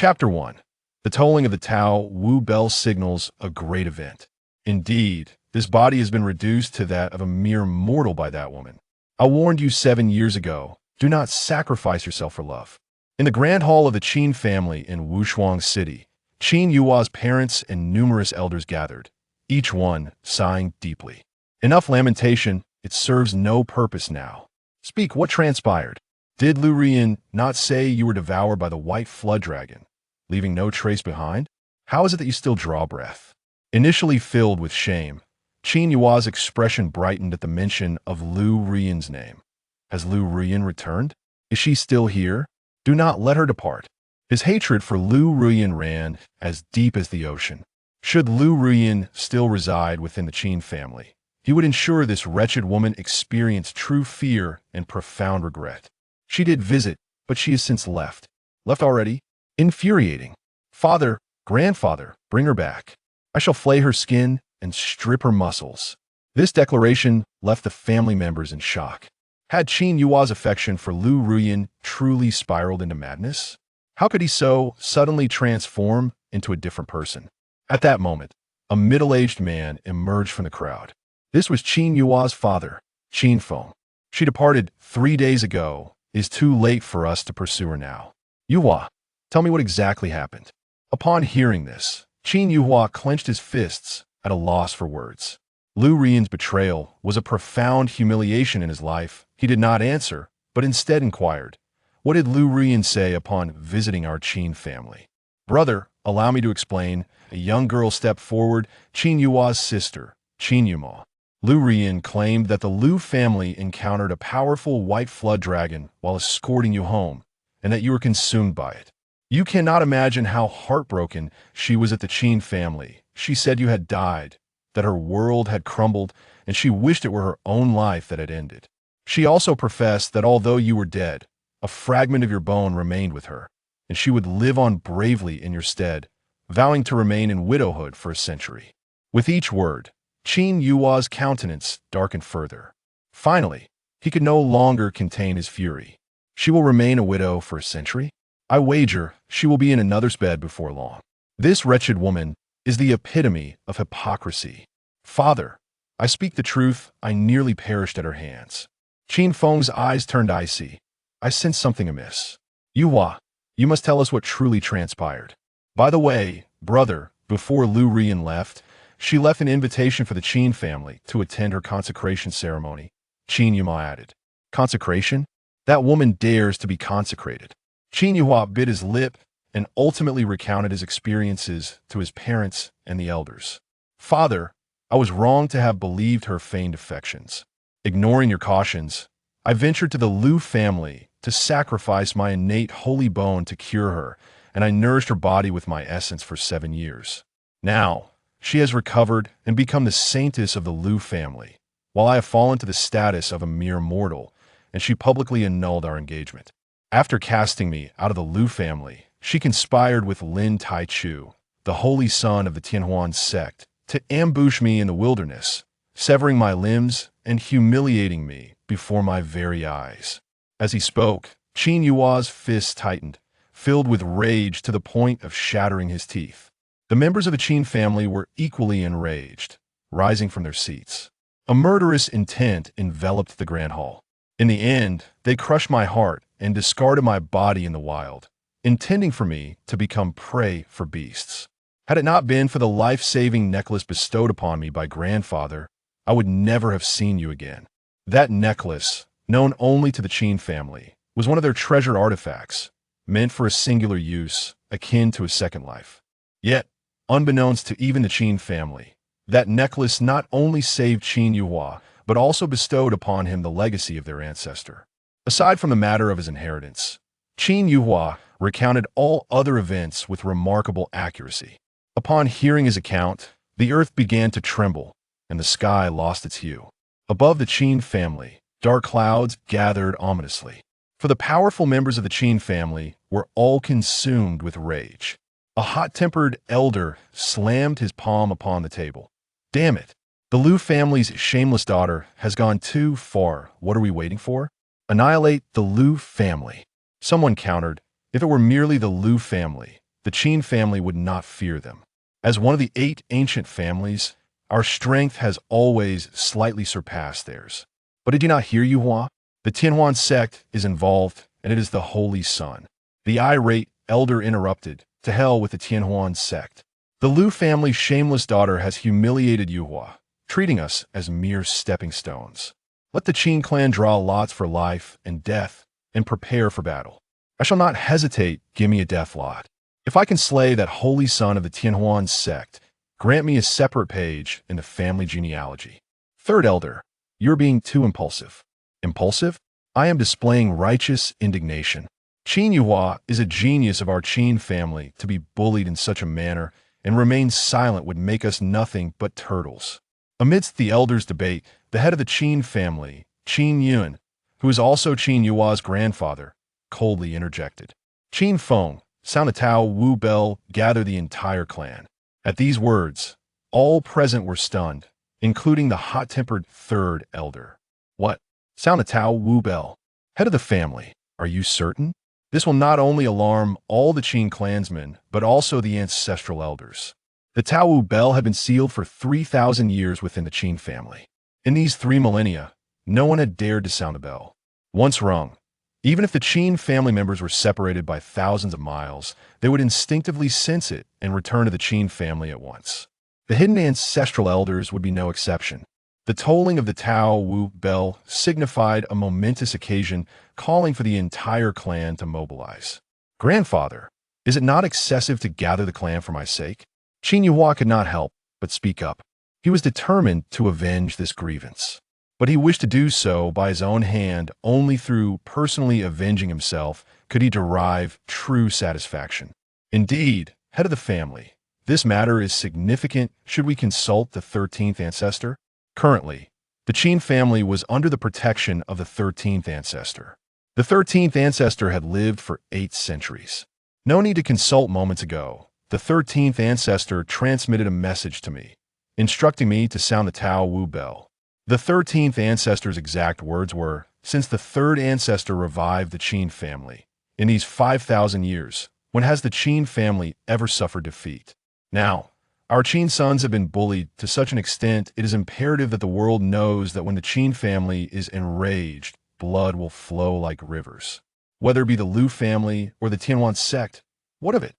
Chapter 1. The tolling of the Tao Wu bell signals a great event. Indeed, this body has been reduced to that of a mere mortal by that woman. I warned you 7 years ago, do not sacrifice yourself for love. In the grand hall of the Qin family in Wushuang City, Qin Yua's parents and numerous elders gathered, each one sighing deeply. Enough lamentation, it serves no purpose now. Speak, what transpired? Did Lu Rian not say you were devoured by the white flood dragon, leaving no trace behind? How is it that you still draw breath? Initially filled with shame, Qin Yua's expression brightened at the mention of Lu Rian's name. Has Lu Rian returned? Is she still here? Do not let her depart. His hatred for Lu Rian ran as deep as the ocean. Should Lu Rian still reside within the Qin family, he would ensure this wretched woman experienced true fear and profound regret. She did visit, but she has since left. Left already? Infuriating. Father, grandfather, bring her back. I shall flay her skin and strip her muscles. This declaration left the family members in shock. Had Qin Yua's affection for Lu Rian truly spiraled into madness? How could he so suddenly transform into a different person? At that moment, a middle-aged man emerged from the crowd. This was Qin Yua's father, Qin Feng. She departed 3 days ago. It is too late for us to pursue her now. Yuhua, tell me what exactly happened. Upon hearing this, Qin Yuhua clenched his fists at a loss for words. Lu Rian's betrayal was a profound humiliation in his life. He did not answer, but instead inquired, what did Lu Rian say upon visiting our Qin family? Brother, allow me to explain. A young girl stepped forward, Qin Yua's sister, Qin Yuma. Lu Rian claimed that the Lu family encountered a powerful white flood dragon while escorting you home, and that you were consumed by it. You cannot imagine how heartbroken she was at the Qin family. She said you had died, that her world had crumbled, and she wished it were her own life that had ended. She also professed that although you were dead, a fragment of your bone remained with her, and she would live on bravely in your stead, vowing to remain in widowhood for a century. With each word, Qin Yua's countenance darkened further. Finally, he could no longer contain his fury. She will remain a widow for a century? I wager she will be in another's bed before long. This wretched woman is the epitome of hypocrisy. Father, I speak the truth, I nearly perished at her hands. Qin Feng's eyes turned icy. I sensed something amiss. Yuhua, you must tell us what truly transpired. By the way, brother, before Lu Rian left, she left an invitation for the Qin family to attend her consecration ceremony. Qin Yuma added. Consecration? That woman dares to be consecrated. Qin Yuma bit his lip and ultimately recounted his experiences to his parents and the elders. Father, I was wrong to have believed her feigned affections. Ignoring your cautions, I ventured to the Lu family to sacrifice my innate holy bone to cure her, and I nourished her body with my essence for 7 years. Now, she has recovered and become the saintess of the Lu family, while I have fallen to the status of a mere mortal, and she publicly annulled our engagement. After casting me out of the Lu family, she conspired with Lin Taichu, the holy son of the Tianhuan sect, to ambush me in the wilderness, severing my limbs and humiliating me before my very eyes. As he spoke, Qin Yua's fists tightened, filled with rage to the point of shattering his teeth. The members of the Qin family were equally enraged, rising from their seats. A murderous intent enveloped the grand hall. In the end, they crushed my heart and discarded my body in the wild, intending for me to become prey for beasts. Had it not been for the life-saving necklace bestowed upon me by grandfather, I would never have seen you again. That necklace, known only to the Qin family, was one of their treasured artifacts, meant for a singular use, akin to a second life. Yet, unbeknownst to even the Qin family, that necklace not only saved Qin Yuhua, but also bestowed upon him the legacy of their ancestor. Aside from the matter of his inheritance, Qin Yuhua recounted all other events with remarkable accuracy. Upon hearing his account, the earth began to tremble, and the sky lost its hue. Above the Qin family, dark clouds gathered ominously, for the powerful members of the Qin family were all consumed with rage. A hot-tempered elder slammed his palm upon the table. Damn it! The Lu family's shameless daughter has gone too far. What are we waiting for? Annihilate the Lu family. Someone countered, if it were merely the Lu family, the Qin family would not fear them. As one of the 8 ancient families, our strength has always slightly surpassed theirs. But did you not hear, Yuhua? The Tianhuan sect is involved, and it is the Holy Sun. The irate elder interrupted. To hell with the Tianhuan sect. The Lu family's shameless daughter has humiliated Yuhua, treating us as mere stepping stones. Let the Qin clan draw lots for life and death, and prepare for battle. I shall not hesitate, give me a death lot. If I can slay that holy son of the Tianhuan sect, grant me a separate page in the family genealogy. Third elder, you're being too impulsive. Impulsive? I am displaying righteous indignation. Qin Yuhua is a genius of our Qin family. To be bullied in such a manner and remain silent would make us nothing but turtles. Amidst the elders' debate, the head of the Qin family, Qin Yuan, who is also Qin Yua's grandfather, coldly interjected. Qin Feng, sound the Tao Wu bell, gather the entire clan. At these words, all present were stunned, including the hot-tempered third elder. What? Sound the Tao Wu bell. Head of the family, are you certain? This will not only alarm all the Qin clansmen, but also the ancestral elders. The Tao Wu bell had been sealed for 3,000 years within the Qin family. In these 3 millennia, no one had dared to sound the bell. Once rung, even if the Qin family members were separated by thousands of miles, they would instinctively sense it and return to the Qin family at once. The hidden ancestral elders would be no exception. The tolling of the Tao Wu bell signified a momentous occasion, calling for the entire clan to mobilize. Grandfather, is it not excessive to gather the clan for my sake? Qin Yuhua could not help but speak up. He was determined to avenge this grievance. But he wished to do so by his own hand. Only through personally avenging himself could he derive true satisfaction. Indeed, head of the family, this matter is significant. Should we consult the 13th ancestor? Currently, the Qin family was under the protection of the 13th ancestor. The 13th ancestor had lived for 8 centuries. No need to consult moments ago. The 13th ancestor transmitted a message to me, instructing me to sound the Tao Wu bell. The 13th ancestor's exact words were, since the 3rd ancestor revived the Qin family, in these 5,000 years, when has the Qin family ever suffered defeat? Now, our Qin sons have been bullied to such an extent it is imperative that the world knows that when the Qin family is enraged, blood will flow like rivers. Whether it be the Lu family or the Tianhuan sect, what of it?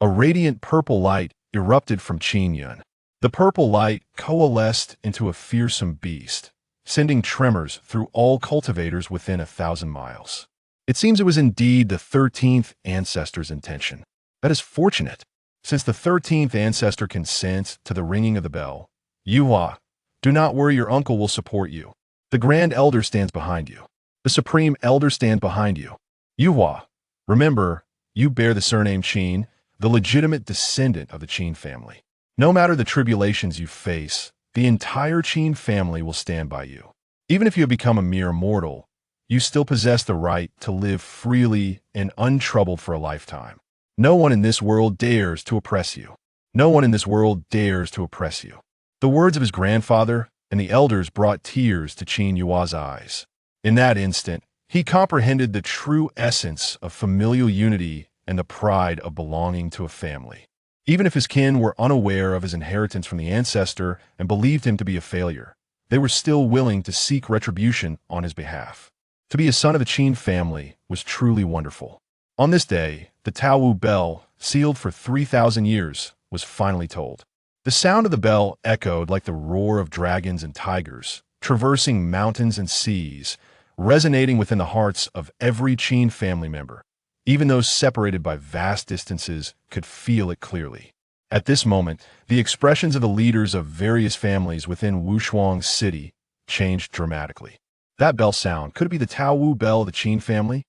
A radiant purple light erupted from Qin Yuan. The purple light coalesced into a fearsome beast, sending tremors through all cultivators within 1,000 miles. It seems it was indeed the 13th ancestor's intention. That is fortunate. Since the 13th ancestor consents to the ringing of the bell, Yuhua, do not worry, your uncle will support you. The Grand Elder stands behind you. The Supreme Elder stands behind you. Yuhua, remember, you bear the surname Qin, the legitimate descendant of the Qin family. No matter the tribulations you face, the entire Qin family will stand by you. Even if you have become a mere mortal, you still possess the right to live freely and untroubled for a lifetime. No one in this world dares to oppress you. No one in this world dares to oppress you. The words of his grandfather and the elders brought tears to Qin Yua's eyes. In that instant, he comprehended the true essence of familial unity and the pride of belonging to a family. Even if his kin were unaware of his inheritance from the ancestor and believed him to be a failure, they were still willing to seek retribution on his behalf. To be a son of the Qin family was truly wonderful. On this day, the Tao Wu bell, sealed for 3,000 years, was finally tolled. The sound of the bell echoed like the roar of dragons and tigers, traversing mountains and seas, resonating within the hearts of every Qin family member. Even those separated by vast distances could feel it clearly. At this moment, the expressions of the leaders of various families within Wushuang City changed dramatically. That bell sound, could it be the Tao Wu bell of the Qin family?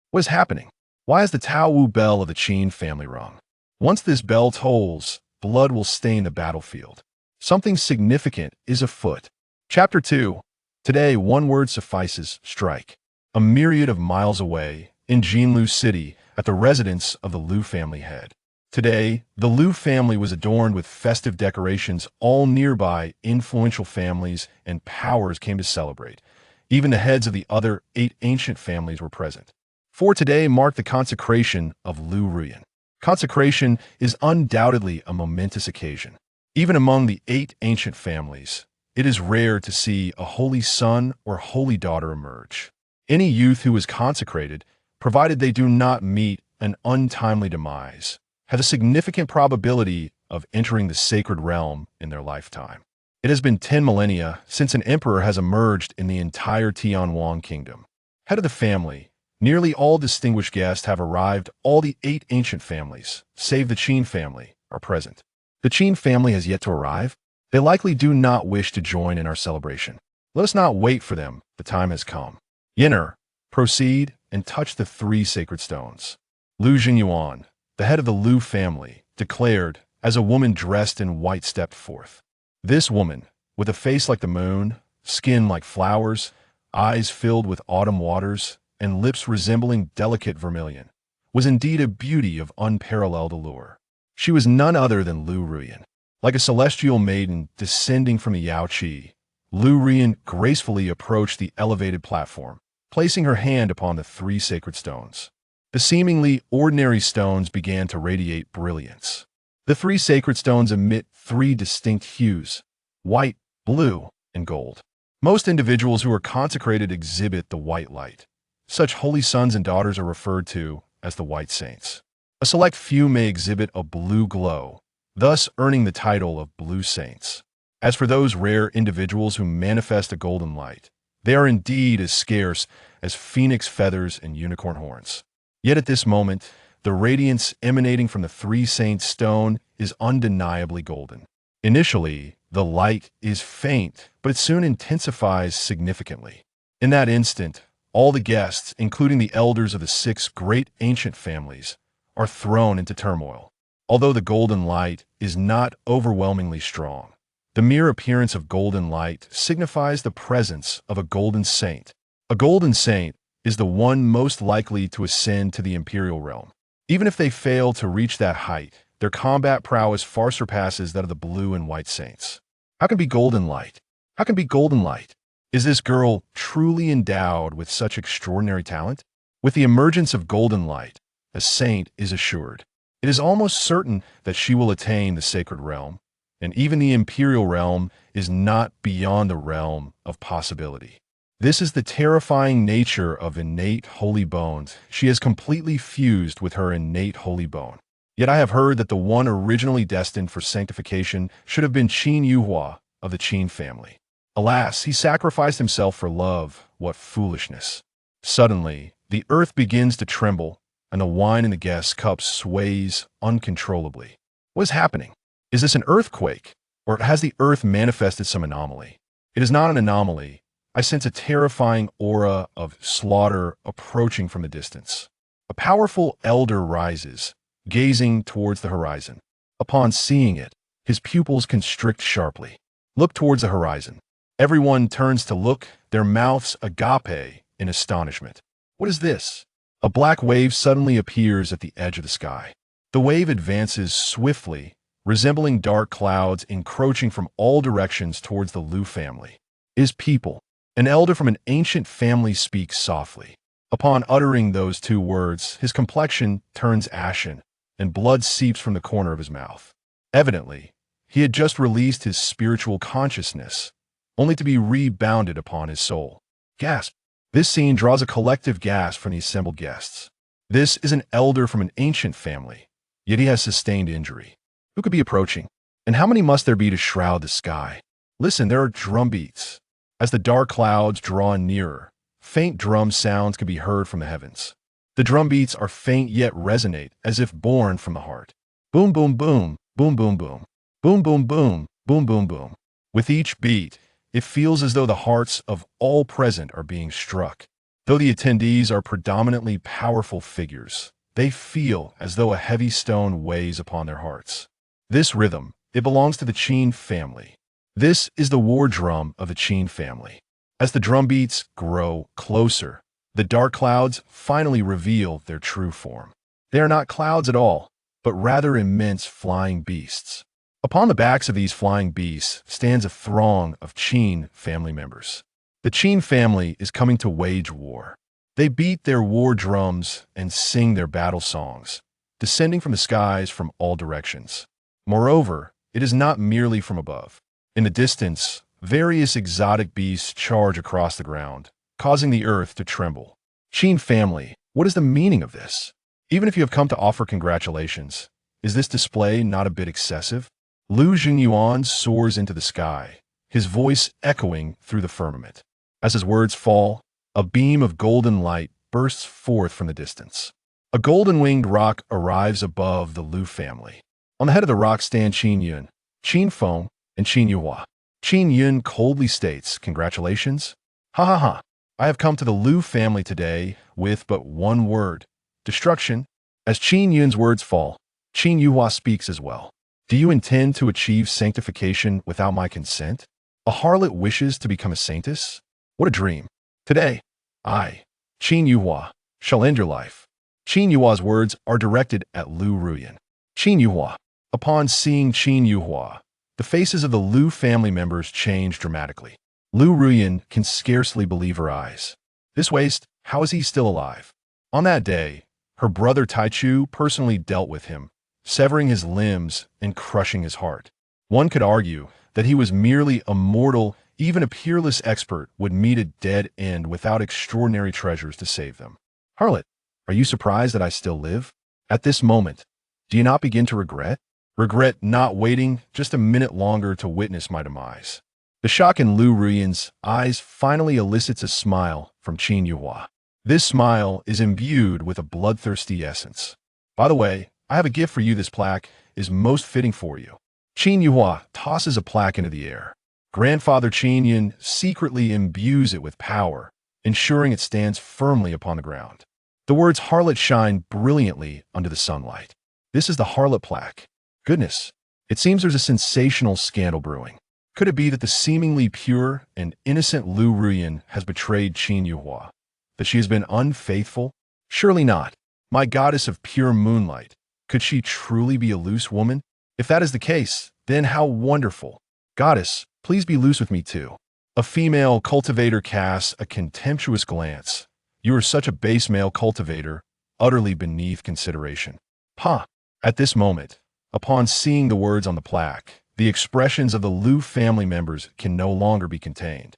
What is happening? Why is the Tao Wu bell of the Qin family rung? Once this bell tolls, blood will stain the battlefield. Something significant is afoot. Chapter 2. Today, one word suffices, strike. A myriad of miles away, in Jinlu City, at the residence of the Lu family head. Today, the Lu family was adorned with festive decorations. All nearby influential families and powers came to celebrate. Even the heads of the other 8 ancient families were present. For today marked the consecration of Lu Ruyan. Consecration is undoubtedly a momentous occasion. Even among the 8 ancient families, it is rare to see a holy son or holy daughter emerge. Any youth who is consecrated, provided they do not meet an untimely demise, have a significant probability of entering the sacred realm in their lifetime. It has been 10 millennia since an emperor has emerged in the entire Tianhuang kingdom. Head of the family, nearly all distinguished guests have arrived. All the 8 ancient families, save the Qin family, are present. The Qin family has yet to arrive. They likely do not wish to join in our celebration. Let us not wait for them. The time has come. Yin'er, proceed and touch the 3 sacred stones. Lu Jinyuan, the head of the Lu family, declared as a woman dressed in white stepped forth. This woman, with a face like the moon, skin like flowers, eyes filled with autumn waters, and lips resembling delicate vermilion, was indeed a beauty of unparalleled allure. She was none other than Lu Ruyan. Like a celestial maiden descending from the Yao Qi, Lu Ruyan gracefully approached the elevated platform, placing her hand upon the 3 sacred stones. The seemingly ordinary stones began to radiate brilliance. The 3 sacred stones emit 3 distinct hues: white, blue, and gold. Most individuals who are consecrated exhibit the white light. Such holy sons and daughters are referred to as the white saints. A select few may exhibit a blue glow, thus earning the title of blue saints. As for those rare individuals who manifest a golden light, they are indeed as scarce as phoenix feathers and unicorn horns. Yet at this moment, the radiance emanating from the 3 saints' stone is undeniably golden. Initially, the light is faint, but it soon intensifies significantly. In that instant, all the guests, including the elders of the 6 great ancient families, are thrown into turmoil. Although the golden light is not overwhelmingly strong, the mere appearance of golden light signifies the presence of a golden saint. A golden saint is the one most likely to ascend to the imperial realm. Even if they fail to reach that height, their combat prowess far surpasses that of the blue and white saints. How can be golden light? How can be golden light? Is this girl truly endowed with such extraordinary talent? With the emergence of golden light, a saint is assured. It is almost certain that she will attain the sacred realm, and even the imperial realm is not beyond the realm of possibility. This is the terrifying nature of innate holy bones. She has completely fused with her innate holy bone. Yet I have heard that the one originally destined for sanctification should have been Qin Yuhua of the Qin family. Alas, he sacrificed himself for love. What foolishness! Suddenly, the earth begins to tremble, and the wine in the guest's cup sways uncontrollably. What is happening? Is this an earthquake, or has the earth manifested some anomaly? It is not an anomaly. I sense a terrifying aura of slaughter approaching from the distance. A powerful elder rises, gazing towards the horizon. Upon seeing it, his pupils constrict sharply. Look towards the horizon. Everyone turns to look, their mouths agape in astonishment. What is this? A black wave suddenly appears at the edge of the sky. The wave advances swiftly, resembling dark clouds encroaching from all directions towards the Lu family. It is people. An elder from an ancient family speaks softly. Upon uttering those 2 words, his complexion turns ashen, and blood seeps from the corner of his mouth. Evidently, he had just released his spiritual consciousness, only to be rebounded upon his soul. Gasp! This scene draws a collective gasp from the assembled guests. This is an elder from an ancient family, yet he has sustained injury. Who could be approaching? And how many must there be to shroud the sky? Listen, there are drum beats. As the dark clouds draw nearer, faint drum sounds can be heard from the heavens. The drum beats are faint yet resonate as if born from the heart. Boom, boom, boom, boom, boom, boom. Boom, boom, boom, boom, boom, boom. With each beat, it feels as though the hearts of all present are being struck. Though the attendees are predominantly powerful figures, they feel as though a heavy stone weighs upon their hearts. This rhythm, it belongs to the Qin family. This is the war drum of the Qin family. As the drum beats grow closer, the dark clouds finally reveal their true form. They are not clouds at all, but rather immense flying beasts. Upon the backs of these flying beasts stands a throng of Qin family members. The Qin family is coming to wage war. They beat their war drums and sing their battle songs, descending from the skies from all directions. Moreover, it is not merely from above. In the distance, various exotic beasts charge across the ground, causing the earth to tremble. Qin family, what is the meaning of this? Even if you have come to offer congratulations, is this display not a bit excessive? Lu Xingyuan soars into the sky, his voice echoing through the firmament. As his words fall, a beam of golden light bursts forth from the distance. A golden-winged rock arrives above the Lu family. On the head of the rock stand Qin Yun, Qin Feng, and Qin Yuhua. Qin Yun coldly states, "Congratulations? Ha ha ha. I have come to the Lu family today with but one word, destruction." As Qin Yun's words fall, Qin Yuhua speaks as well. "Do you intend to achieve sanctification without my consent? A harlot wishes to become a saintess? What a dream. Today, I, Qin Yuhua, shall end your life." Qin Yuhua's words are directed at Lu Ruyan. Qin Yuhua. Upon seeing Qin Yuhua, the faces of the Lu family members change dramatically. Lu Ruyan can scarcely believe her eyes. This waste, how is he still alive? On that day, her brother Taichu personally dealt with him, severing his limbs and crushing his heart. One could argue that he was merely a mortal. Even a peerless expert would meet a dead end without extraordinary treasures to save them. Harlot, are you surprised that I still live? At this moment, do you not begin to regret? Regret not waiting just a minute longer to witness my demise. The shock in Lu Ruyan's eyes finally elicits a smile from Qin Yuhua. This smile is imbued with a bloodthirsty essence. By the way, I have a gift for you. This plaque is most fitting for you. Qin Yuhua tosses a plaque into the air. Grandfather Qin Yun secretly imbues it with power, ensuring it stands firmly upon the ground. The words harlot shine brilliantly under the sunlight. This is the harlot plaque. Goodness, it seems there's a sensational scandal brewing. Could it be that the seemingly pure and innocent Lu Ruyan has betrayed Qin Yuhua? That she has been unfaithful? Surely not. My goddess of pure moonlight. Could she truly be a loose woman? If that is the case, then how wonderful. Goddess, please be loose with me too. A female cultivator casts a contemptuous glance. You are such a base male cultivator, utterly beneath consideration. Pa! At this moment, upon seeing the words on the plaque, the expressions of the Lu family members can no longer be contained.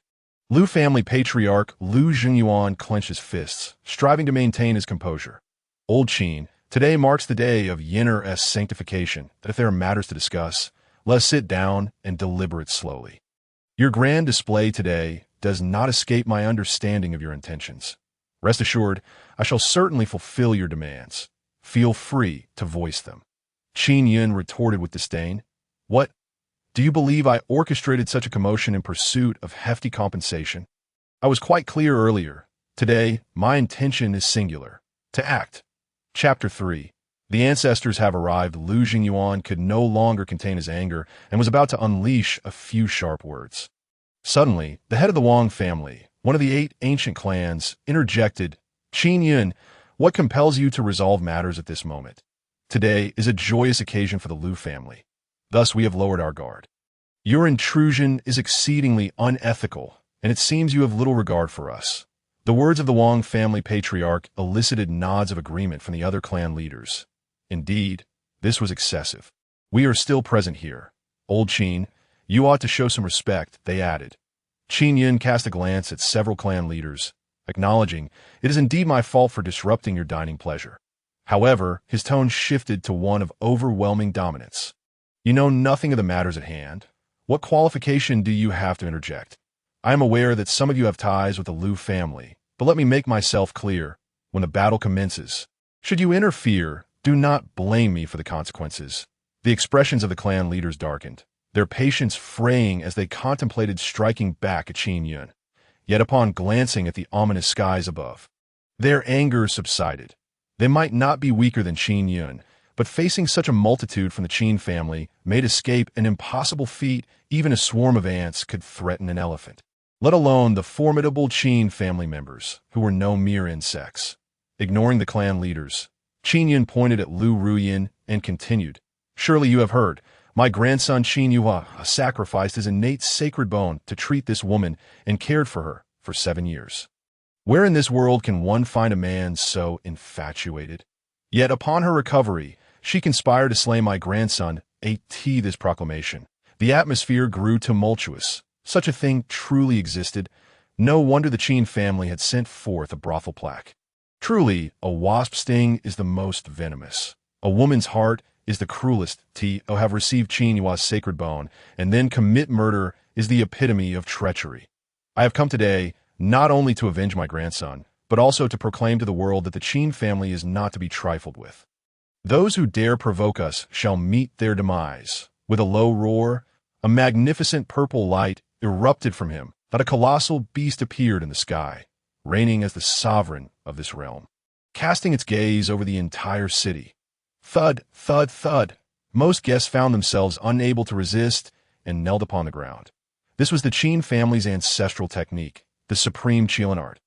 Lu family patriarch Lu Xingyuan clenches fists, striving to maintain his composure. Old Qin, today marks the day of Yinner's sanctification, that if there are matters to discuss, let us sit down and deliberate slowly. Your grand display today does not escape my understanding of your intentions. Rest assured, I shall certainly fulfill your demands. Feel free to voice them. Qin Yun retorted with disdain. What? Do you believe I orchestrated such a commotion in pursuit of hefty compensation? I was quite clear earlier. Today, my intention is singular. To act. Chapter 3. The ancestors have arrived. Lu Xingyuan could no longer contain his anger and was about to unleash a few sharp words. Suddenly, the head of the Wang family, one of the 8 ancient clans, interjected. Qin Yun, what compels you to resolve matters at this moment? Today is a joyous occasion for the Lu family. Thus we have lowered our guard. Your intrusion is exceedingly unethical, and it seems you have little regard for us. The words of the Wang family patriarch elicited nods of agreement from the other clan leaders. Indeed, this was excessive. We are still present here. Old Qin, you ought to show some respect, they added. Qin Yun cast a glance at several clan leaders, acknowledging, it is indeed my fault for disrupting your dining pleasure. However, his tone shifted to one of overwhelming dominance. You know nothing of the matters at hand. What qualification do you have to interject? I am aware that some of you have ties with the Lu family, but let me make myself clear. When the battle commences, should you interfere, do not blame me for the consequences. The expressions of the clan leaders darkened, their patience fraying as they contemplated striking back at Qin Yun. Yet upon glancing at the ominous skies above, their anger subsided. They might not be weaker than Qin Yun, but facing such a multitude from the Qin family made escape an impossible feat. Even a swarm of ants could threaten an elephant, let alone the formidable Qin family members, who were no mere insects. Ignoring the clan leaders, Qin Yun pointed at Lu Ruyan and continued, Surely you have heard. My grandson Qin Yuhua sacrificed his innate sacred bone to treat this woman and cared for her for 7 years. Where in this world can one find a man so infatuated? Yet upon her recovery, she conspired to slay my grandson. This proclamation. The atmosphere grew tumultuous. Such a thing truly existed. No wonder the Qin family had sent forth a brothel plaque. Truly, a wasp sting is the most venomous. A woman's heart is the cruelest. Have received Qin Yua's sacred bone, and then commit murder is the epitome of treachery. I have come today not only to avenge my grandson, but also to proclaim to the world that the Qin family is not to be trifled with. Those who dare provoke us shall meet their demise. With a low roar, a magnificent purple light erupted from him, that a colossal beast appeared in the sky, reigning as the sovereign of this realm, casting its gaze over the entire city. Thud, thud, thud. Most guests found themselves unable to resist and knelt upon the ground. This was the Qin family's ancestral technique, the supreme Qilin art.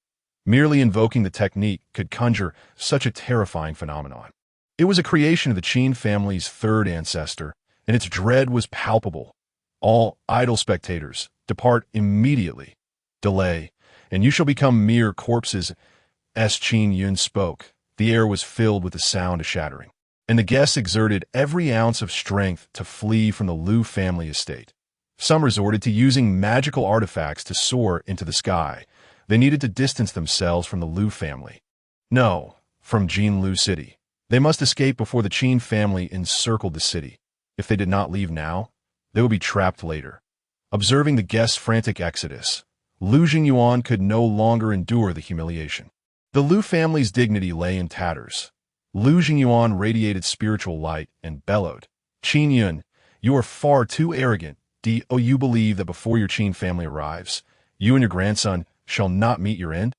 Merely invoking the technique could conjure such a terrifying phenomenon. It was a creation of the Qin family's third ancestor, and its dread was palpable. All idle spectators, depart immediately. Delay, and you shall become mere corpses. As Qin Yun spoke, the air was filled with the sound of shattering, and the guests exerted every ounce of strength to flee from the Lu family estate. Some resorted to using magical artifacts to soar into the sky. They needed to distance themselves from the Lu family. No, from Jinlu City. They must escape before the Qin family encircled the city. If they did not leave now, they would be trapped later. Observing the guests' frantic exodus, Lu Jingyuan could no longer endure the humiliation. The Lu family's dignity lay in tatters. Lu Jingyuan radiated spiritual light and bellowed, "Qin Yun, you are far too arrogant. You believe that before your Qin family arrives, you and your grandson shall not meet your end?"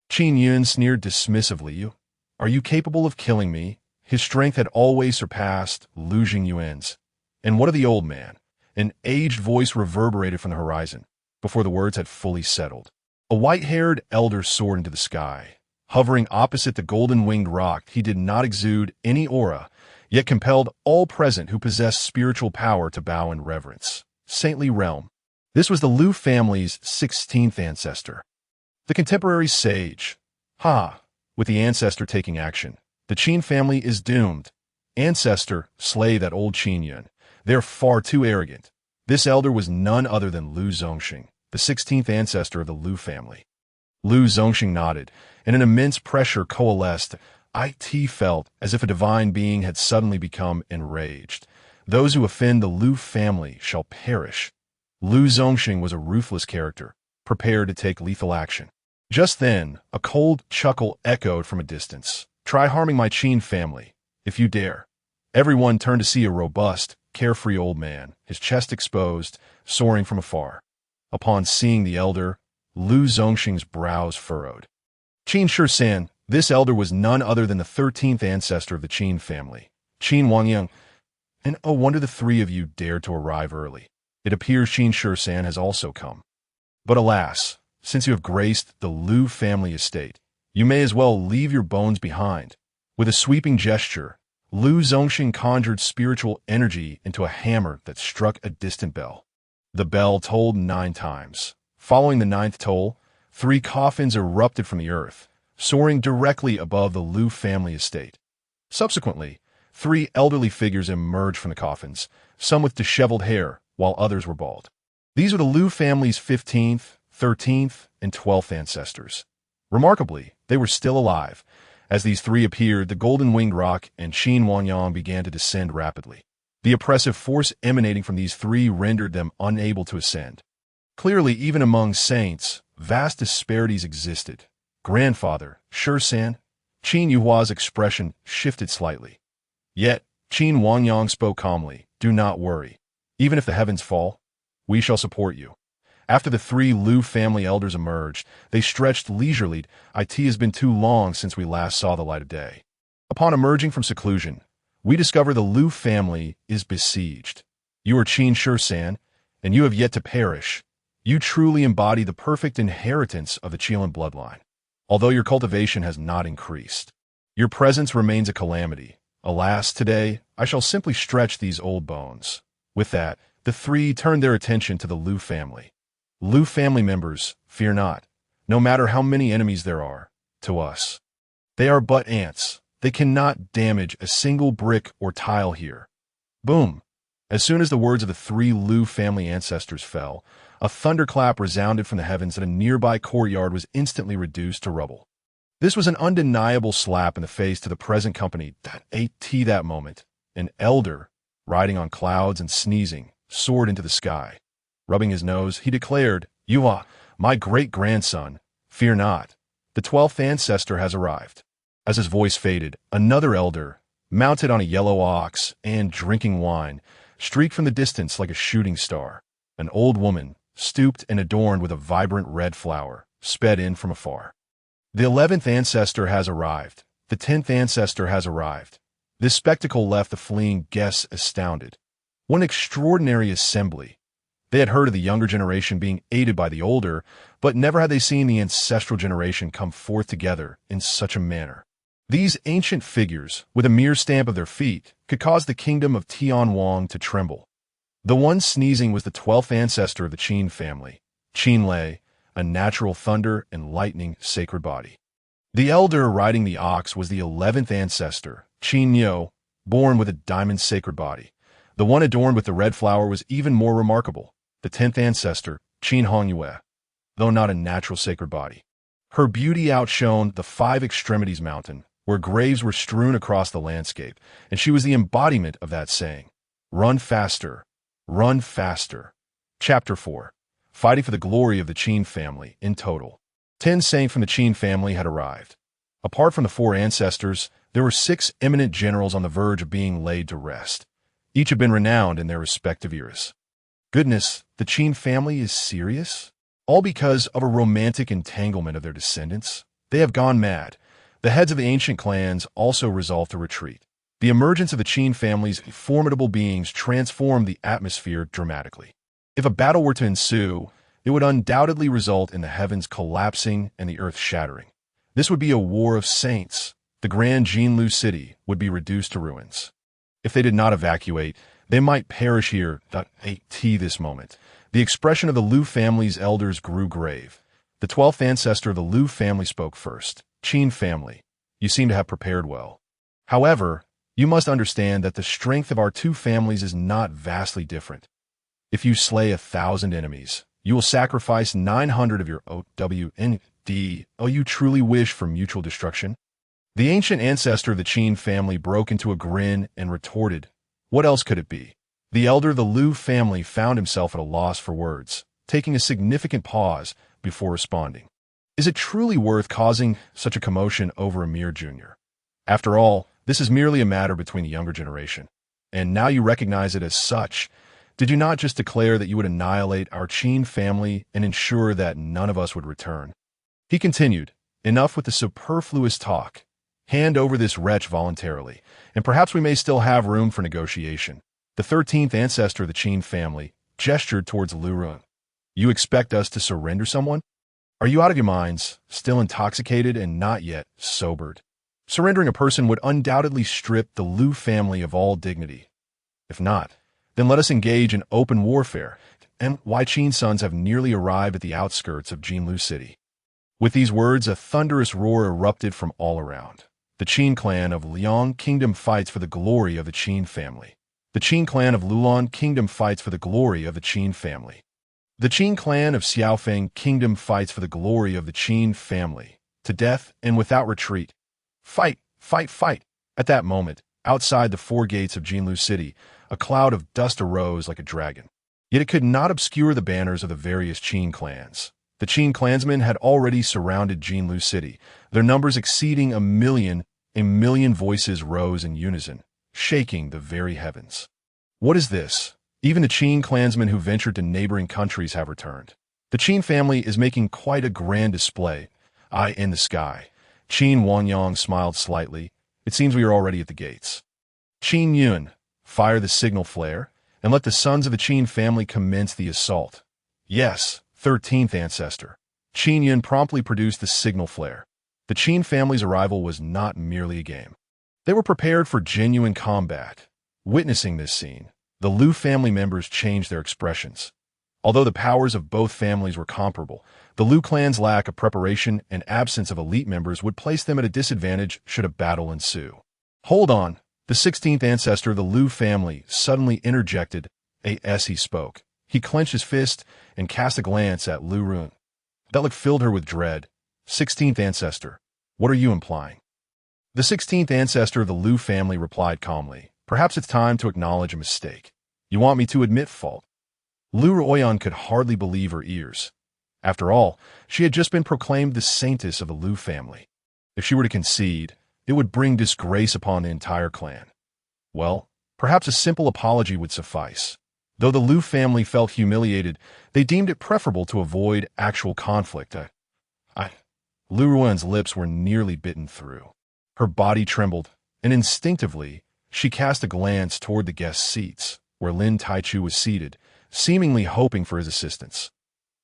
Qin Yun sneered dismissively. Are you capable of killing me? His strength had always surpassed Lu Jingyuan's. And what of the old man? An aged voice reverberated from the horizon, before the words had fully settled. A white-haired elder soared into the sky. Hovering opposite the golden-winged rock, he did not exude any aura, yet compelled all present who possessed spiritual power to bow in reverence. Saintly realm. This was the Lu family's 16th ancestor. The contemporary sage. With the ancestor taking action, the Qin family is doomed. Ancestor, slay that old Qin Yun. They're far too arrogant. This elder was none other than Lu Zongxing, the 16th ancestor of the Lu family. Lu Zongxing nodded, and an immense pressure coalesced. It felt as if a divine being had suddenly become enraged. Those who offend the Lu family shall perish. Lu Zongxing was a ruthless character, prepared to take lethal action. Just then, a cold chuckle echoed from a distance. Try harming my Qin family, if you dare. Everyone turned to see a robust, carefree old man, his chest exposed, soaring from afar. Upon seeing the elder, Lu Zongxing's brows furrowed. Qin Shisan, this elder was none other than the 13th ancestor of the Qin family, Qin Wangyang. And oh wonder the three of you dared to arrive early. It appears Qin Shisan has also come. But alas, since you have graced the Lu family estate, you may as well leave your bones behind. With a sweeping gesture, Lu Zongxing conjured spiritual energy into a hammer that struck a distant bell. The bell tolled 9 times. Following the 9th toll, 3 coffins erupted from the earth, soaring directly above the Lu family estate. Subsequently, 3 elderly figures emerged from the coffins, some with disheveled hair, while others were bald. These were the Lu family's 15th, 13th, and 12th ancestors. Remarkably, they were still alive. As these 3 appeared, the golden-winged rock and Qin Wangyang began to descend rapidly. The oppressive force emanating from these 3 rendered them unable to ascend. Clearly, even among saints, vast disparities existed. Grandfather, Shisan, Qin Yuhua's expression shifted slightly. Yet, Qin Wangyang spoke calmly, "Do not worry. Even if the heavens fall, we shall support you." After the 3 Lu family elders emerged, they stretched leisurely. It has been too long since we last saw the light of day. Upon emerging from seclusion, we discover the Lu family is besieged. You are Qin Shisan, and you have yet to perish. You truly embody the perfect inheritance of the Qilin bloodline, although your cultivation has not increased. Your presence remains a calamity. Alas, today, I shall simply stretch these old bones. With that, the 3 turned their attention to the Lu family. Lu family members, fear not, no matter how many enemies there are, to us. They are but ants. They cannot damage a single brick or tile here. Boom! As soon as the words of the three Lu family ancestors fell, a thunderclap resounded from the heavens and a nearby courtyard was instantly reduced to rubble. This was an undeniable slap in the face to the present company that ate tea that moment. An elder, riding on clouds and sneezing, soared into the sky. Rubbing his nose, he declared, "You are my great-grandson. Fear not. The 12th ancestor has arrived." As his voice faded, another elder, mounted on a yellow ox and drinking wine, streaked from the distance like a shooting star. An old woman, stooped and adorned with a vibrant red flower, sped in from afar. The 11th ancestor has arrived. The 10th ancestor has arrived. This spectacle left the fleeing guests astounded. What an extraordinary assembly! They had heard of the younger generation being aided by the older, but never had they seen the ancestral generation come forth together in such a manner. These ancient figures, with a mere stamp of their feet, could cause the kingdom of Tian Wang to tremble. The one sneezing was the 12th ancestor of the Qin family, Qin Lei, a natural thunder and lightning sacred body. The elder riding the ox was the 11th ancestor, Qin Yo, born with a diamond sacred body. The one adorned with the red flower was even more remarkable, the 10th ancestor, Qin Hongyue, though not a natural sacred body. Her beauty outshone the Five Extremities Mountain, where graves were strewn across the landscape, and she was the embodiment of that saying, "Run faster, run faster." Chapter 4. Fighting for the glory of the Qin family in total. 10 saints from the Qin family had arrived. Apart from the 4 ancestors, there were 6 eminent generals on the verge of being laid to rest. Each had been renowned in their respective eras. Goodness, the Qin family is serious? All because of a romantic entanglement of their descendants? They have gone mad. The heads of the ancient clans also resolved to retreat. The emergence of the Qin family's formidable beings transformed the atmosphere dramatically. If a battle were to ensue, it would undoubtedly result in the heavens collapsing and the earth shattering. This would be a war of saints. The grand Jinlu city would be reduced to ruins. If they did not evacuate, they might perish here. This moment. The expression of the Lu family's elders grew grave. The 12th ancestor of the Lu family spoke first. Qin family, you seem to have prepared well. However, you must understand that the strength of our two families is not vastly different. If you slay 1,000 enemies, you will sacrifice 900 of your OWND. Oh, you truly wish for mutual destruction? The ancient ancestor of the Qin family broke into a grin and retorted, "What else could it be?" The elder of the Lu family found himself at a loss for words, taking a significant pause before responding. Is it truly worth causing such a commotion over a mere junior? After all, this is merely a matter between the younger generation. And now you recognize it as such. Did you not just declare that you would annihilate our Qin family and ensure that none of us would return? He continued, "Enough with the superfluous talk. Hand over this wretch voluntarily, and perhaps we may still have room for negotiation." The 13th ancestor of the Qin family gestured towards Lu Run. "You expect us to surrender someone? Are you out of your minds, still intoxicated and not yet sobered? Surrendering a person would undoubtedly strip the Lu family of all dignity. If not, then let us engage in open warfare, and Wai Qin sons have nearly arrived at the outskirts of Jinlu City." With these words, a thunderous roar erupted from all around. The Qin clan of Liang Kingdom fights for the glory of the Qin family. The Qin clan of Lulan Kingdom fights for the glory of the Qin family. The Qin clan of Xiaofeng Kingdom fights for the glory of the Qin family. To death and without retreat. Fight, fight, fight. At that moment, outside the 4 gates of Jinlu City, a cloud of dust arose like a dragon. Yet it could not obscure the banners of the various Qin clans. The Qin clansmen had already surrounded Jinlu City, their numbers exceeding 1,000,000. A million voices rose in unison, shaking the very heavens. What is this? Even the Qin clansmen who ventured to neighboring countries have returned. The Qin family is making quite a grand display. Eye in the sky. Qin Wanyang smiled slightly. It seems we are already at the gates. Qin Yun, fire the signal flare, and let the sons of the Qin family commence the assault. Yes, 13th ancestor. Qin Yun promptly produced the signal flare. The Qin family's arrival was not merely a game. They were prepared for genuine combat. Witnessing this scene, the Lu family members changed their expressions. Although the powers of both families were comparable, the Liu clan's lack of preparation and absence of elite members would place them at a disadvantage should a battle ensue. Hold on, the 16th ancestor of the Liu family suddenly interjected as he spoke. He clenched his fist and cast a glance at Liu Ruan. That look filled her with dread. 16th ancestor, what are you implying? The 16th ancestor of the Liu family replied calmly. Perhaps it's time to acknowledge a mistake. You want me to admit fault? Liu Ruoyan could hardly believe her ears. After all, she had just been proclaimed the saintess of the Liu family. If she were to concede, it would bring disgrace upon the entire clan. Well, perhaps a simple apology would suffice. Though the Liu family felt humiliated, they deemed it preferable to avoid actual conflict. Liu Ruan's lips were nearly bitten through. Her body trembled, and instinctively, she cast a glance toward the guest seats, where Lin Taichu was seated, seemingly hoping for his assistance.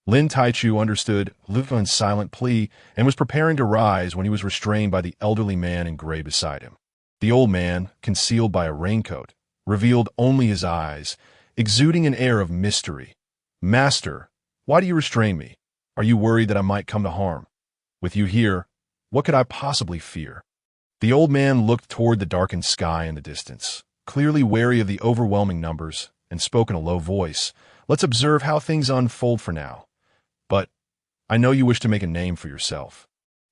Lin Taichu understood Liu Ruan's silent plea and was preparing to rise when he was restrained by the elderly man in gray beside him. The old man, concealed by a raincoat, revealed only his eyes, exuding an air of mystery. Master, why do you restrain me? Are you worried that I might come to harm? With you here, what could I possibly fear? The old man looked toward the darkened sky in the distance, clearly wary of the overwhelming numbers, and spoke in a low voice. Let's observe how things unfold for now. But I know you wish to make a name for yourself.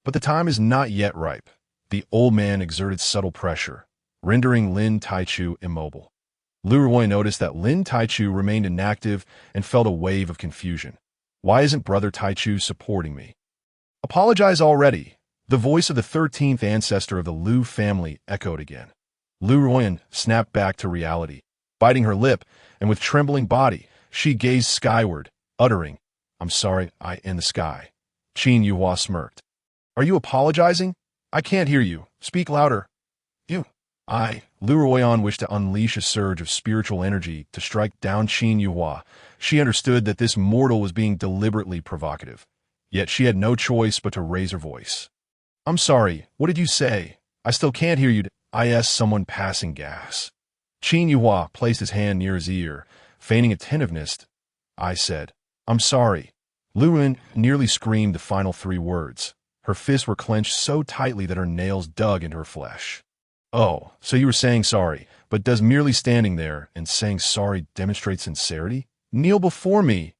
But the time is not yet ripe. The old man exerted subtle pressure, rendering Lin Taichu immobile. Liu Ruoyan noticed that Lin Taichu remained inactive and felt a wave of confusion. Why isn't Brother Taichu supporting me? Apologize already. The voice of the 13th ancestor of the Liu family echoed again. Liu Ruoyan snapped back to reality. Biting her lip, and with trembling body, she gazed skyward, uttering, I'm sorry, in the sky. Qin Yuhua smirked. Are you apologizing? I can't hear you. Speak louder. Liu Ruoyan wished to unleash a surge of spiritual energy to strike down Qin Yuhua. She understood that this mortal was being deliberately provocative. Yet she had no choice but to raise her voice. I'm sorry, what did you say? I still can't hear you. Someone passing gas. Qin Yuhua placed his hand near his ear, feigning attentiveness. I said, I'm sorry. Liu Ruoyan nearly screamed the final 3 words. Her fists were clenched so tightly that her nails dug into her flesh. Oh, so you were saying sorry, but does merely standing there and saying sorry demonstrate sincerity? Kneel before me.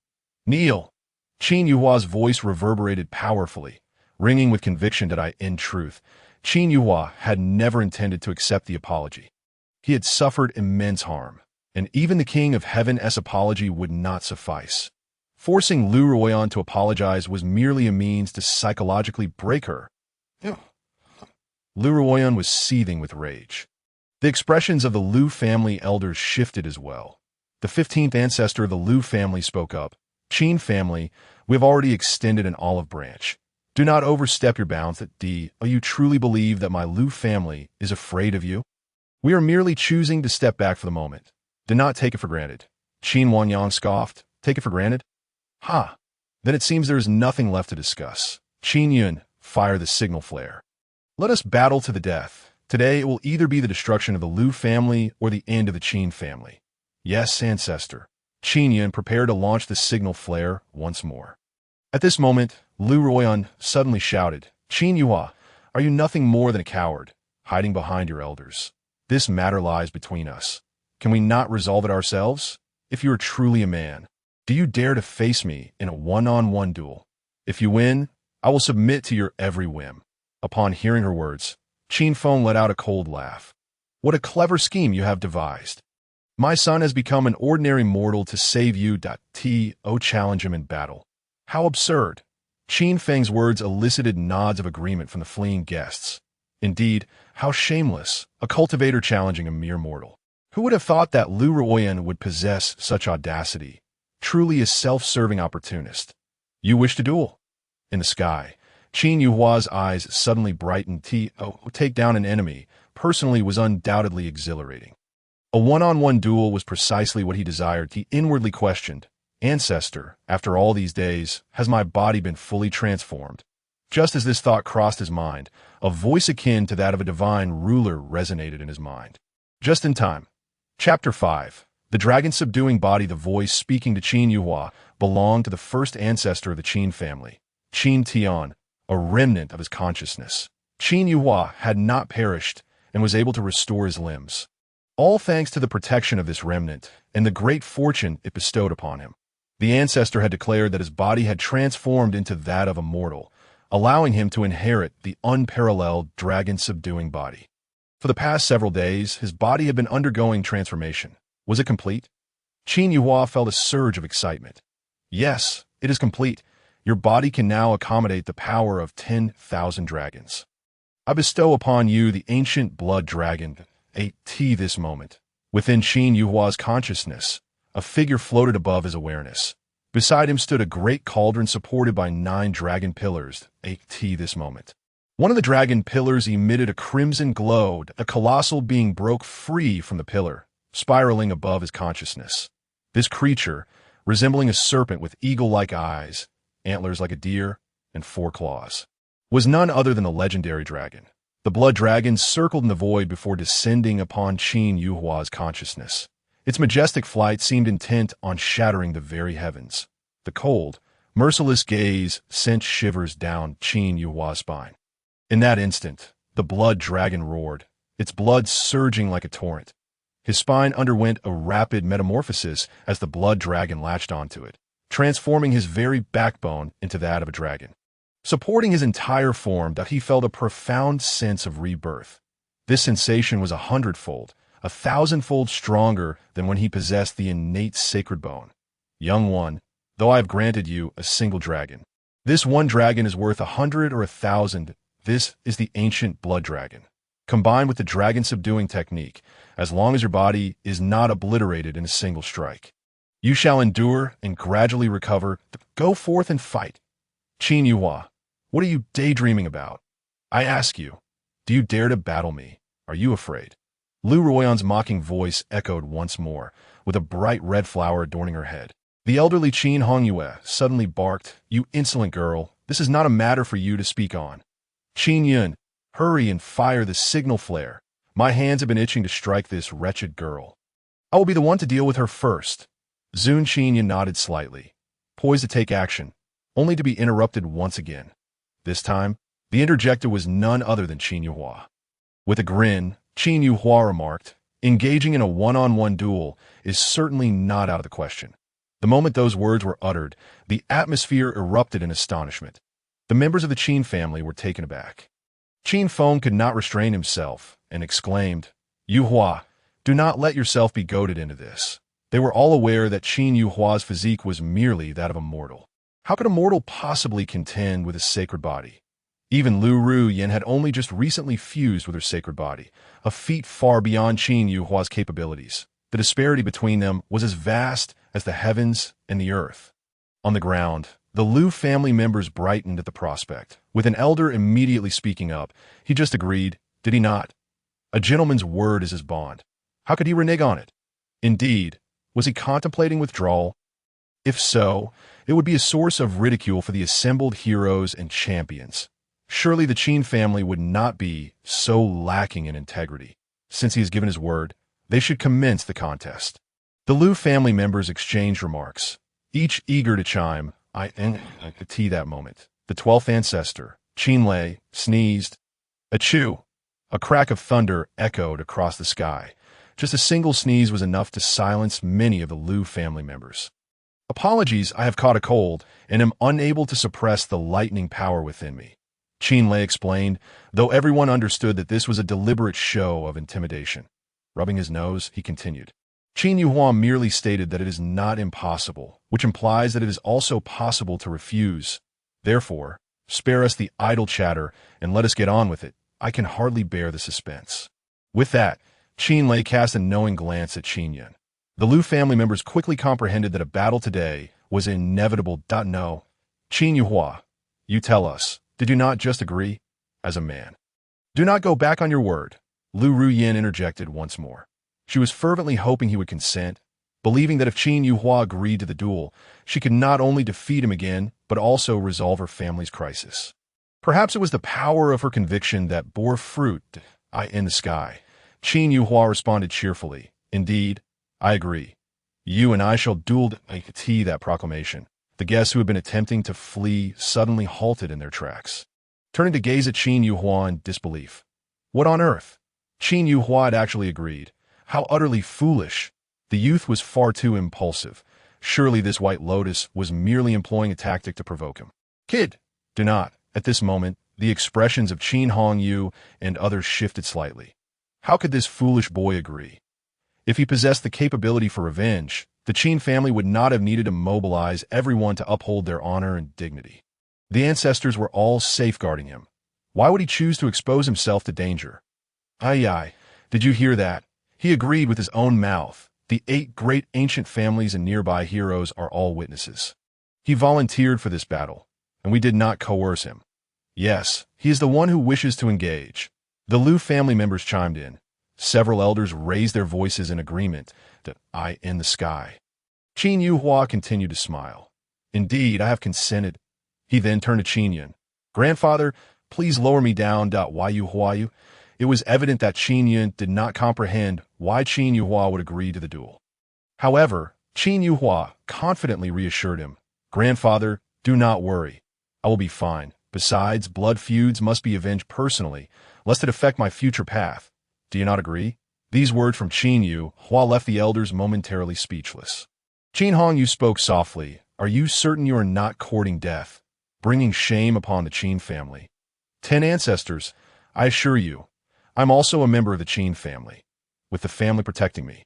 Kneel. Qin Yuhua's voice reverberated powerfully, ringing with conviction that in truth, Qin Yuhua had never intended to accept the apology. He had suffered immense harm, and even the King of Heaven's apology would not suffice. Forcing Liu Ruoyan to apologize was merely a means to psychologically break her. Liu Ruoyan was seething with rage. The expressions of the Liu family elders shifted as well. The 15th ancestor of the Liu family spoke up. Qin family, we have already extended an olive branch. Do not overstep your bounds. You truly believe that my Liu family is afraid of you? We are merely choosing to step back for the moment. Do not take it for granted. Qin Wanyang scoffed. Take it for granted? Then it seems there is nothing left to discuss. Qin Yun, fire the signal flare. Let us battle to the death. Today it will either be the destruction of the Liu family or the end of the Qin family. Yes, ancestor. Qin Yun prepared to launch the signal flare once more. At this moment, Liu Ruoyan suddenly shouted, Qin Yuhua, are you nothing more than a coward, hiding behind your elders? This matter lies between us. Can we not resolve it ourselves? If you are truly a man, do you dare to face me in a one-on-one duel? If you win, I will submit to your every whim. Upon hearing her words, Qin Feng let out a cold laugh. What a clever scheme you have devised. My son has become an ordinary mortal to save you. Challenge him in battle. How absurd. Qin Feng's words elicited nods of agreement from the fleeing guests. Indeed, how shameless, a cultivator challenging a mere mortal. Who would have thought that Liu Ruoyan would possess such audacity? Truly a self-serving opportunist. You wish to duel? In the sky, Qin Yuhua's eyes suddenly brightened. Take down an enemy personally was undoubtedly exhilarating. A one-on-one duel was precisely what he desired. He inwardly questioned, Ancestor, after all these days, has my body been fully transformed? Just as this thought crossed his mind, a voice akin to that of a divine ruler resonated in his mind. Just in time. Chapter 5. The dragon-subduing body, the voice speaking to Qin Yuhua, belonged to the first ancestor of the Qin family, Qin Tian, a remnant of his consciousness. Qin Yuhua had not perished and was able to restore his limbs, all thanks to the protection of this remnant and the great fortune it bestowed upon him. The ancestor had declared that his body had transformed into that of a mortal, allowing him to inherit the unparalleled dragon-subduing body. For the past several days, his body had been undergoing transformation. Was it complete? Qin Yuhua felt a surge of excitement. Yes, it is complete. Your body can now accommodate the power of 10,000 dragons. I bestow upon you the ancient blood dragon, at this moment. Within Qin Yuhua's consciousness, a figure floated above his awareness. Beside him stood a great cauldron supported by 9 dragon pillars, at this moment. One of the dragon pillars emitted a crimson glow. A colossal being broke free from the pillar, spiraling above his consciousness. This creature, resembling a serpent with eagle-like eyes, antlers like a deer, and 4 claws, was none other than the legendary dragon. The blood dragon circled in the void before descending upon Qin Yuhua's consciousness. Its majestic flight seemed intent on shattering the very heavens. The cold, merciless gaze sent shivers down Qin Yuhua's spine. In that instant, the blood dragon roared, its blood surging like a torrent. His spine underwent a rapid metamorphosis as the blood dragon latched onto it, transforming his very backbone into that of a dragon. Supporting his entire form, that he felt a profound sense of rebirth. This sensation was 100-fold, 1,000-fold stronger than when he possessed the innate sacred bone. Young one, though I have granted you a single dragon, this one dragon is worth 100 or 1,000. This is the ancient blood dragon, combined with the dragon-subduing technique, as long as your body is not obliterated in a single strike. You shall endure and gradually recover. Go forth and fight. Qin Yuhua, what are you daydreaming about? I ask you, do you dare to battle me? Are you afraid? Lu Ruoyan's mocking voice echoed once more, with a bright red flower adorning her head. The elderly Qin Hongyue suddenly barked, You insolent girl, this is not a matter for you to speak on. Qin Yun, hurry and fire the signal flare. My hands have been itching to strike this wretched girl. I will be the one to deal with her first. Zun Qin nodded slightly, poised to take action, only to be interrupted once again. This time, the interjector was none other than Qin Yuhua. With a grin, Qin Yuhua remarked, engaging in a one-on-one duel is certainly not out of the question. The moment those words were uttered, the atmosphere erupted in astonishment. The members of the Qin family were taken aback. Qin Feng could not restrain himself and exclaimed, Yuhua, do not let yourself be goaded into this. They were all aware that Qin Yuhua's physique was merely that of a mortal. How could a mortal possibly contend with a sacred body? Even Lu Ruoyan had only just recently fused with her sacred body, a feat far beyond Qin Yuhua's capabilities. The disparity between them was as vast as the heavens and the earth. On the ground, the Lu family members brightened at the prospect, with an elder immediately speaking up. He just agreed, did he not? A gentleman's word is his bond. How could he renege on it? Indeed, was he contemplating withdrawal? If so, it would be a source of ridicule for the assembled heroes and champions. Surely the Qin family would not be so lacking in integrity. Since he has given his word, they should commence the contest. The Lu family members exchanged remarks, each eager to chime that moment. The 12th ancestor, Qin Lei, sneezed. Achoo! A crack of thunder echoed across the sky. Just a single sneeze was enough to silence many of the Lu family members. Apologies, I have caught a cold and am unable to suppress the lightning power within me, Qin Lei explained, though everyone understood that this was a deliberate show of intimidation. Rubbing his nose, he continued. Qin Yuhua merely stated that it is not impossible, which implies that it is also possible to refuse. Therefore, spare us the idle chatter and let us get on with it. I can hardly bear the suspense. With that, Qin Lei cast a knowing glance at Qin Yun. The Lu family members quickly comprehended that a battle today was inevitable. No. Qin Yuhua, you tell us, did you not just agree? As a man. Do not go back on your word, Lu Ruoyan interjected once more. She was fervently hoping he would consent, believing that if Qin Yuhua agreed to the duel, she could not only defeat him again, but also resolve her family's crisis. Perhaps it was the power of her conviction that bore fruit in the sky. Qin Yuhua responded cheerfully. Indeed, I agree. You and I shall duel that proclamation. The guests who had been attempting to flee suddenly halted in their tracks, turning to gaze at Qin Yuhua in disbelief. What on earth? Qin Yuhua had actually agreed. How utterly foolish. The youth was far too impulsive. Surely this White Lotus was merely employing a tactic to provoke him. Kid, do not. At this moment, the expressions of Qin Hongyu and others shifted slightly. How could this foolish boy agree? If he possessed the capability for revenge, the Qin family would not have needed to mobilize everyone to uphold their honor and dignity. The ancestors were all safeguarding him. Why would he choose to expose himself to danger? Ai, did you hear that? He agreed with his own mouth. The 8 great ancient families and nearby heroes are all witnesses. He volunteered for this battle, and we did not coerce him. Yes, he is the one who wishes to engage. The Liu family members chimed in. Several elders raised their voices in agreement. The eye in the sky. Qin Yuhua continued to smile. Indeed, I have consented. He then turned to Qin Yun. Grandfather, please lower me down. Yuhua. It was evident that Qin Yun did not comprehend why Qin Yuhua would agree to the duel. However, Qin Yuhua confidently reassured him. Grandfather, do not worry. I will be fine. Besides, blood feuds must be avenged personally, lest it affect my future path. Do you not agree? These words from Qin Yuhua left the elders momentarily speechless. Qin Hongyu spoke softly. Are you certain you are not courting death, bringing shame upon the Qin family? 10 ancestors, I assure you. I'm also a member of the Qin family, with the family protecting me.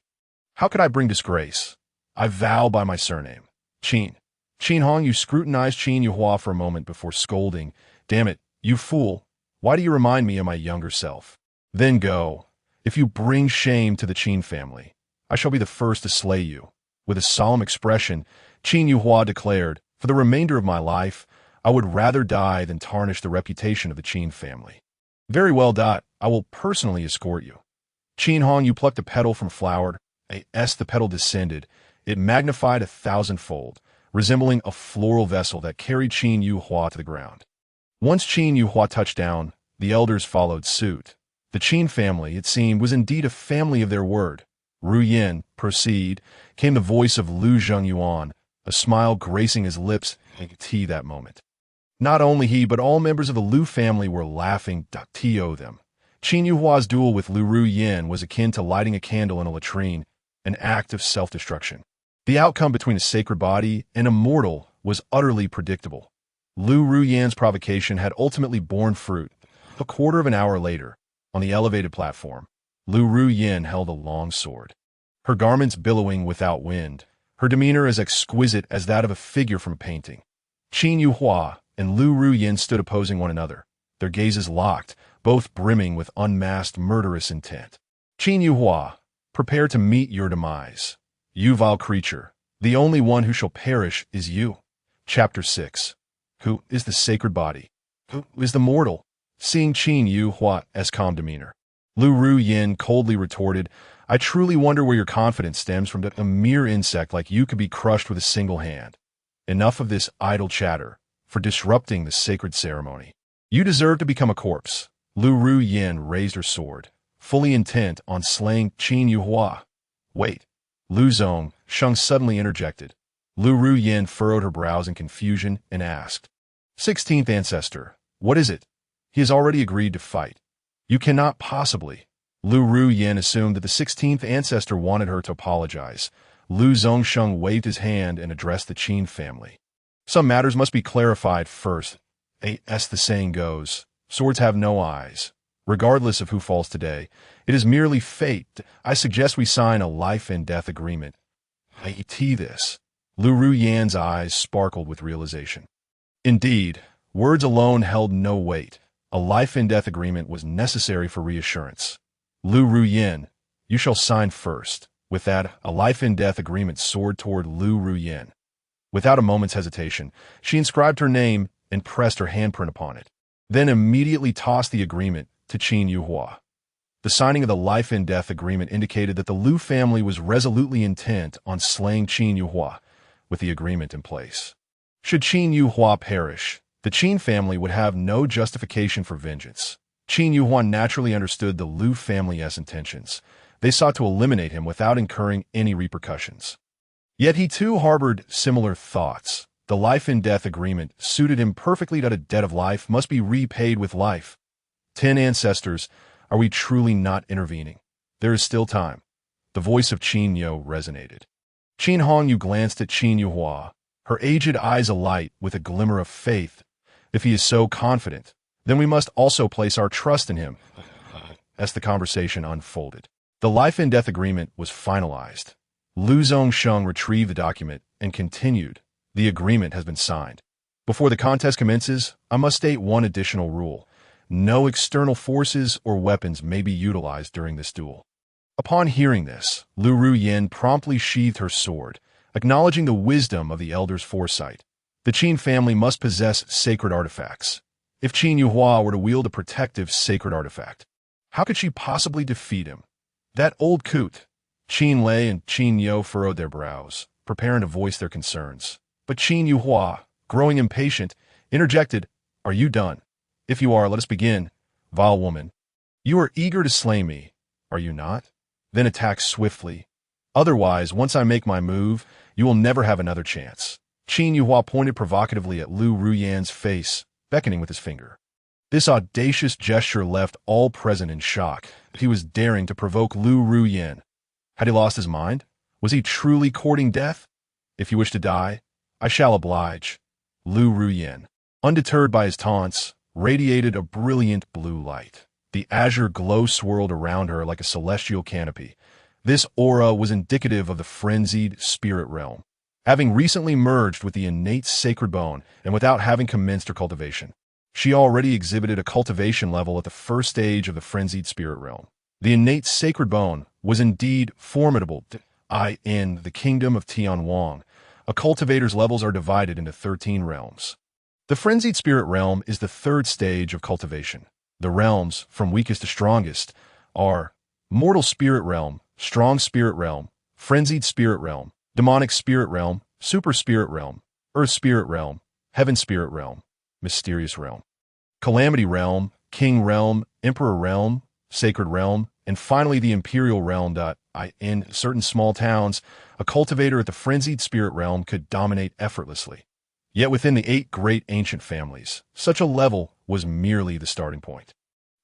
How could I bring disgrace? I vow by my surname. Qin. Qin Hongyu scrutinized Qin Yuhua for a moment before scolding. Damn it, you fool. Why do you remind me of my younger self? Then go. If you bring shame to the Qin family, I shall be the first to slay you. With a solemn expression, Qin Yuhua declared, for the remainder of my life, I would rather die than tarnish the reputation of the Qin family. Very well, I will personally escort you. Qin Hongyu plucked a petal from flower. As the petal descended, it magnified 1,000-fold, resembling a floral vessel that carried Qin Yuhua to the ground. Once Qin Yuhua touched down, the elders followed suit. The Qin family, it seemed, was indeed a family of their word. Ru Yin, proceed, came the voice of Lu Zhengyuan, a smile gracing his lips that moment. Not only he, but all members of the Lu family were laughing to them. Qin Yuhua's duel with Lu Ru Yin was akin to lighting a candle in a latrine, an act of self-destruction. The outcome between a sacred body and a mortal was utterly predictable. Lu Ru Yin's provocation had ultimately borne fruit. A quarter of an hour later, on the elevated platform, Lu Ru Yin held a long sword. Her garments billowing without wind, her demeanor as exquisite as that of a figure from a painting. Qin Yuhua and Lu Ru Yin stood opposing one another, their gazes locked, both brimming with unmasked murderous intent. Qin Yuhua, prepare to meet your demise. You vile creature, the only one who shall perish is you. Chapter 6. Who is the sacred body? Who is the mortal? Seeing Qin Yuhua's calm demeanor, Lu Ru Yin coldly retorted, I truly wonder where your confidence stems from that a mere insect like you could be crushed with a single hand. Enough of this idle chatter, for disrupting the sacred ceremony. You deserve to become a corpse. Lu Ru Yin raised her sword, fully intent on slaying Qin Yuhua. Wait. Lu Zhong suddenly interjected. Lu Ru Yin furrowed her brows in confusion and asked, 16th ancestor, what is it? He has already agreed to fight. You cannot possibly. Lu Ru Yin assumed that the 16th ancestor wanted her to apologize. Lu Zhongsheng waved his hand and addressed the Qin family. Some matters must be clarified first. As the saying goes, swords have no eyes. Regardless of who falls today, it is merely fate. I suggest we sign a life and death agreement. This. Lu Ru Yin's eyes sparkled with realization. Indeed, words alone held no weight. A life and death agreement was necessary for reassurance. Lu Ru Yin, you shall sign first. With that, a life and death agreement soared toward Lu Ru Yin. Without a moment's hesitation, she inscribed her name and pressed her handprint upon it, then immediately tossed the agreement to Qin Yuhua. The signing of the life and death agreement indicated that the Lu family was resolutely intent on slaying Qin Yuhua, with the agreement in place. Should Qin Yuhua perish, the Qin family would have no justification for vengeance. Qin Yuhua naturally understood the Lu family's intentions. They sought to eliminate him without incurring any repercussions. Yet he too harbored similar thoughts. The life-and-death agreement suited him perfectly that a debt of life must be repaid with life. 10 ancestors, are we truly not intervening? There is still time. The voice of Qin Yo resonated. Qin Hongyu glanced at Qin Yuhua, her aged eyes alight with a glimmer of faith. If he is so confident, then we must also place our trust in him. As the conversation unfolded, the life-and-death agreement was finalized. Lu Zhongsheng retrieved the document and continued. The agreement has been signed. Before the contest commences, I must state one additional rule. No external forces or weapons may be utilized during this duel. Upon hearing this, Lu Ruyin promptly sheathed her sword, acknowledging the wisdom of the elder's foresight. The Qin family must possess sacred artifacts. If Qin Yuhua were to wield a protective sacred artifact, how could she possibly defeat him? That old coot. Qin Lei and Qin Yo furrowed their brows, preparing to voice their concerns. But Qin Yuhua, growing impatient, interjected, "Are you done? If you are, let us begin. Vile woman, you are eager to slay me, are you not? Then attack swiftly. Otherwise, once I make my move, you will never have another chance." Qin Yuhua pointed provocatively at Lu Ruyin's face, beckoning with his finger. This audacious gesture left all present in shock. He was daring to provoke Lu Ruyin. Had he lost his mind? Was he truly courting death? If you wish to die, I shall oblige. Lu Ruyin, undeterred by his taunts, radiated a brilliant blue light. The azure glow swirled around her like a celestial canopy. This aura was indicative of the frenzied spirit realm, having recently merged with the innate sacred bone and without having commenced her cultivation. She already exhibited a cultivation level at the first stage of the frenzied spirit realm. The innate sacred bone was indeed formidable. In the kingdom of Tianwang, a cultivator's levels are divided into 13 realms. The frenzied spirit realm is the third stage of cultivation. The realms, from weakest to strongest, are mortal spirit realm, strong spirit realm, frenzied spirit realm, demonic spirit realm, super spirit realm, earth spirit realm, heaven spirit realm, mysterious realm, calamity realm, king realm, emperor realm, sacred realm, and finally the imperial realm. In certain small towns, a cultivator at the frenzied spirit realm could dominate effortlessly. Yet within the 8 great ancient families, such a level was merely the starting point.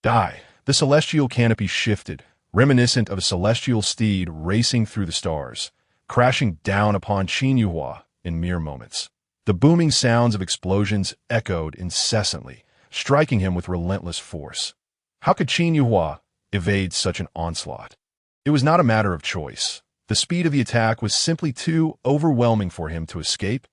The celestial canopy shifted, reminiscent of a celestial steed racing through the stars, crashing down upon Qin Yuhua in mere moments. The booming sounds of explosions echoed incessantly, striking him with relentless force. How could Qin Yuhua evade such an onslaught? It was not a matter of choice. The speed of the attack was simply too overwhelming for him to escape.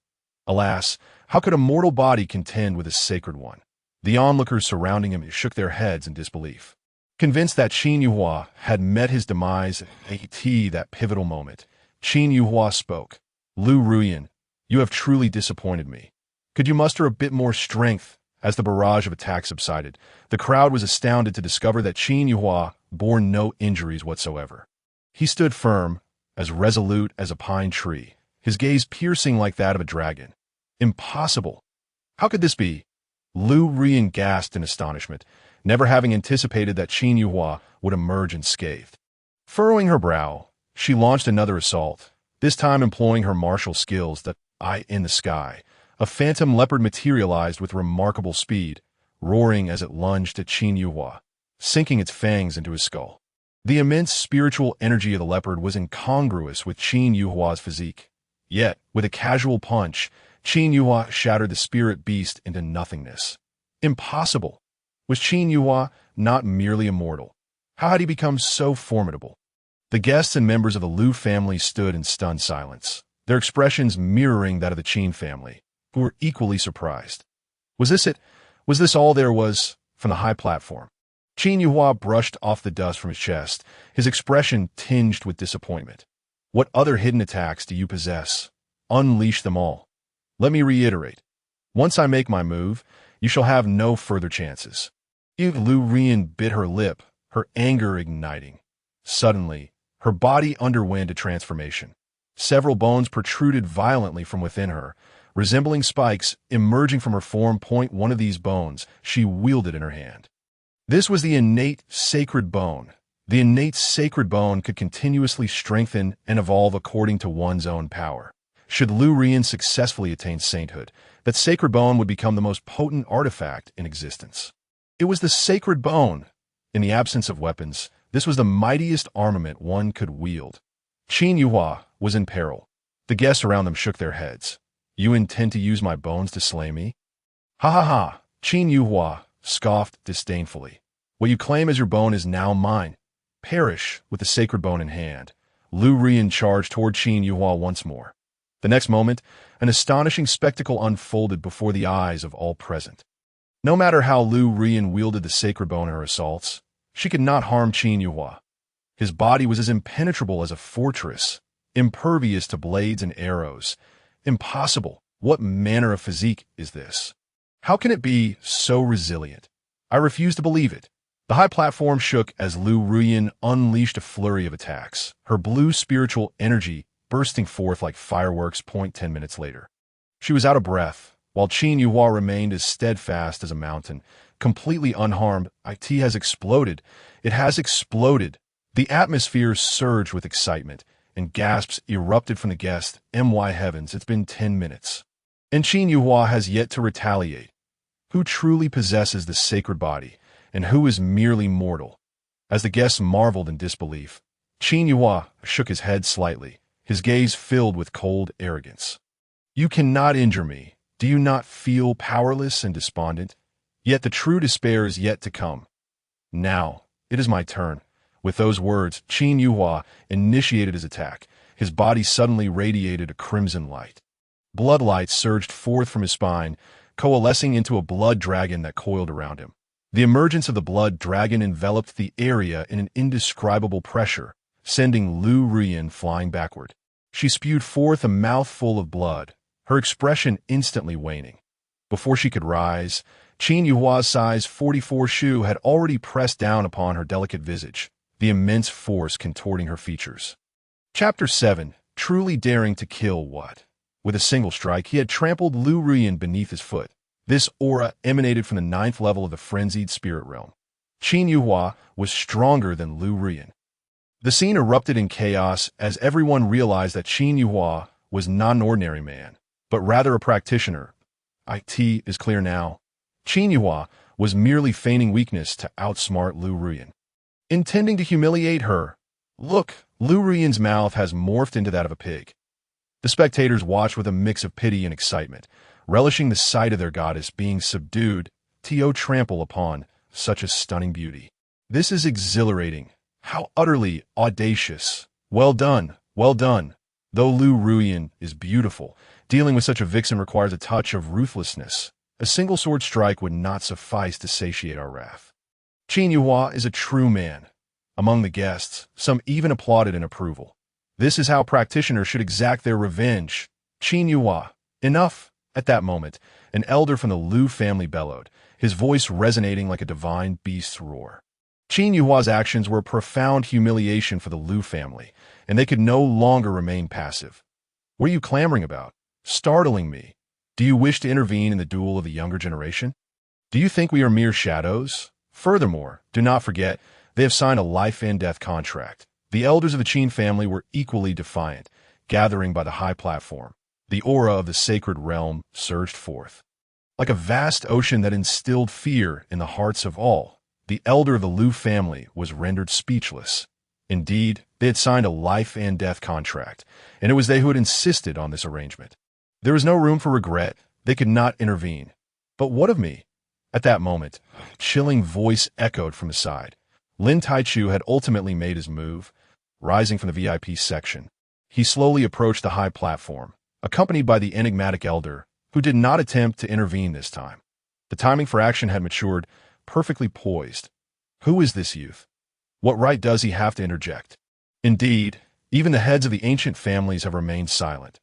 Alas, how could a mortal body contend with a sacred one? The onlookers surrounding him shook their heads in disbelief. Convinced that Qin Yuhua had met his demise at that pivotal moment, Qin Yuhua spoke. Lu Ruyin, you have truly disappointed me. Could you muster a bit more strength? As the barrage of attacks subsided, the crowd was astounded to discover that Qin Yuhua bore no injuries whatsoever. He stood firm, as resolute as a pine tree, his gaze piercing like that of a dragon. Impossible! How could this be? Lu Ruyin gasped in astonishment, never having anticipated that Qin Yuhua would emerge unscathed. Furrowing her brow, she launched another assault, this time employing her martial skills. In the sky, a phantom leopard materialized with remarkable speed, roaring as it lunged at Qin Yuhua, sinking its fangs into his skull. The immense spiritual energy of the leopard was incongruous with Qin Yuhua's physique. Yet, with a casual punch, Qin Yuhua shattered the spirit beast into nothingness. Impossible! Was Qin Yuhua not merely immortal? How had he become so formidable? The guests and members of the Lu family stood in stunned silence, their expressions mirroring that of the Qin family, who were equally surprised. Was this it? Was this all there was? From the high platform, Qin Yuhua brushed off the dust from his chest, his expression tinged with disappointment. What other hidden attacks do you possess? Unleash them all. Let me reiterate. Once I make my move, you shall have no further chances. Lu Ruyin bit her lip, her anger igniting. Suddenly, her body underwent a transformation. Several bones protruded violently from within her, resembling spikes emerging from her form. One of these bones she wielded in her hand. This was the innate sacred bone, The innate sacred bone could continuously strengthen and evolve according to one's own power. Should Lu Rian successfully attain sainthood, that sacred bone would become the most potent artifact in existence. It was the sacred bone. In the absence of weapons, this was the mightiest armament one could wield. Qin Yuhua was in peril. The guests around them shook their heads. You intend to use my bones to slay me? Ha ha ha, Qin Yuhua scoffed disdainfully. What you claim as your bone is now mine. Perish with the sacred bone in hand. Lu Rian charged toward Qin Yuhua once more. The next moment, an astonishing spectacle unfolded before the eyes of all present. No matter how Lu Rian wielded the sacred bone in her assaults, she could not harm Qin Yuhua. His body was as impenetrable as a fortress, impervious to blades and arrows. Impossible. What manner of physique is this? How can it be so resilient? I refuse to believe it. The high platform shook as Lu Rian unleashed a flurry of attacks, her blue spiritual energy bursting forth like fireworks. 10 minutes later. She was out of breath, while Qin Yuhua remained as steadfast as a mountain, completely unharmed. It has exploded. It has exploded. The atmosphere surged with excitement, and gasps erupted from the guests. My heavens, it's been 10 minutes. And Qin Yuhua has yet to retaliate. Who truly possesses the sacred body, and who is merely mortal? As the guests marveled in disbelief, Qin Yuhua shook his head slightly, his gaze filled with cold arrogance. You cannot injure me. Do you not feel powerless and despondent? Yet the true despair is yet to come. Now, it is my turn. With those words, Qin Yuhua initiated his attack. His body suddenly radiated a crimson light. Blood light surged forth from his spine, coalescing into a blood dragon that coiled around him. The emergence of the blood dragon enveloped the area in an indescribable pressure, sending Lu Rian flying backward. She spewed forth a mouthful of blood, her expression instantly waning. Before she could rise, Qin Yuhua's size 44 shoe had already pressed down upon her delicate visage, the immense force contorting her features. Chapter 7. Truly daring to kill what? With a single strike, he had trampled Lu Rian beneath his foot. This aura emanated from the 9th level of the frenzied spirit realm. Qin Yuhua was stronger than Lu Rian. The scene erupted in chaos as everyone realized that Qin Yuhua was not an ordinary man, but rather a practitioner. It is clear now. Qin Yuhua was merely feigning weakness to outsmart Lu Rian. Intending to humiliate her. Look, Lu Rian's mouth has morphed into that of a pig. The spectators watched with a mix of pity and excitement, relishing the sight of their goddess being subdued, trample upon such a stunning beauty. This is exhilarating. How utterly audacious. Well done, well done. Though Lu Rian is beautiful, dealing with such a vixen requires a touch of ruthlessness. A single sword strike would not suffice to satiate our wrath. Qin Yuhua is a true man. Among the guests, some even applauded in approval. This is how practitioners should exact their revenge. Qin Yuhua, enough! At that moment, an elder from the Lu family bellowed, his voice resonating like a divine beast's roar. Qin Yuhua's actions were a profound humiliation for the Lu family, and they could no longer remain passive. What are you clamoring about? Startling me. Do you wish to intervene in the duel of the younger generation? Do you think we are mere shadows? Furthermore, do not forget, they have signed a life and death contract. The elders of the Qin family were equally defiant, gathering by the high platform. The aura of the sacred realm surged forth. Like a vast ocean that instilled fear in the hearts of all, the elder of the Lu family was rendered speechless. Indeed, they had signed a life and death contract, and it was they who had insisted on this arrangement. There was no room for regret. They could not intervene. But what of me? At that moment, a chilling voice echoed from his side. Lin Taichu had ultimately made his move. Rising from the VIP section, he slowly approached the high platform, accompanied by the enigmatic elder, who did not attempt to intervene this time. The timing for action had matured, perfectly poised. Who is this youth? What right does he have to interject? Indeed, even the heads of the ancient families have remained silent.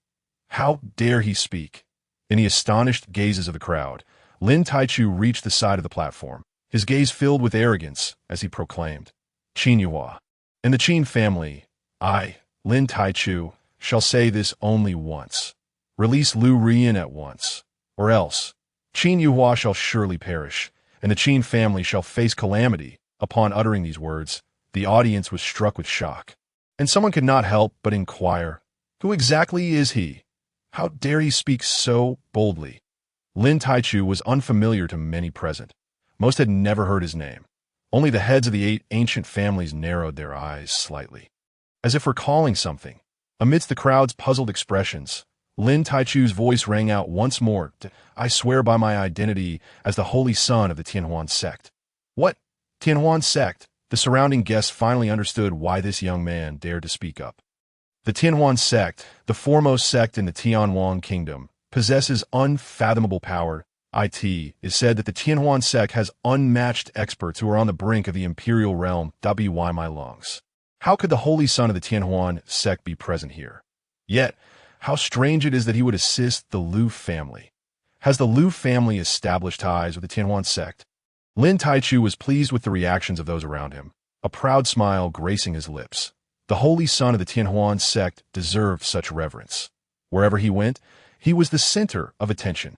How dare he speak? In the astonished gazes of the crowd, Lin Taichu reached the side of the platform, his gaze filled with arrogance as he proclaimed, Qin Yuhua. In the Qin family, I, Lin Taichu, shall say this only once. Release Lu Rian at once, or else Qin Yuhua shall surely perish, and the Qin family shall face calamity. Upon uttering these words, The audience was struck with shock, and someone could not help but inquire, who exactly is he? How dare he speak so boldly? Lin Taichu was unfamiliar to many present. Most had never heard his name. Only the heads of the 8 ancient families narrowed their eyes slightly, as if recalling something. Amidst the crowd's puzzled expressions, Lin Taichu's voice rang out once more, I swear by my identity as the holy son of the Tianhuan sect. What? Tianhuan sect? The surrounding guests finally understood why this young man dared to speak up. The Tianhuan sect, the foremost sect in the Tianhuan kingdom, possesses unfathomable power. It is said that the Tianhuan sect has unmatched experts who are on the brink of the imperial realm. Why my lungs? How could the holy son of the Tianhuan sect be present here? Yet, how strange it is that he would assist the Liu family. Has the Liu family established ties with the Tianhuan sect? Lin Taichu was pleased with the reactions of those around him, a proud smile gracing his lips. The holy son of the Tianhuan sect deserved such reverence. Wherever he went, he was the center of attention.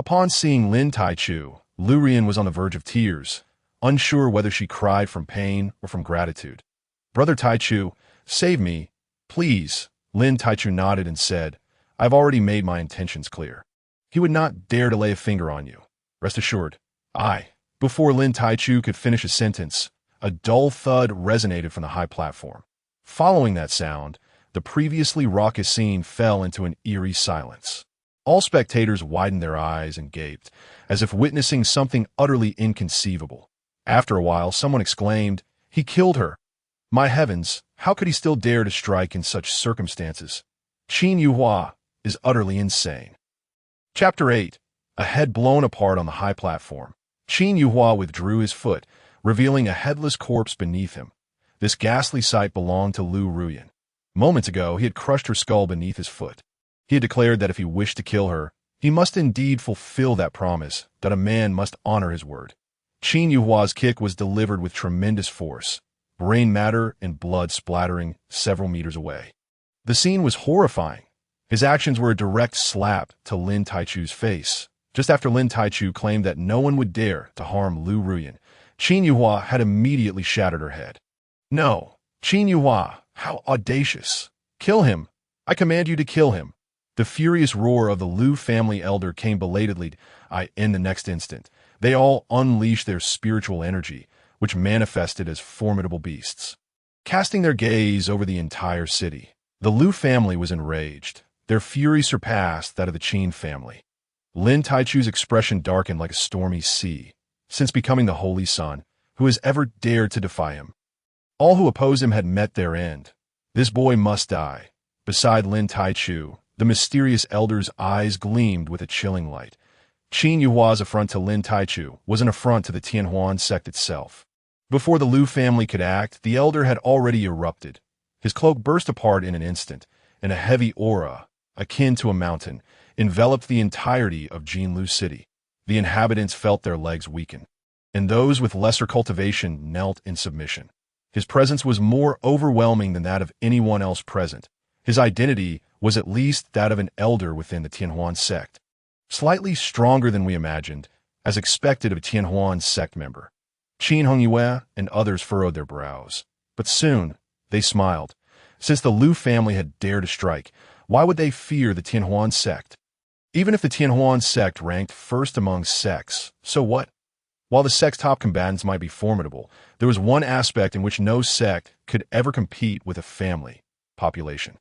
Upon seeing Lin Taichu, Liu Rian was on the verge of tears, unsure whether she cried from pain or from gratitude. Brother Taichu, save me, please. Lin Taichu nodded and said, I've already made my intentions clear. He would not dare to lay a finger on you. Rest assured. Before Lin Taichu could finish a sentence, a dull thud resonated from the high platform. Following that sound, the previously raucous scene fell into an eerie silence. All spectators widened their eyes and gaped, as if witnessing something utterly inconceivable. After a while, someone exclaimed, He killed her! My heavens, how could he still dare to strike in such circumstances? Qin Yuhua is utterly insane. Chapter 8. A head blown apart on the high platform. Qin Yuhua withdrew his foot, revealing a headless corpse beneath him. This ghastly sight belonged to Liu Ruyan. Moments ago, he had crushed her skull beneath his foot. He had declared that if he wished to kill her, he must indeed fulfill that promise, that a man must honor his word. Qin Yuhua's kick was delivered with tremendous force, brain matter and blood splattering several meters away. The scene was horrifying. His actions were a direct slap to Lin Taichu's face. Just after Lin Taichu claimed that no one would dare to harm Liu Ruyan, Qin Yuhua had immediately shattered her head. No, Qin Yuhua, how audacious! Kill him! I command you to kill him! The furious roar of the Liu family elder came belatedly. In the next instant, they all unleashed their spiritual energy, which manifested as formidable beasts. Casting their gaze over the entire city, the Liu family was enraged. Their fury surpassed that of the Qin family. Lin Taichu's expression darkened like a stormy sea. Since becoming the holy son, who has ever dared to defy him? All who oppose him had met their end. This boy must die. Beside Lin Taichu, the mysterious elder's eyes gleamed with a chilling light. Qin Yuhua's affront to Lin Taichu was an affront to the Tianhuan sect itself. Before the Liu family could act, the elder had already erupted. His cloak burst apart in an instant, and a heavy aura, akin to a mountain, enveloped the entirety of Jinlu City. The inhabitants felt their legs weaken, and those with lesser cultivation knelt in submission. His presence was more overwhelming than that of anyone else present. His identity was at least that of an elder within the Tianhuan sect. Slightly stronger than we imagined, as expected of a Tianhuan sect member. Qin Hongyue and others furrowed their brows. But soon, they smiled. Since the Liu family had dared to strike, why would they fear the Tianhuan sect? Even if the Tianhuan sect ranked first among sects, so what? While the sect's top combatants might be formidable, there was one aspect in which no sect could ever compete with a family: population.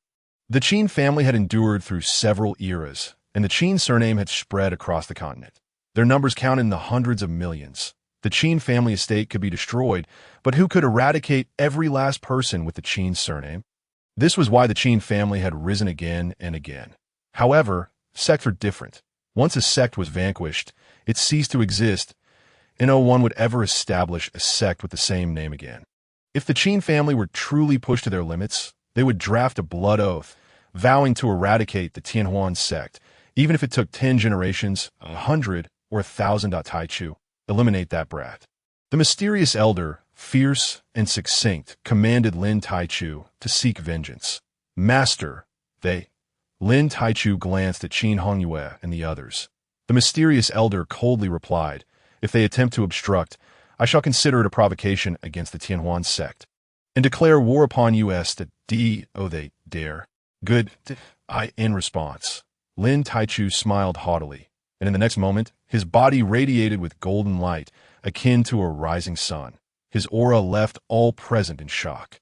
The Qin family had endured through several eras, and the Qin surname had spread across the continent. Their numbers counted in the hundreds of millions. The Qin family estate could be destroyed, but who could eradicate every last person with the Qin surname? This was why the Qin family had risen again and again. However, sects are different. Once a sect was vanquished, it ceased to exist, and no one would ever establish a sect with the same name again. If the Qin family were truly pushed to their limits, they would draft a blood oath, vowing to eradicate the Tianhuan sect, even if it took 10 generations, 100, or 1,000. Taichu, eliminate that brat. The mysterious elder, fierce and succinct, commanded Lin Taichu to seek vengeance. Master, Lin Taichu glanced at Qin Hongyue and the others. The mysterious elder coldly replied, if they attempt to obstruct, I shall consider it a provocation against the Tianhuan sect. and declare war upon us they dare. Good, in response. Lin Taichu smiled haughtily, and in the next moment, his body radiated with golden light, akin to a rising sun. His aura left all present in shock.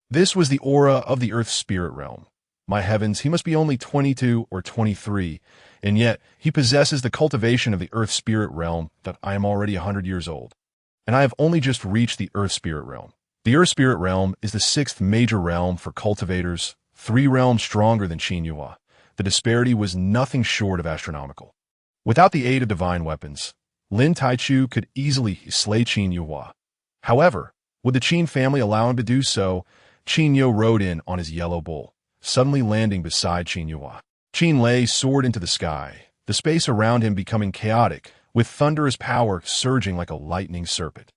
This was the aura of the Earth spirit realm. My heavens, he must be only 22 or 23, and yet he possesses the cultivation of the Earth spirit realm that I am already 100 years old. And I have only just reached the Earth spirit realm. The Earth spirit realm is the 6th major realm for cultivators, 3 realms stronger than Qin Yuhua. The disparity was nothing short of astronomical. Without the aid of divine weapons, Lin Taichu could easily slay Qin Yuhua. However, would the Qin family allow him to do so? Qin Yo rode in on his yellow bull, suddenly landing beside Qin Yuhua. Qin Lei soared into the sky, the space around him becoming chaotic, with thunderous power surging like a lightning serpent.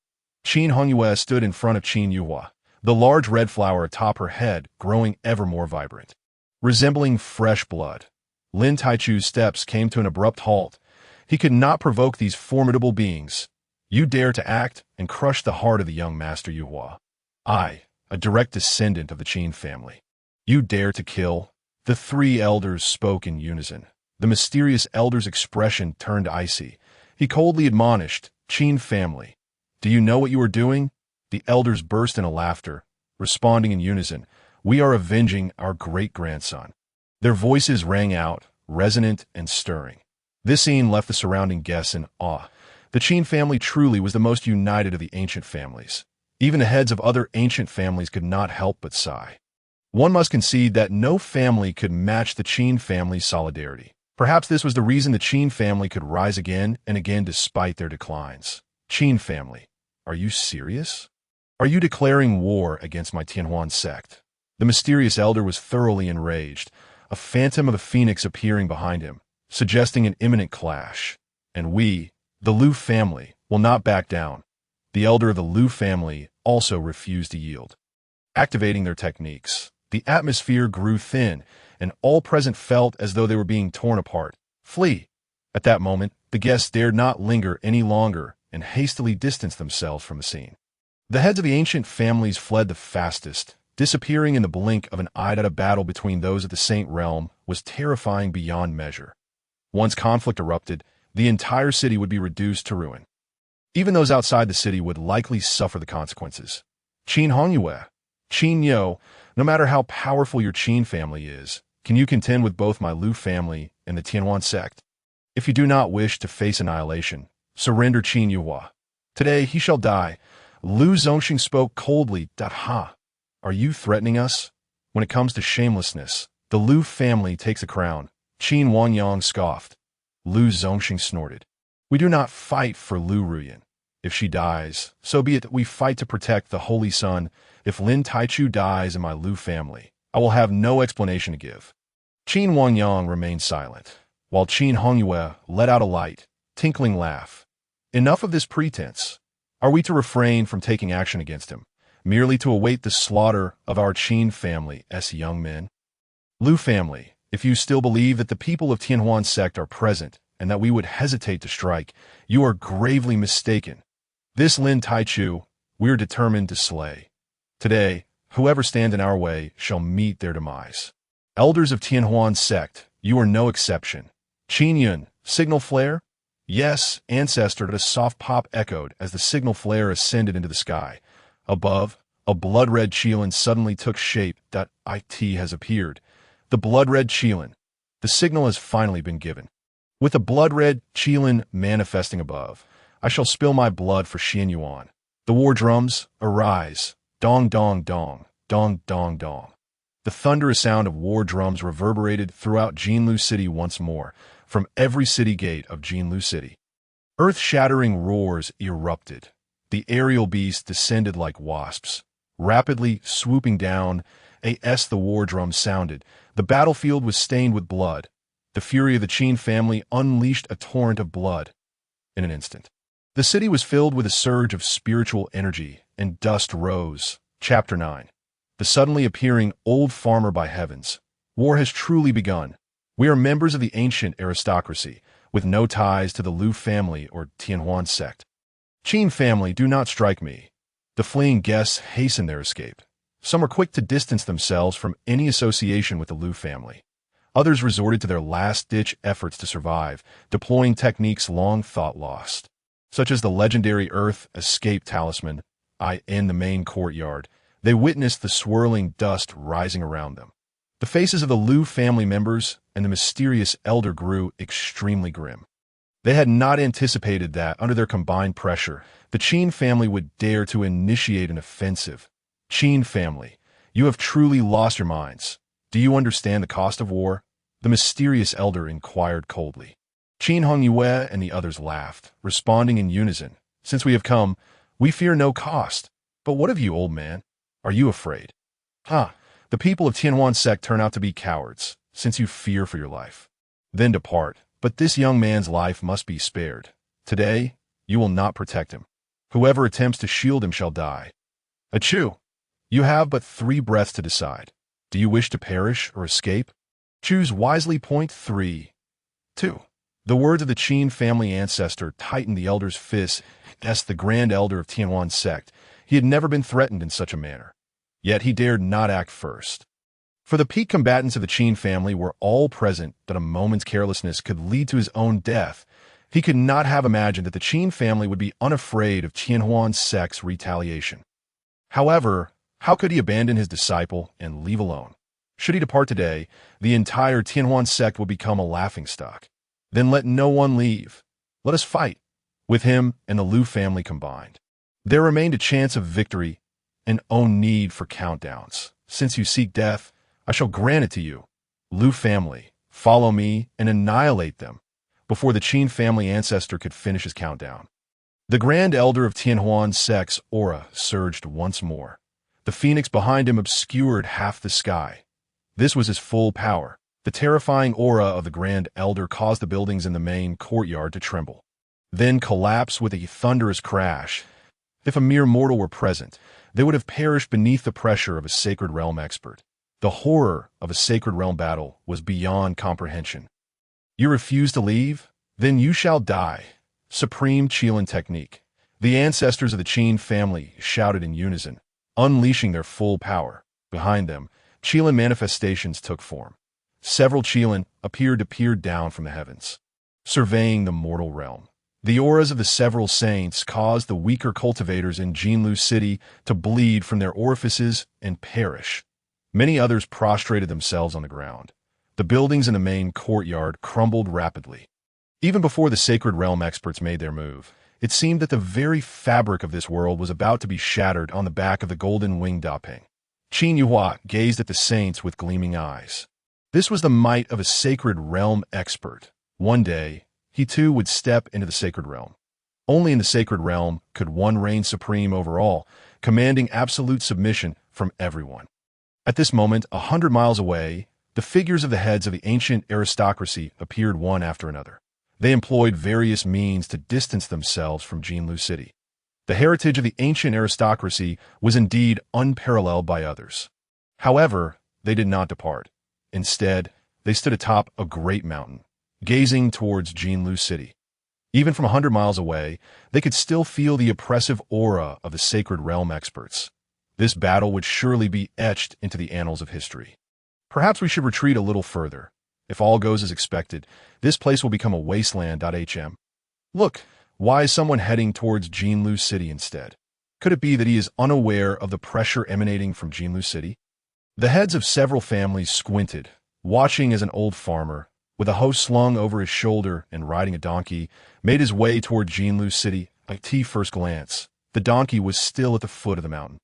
Qin Hongyue stood in front of Qin Yuhua, the large red flower atop her head growing ever more vibrant. Resembling fresh blood, Lin Taichu's steps came to an abrupt halt. He could not provoke these formidable beings. You dare to act and crush the heart of the young master Yuhua. I, a direct descendant of the Qin family. You dare to kill? The 3 elders spoke in unison. The mysterious elder's expression turned icy. He coldly admonished, Qin family, do you know what you are doing? The elders burst into laughter, responding in unison, we are avenging our great-grandson. Their voices rang out, resonant and stirring. This scene left the surrounding guests in awe. The Qin family truly was the most united of the ancient families. Even the heads of other ancient families could not help but sigh. One must concede that no family could match the Qin family's solidarity. Perhaps this was the reason the Qin family could rise again and again despite their declines. Qin family, are you serious? Are you declaring war against my Tianhuan sect? The mysterious elder was thoroughly enraged, a phantom of the phoenix appearing behind him, suggesting an imminent clash. And we, the Liu family, will not back down. The elder of the Liu family also refused to yield. Activating their techniques, the atmosphere grew thin, and all present felt as though they were being torn apart. Flee! At that moment, the guests dared not linger any longer and hastily distanced themselves from the scene. The heads of the ancient families fled the fastest. Disappearing in the blink of an eye that a battle between those of the Saint Realm was terrifying beyond measure. Once conflict erupted, the entire city would be reduced to ruin. Even those outside the city would likely suffer the consequences. Qin Hongyue, Qin Yo, no matter how powerful your Qin family is, can you contend with both my Liu family and the Tianhuan sect? If you do not wish to face annihilation, surrender Qin Yuhua. Today he shall die. Liu Zongxing spoke coldly. Ha! Are you threatening us? When it comes to shamelessness, the Liu family takes a crown. Qin Wanyang scoffed. Liu Zongxing snorted. We do not fight for Liu Ruyan. If she dies, so be it that we fight to protect the Holy Sun. If Lin Taichu dies in my Liu family, I will have no explanation to give. Qin Wanyang remained silent, while Qin Hongyue let out a light, tinkling laugh. Enough of this pretense. Are we to refrain from taking action against him, merely to await the slaughter of our Qin family's young men? Liu family, if you still believe that the people of Tianhuan sect are present and that we would hesitate to strike, you are gravely mistaken. This Lin Taichu, we are determined to slay. Today, whoever stands in our way shall meet their demise. Elders of Tianhuan sect, you are no exception. Qin Yun, signal flare? Yes, ancestor. A soft pop echoed as the signal flare ascended into the sky. Above, a blood-red Qilin suddenly took shape. It has appeared. The blood-red Qilin. The signal has finally been given. With the blood-red Qilin manifesting above, I shall spill my blood for Xian Yuan. The war drums, arise. Dong, dong, dong, dong, dong, dong. The thunderous sound of war drums reverberated throughout Jinlu City once more, from every city gate of Jinlu City. Earth-shattering roars erupted. The aerial beasts descended like wasps, rapidly swooping down. As the war drums sounded, the battlefield was stained with blood. The fury of the Qin family unleashed a torrent of blood. In an instant, the city was filled with a surge of spiritual energy, and dust rose. Chapter 9. The suddenly appearing old farmer by heavens. War has truly begun. We are members of the ancient aristocracy, with no ties to the Liu family or Tianhuan sect. Qin family, do not strike me. The fleeing guests hasten their escape. Some were quick to distance themselves from any association with the Liu family. Others resorted to their last-ditch efforts to survive, deploying techniques long thought lost, such as the legendary Earth Escape Talisman. In the main courtyard, they witnessed the swirling dust rising around them. The faces of the Liu family members and the mysterious elder grew extremely grim. They had not anticipated that, under their combined pressure, the Qin family would dare to initiate an offensive. Qin family, you have truly lost your minds. Do you understand the cost of war? The mysterious elder inquired coldly. Qin Hongyue and the others laughed, responding in unison. Since we have come, we fear no cost. But what of you, old man? Are you afraid? The people of Tianhuan sect turn out to be cowards, since you fear for your life. Then depart, but this young man's life must be spared. Today, you will not protect him. Whoever attempts to shield him shall die. Achoo! You have but 3 breaths to decide. Do you wish to perish or escape? Choose wisely. Point 3. 2. The words of the Qin family ancestor tightened the elder's fists. As the grand elder of Tianhuan sect, he had never been threatened in such a manner. Yet he dared not act first. For the peak combatants of the Qin family were all present that a moment's carelessness could lead to his own death. He could not have imagined that the Qin family would be unafraid of Tianhuan sect's retaliation. However, how could he abandon his disciple and leave alone? Should he depart today, the entire Tianhuan sect will become a laughingstock. Then let no one leave. Let us fight, with him and the Liu family combined. There remained a chance of victory and no need for countdowns. Since you seek death, I shall grant it to you. Liu family, follow me and annihilate them. Before the Qin family ancestor could finish his countdown, the grand elder of Tianhuan sect's aura surged once more. The phoenix behind him obscured half the sky. This was his full power. The terrifying aura of the grand elder caused the buildings in the main courtyard to tremble, then collapse with a thunderous crash. If a mere mortal were present, they would have perished beneath the pressure of a sacred realm expert. The horror of a sacred realm battle was beyond comprehension. You refuse to leave? Then you shall die. Supreme Qilin technique. The ancestors of the Qin family shouted in unison, unleashing their full power. Behind them, Qilin manifestations took form. Several Qilin appeared to peer down from the heavens, surveying the mortal realm. The auras of the several saints caused the weaker cultivators in Jinlu City to bleed from their orifices and perish. Many others prostrated themselves on the ground. The buildings in the main courtyard crumbled rapidly. Even before the sacred realm experts made their move, it seemed that the very fabric of this world was about to be shattered on the back of the golden-winged Daping. Qin Yuhua gazed at the saints with gleaming eyes. This was the might of a sacred realm expert. One day, he too would step into the sacred realm. Only in the sacred realm could one reign supreme over all, commanding absolute submission from everyone. At this moment, 100 miles away, the figures of the heads of the ancient aristocracy appeared one after another. They employed various means to distance themselves from Jinlu City. The heritage of the ancient aristocracy was indeed unparalleled by others. However, they did not depart. Instead, they stood atop a great mountain, gazing towards Jinlu City. Even from 100 miles away, they could still feel the oppressive aura of the sacred realm experts. This battle would surely be etched into the annals of history. Perhaps we should retreat a little further. If all goes as expected, this place will become a wasteland. Look, why is someone heading towards Jinlu City instead? Could it be that he is unaware of the pressure emanating from Jinlu City? The heads of several families squinted, watching as an old farmer, with a hoe slung over his shoulder and riding a donkey, made his way toward Jinlu City. At first glance, the donkey was still at the foot of the mountain.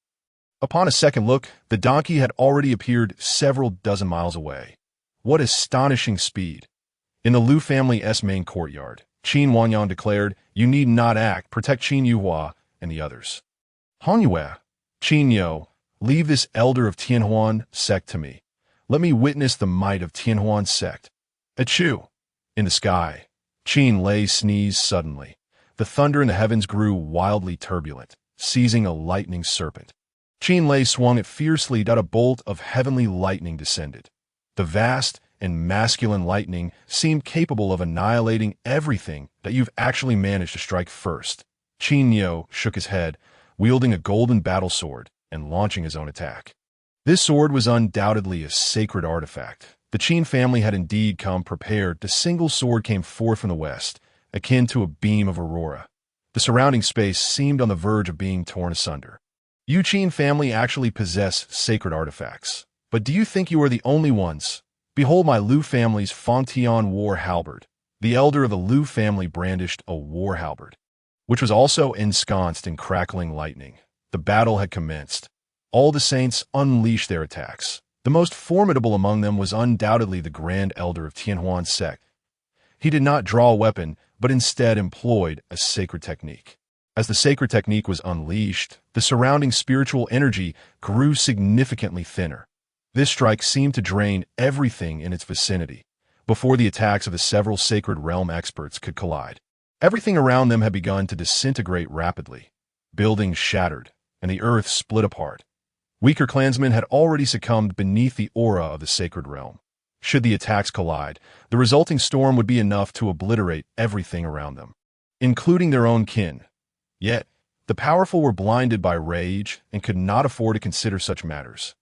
Upon a second look, the donkey had already appeared several dozen miles away. What astonishing speed! In the Liu family's main courtyard, Qin Wanyan declared, "You need not act, protect Qin Yuhua and the others." Hongyue, Qin Yo, leave this elder of Tianhuan sect to me. Let me witness the might of Tianhuan sect. Achoo! In the sky, Qin Lei sneezed suddenly. The thunder in the heavens grew wildly turbulent, seizing a lightning serpent. Qin Lei swung it fiercely. A bolt of heavenly lightning descended. The vast and masculine lightning seemed capable of annihilating everything that you've actually managed to strike first. Qin Yo shook his head, wielding a golden battle sword and launching his own attack. This sword was undoubtedly a sacred artifact. The Qin family had indeed come prepared. The single sword came forth from the west, akin to a beam of aurora. The surrounding space seemed on the verge of being torn asunder. You Qin family actually possess sacred artifacts. But do you think you are the only ones? Behold my Liu family's Fangtian war halberd. The elder of the Liu family brandished a war halberd, which was also ensconced in crackling lightning. The battle had commenced. All the saints unleashed their attacks. The most formidable among them was undoubtedly the Grand Elder of Tianhuan sect. He did not draw a weapon, but instead employed a sacred technique. As the sacred technique was unleashed, the surrounding spiritual energy grew significantly thinner. This strike seemed to drain everything in its vicinity. Before the attacks of the several sacred realm experts could collide, everything around them had begun to disintegrate rapidly. Buildings shattered, and the earth split apart. Weaker clansmen had already succumbed beneath the aura of the sacred realm. Should the attacks collide, the resulting storm would be enough to obliterate everything around them, including their own kin. Yet, the powerful were blinded by rage and could not afford to consider such matters.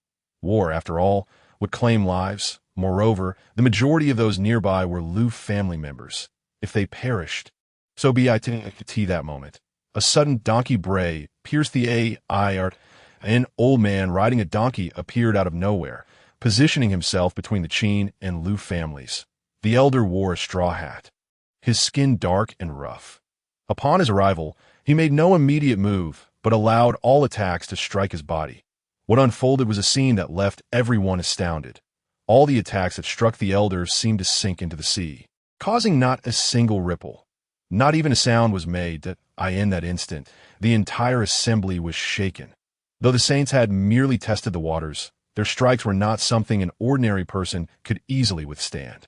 War, after all, would claim lives. Moreover, the majority of those nearby were Liu family members. If they perished, so be it. That moment, a sudden donkey bray pierced the air. An old man riding a donkey appeared out of nowhere, positioning himself between the Qin and Liu families. The elder wore a straw hat, his skin dark and rough. Upon his arrival, he made no immediate move, but allowed all attacks to strike his body. What unfolded was a scene that left everyone astounded. All the attacks that struck the elders seemed to sink into the sea, causing not a single ripple. Not even a sound was made. In that instant, the entire assembly was shaken. Though the saints had merely tested the waters, their strikes were not something an ordinary person could easily withstand.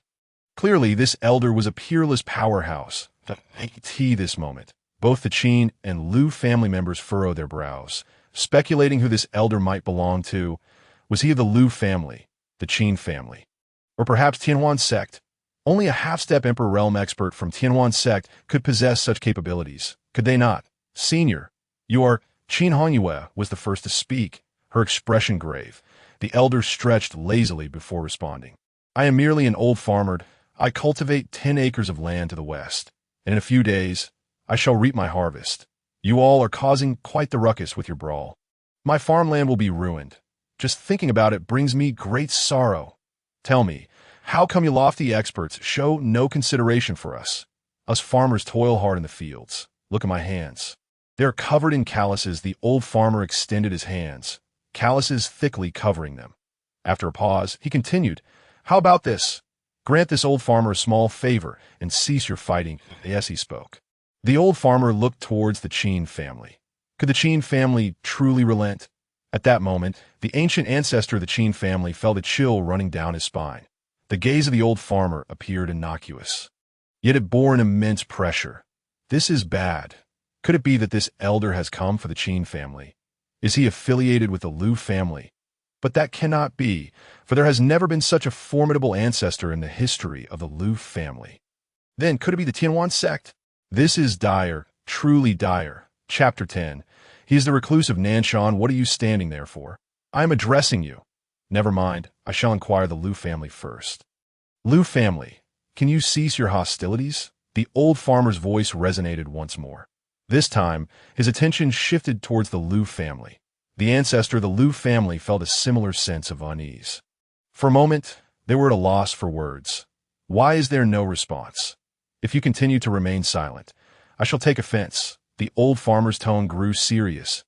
Clearly, this elder was a peerless powerhouse. This moment, both the Qin and Liu family members furrowed their brows, speculating who this elder might belong to. Was he of the Liu family, the Qin family, or perhaps Tianhuan sect? Only a half-step Emperor realm expert from Tianhuan sect could possess such capabilities, could they not? Senior, you are... Qin Hongyue was the first to speak, her expression grave. The elder stretched lazily before responding. I am merely an old farmer. I cultivate 10 acres of land to the west, and in a few days, I shall reap my harvest. You all are causing quite the ruckus with your brawl. My farmland will be ruined. Just thinking about it brings me great sorrow. Tell me, how come you lofty experts show no consideration for us? Us farmers toil hard in the fields. Look at my hands. They are covered in calluses. The old farmer extended his hands, calluses thickly covering them. After a pause, he continued, How about this? Grant this old farmer a small favor and cease your fighting. Yes, he spoke. The old farmer looked towards the Qin family. Could the Qin family truly relent? At that moment, the ancient ancestor of the Qin family felt a chill running down his spine. The gaze of the old farmer appeared innocuous, yet it bore an immense pressure. This is bad. Could it be that this elder has come for the Qin family? Is he affiliated with the Liu family? But that cannot be, for there has never been such a formidable ancestor in the history of the Liu family. Then could it be the Tianhuan sect? This is dire, truly dire. Chapter 10. He is the recluse of Nanshan. What are you standing there for? I am addressing you. Never mind, I shall inquire the Liu family first. Liu family, can you cease your hostilities? The old farmer's voice resonated once more. This time, his attention shifted towards the Liu family. The ancestor of the Liu family felt a similar sense of unease. For a moment, they were at a loss for words. Why is there no response? If you continue to remain silent, I shall take offense. The old farmer's tone grew serious.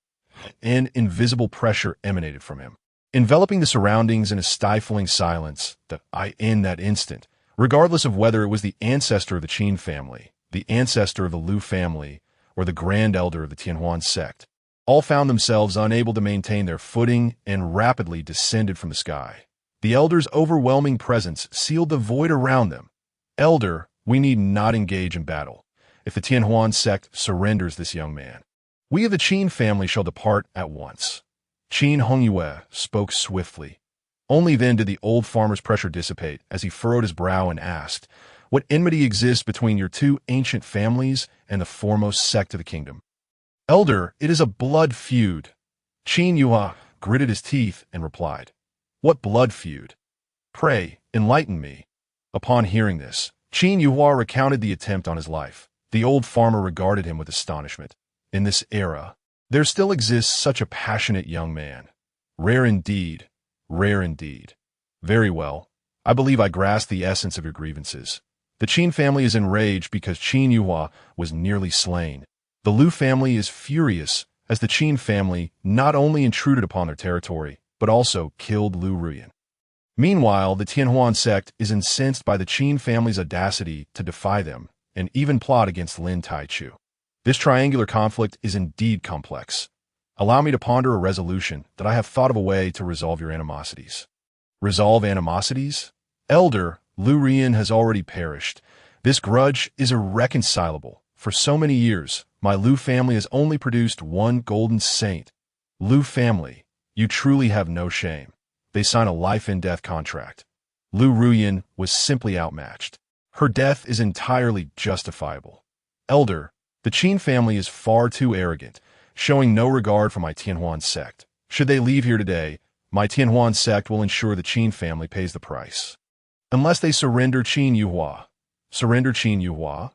An invisible pressure emanated from him, enveloping the surroundings in a stifling silence. In that instant, regardless of whether it was the ancestor of the Qin family, the ancestor of the Liu family, or the Grand Elder of the Tianhuan sect, all found themselves unable to maintain their footing and rapidly descended from the sky. The elder's overwhelming presence sealed the void around them. Elder, we need not engage in battle. If the Tianhuan sect surrenders this young man, we of the Qin family shall depart at once. Qin Hongyue spoke swiftly. Only then did the old farmer's pressure dissipate as he furrowed his brow and asked, What enmity exists between your two ancient families and the foremost sect of the kingdom? Elder, it is a blood feud. Qin Yue gritted his teeth and replied, What blood feud? Pray, enlighten me. Upon hearing this, Qin Yuhua recounted the attempt on his life. The old farmer regarded him with astonishment. In this era, there still exists such a passionate young man. Rare indeed, rare indeed. Very well. I believe I grasp the essence of your grievances. The Qin family is enraged because Qin Yuhua was nearly slain. The Lu family is furious as the Qin family not only intruded upon their territory, but also killed Lu Ruyan. Meanwhile, the Tianhuan sect is incensed by the Qin family's audacity to defy them and even plot against Lin Taichu. This triangular conflict is indeed complex. Allow me to ponder a resolution that I have thought of a way to resolve your animosities. Resolve animosities? Elder, Lu Ruyan has already perished. This grudge is irreconcilable. For so many years, my Lu family has only produced one golden saint. Lu family, you truly have no shame. They sign a life-and-death contract. Lu Ruyan was simply outmatched. Her death is entirely justifiable. Elder, the Qin family is far too arrogant, showing no regard for my Tianhuan sect. Should they leave here today, my Tianhuan sect will ensure the Qin family pays the price. Unless they surrender Qin Yuhua. Surrender Qin Yuhua?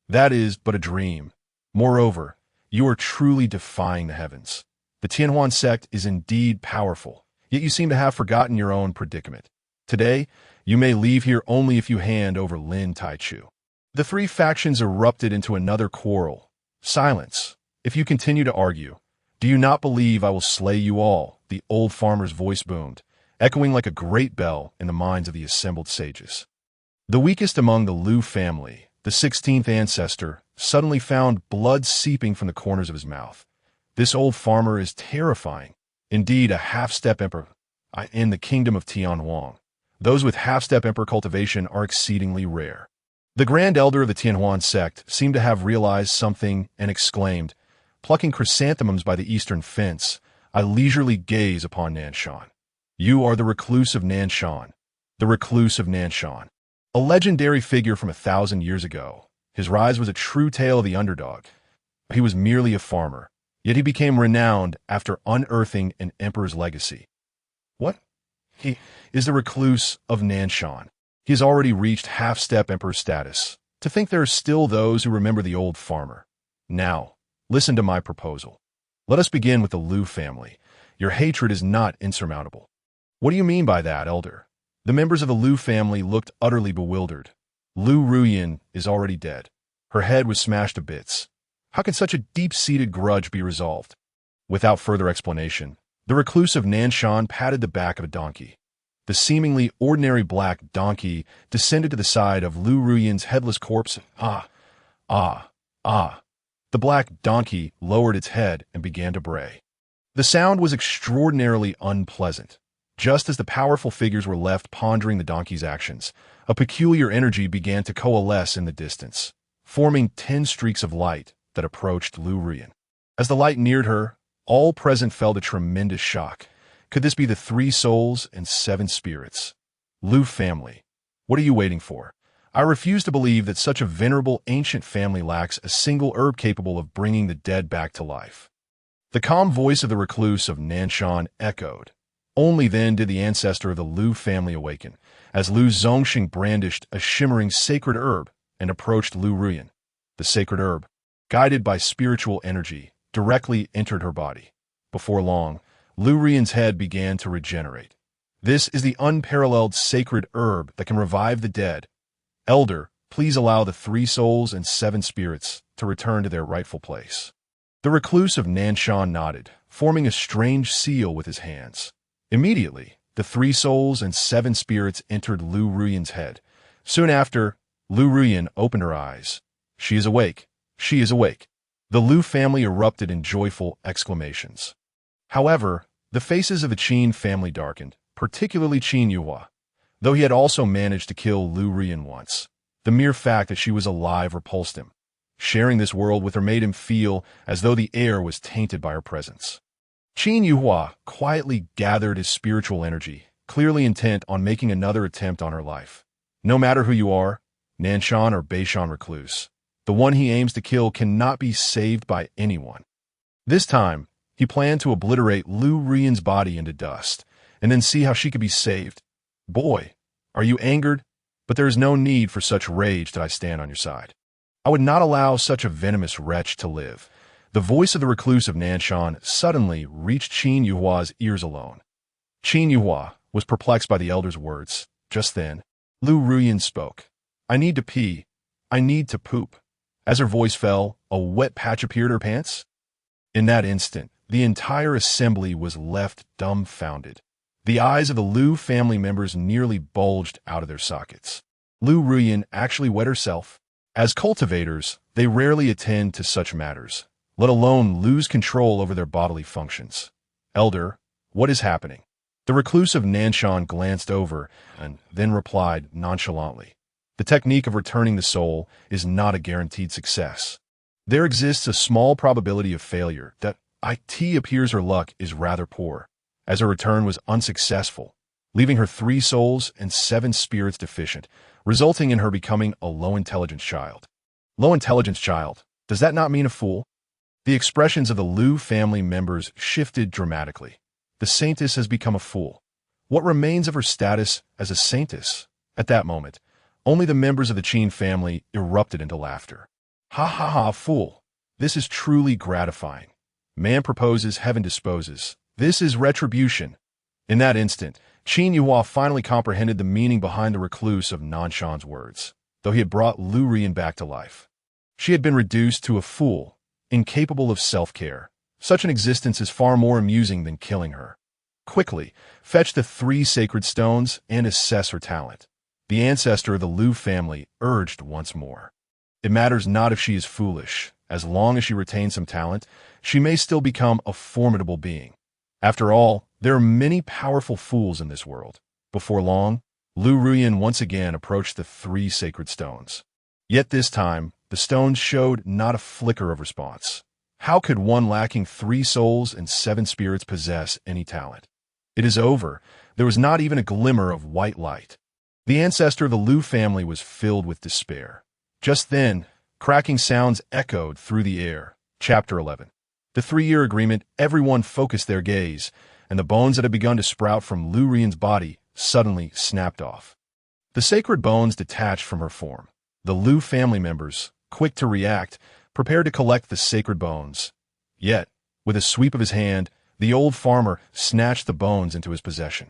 That is but a dream. Moreover, you are truly defying the heavens. The Tianhuan sect is indeed powerful, yet you seem to have forgotten your own predicament. Today, you may leave here only if you hand over Lin Taichu. The three factions erupted into another quarrel. Silence. If you continue to argue, do you not believe I will slay you all? The old farmer's voice boomed, echoing like a great bell in the minds of the assembled sages. The weakest among the Lu family, the 16th ancestor, suddenly found blood seeping from the corners of his mouth. This old farmer is terrifying. Indeed, a half-step emperor in the kingdom of Tianhuang. Those with half-step emperor cultivation are exceedingly rare. The grand elder of the Tianhuan sect seemed to have realized something and exclaimed, plucking chrysanthemums by the eastern fence, I leisurely gaze upon Nanshan. You are the recluse of Nanshan. The recluse of Nanshan. A legendary figure from 1,000 years ago. His rise was a true tale of the underdog. He was merely a farmer, yet he became renowned after unearthing an emperor's legacy. What? He is the recluse of Nanshan. He has already reached half-step emperor status. To think there are still those who remember the old farmer. Now, listen to my proposal. Let us begin with the Lu family. Your hatred is not insurmountable. What do you mean by that, elder? The members of the Lu family looked utterly bewildered. Lu Ruyan is already dead. Her head was smashed to bits. How can such a deep-seated grudge be resolved? Without further explanation, the recluse of Nanshan patted the back of a donkey. The seemingly ordinary black donkey descended to the side of Lu Ruyan's headless corpse. Ah, ah, ah. The black donkey lowered its head and began to bray. The sound was extraordinarily unpleasant. Just as the powerful figures were left pondering the donkey's actions, a peculiar energy began to coalesce in the distance, forming 10 streaks of light that approached Lu Ruyan. As the light neared her, all present felt a tremendous shock. Could this be the 3 souls and 7 spirits? Lu family, what are you waiting for? I refuse to believe that such a venerable ancient family lacks a single herb capable of bringing the dead back to life. The calm voice of the recluse of Nanshan echoed. Only then did the ancestor of the Lu family awaken, as Lu Zongxing brandished a shimmering sacred herb and approached Lu Ruyan. The sacred herb, guided by spiritual energy, directly entered her body. Before long, Lu Ruyan's head began to regenerate. This is the unparalleled sacred herb that can revive the dead. Elder, please allow the 3 souls and 7 spirits to return to their rightful place. The recluse of Nanshan nodded, forming a strange seal with his hands. Immediately, the 3 souls and 7 spirits entered Lu Ruyan's head. Soon after, Lu Ruyan opened her eyes. She is awake. She is awake. The Lu family erupted in joyful exclamations. However, the faces of the Qin family darkened, particularly Qin Yuhua. Though he had also managed to kill Lu Ruyan once, the mere fact that she was alive repulsed him. Sharing this world with her made him feel as though the air was tainted by her presence. Qin Yuhua quietly gathered his spiritual energy, clearly intent on making another attempt on her life. No matter who you are, Nanshan or Beishan recluse, the one he aims to kill cannot be saved by anyone. This time, he planned to obliterate Lu Ruyan's body into dust, and then see how she could be saved. Boy, are you angered? But there is no need for such rage that I stand on your side. I would not allow such a venomous wretch to live. The voice of the recluse of Nanshan suddenly reached Qin Yuhua's ears alone. Qin Yuhua was perplexed by the elder's words. Just then, Lu Ruyan spoke. I need to pee. I need to poop. As her voice fell, a wet patch appeared in her pants. In that instant, the entire assembly was left dumbfounded. The eyes of the Lu family members nearly bulged out of their sockets. Lu Ruyan actually wet herself. As cultivators, they rarely attend to such matters, let alone lose control over their bodily functions. Elder, what is happening? The recluse of Nanshan glanced over and then replied nonchalantly. The technique of returning the soul is not a guaranteed success. There exists a small probability of failure that it appears her luck is rather poor, as her return was unsuccessful, leaving her 3 souls and 7 spirits deficient, resulting in her becoming a low-intelligence child. Low-intelligence child, does that not mean a fool? The expressions of the Lu family members shifted dramatically. The saintess has become a fool. What remains of her status as a saintess? At that moment, only the members of the Qin family erupted into laughter. Ha ha ha, fool. This is truly gratifying. Man proposes, heaven disposes. This is retribution. In that instant, Qin Yuhua finally comprehended the meaning behind the recluse of Nanshan's words, though he had brought Lu Rian back to life. She had been reduced to a fool, incapable of self-care. Such an existence is far more amusing than killing her. Quickly, fetch the 3 sacred stones and assess her talent. The ancestor of the Lu family urged once more. It matters not if she is foolish. As long as she retains some talent, she may still become a formidable being. After all, there are many powerful fools in this world. Before long, Lu Ruyan once again approached the 3 sacred stones. Yet this time, the stones showed not a flicker of response. How could one lacking 3 souls and 7 spirits possess any talent? It is over. There was not even a glimmer of white light. The ancestor of the Lu family was filled with despair. Just then, cracking sounds echoed through the air. Chapter 11. The 3-year agreement, everyone focused their gaze, and the bones that had begun to sprout from Lu Rian's body suddenly snapped off. The sacred bones detached from her form. The Lu family members, quick to react, prepared to collect the sacred bones. Yet, with a sweep of his hand, the old farmer snatched the bones into his possession.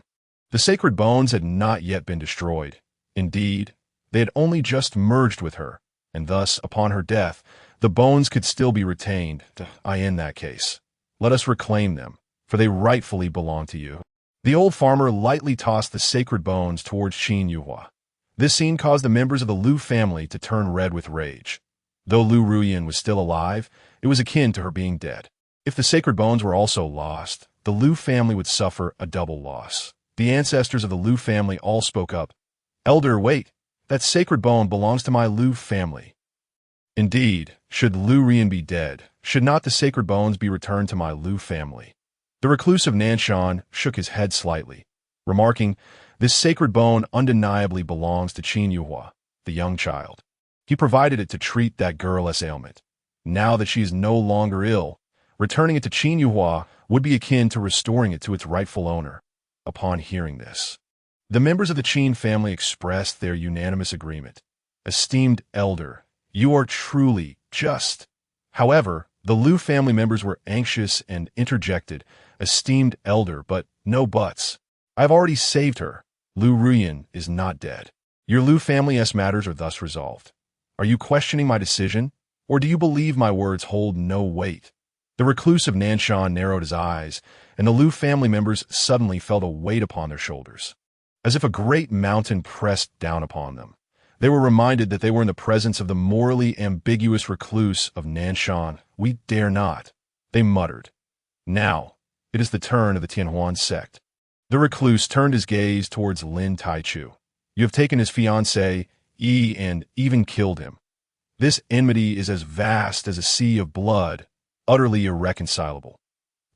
The sacred bones had not yet been destroyed. Indeed, they had only just merged with her, and thus, upon her death, the bones could still be retained. In that case, let us reclaim them, for they rightfully belong to you. The old farmer lightly tossed the sacred bones towards Qin Yuhua. This scene caused the members of the Lu family to turn red with rage. Though Lu Ruyan was still alive, it was akin to her being dead. If the sacred bones were also lost, the Lu family would suffer a double loss. The ancestors of the Lu family all spoke up. Elder, wait. That sacred bone belongs to my Lu family. Indeed, should Lu Rian be dead, should not the sacred bones be returned to my Lu family? The recluse of Nanshan shook his head slightly, remarking, this sacred bone undeniably belongs to Qin Yuhua, the young child. He provided it to treat that girl's ailment. Now that she is no longer ill, returning it to Qin Yuhua would be akin to restoring it to its rightful owner. Upon hearing this, the members of the Qin family expressed their unanimous agreement. Esteemed elder, you are truly just. However, the Lu family members were anxious and interjected, esteemed elder, but no buts. I have already saved her. Lu Ruyan is not dead. Your Lu family's matters are thus resolved. Are you questioning my decision, or do you believe my words hold no weight? The recluse of Nanshan narrowed his eyes, and the Lu family members suddenly felt a weight upon their shoulders, as if a great mountain pressed down upon them. They were reminded that they were in the presence of the morally ambiguous recluse of Nanshan. We dare not, they muttered. Now, it is the turn of the Tianhuan sect. The recluse turned his gaze towards Lin Taichu. You have taken his fiancé, and even killed him. This enmity is as vast as a sea of blood, utterly irreconcilable.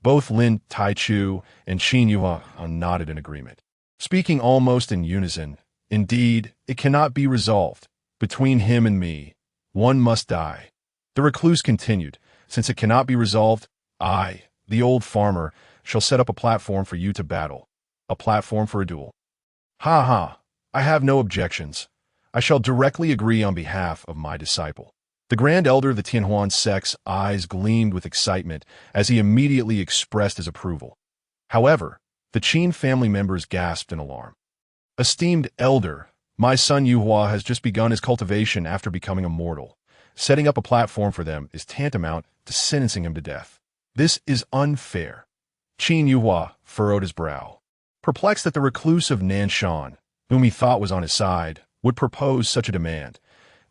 Both Lin Taichu and Qin Yuhua nodded in agreement, speaking almost in unison. Indeed, it cannot be resolved. Between him and me, one must die. The recluse continued, since it cannot be resolved, I, the old farmer, shall set up a platform for you to battle. A platform for a duel. Ha ha, I have no objections. I shall directly agree on behalf of my disciple. The Grand Elder of the Tianhuan sect's eyes gleamed with excitement as he immediately expressed his approval. However, the Qin family members gasped in alarm. Esteemed Elder, my son Yuhua has just begun his cultivation after becoming a mortal. Setting up a platform for them is tantamount to sentencing him to death. This is unfair. Qin Yuhua furrowed his brow. Perplexed that the recluse of Nanshan, whom he thought was on his side, would propose such a demand.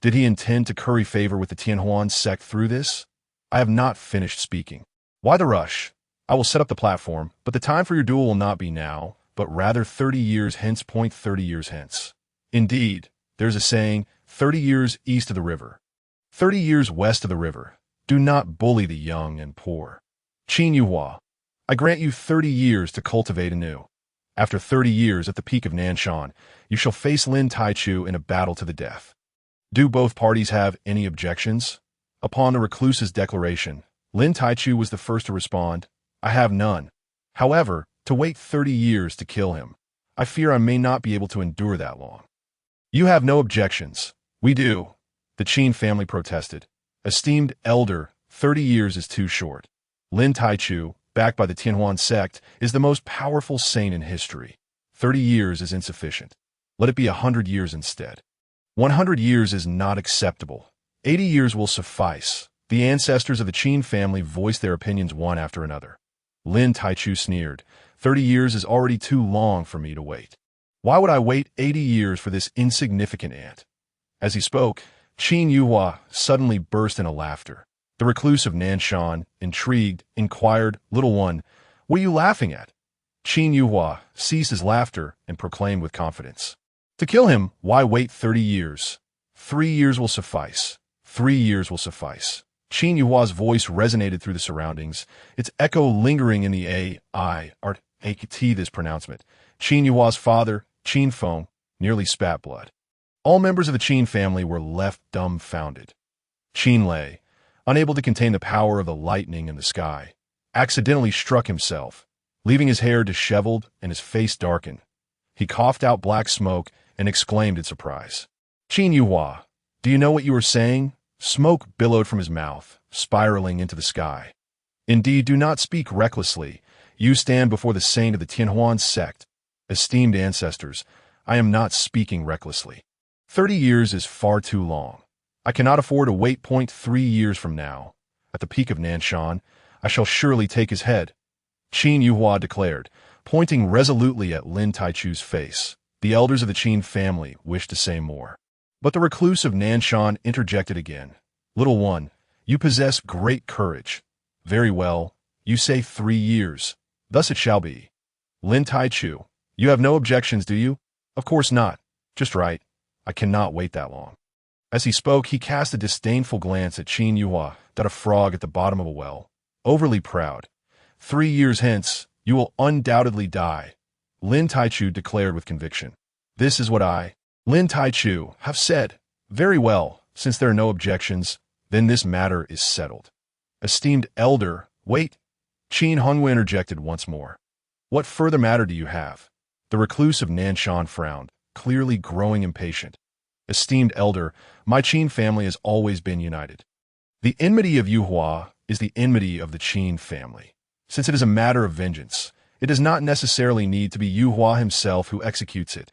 Did he intend to curry favor with the Tianhuan sect through this? I have not finished speaking. Why the rush? I will set up the platform, but the time for your duel will not be now, but rather 30 years hence. 30 years hence. Indeed, there's a saying, 30 years east of the river, 30 years west of the river. Do not bully the young and poor. Qin Yuhua, I grant you 30 years to cultivate anew. After 30 years at the peak of Nanshan, you shall face Lin Taichu in a battle to the death. Do both parties have any objections? Upon the recluse's declaration, Lin Taichu was the first to respond. I have none. However, to wait 30 years to kill him, I fear I may not be able to endure that long. You have no objections. We do, the Qin family protested. Esteemed Elder, 30 years is too short. Lin Taichu, backed by the Tianhuan sect, is the most powerful saint in history. 30 years is insufficient. Let it be 100 years instead. 100 years is not acceptable. 80 years will suffice. The ancestors of the Qin family voiced their opinions one after another. Lin Taichu sneered. 30 years is already too long for me to wait. Why would I wait 80 years for this insignificant ant? As he spoke, Qin Yuhua suddenly burst into laughter. The recluse of Nanshan, intrigued, inquired, Little one, what are you laughing at? Qin Yuhua ceased his laughter and proclaimed with confidence. To kill him, why wait 30 years? 3 years will suffice. 3 years will suffice. Qin Yuhua's voice resonated through the surroundings, its echo lingering in the this pronouncement. Qin Yuhua's father, Qin Feng, nearly spat blood. All members of the Qin family were left dumbfounded. Qin Lei, unable to contain the power of the lightning in the sky, accidentally struck himself, leaving his hair disheveled and his face darkened. He coughed out black smoke and exclaimed in surprise. Qin Yuhua, do you know what you are saying? Smoke billowed from his mouth, spiraling into the sky. Indeed, do not speak recklessly. You stand before the saint of the Tianhuan sect. Esteemed ancestors, I am not speaking recklessly. 30 years is far too long. I cannot afford to wait. 3 years from now, at the peak of Nanshan, I shall surely take his head. Qin Yuhua declared, pointing resolutely at Lin Taichu's face. The elders of the Qin family wished to say more. But the recluse of Nanshan interjected again. Little one, you possess great courage. Very well, you say 3 years. Thus it shall be. Lin Taichu, you have no objections, do you? Of course not. Just right. I cannot wait that long. As he spoke, he cast a disdainful glance at Qin Yuhua, that a frog at the bottom of a well. Overly proud. 3 years hence, you will undoubtedly die. Lin Taichu declared with conviction. This is what I, Lin Taichu, have said. Very well, since there are no objections, then this matter is settled. Esteemed Elder, wait. Qin Hongwu interjected once more. What further matter do you have? The recluse of Nanshan frowned, clearly growing impatient. Esteemed Elder, my Qin family has always been united. The enmity of Yuhua is the enmity of the Qin family. Since it is a matter of vengeance, it does not necessarily need to be Yuhua himself who executes it.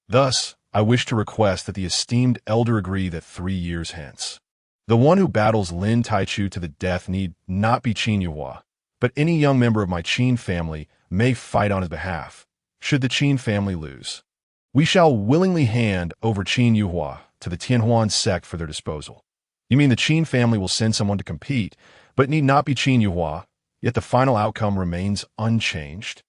Thus, I wish to request that the esteemed Elder agree that 3 years hence, the one who battles Lin Taichu to the death need not be Qin Yuhua, but any young member of my Qin family may fight on his behalf, should the Qin family lose. We shall willingly hand over Qin Yuhua to the Tianhuan sect for their disposal. You mean the Qin family will send someone to compete, but need not be Qin Yuhua, yet the final outcome remains unchanged?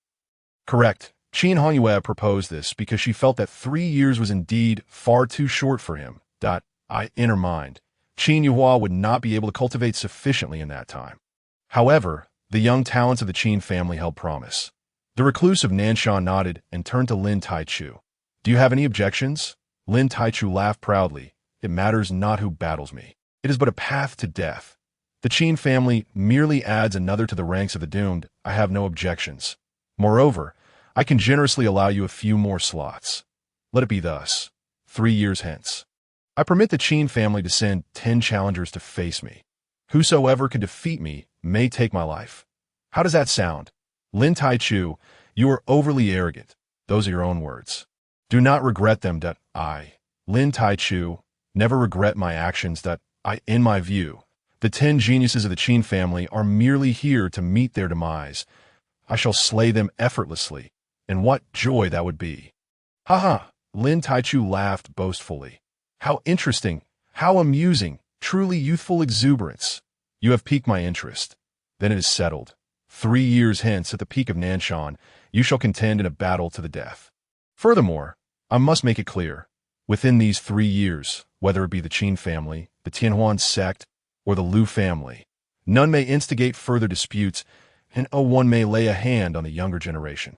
Correct. Qin Hongyue proposed this because she felt that 3 years was indeed far too short for him. In her mind, Qin Yuhua would not be able to cultivate sufficiently in that time. However, the young talents of the Qin family held promise. The recluse of Nanshan nodded and turned to Lin Taichu. Do you have any objections? Lin Taichu laughed proudly. It matters not who battles me. It is but a path to death. The Qin family merely adds another to the ranks of the doomed. I have no objections. Moreover, I can generously allow you a few more slots. Let it be thus. 3 years hence. I permit the Qin family to send 10 challengers to face me. Whosoever could defeat me may take my life. How does that sound? Lin Taichu, you are overly arrogant. Those are your own words. Do not regret them that I, Lin Taichu, never regret my actions that in my view, the 10 geniuses of the Qin family are merely here to meet their demise. I shall slay them effortlessly, and what joy that would be. Ha ha, Lin Taichu laughed boastfully. How interesting, how amusing, truly youthful exuberance. You have piqued my interest. Then it is settled. 3 years hence, at the peak of Nanshan, you shall contend in a battle to the death. Furthermore, I must make it clear, within these 3 years, whether it be the Qin family, the Tianhuan sect, or the Lu family, none may instigate further disputes, and one may lay a hand on the younger generation.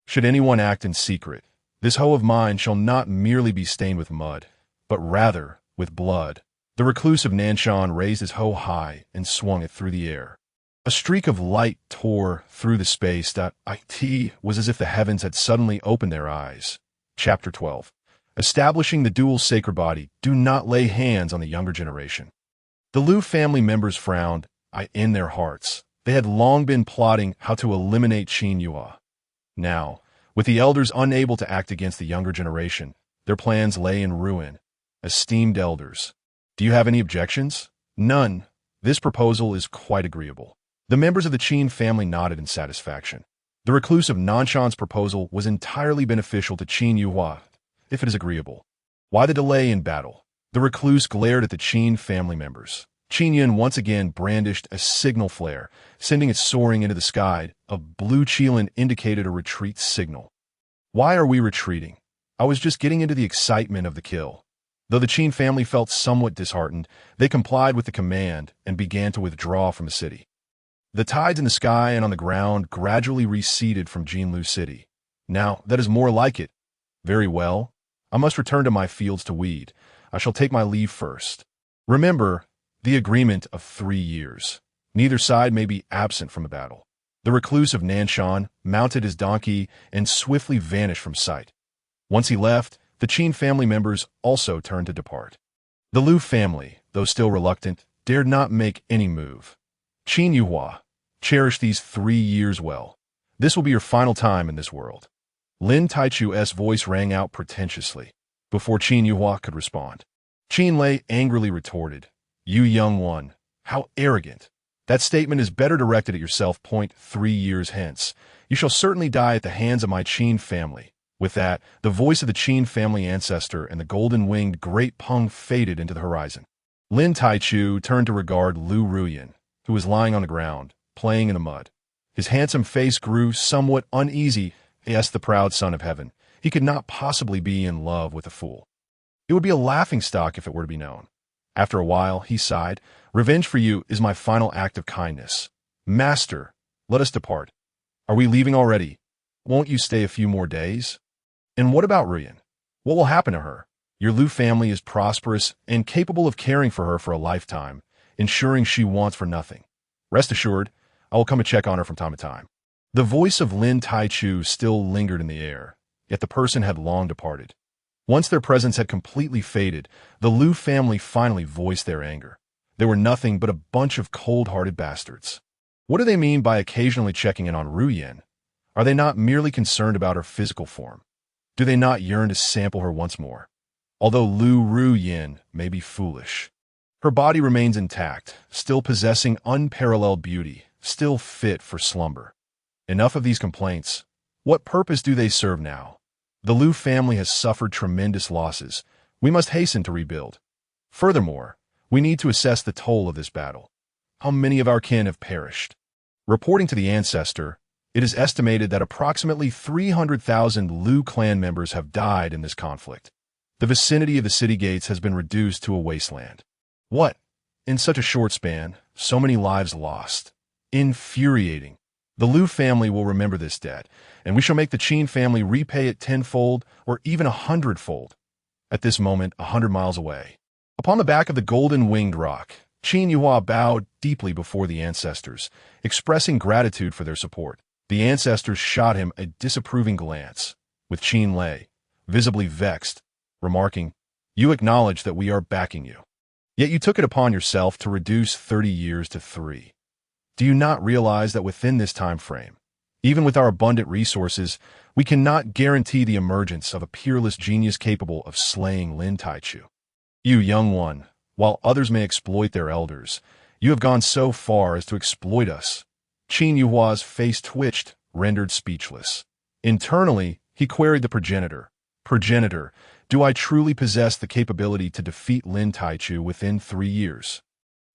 Should anyone act in secret, this hoe of mine shall not merely be stained with mud, but rather with blood. The recluse of Nanshan raised his hoe high and swung it through the air. A streak of light tore through the space that it was as if the heavens had suddenly opened their eyes. Chapter 12. Establishing the dual sacred body, do not lay hands on the younger generation. The Lu family members frowned, in their hearts. They had long been plotting how to eliminate Qin Yua. Now, with the elders unable to act against the younger generation, their plans lay in ruin. Esteemed elders, do you have any objections? None. This proposal is quite agreeable. The members of the Qin family nodded in satisfaction. The recluse of Nanshan's proposal was entirely beneficial to Qin Yuhua, if it is agreeable. Why the delay in battle? The recluse glared at the Qin family members. Qin Yun once again brandished a signal flare, sending it soaring into the sky. A blue Qilin indicated a retreat signal. Why are we retreating? I was just getting into the excitement of the kill. Though the Qin family felt somewhat disheartened, they complied with the command and began to withdraw from the city. The tides in the sky and on the ground gradually receded from Jinlu City. Now, that is more like it. Very well. I must return to my fields to weed. I shall take my leave first. Remember, the agreement of 3 years. Neither side may be absent from a battle. The recluse of Nanshan mounted his donkey and swiftly vanished from sight. Once he left, the Qin family members also turned to depart. The Lu family, though still reluctant, dared not make any move. Qin Yuhua, cherish these 3 years well. This will be your final time in this world. Lin Taichu's voice rang out pretentiously, before Qin Yuhua could respond. Qin Lei angrily retorted, You young one, how arrogant. That statement is better directed at yourself. 3 years hence, you shall certainly die at the hands of my Qin family. With that, the voice of the Qin family ancestor and the golden-winged great Peng faded into the horizon. Lin Taichu turned to regard Lu Ruyan, who was lying on the ground, playing in the mud. His handsome face grew somewhat uneasy. Yes, the proud son of heaven. He could not possibly be in love with a fool. It would be a laughingstock if it were to be known. After a while, he sighed, Revenge for you is my final act of kindness. Master, let us depart. Are we leaving already? Won't you stay a few more days? And what about Ruyan? What will happen to her? Your Lu family is prosperous and capable of caring for her for a lifetime, ensuring she wants for nothing. Rest assured, I will come and check on her from time to time. The voice of Lin Taichu still lingered in the air, yet the person had long departed. Once their presence had completely faded, the Lu family finally voiced their anger. They were nothing but a bunch of cold-hearted bastards. What do they mean by occasionally checking in on Ruyan? Are they not merely concerned about her physical form? Do they not yearn to sample her once more? Although Lu Ruyan may be foolish, her body remains intact, still possessing unparalleled beauty, still fit for slumber. Enough of these complaints. What purpose do they serve now? The Lu family has suffered tremendous losses. We must hasten to rebuild. Furthermore, we need to assess the toll of this battle. How many of our kin have perished? Reporting to the ancestor, it is estimated that approximately 300,000 Lu clan members have died in this conflict. The vicinity of the city gates has been reduced to a wasteland. What? In such a short span, so many lives lost. Infuriating. The Lu family will remember this debt, and we shall make the Qin family repay it tenfold or even 100-fold. At this moment, 100 miles away, upon the back of the golden-winged rock, Qin Yuhua bowed deeply before the ancestors, expressing gratitude for their support. The ancestors shot him a disapproving glance, with Qin Lei, visibly vexed, remarking, "You acknowledge that we are backing you. Yet you took it upon yourself to reduce 30 years to 3. Do you not realize that within this time frame, even with our abundant resources, we cannot guarantee the emergence of a peerless genius capable of slaying Lin Taichu? You, young one, while others may exploit their elders, you have gone so far as to exploit us." Qin Yuhua's face twitched, rendered speechless. Internally, he queried the progenitor. "Progenitor, do I truly possess the capability to defeat Lin Taichu within 3 years?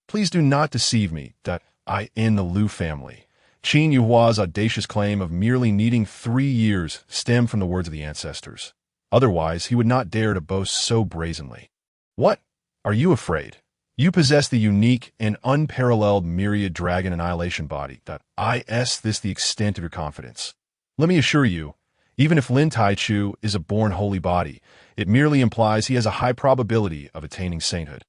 Please do not deceive me that I in the Liu family." Qin Yuhua's audacious claim of merely needing 3 years stemmed from the words of the ancestors. Otherwise, he would not dare to boast so brazenly. "What? Are you afraid? You possess the unique and unparalleled myriad dragon annihilation body. Is this the extent of your confidence? Let me assure you, even if Lin Taichu is a born holy body, it merely implies he has a high probability of attaining sainthood.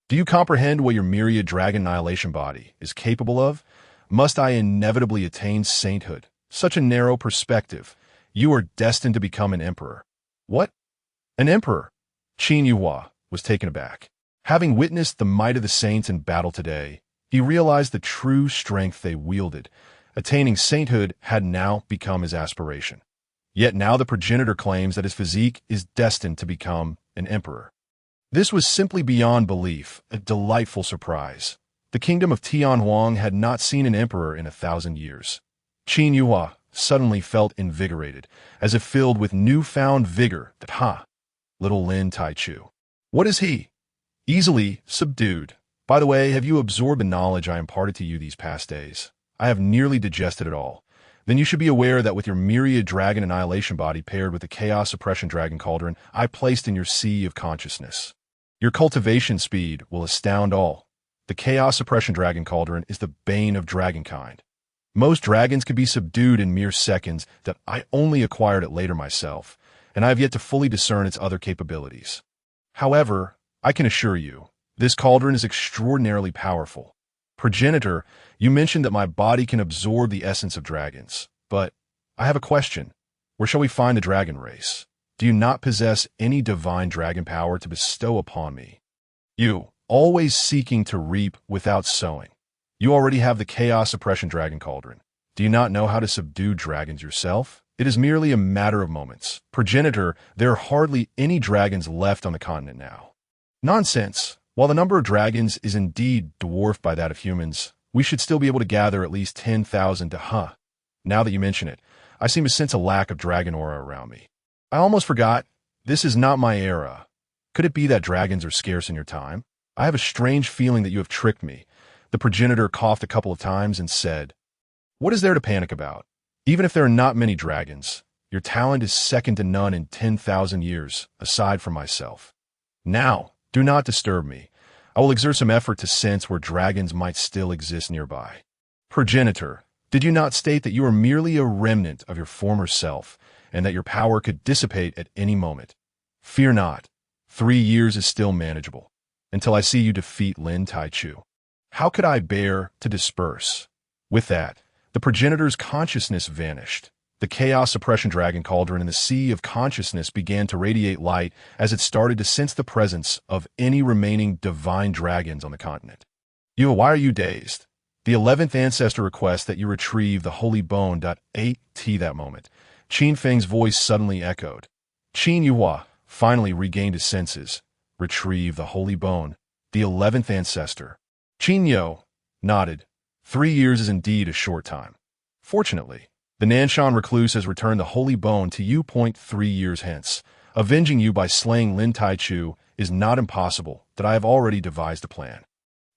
Do you comprehend what your myriad dragon annihilation body is capable of? Must I inevitably attain sainthood? Such a narrow perspective. You are destined to become an emperor." "What? An emperor?" Qin Yuhua was taken aback. Having witnessed the might of the saints in battle today, he realized the true strength they wielded. Attaining sainthood had now become his aspiration. Yet now the progenitor claims that his physique is destined to become an emperor. This was simply beyond belief, a delightful surprise. The kingdom of Tianhuang had not seen an emperor in 1,000 years. Qin Yuhua suddenly felt invigorated, as if filled with newfound vigor. Little Lin Taichu. What is he? Easily subdued. By the way, have you absorbed the knowledge I imparted to you these past days? I have nearly digested it all. Then you should be aware that with your myriad dragon annihilation body paired with the chaos suppression dragon cauldron I placed in your sea of consciousness, your cultivation speed will astound all. The chaos suppression dragon cauldron is the bane of dragonkind. Most dragons could be subdued in mere seconds. That I only acquired it later myself, and I have yet to fully discern its other capabilities. However, I can assure you, this cauldron is extraordinarily powerful. Progenitor, you mentioned that my body can absorb the essence of dragons, but I have a question. Where shall we find the dragon race? Do you not possess any divine dragon power to bestow upon me? You, always seeking to reap without sowing. You already have the chaos suppression dragon cauldron. Do you not know how to subdue dragons yourself? It is merely a matter of moments. Progenitor, there are hardly any dragons left on the continent now. Nonsense. While the number of dragons is indeed dwarfed by that of humans, we should still be able to gather at least 10,000 to Now that you mention it, I seem to sense a lack of dragon aura around me. I almost forgot. This is not my era. Could it be that dragons are scarce in your time? I have a strange feeling that you have tricked me. The progenitor coughed a couple of times and said, "What is there to panic about? Even if there are not many dragons, your talent is second to none in 10,000 years, aside from myself. Now, do not disturb me. I will exert some effort to sense where dragons might still exist nearby." Progenitor, did you not state that you are merely a remnant of your former self, and that your power could dissipate at any moment? Fear not. 3 years is still manageable, until I see you defeat Lin Taichu. How could I bear to disperse? With that, the progenitor's consciousness vanished. The chaos suppression dragon cauldron in the sea of consciousness began to radiate light as it started to sense the presence of any remaining divine dragons on the continent. Why are you dazed? The 11th ancestor requests that you retrieve the holy bone. At that moment, Qin Feng's voice suddenly echoed. Qin Yuhua finally regained his senses. Retrieve the holy bone. The 11th ancestor. Qin Yo nodded. 3 years is indeed a short time. Fortunately, the Nanshan recluse has returned the holy bone to you. 3 years hence. Avenging you by slaying Lin Taichu is not impossible. That I have already devised a plan.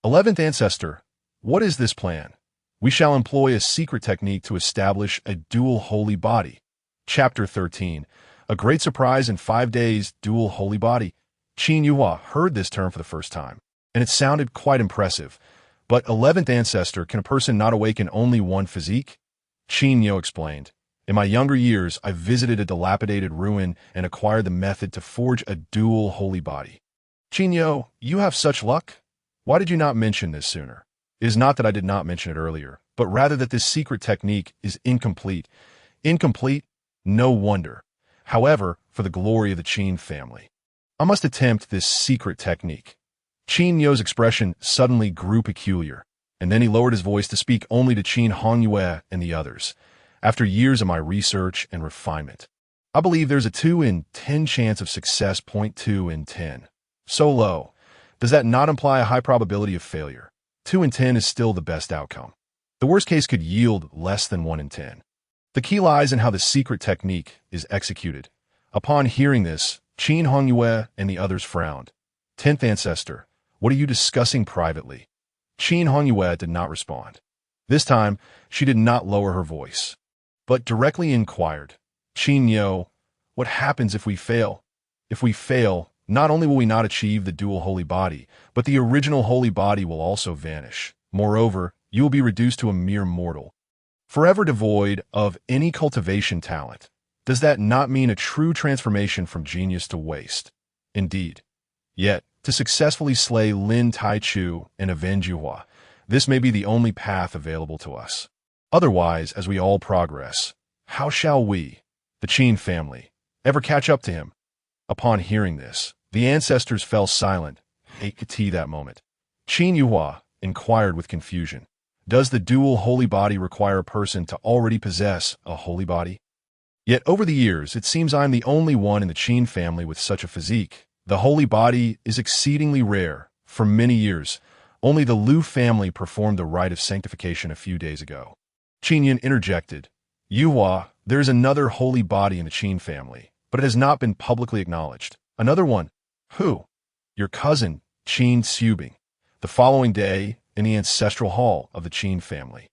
11th ancestor, what is this plan? We shall employ a secret technique to establish a dual holy body. Chapter 13. A great surprise in 5 days. Dual holy body. Qin Yuhua heard this term for the first time, and it sounded quite impressive. But 11th ancestor, can a person not awaken only one physique? Qin Yo explained. In my younger years, I visited a dilapidated ruin and acquired the method to forge a dual holy body. Qin Yo, you have such luck? Why did you not mention this sooner? It is not that I did not mention it earlier. but rather that this secret technique is incomplete. Incomplete? No wonder. However, for the glory of the Qin family, I must attempt this secret technique. Qin Yo's expression suddenly grew peculiar, and then he lowered his voice to speak only to Qin Hongyue and the others. After years of my research and refinement, I believe there's a 2 in 10 chance of success. 2 in 10. So low. Does that not imply a high probability of failure? 2 in 10 is still the best outcome. The worst case could yield less than 1 in 10. The key lies in how the secret technique is executed. Upon hearing this, Qin Hongyue and the others frowned. 10th ancestor, what are you discussing privately? Qin Hongyue did not respond. This time, she did not lower her voice, but directly inquired, Qin Yo, what happens if we fail? If we fail, not only will we not achieve the dual holy body, but the original holy body will also vanish. Moreover, you will be reduced to a mere mortal, forever devoid of any cultivation talent. Does that not mean a true transformation from genius to waste? Indeed. Yet, to successfully slay Lin Taichu and avenge Yuhua, this may be the only path available to us. Otherwise, as we all progress, how shall we, the Qin family, ever catch up to him? Upon hearing this, the ancestors fell silent. That moment. Qin Yuhua inquired with confusion, does the dual holy body require a person to already possess a holy body? Yet over the years, it seems I am the only one in the Qin family with such a physique. The holy body is exceedingly rare. For many years, only the Liu family performed the rite of sanctification a few days ago. Qin Yin interjected, Yuhua, there is another holy body in the Qin family, but it has not been publicly acknowledged. Another one? Who? Your cousin, Qin Xubing. The following day, in the ancestral hall of the Qin family,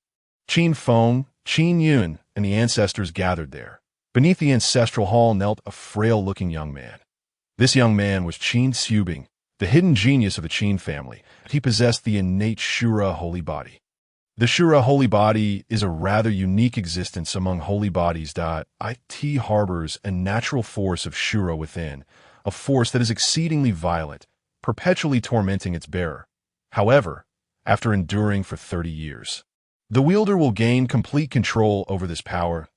Qin Feng, Qin Yun, and the ancestors gathered there. Beneath the ancestral hall knelt a frail-looking young man. This young man was Qin Xubing, the hidden genius of the Qin family. He possessed the innate Shura holy body. The Shura holy body is a rather unique existence among holy bodies. It harbors a natural force of Shura within, a force that is exceedingly violent, perpetually tormenting its bearer. However, after enduring for 30 years, the wielder will gain complete control over this power.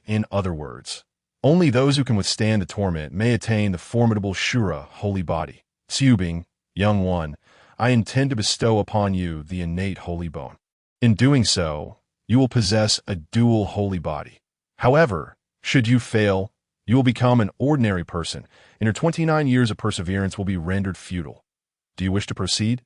In other words, only those who can withstand the torment may attain the formidable Shura holy body. Xubing, young one, I intend to bestow upon you the innate holy bone. In doing so, you will possess a dual holy body. However, should you fail, you will become an ordinary person, and your 29 years of perseverance will be rendered futile. Do you wish to proceed?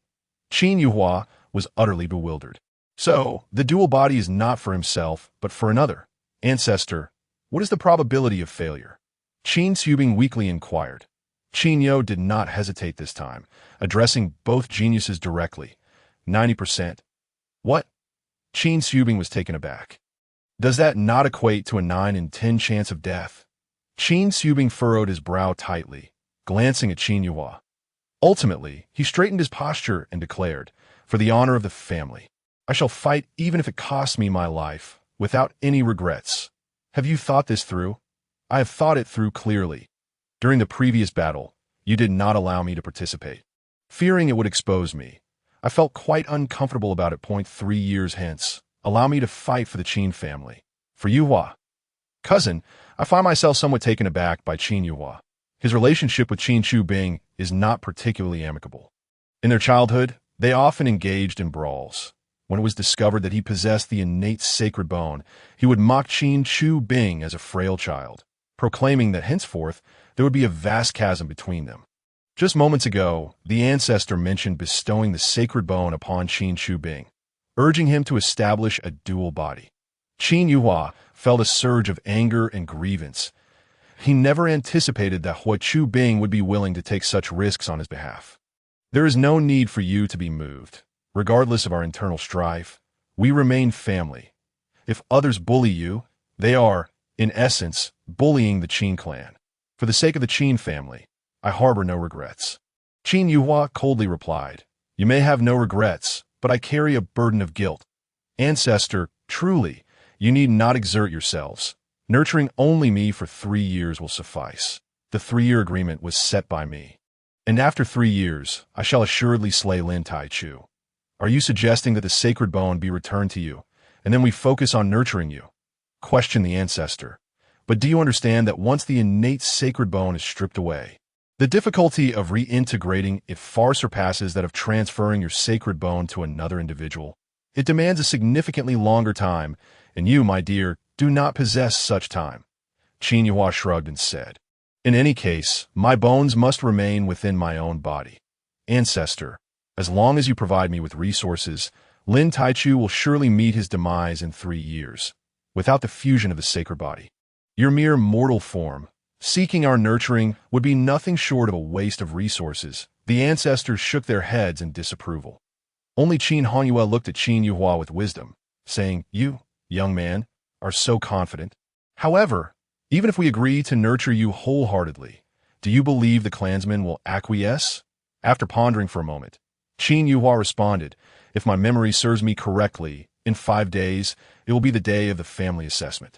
Qin Yuhua was utterly bewildered. So, the dual body is not for himself, but for another. Ancestor, what is the probability of failure? Qin Xubing weakly inquired. Qin Yo did not hesitate this time, addressing both geniuses directly. 90%. What? Qin Xubing was taken aback. Does that not equate to a 9 in 10 chance of death? Qin Xubing furrowed his brow tightly, glancing at Qin Yuhua. Ultimately, he straightened his posture and declared, for the honor of the family, I shall fight even if it costs me my life, without any regrets. Have you thought this through? I have thought it through clearly. During the previous battle, you did not allow me to participate. Fearing it would expose me, I felt quite uncomfortable about it. 3 years hence, allow me to fight for the Qin family. For Yuhua. Cousin, I find myself somewhat taken aback by Qin Yuhua. His relationship with Qin Xubing is not particularly amicable. In their childhood, they often engaged in brawls. When it was discovered that he possessed the innate sacred bone, he would mock Qin Xubing as a frail child, proclaiming that henceforth there would be a vast chasm between them. Just moments ago, the ancestor mentioned bestowing the sacred bone upon Qin Xubing, urging him to establish a dual body. Qin Yuhua felt a surge of anger and grievance. He never anticipated that Hua Xubing would be willing to take such risks on his behalf. There is no need for you to be moved. Regardless of our internal strife, we remain family. If others bully you, they are, in essence, bullying the Qin clan. For the sake of the Qin family, I harbor no regrets. Qin Yuhua coldly replied, You may have no regrets, but I carry a burden of guilt. Ancestor, truly, you need not exert yourselves. Nurturing only me for 3 years will suffice. The 3-year agreement was set by me. And after 3 years, I shall assuredly slay Lin Taichu. Are you suggesting that the sacred bone be returned to you, and then we focus on nurturing you. Question the ancestor. But do you understand that once the innate sacred bone is stripped away, the difficulty of reintegrating it far surpasses that of transferring your sacred bone to another individual? It demands a significantly longer time, and you, my dear, do not possess such time. Qin Yuhua shrugged and said, in any case, my bones must remain within my own body. Ancestor, as long as you provide me with resources, Lin Taichu will surely meet his demise in 3 years, without the fusion of the sacred body. Your mere mortal form, seeking our nurturing, would be nothing short of a waste of resources. The ancestors shook their heads in disapproval. Only Qin Honyue looked at Qin Yuhua with wisdom, saying, you, young man, are so confident. However, even if we agree to nurture you wholeheartedly, do you believe the clansmen will acquiesce? After pondering for a moment, Qin Yuhua responded, if my memory serves me correctly, in 5 days, it will be the day of the family assessment.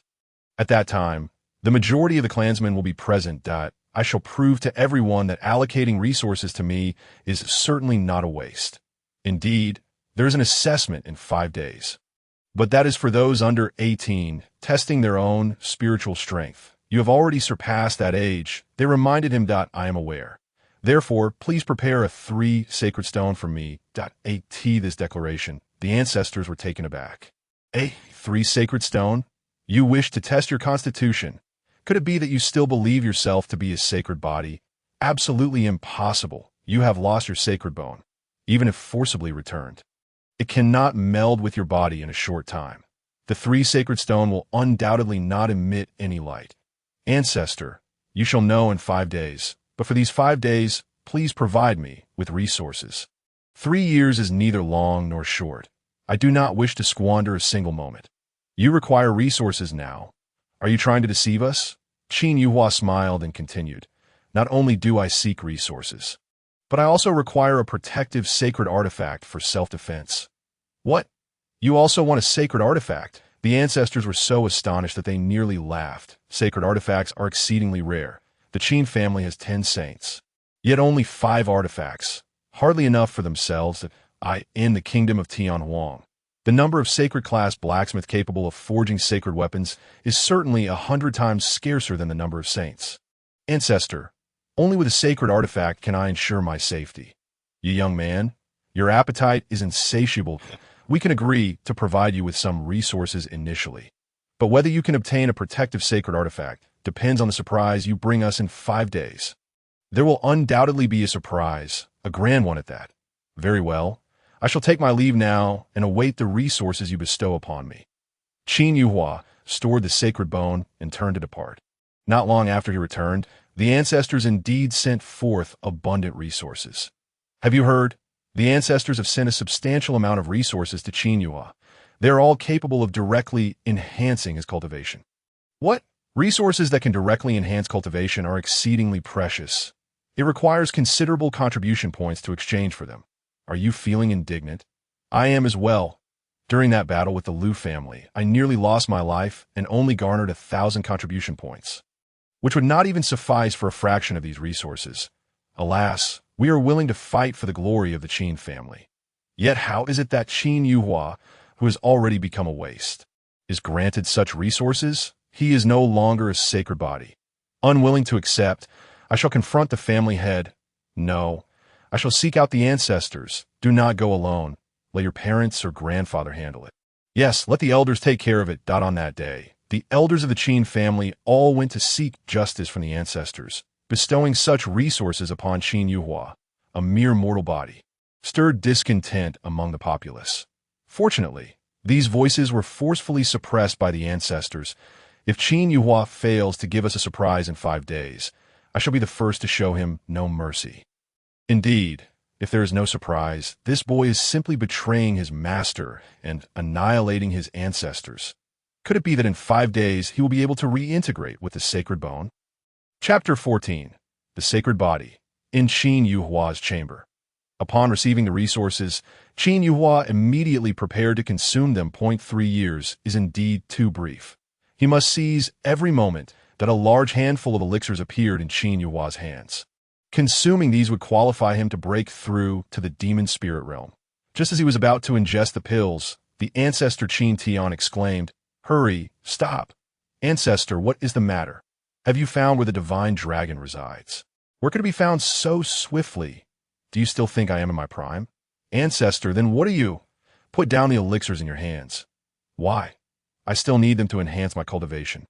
At that time, the majority of the clansmen will be present. I shall prove to everyone that allocating resources to me is certainly not a waste. Indeed, there is an assessment in 5 days. But that is for those under 18, testing their own spiritual strength. You have already surpassed that age. They reminded him. I am aware. Therefore, please prepare a 3 sacred stone for me. At this declaration, the ancestors were taken aback. A 3 sacred stone? You wish to test your constitution. Could it be that you still believe yourself to be a sacred body? Absolutely impossible. You have lost your sacred bone, even if forcibly returned. It cannot meld with your body in a short time. The 3 sacred stone will undoubtedly not emit any light. Ancestor, you shall know in 5 days, but for these 5 days, please provide me with resources. 3 years is neither long nor short. I do not wish to squander a single moment. You require resources now. Are you trying to deceive us? Qin Yuhua smiled and continued, not only do I seek resources, but I also require a protective sacred artifact for self-defense. What? You also want a sacred artifact? The ancestors were so astonished that they nearly laughed. Sacred artifacts are exceedingly rare. The Qin family has 10 saints, yet only 5 artifacts, hardly enough for themselves. In the kingdom of Tianhuang, the number of sacred class blacksmiths capable of forging sacred weapons is certainly 100 times scarcer than the number of saints. Ancestor, only with a sacred artifact can I ensure my safety. You young man, your appetite is insatiable. We can agree to provide you with some resources initially, but whether you can obtain a protective sacred artifact depends on the surprise you bring us in 5 days. There will undoubtedly be a surprise, a grand one at that. Very well. I shall take my leave now and await the resources you bestow upon me. Qin Yuhua stored the sacred bone and turned to depart. Not long after he returned, the ancestors indeed sent forth abundant resources. Have you heard? The ancestors have sent a substantial amount of resources to Qin Yuhua. They are all capable of directly enhancing his cultivation. What? Resources that can directly enhance cultivation are exceedingly precious. It requires considerable contribution points to exchange for them. Are you feeling indignant? I am as well. During that battle with the Liu family, I nearly lost my life and only garnered 1,000 contribution points, which would not even suffice for a fraction of these resources. Alas, we are willing to fight for the glory of the Qin family. Yet how is it that Qin Yuhua, who has already become a waste, is granted such resources? He is no longer a sacred body. Unwilling to accept, I shall confront the family head. No, I shall seek out the ancestors. Do not go alone. Let your parents or grandfather handle it. Yes, let the elders take care of it. On that day, the elders of the Qin family all went to seek justice from the ancestors, bestowing such resources upon Qin Yuhua, a mere mortal body, stirred discontent among the populace. Fortunately, these voices were forcefully suppressed by the ancestors. If Qin Yuhua fails to give us a surprise in 5 days, I shall be the first to show him no mercy. Indeed, if there is no surprise, this boy is simply betraying his master and annihilating his ancestors. Could it be that in 5 days he will be able to reintegrate with the sacred bone? Chapter 14. The Sacred Body, in Qin Yuhua's chamber. Upon receiving the resources, Qin Yuhua immediately prepared to consume them. 3 years is indeed too brief. He must seize every moment that a large handful of elixirs appeared in Qin Yuhua's hands. Consuming these would qualify him to break through to the demon spirit realm. Just as he was about to ingest the pills, The ancestor Qin Tian exclaimed, "Hurry, stop! Ancestor, what is the matter? Have you found where the divine dragon resides? Where could it be found so swiftly? Do you still think I am in my prime? Ancestor, then what are you? Put down the elixirs in your hands. Why? I still need them to enhance my cultivation.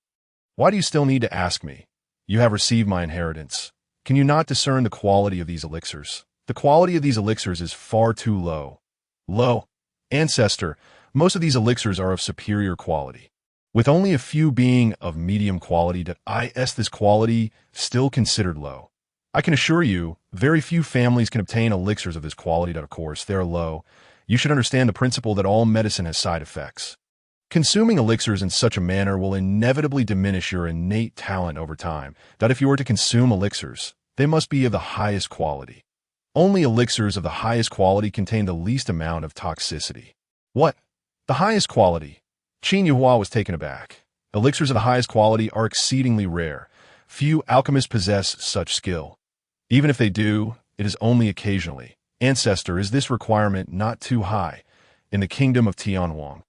Why do you still need to ask me? You have received my inheritance. Can you not discern the quality of these elixirs? The quality of these elixirs is far too low. Low? Ancestor, most of these elixirs are of superior quality, with only a few being of medium quality. This quality still considered low. I can assure you, very few families can obtain elixirs of this quality. Of course, they are low. You should understand the principle that all medicine has side effects. Consuming elixirs in such a manner will inevitably diminish your innate talent over time. That if you were to consume elixirs, they must be of the highest quality. Only elixirs of the highest quality contain the least amount of toxicity. What? The highest quality? Qin Yuhua was taken aback. Elixirs of the highest quality are exceedingly rare. Few alchemists possess such skill. Even if they do, it is only occasionally. Ancestor, is this requirement not too high in the kingdom of Tianwang?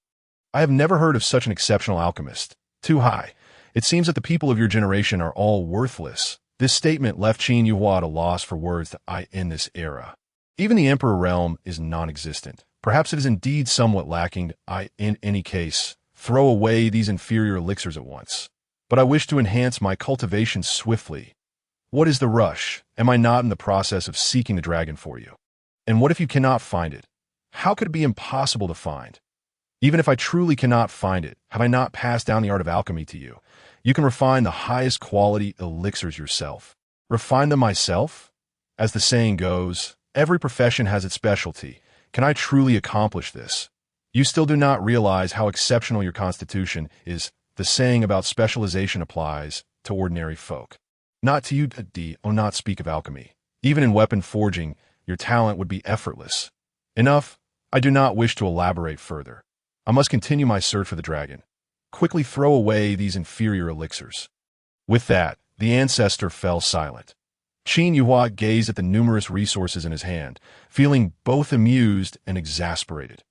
I have never heard of such an exceptional alchemist. Too high. It seems that the people of your generation are all worthless. This statement left Qin Yuhua at a loss for words in this era. Even the emperor realm is non-existent. Perhaps it is indeed somewhat lacking. In any case, throw away these inferior elixirs at once. But I wish to enhance my cultivation swiftly. What is the rush? Am I not in the process of seeking the dragon for you? And what if you cannot find it? How could it be impossible to find? Even if I truly cannot find it, have I not passed down the art of alchemy to you? You can refine the highest quality elixirs yourself. Refine them myself? As the saying goes, every profession has its specialty. Can I truly accomplish this? You still do not realize how exceptional your constitution is. The saying about specialization applies to ordinary folk. Not to you, not speak of alchemy. Even in weapon forging, your talent would be effortless. Enough. I do not wish to elaborate further. I must continue my search for the dragon. Quickly throw away these inferior elixirs. With that, the ancestor fell silent. Qin Yuhua gazed at the numerous resources in his hand, feeling both amused and exasperated.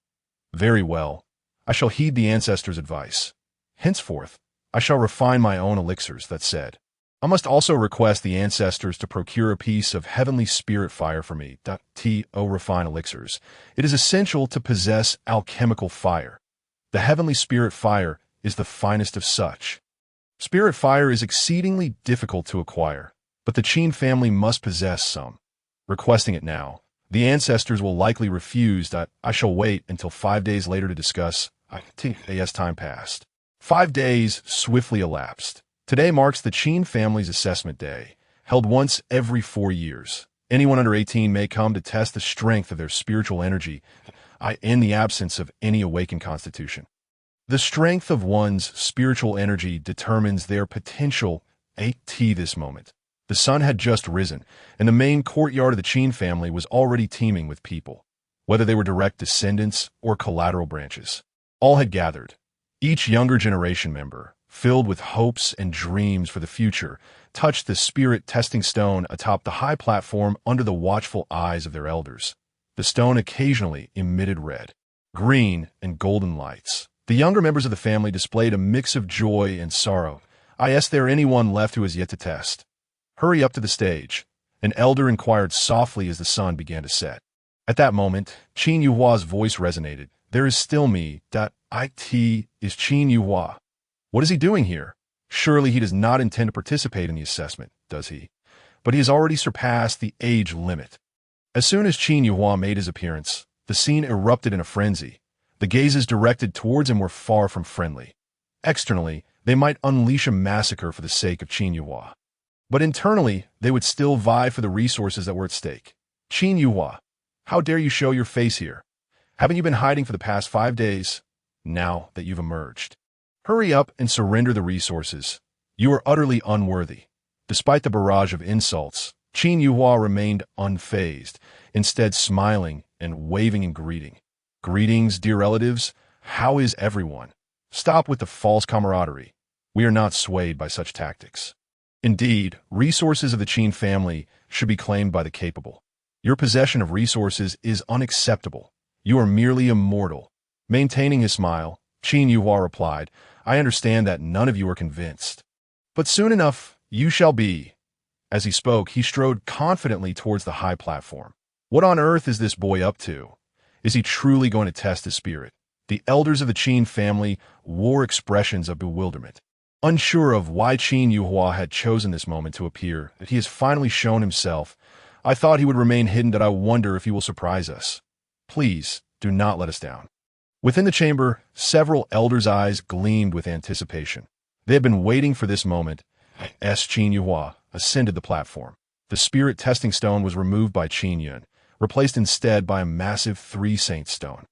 Very well. I shall heed the ancestor's advice. Henceforth, I shall refine my own elixirs. That said, I must also request the ancestors to procure a piece of heavenly spirit fire for me. Refine elixirs. It is essential to possess alchemical fire. The heavenly spirit fire is the finest of such. Spirit fire is exceedingly difficult to acquire, but the Qin family must possess some. Requesting it now, the ancestors will likely refuse. I shall wait until 5 days later to discuss. As time passed, 5 days swiftly elapsed. Today marks the Qin family's assessment day, held once every 4 years. Anyone under 18 may come to test the strength of their spiritual energy in the absence of any awakened constitution. The strength of one's spiritual energy determines their potential at this moment. The sun had just risen, and the main courtyard of the Qin family was already teeming with people, whether they were direct descendants or collateral branches. All had gathered. Each younger generation member, filled with hopes and dreams for the future, touched the spirit testing stone atop the high platform under the watchful eyes of their elders. The stone occasionally emitted red, green, and golden lights. The younger members of the family displayed a mix of joy and sorrow. Is there anyone left who has yet to test? Hurry up to the stage, an elder inquired softly as the sun began to set. At that moment, Qin Yuhua's voice resonated. There is still me. It is Qin Yuhua. What is he doing here? Surely he does not intend to participate in the assessment, does he? But he has already surpassed the age limit. As soon as Qin Yuhua made his appearance, the scene erupted in a frenzy. The gazes directed towards him were far from friendly. Externally, they might unleash a massacre for the sake of Qin Yuhua. But internally, they would still vie for the resources that were at stake. Qin Yuhua, how dare you show your face here? Haven't you been hiding for the past 5 days? Now that you've emerged, hurry up and surrender the resources. You are utterly unworthy. Despite the barrage of insults, Qin Yuhua remained unfazed, instead smiling and waving in greeting. Greetings, dear relatives. How is everyone? Stop with the false camaraderie. We are not swayed by such tactics. Indeed, resources of the Qin family should be claimed by the capable. Your possession of resources is unacceptable. You are merely a mortal. Maintaining his smile, Qin Yuhua replied, I understand that none of you are convinced. But soon enough, you shall be. As he spoke, he strode confidently towards the high platform. What on earth is this boy up to? Is he truly going to test his spirit? The elders of the Qin family wore expressions of bewilderment. Unsure of why Qin Yuhua had chosen this moment to appear, that he has finally shown himself, I thought he would remain hidden, that I wonder if he will surprise us. Please, do not let us down. Within the chamber, several elders' eyes gleamed with anticipation. They had been waiting for this moment. As Qin Yuhua ascended the platform, the spirit testing stone was removed by Qin Yun, replaced instead by a massive 3-saint stone.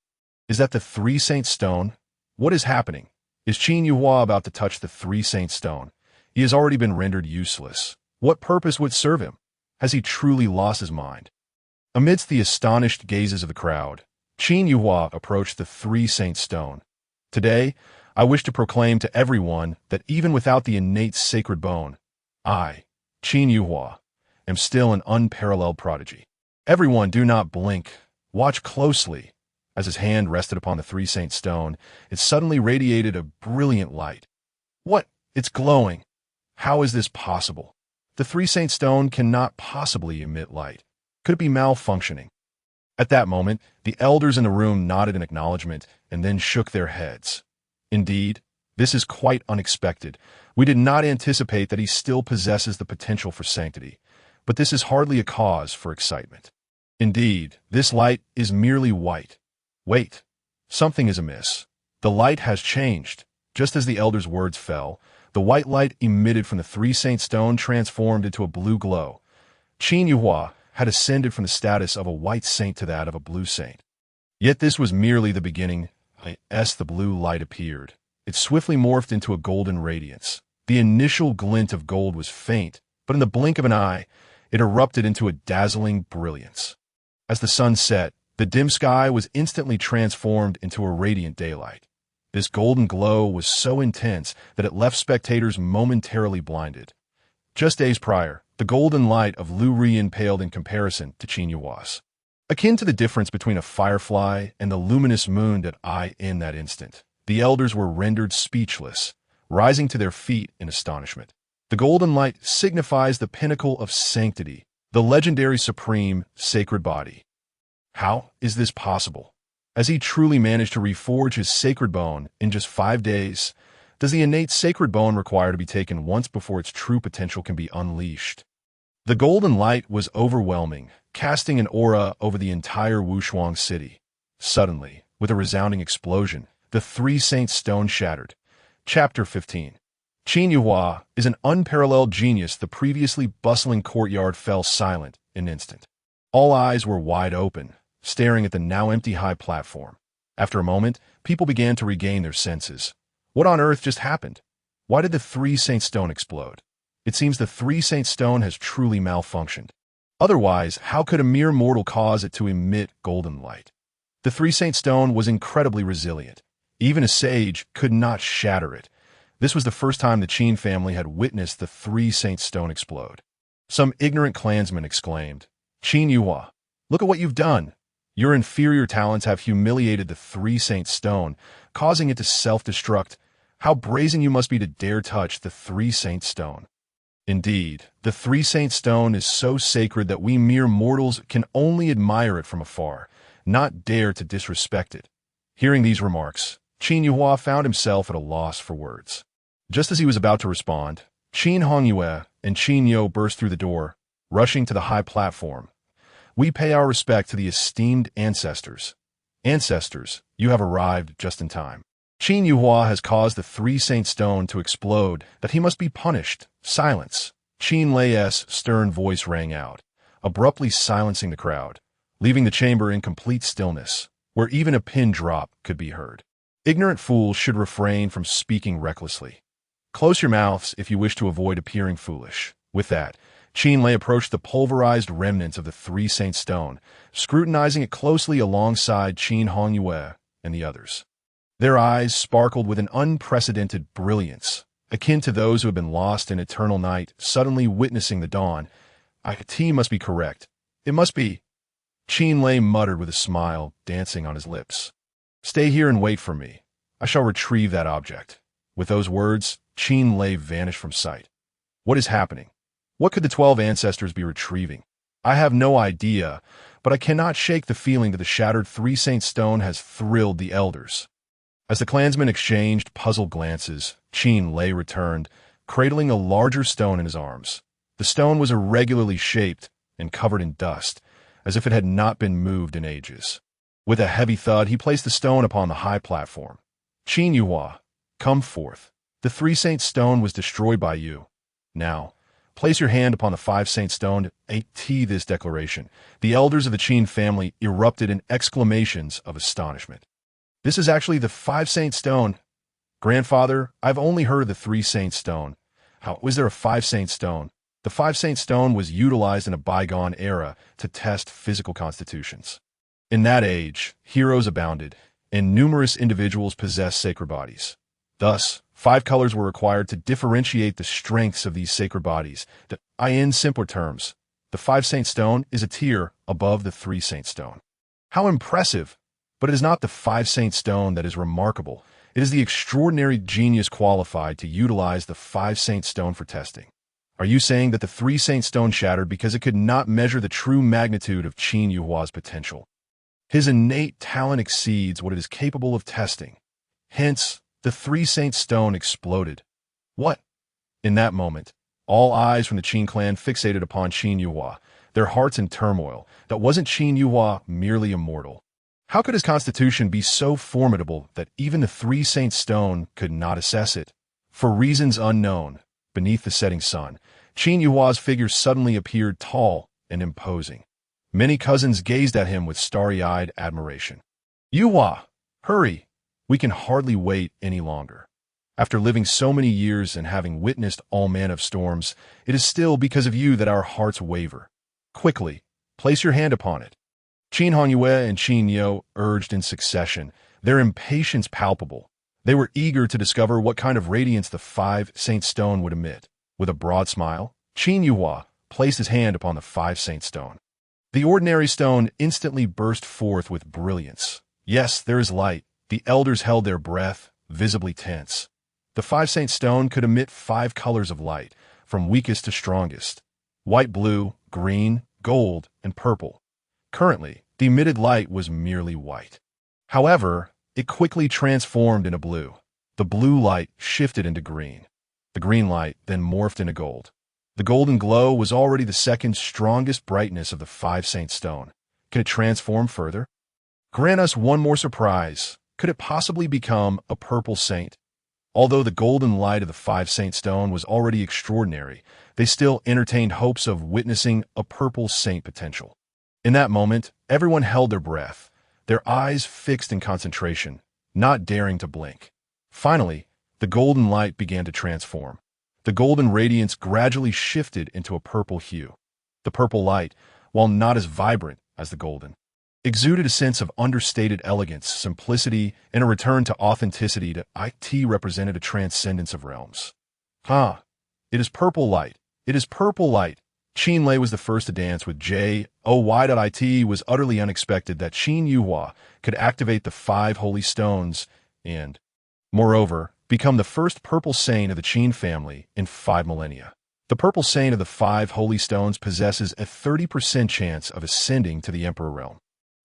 Is that the 3-saint stone? What is happening? Is Qin Yuhua about to touch the 3-saint stone? He has already been rendered useless. What purpose would serve him? Has he truly lost his mind? Amidst the astonished gazes of the crowd, Qin Yuhua approached the 3-saint stone. Today, I wish to proclaim to everyone that even without the innate sacred bone, I, Qin Yuhua, am still an unparalleled prodigy. Everyone, do not blink. Watch closely. As his hand rested upon the 3-saint stone, it suddenly radiated a brilliant light. What? It's glowing. How is this possible? The 3-saint stone cannot possibly emit light. Could it be malfunctioning? At that moment, the elders in the room nodded in acknowledgement and then shook their heads. Indeed, this is quite unexpected. We did not anticipate that he still possesses the potential for sanctity, but this is hardly a cause for excitement. Indeed, this light is merely white. Wait, something is amiss. The light has changed. Just as the elder's words fell, the white light emitted from the 3-saint stone transformed into a blue glow. Qin Yuhua had ascended from the status of a white saint to that of a blue saint. Yet this was merely the beginning. As the blue light appeared, it swiftly morphed into a golden radiance. The initial glint of gold was faint, but in the blink of an eye, it erupted into a dazzling brilliance. As the sun set, the dim sky was instantly transformed into a radiant daylight. This golden glow was so intense that it left spectators momentarily blinded. Just days prior, the golden light of Lu Rian paled in comparison to Qin Yuhua's. Akin to the difference between a firefly and the luminous moon that in that instant, the elders were rendered speechless, rising to their feet in astonishment. The golden light signifies the pinnacle of sanctity, the legendary supreme sacred body. How is this possible? Has he truly managed to reforge his sacred bone in just 5 days? Does the innate sacred bone require to be taken once before its true potential can be unleashed? The golden light was overwhelming, casting an aura over the entire Wushuang city. Suddenly, with a resounding explosion, the 3-saint stone shattered. Chapter 15. Qin Yuhua is an unparalleled genius. The previously bustling courtyard fell silent in an instant. All eyes were wide open, staring at the now empty high platform. After a moment, people began to regain their senses. What on earth just happened? Why did the 3-saint stone explode? It seems the 3-saint stone has truly malfunctioned. Otherwise, how could a mere mortal cause it to emit golden light? The 3-saint stone was incredibly resilient. Even a sage could not shatter it. This was the first time the Qin family had witnessed the 3-saint stone explode. Some ignorant clansmen exclaimed, Qin Yuhua, look at what you've done. Your inferior talents have humiliated the 3-saint stone, causing it to self-destruct. How brazen you must be to dare touch the 3-saint stone. Indeed, the 3-saint stone is so sacred that we mere mortals can only admire it from afar, not dare to disrespect it. Hearing these remarks, Qin Yuhua found himself at a loss for words. Just as he was about to respond, Qin Hongyue and Qin Yo burst through the door, rushing to the high platform. We pay our respect to the esteemed ancestors. Ancestors, you have arrived just in time. Qin Yuhua has caused the 3-saint stone to explode, that he must be punished. Silence. Qin Lei's stern voice rang out, abruptly silencing the crowd, leaving the chamber in complete stillness, where even a pin drop could be heard. Ignorant fools should refrain from speaking recklessly. Close your mouths if you wish to avoid appearing foolish. With that, Qin Lei approached the pulverized remnants of the 3-saint stone, scrutinizing it closely alongside Qin Hongyue and the others. Their eyes sparkled with an unprecedented brilliance, akin to those who have been lost in eternal night, suddenly witnessing the dawn. T must be correct. It must be. Qin Lei muttered with a smile dancing on his lips. Stay here and wait for me. I shall retrieve that object." With those words, Qin Lei vanished from sight. What is happening? What could the 12 ancestors be retrieving? I have no idea, but I cannot shake the feeling that the shattered three-saint stone has thrilled the elders. As the clansmen exchanged puzzled glances, Qin Lei returned, cradling a larger stone in his arms. The stone was irregularly shaped and covered in dust, as if it had not been moved in ages. With a heavy thud, he placed the stone upon the high platform. "Qin Yuhua, come forth. The three-saint stone was destroyed by you. Now, place your hand upon the five-saint stone." At this declaration, the elders of the Qin family erupted in exclamations of astonishment. "This is actually the five-saint stone. Grandfather, I've only heard of the three-saint stone. How was there a five-saint stone?" The five-saint stone was utilized in a bygone era to test physical constitutions. In that age, heroes abounded, and numerous individuals possessed sacred bodies. Thus, 5 colors were required to differentiate the strengths of these sacred bodies. In simpler terms, the five-saint stone is a tier above the three-saint stone. How impressive! But it is not the five-saint stone that is remarkable. It is the extraordinary genius qualified to utilize the five-saint stone for testing. Are you saying that the three-saint stone shattered because it could not measure the true magnitude of Qin Yuhua's potential? His innate talent exceeds what it is capable of testing. Hence, the three-saint stone exploded. What? In that moment, all eyes from the Qin clan fixated upon Qin Yuhua, their hearts in turmoil. That wasn't Qin Yuhua merely immortal. How could his constitution be so formidable that even the three-saint stone could not assess it? For reasons unknown, beneath the setting sun, Qin Yuhua's figure suddenly appeared tall and imposing. Many cousins gazed at him with starry-eyed admiration. "Yuhua, hurry! We can hardly wait any longer. After living so many years and having witnessed all manner of storms, it is still because of you that our hearts waver. Quickly, place your hand upon it." Qin Hongyue and Qin Yo urged in succession, their impatience palpable. They were eager to discover what kind of radiance the five-saint stone would emit. With a broad smile, Qin Yuhua placed his hand upon the five-saint stone. The ordinary stone instantly burst forth with brilliance. Yes, there is light. The elders held their breath, visibly tense. The five-saint stone could emit 5 colors of light, from weakest to strongest: white, blue, green, gold, and purple. Currently, the emitted light was merely white. However, it quickly transformed into blue. The blue light shifted into green. The green light then morphed into gold. The golden glow was already the second strongest brightness of the five-saint stone. Can it transform further? Grant us one more surprise. Could it possibly become a purple saint? Although the golden light of the five-saint stone was already extraordinary, they still entertained hopes of witnessing a purple saint potential. In that moment, everyone held their breath, their eyes fixed in concentration, not daring to blink. Finally, the golden light began to transform. The golden radiance gradually shifted into a purple hue. The purple light, while not as vibrant as the golden, exuded a sense of understated elegance, simplicity, and a return to authenticity that represented a transcendence of realms. It is purple light. It is purple light. Qin Lei was the first to dance with It was utterly unexpected that Qin Yuhua could activate the 5 holy stones and, moreover, become the first purple saint of the Qin family in 5 millennia. The purple saint of the 5 holy stones possesses a 30% chance of ascending to the emperor realm.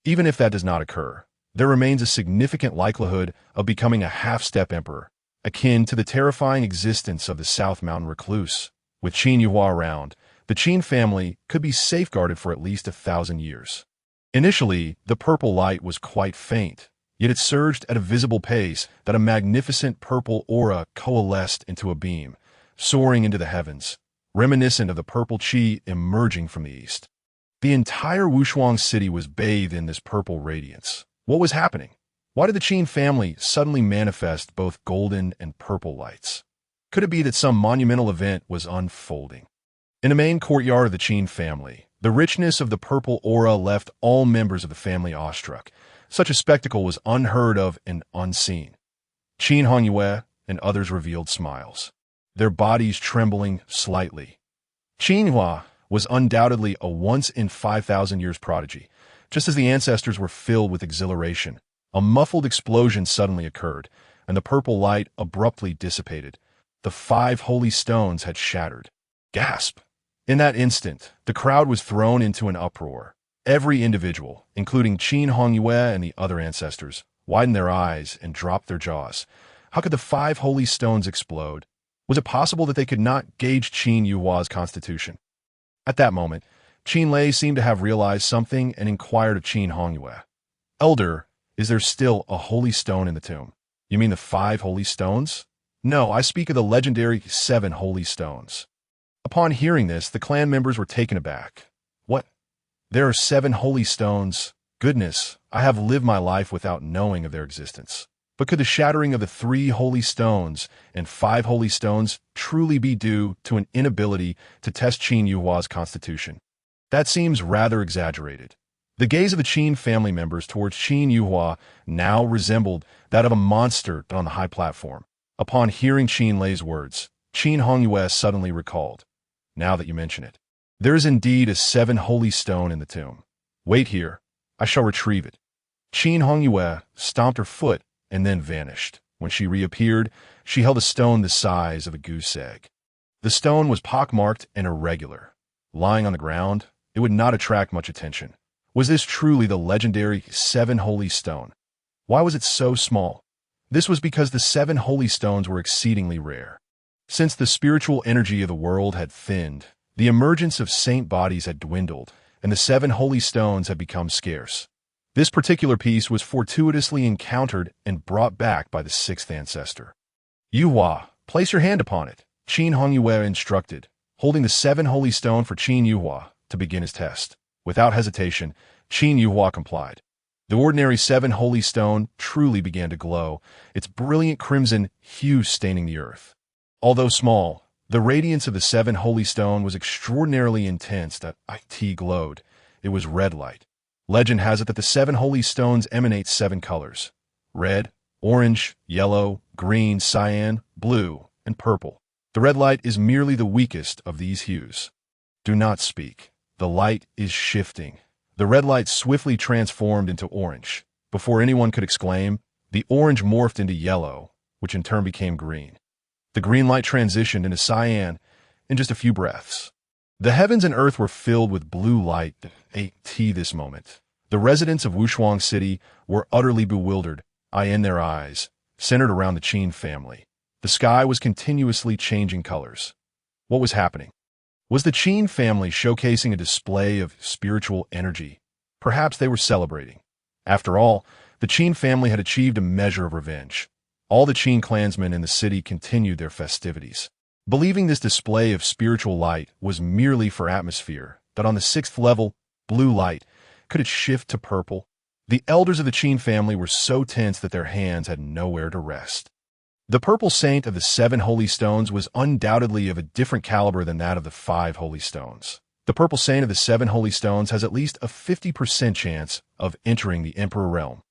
Even if that does not occur, there remains a significant likelihood of becoming a half-step emperor, akin to the terrifying existence of the South Mountain recluse. With Qin Yuhua around, the Qin family could be safeguarded for at least 1,000 years. Initially, the purple light was quite faint, yet it surged at a visible pace that a magnificent purple aura coalesced into a beam, soaring into the heavens, reminiscent of the purple qi emerging from the east. The entire Wushuang city was bathed in this purple radiance. What was happening? Why did the Qin family suddenly manifest both golden and purple lights? Could it be that some monumental event was unfolding? In the main courtyard of the Qin family, the richness of the purple aura left all members of the family awestruck. Such a spectacle was unheard of and unseen. Qin Hongyue and others revealed smiles, their bodies trembling slightly. Qin Hua was undoubtedly a once-in-5,000 years prodigy. Just as the ancestors were filled with exhilaration, A muffled explosion suddenly occurred, and the purple light abruptly dissipated. The 5 holy stones had shattered. Gasp! In that instant, the crowd was thrown into an uproar. Every individual, including Qin Hongyue and the other ancestors, widened their eyes and dropped their jaws. How could the 5 holy stones explode? Was it possible that they could not gauge Qin Yuhua's constitution? At that moment, Qin Lei seemed to have realized something and inquired of Qin Hongyue. Elder, is there still a holy stone in the tomb? You mean the 5 holy stones? No, I speak of the legendary 7 holy stones. Upon hearing this, the clan members were taken aback. What? There are 7 holy stones? Goodness, I have lived my life without knowing of their existence. But could the shattering of the 3 holy stones and 5 holy stones truly be due to an inability to test Qin Yuhua's constitution? That seems rather exaggerated. The gaze of the Qin family members towards Qin Yuhua now resembled that of a monster on the high platform. Upon hearing Qin Lei's words, Qin Hongyue suddenly recalled. Now that you mention it, there is indeed a 7 holy stone in the tomb. Wait here, I shall retrieve it. Qin Hongyue stomped her foot and then vanished. When she reappeared, she held a stone the size of a goose egg. The stone was pockmarked and irregular. Lying on the ground, it would not attract much attention. Was this truly the legendary 7 holy stone? Why was it so small? This was because the 7 holy stones were exceedingly rare. Since the spiritual energy of the world had thinned, the emergence of saint bodies had dwindled, and the 7 holy stones had become scarce. This particular piece was fortuitously encountered and brought back by the 6th ancestor. Yuhua, place your hand upon it, Qin Hongyue instructed, holding the 7 holy stone for Qin Yuhua to begin his test. Without hesitation, Qin Yuhua complied. The ordinary 7 holy stone truly began to glow, its brilliant crimson hue staining the earth. Although small, the radiance of the 7 holy stone was extraordinarily intense that it glowed. It was red light. Legend has it that the 7 holy stones emanate 7 colors: red, orange, yellow, green, cyan, blue, and purple. The red light is merely the weakest of these hues. Do not speak. The light is shifting. The red light swiftly transformed into orange. Before anyone could exclaim, the orange morphed into yellow, which in turn became green. The green light transitioned into cyan in just a few breaths. The heavens and earth were filled with blue light at this moment. The residents of Wushuang City were utterly bewildered, in their eyes, centered around the Qin family. The sky was continuously changing colors. What was happening? Was the Qin family showcasing a display of spiritual energy? Perhaps they were celebrating. After all, the Qin family had achieved a measure of revenge. All the Qin clansmen in the city continued their festivities. Believing this display of spiritual light was merely for atmosphere, that on the 6th level, blue light, could it shift to purple? The elders of the Qin family were so tense that their hands had nowhere to rest. The purple saint of the 7 holy stones was undoubtedly of a different caliber than that of the 5 holy stones. The purple saint of the 7 holy stones has at least a 50% chance of entering the Emperor realm.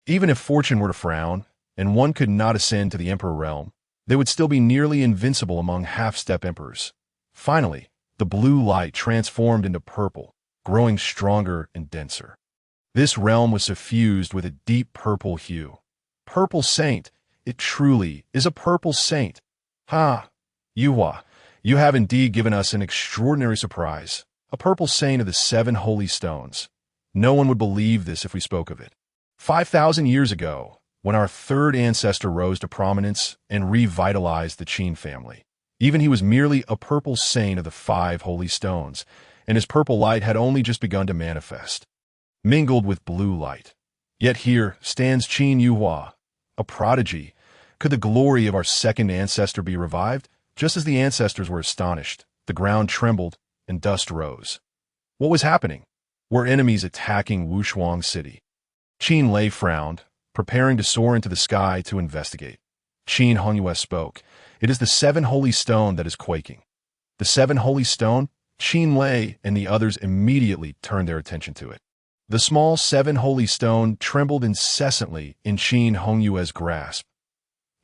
Even if fortune were to frown, and one could not ascend to the Emperor realm, they would still be nearly invincible among half-step emperors. Finally, the blue light transformed into purple, growing stronger and denser. This realm was suffused with a deep purple hue. Purple saint! It truly is a purple saint. Yuhua, you have indeed given us an extraordinary surprise. A purple saint of the 7 holy stones. No one would believe this if we spoke of it. 5,000 years ago, when our 3rd ancestor rose to prominence and revitalized the Qin family, even he was merely a purple saint of the 5 holy stones, and his purple light had only just begun to manifest, mingled with blue light. Yet here stands Qin Yuhua, a prodigy. Could the glory of our 2nd ancestor be revived? Just as the ancestors were astonished, the ground trembled and dust rose. What was happening? Were enemies attacking Wushuang City? Qin Lei frowned, preparing to soar into the sky to investigate. Qin Hongyue spoke. It is the 7 holy stone that is quaking. The 7 holy stone? Qin Lei and the others immediately turned their attention to it. The small 7 holy stone trembled incessantly in Qin Hongyue's grasp.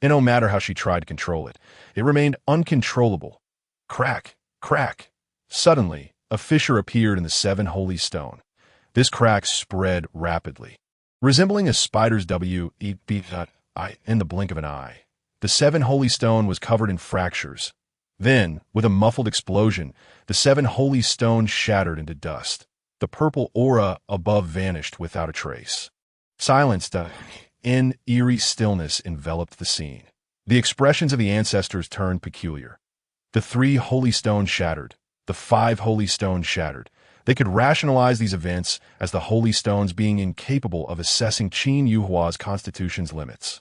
And no matter how she tried to control it, it remained uncontrollable. Crack, crack. Suddenly, a fissure appeared in the 7 holy stone. This crack spread rapidly. Resembling a spider's in the blink of an eye, the seven holy stone was covered in fractures. Then, with a muffled explosion, the seven holy stones shattered into dust. The purple aura above vanished without a trace. Silence, in eerie stillness, enveloped the scene. The expressions of the ancestors turned peculiar. The three holy stones shattered. The five holy stones shattered. They could rationalize these events as the holy stones being incapable of assessing Qin Yuhua's constitution's limits.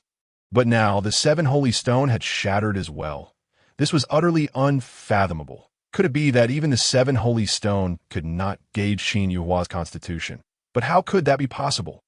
But now the seven holy stone had shattered as well. This was utterly unfathomable. Could it be that even the seven holy stone could not gauge Qin Yuhua's constitution? But how could that be possible?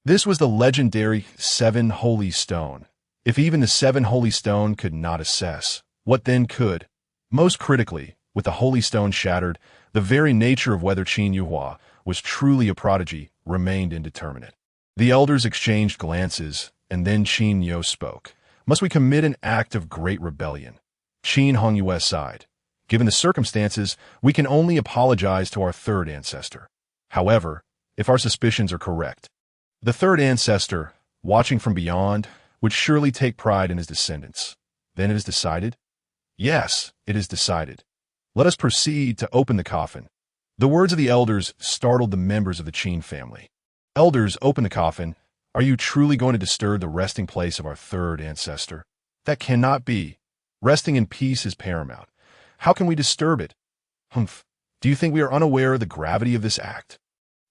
This was the legendary seven holy stone. If even the seven holy stone could not assess, what then could? Most critically, with the holy stone shattered, the very nature of whether Qin Yuhua was truly a prodigy remained indeterminate. The elders exchanged glances, and then Qin Yo spoke. Must we commit an act of great rebellion? Qin Hongyue sighed. Given the circumstances, we can only apologize to our third ancestor. However, if our suspicions are correct, the third ancestor, watching from beyond, would surely take pride in his descendants. Then it is decided? Yes, it is decided. Let us proceed to open the coffin. The words of the elders startled the members of the Qin family. Elders, open the coffin. Are you truly going to disturb the resting place of our third ancestor? That cannot be. Resting in peace is paramount. How can we disturb it? Humph. Do you think we are unaware of the gravity of this act?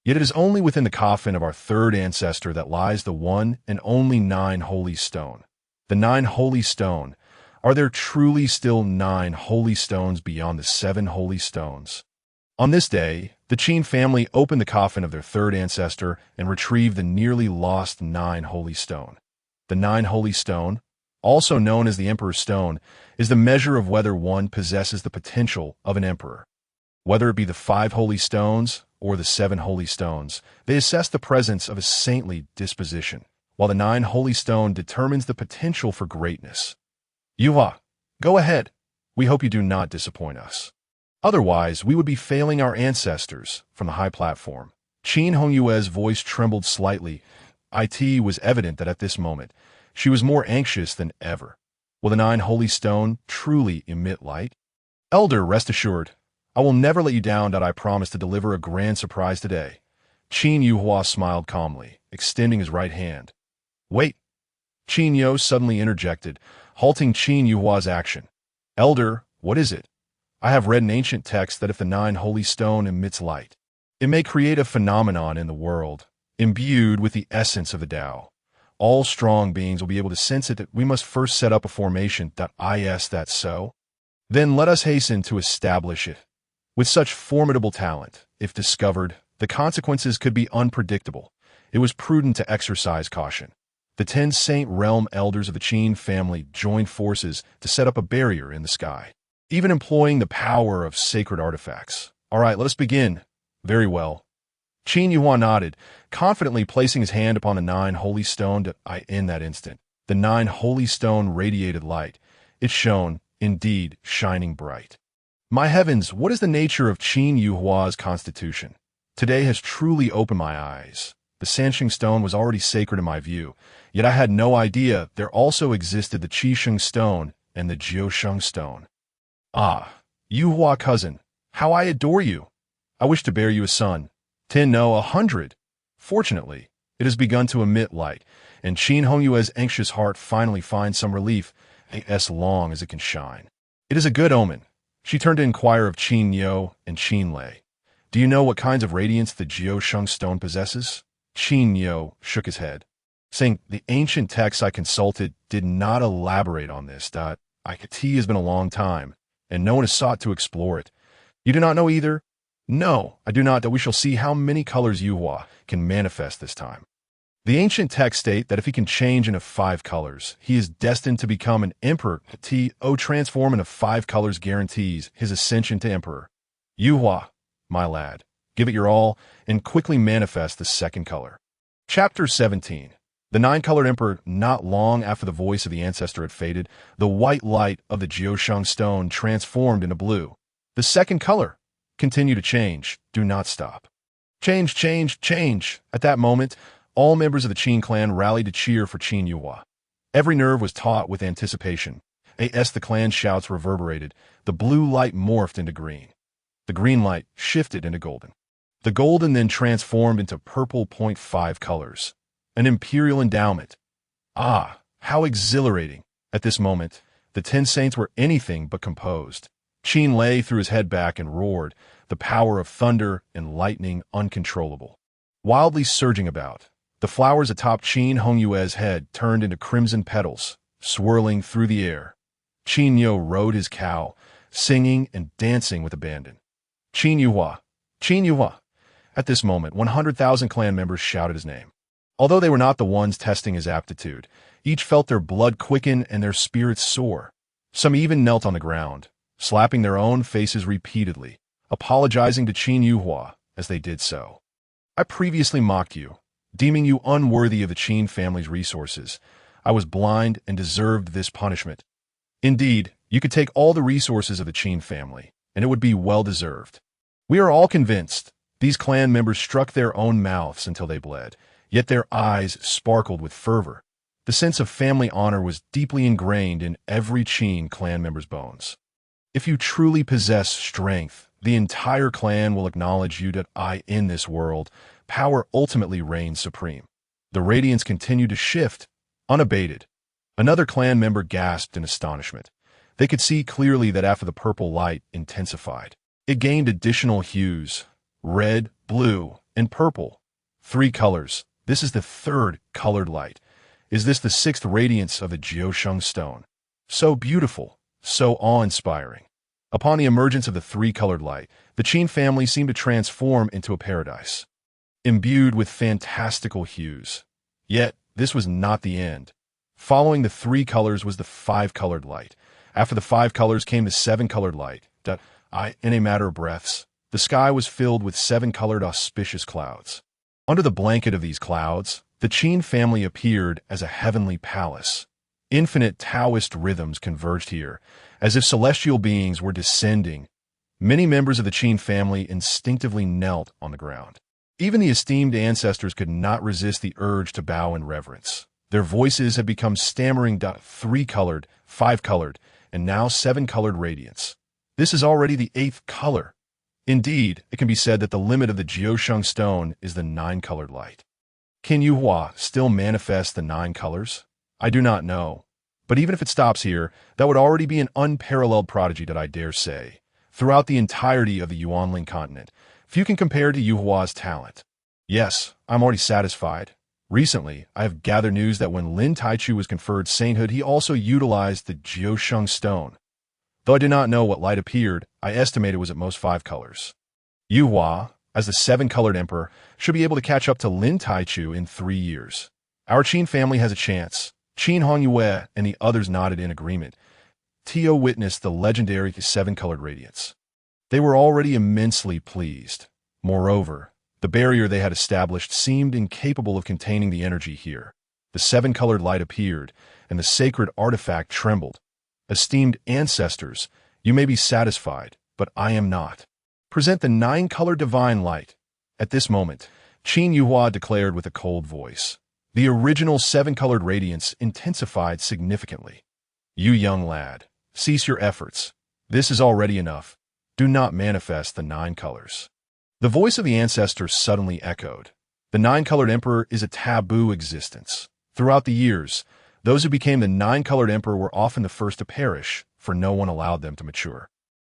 Yet it is only within the coffin of our third ancestor that lies the one and only nine holy stone. The nine holy stone. Are there truly still nine holy stones beyond the seven holy stones? On this day, the Qin family opened the coffin of their third ancestor and retrieved the nearly lost nine holy stone. The nine holy stone, also known as the Emperor's Stone, is the measure of whether one possesses the potential of an emperor. Whether it be the five holy stones or the seven holy stones, they assess the presence of a saintly disposition, while the nine holy stone determines the potential for greatness. Yuhua, go ahead. We hope you do not disappoint us. Otherwise, we would be failing our ancestors. From the high platform, Qin Hongyue's voice trembled slightly. It was evident that at this moment, she was more anxious than ever. Will the nine holy stone truly emit light? Elder, rest assured, I will never let you down. I promise to deliver a grand surprise today. Qin Yuhua smiled calmly, extending his right hand. Wait. Qin Yo suddenly interjected, halting Qin Yuhua's action. Elder, what is it? I have read in ancient texts that if the nine holy stone emits light, it may create a phenomenon in the world, imbued with the essence of the Tao. All strong beings will be able to sense it. That we must first set up a formation. Is that so? Then let us hasten to establish it. With such formidable talent, if discovered, the consequences could be unpredictable. It was prudent to exercise caution. The 10 Saint Realm elders of the Qin family joined forces to set up a barrier in the sky, even employing the power of sacred artifacts. All right, let us begin. Very well. Qin Yuhua nodded, confidently placing his hand upon the nine holy stone. In that instant, the nine holy stone radiated light. It shone, indeed, shining bright. My heavens, what is the nature of Qin Yuhua's constitution? Today has truly opened my eyes. The Sansheng stone was already sacred in my view, yet I had no idea there also existed the Qisheng stone and the Jiusheng stone. Ah, Yuhua cousin, how I adore you! I wish to bear you a son. 10, no, 100. Fortunately, it has begun to emit light, and Qin Hongyue's anxious heart finally finds some relief, as long as it can shine. It is a good omen. She turned to inquire of Qin Yo and Qin Lei. Do you know what kinds of radiance the Jiusheng stone possesses? Qin Yo shook his head, saying, the ancient texts I consulted did not elaborate on this. It has been a long time, and no one has sought to explore it. You do not know either? No, I do not. That we shall see how many colors Yuhua can manifest this time. The ancient texts state that if he can change into 5 colors, he is destined to become an emperor. Transform into 5 colors guarantees his ascension to emperor. Yuhua, my lad, give it your all, and quickly manifest the second color. Chapter 17. The 9-colored emperor. Not long after the voice of the ancestor had faded, the white light of the Jiusheng stone transformed into blue. The second color. Continue to change. Do not stop. Change, change, change. At that moment, All members of the Qin clan rallied to cheer for Qin Yuhua. Every nerve was taut with anticipation. As the clan shouts reverberated, the blue light morphed into green. The green light shifted into golden. The golden then transformed into purple .5 colors. An imperial endowment. Ah, how exhilarating! At this moment, the 10 saints were anything but composed. Qin lay threw his head back and roared, the power of thunder and lightning uncontrollable. Wildly surging about, the flowers atop Qin Hongyue's head turned into crimson petals, swirling through the air. Qin Yo rode his cow, singing and dancing with abandon. Qin Yuhua! Qin Yuhua! At this moment, 100,000 clan members shouted his name. Although they were not the ones testing his aptitude, each felt their blood quicken and their spirits soar. Some even knelt on the ground, slapping their own faces repeatedly, apologizing to Qin Yuhua as they did so. I previously mocked you, deeming you unworthy of the Qin family's resources. I was blind and deserved this punishment. Indeed, you could take all the resources of the Qin family, and it would be well-deserved. We are all convinced. These clan members struck their own mouths until they bled, yet their eyes sparkled with fervor. The sense of family honor was deeply ingrained in every Qin clan member's bones. If you truly possess strength, the entire clan will acknowledge you that in this world, power ultimately reigns supreme. The radiance continued to shift, unabated. Another clan member gasped in astonishment. They could see clearly that after the purple light intensified, it gained additional hues: red, blue, and purple. 3 colors. This is the 3rd colored light. Is this the 6th radiance of the Jiusheng stone? So beautiful, so awe-inspiring. Upon the emergence of the 3-colored light, the Qin family seemed to transform into a paradise, imbued with fantastical hues. Yet, this was not the end. Following the 3 colors was the 5-colored light. After the 5 colors came the 7-colored light. In a matter of breaths, the sky was filled with 7-colored auspicious clouds. Under the blanket of these clouds, the Qin family appeared as a heavenly palace. Infinite Taoist rhythms converged here, as if celestial beings were descending. Many members of the Qin family instinctively knelt on the ground. Even the esteemed ancestors could not resist the urge to bow in reverence. Their voices had become stammering. 3-colored, 5-colored, and now 7-colored radiance. This is already the 8th color. Indeed, it can be said that the limit of the Jiusheng stone is the 9-colored light. Qin Yuhua still manifest the 9 colors? I do not know. But even if it stops here, that would already be an unparalleled prodigy that I dare say. Throughout the entirety of the Yuanling continent, few can compare to Yuhua's talent. Yes, I'm already satisfied. Recently, I have gathered news that when Lin Taichu was conferred sainthood, he also utilized the Jiusheng stone. Though I do not know what light appeared, I estimate it was at most 5 colors. Yuhua, as the 7-colored emperor, should be able to catch up to Lin Taichu in 3 years. Our Qin family has a chance. Qin Hongyue and the others nodded in agreement. Tio witnessed the legendary 7-colored radiance. They were already immensely pleased. Moreover, the barrier they had established seemed incapable of containing the energy here. The 7-colored light appeared, and the sacred artifact trembled. Esteemed ancestors, you may be satisfied, but I am not. Present the 9-colored divine light. At this moment, Qin Yuhua declared with a cold voice. The original 7-colored radiance intensified significantly. You young lad, cease your efforts. This is already enough. Do not manifest the 9 colors. The voice of the ancestor suddenly echoed. The 9-colored emperor is a taboo existence. Throughout the years, those who became the 9-colored emperor were often the first to perish, for no one allowed them to mature.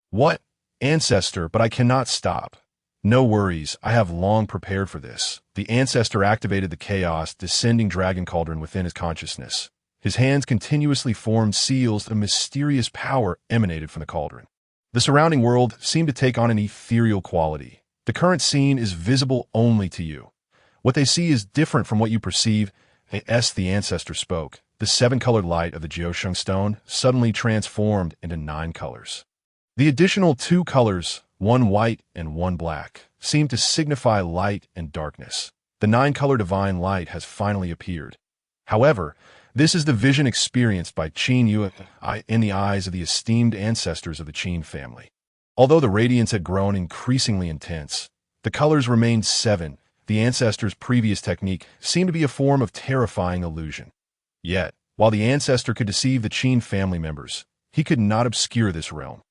What? Ancestor, but I cannot stop. No worries, I have long prepared for this. The ancestor activated the chaos, descending dragon cauldron within his consciousness. His hands continuously formed seals. A mysterious power emanated from the cauldron. The surrounding world seemed to take on an ethereal quality. The current scene is visible only to you. What they see is different from what you perceive. As the ancestor spoke, the 7-colored light of the Jiusheng stone suddenly transformed into 9 colors. The additional 2 colors, 1 white and 1 black, seem to signify light and darkness. The 9-color divine light has finally appeared. However, this is the vision experienced by Qin Yuhua in the eyes of the esteemed ancestors of the Qin family. Although the radiance had grown increasingly intense, the colors remained 7, the ancestor's previous technique seemed to be a form of terrifying illusion. Yet, while the ancestor could deceive the Qin family members, he could not obscure this realm.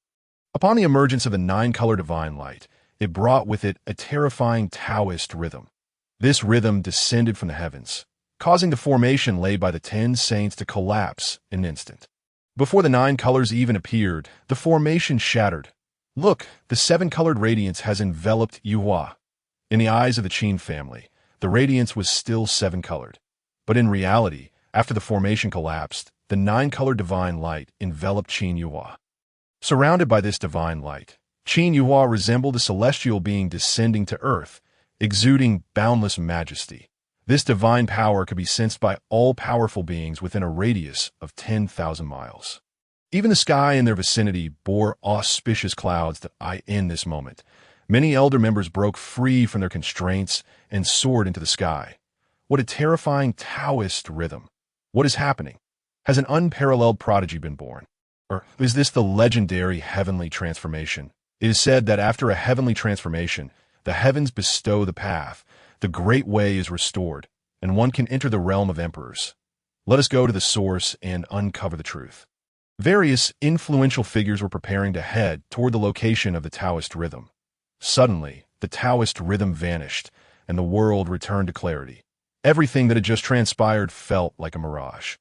Upon the emergence of the nine-color divine light, it brought with it a terrifying Taoist rhythm. This rhythm descended from the heavens, causing the formation laid by the 10 saints to collapse in an instant. Before the 9 colors even appeared, the formation shattered. Look, the 7-colored radiance has enveloped Yuhua. In the eyes of the Qin family, the radiance was still 7-colored. But in reality, after the formation collapsed, the 9-colored divine light enveloped Qin Yuhua. Surrounded by this divine light, Qin Yuhua resembled a celestial being descending to earth, exuding boundless majesty. This divine power could be sensed by all powerful beings within a radius of 10,000 miles. Even the sky in their vicinity bore auspicious clouds that in this moment. Many elder members broke free from their constraints and soared into the sky. What a terrifying Taoist rhythm. What is happening? Has an unparalleled prodigy been born? Or is this the legendary heavenly transformation? It is said that after a heavenly transformation, the heavens bestow the path, the great way is restored, and one can enter the realm of emperors. Let us go to the source and uncover the truth. Various influential figures were preparing to head toward the location of the Taoist rhythm. Suddenly, the Taoist rhythm vanished, and the world returned to clarity. Everything that had just transpired felt like a mirage.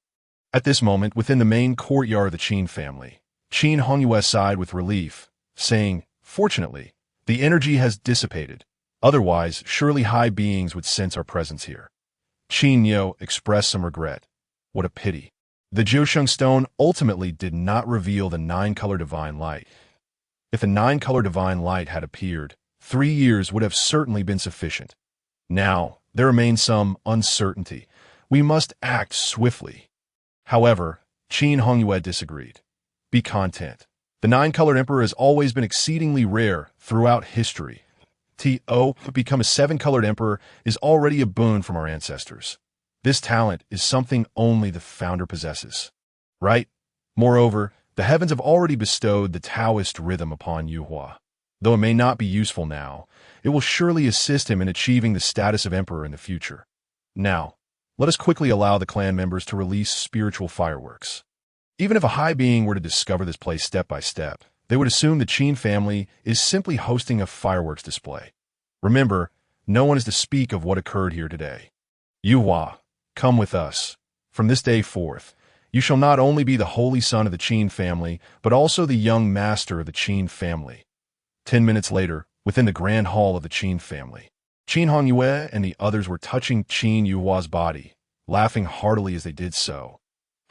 At this moment, within the main courtyard of the Qin family, Qin Hongyue sighed with relief, saying, "Fortunately, the energy has dissipated. Otherwise, surely high beings would sense our presence here." Qin Yo expressed some regret. What a pity. The Jiusheng stone ultimately did not reveal the 9-color divine light. If the 9-color divine light had appeared, 3 years would have certainly been sufficient. Now, there remains some uncertainty. We must act swiftly. However, Qin Hongyue disagreed. Be content. The 9-colored emperor has always been exceedingly rare throughout history. To become a 7-colored emperor is already a boon from our ancestors. This talent is something only the founder possesses. Right? Moreover, the heavens have already bestowed the Taoist rhythm upon Yuhua. Though it may not be useful now, it will surely assist him in achieving the status of emperor in the future. Now, let us quickly allow the clan members to release spiritual fireworks. Even if a high being were to discover this place step by step, they would assume the Qin family is simply hosting a fireworks display. Remember, no one is to speak of what occurred here today. Yuhua, come with us. From this day forth, you shall not only be the holy son of the Qin family, but also the young master of the Qin family. 10 minutes later, within the grand hall of the Qin family, Qin Hongyue and the others were touching Qin Yuhua's body, laughing heartily as they did so.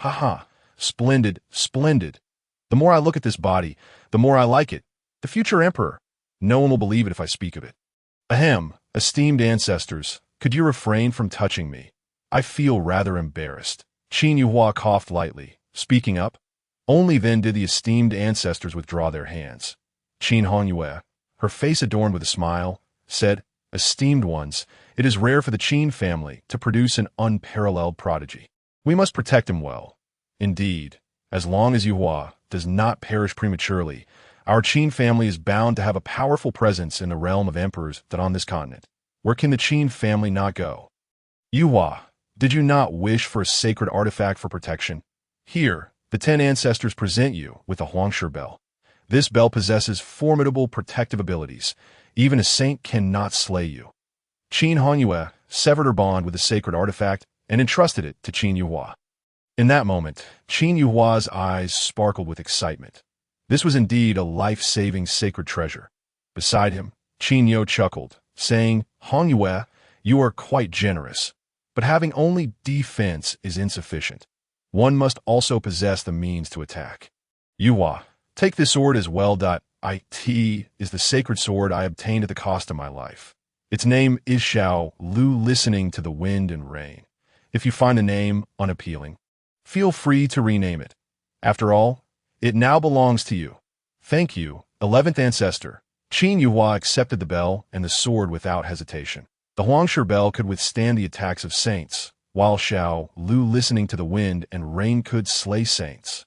Ha ha, splendid, splendid. The more I look at this body, the more I like it. The future emperor. No one will believe it if I speak of it. Ahem, esteemed ancestors, could you refrain from touching me? I feel rather embarrassed. Qin Yuhua coughed lightly, speaking up. Only then did the esteemed ancestors withdraw their hands. Qin Hongyue, her face adorned with a smile, said, "Esteemed ones, it is rare for the Qin family to produce an unparalleled prodigy. We must protect him well. Indeed, as long as Yuhua does not perish prematurely, our Qin family is bound to have a powerful presence in the realm of emperors that on this continent. Where can the Qin family not go? Yuhua, did you not wish for a sacred artifact for protection? Here, the 10 ancestors present you with the Huangshi bell. This bell possesses formidable protective abilities. Even a saint cannot slay you." Qin Hongyue severed her bond with the sacred artifact and entrusted it to Qin Yuhua. In that moment, Qin Yuhua's eyes sparkled with excitement. This was indeed a life-saving sacred treasure. Beside him, Qin Yo chuckled, saying, "Hongyue, you are quite generous. But having only defense is insufficient. One must also possess the means to attack. Yuhua, take this sword as well. It is the sacred sword I obtained at the cost of my life. Its name is Shao Lu, listening to the wind and rain. If you find the name unappealing, feel free to rename it. After all, it now belongs to you. Thank you, 11th ancestor." Qin Yuhua accepted the bell and the sword without hesitation. The Huangshi bell could withstand the attacks of saints, while Shao Lu, listening to the wind and rain, could slay saints.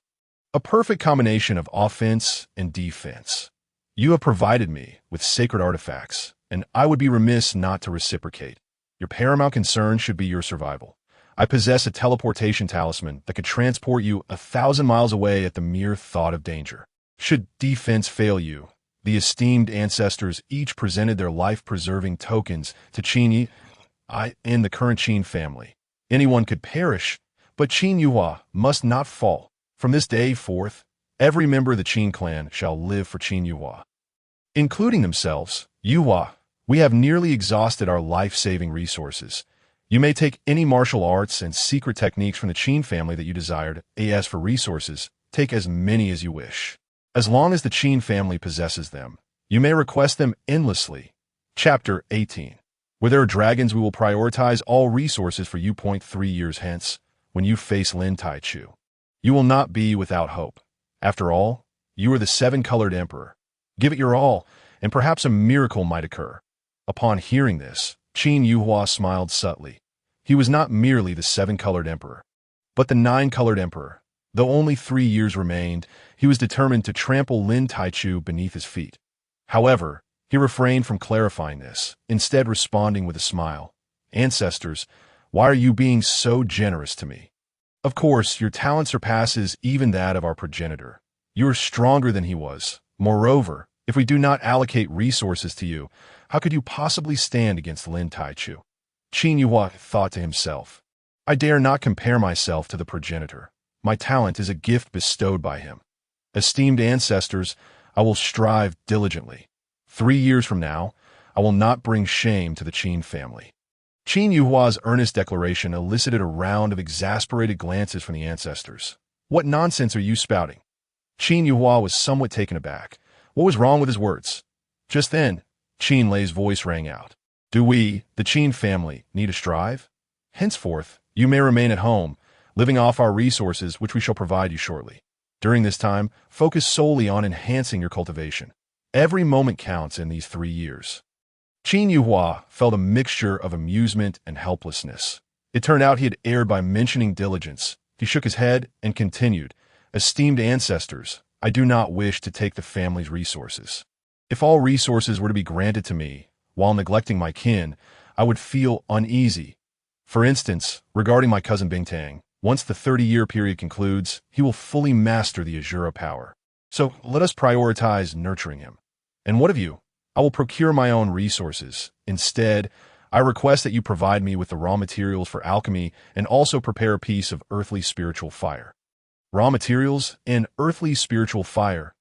A perfect combination of offense and defense. You have provided me with sacred artifacts, and I would be remiss not to reciprocate. Your paramount concern should be your survival. I possess a teleportation talisman that could transport you 1,000 miles away at the mere thought of danger. Should defense fail you, the esteemed ancestors each presented their life-preserving tokens to Qin and the current Qin family. Anyone could perish, but Qin Yuhua must not fall. From this day forth, every member of the Qin clan shall live for Qin Yuhua. Including themselves, Yuhua, we have nearly exhausted our life-saving resources. You may take any martial arts and secret techniques from the Qin family that you desired. As for resources, take as many as you wish. As long as the Qin family possesses them, you may request them endlessly. Chapter 18. Where there are dragons, we will prioritize all resources for you. 3 years hence, when you face Lin Taichu, you will not be without hope. After all, you are the seven-colored emperor. Give it your all, and perhaps a miracle might occur. Upon hearing this, Qin Yuhua smiled subtly. He was not merely the seven-colored emperor, but the nine-colored emperor. Though only 3 years remained, he was determined to trample Lin Taichu beneath his feet. However, he refrained from clarifying this, instead responding with a smile. Ancestors, why are you being so generous to me? Of course, your talent surpasses even that of our progenitor. You are stronger than he was. Moreover, if we do not allocate resources to you, how could you possibly stand against Lin Taichu? Qin Yuhua thought to himself, I dare not compare myself to the progenitor. My talent is a gift bestowed by him. Esteemed ancestors, I will strive diligently. 3 years from now, I will not bring shame to the Qin family. Qin Yuhua's earnest declaration elicited a round of exasperated glances from the ancestors. What nonsense are you spouting? Qin Yuhua was somewhat taken aback. What was wrong with his words? Just then, Qin Lei's voice rang out. Do we, the Qin family, need to strive? Henceforth, you may remain at home, living off our resources which we shall provide you shortly. During this time, focus solely on enhancing your cultivation. Every moment counts in these 3 years. Qin Yuhua felt a mixture of amusement and helplessness. It turned out he had erred by mentioning diligence. He shook his head and continued, Esteemed ancestors, I do not wish to take the family's resources. If all resources were to be granted to me, while neglecting my kin, I would feel uneasy. For instance, regarding my cousin Bingtang, once the 30-year period concludes, he will fully master the Azura power. So let us prioritize nurturing him. And what of you? I will procure my own resources. Instead, I request that you provide me with the raw materials for alchemy and also prepare a piece of earthly spiritual fire. Raw materials and earthly spiritual fire.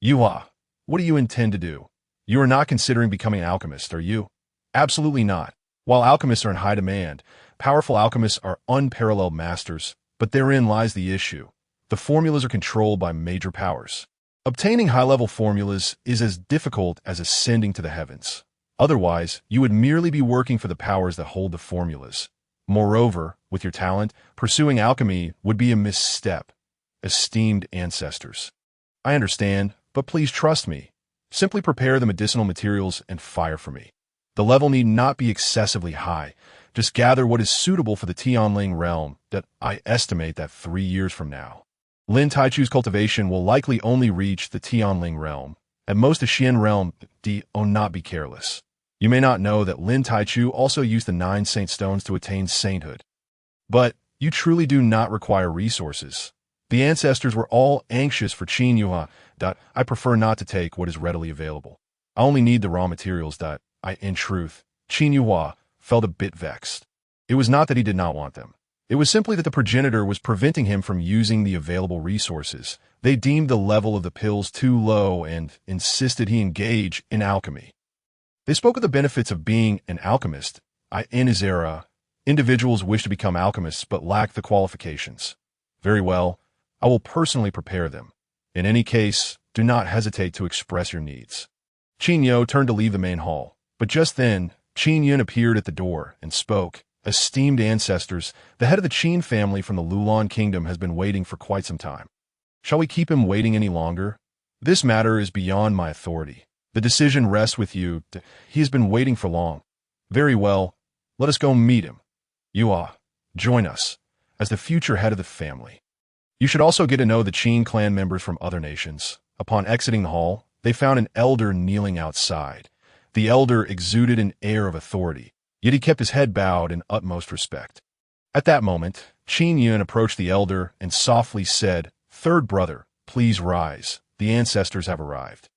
Yuhua, what do you intend to do? You are not considering becoming an alchemist, are you? Absolutely not. While alchemists are in high demand, powerful alchemists are unparalleled masters, but therein lies the issue. The formulas are controlled by major powers. Obtaining high-level formulas is as difficult as ascending to the heavens. Otherwise, you would merely be working for the powers that hold the formulas. Moreover, with your talent, pursuing alchemy would be a misstep. Esteemed ancestors, I understand, but please trust me. Simply prepare the medicinal materials and fire for me. The level need not be excessively high. Just gather what is suitable for the Tianling realm that I estimate that 3 years from now. Lin Taichu's cultivation will likely only reach the Tianling realm. At most the Xian realm, not be careless. You may not know that Lin Taichu also used the 9 saint stones to attain sainthood. But you truly do not require resources. The ancestors were all anxious for Qin Yuhua. I prefer not to take what is readily available. I only need the raw materials. In truth, Qin Yuhua felt a bit vexed. It was not that he did not want them. It was simply that the progenitor was preventing him from using the available resources. They deemed the level of the pills too low and insisted he engage in alchemy. They spoke of the benefits of being an alchemist. In his era, individuals wish to become alchemists but lack the qualifications. Very well, I will personally prepare them. In any case, do not hesitate to express your needs. Qin Yo turned to leave the main hall, but just then, Qin Yun appeared at the door and spoke. Esteemed ancestors, the head of the Qin family from the Lulan kingdom has been waiting for quite some time. Shall we keep him waiting any longer? This matter is beyond my authority. The decision rests with you. He has been waiting for long. Very well, let us go meet him. Yuhua, join us, as the future head of the family. You should also get to know the Qin clan members from other nations. Upon exiting the hall, they found an elder kneeling outside. The elder exuded an air of authority. yet he kept his head bowed in utmost respect. At that moment, Qin Yun approached the elder and softly said, "Third brother, please rise. The ancestors have arrived."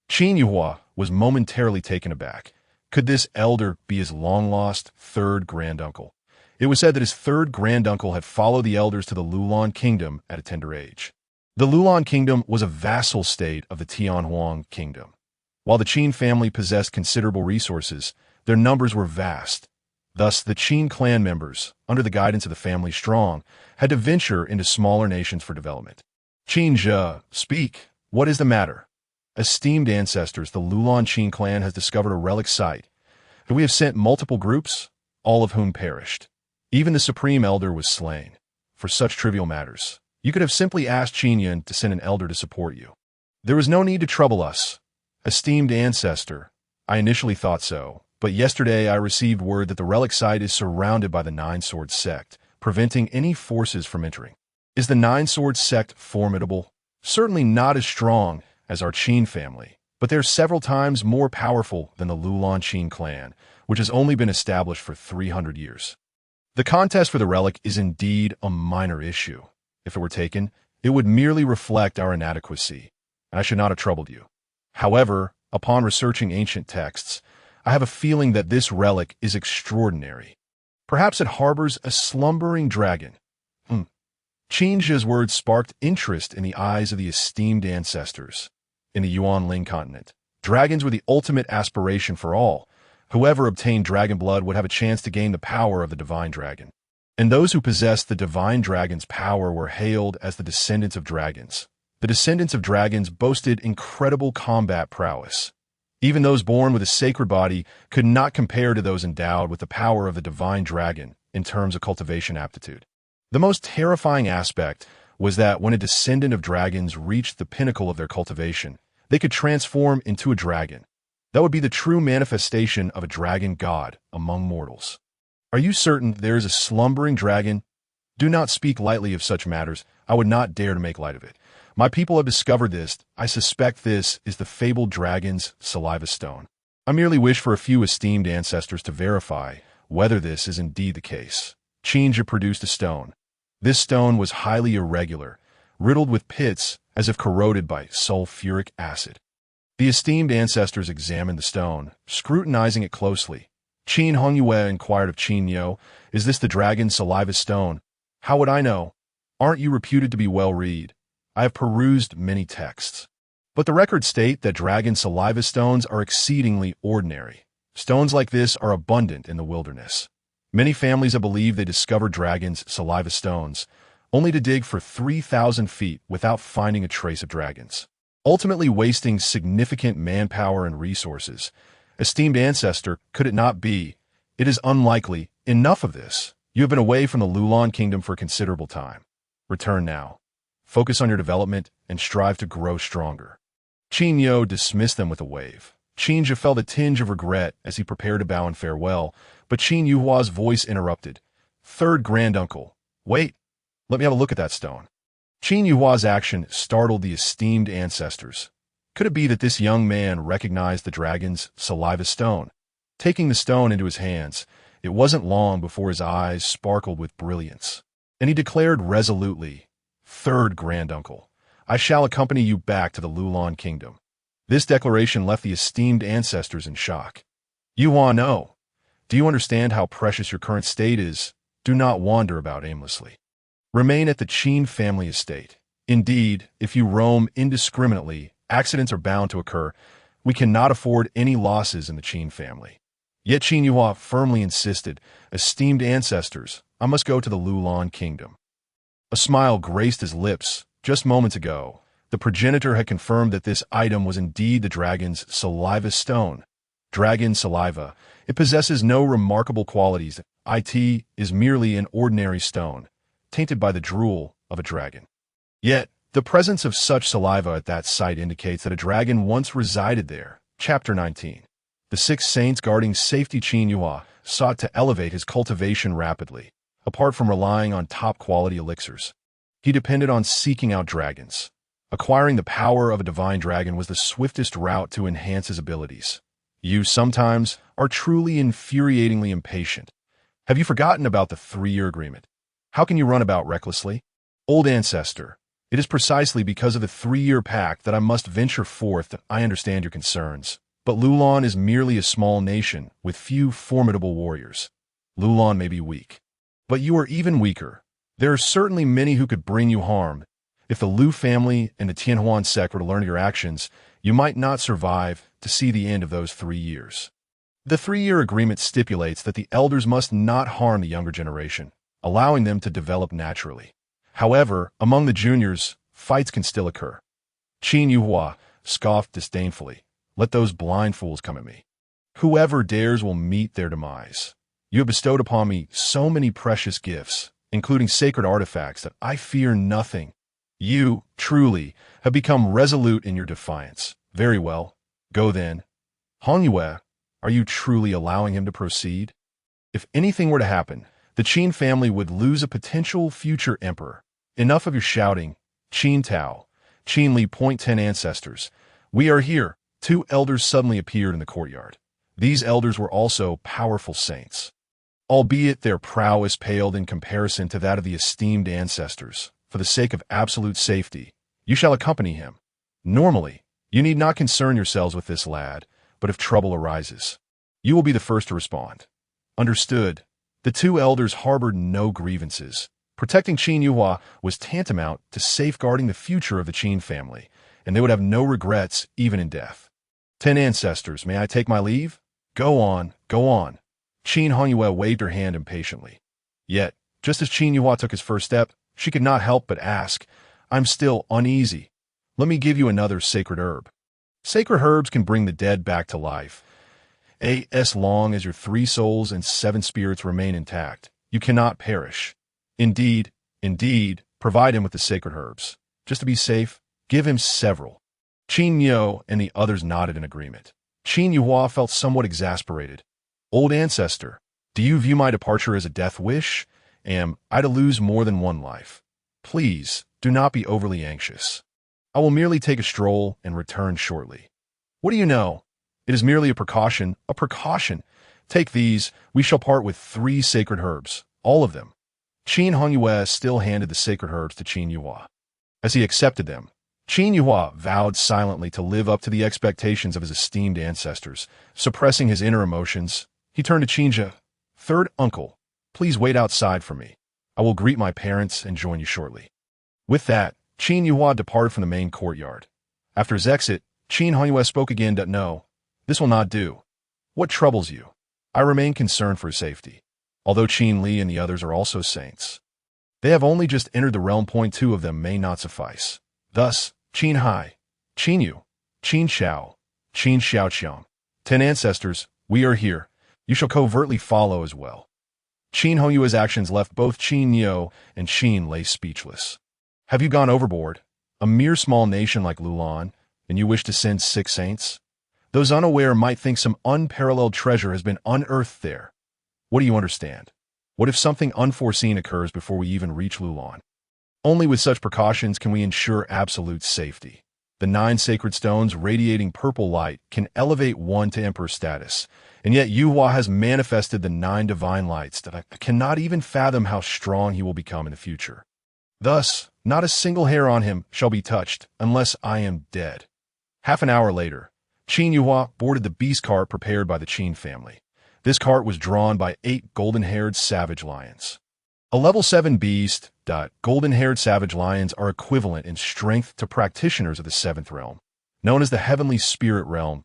Qin Yuhua was momentarily taken aback. Could this elder be his long-lost third granduncle? It was said that his third granduncle had followed the elders to the Lulan kingdom at a tender age. The Lulan kingdom was a vassal state of the Tianhuang kingdom. While the Qin family possessed considerable resources, their numbers were vast. Thus, the Qin clan members, under the guidance of the family strong, had to venture into smaller nations for development. Qin Zhe, speak. What is the matter? Esteemed ancestors, the Lulan Qin clan has discovered a relic site, and we have sent multiple groups, all of whom perished. Even the supreme elder was slain. For such trivial matters, you could have simply asked Qin Yun to send an elder to support you. There was no need to trouble us. Esteemed ancestor, I initially thought so, but yesterday I received word that the relic site is surrounded by the Nine Swords sect, preventing any forces from entering. Is the Nine Swords sect formidable? Certainly not as strong as our Qin family, but they're several times more powerful than the Lulan Qin clan, which has only been established for 300 years. The contest for the relic is indeed a minor issue. If it were taken, it would merely reflect our inadequacy, and I should not have troubled you. However, upon researching ancient texts, I have a feeling that this relic is extraordinary. Perhaps it harbors a slumbering dragon. Qin Zhe's words sparked interest in the eyes of the esteemed ancestors. In the Yuanling continent, dragons were the ultimate aspiration for all. Whoever obtained dragon blood would have a chance to gain the power of the divine dragon. And those who possessed the divine dragon's power were hailed as the descendants of dragons. The descendants of dragons boasted incredible combat prowess. Even those born with a sacred body could not compare to those endowed with the power of the divine dragon in terms of cultivation aptitude. The most terrifying aspect was that when a descendant of dragons reached the pinnacle of their cultivation, they could transform into a dragon. That would be the true manifestation of a dragon god among mortals. Are you certain there is a slumbering dragon? Do not speak lightly of such matters. I would not dare to make light of it. My people have discovered this. I suspect this is the fabled dragon's saliva stone. I merely wish for a few esteemed ancestors to verify whether this is indeed the case. Qin Zhe produced a stone. This stone was highly irregular, riddled with pits as if corroded by sulfuric acid. The esteemed ancestors examined the stone, scrutinizing it closely. Qin Hongyue inquired of Qin Yo, "Is this the dragon's saliva stone?" "How would I know? Aren't you reputed to be well-read? I have perused many texts. But the records state that dragon saliva stones are exceedingly ordinary. Stones like this are abundant in the wilderness. Many families have believed they discovered dragons' saliva stones, only to dig for 3,000 feet without finding a trace of dragons, ultimately wasting significant manpower and resources. Esteemed ancestor, could it not be? It is unlikely. Enough of this. You have been away from the Lulan kingdom for a considerable time. Return now. Focus on your development and strive to grow stronger. Qin Yo dismissed them with a wave. Qin Zhe felt a tinge of regret as he prepared to bow in farewell, but Qin Yuhua's voice interrupted. "Third granduncle. Wait, let me have a look at that stone." Qin Yuhua's action startled the esteemed ancestors. Could it be that this young man recognized the dragon's saliva stone? Taking the stone into his hands, it wasn't long before his eyes sparkled with brilliance, and he declared resolutely, "Third granduncle, I shall accompany you back to the Lulan kingdom." This declaration left the esteemed ancestors in shock. "Yuhua, no. Do you understand how precious your current state is? Do not wander about aimlessly. Remain at the Qin family estate. Indeed, if you roam indiscriminately, accidents are bound to occur. We cannot afford any losses in the Qin family." Yet Qin Yuhua firmly insisted, "Esteemed ancestors, I must go to the Lulan kingdom." A smile graced his lips. Just moments ago, the progenitor had confirmed that this item was indeed the dragon's saliva stone. Dragon saliva. It possesses no remarkable qualities. It is merely an ordinary stone, tainted by the drool of a dragon. Yet, the presence of such saliva at that site indicates that a dragon once resided there. Chapter 19. The 6 saints guarding safety. Qin Yuhua sought to elevate his cultivation rapidly, apart from relying on top-quality elixirs. He depended on seeking out dragons. Acquiring the power of a divine dragon was the swiftest route to enhance his abilities. You sometimes are truly infuriatingly impatient. Have you forgotten about the 3-year agreement? How can you run about recklessly? Old ancestor, it is precisely because of the 3-year pact that I must venture forth that I understand your concerns. But Lulon is merely a small nation with few formidable warriors. Lulon may be weak, but you are even weaker. There are certainly many who could bring you harm. If the Lu family and the Tianhuan sect were to learn of your actions, you might not survive to see the end of those 3 years. The 3-year agreement stipulates that the elders must not harm the younger generation, allowing them to develop naturally. However, among the juniors, fights can still occur. Qin Yuhua scoffed disdainfully. Let those blind fools come at me. Whoever dares will meet their demise. You have bestowed upon me so many precious gifts, including sacred artifacts, that I fear nothing. You, truly, have become resolute in your defiance. Very well. Go then. Hong Yue, are you truly allowing him to proceed? If anything were to happen, the Qin family would lose a potential future emperor. Enough of your shouting. Qin Tao, Qin Li .10 ancestors. We are here. 2 elders suddenly appeared in the courtyard. These elders were also powerful saints. Albeit their prowess paled in comparison to that of the esteemed ancestors, for the sake of absolute safety, you shall accompany him. Normally, you need not concern yourselves with this lad, but if trouble arises, you will be the first to respond. Understood. The 2 elders harbored no grievances. Protecting Qin Yuhua was tantamount to safeguarding the future of the Qin family, and they would have no regrets even in death. 10 ancestors, may I take my leave? Go on, go on. Qin Hongyue waved her hand impatiently. Yet, just as Qin Yuhua took his first step, she could not help but ask, I'm still uneasy. Let me give you another sacred herb. Sacred herbs can bring the dead back to life. As long as your 3 souls and 7 spirits remain intact, you cannot perish. Indeed, provide him with the sacred herbs. Just to be safe, give him several. Qin Miao and the others nodded in agreement. Qin Yuhua felt somewhat exasperated. Old ancestor, do you view my departure as a death wish? Am I to lose more than 1 life? Please, do not be overly anxious. I will merely take a stroll and return shortly. What do you know? It is merely a precaution, a precaution. Take these, we shall part with 3 sacred herbs, all of them. Qin Hongyue still handed the sacred herbs to Qin Yuhua. As he accepted them, Qin Yuhua vowed silently to live up to the expectations of his esteemed ancestors. Suppressing his inner emotions, he turned to Qinja. 3rd uncle, please wait outside for me. I will greet my parents and join you shortly. With that, Qin Yuhua departed from the main courtyard. After his exit, Qin Hongyue spoke again. No, this will not do. What troubles you? I remain concerned for his safety. Although Qin Li and the others are also saints, they have only just entered the realm. 2 of them may not suffice. Thus, Qin Hai, Qin Yu, Qin Xiao, Qin Xiaoqiang, 10 ancestors, we are here. You shall covertly follow as well. Qin Hongyue's actions left both Qin Yo and Qin Lei speechless. Have you gone overboard? A mere small nation like Lulon, and you wish to send 6 saints? Those unaware might think some unparalleled treasure has been unearthed there. What do you understand? What if something unforeseen occurs before we even reach Lulon? Only with such precautions can we ensure absolute safety. The 9 sacred stones radiating purple light can elevate one to emperor status, and yet Yuhua has manifested the 9 divine lights that I cannot even fathom how strong he will become in the future. Thus, not a single hair on him shall be touched unless I am dead. Half an hour later, Qin Yuhua boarded the beast cart prepared by the Qin family. This cart was drawn by 8 golden-haired savage lions. A level 7 beast. Golden-haired savage lions are equivalent in strength to practitioners of the 7th realm, known as the heavenly spirit realm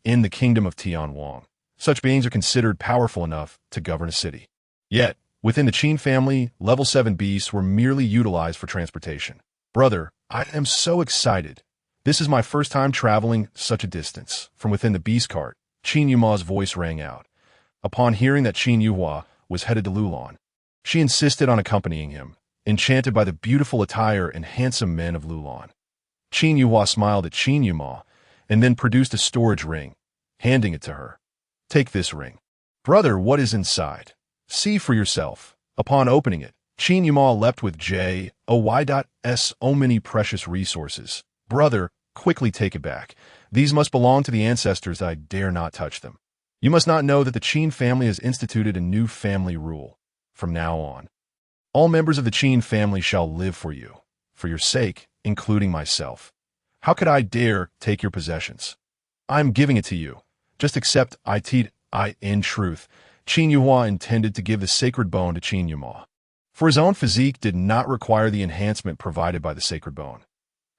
in the kingdom of Tianwang. Such beings are considered powerful enough to govern a city. Yet, within the Qin family, level 7 beasts were merely utilized for transportation. Brother, I am so excited. This is my first time traveling such a distance. From within the beast cart, Qin Yuma's voice rang out. Upon hearing that Qin Yuhua was headed to Lulon, she insisted on accompanying him, enchanted by the beautiful attire and handsome men of Lulon. Qin Yuhua smiled at Qin Yuma and then produced a storage ring, handing it to her. Take this ring. Brother, what is inside? See for yourself. Upon opening it, Qin Yuma leapt with so many precious resources. Brother, quickly take it back. These must belong to the ancestors. I dare not touch them. You must not know that the Qin family has instituted a new family rule. From now on, all members of the Qin family shall live for your sake, including myself. How could I dare take your possessions? I am giving it to you. Just accept in truth, Qin Yuhua intended to give the sacred bone to Qin Yuma. For his own physique did not require the enhancement provided by the sacred bone.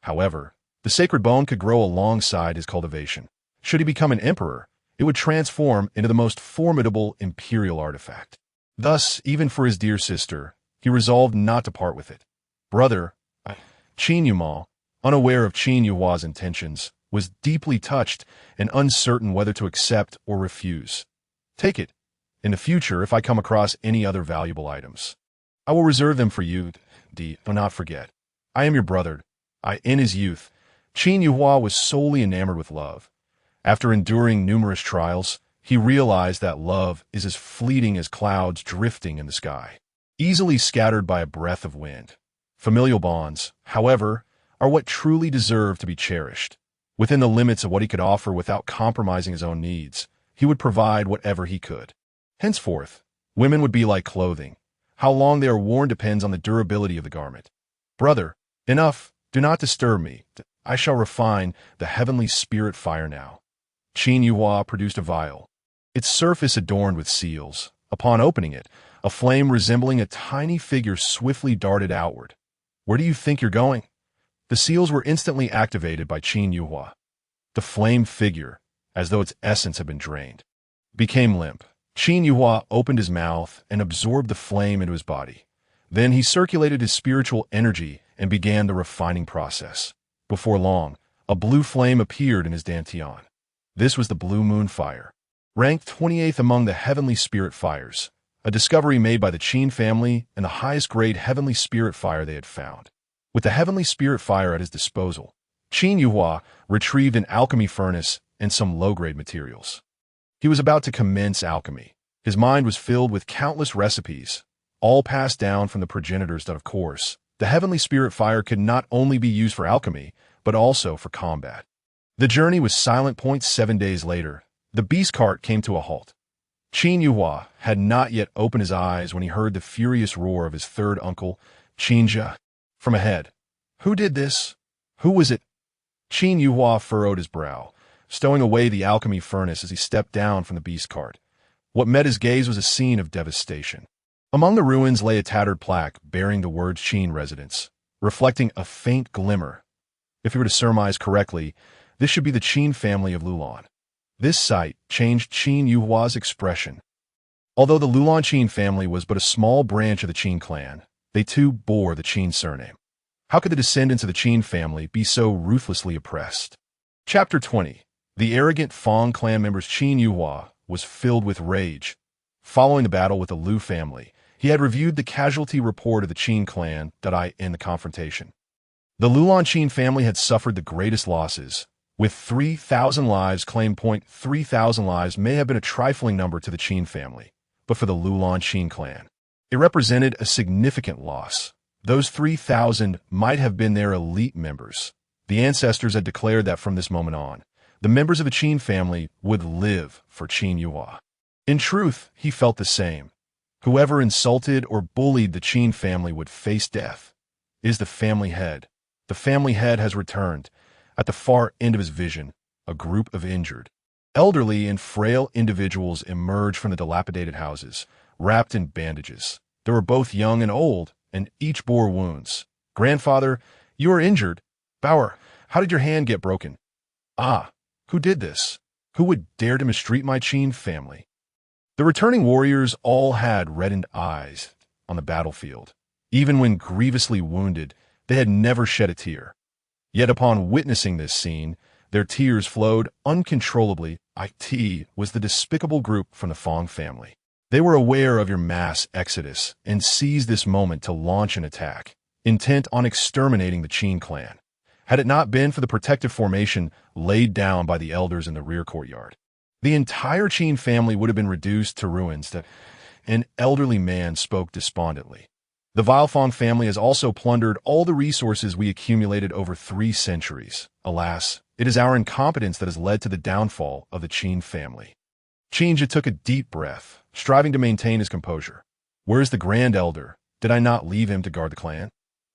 However, the sacred bone could grow alongside his cultivation. Should he become an emperor, it would transform into the most formidable imperial artifact. Thus, even for his dear sister, he resolved not to part with it. Brother, Qin Yuma, unaware of Qin Yuhua's intentions, was deeply touched and uncertain whether to accept or refuse. Take it. In the future, if I come across any other valuable items, I will reserve them for you. Do not forget. I am your brother. In his youth, Qin Yuhua was solely enamored with love. After enduring numerous trials, he realized that love is as fleeting as clouds drifting in the sky, easily scattered by a breath of wind. Familial bonds, however, are what truly deserve to be cherished. Within the limits of what he could offer without compromising his own needs, he would provide whatever he could. Henceforth, women would be like clothing. How long they are worn depends on the durability of the garment. Brother, enough, do not disturb me. I shall refine the heavenly spirit fire now. Qin Yuhua produced a vial, its surface adorned with seals. Upon opening it, a flame resembling a tiny figure swiftly darted outward. Where do you think you're going? The seals were instantly activated by Qin Yuhua. The flame figure, as though its essence had been drained, became limp. Qin Yuhua opened his mouth and absorbed the flame into his body. Then he circulated his spiritual energy and began the refining process. Before long, a blue flame appeared in his dantian. This was the Blue Moon Fire, ranked 28th among the heavenly spirit fires, a discovery made by the Qin family and the highest grade heavenly spirit fire they had found. With the heavenly spirit fire at his disposal, Qin Yuhua retrieved an alchemy furnace and some low-grade materials. He was about to commence alchemy. His mind was filled with countless recipes, all passed down from the progenitors that, of course, the heavenly spirit fire could not only be used for alchemy, but also for combat. The journey was silent. 7 days later, the beast cart came to a halt. Qin Yuhua had not yet opened his eyes when he heard the furious roar of his third uncle, Qinjia, from ahead. Who did this? Who was it? Qin Yuhua furrowed his brow, stowing away the alchemy furnace as he stepped down from the beast cart. What met his gaze was a scene of devastation. Among the ruins lay a tattered plaque bearing the words Qin residence, reflecting a faint glimmer. If he were to surmise correctly, this should be the Qin family of Lulan. This sight changed Qin Yuhua's expression. Although the Lulan Qin family was but a small branch of the Qin clan, they too bore the Qin surname. How could the descendants of the Qin family be so ruthlessly oppressed? Chapter 20. The arrogant Fang clan members. Qin Yuhua was filled with rage. Following the battle with the Lu family, he had reviewed the casualty report of the Qin clan in the confrontation. The Lulan Qin family had suffered the greatest losses, with 3,000 lives claimed. 3,000 lives may have been a trifling number to the Qin family, but for the Lulan Qin clan, it represented a significant loss. Those 3,000 might have been their elite members. The ancestors had declared that from this moment on, the members of the Qin family would live for Qin Yuhua. In truth, he felt the same. Whoever insulted or bullied the Qin family would face death. It is the family head. The family head has returned. At the far end of his vision, a group of injured, elderly and frail individuals emerged from the dilapidated houses, wrapped in bandages. They were both young and old, and each bore wounds. Grandfather, you are injured. Bauer, how did your hand get broken? Ah, who did this? Who would dare to mistreat my Qin family? The returning warriors all had reddened eyes on the battlefield. Even when grievously wounded, they had never shed a tear. Yet upon witnessing this scene, their tears flowed uncontrollably. It was the despicable group from the Fang family. They were aware of your mass exodus and seized this moment to launch an attack, intent on exterminating the Qin clan. Had it not been for the protective formation laid down by the elders in the rear courtyard, the entire Qin family would have been reduced to ruins. An elderly man spoke despondently. The Vilefang family has also plundered all the resources we accumulated over 3 centuries. Alas, it is our incompetence that has led to the downfall of the Qin family. Qinja took a deep breath, striving to maintain his composure. Where's the Grand Elder? Did I not leave him to guard the clan?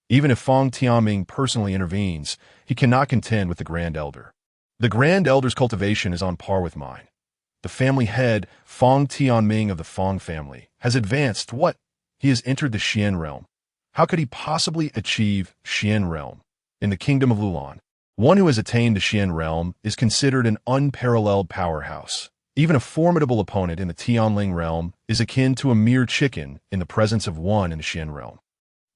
Even if Feng Tianming personally intervenes, he cannot contend with the Grand Elder. The Grand Elder's cultivation is on par with mine. The family head, Feng Tianming of the Feng family, has advanced what? He has entered the Xian realm. How could he possibly achieve Xian realm? In the kingdom of Lulan, one who has attained the Xian realm is considered an unparalleled powerhouse. Even a formidable opponent in the Tianling realm is akin to a mere chicken in the presence of one in the Xian realm.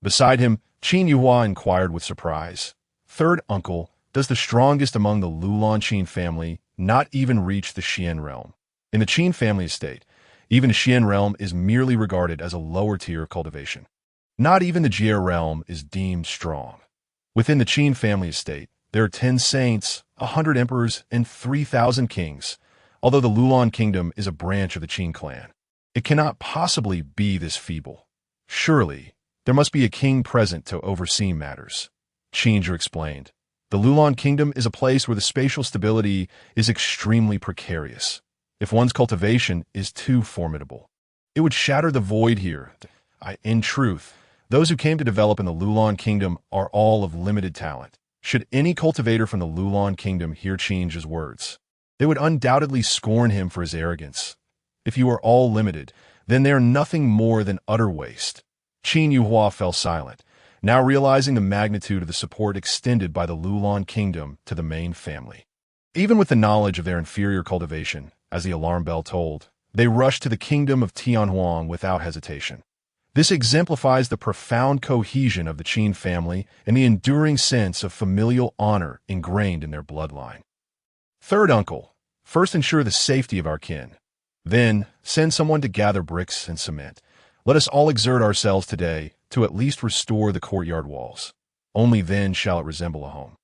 Beside him, Qin Yuhua inquired with surprise. Third uncle, does the strongest among the Lulan Qin family not even reach the Xian realm? In the Qin family estate, even the Xian realm is merely regarded as a lower tier of cultivation. Not even the Jie realm is deemed strong. Within the Qin family estate, there are 10 saints, 100 emperors, and 3,000 kings. Although the Lulan kingdom is a branch of the Qin clan, it cannot possibly be this feeble. Surely, there must be a king present to oversee matters. Qinja explained. The Lulan kingdom is a place where the spatial stability is extremely precarious. If one's cultivation is too formidable, it would shatter the void here. In truth, those who came to develop in the Lulan kingdom are all of limited talent. Should any cultivator from the Lulan kingdom hear Qinja's words, they would undoubtedly scorn him for his arrogance. If you are all limited, then they are nothing more than utter waste. Qin Yuhua fell silent, now realizing the magnitude of the support extended by the Lulan kingdom to the main family. Even with the knowledge of their inferior cultivation, as the alarm bell tolled, they rushed to the kingdom of Tianhuang without hesitation. This exemplifies the profound cohesion of the Qin family and the enduring sense of familial honor ingrained in their bloodline. Third uncle, first ensure the safety of our kin. Then, send someone to gather bricks and cement. Let us all exert ourselves today to at least restore the courtyard walls. Only then shall it resemble a home.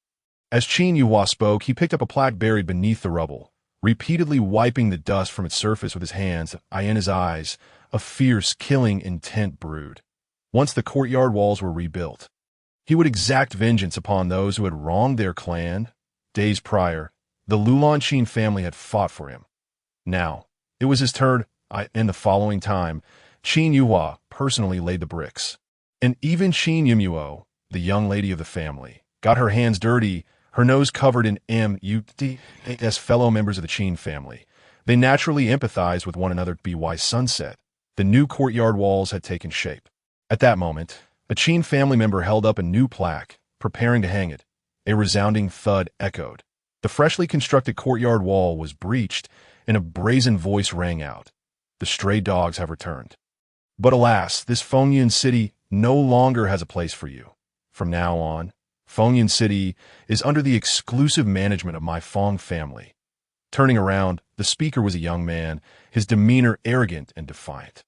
As Qin Yuhua spoke, he picked up a plaque buried beneath the rubble, repeatedly wiping the dust from its surface with his hands. In his eyes, a fierce, killing intent brewed. Once the courtyard walls were rebuilt, he would exact vengeance upon those who had wronged their clan. Days prior, the Lulan Qin family had fought for him. Now, it was his turn. In the following time, Qin Yuhua personally laid the bricks. And even Qin Yumuo, the young lady of the family, got her hands dirty, her nose covered in mud. As fellow members of the Qin family, they naturally empathized with one another. By sunset, the new courtyard walls had taken shape. At that moment, a Qin family member held up a new plaque, preparing to hang it. A resounding thud echoed. The freshly constructed courtyard wall was breached, and a brazen voice rang out. The stray dogs have returned. But alas, this Fengyan city no longer has a place for you. From now on, Fengyan city is under the exclusive management of my Feng family. Turning around, the speaker was a young man, his demeanor arrogant and defiant.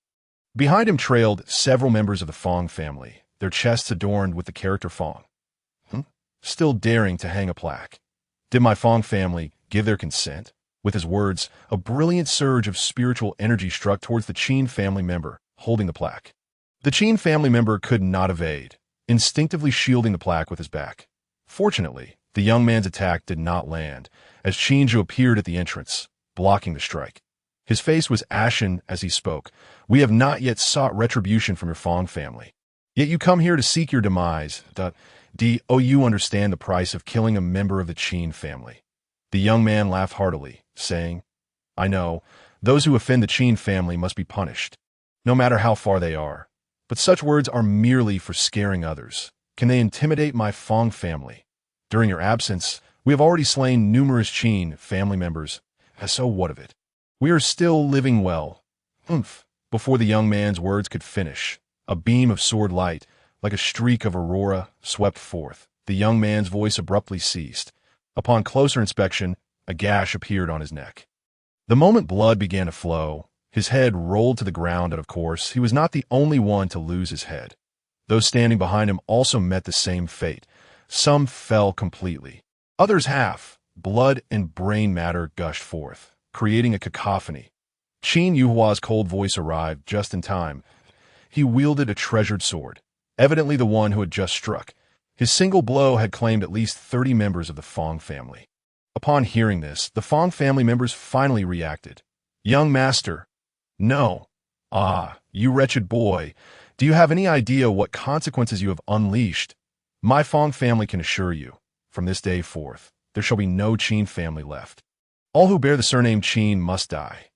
Behind him trailed several members of the Feng family, their chests adorned with the character Feng. Still daring to hang a plaque. Did my Feng family give their consent? With his words, a brilliant surge of spiritual energy struck towards the Qin family member, holding the plaque. The Qin family member could not evade, instinctively shielding the plaque with his back. Fortunately, the young man's attack did not land, as Qinju appeared at the entrance, blocking the strike. His face was ashen as he spoke. We have not yet sought retribution from your Feng family. Yet you come here to seek your demise. Do you understand the price of killing a member of the Qin family? The young man laughed heartily, saying, I know, those who offend the Qin family must be punished, no matter how far they are. But such words are merely for scaring others. Can they intimidate my Feng family? During your absence, we have already slain numerous Qin family members. So what of it? We are still living well. Before the young man's words could finish, a beam of sword light, like a streak of aurora, swept forth. The young man's voice abruptly ceased. Upon closer inspection, a gash appeared on his neck. The moment blood began to flow, his head rolled to the ground, and of course, he was not the only one to lose his head. Those standing behind him also met the same fate. Some fell completely. Others half. Blood and brain matter gushed forth, creating a cacophony. Qin Yuhua's cold voice arrived just in time. He wielded a treasured sword, evidently the one who had just struck. His single blow had claimed at least 30 members of the Feng family. Upon hearing this, the Feng family members finally reacted. Young master. No. Ah, you wretched boy. Do you have any idea what consequences you have unleashed? My Fong family can assure you, from this day forth, there shall be no Qin family left. All who bear the surname Qin must die.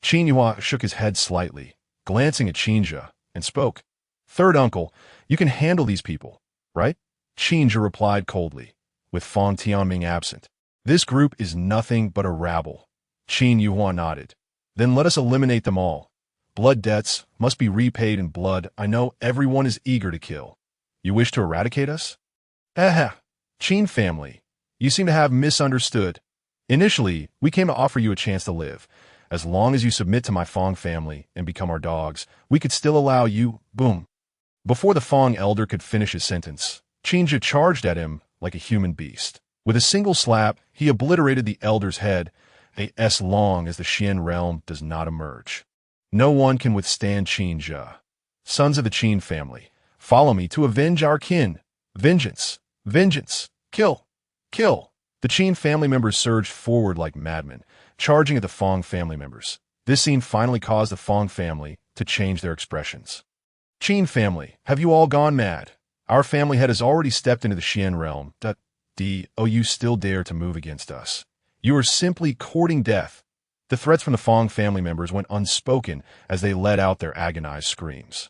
Qin Yuhua shook his head slightly, glancing at Qinja, and spoke. Third uncle, you can handle these people, right? Qinja replied coldly, with Fong Tianming absent. This group is nothing but a rabble. Qin Yuhua nodded. Then let us eliminate them all. Blood debts must be repaid in blood. I know everyone is eager to kill. You wish to eradicate us? Qin family, you seem to have misunderstood. Initially, we came to offer you a chance to live. As long as you submit to my Fong family and become our dogs, we could still allow you, boom. Before the Fong elder could finish his sentence, Qinja charged at him like a human beast. With a single slap, he obliterated the elder's head, as long as the Xian realm does not emerge. No one can withstand Qinja. Sons of the Qin family, follow me to avenge our kin. Vengeance! Vengeance! Kill! Kill! The Qin family members surged forward like madmen, charging at the Fong family members. This scene finally caused the Fong family to change their expressions. Qin family, have you all gone mad? Our family head has already stepped into the Xian realm. You still dare to move against us. You are simply courting death. The threats from the Fong family members went unspoken as they let out their agonized screams.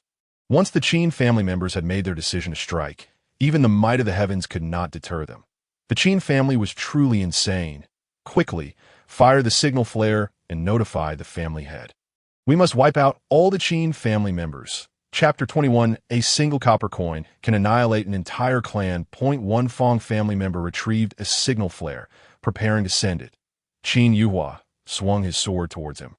Once the Qin family members had made their decision to strike, even the might of the heavens could not deter them. The Qin family was truly insane. Quickly, fire the signal flare and notify the family head. We must wipe out all the Qin family members. Chapter 21, a single copper coin can annihilate an entire clan. One Fong family member retrieved a signal flare, preparing to send it. Qin Yuhua swung his sword towards him.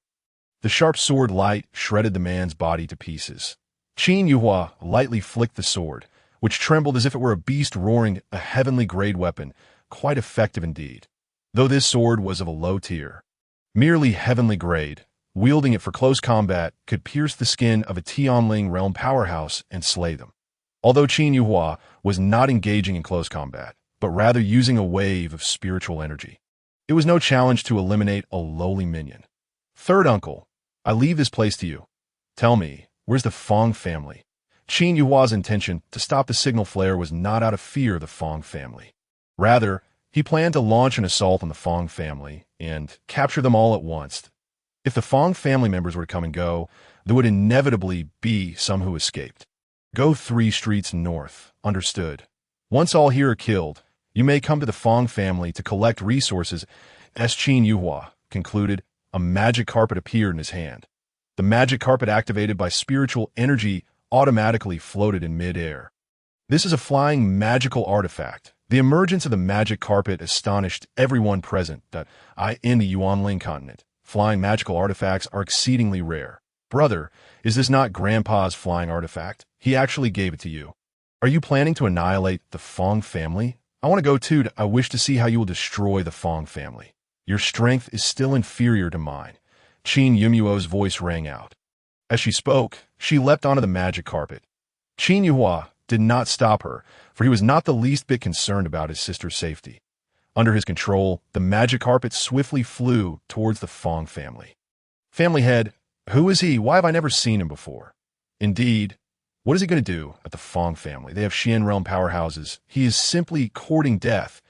The sharp sword light shredded the man's body to pieces. Qin Yuhua lightly flicked the sword, which trembled as if it were a beast roaring, a heavenly grade weapon, quite effective indeed. Though this sword was of a low tier, merely heavenly grade, wielding it for close combat could pierce the skin of a Tianling realm powerhouse and slay them. Although Qin Yuhua was not engaging in close combat, but rather using a wave of spiritual energy, it was no challenge to eliminate a lowly minion. Third uncle, I leave this place to you. Tell me, where's the Fong family? Qin Yuhua's intention to stop the signal flare was not out of fear of the Fong family. Rather, he planned to launch an assault on the Fong family and capture them all at once. If the Fong family members were to come and go, there would inevitably be some who escaped. Go 3 streets north, understood. Once all here are killed, you may come to the Fong family to collect resources. As Qin Yuhua concluded, a magic carpet appeared in his hand. The magic carpet, activated by spiritual energy, automatically floated in mid-air. This is a flying magical artifact. The emergence of the magic carpet astonished everyone present. In the Yuanling continent, flying magical artifacts are exceedingly rare. Brother, is this not Grandpa's flying artifact? He actually gave it to you. Are you planning to annihilate the Fong family? I want to go too. I wish to see how you will destroy the Fong family. Your strength is still inferior to mine. Qin Yumuo's voice rang out. As she spoke, she leapt onto the magic carpet. Qin Yuhua did not stop her, for he was not the least bit concerned about his sister's safety. Under his control, the magic carpet swiftly flew towards the Fong family. Family head, who is he? Why have I never seen him before? Indeed, what is he going to do at the Fong family? They have Xian realm powerhouses. He is simply courting death.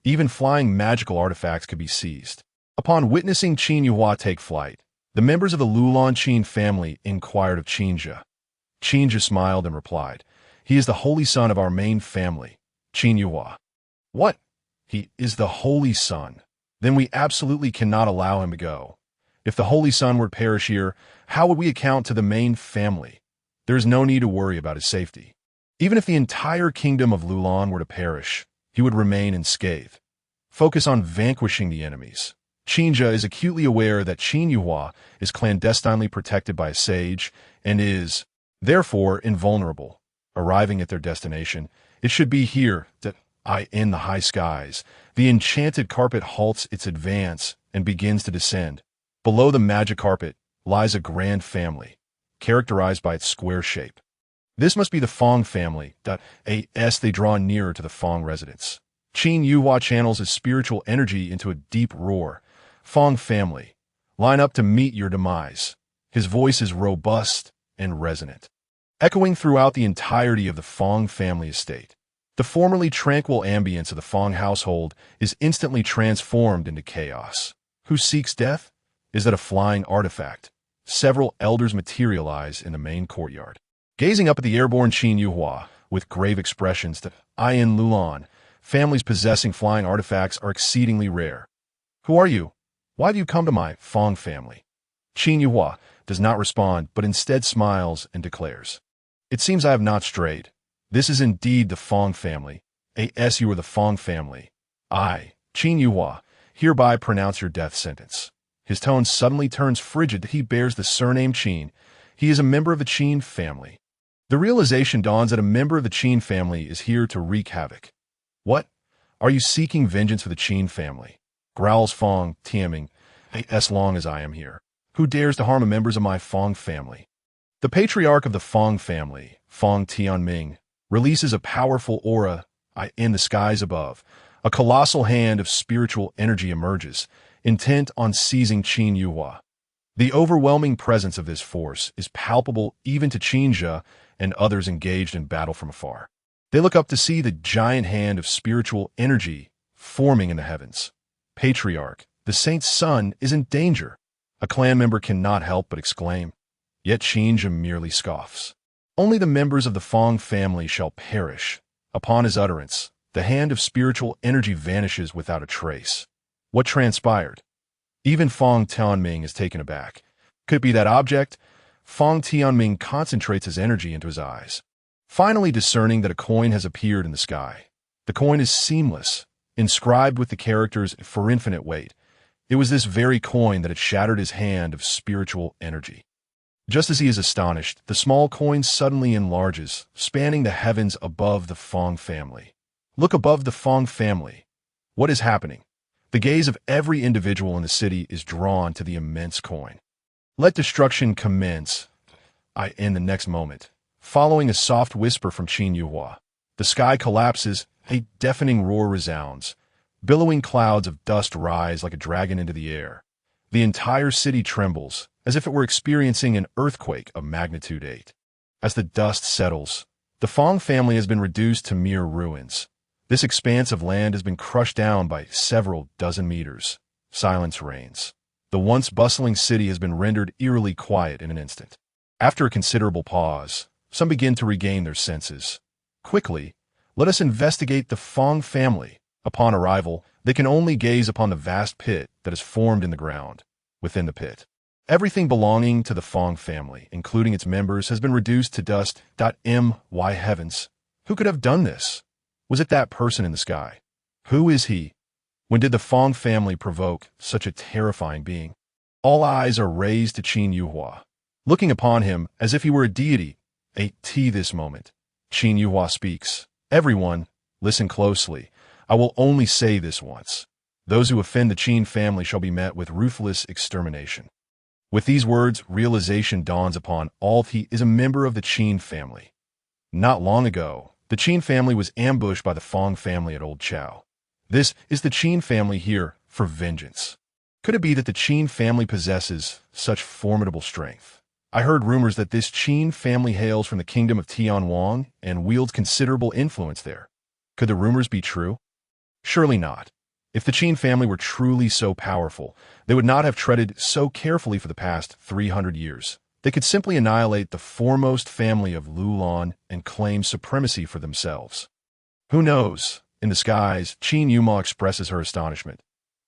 Even flying magical artifacts could be seized. Upon witnessing Qin Yuhua take flight, the members of the Lulan Qin family inquired of Qinja. Qinja smiled and replied, He is the holy son of our main family, Qin Yuhua. What? He is the holy son. Then we absolutely cannot allow him to go. If the holy son were to perish here, how would we account to the main family? There is no need to worry about his safety. Even if the entire kingdom of Lulan were to perish, he would remain unscathed. Focus on vanquishing the enemies. Qinja is acutely aware that Qin Yuhua is clandestinely protected by a sage and is, therefore, invulnerable. Arriving at their destination, it should be here that in the high skies, the enchanted carpet halts its advance and begins to descend. Below the magic carpet lies a grand family, characterized by its square shape. This must be the Fong family. As they draw nearer to the Fong residence, Qin Yuhua channels his spiritual energy into a deep roar. Fong family, line up to meet your demise. His voice is robust and resonant, echoing throughout the entirety of the Fong family estate. The formerly tranquil ambience of the Fong household is instantly transformed into chaos. Who seeks death? Is that a flying artifact? Several elders materialize in the main courtyard, gazing up at the airborne Qin Yuhua with grave expressions that in Lulan, families possessing flying artifacts are exceedingly rare. Who are you? Why do you come to my Fong family? Qin Yuhua does not respond, but instead smiles and declares, "It seems I have not strayed. This is indeed the Fong family. As you are the Fong family. I, Qin Yuhua, hereby pronounce your death sentence." His tone suddenly turns frigid that he bears the surname Qin. He is a member of the Qin family. The realization dawns that a member of the Qin family is here to wreak havoc. "What? Are you seeking vengeance for the Qin family?" growls Fong Tianming. "As long as I am here. Who dares to harm the members of my Fong family?" The patriarch of the Fong family, Fong Tianming, releases a powerful aura in the skies above. A colossal hand of spiritual energy emerges, intent on seizing Qin Yuhua. The overwhelming presence of this force is palpable even to Qin Zhe and others engaged in battle from afar. They look up to see the giant hand of spiritual energy forming in the heavens. Patriarch, the saint's son, is in danger. A clan member cannot help but exclaim. Yet Qin Zhe merely scoffs. Only the members of the Fong family shall perish. Upon his utterance, the hand of spiritual energy vanishes without a trace. What transpired? Even Fong Tianming is taken aback. Could it be that object? Fong Tianming concentrates his energy into his eyes, finally discerning that a coin has appeared in the sky. The coin is seamless, inscribed with the characters "for infinite weight." It was this very coin that had shattered his hand of spiritual energy. Just as he is astonished, the small coin suddenly enlarges, spanning the heavens above the Fong family. Look above the Fong family. What is happening? The gaze of every individual in the city is drawn to the immense coin. Let destruction commence. In the next moment, following a soft whisper from Qin Yuhua, the sky collapses, a deafening roar resounds. Billowing clouds of dust rise like a dragon into the air. The entire city trembles, as if it were experiencing an earthquake of magnitude 8. As the dust settles, the Fong family has been reduced to mere ruins. This expanse of land has been crushed down by several dozen meters. Silence reigns. The once bustling city has been rendered eerily quiet in an instant. After a considerable pause, some begin to regain their senses. Quickly, let us investigate the Fong family. Upon arrival, they can only gaze upon the vast pit that is formed in the ground. Within the pit, everything belonging to the Fong family, including its members, has been reduced to dust. My heavens! Who could have done this? Was it that person in the sky? Who is he? When did the Fong family provoke such a terrifying being? All eyes are raised to Qin Yuhua, looking upon him as if he were a deity. This moment, Qin Yuhua speaks. Everyone, listen closely. I will only say this once. Those who offend the Qin family shall be met with ruthless extermination. With these words, realization dawns upon all. He is a member of the Qin family. Not long ago, the Qin family was ambushed by the Fong family at Old Chow. This is the Qin family here for vengeance. Could it be that the Qin family possesses such formidable strength? I heard rumors that this Qin family hails from the kingdom of Tianwang and wields considerable influence there. Could the rumors be true? Surely not. If the Qin family were truly so powerful, they would not have treaded so carefully for the past 300 years. They could simply annihilate the foremost family of Lulan and claim supremacy for themselves. Who knows? In the skies, Qin Yuma expresses her astonishment.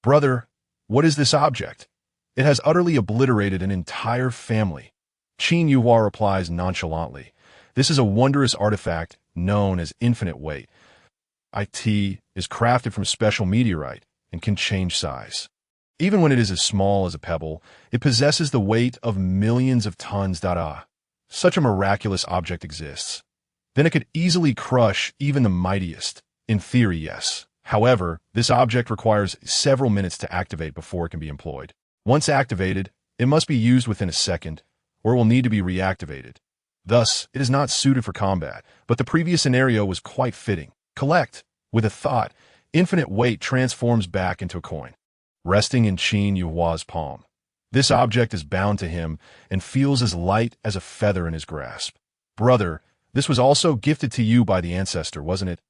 Brother, what is this object? It has utterly obliterated an entire family. Qin Yuhua replies nonchalantly. This is a wondrous artifact known as infinite weight. It is crafted from special meteorite and can change size. Even when it is as small as a pebble, it possesses the weight of millions of tons. Such a miraculous object exists. Then it could easily crush even the mightiest. In theory, yes. However, this object requires several minutes to activate before it can be employed. Once activated, it must be used within a second, or it will need to be reactivated. Thus, it is not suited for combat, but the previous scenario was quite fitting. Collect. With a thought, infinite weight transforms back into a coin, resting in Qin Yuhua's palm. This object is bound to him and feels as light as a feather in his grasp. Brother, this was also gifted to you by the ancestor, wasn't it?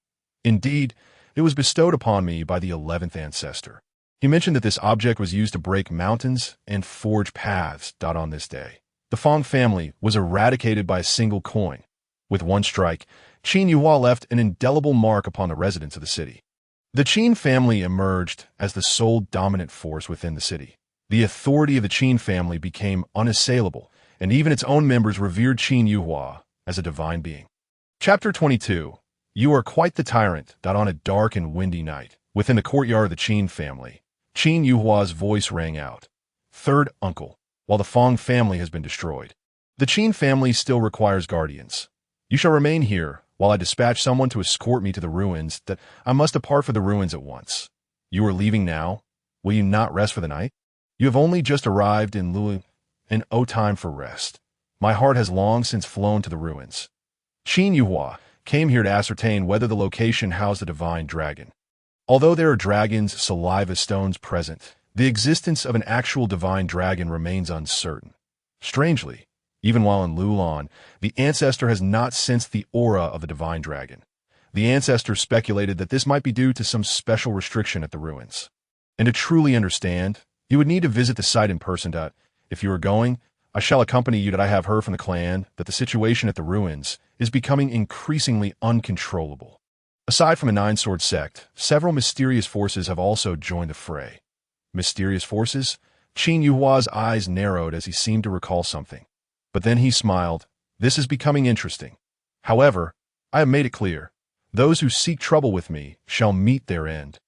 Indeed, it was bestowed upon me by the 11th ancestor. He mentioned that this object was used to break mountains and forge paths. On this day, the Fong family was eradicated by a single coin. With one strike, Qin Yuhua left an indelible mark upon the residents of the city. The Qin family emerged as the sole dominant force within the city. The authority of the Qin family became unassailable, and even its own members revered Qin Yuhua as a divine being. Chapter 22. You are quite the tyrant. On a dark and windy night, within the courtyard of the Qin family, Qin Yuhua's voice rang out. Third uncle, while the Fong family has been destroyed, the Qin family still requires guardians. You shall remain here while I dispatch someone to escort me to the ruins. That I must depart for the ruins at once. You are leaving now? Will you not rest for the night? You have only just arrived in Lu, and time for rest. My heart has long since flown to the ruins. Qin Yuhua came here to ascertain whether the location housed a divine dragon. Although there are dragons' saliva stones present, the existence of an actual divine dragon remains uncertain. Strangely, even while in Lulan, the ancestor has not sensed the aura of the divine dragon. The ancestor speculated that this might be due to some special restriction at the ruins. And to truly understand, you would need to visit the site in person. If you are going, I shall accompany you. I have heard from the clan that the situation at the ruins is becoming increasingly uncontrollable. Aside from the Nine-Sword sect, several mysterious forces have also joined the fray. Mysterious forces? Qin Yuhua's eyes narrowed as he seemed to recall something. But then he smiled. This is becoming interesting. However, I have made it clear. Those who seek trouble with me shall meet their end.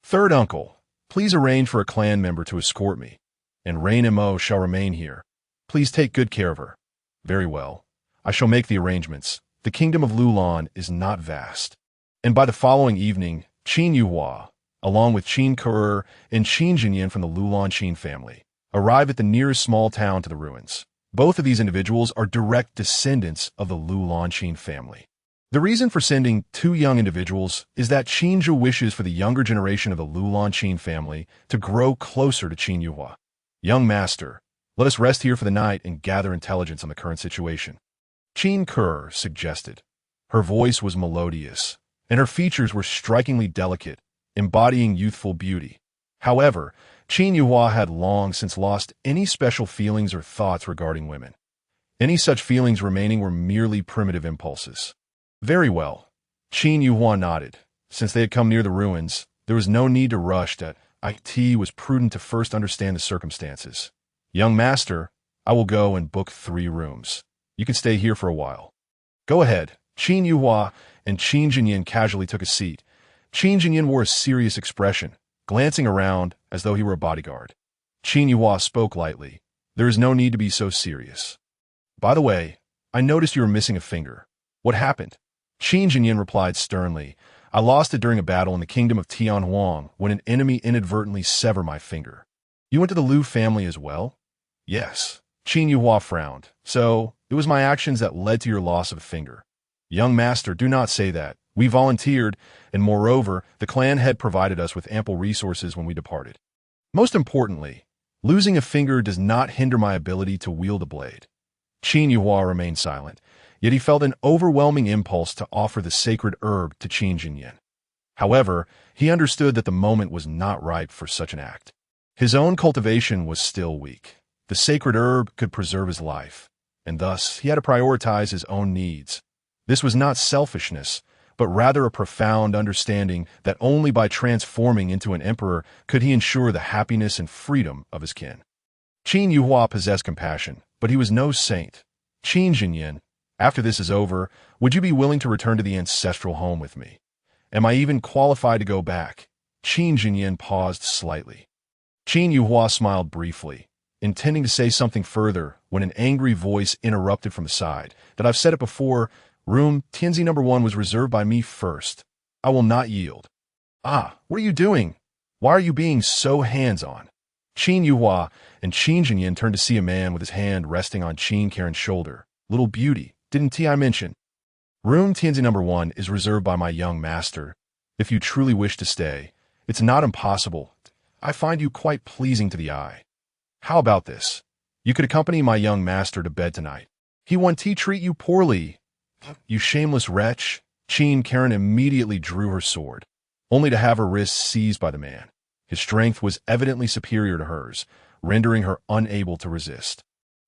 Third uncle, please arrange for a clan member to escort me, and Rain Mo shall remain here. Please take good care of her. Very well. I shall make the arrangements. The kingdom of Lulan is not vast. And by the following evening, Qin Yuhua, along with Qin Kurer and Qin Jinyan from the Lulan Qin family, arrive at the nearest small town to the ruins. Both of these individuals are direct descendants of the Lulan Qin family. The reason for sending two young individuals is that Qin Zhu wishes for the younger generation of the Lulan Qin family to grow closer to Qin Yuhua. Young master, let us rest here for the night and gather intelligence on the current situation. Qin Kurer suggested. Her voice was melodious, and her features were strikingly delicate, embodying youthful beauty. However, Qin Yuhua had long since lost any special feelings or thoughts regarding women. Any such feelings remaining were merely primitive impulses. Very well. Qin Yuhua nodded. Since they had come near the ruins, there was no need to rush. It was prudent to first understand the circumstances. Young master, I will go and book 3 rooms. You can stay here for a while. Go ahead. Qin Yuhua and Qin Jinyan casually took a seat. Qin Jinyan wore a serious expression, glancing around as though he were a bodyguard. Qin Yuhua spoke lightly. There is no need to be so serious. By the way, I noticed you were missing a finger. What happened? Qin Jinyan replied sternly. I lost it during a battle in the kingdom of Tianhuang when an enemy inadvertently severed my finger. You went to the Liu family as well? Yes. Qin Yuhua frowned. So, it was my actions that led to your loss of a finger. Young master, do not say that. We volunteered, and moreover, the clan had provided us with ample resources when we departed. Most importantly, losing a finger does not hinder my ability to wield a blade. Qin Yuhua remained silent, yet he felt an overwhelming impulse to offer the sacred herb to Qin Jinyan. However, he understood that the moment was not ripe for such an act. His own cultivation was still weak. The sacred herb could preserve his life, and thus he had to prioritize his own needs. This was not selfishness, but rather a profound understanding that only by transforming into an emperor could he ensure the happiness and freedom of his kin. Qin Yuhua possessed compassion, but he was no saint. Qin Jinyan, after this is over, would you be willing to return to the ancestral home with me? Am I even qualified to go back? Qin Jinyan paused slightly. Qin Yuhua smiled briefly, intending to say something further when an angry voice interrupted from the side. That I've said it before, room Tianzi number 1 was reserved by me first. I will not yield. Ah, what are you doing? Why are you being so hands-on? Qin Yuhua and Qin Jinyan turned to see a man with his hand resting on Qin Karen's shoulder. Little beauty, didn't I mention? Room Tianzi number 1 is reserved by my young master. If you truly wish to stay, it's not impossible. I find you quite pleasing to the eye. How about this? You could accompany my young master to bed tonight. He won't treat you poorly. You shameless wretch. Chin Karen immediately drew her sword, only to have her wrists seized by the man. His strength was evidently superior to hers, rendering her unable to resist.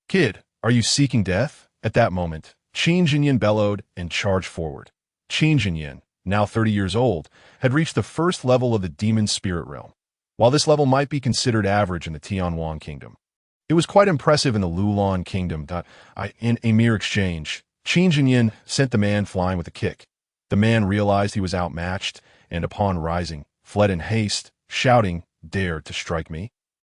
Kid, are you seeking death? At that moment, Qin Jinyin bellowed and charged forward. Qin Jinyin, now 30 years old, had reached the first level of the demon spirit realm. While this level might be considered average in the Tianwan kingdom, it was quite impressive in the Lulan kingdom. In a mere exchange, Qin Jinyin sent the man flying with a kick. The man realized he was outmatched, and upon rising, fled in haste, shouting, "Dare to strike me?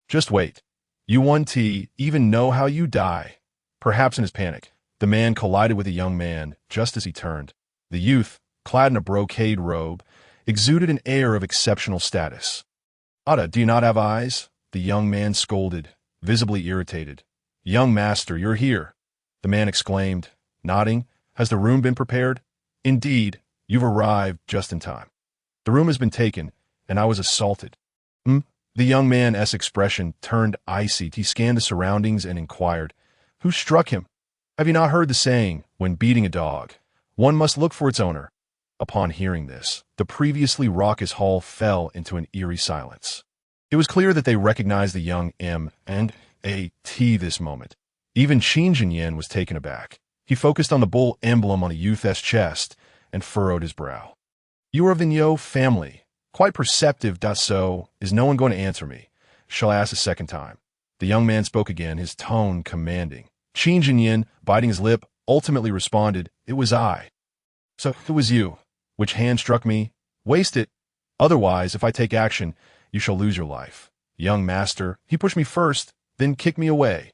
Just wait. You won't even know how you die." Perhaps in his panic, the man collided with a young man just as he turned. The youth, clad in a brocade robe, exuded an air of exceptional status. "Ada, do you not have eyes?" The young man scolded, visibly irritated. "Young master, you're here," the man exclaimed, nodding. "Has the room been prepared?" "Indeed, you've arrived just in time. The room has been taken, and I was assaulted." The young man's expression turned icy. He scanned the surroundings and inquired, "Who struck him?" "Have you not heard the saying, when beating a dog, one must look for its owner?" Upon hearing this, the previously raucous hall fell into an eerie silence. It was clear that they recognized the young M&A-T this moment. Even Qin Jinyin was taken aback. He focused on the bull emblem on the youth's chest and furrowed his brow. "You are of the Nyo family. Quite perceptive. So, is no one going to answer me? Shall I ask a second time?" The young man spoke again, his tone commanding. Qin Jinyin, biting his lip, ultimately responded, "It was I." "So, it was you. Which hand struck me? Waste it. Otherwise, if I take action, you shall lose your life." "Young master, he pushed me first, then kicked me away."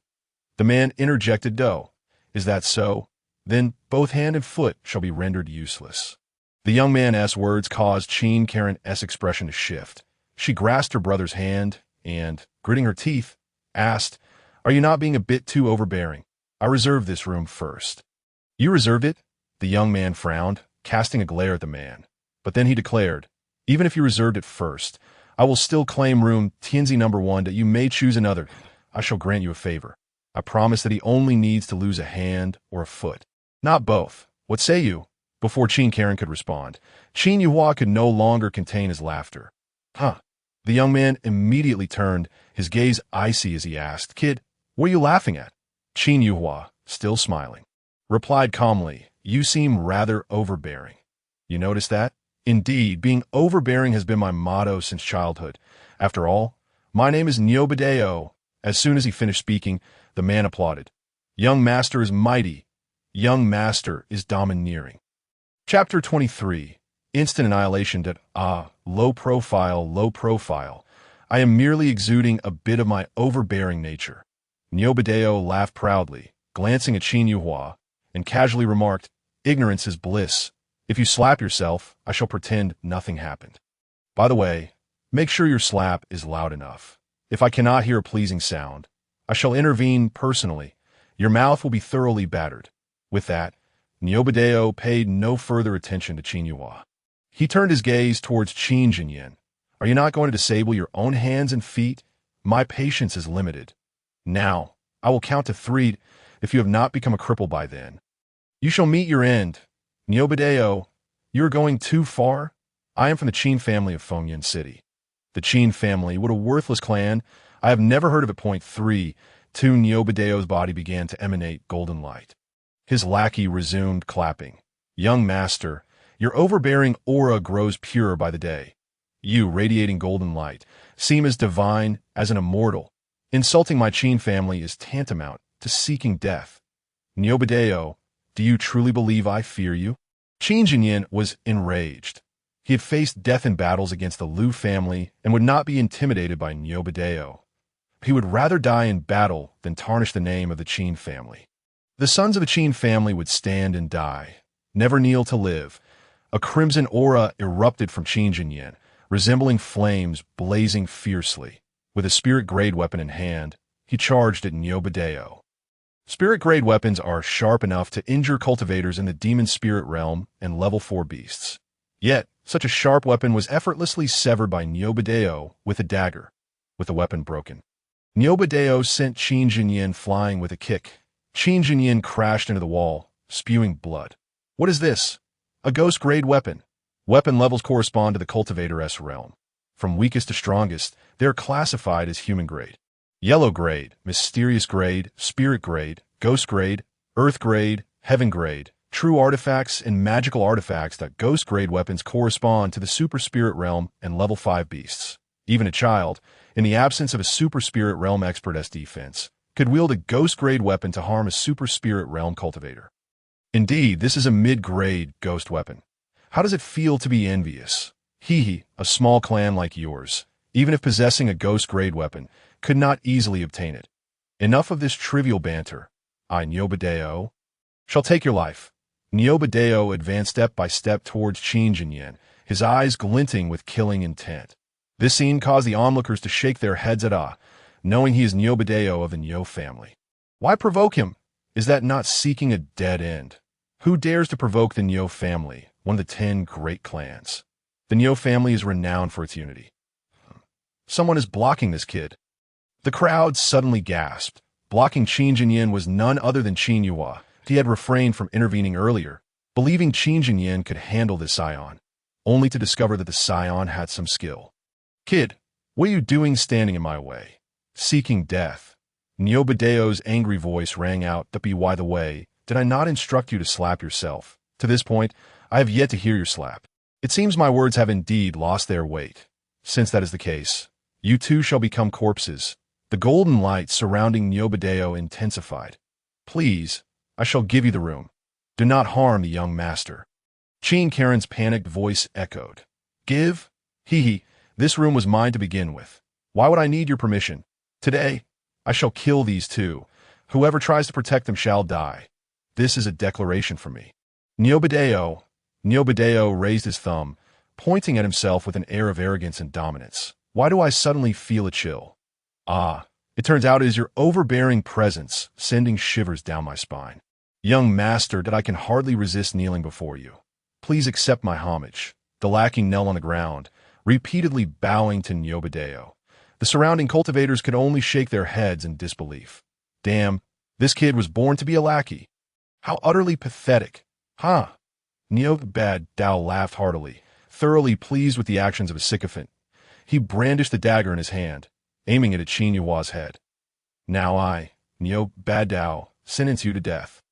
The man interjected, "Do. Is that so? Then both hand and foot shall be rendered useless." The young man's words caused Qin Karen's expression to shift. She grasped her brother's hand and, gritting her teeth, asked, "Are you not being a bit too overbearing? I reserved this room first." "You reserved it?" The young man frowned, casting a glare at the man. But then he declared, "Even if you reserved it first, I will still claim room Tianzi number 1 that you may choose another. I shall grant you a favor. I promise that he only needs to lose a hand or a foot, not both. What say you?" Before Qin Karen could respond, Qin Yuhua could no longer contain his laughter. "Huh." The young man immediately turned, his gaze icy as he asked, "Kid, what are you laughing at?" Qin Yuhua, still smiling, replied calmly, "You seem rather overbearing. You notice that?" "Indeed, being overbearing has been my motto since childhood. After all, my name is Nyobadeo." As soon as he finished speaking, the man applauded. "Young master is mighty. Young master is domineering." Chapter 23. Instant annihilation. Low profile, low profile. I am merely exuding a bit of my overbearing nature. Nyobadeo laughed proudly, glancing at Qin Yuhua, and casually remarked, "Ignorance is bliss. If you slap yourself, I shall pretend nothing happened. By the way, make sure your slap is loud enough. If I cannot hear a pleasing sound, I shall intervene personally. Your mouth will be thoroughly battered." With that, Nyobadeo paid no further attention to Qin Yuhua. He turned his gaze towards Qin Jinyin. "Are you not going to disable your own hands and feet? My patience is limited. Now, I will count to 3 if you have not become a cripple by then. You shall meet your end. Nyobadeo, you are going too far. I am from the Qin family of Fengyan City." The Qin family, what a worthless clan. I have never heard of it. Point 3. Nyobadeo's body began to emanate golden light. His lackey resumed clapping. "Young master, your overbearing aura grows purer by the day. You, radiating golden light, seem as divine as an immortal. Insulting my Qin family is tantamount to seeking death. Nyobadeo, do you truly believe I fear you?" Qin Jinyin was enraged. He had faced death in battles against the Liu family and would not be intimidated by Nyobadeo. He would rather die in battle than tarnish the name of the Qin family. The sons of the Qin family would stand and die, never kneel to live. A crimson aura erupted from Qin Jinyin, resembling flames blazing fiercely. With a spirit-grade weapon in hand, he charged at Nyobadeo. Spirit-grade weapons are sharp enough to injure cultivators in the demon spirit realm and level 4 beasts. Yet, such a sharp weapon was effortlessly severed by Nyobadeo with a dagger, with the weapon broken. Nyobadeo sent Qin Jinyin flying with a kick. Qin Jinyin crashed into the wall, spewing blood. What is this? A ghost-grade weapon. Weapon levels correspond to the Cultivator-S realm. From weakest to strongest, they are classified as human grade. Yellow grade, mysterious grade, spirit grade, ghost grade, earth grade, heaven grade. True artifacts and magical artifacts that ghost grade weapons correspond to the super spirit realm and level 5 beasts. Even a child, in the absence of a super spirit realm expert's defense, could wield a ghost grade weapon to harm a super spirit realm cultivator. Indeed, this is a mid-grade ghost weapon. How does it feel to be envious? Hee, a small clan like yours, even if possessing a ghost-grade weapon, could not easily obtain it. Enough of this trivial banter. I, Nyobadeo, shall take your life. Nyobadeo advanced step by step towards Qin Jinyin, his eyes glinting with killing intent. This scene caused the onlookers to shake their heads at awe, knowing he is Nyobadeo of the Nyo family. Why provoke him? Is that not seeking a dead end? Who dares to provoke the Nyo family, one of the 10 great clans? The Nyo family is renowned for its unity. Someone is blocking this kid. The crowd suddenly gasped. Blocking Qin Jinyin was none other than Qin Yuhua. He had refrained from intervening earlier, believing Qin Jinyin could handle the scion, only to discover that the scion had some skill. Kid, what are you doing standing in my way? Seeking death. Nyobadeo's angry voice rang out, by the way, did I not instruct you to slap yourself? To this point, I have yet to hear your slap. It seems my words have indeed lost their weight. Since that is the case, you too shall become corpses. The golden light surrounding Nyobadeo intensified. Please, I shall give you the room. Do not harm the young master. Qin Karen's panicked voice echoed. Give? Hee, this room was mine to begin with. Why would I need your permission? Today, I shall kill these two. Whoever tries to protect them shall die. This is a declaration from me. Nyobadeo raised his thumb, pointing at himself with an air of arrogance and dominance. Why do I suddenly feel a chill? Ah, it turns out it is your overbearing presence, sending shivers down my spine. Young master, that I can hardly resist kneeling before you. Please accept my homage. The lackey knelt on the ground, repeatedly bowing to Nyobadeo. The surrounding cultivators could only shake their heads in disbelief. Damn, this kid was born to be a lackey. How utterly pathetic. Huh? Nyobadeo laughed heartily, thoroughly pleased with the actions of a sycophant. He brandished the dagger in his hand, aiming it at Qin Yuhua's head. Now I, Nyobadeo, sentence you to death.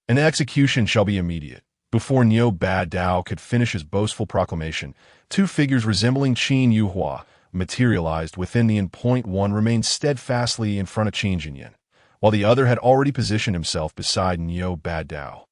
An execution shall be immediate. Before Nyobadeo could finish his boastful proclamation, two figures resembling Qin Yuhua materialized within the point. One remained steadfastly in front of Qin Jinyin, while the other had already positioned himself beside Nyobadeo.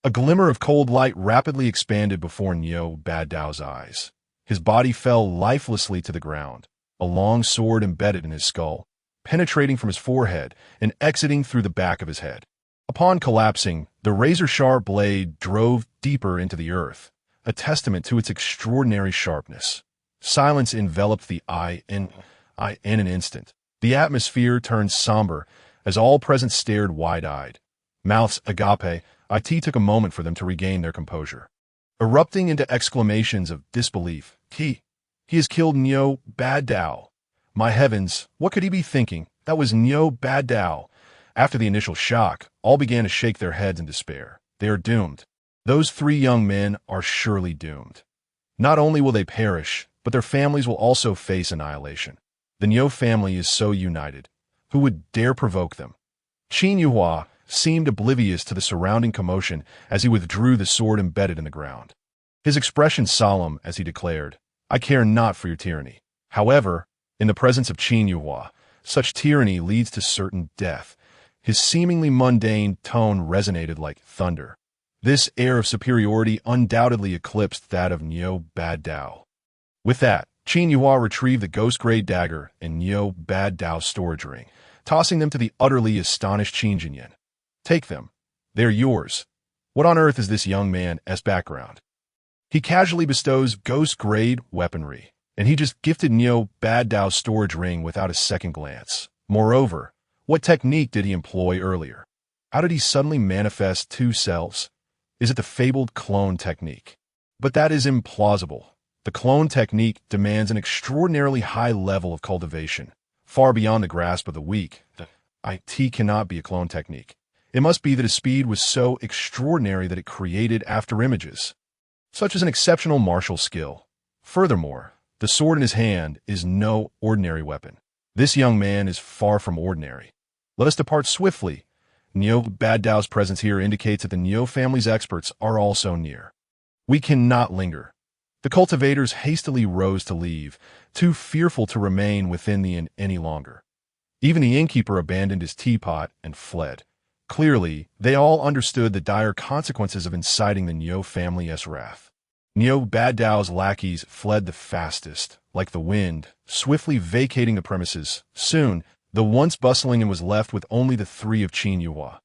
A glimmer of cold light rapidly expanded before Nyobadeo's eyes. His body fell lifelessly to the ground, a long sword embedded in his skull, penetrating from his forehead and exiting through the back of his head. Upon collapsing, the razor-sharp blade drove deeper into the earth, a testament to its extraordinary sharpness. Silence enveloped the eye in an instant. The atmosphere turned somber as all present stared wide-eyed. Mouths agape, it took a moment for them to regain their composure. Erupting into exclamations of disbelief, he has killed Nyobadeo. My heavens, what could he be thinking? That was Nyobadeo. After the initial shock, all began to shake their heads in despair. They are doomed. Those 3 young men are surely doomed. Not only will they perish, but their families will also face annihilation. The Nyo family is so united. Who would dare provoke them? Qin Yuhua seemed oblivious to the surrounding commotion as he withdrew the sword embedded in the ground. His expression solemn as he declared, I care not for your tyranny. However, in the presence of Qin Yuhua, such tyranny leads to certain death. His seemingly mundane tone resonated like thunder. This air of superiority undoubtedly eclipsed that of Nyobadeo. With that, Qin Yuhua retrieved the ghost-grade dagger and Nyobadeo's storage ring, tossing them to the utterly astonished Qin Jinyin. Take them. They're yours. What on earth is this young man's background? He casually bestows ghost-grade weaponry, and he just gifted Nyobadeo's storage ring without a second glance. Moreover, what technique did he employ earlier? How did he suddenly manifest 2 selves? Is it the fabled clone technique? But that is implausible. The clone technique demands an extraordinarily high level of cultivation, far beyond the grasp of the weak. The IT cannot be a clone technique. It must be that his speed was so extraordinary that it created afterimages, such as an exceptional martial skill. Furthermore, the sword in his hand is no ordinary weapon. This young man is far from ordinary. Let us depart swiftly. Neo Baddao's presence here indicates that the Neo family's experts are also near. We cannot linger. The cultivators hastily rose to leave, too fearful to remain within the inn any longer. Even the innkeeper abandoned his teapot and fled. Clearly, they all understood the dire consequences of inciting the Neo family's wrath. Neo Baddao's lackeys fled the fastest, like the wind, swiftly vacating the premises. Soon, the once bustling inn was left with only the three of Qin Yuhua.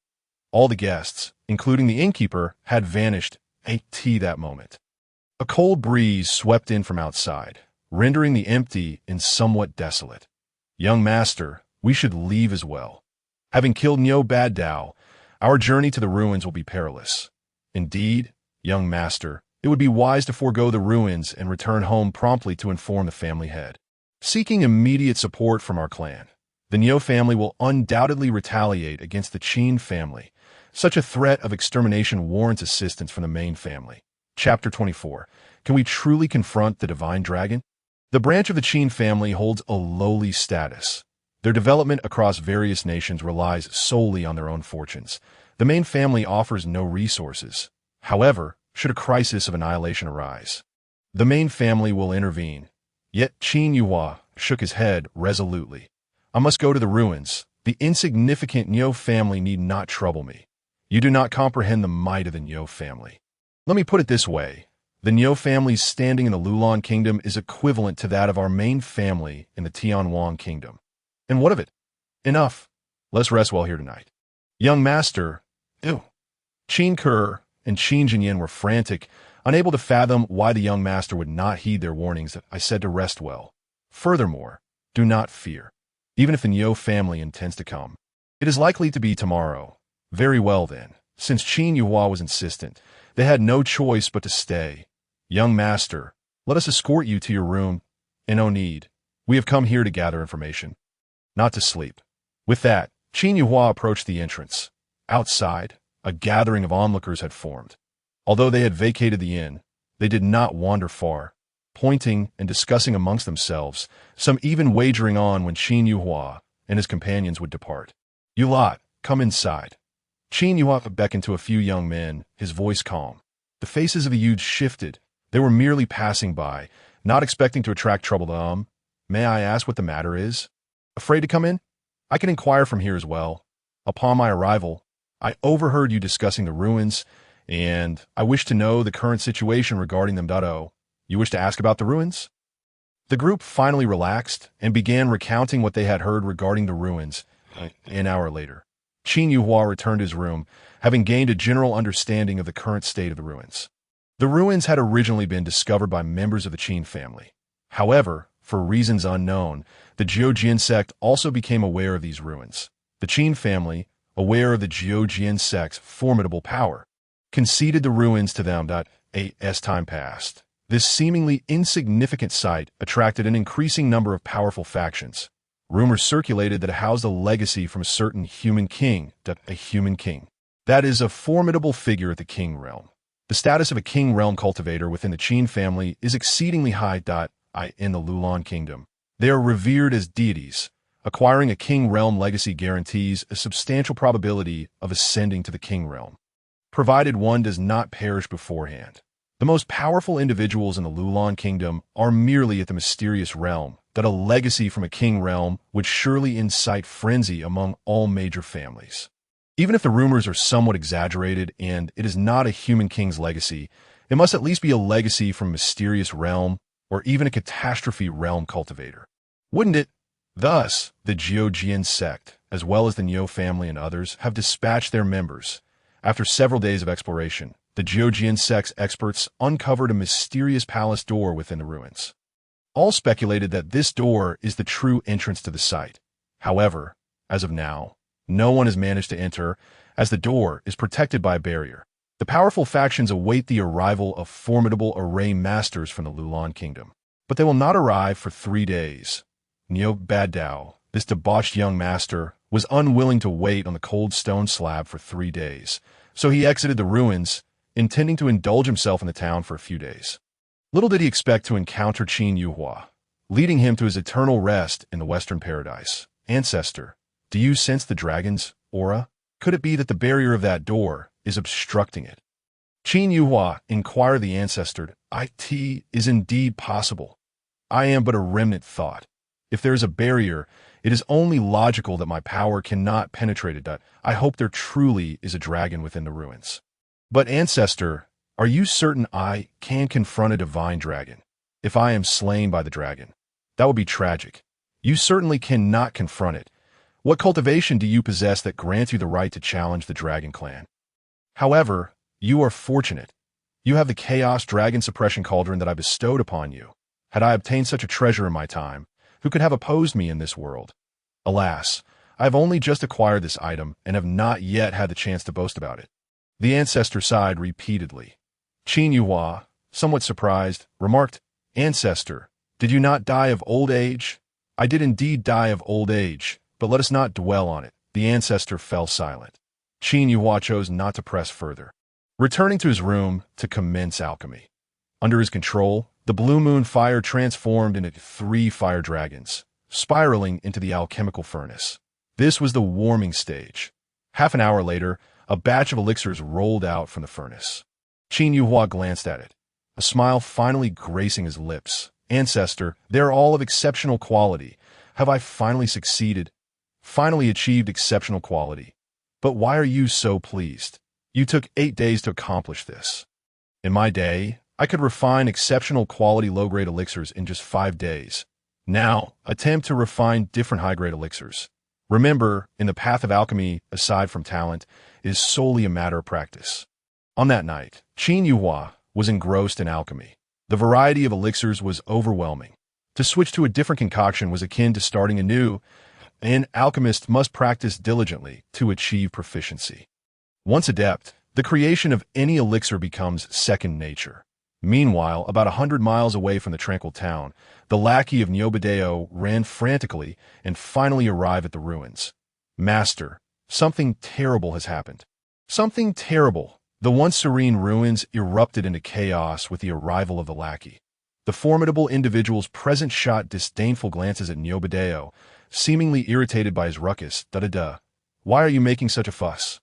All the guests, including the innkeeper, had vanished at that moment. A cold breeze swept in from outside, rendering the empty and somewhat desolate. Young master, we should leave as well. Having killed Neo Baddao, our journey to the ruins will be perilous. Indeed, young master, it would be wise to forego the ruins and return home promptly to inform the family head. Seeking immediate support from our clan, the Neo family will undoubtedly retaliate against the Qin family. Such a threat of extermination warrants assistance from the main family. Chapter 24. Can we truly confront the divine dragon? The branch of the Qin family holds a lowly status. Their development across various nations relies solely on their own fortunes. The main family offers no resources. However, should a crisis of annihilation arise, the main family will intervene. Yet Qin Yuhua shook his head resolutely. I must go to the ruins. The insignificant Neo family need not trouble me. You do not comprehend the might of the Neo family. Let me put it this way. The Neo family's standing in the Lulan kingdom is equivalent to that of our main family in the Tianwang kingdom. And what of it? Enough. Let's rest well here tonight. Young master, Qin Ke and Qin Jinyan were frantic, unable to fathom why the young master would not heed their warnings. I said to rest well. Furthermore, do not fear. Even if the Neo family intends to come, it is likely to be tomorrow. Very well then. Since Qin Yuhua was insistent, they had no choice but to stay. Young master, let us escort you to your room. And no need. We have come here to gather information, not to sleep. With that, Qin Yuhua approached the entrance. Outside, a gathering of onlookers had formed. Although they had vacated the inn, they did not wander far, pointing and discussing amongst themselves, some even wagering on when Qin Yuhua and his companions would depart. You lot, come inside. Qin Yuhua beckoned to a few young men, his voice calm. The faces of the youths shifted. They were merely passing by, not expecting to attract trouble. May I ask what the matter is? Afraid to come in? I can inquire from here as well. Upon my arrival, I overheard you discussing the ruins, and I wish to know the current situation regarding them. You wish to ask about the ruins? The group finally relaxed and began recounting what they had heard regarding the ruins. An hour later, Qin Yuhua returned to his room, having gained a general understanding of the current state of the ruins. The ruins had originally been discovered by members of the Qin family. However, for reasons unknown, the Jiujian sect also became aware of these ruins. The Qin family, aware of the Jiujian sect's formidable power, conceded the ruins to them. As time passed, this seemingly insignificant site attracted an increasing number of powerful factions. Rumors circulated that it housed a legacy from a certain human king. A human king. That is a formidable figure at the king realm. The status of a king realm cultivator within the Qin family is exceedingly high. In the Lulan kingdom, they are revered as deities. Acquiring a king realm legacy guarantees a substantial probability of ascending to the king realm, provided one does not perish beforehand. The most powerful individuals in the Lulan kingdom are merely at the mysterious realm that a legacy from a king realm would surely incite frenzy among all major families. Even if the rumors are somewhat exaggerated and it is not a human king's legacy, it must at least be a legacy from a mysterious realm or even a catastrophe realm cultivator. Wouldn't it? Thus, the Jiujian sect, as well as the Neo family and others, have dispatched their members. After several days of exploration, the Jiujian sect's experts uncovered a mysterious palace door within the ruins. All speculated that this door is the true entrance to the site. However, as of now, no one has managed to enter, as the door is protected by a barrier. The powerful factions await the arrival of formidable array masters from the Lulan kingdom. But they will not arrive for 3 days. Neo Baddao, this debauched young master was unwilling to wait on the cold stone slab for 3 days, so he exited the ruins, intending to indulge himself in the town for a few days. Little did he expect to encounter Qin Yuhua, leading him to his eternal rest in the Western Paradise. Ancestor, do you sense the dragon's aura? Could it be that the barrier of that door is obstructing it? Qin Yuhua inquired the ancestor. It is indeed possible. I am but a remnant thought. If there is a barrier, it is only logical that my power cannot penetrate it. I hope there truly is a dragon within the ruins. But ancestor, are you certain I can confront a divine dragon? If I am slain by the dragon, that would be tragic. You certainly cannot confront it. What cultivation do you possess that grants you the right to challenge the dragon clan? However, you are fortunate. You have the Chaos Dragon Suppression Cauldron that I bestowed upon you. Had I obtained such a treasure in my time, who could have opposed me in this world? Alas, I have only just acquired this item and have not yet had the chance to boast about it. The ancestor sighed repeatedly. Qin Yuhua, somewhat surprised, remarked, Ancestor, did you not die of old age? I did indeed die of old age, but let us not dwell on it. The ancestor fell silent. Qin Yuhua chose not to press further, returning to his room to commence alchemy. Under his control, the blue moon fire transformed into 3 fire dragons, spiraling into the alchemical furnace. This was the warming stage. Half an hour later, a batch of elixirs rolled out from the furnace. Qin Yuhua glanced at it, a smile finally gracing his lips. Ancestor, they are all of exceptional quality. Have I finally succeeded? Finally achieved exceptional quality. But why are you so pleased? You took 8 days to accomplish this. In my day, I could refine exceptional quality low-grade elixirs in just 5 days. Now, attempt to refine different high-grade elixirs. Remember, in the path of alchemy, aside from talent, is solely a matter of practice. On that night, Qin Yuhua was engrossed in alchemy. The variety of elixirs was overwhelming. To switch to a different concoction was akin to starting anew. An alchemist must practice diligently to achieve proficiency. Once adept, the creation of any elixir becomes second nature. Meanwhile, about 100 miles away from the tranquil town, the lackey of Nyobadeo ran frantically and finally arrived at the ruins. Master, something terrible has happened. Something terrible. The once serene ruins erupted into chaos with the arrival of the lackey. The formidable individuals present shot disdainful glances at Nyobadeo, seemingly irritated by his ruckus. Why are you making such a fuss?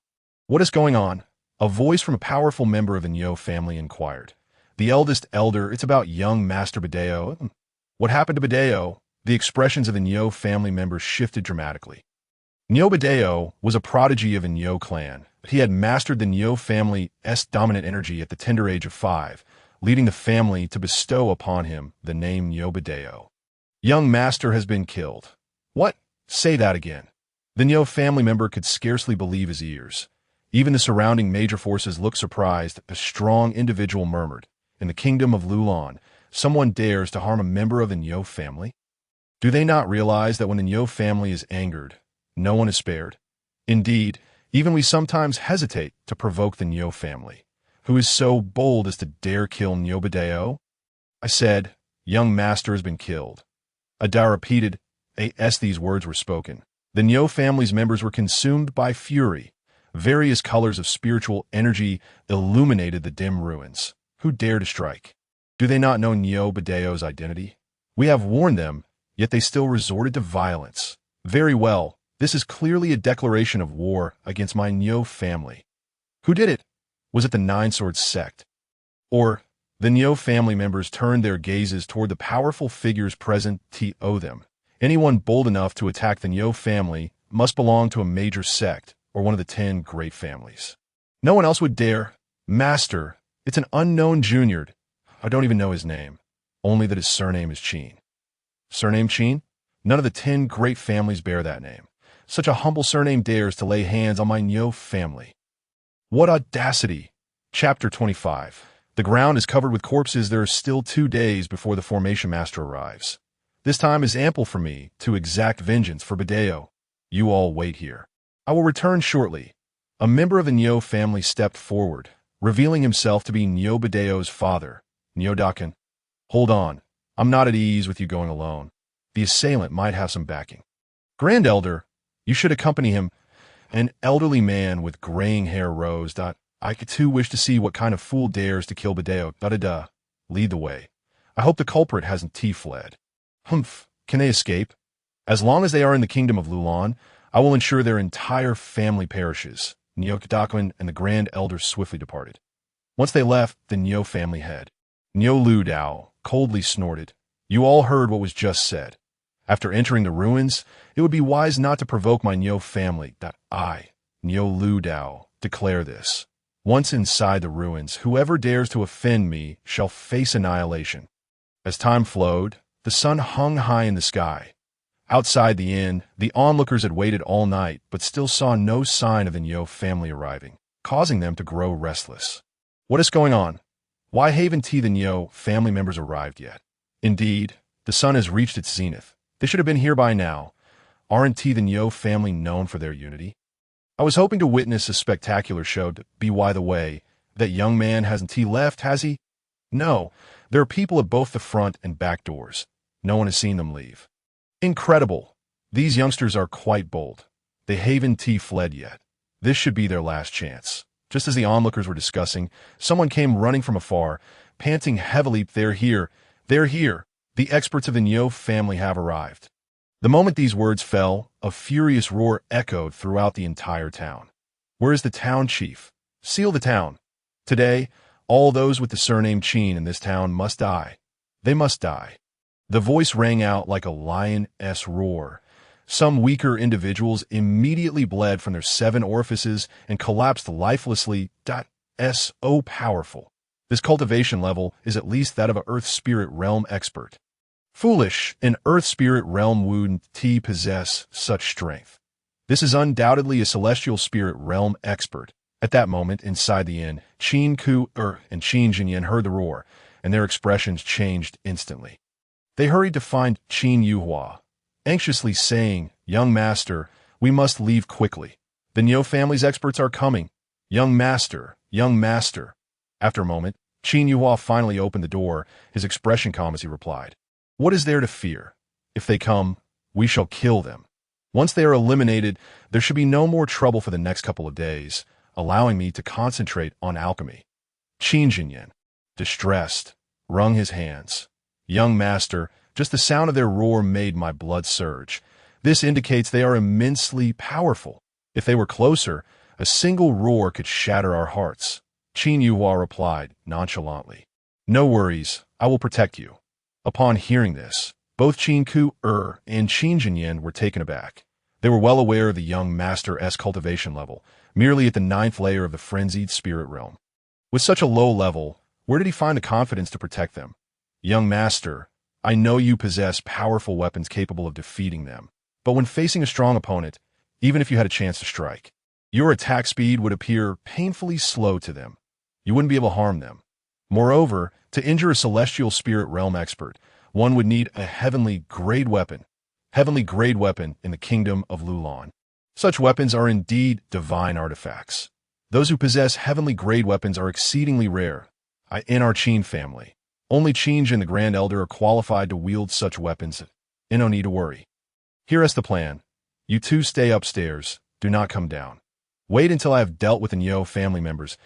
What is going on? A voice from a powerful member of the Nyo family inquired. The eldest elder, it's about young Master Badeo. What happened to Badeo? The expressions of the Nyo family members shifted dramatically. Nyo Badeo was a prodigy of the Nyo clan. He had mastered the Nyo family's dominant energy at the tender age of 5, leading the family to bestow upon him the name Nyo Badeo. Young master has been killed. What? Say that again. The Nyo family member could scarcely believe his ears. Even the surrounding major forces looked surprised. A strong individual murmured, in the kingdom of Lulan, someone dares to harm a member of the Nyo family? Do they not realize that when the Nyo family is angered, no one is spared? Indeed, even we sometimes hesitate to provoke the Nyo family. Who is so bold as to dare kill Nyobadeo? I said, young master has been killed. Ada repeated, as these words were spoken. The Nyo family's members were consumed by fury. Various colors of spiritual energy illuminated the dim ruins. Who dare to strike? Do they not know Nyobadeo's identity? We have warned them, yet they still resorted to violence. Very well, this is clearly a declaration of war against my Nyo family. Who did it? Was it the Nine Swords sect? Or the Nyo family members turned their gazes toward the powerful figures present to owe them. Anyone bold enough to attack the Nyo family must belong to a major sect or one of the 10 great families. No one else would dare. Master, it's an unknown junior. I don't even know his name, only that his surname is Qin. Surname Qin? None of the 10 great families bear that name. Such a humble surname dares to lay hands on my Nyo family. What audacity! Chapter 25. The ground is covered with corpses. There are still 2 days before the formation master arrives. This time is ample for me to exact vengeance for Badeo. You all wait here. I will return shortly. A member of the Nyo family stepped forward, revealing himself to be Nyobadeo's father, Nyodakan. Hold on. I'm not at ease with you going alone. The assailant might have some backing. Grand Elder, you should accompany him. An elderly man with graying hair rose. I too wish to see what kind of fool dares to kill Badeo. Da. Lead the way. I hope the culprit hasn't fled. Humph, can they escape? As long as they are in the kingdom of Lulan, I will ensure their entire family perishes. Nyokdakwan and the Grand Elder swiftly departed. Once they left the Nyo family head, Nyo Lu Dao coldly snorted. You all heard what was just said. After entering the ruins, it would be wise not to provoke my Nyo family. I, Nyo Lu Dao, declare this. Once inside the ruins, whoever dares to offend me shall face annihilation. As time flowed, the sun hung high in the sky. Outside the inn, the onlookers had waited all night, but still saw no sign of the Nyo family arriving, causing them to grow restless. What is going on? Why haven't the Nyo family members arrived yet? Indeed, the sun has reached its zenith. They should have been here by now. Aren't the Nyo family known for their unity? I was hoping to witness a spectacular show. By the way, that young man hasn't left, has he? No, there are people at both the front and back doors. No one has seen them leave. Incredible. These youngsters are quite bold. They haven't fled yet. This should be their last chance. Just as the onlookers were discussing, someone came running from afar, panting heavily. They're here. They're here. The experts of the Nyo family have arrived. The moment these words fell, a furious roar echoed throughout the entire town. Where is the town chief? Seal the town. Today, all those with the surname Chin in this town must die. They must die. The voice rang out like a lion's roar. Some weaker individuals immediately bled from their 7 orifices and collapsed lifelessly. So powerful. This cultivation level is at least that of an Earth Spirit Realm expert. Foolish, an Earth Spirit Realm wouldn't possess such strength. This is undoubtedly a Celestial Spirit Realm expert. At that moment, inside the inn, Qin Ku and Qin Jinyan heard the roar, and their expressions changed instantly. They hurried to find Qin Yuhua, anxiously saying, Young Master, we must leave quickly. The Nyo family's experts are coming. Young Master, Young Master. After a moment, Qin Yuhua finally opened the door, his expression calm as he replied. What is there to fear? If they come, we shall kill them. Once they are eliminated, there should be no more trouble for the next couple of days, allowing me to concentrate on alchemy. Qin Jinyan, distressed, wrung his hands. Young Master, just the sound of their roar made my blood surge. This indicates they are immensely powerful. If they were closer, a single roar could shatter our hearts. Qin Yuhua replied nonchalantly. No worries, I will protect you. Upon hearing this, both Qin Ku and Qin Jinyan were taken aback. They were well aware of the young master's cultivation level, merely at the 9th layer of the frenzied spirit realm. With such a low level, where did he find the confidence to protect them? Young master, I know you possess powerful weapons capable of defeating them, but when facing a strong opponent, even if you had a chance to strike, your attack speed would appear painfully slow to them. You wouldn't be able to harm them. Moreover, to injure a celestial spirit realm expert, one would need a heavenly grade weapon in the kingdom of Lulan. Such weapons are indeed divine artifacts. Those who possess heavenly grade weapons are exceedingly rare. In our Qin family, only Qin and the Grand Elder are qualified to wield such weapons, and no need to worry. Here is the plan. You two stay upstairs, do not come down. Wait until I have dealt with the Nyo family members.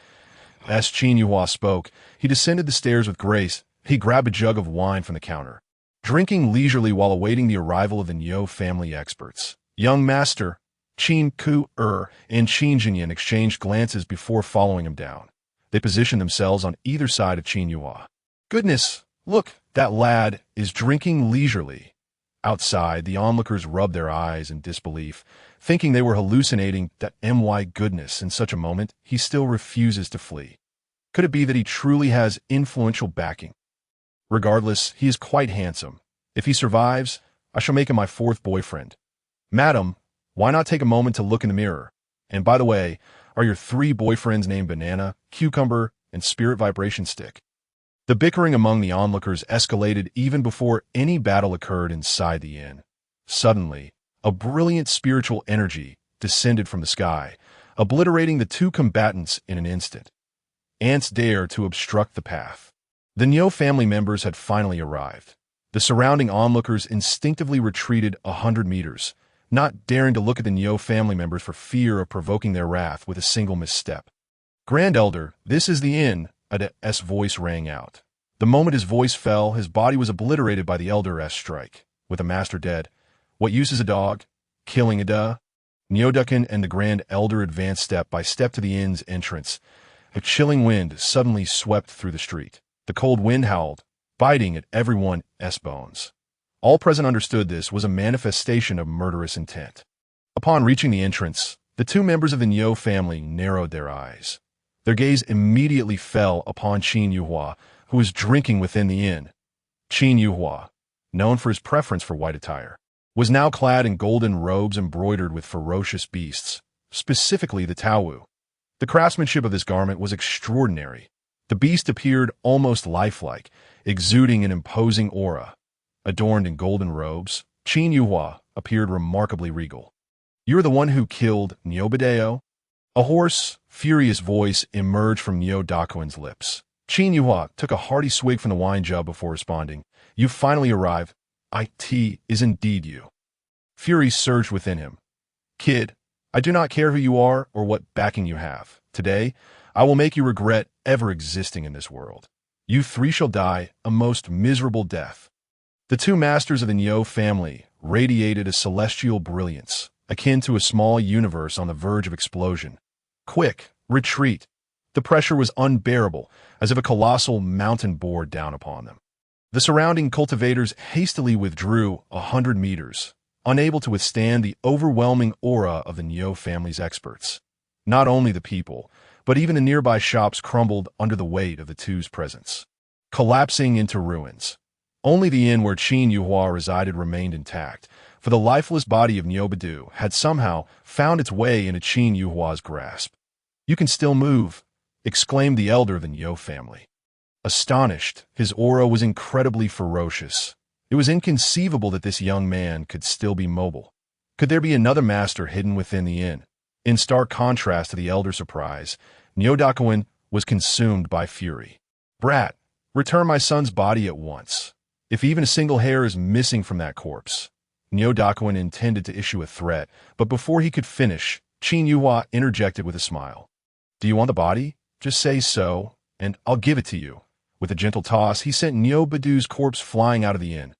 As Qin Yuhua spoke, he descended the stairs with grace. He grabbed a jug of wine from the counter, drinking leisurely while awaiting the arrival of the Nyo family experts. Young Master, Qin Ku and Qin Jinyan exchanged glances before following him down. They positioned themselves on either side of Qin Yuhua. Goodness, look, that lad is drinking leisurely. Outside, the onlookers rubbed their eyes in disbelief, thinking they were hallucinating. My goodness, in such a moment, he still refuses to flee. Could it be that he truly has influential backing? Regardless, he is quite handsome. If he survives, I shall make him my 4th boyfriend. Madam, why not take a moment to look in the mirror? And by the way, are your 3 boyfriends named Banana, Cucumber, and Spirit Vibration Stick? The bickering among the onlookers escalated even before any battle occurred inside the inn. Suddenly, a brilliant spiritual energy descended from the sky, obliterating the 2 combatants in an instant. Ants dared to obstruct the path. The Nyo family members had finally arrived. The surrounding onlookers instinctively retreated 100 meters. not daring to look at the Nyo family members for fear of provoking their wrath with a single misstep. "Grand Elder, this is the inn," Ada's voice rang out. The moment his voice fell, his body was obliterated by the Elder's strike. With a master dead, what use is a dog? Killing Ada? Nyodukin and the Grand Elder advanced step by step to the inn's entrance. A chilling wind suddenly swept through the street. The cold wind howled, biting at everyone's bones. All present understood this was a manifestation of murderous intent. Upon reaching the entrance, the two members of the Nyo family narrowed their eyes. Their gaze immediately fell upon Qin Yuhua, who was drinking within the inn. Qin Yuhua, known for his preference for white attire, was now clad in golden robes embroidered with ferocious beasts, specifically the Taowu. The craftsmanship of this garment was extraordinary. The beast appeared almost lifelike, exuding an imposing aura. Adorned in golden robes, Qin Yuhua appeared remarkably regal. "You're the one who killed Nyobadeo?" A hoarse, furious voice emerged from Nyodakuin's lips. Qin Yuhua took a hearty swig from the wine jug before responding. "You finally arrived. It is indeed you." Fury surged within him. "Kid, I do not care who you are or what backing you have. Today, I will make you regret ever existing in this world. You three shall die a most miserable death." The two masters of the Nyo family radiated a celestial brilliance, akin to a small universe on the verge of explosion. "Quick, retreat." The pressure was unbearable, as if a colossal mountain bore down upon them. The surrounding cultivators hastily withdrew 100 meters, unable to withstand the overwhelming aura of the Nyo family's experts. Not only the people, but even the nearby shops crumbled under the weight of the two's presence, collapsing into ruins. Only the inn where Qin Yuhua resided remained intact, for the lifeless body of Nyobadu had somehow found its way into Qin Yuhua's grasp. "You can still move," exclaimed the elder of the Nyo family. Astonished, his aura was incredibly ferocious. It was inconceivable that this young man could still be mobile. Could there be another master hidden within the inn? In stark contrast to the elder's surprise, Nyodakuin was consumed by fury. "Brat, return my son's body at once. If even a single hair is missing from that corpse." Nyodakuin intended to issue a threat, but before he could finish, Qin Yuhua interjected with a smile. "Do you want the body? Just say so, and I'll give it to you." With a gentle toss, he sent Nyobadu's corpse flying out of the inn.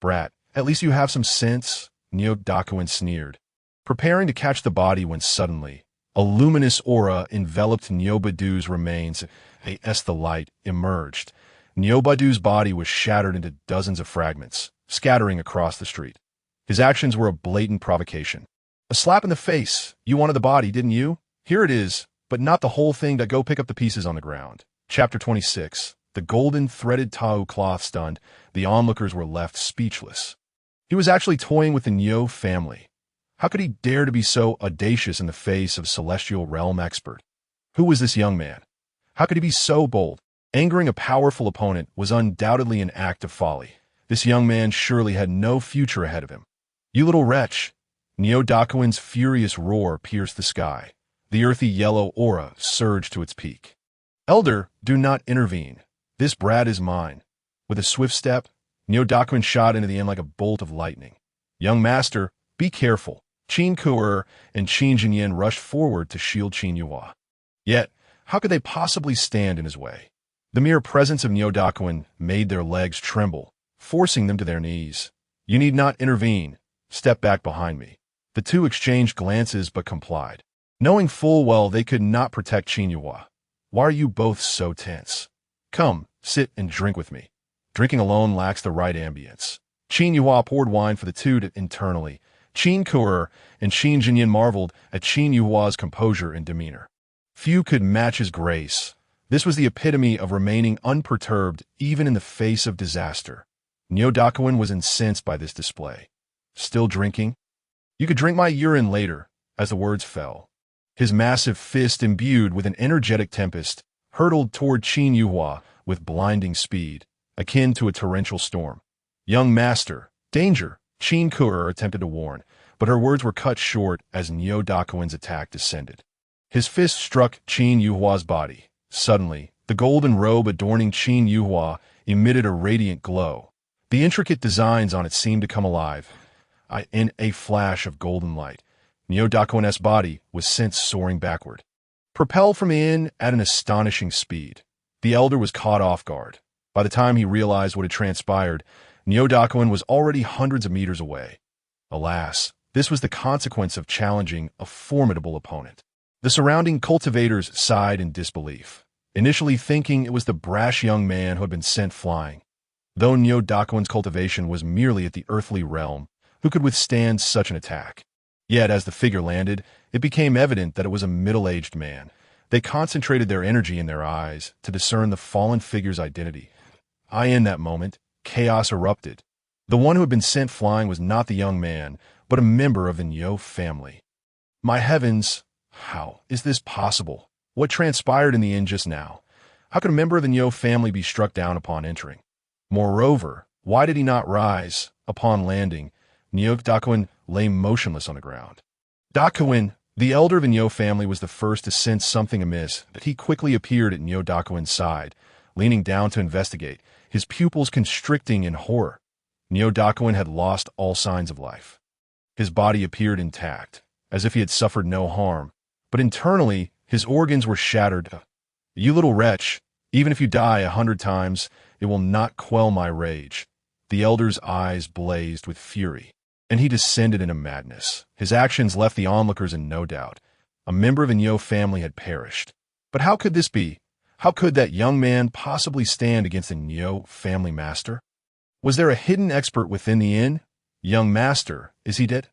"Brat, at least you have some sense," Nyodakuin sneered, preparing to catch the body when suddenly a luminous aura enveloped Nyobadu's remains. As the light emerged, Nyobadu's body was shattered into dozens of fragments, scattering across the street. His actions were a blatant provocation. "A slap in the face. You wanted the body, didn't you? Here it is, but not the whole thing. Go pick up the pieces on the ground." Chapter 26. The golden threaded Tao cloth stunned, the onlookers were left speechless. He was actually toying with the Nyo family. How could he dare to be so audacious in the face of celestial realm expert? Who was this young man? How could he be so bold? Angering a powerful opponent was undoubtedly an act of folly. This young man surely had no future ahead of him. "You little wretch!" Nyodakuin's furious roar pierced the sky. The earthy yellow aura surged to its peak. "Elder, do not intervene. This brat is mine." With a swift step, Nyodakuin shot into the inn like a bolt of lightning. "Young master, be careful." Qin Kuer and Qin Jinyin rushed forward to shield Qin Yuhua. Yet, how could they possibly stand in his way? The mere presence of Nyodakuin made their legs tremble, forcing them to their knees. "You need not intervene. Step back behind me." The two exchanged glances but complied, knowing full well they could not protect Qin Yuhua. "Why are you both so tense? Come, sit and drink with me." Drinking alone lacks the right ambience. Qin Yuhua poured wine for the two internally. Qin Kuer and Qin Jinyin marveled at Qin Yuhua's composure and demeanor. Few could match his grace. This was the epitome of remaining unperturbed even in the face of disaster. Nyodakuin was incensed by this display. "Still drinking? You could drink my urine later," as the words fell. His massive fist, imbued with an energetic tempest, hurtled toward Qin Yuhua with blinding speed, akin to a torrential storm. "Young master, danger!" Qin Kuer attempted to warn, but her words were cut short as Nyodakuin's attack descended. His fist struck Qin Yuhua's body. Suddenly, the golden robe adorning Qin Yuhua emitted a radiant glow. The intricate designs on it seemed to come alive. In a flash of golden light, Neo Dakuen's body was sent soaring backward. Propelled from the inn at an astonishing speed, the elder was caught off guard. By the time he realized what had transpired, Neo Dakuen was already hundreds of meters away. Alas, this was the consequence of challenging a formidable opponent. The surrounding cultivators sighed in disbelief, initially thinking it was the brash young man who had been sent flying. Though Neo Dakuen's cultivation was merely at the earthly realm, who could withstand such an attack? Yet, as the figure landed, it became evident that it was a middle-aged man. They concentrated their energy in their eyes to discern the fallen figure's identity. In that moment, chaos erupted. The one who had been sent flying was not the young man, but a member of the Neo family. My heavens, how is this possible? What transpired in the inn just now? How could a member of the Neo family be struck down upon entering? Moreover, why did he not rise? Upon landing, Neo Dakuen lay motionless on the ground. Dakuen, the elder of the Neo family, was the first to sense something amiss, but he quickly appeared at Neo Dakuen's side, leaning down to investigate, his pupils constricting in horror. Neo Dakuen had lost all signs of life. His body appeared intact, as if he had suffered no harm, but internally, his organs were shattered. You little wretch, even if you die 100 times, it will not quell my rage. The elder's eyes blazed with fury, and he descended into madness. His actions left the onlookers in no doubt. A member of the Neo family had perished. But how could this be? How could that young man possibly stand against the Neo family master? Was there a hidden expert within the inn? Young master, is he dead?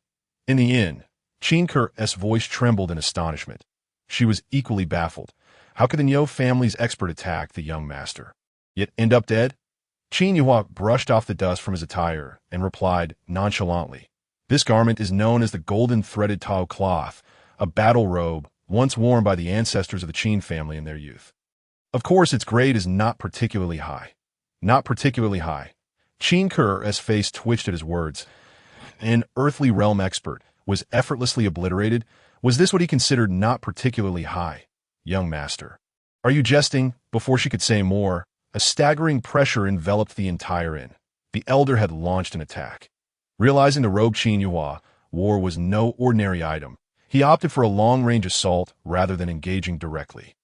In the inn, Qinker's voice trembled in astonishment. She was equally baffled. How could the Neo family's expert attack the young master, yet end up dead? Qin Yuhua brushed off the dust from his attire and replied nonchalantly, "This garment is known as the golden threaded Tao cloth, a battle robe once worn by the ancestors of the Qin family in their youth. Of course, its grade is not particularly high. Not particularly high." Qin Ker's face twitched at his words. An earthly realm expert was effortlessly obliterated. Was this what he considered not particularly high? Young master, are you jesting? Before she could say more, a staggering pressure enveloped the entire inn. The elder had launched an attack. Realizing the rogue Qin Yuhua wore was no ordinary item, he opted for a long-range assault rather than engaging directly.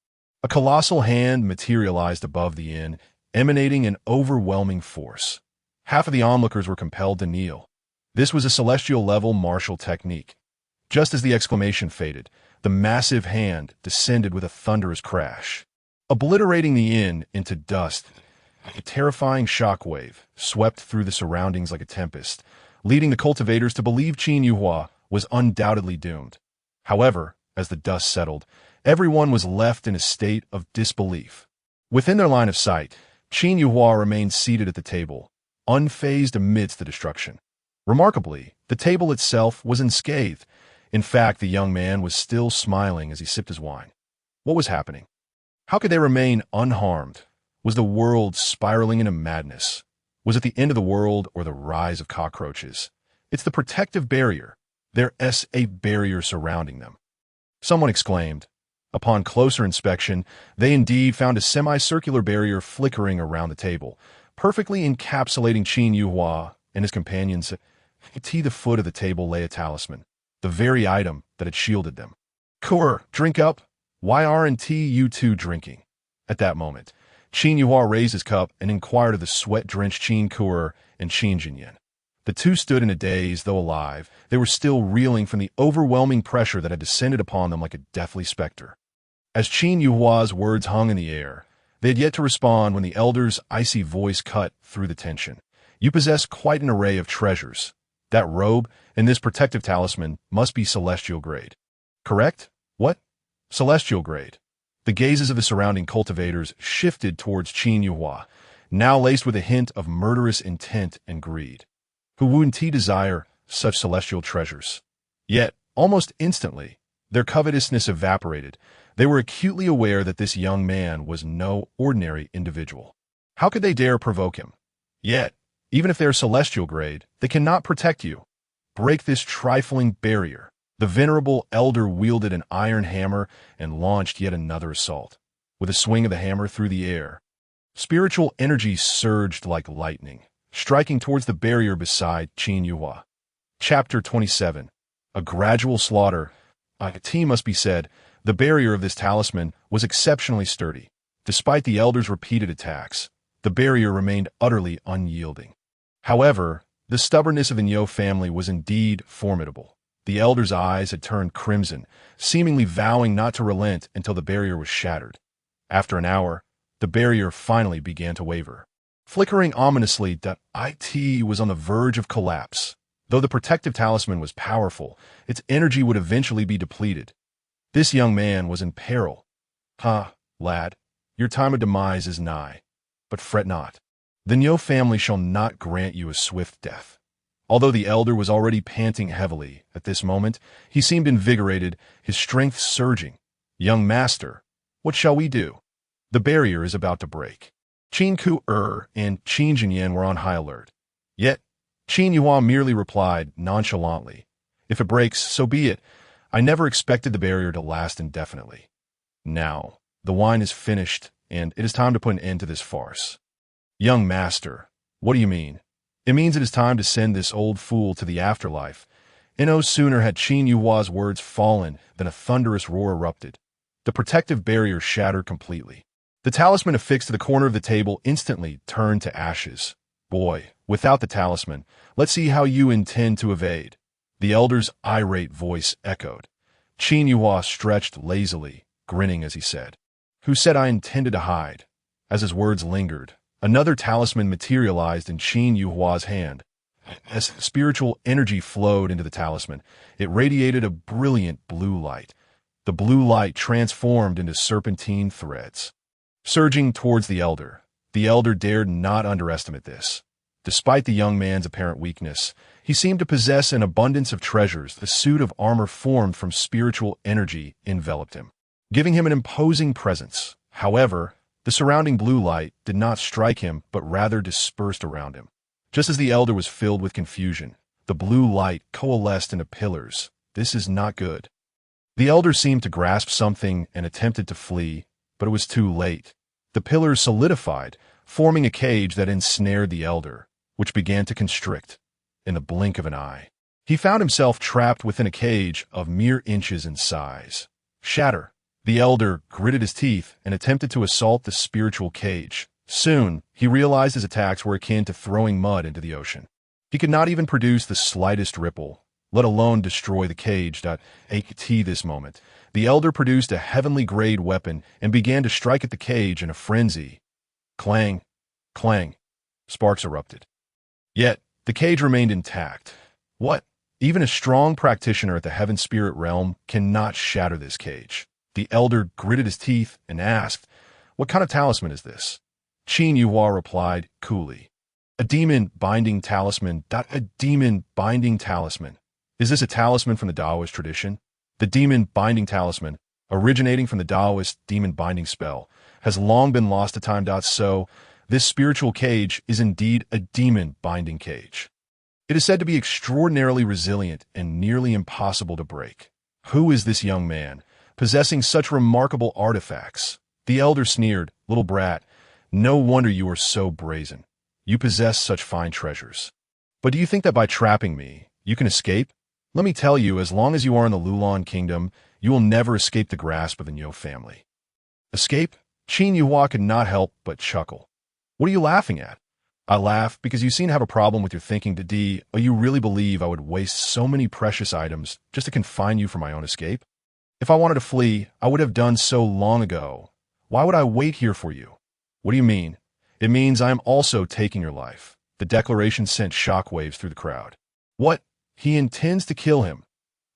A colossal hand materialized above the inn, emanating an overwhelming force. Half of the onlookers were compelled to kneel. This was a celestial-level martial technique. Just as the exclamation faded, the massive hand descended with a thunderous crash, obliterating the inn into dust. A terrifying shockwave swept through the surroundings like a tempest, leading the cultivators to believe Qin Yuhua was undoubtedly doomed. However, as the dust settled, everyone was left in a state of disbelief. Within their line of sight, Qin Yuhua remained seated at the table, unfazed amidst the destruction. Remarkably, the table itself was unscathed. In fact, the young man was still smiling as he sipped his wine. What was happening? How could they remain unharmed? Was the world spiraling into madness? Was it the end of the world or the rise of cockroaches? It's the protective barrier. There's a barrier surrounding them. Someone exclaimed. Upon closer inspection, they indeed found a semicircular barrier flickering around the table, perfectly encapsulating Qin Yuhua and his companions. At the foot of the table lay a talisman, the very item that had shielded them. "Kur, drink up. Why aren't you two drinking?" At that moment, Qin Yuhua raised his cup and inquired of the sweat-drenched Qin Kur and Qin Jinyan. The two stood in a daze, though alive. They were still reeling from the overwhelming pressure that had descended upon them like a deathly specter. As Qin Yuhua's words hung in the air, they had yet to respond when the elder's icy voice cut through the tension. "You possess quite an array of treasures. That robe and this protective talisman must be celestial grade. Correct? What? Celestial grade." The gazes of the surrounding cultivators shifted towards Qin Yuhua, now laced with a hint of murderous intent and greed. Who wouldn't he desire such celestial treasures? Yet, almost instantly, their covetousness evaporated. They were acutely aware that this young man was no ordinary individual. How could they dare provoke him? Yet, even if they are celestial grade, they cannot protect you. Break this trifling barrier. The venerable elder wielded an iron hammer and launched yet another assault. With a swing of the hammer through the air, spiritual energy surged like lightning, striking towards the barrier beside Qin Yuhua. Chapter 27. A gradual slaughter. It must be said, the barrier of this talisman was exceptionally sturdy. Despite the elder's repeated attacks, the barrier remained utterly unyielding. However, the stubbornness of the Nyo family was indeed formidable. The elder's eyes had turned crimson, seemingly vowing not to relent until the barrier was shattered. After an hour, the barrier finally began to waver. Flickering ominously, it was on the verge of collapse. Though the protective talisman was powerful, its energy would eventually be depleted. This young man was in peril. Lad, your time of demise is nigh. But fret not. The Nyo family shall not grant you a swift death. Although the elder was already panting heavily, at this moment, he seemed invigorated, his strength surging. Young master, what shall we do? The barrier is about to break. Qin Ku and Qin Jinyan were on high alert. Yet, Qin Yuhua merely replied nonchalantly, "If it breaks, so be it. I never expected the barrier to last indefinitely. Now, the wine is finished, and it is time to put an end to this farce." "Young master, what do you mean?" "It means it is time to send this old fool to the afterlife." And no sooner had Qin Yuhua's words fallen than a thunderous roar erupted. The protective barrier shattered completely. The talisman affixed to the corner of the table instantly turned to ashes. "Boy, without the talisman, let's see how you intend to evade." The elder's irate voice echoed. Qin Yuhua stretched lazily, grinning as he said, "Who said I intended to hide?" As his words lingered, another talisman materialized in Qin Yuhua's hand. As spiritual energy flowed into the talisman, it radiated a brilliant blue light. The blue light transformed into serpentine threads. Surging towards the elder dared not underestimate this. Despite the young man's apparent weakness, he seemed to possess an abundance of treasures. The suit of armor formed from spiritual energy enveloped him, giving him an imposing presence. However, the surrounding blue light did not strike him, but rather dispersed around him. Just as the elder was filled with confusion, the blue light coalesced into pillars. This is not good. The elder seemed to grasp something and attempted to flee, but it was too late. The pillars solidified, forming a cage that ensnared the elder, which began to constrict. In the blink of an eye, he found himself trapped within a cage of mere inches in size. Shatter! The elder gritted his teeth and attempted to assault the spiritual cage. Soon, he realized his attacks were akin to throwing mud into the ocean. He could not even produce the slightest ripple, let alone destroy the cage. At this moment, the elder produced a heavenly-grade weapon and began to strike at the cage in a frenzy. Clang! Clang! Sparks erupted. Yet, the cage remained intact. What? Even a strong practitioner at the Heaven Spirit realm cannot shatter this cage. The elder gritted his teeth and asked, "What kind of talisman is this?" Qin Yuhua replied coolly, "A demon binding talisman. A demon binding talisman. Is this a talisman from the Taoist tradition? The demon binding talisman, originating from the Taoist demon binding spell, has long been lost to time. So, this spiritual cage is indeed a demon binding cage. It is said to be extraordinarily resilient and nearly impossible to break. Who is this young man, possessing such remarkable artifacts?" The elder sneered, "Little brat, no wonder you are so brazen. You possess such fine treasures. But do you think that by trapping me, you can escape? Let me tell you, as long as you are in the Lulan kingdom, you will never escape the grasp of the Nyo family." "Escape?" Qin Yuhua could not help but chuckle. "What are you laughing at?" "I laugh because you seem to have a problem with your thinking, Didi. Or you really believe I would waste so many precious items just to confine you for my own escape? If I wanted to flee, I would have done so long ago. Why would I wait here for you?" "What do you mean?" "It means I am also taking your life." The declaration sent shockwaves through the crowd. "What? He intends to kill him.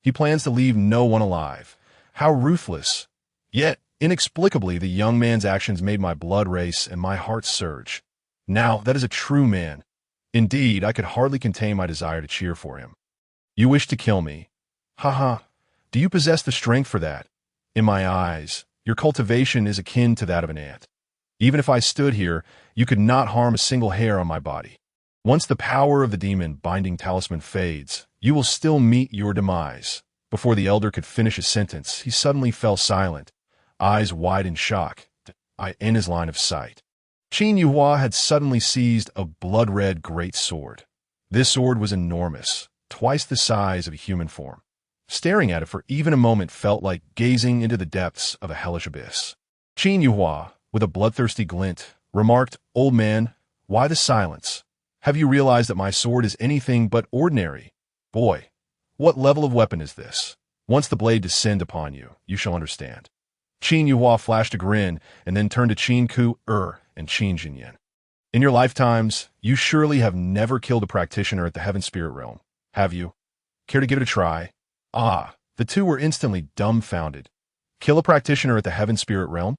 He plans to leave no one alive. How ruthless." Yet, inexplicably, the young man's actions made my blood race and my heart surge. Now, that is a true man. Indeed, I could hardly contain my desire to cheer for him. "You wish to kill me? Ha. Do you possess the strength for that? In my eyes, your cultivation is akin to that of an ant. Even if I stood here, you could not harm a single hair on my body. Once the power of the demon binding talisman fades, you will still meet your demise." Before the elder could finish his sentence, he suddenly fell silent, eyes wide in shock, in his line of sight. Qin Yuhua had suddenly seized a blood-red great sword. This sword was enormous. twice the size of a human form. Staring at it for even a moment felt like gazing into the depths of a hellish abyss. Qin Yuhua, with a bloodthirsty glint, remarked, "Old man, why the silence? Have you realized that my sword is anything but ordinary? Boy, what level of weapon is this? Once the blade descend upon you, you shall understand." Qin Yuhua flashed a grin and then turned to Qin Ku and Qin Jinyan. "In your lifetimes, you surely have never killed a practitioner at the Heaven Spirit Realm, have you? Care to give it a try?" The two were instantly dumbfounded. Kill a practitioner at the Heaven Spirit Realm?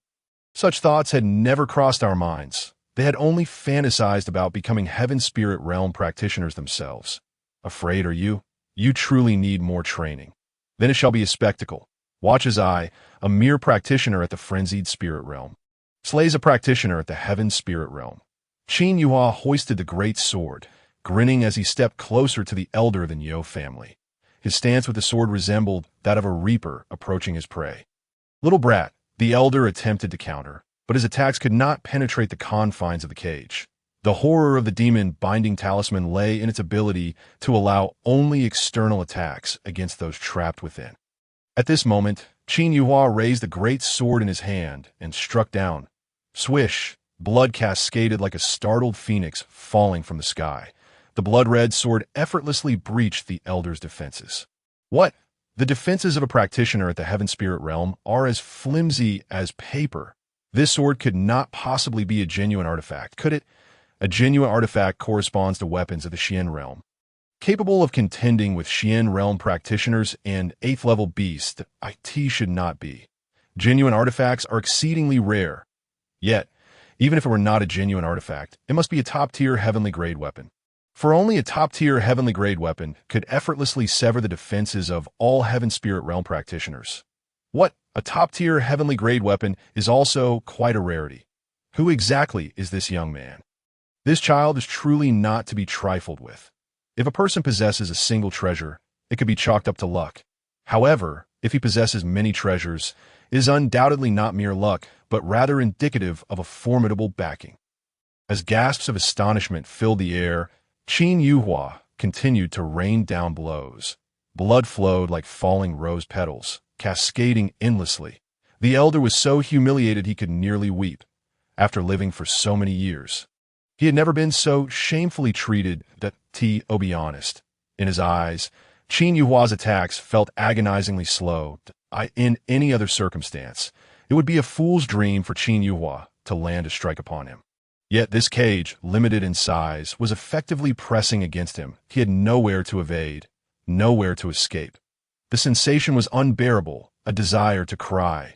Such thoughts had never crossed our minds. They had only fantasized about becoming Heaven Spirit Realm practitioners themselves. Afraid are you? You truly need more training. Then it shall be a spectacle. Watch as I, a mere practitioner at the Frenzied Spirit Realm, slays a practitioner at the Heaven Spirit Realm. Qin Yuhua hoisted the great sword, grinning as he stepped closer to the elder of the Niu family. His stance with the sword resembled that of a reaper approaching his prey. "Little brat," the elder attempted to counter, but his attacks could not penetrate the confines of the cage. The horror of the demon binding talisman lay in its ability to allow only external attacks against those trapped within. At this moment, Qin Yuhua raised the great sword in his hand and struck down. Swish! Blood cascaded like a startled phoenix falling from the sky. The blood-red sword effortlessly breached the elder's defenses. What? The defenses of a practitioner at the Heaven Spirit Realm are as flimsy as paper. This sword could not possibly be a genuine artifact, could it? A genuine artifact corresponds to weapons of the Xian realm, capable of contending with Xian realm practitioners and 8th-level beasts. IT should not be. Genuine artifacts are exceedingly rare. Yet, even if it were not a genuine artifact, it must be a top-tier heavenly-grade weapon. For only a top-tier heavenly-grade weapon could effortlessly sever the defenses of all Heaven Spirit Realm practitioners. What? A top-tier heavenly-grade weapon is also quite a rarity. Who exactly is this young man? This child is truly not to be trifled with. If a person possesses a single treasure, it could be chalked up to luck. However, if he possesses many treasures, it is undoubtedly not mere luck, but rather indicative of a formidable backing. As gasps of astonishment filled the air, Qin Yuhua continued to rain down blows. Blood flowed like falling rose petals, cascading endlessly. The elder was so humiliated he could nearly weep. After living for so many years, he had never been so shamefully treated. To be honest, in his eyes, Qin Yuhua's attacks felt agonizingly slow. In any other circumstance, it would be a fool's dream for Qin Yuhua to land a strike upon him. Yet this cage, limited in size, was effectively pressing against him. He had nowhere to evade, nowhere to escape. The sensation was unbearable, a desire to cry.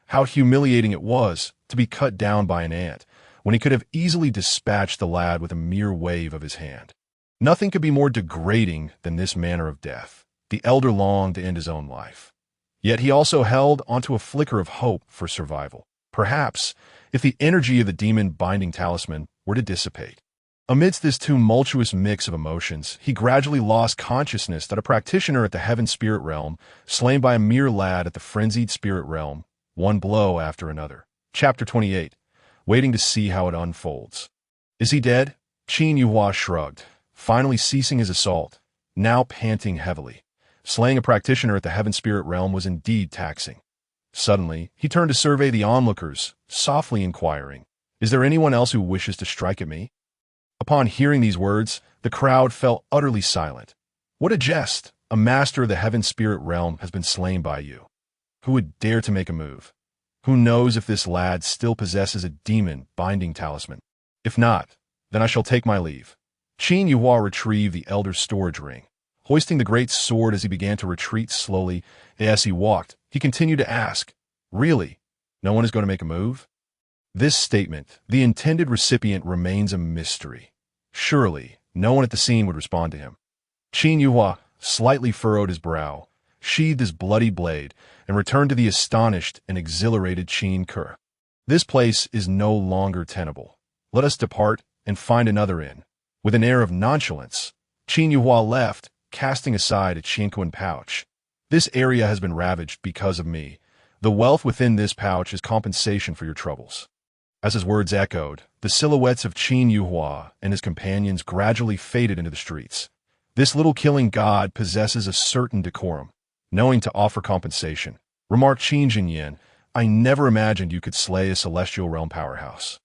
How humiliating it was to be cut down by an ant, when he could have easily dispatched the lad with a mere wave of his hand. Nothing could be more degrading than this manner of death. The elder longed to end his own life. Yet he also held onto a flicker of hope for survival. Perhaps, if the energy of the demon-binding talisman were to dissipate. Amidst this tumultuous mix of emotions, he gradually lost consciousness that a practitioner at the Heaven Spirit Realm, slain by a mere lad at the Frenzied Spirit Realm, one blow after another. Chapter 28. Waiting to see how it unfolds. Is he dead? Qin Yuhua shrugged, finally ceasing his assault, now panting heavily. Slaying a practitioner at the Heaven Spirit Realm was indeed taxing. Suddenly, he turned to survey the onlookers, softly inquiring, "Is there anyone else who wishes to strike at me?" Upon hearing these words, the crowd fell utterly silent. What a jest! A master of the Heaven Spirit Realm has been slain by you. Who would dare to make a move? Who knows if this lad still possesses a demon-binding talisman? If not, then I shall take my leave. Qin Yuhua retrieved the elder's storage ring. Hoisting the great sword as he began to retreat slowly, as he walked, he continued to ask, "Really? No one is going to make a move?" This statement, the intended recipient remains a mystery. Surely, no one at the scene would respond to him. Qin Yuhua slightly furrowed his brow, sheathed his bloody blade, and returned to the astonished and exhilarated Qin Ke. This place is no longer tenable. Let us depart and find another inn. With an air of nonchalance, Qin Yuhua left, casting aside a Qianquan pouch. This area has been ravaged because of me. The wealth within this pouch is compensation for your troubles. As his words echoed, the silhouettes of Qin Yuhua and his companions gradually faded into the streets. This little killing god possesses a certain decorum, knowing to offer compensation. Remarked Qin Jinyin, I never imagined you could slay a celestial realm powerhouse.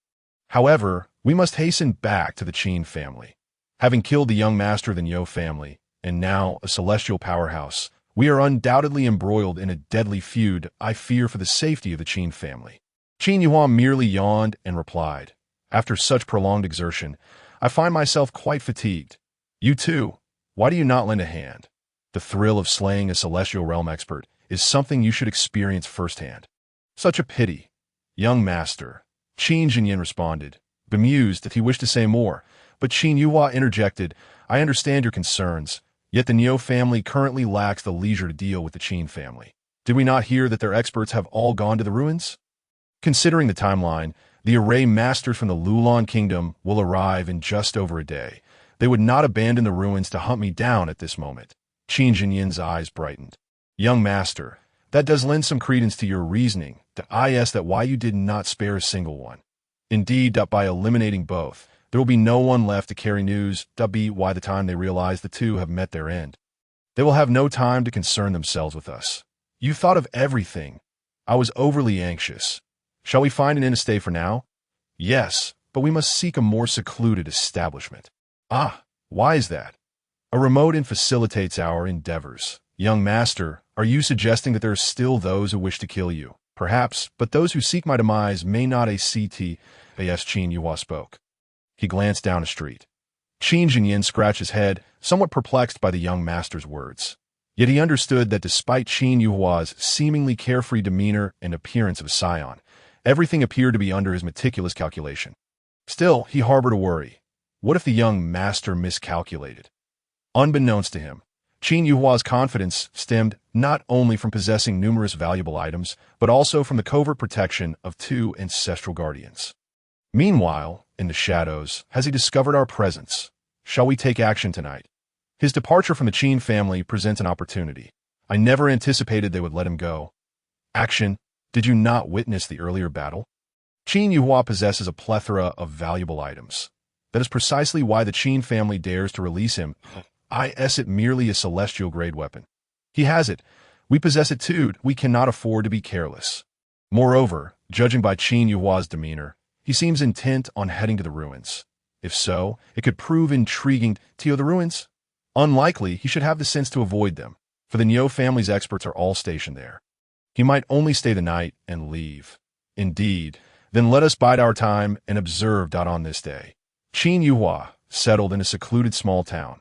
However, we must hasten back to the Qin family. Having killed the young master of the Niu family, and now a celestial powerhouse, we are undoubtedly embroiled in a deadly feud. I fear for the safety of the Qin family. Qin Yuan merely yawned and replied, after such prolonged exertion, I find myself quite fatigued. You too. Why do you not lend a hand? The thrill of slaying a celestial realm expert is something you should experience firsthand. Such a pity. Young master, Qin Jinyin responded, bemused that he wished to say more, but Qin Yuhua interjected, I understand your concerns, yet the Niu family currently lacks the leisure to deal with the Qin family. Did we not hear that their experts have all gone to the ruins? Considering the timeline, the array masters from the Lulan kingdom will arrive in just over a day. They would not abandon the ruins to hunt me down at this moment. Qin Jinyin's eyes brightened. Young master, that does lend some credence to your reasoning. I ask that why you did not spare a single one. Indeed, by eliminating both, there will be no one left to carry news. Be why the time they realize the two have met their end. They will have no time to concern themselves with us. You thought of everything. I was overly anxious. Shall we find an inn to stay for now? Yes, but we must seek a more secluded establishment. Ah, why is that? A remote inn facilitates our endeavors. Young master, are you suggesting that there are still those who wish to kill you? Perhaps, but those who seek my demise may not Qin Yuhua spoke. He glanced down a street. Qin Jinyin scratched his head, somewhat perplexed by the young master's words. Yet he understood that despite Qin Yuhua's seemingly carefree demeanor and appearance of a scion, everything appeared to be under his meticulous calculation. Still, he harbored a worry. What if the young master miscalculated? Unbeknownst to him, Qin Yuhua's confidence stemmed not only from possessing numerous valuable items, but also from the covert protection of two ancestral guardians. Meanwhile, in the shadows, has he discovered our presence? Shall we take action tonight? His departure from the Qin family presents an opportunity. I never anticipated they would let him go. Action? Did you not witness the earlier battle? Qin Yuhua possesses a plethora of valuable items. That is precisely why the Qin family dares to release him. It merely a celestial-grade weapon. He has it. We possess it too. We cannot afford to be careless. Moreover, judging by Qin Yuhua's demeanor, he seems intent on heading to the ruins. If so, it could prove intriguing. To the ruins? Unlikely he should have the sense to avoid them, for the Niu family's experts are all stationed there. He might only stay the night and leave. Indeed, then let us bide our time and observe. On this day, Qin Yuhua settled in a secluded small town.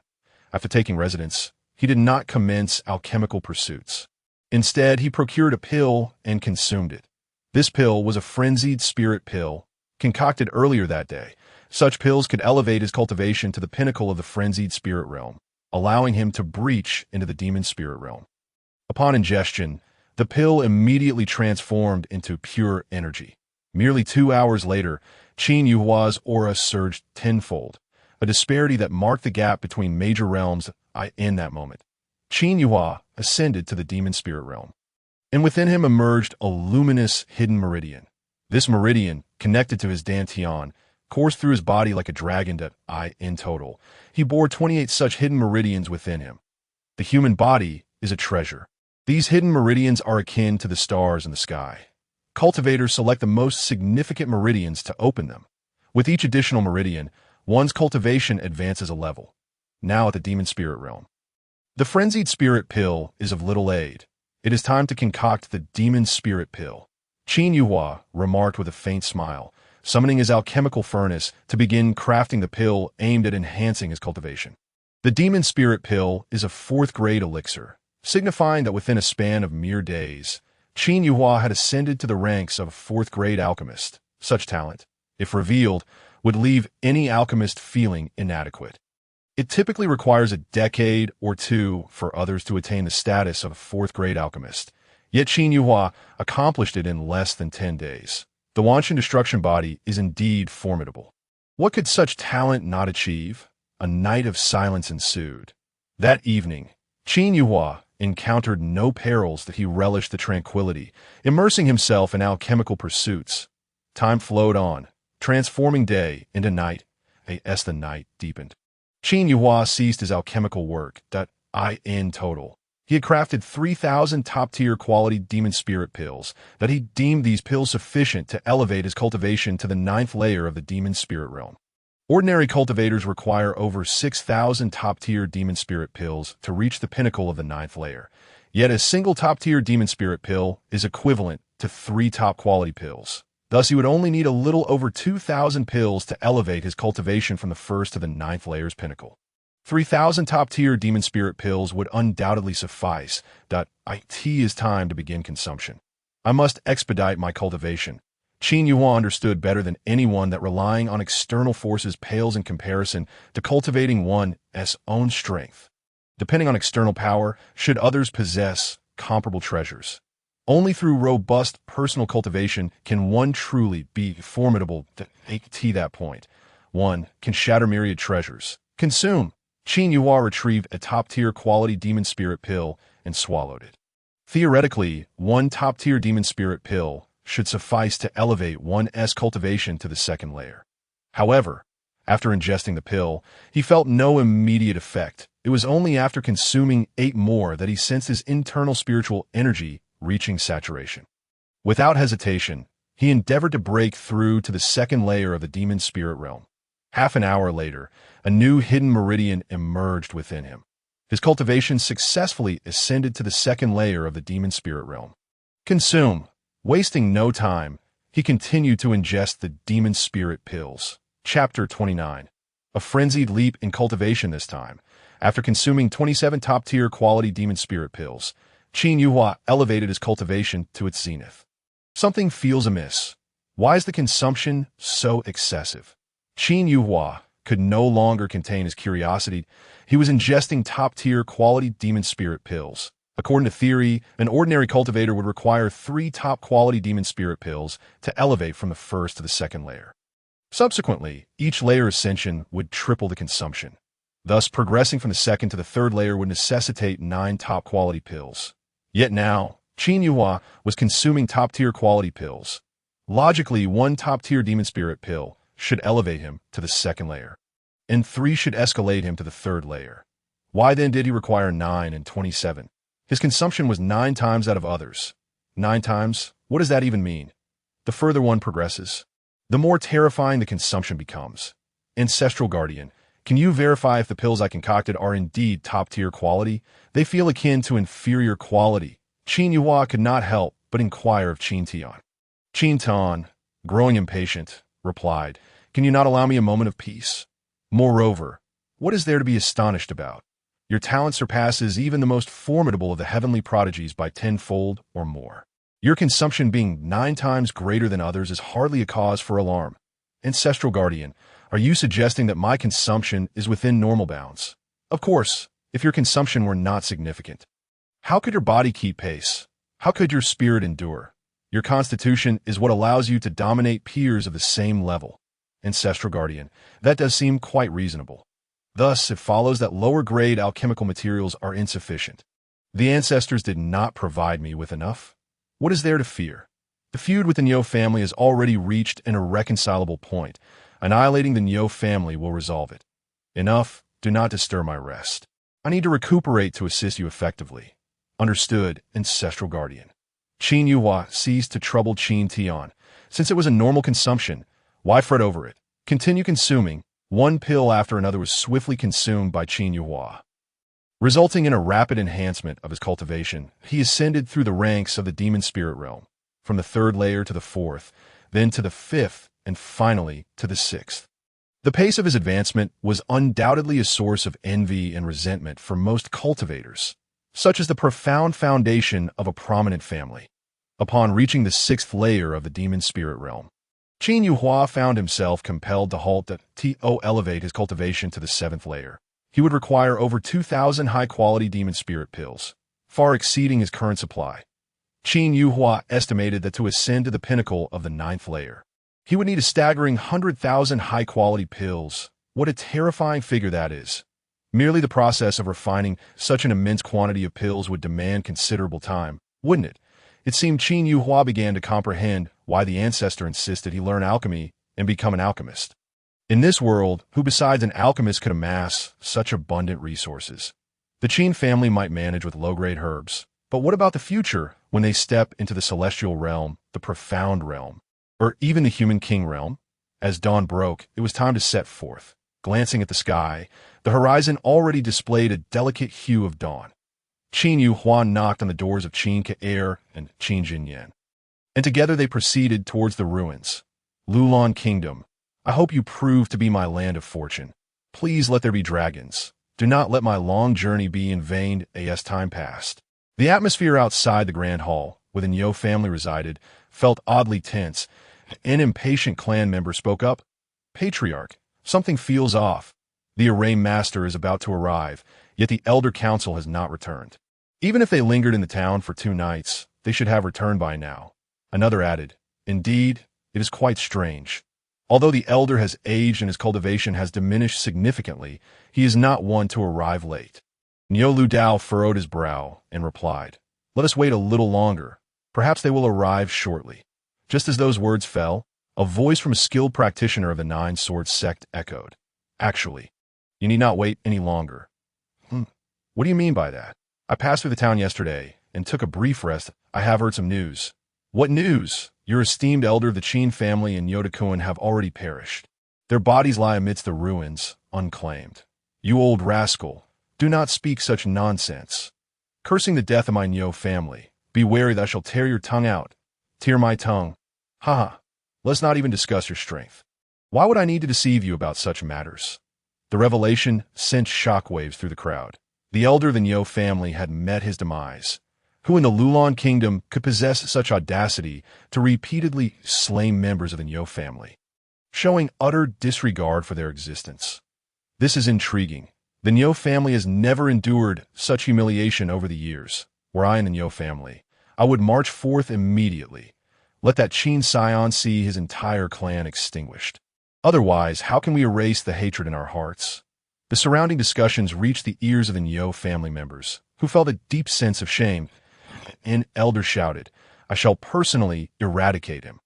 After taking residence, he did not commence alchemical pursuits. Instead, he procured a pill and consumed it. This pill was a frenzied spirit pill, concocted earlier that day. Such pills could elevate his cultivation to the pinnacle of the frenzied spirit realm, allowing him to breach into the demon spirit realm. Upon ingestion, the pill immediately transformed into pure energy. Merely 2 hours later, Qin Yuhua's aura surged tenfold, a disparity that marked the gap between major realms. In that moment, Qin Yuhua ascended to the demon spirit realm, and within him emerged a luminous hidden meridian. This meridian, connected to his dantian, coursed through his body like a dragon. In total, he bore 28 such hidden meridians within him. The human body is a treasure. These hidden meridians are akin to the stars in the sky. Cultivators select the most significant meridians to open them. With each additional meridian, one's cultivation advances a level. Now at the demon spirit realm. The frenzied spirit pill is of little aid. It is time to concoct the demon spirit pill. Qin Yuhua remarked with a faint smile, summoning his alchemical furnace to begin crafting the pill aimed at enhancing his cultivation. The demon spirit pill is a 4th-grade elixir, signifying that within a span of mere days, Qin Yuhua had ascended to the ranks of a 4th-grade alchemist. Such talent, if revealed, would leave any alchemist feeling inadequate. It typically requires a decade or two for others to attain the status of a 4th-grade alchemist, yet Qin Yuhua accomplished it in less than 10 days. The Wanshan destruction body is indeed formidable. What could such talent not achieve? A night of silence ensued. That evening, Qin Yuhua encountered no perils that he relished the tranquility, immersing himself in alchemical pursuits. Time flowed on, transforming day into night, as the night deepened. Qin Yuhua ceased his alchemical work. In total, he had crafted 3,000 top-tier quality demon spirit pills, that he deemed these pills sufficient to elevate his cultivation to the 9th layer of the demon spirit realm. Ordinary cultivators require over 6,000 top-tier demon spirit pills to reach the pinnacle of the 9th layer. Yet a single top-tier demon spirit pill is equivalent to 3 top-quality pills. Thus, he would only need a little over 2,000 pills to elevate his cultivation from the 1st to the 9th layer's pinnacle. 3,000 top-tier demon spirit pills would undoubtedly suffice. It is time to begin consumption. I must expedite my cultivation. Qin Yuhua understood better than anyone that relying on external forces pales in comparison to cultivating one's own strength. Depending on external power, should others possess comparable treasures. Only through robust personal cultivation can one truly be formidable. To that point, one can shatter myriad treasures. Consume. Qin Yuhua retrieved a top-tier quality demon spirit pill and swallowed it. Theoretically, one top-tier demon spirit pill should suffice to elevate one's cultivation to the 2nd layer. However, after ingesting the pill, he felt no immediate effect. It was only after consuming 8 more that he sensed his internal spiritual energy reaching saturation. Without hesitation, he endeavored to break through to the 2nd layer of the demon spirit realm. Half an hour later, a new hidden meridian emerged within him. His cultivation successfully ascended to the 2nd layer of the demon spirit realm. Consume. Wasting no time, he continued to ingest the demon spirit pills. Chapter 29. A frenzied leap in cultivation this time. After consuming 27 top-tier quality demon spirit pills, Qin Yuhua elevated his cultivation to its zenith. Something feels amiss. Why is the consumption so excessive? Qin Yuhua could no longer contain his curiosity. He was ingesting top-tier quality demon spirit pills. According to theory, an ordinary cultivator would require 3 top-quality demon spirit pills to elevate from the 1st to the 2nd layer. Subsequently, each layer ascension would triple the consumption. Thus, progressing from the 2nd to the 3rd layer would necessitate 9 top-quality pills. Yet now, Qin Yuhua was consuming top-tier quality pills. Logically, 1 top-tier demon spirit pill should elevate him to the 2nd layer, and 3 should escalate him to the 3rd layer. Why then did he require 9 and 27? His consumption was 9 times that of others. 9 times? What does that even mean? The further one progresses, the more terrifying the consumption becomes. Ancestral Guardian, can you verify if the pills I concocted are indeed top-tier quality? They feel akin to inferior quality. Qin Yuhua could not help but inquire of Qin Tian. Qin Tian, growing impatient, replied, "Can you not allow me a moment of peace? Moreover, what is there to be astonished about? Your talent surpasses even the most formidable of the heavenly prodigies by 10-fold or more. Your consumption being 9 times greater than others is hardly a cause for alarm. Ancestral Guardian, are you suggesting that my consumption is within normal bounds? Of course, if your consumption were not significant. How could your body keep pace? How could your spirit endure? Your constitution is what allows you to dominate peers of the same level. Ancestral Guardian, that does seem quite reasonable. Thus, it follows that lower-grade alchemical materials are insufficient. The ancestors did not provide me with enough. What is there to fear? The feud with the Nyo family has already reached an irreconcilable point. Annihilating the Nyo family will resolve it. Enough, do not disturb my rest. I need to recuperate to assist you effectively. Understood, Ancestral Guardian. Qin Yuhua ceased to trouble Qin Tian. Since it was a normal consumption, why fret over it? Continue consuming. 1 pill after another was swiftly consumed by Qin Yuhua. Resulting in a rapid enhancement of his cultivation, he ascended through the ranks of the demon spirit realm, from the 3rd layer to the 4th, then to the 5th, and finally to the 6th. The pace of his advancement was undoubtedly a source of envy and resentment for most cultivators, such as the profound foundation of a prominent family. Upon reaching the 6th layer of the demon spirit realm, Qin Yuhua found himself compelled to halt to elevate his cultivation to the 7th layer. He would require over 2,000 high-quality demon spirit pills, far exceeding his current supply. Qin Yuhua estimated that to ascend to the pinnacle of the 9th layer, he would need a staggering 100,000 high-quality pills. What a terrifying figure that is. Merely the process of refining such an immense quantity of pills would demand considerable time, wouldn't it? It seemed Qin Yuhua began to comprehend why the ancestor insisted he learn alchemy and become an alchemist. In this world, who besides an alchemist could amass such abundant resources? The Qin family might manage with low-grade herbs, but what about the future when they step into the celestial realm, the profound realm, or even the human king realm? As dawn broke, it was time to set forth. Glancing at the sky, the horizon already displayed a delicate hue of dawn. Qin Yu Huan knocked on the doors of Qin Ke and Qin Jinyan, and together they proceeded towards the ruins. Lulan Kingdom, I hope you prove to be my land of fortune. Please let there be dragons. Do not let my long journey be in vain as time passed. The atmosphere outside the grand hall, where the Niu family resided, felt oddly tense. An impatient clan member spoke up. Patriarch, something feels off. The array master is about to arrive, yet the elder council has not returned. Even if they lingered in the town for 2 nights, they should have returned by now. Another added, indeed, it is quite strange. Although the elder has aged and his cultivation has diminished significantly, he is not one to arrive late. Niu Lu Dao furrowed his brow and replied, let us wait a little longer. Perhaps they will arrive shortly. Just as those words fell, a voice from a skilled practitioner of the Nine Swords sect echoed. Actually, you need not wait any longer. What do you mean by that? I passed through the town yesterday and took a brief rest. I have heard some news. What news? Your esteemed elder of the Qin family and Yodakuin have already perished. Their bodies lie amidst the ruins, unclaimed. You old rascal, do not speak such nonsense. Cursing the death of my Niu family, be wary that I shall tear your tongue out. Tear my tongue. Ha! Let's not even discuss your strength. Why would I need to deceive you about such matters? The revelation sent shockwaves through the crowd. The elder of the Niu family had met his demise. Who in the Lulan kingdom could possess such audacity to repeatedly slay members of the Niu family, showing utter disregard for their existence? This is intriguing. The Niu family has never endured such humiliation over the years. Were I in the Niu family, I would march forth immediately. Let that Qin scion see his entire clan extinguished. Otherwise, how can we erase the hatred in our hearts? The surrounding discussions reached the ears of the Niu family members, who felt a deep sense of shame. An elder shouted, I shall personally eradicate him.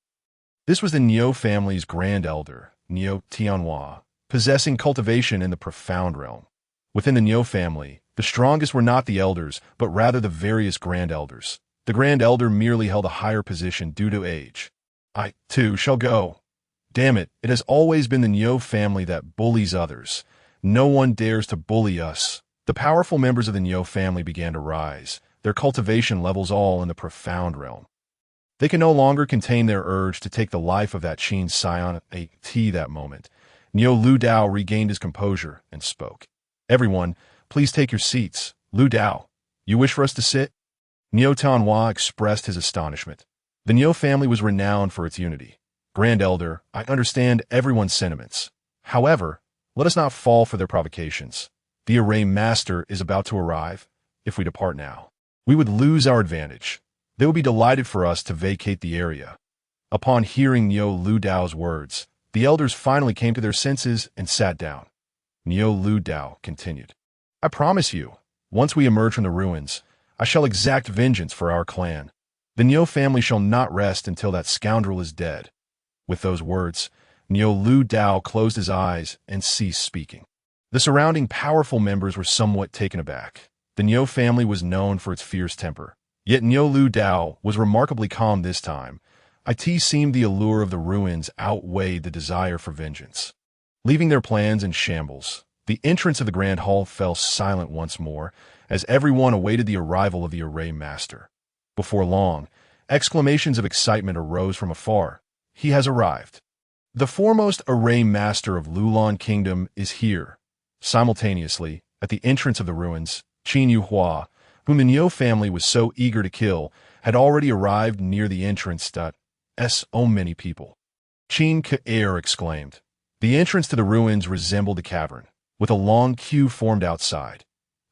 This was the Niu family's grand elder, Niu Tianhua, possessing cultivation in the profound realm. Within the Niu family, the strongest were not the elders, but rather the various grand elders. The grand elder merely held a higher position due to age. I, too, shall go. Damn it, it has always been the Niu family that bullies others. No one dares to bully us. The powerful members of the Niu family began to rise, their cultivation levels all in the profound realm. They can no longer contain their urge to take the life of that Qin scion at that moment. Niu Lu Dao regained his composure and spoke. Everyone, please take your seats. Lu Dao, you wish for us to sit? Niu Tianhua expressed his astonishment. The Niu family was renowned for its unity. Grand Elder, I understand everyone's sentiments. However, let us not fall for their provocations. The array master is about to arrive. If we depart now, we would lose our advantage. They will be delighted for us to vacate the area. Upon hearing Niu Lu Dao's words, the elders finally came to their senses and sat down. Niu Lu Dao continued, I promise you, once we emerge from the ruins, I shall exact vengeance for our clan. The Niu family shall not rest until that scoundrel is dead. With those words, Niu Lu Dao closed his eyes and ceased speaking. The surrounding powerful members were somewhat taken aback. The Niu family was known for its fierce temper. Yet Niu Lu Dao was remarkably calm this time. It seemed the allure of the ruins outweighed the desire for vengeance. Leaving their plans in shambles, the entrance of the Grand Hall fell silent once more as everyone awaited the arrival of the array master. Before long, exclamations of excitement arose from afar. He has arrived. The foremost array master of Lulan Kingdom is here. Simultaneously, at the entrance of the ruins, Qin Yu Hua, whom the Niu family was so eager to kill, had already arrived near the entrance. So many people. Qin Ke exclaimed. The entrance to the ruins resembled a cavern, with a long queue formed outside.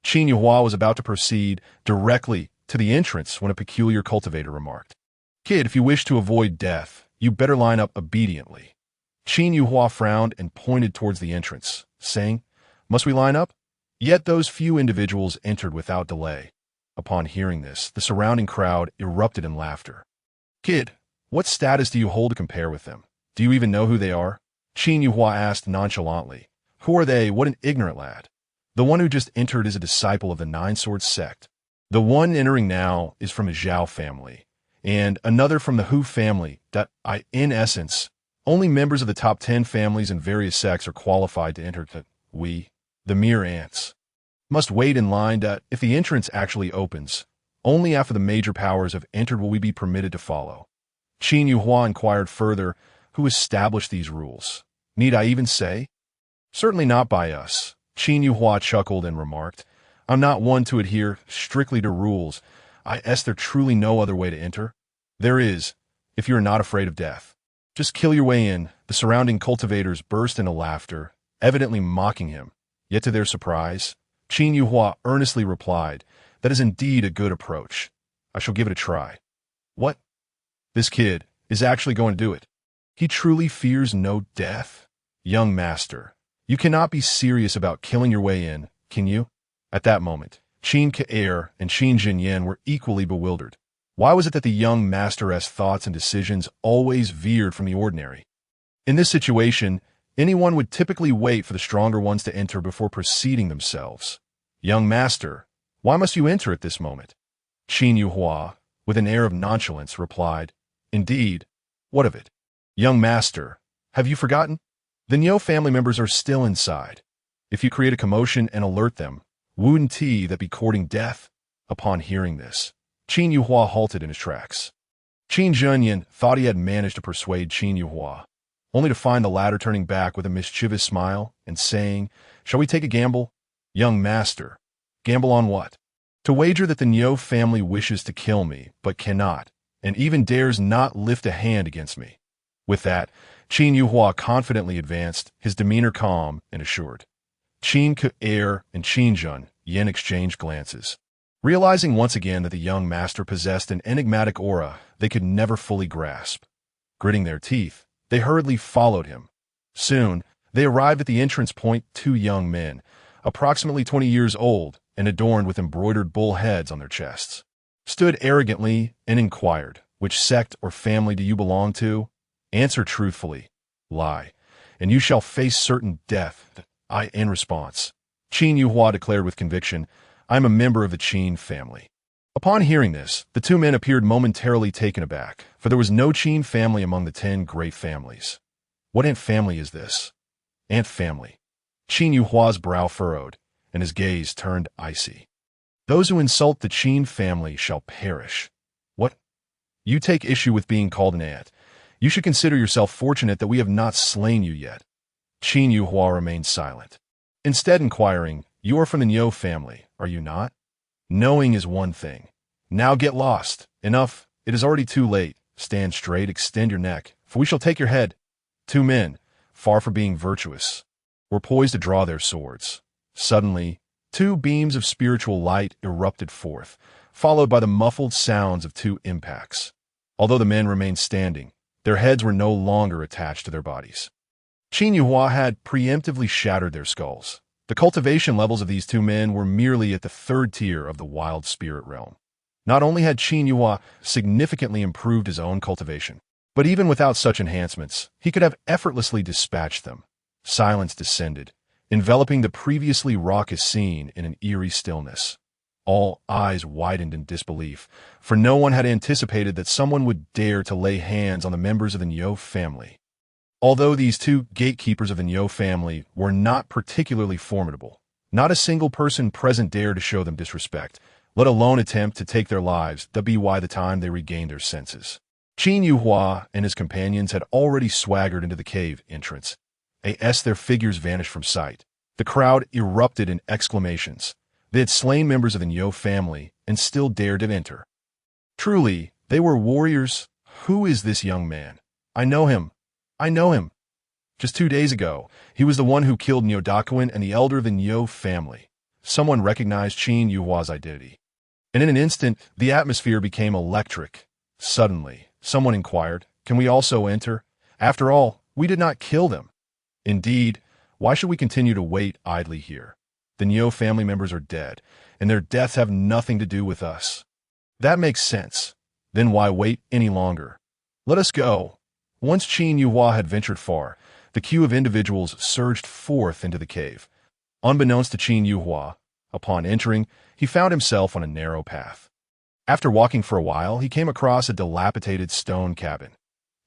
Qin Yu Hua was about to proceed directly to the entrance when a peculiar cultivator remarked, Kid, if you wish to avoid death, you better line up obediently. Qin Yu Hua frowned and pointed towards the entrance, saying, Must we line up? Yet those few individuals entered without delay. Upon hearing this, the surrounding crowd erupted in laughter. Kid, what status do you hold to compare with them? Do you even know who they are? Qin Yuhua asked nonchalantly. Who are they? What an ignorant lad. The one who just entered is a disciple of the Nine Swords sect. The one entering now is from a Zhao family, and another from the Hu family. In essence, only members of the top 10 families and various sects are qualified to enter. We, the mere ants, must wait in line. If the entrance actually opens, only after the major powers have entered will we be permitted to follow. Qin Yuhua inquired further, who established these rules? Need I even say? Certainly not by us. Qin Yuhua chuckled and remarked, I'm not one to adhere strictly to rules. There truly no other way to enter? There is, if you are not afraid of death. Just kill your way in. The surrounding cultivators burst into laughter, evidently mocking him. Yet to their surprise, Qin Yuhua earnestly replied, that is indeed a good approach. I shall give it a try. What? This kid is actually going to do it. He truly fears no death? Young master, you cannot be serious about killing your way in, can you? At that moment, Qin Ke and Qin Jinyan were equally bewildered. Why was it that the young master's thoughts and decisions always veered from the ordinary? In this situation, anyone would typically wait for the stronger ones to enter before proceeding themselves. Young master, why must you enter at this moment? Qin Yuhua, with an air of nonchalance, replied, Indeed, what of it? Young master, have you forgotten? The Niu family members are still inside. If you create a commotion and alert them, wouldn't he that be courting death? Upon hearing this, Qin Yuhua halted in his tracks. Qin Zhenyan thought he had managed to persuade Qin Yuhua, only to find the latter turning back with a mischievous smile and saying, Shall we take a gamble? Young master, gamble on what? To wager that the Niu family wishes to kill me, but cannot, and even dares not lift a hand against me. With that, Qin Yuhua confidently advanced, his demeanor calm and assured. Qin Ke and Qin Zhenyan exchanged glances. Realizing once again that the young master possessed an enigmatic aura they could never fully grasp. Gritting their teeth, they hurriedly followed him. Soon, they arrived at the entrance point. Two young men, approximately 20 years old and adorned with embroidered bull heads on their chests, stood arrogantly and inquired, Which sect or family do you belong to? Answer truthfully. Lie, and you shall face certain death. In response, Qin Yuhua declared with conviction, I am a member of the Qin family. Upon hearing this, the two men appeared momentarily taken aback, for there was no Qin family among the 10 great families. What ant family is this? Ant family. Qin Yuhua's brow furrowed, and his gaze turned icy. Those who insult the Qin family shall perish. What? You take issue with being called an ant. You should consider yourself fortunate that we have not slain you yet. Qin Yuhua remained silent, instead inquiring, You are from the Niu family, are you not? Knowing is one thing. Now get lost. Enough. It is already too late. Stand straight, extend your neck, for we shall take your head. Two men, far from being virtuous, were poised to draw their swords. Suddenly, two beams of spiritual light erupted forth, followed by the muffled sounds of two impacts. Although the men remained standing, their heads were no longer attached to their bodies. Qin Yuhua had preemptively shattered their skulls. The cultivation levels of these two men were merely at the 3rd tier of the wild spirit realm. Not only had Qin Yuhua significantly improved his own cultivation, but even without such enhancements, he could have effortlessly dispatched them. Silence descended, enveloping the previously raucous scene in an eerie stillness. All eyes widened in disbelief, for no one had anticipated that someone would dare to lay hands on the members of the Niu family. Although these two gatekeepers of the Niu family were not particularly formidable, not a single person present dared to show them disrespect, let alone attempt to take their lives, by the time they regained their senses. Qin Yuhua and his companions had already swaggered into the cave entrance. Their figures vanished from sight. The crowd erupted in exclamations. They had slain members of the Niu family and still dared to enter. Truly, they were warriors. Who is this young man? I know him. I know him. Just 2 days ago, he was the one who killed Nyodakuin and the elder of the Niu family. Someone recognized Qin Yuhua's identity. And in an instant, the atmosphere became electric. Suddenly, someone inquired, Can we also enter? After all, we did not kill them. Indeed, why should we continue to wait idly here? The Niu family members are dead, and their deaths have nothing to do with us. That makes sense. Then why wait any longer? Let us go. Once Qin Yuhua had ventured far, the queue of individuals surged forth into the cave. Unbeknownst to Qin Yuhua, upon entering, he found himself on a narrow path. After walking for a while, he came across a dilapidated stone cabin.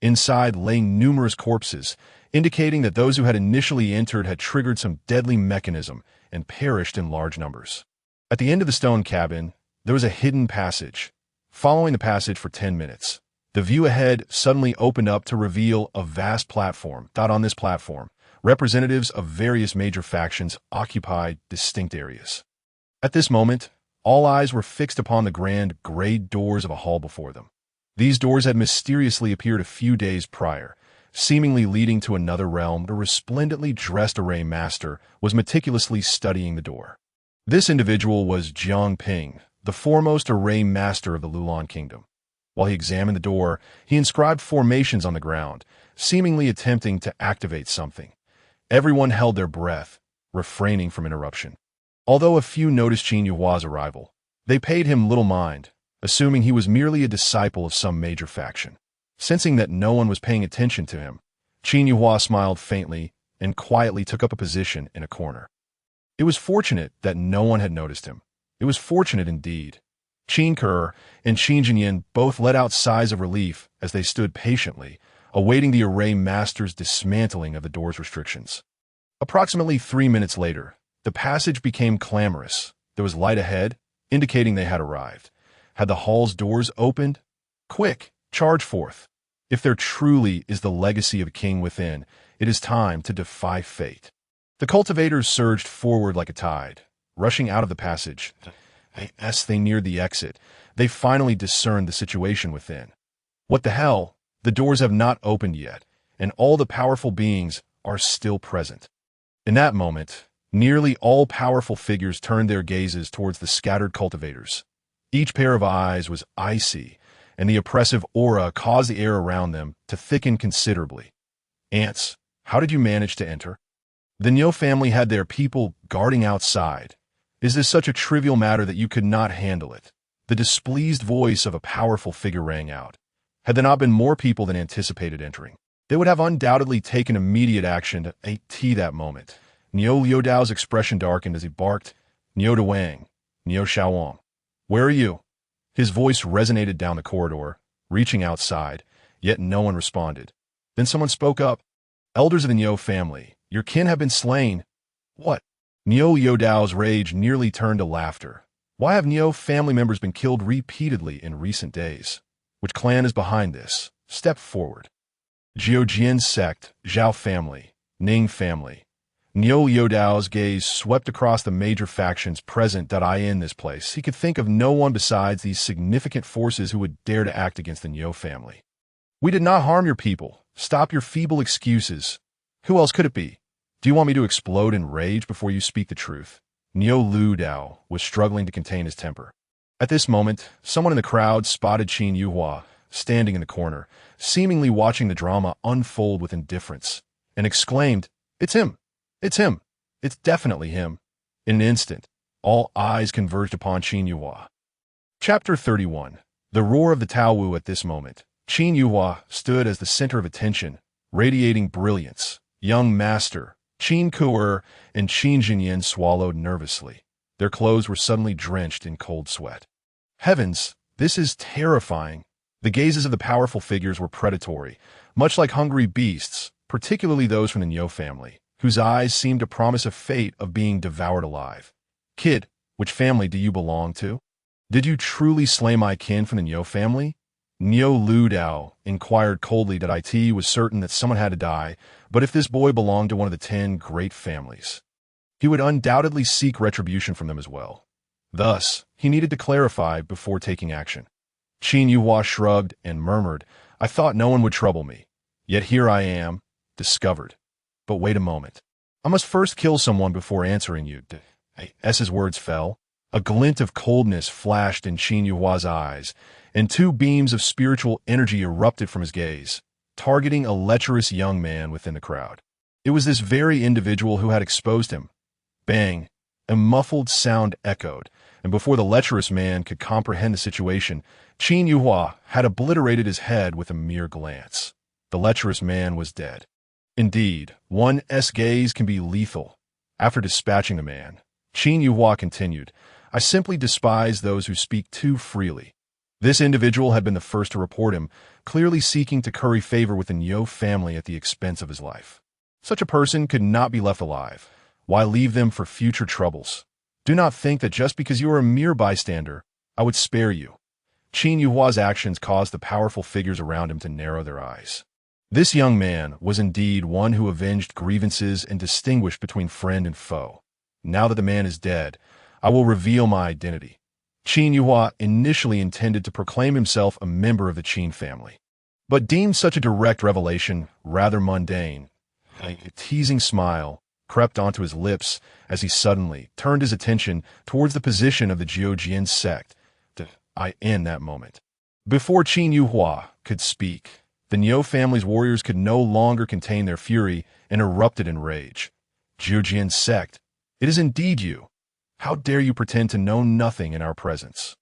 Inside lay numerous corpses, indicating that those who had initially entered had triggered some deadly mechanism and perished in large numbers. At the end of the stone cabin, there was a hidden passage. Following the passage for 10 minutes, the view ahead suddenly opened up to reveal a vast platform. On this platform, representatives of various major factions occupied distinct areas. At this moment, all eyes were fixed upon the grand gray doors of a hall before them. These doors had mysteriously appeared a few days prior, seemingly leading to another realm. The resplendently dressed array master was meticulously studying the door. This individual was Jiang Ping, the foremost array master of the Lulan Kingdom. While he examined the door, he inscribed formations on the ground, seemingly attempting to activate something. Everyone held their breath, refraining from interruption. Although a few noticed Qin Yuhua's arrival, they paid him little mind, assuming he was merely a disciple of some major faction. Sensing that no one was paying attention to him, Qin Yuhua smiled faintly and quietly took up a position in a corner. It was fortunate that no one had noticed him. It was fortunate indeed. Qin Ke and Qin Jinyan both let out sighs of relief as they stood patiently, awaiting the array master's dismantling of the door's restrictions. Approximately 3 minutes later, the passage became clamorous. There was light ahead, indicating they had arrived. Had the hall's doors opened? Quick, charge forth. If there truly is the legacy of a king within, it is time to defy fate. The cultivators surged forward like a tide, rushing out of the passage. As they neared the exit, they finally discerned the situation within. What the hell? The doors have not opened yet, and all the powerful beings are still present. In that moment, nearly all powerful figures turned their gazes towards the scattered cultivators. Each pair of eyes was icy, and the oppressive aura caused the air around them to thicken considerably. Ants, how did you manage to enter? The Niu family had their people guarding outside. Is this such a trivial matter that you could not handle it? The displeased voice of a powerful figure rang out. Had there not been more people than anticipated entering, they would have undoubtedly taken immediate action to at that moment. Niu Liudao's expression darkened as he barked, Niu Wang, Niu Xiaowang. Where are you? His voice resonated down the corridor, reaching outside, yet no one responded. Then someone spoke up. Elders of the Niu family, your kin have been slain. What? Niu Liudao's rage nearly turned to laughter. Why have Niu family members been killed repeatedly in recent days? Which clan is behind this? Step forward. Jiujian sect, Zhao family, Ning family. Niu Liudao's gaze swept across the major factions present in this place. He could think of no one besides these significant forces who would dare to act against the Niu family. We did not harm your people. Stop your feeble excuses. Who else could it be? Do you want me to explode in rage before you speak the truth? Niu Liudao was struggling to contain his temper. At this moment, someone in the crowd spotted Qin Yuhua, standing in the corner, seemingly watching the drama unfold with indifference, and exclaimed, "It's him! It's him! It's definitely him!" In an instant, all eyes converged upon Qin Yuhua. Chapter 31. The roar of the Tao Wu. At this moment, Qin Yuhua stood as the center of attention, radiating brilliance. Young master, Qin Ke and Qin Jinyan swallowed nervously. Their clothes were suddenly drenched in cold sweat. Heavens, this is terrifying. The gazes of the powerful figures were predatory, much like hungry beasts, particularly those from the Niu family, whose eyes seemed to promise a fate of being devoured alive. Kid, which family do you belong to? Did you truly slay my kin from the Niu family? Niu Liudao inquired coldly that it was certain that someone had to die, but if this boy belonged to one of the 10 great families, he would undoubtedly seek retribution from them as well. Thus, he needed to clarify before taking action. Qin Yuhua shrugged and murmured, I thought no one would trouble me. Yet here I am, discovered. But wait a moment. I must first kill someone before answering you. As his words fell, a glint of coldness flashed in Qin Yuhua's eyes, and 2 beams of spiritual energy erupted from his gaze, targeting a lecherous young man within the crowd. It was this very individual who had exposed him. Bang! A muffled sound echoed, and before the lecherous man could comprehend the situation, Qin Yuhua had obliterated his head with a mere glance. The lecherous man was dead. Indeed, one's gaze can be lethal. After dispatching the man, Qin Yuhua continued, I simply despise those who speak too freely. This individual had been the first to report him, clearly seeking to curry favor with the Niu family at the expense of his life. Such a person could not be left alive. Why leave them for future troubles? Do not think that just because you are a mere bystander, I would spare you. Qin Yuhua's actions caused the powerful figures around him to narrow their eyes. This young man was indeed one who avenged grievances and distinguished between friend and foe. Now that the man is dead, I will reveal my identity. Qin Yuhua initially intended to proclaim himself a member of the Qin family, but deemed such a direct revelation rather mundane. A teasing smile crept onto his lips as he suddenly turned his attention towards the position of the Jiujian sect in that moment. Before Qin Yuhua could speak, the Niu family's warriors could no longer contain their fury and erupted in rage. Jiujian sect, it is indeed you. How dare you pretend to know nothing in our presence?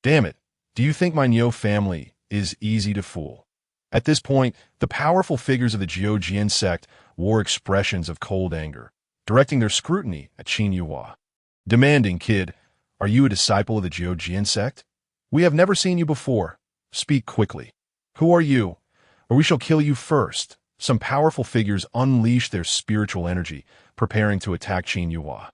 Damn it, do you think my Niu family is easy to fool? At this point, the powerful figures of the Jiujian sect wore expressions of cold anger, directing their scrutiny at Qin Yuhua. Demanding, kid, are you a disciple of the Jiujian sect? We have never seen you before. Speak quickly. Who are you? Or we shall kill you first. Some powerful figures unleashed their spiritual energy, preparing to attack Qin Yuhua.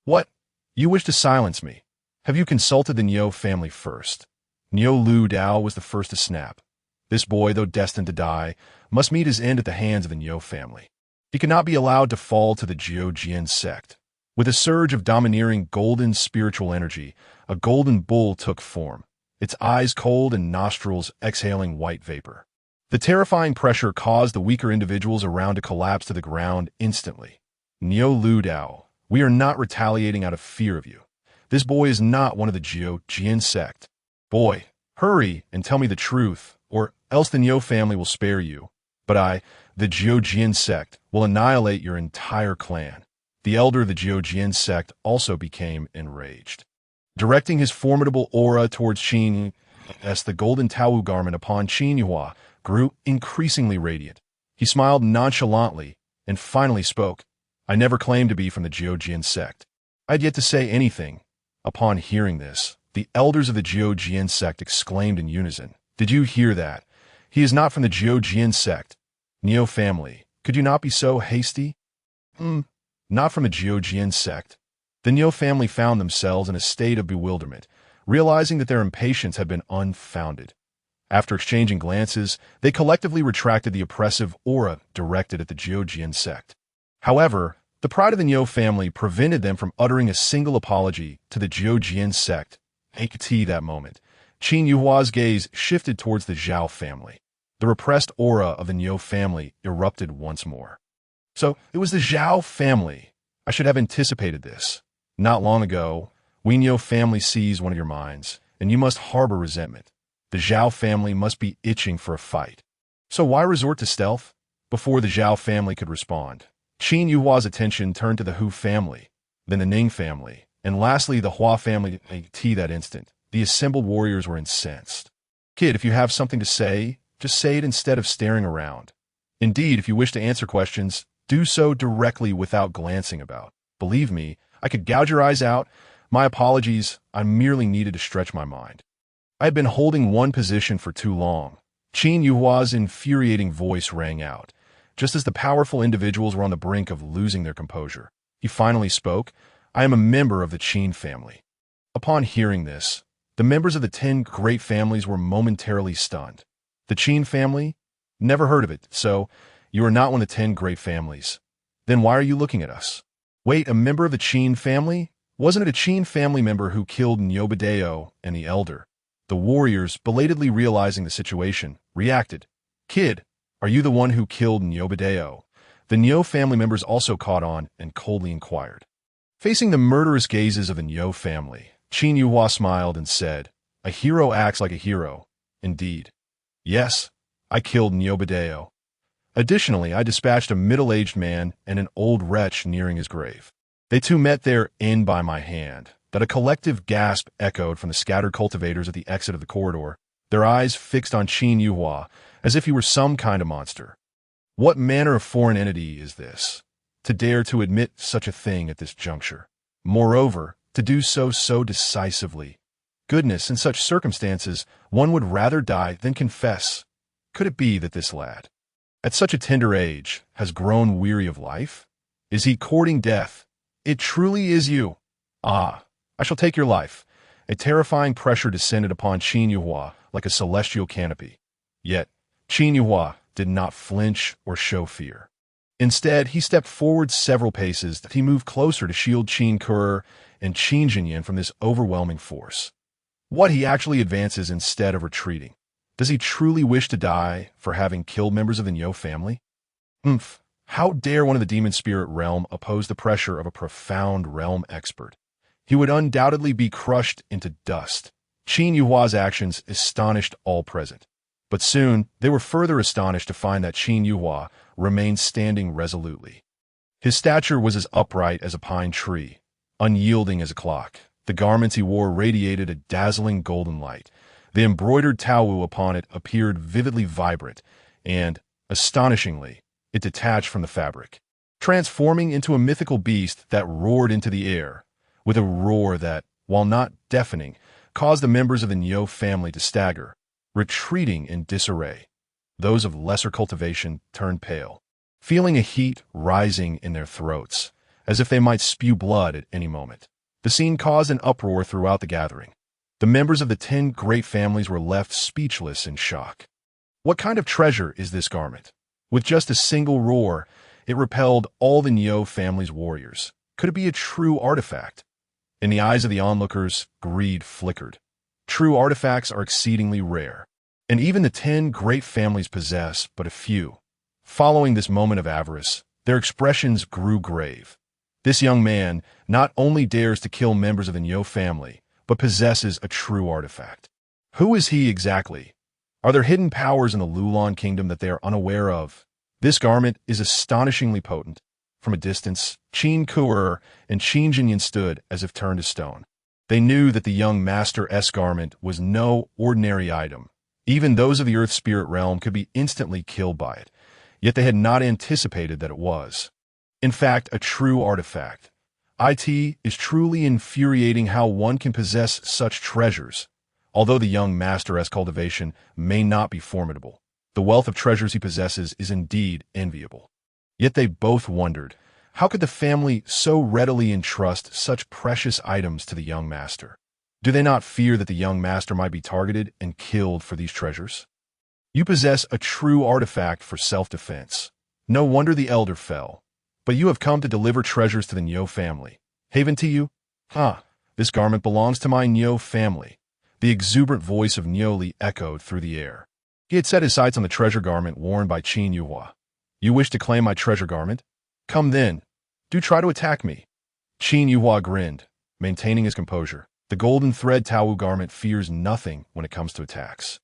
What? You wish to silence me? Have you consulted the Niu family first? Niu Lu Dao was the first to snap. This boy, though destined to die, must meet his end at the hands of the Niu family. He cannot be allowed to fall to the Jiujian sect. With a surge of domineering golden spiritual energy, a golden bull took form, its eyes cold and nostrils exhaling white vapor. The terrifying pressure caused the weaker individuals around to collapse to the ground instantly. Niu Lu Dao, we are not retaliating out of fear of you. This boy is not one of the Jiujian sect. Boy, hurry and tell me the truth, or else the Niu family will spare you. But I, the Jiujian sect, will annihilate your entire clan. The elder of the Jiujian sect also became enraged. Directing his formidable aura towards Qin, as the golden Tao garment upon Qin Yuhua grew increasingly radiant. He smiled nonchalantly and finally spoke. I never claimed to be from the Jiujian sect. I had yet to say anything. Upon hearing this, the elders of the Jiujian sect exclaimed in unison. Did you hear that? He is not from the Jiujian sect. Niu family, could you not be so hasty? Not from the Jiujian sect. The Niu family found themselves in a state of bewilderment, realizing that their impatience had been unfounded. After exchanging glances, they collectively retracted the oppressive aura directed at the Jiujian sect. However, the pride of the Niu family prevented them from uttering a single apology to the Jiujian sect. At that moment, Qin Yuhua's gaze shifted towards the Zhao family. The repressed aura of the Niu family erupted once more. So, it was the Zhao family. I should have anticipated this. Not long ago, we Niu family seized one of your minds, and you must harbor resentment. The Zhao family must be itching for a fight. So why resort to stealth? Before the Zhao family could respond, Qin Yuhua's attention turned to the Hu family, then the Ning family, and lastly the Hua family. At that instant, the assembled warriors were incensed. Kid, if you have something to say, just say it instead of staring around. Indeed, if you wish to answer questions, do so directly without glancing about. Believe me, I could gouge your eyes out. My apologies, I merely needed to stretch my mind. I had been holding one position for too long. Qin Yuhua's infuriating voice rang out, just as the powerful individuals were on the brink of losing their composure. He finally spoke, I am a member of the Qin family. Upon hearing this, the members of the 10 great families were momentarily stunned. The Qin family? Never heard of it, so you are not one of the 10 great families. Then why are you looking at us? Wait, a member of the Qin family? Wasn't it a Qin family member who killed Nyobadeo and the elder? The warriors, belatedly realizing the situation, reacted. Kid, are you the one who killed Nyobadeo? The Niu family members also caught on and coldly inquired. Facing the murderous gazes of the Niu family, Qin Yuhua smiled and said, a hero acts like a hero. Indeed. Yes, I killed Nyobadeo. Additionally, I dispatched a middle-aged man and an old wretch nearing his grave. They too met their end by my hand. That a collective gasp echoed from the scattered cultivators at the exit of the corridor, their eyes fixed on Qin Yuhua, as if he were some kind of monster. What manner of foreign entity is this, to dare to admit such a thing at this juncture? Moreover, to do so decisively. Goodness, in such circumstances, one would rather die than confess. Could it be that this lad, at such a tender age, has grown weary of life? Is he courting death? It truly is you. Ah, I shall take your life. A terrifying pressure descended upon Qin Yuhua like a celestial canopy. Yet, Qin Yuhua did not flinch or show fear. Instead, he stepped forward several paces that he moved closer to shield Qin Ku'er and Qin Jinyan from this overwhelming force. What he actually advances instead of retreating? Does he truly wish to die for having killed members of the Niu family? How dare one of the demon spirit realm oppose the pressure of a profound realm expert? He would undoubtedly be crushed into dust. Qin Yuhua's actions astonished all present. But soon, they were further astonished to find that Qin Yuhua remained standing resolutely. His stature was as upright as a pine tree, unyielding as a clock. The garments he wore radiated a dazzling golden light. The embroidered taowu upon it appeared vividly vibrant, and, astonishingly, it detached from the fabric, transforming into a mythical beast that roared into the air, with a roar that, while not deafening, caused the members of the Niu family to stagger, retreating in disarray. Those of lesser cultivation turned pale, feeling a heat rising in their throats, as if they might spew blood at any moment. The scene caused an uproar throughout the gathering. The members of the 10 great families were left speechless in shock. What kind of treasure is this garment? With just a single roar, it repelled all the Niu family's warriors. Could it be a true artifact? In the eyes of the onlookers, greed flickered. True artifacts are exceedingly rare, and even the 10 great families possess but a few. Following this moment of avarice, their expressions grew grave. This young man not only dares to kill members of the Niu family, but possesses a true artifact. Who is he exactly? Are there hidden powers in the Lulan kingdom that they are unaware of? This garment is astonishingly potent. From a distance, Qin Ku'er and Qin Jinyan stood as if turned to stone. They knew that the young master's garment was no ordinary item. Even those of the earth spirit realm could be instantly killed by it, yet they had not anticipated that it was, in fact, a true artifact. It is truly infuriating how one can possess such treasures. Although the young master's cultivation may not be formidable, the wealth of treasures he possesses is indeed enviable. Yet they both wondered, how could the family so readily entrust such precious items to the young master? Do they not fear that the young master might be targeted and killed for these treasures? You possess a true artifact for self-defense. No wonder the elder fell. But you have come to deliver treasures to the Niu family. Haven to you? This garment belongs to my Niu family. The exuberant voice of Niuli echoed through the air. He had set his sights on the treasure garment worn by Qin Yuhua. You wish to claim my treasure garment? Come then. Do try to attack me. Qin Yuhua grinned, maintaining his composure. The golden thread taowu garment fears nothing when it comes to attacks.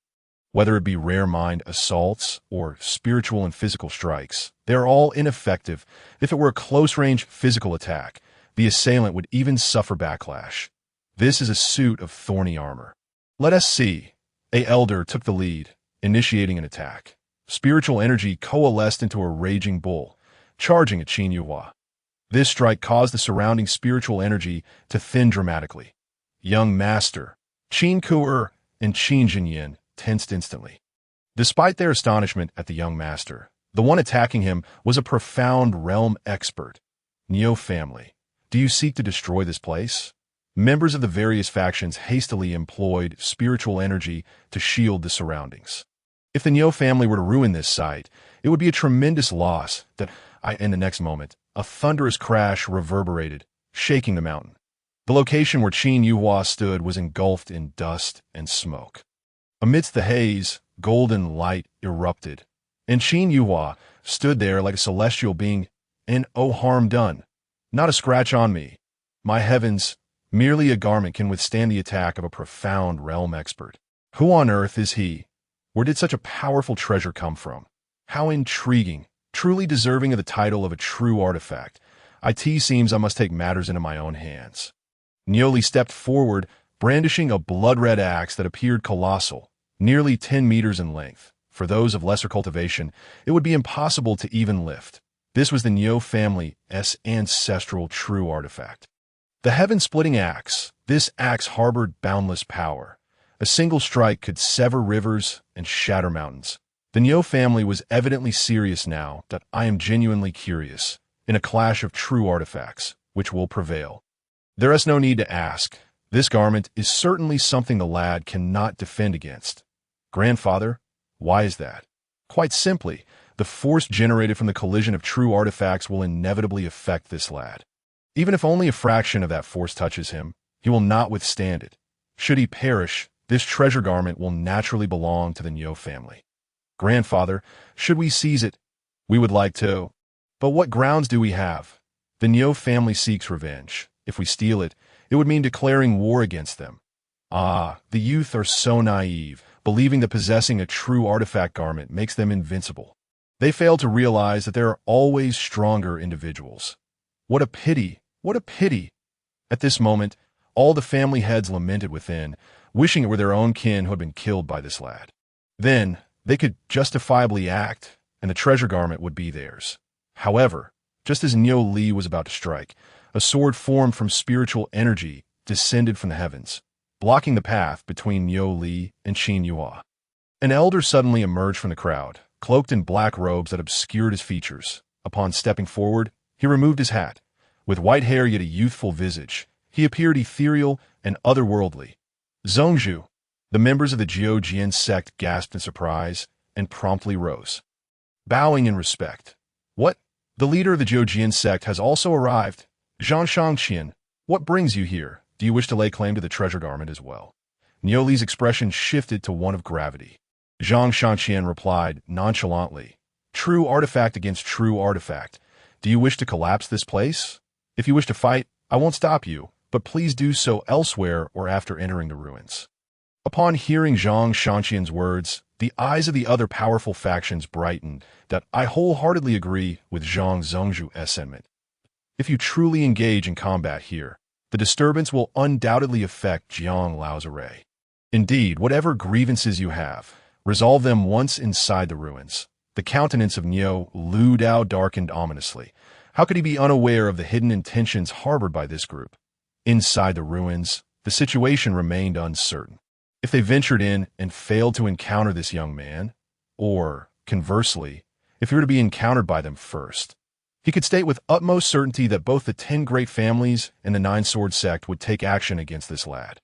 Whether it be rare mind assaults or spiritual and physical strikes, they are all ineffective. If it were a close-range physical attack, the assailant would even suffer backlash. This is a suit of thorny armor. Let us see. A elder took the lead, initiating an attack. Spiritual energy coalesced into a raging bull, charging at Qin Yuhua. This strike caused the surrounding spiritual energy to thin dramatically. Young master, Qin Ku'er and Qin Jinyan tensed instantly. Despite their astonishment at the young master, the one attacking him was a profound realm expert. Niu family, do you seek to destroy this place? Members of the various factions hastily employed spiritual energy to shield the surroundings. If the Niu family were to ruin this site, it would be a tremendous loss in the next moment, a thunderous crash reverberated, shaking the mountain. The location where Qin Yuhua stood was engulfed in dust and smoke. Amidst the haze, golden light erupted, and Qin Yuhua stood there like a celestial being, and oh harm done. Not a scratch on me. My heavens, merely a garment can withstand the attack of a profound realm expert. Who on earth is he? Where did such a powerful treasure come from? How intriguing, truly deserving of the title of a true artifact. It seems I must take matters into my own hands. Niuli stepped forward, brandishing a blood-red axe that appeared colossal, nearly 10 meters in length. For those of lesser cultivation, it would be impossible to even lift. This was the Nyo family's ancestral true artifact. The heaven-splitting axe. This axe harbored boundless power. A single strike could sever rivers and shatter mountains. The Nyo family was evidently serious now that I am genuinely curious, in a clash of true artifacts, which will prevail. There is no need to ask. This garment is certainly something the lad cannot defend against. Grandfather, why is that? Quite simply, the force generated from the collision of true artifacts will inevitably affect this lad. Even if only a fraction of that force touches him, he will not withstand it. Should he perish, this treasure garment will naturally belong to the Nyo family. Grandfather, should we seize it? We would like to. But what grounds do we have? The Nyo family seeks revenge. If we steal it, it would mean declaring war against them. Ah, the youth are so naive, believing that possessing a true artifact garment makes them invincible. They fail to realize that there are always stronger individuals. What a pity! What a pity! At this moment, all the family heads lamented within, wishing it were their own kin who had been killed by this lad. Then, they could justifiably act, and the treasure garment would be theirs. However, just as Nyo Li was about to strike, a sword formed from spiritual energy descended from the heavens, blocking the path between Nyo Li and Qin Yuhua. An elder suddenly emerged from the crowd, cloaked in black robes that obscured his features. Upon stepping forward, he removed his hat. With white hair yet a youthful visage, he appeared ethereal and otherworldly. Zhongzhu. The members of the Jiao sect gasped in surprise and promptly rose, bowing in respect. What? The leader of the Jiao sect has also arrived. Zhang Shangqian, what brings you here? Do you wish to lay claim to the treasure garment as well? Nyo Li's expression shifted to one of gravity. Zhang Shangqian replied nonchalantly, True artifact against true artifact. Do you wish to collapse this place? If you wish to fight, I won't stop you, but please do so elsewhere or after entering the ruins. Upon hearing Zhang Shangqian's words, the eyes of the other powerful factions brightened that I wholeheartedly agree with Zhang Zhongzhu's sentiment. If you truly engage in combat here, the disturbance will undoubtedly affect Jiang Lao's array. Indeed, whatever grievances you have, resolve them once inside the ruins. The countenance of Nyo Lu Dao darkened ominously. How could he be unaware of the hidden intentions harbored by this group? Inside the ruins, the situation remained uncertain. If they ventured in and failed to encounter this young man, or, conversely, if he were to be encountered by them first, he could state with utmost certainty that both the 10 great families and the Nine-Sword sect would take action against this lad.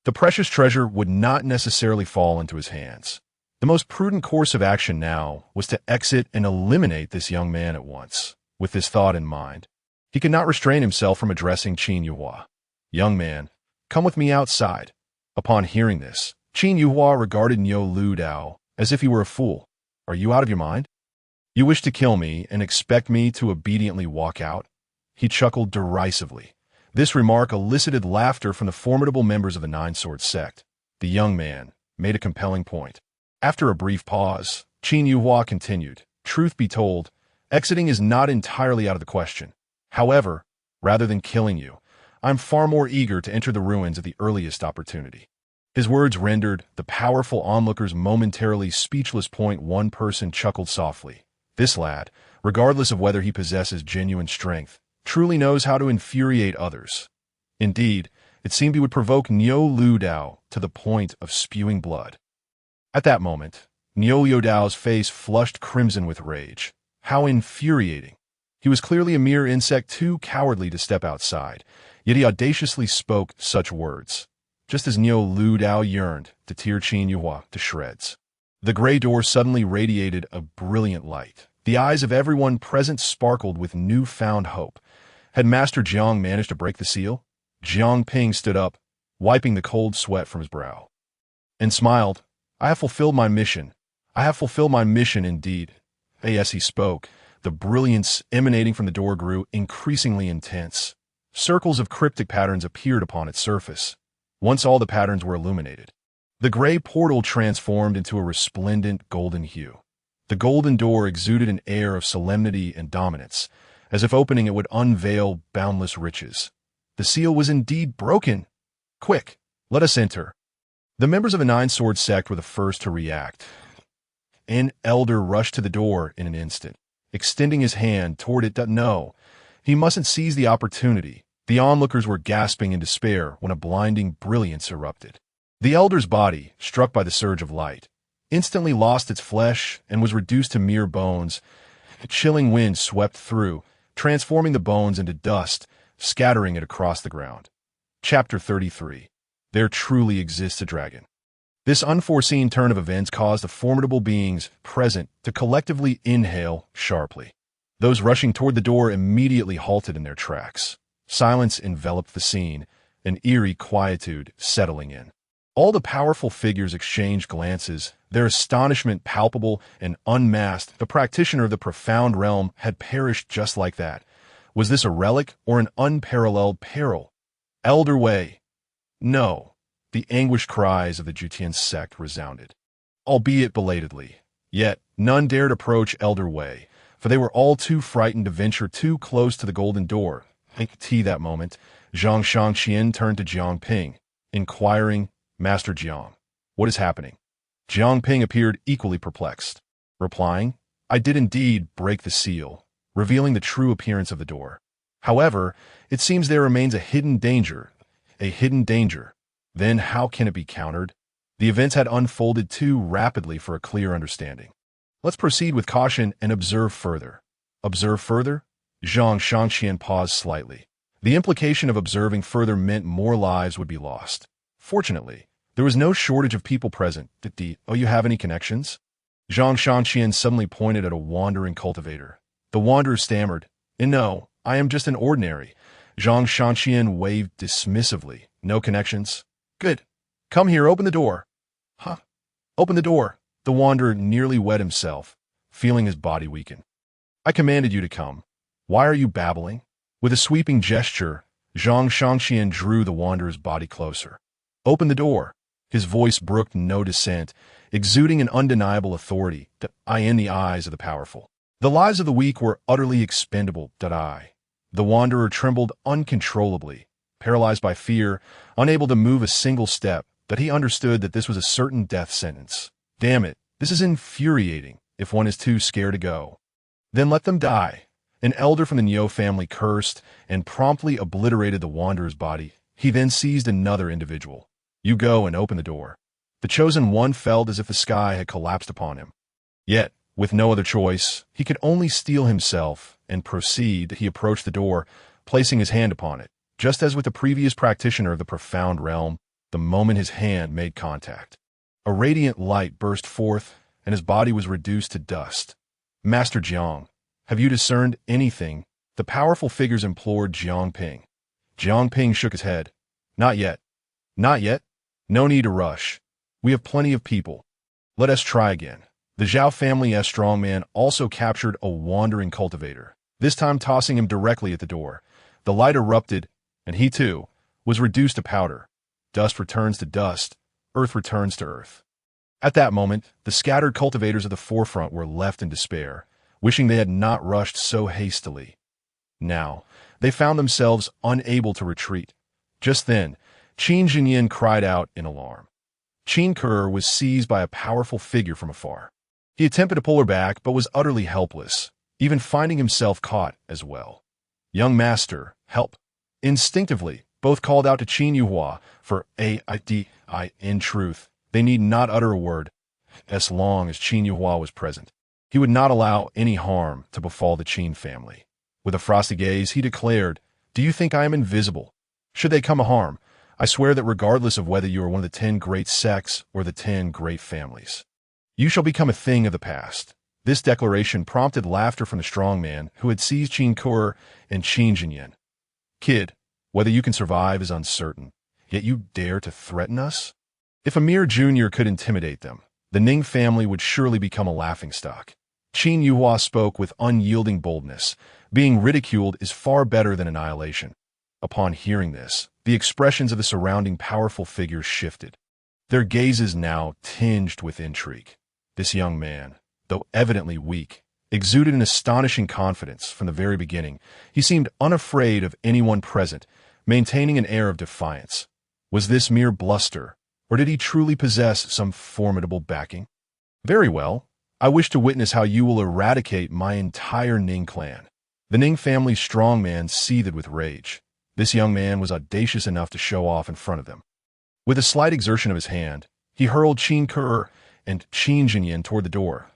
The precious treasure would not necessarily fall into his hands. The most prudent course of action now was to exit and eliminate this young man at once. With this thought in mind, he could not restrain himself from addressing Qin Yuhua. Young man, come with me outside. Upon hearing this, Qin Yuhua regarded Nyo Lu Dao as if he were a fool. Are you out of your mind? You wish to kill me and expect me to obediently walk out? He chuckled derisively. This remark elicited laughter from the formidable members of the Nine-Sword sect. The young man made a compelling point. After a brief pause, Qin Yuhua continued, Truth be told, exiting is not entirely out of the question. However, rather than killing you, I'm far more eager to enter the ruins at the earliest opportunity. His words rendered the powerful onlookers momentarily speechless. One person chuckled softly. This lad, regardless of whether he possesses genuine strength, truly knows how to infuriate others. Indeed, it seemed he would provoke Nyo Lu Dao to the point of spewing blood. At that moment, Nyo Lu Dao's face flushed crimson with rage. How infuriating! He was clearly a mere insect too cowardly to step outside, yet he audaciously spoke such words, just as Nyo Lu Dao yearned to tear Qin Yuhua to shreds. The gray door suddenly radiated a brilliant light. The eyes of everyone present sparkled with newfound hope. Had Master Jiang managed to break the seal? Jiang Ping stood up, wiping the cold sweat from his brow, and smiled. I have fulfilled my mission. I have fulfilled my mission indeed. As he spoke, the brilliance emanating from the door grew increasingly intense. Circles of cryptic patterns appeared upon its surface. Once all the patterns were illuminated, the gray portal transformed into a resplendent golden hue. The golden door exuded an air of solemnity and dominance, as if opening it would unveil boundless riches. The seal was indeed broken. Quick, let us enter. The members of the Nine-Sword sect were the first to react. an elder rushed to the door in an instant, extending his hand toward it. No, he mustn't seize the opportunity. The onlookers were gasping in despair when a blinding brilliance erupted. The elder's body, struck by the surge of light, instantly lost its flesh and was reduced to mere bones. A chilling wind swept through, transforming the bones into dust, scattering it across the ground. Chapter 33. There truly exists a dragon. This unforeseen turn of events caused the formidable beings present to collectively inhale sharply. Those rushing toward the door immediately halted in their tracks. Silence enveloped the scene, an eerie quietude settling in. All the powerful figures exchanged glances, their astonishment palpable and unmasked. The practitioner of the profound realm had perished just like that. Was this a relic or an unparalleled peril? Elder Wei. No. The anguished cries of the Jutian sect resounded, albeit belatedly. Yet none dared approach Elder Wei, for they were all too frightened to venture too close to the golden door. That moment, Zhang Shangqian turned to Jiang Ping, inquiring, Master Jiang, what is happening? Jiang Ping appeared equally perplexed, replying, I did indeed break the seal, revealing the true appearance of the door. However, it seems there remains a hidden danger. A hidden danger. Then how can it be countered? The events had unfolded too rapidly for a clear understanding. Let's proceed with caution and observe further. Observe further? Zhang Shangqian paused slightly. The implication of observing further meant more lives would be lost. Fortunately, there was no shortage of people present. Oh, you have any connections? Zhang Shangqian suddenly pointed at a wandering cultivator. The wanderer stammered, No, I am just an ordinary. Zhang Shangqian waved dismissively. No connections? Good. Come here, open the door. Huh? Open the door. The wanderer nearly wet himself, feeling his body weaken. I commanded you to come. Why are you babbling? With a sweeping gesture, Zhang Shangqian drew the wanderer's body closer. Open the door. His voice brooked no dissent, exuding an undeniable authority in the eyes of the powerful. The lives of the weak were utterly expendable. The wanderer trembled uncontrollably, paralyzed by fear, unable to move a single step, but he understood that this was a certain death sentence. Damn it, this is infuriating if one is too scared to go. Then let them die. An elder from the Niu family cursed and promptly obliterated the wanderer's body. He then seized another individual. You go and open the door. The chosen one felt as if the sky had collapsed upon him. Yet, with no other choice, he could only steel himself and proceed. He approached the door, placing his hand upon it. Just as with the previous practitioner of the profound realm, the moment his hand made contact, a radiant light burst forth, and his body was reduced to dust. Master Jiang, have you discerned anything? The powerful figures implored Jiang Ping. Jiang Ping shook his head. Not yet. Not yet? No need to rush. We have plenty of people. Let us try again. The Zhao family's strongman also captured a wandering cultivator, this time tossing him directly at the door. The light erupted, and he too was reduced to powder. Dust returns to dust, earth returns to earth. At that moment, the scattered cultivators of the forefront were left in despair, wishing they had not rushed so hastily. Now, they found themselves unable to retreat. Just then, Qin Jinyin cried out in alarm. Qin Ke was seized by a powerful figure from afar. He attempted to pull her back, but was utterly helpless, even finding himself caught as well. Young master, help. Instinctively, both called out to Qin Yuhua for in truth, they need not utter a word. As long as Qin Yuhua was present, he would not allow any harm to befall the Qin family. With a frosty gaze, he declared, Do you think I am invisible? Should they come a harm, I swear that regardless of whether you are one of the 10 great sects or the 10 great families, you shall become a thing of the past. This declaration prompted laughter from the strong man who had seized Qin Ke and Qin Jinyin. Kid, whether you can survive is uncertain, yet you dare to threaten us? If a mere junior could intimidate them, the Ning family would surely become a laughingstock. Qin Yuhua spoke with unyielding boldness. Being ridiculed is far better than annihilation. Upon hearing this, the expressions of the surrounding powerful figures shifted, their gazes now tinged with intrigue. This young man, though evidently weak, exuded an astonishing confidence from the very beginning. He seemed unafraid of anyone present, maintaining an air of defiance. Was this mere bluster, or did he truly possess some formidable backing? Very well, I wish to witness how you will eradicate my entire Ning clan. The Ning family's strongman seethed with rage. This young man was audacious enough to show off in front of them. With a slight exertion of his hand, he hurled Qin Ke and Qin Jinyin toward the door.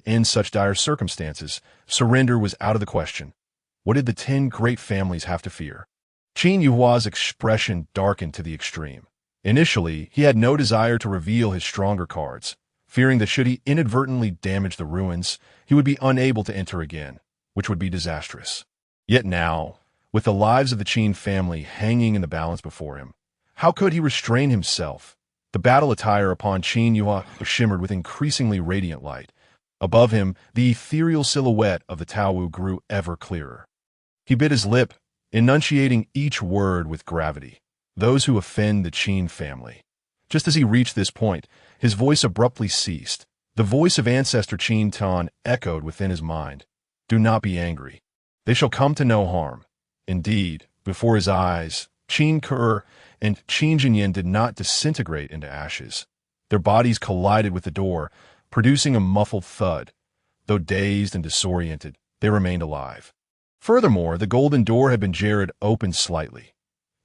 In such dire circumstances, surrender was out of the question. What did the 10 great families have to fear? Qin Yuhua's expression darkened to the extreme. Initially, he had no desire to reveal his stronger cards, fearing that should he inadvertently damage the ruins, he would be unable to enter again, which would be disastrous. Yet now, with the lives of the Qin family hanging in the balance before him, how could he restrain himself? The battle attire upon Qin Yuhua shimmered with increasingly radiant light. Above him, the ethereal silhouette of the Tao Wu grew ever clearer. He bit his lip, enunciating each word with gravity. Those who offend the Qin family. Just as he reached this point, his voice abruptly ceased. The voice of ancestor Qin Tan echoed within his mind. Do not be angry. They shall come to no harm. Indeed, before his eyes, Qin Ke and Qin Jinyin did not disintegrate into ashes. Their bodies collided with the door, producing a muffled thud. Though dazed and disoriented, they remained alive. Furthermore, the golden door had been jarred open slightly.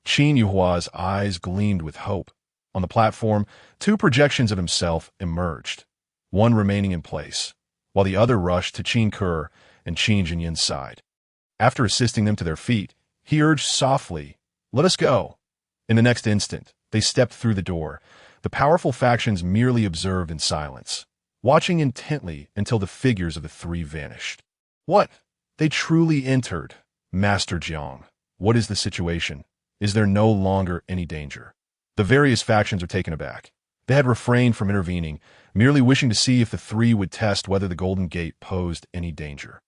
Qin Yuhua's eyes gleamed with hope. On the platform, 2 projections of himself emerged, one remaining in place, while the other rushed to Qin Ke and Qin Jinyin's side. After assisting them to their feet, he urged softly, "Let us go." In the next instant, they stepped through the door. The powerful factions merely observed in silence, watching intently until the figures of the 3 vanished. What? They truly entered. Master Jiang, what is the situation? Is there no longer any danger? The various factions are taken aback. They had refrained from intervening, merely wishing to see if the 3 would test whether the Golden Gate posed any danger.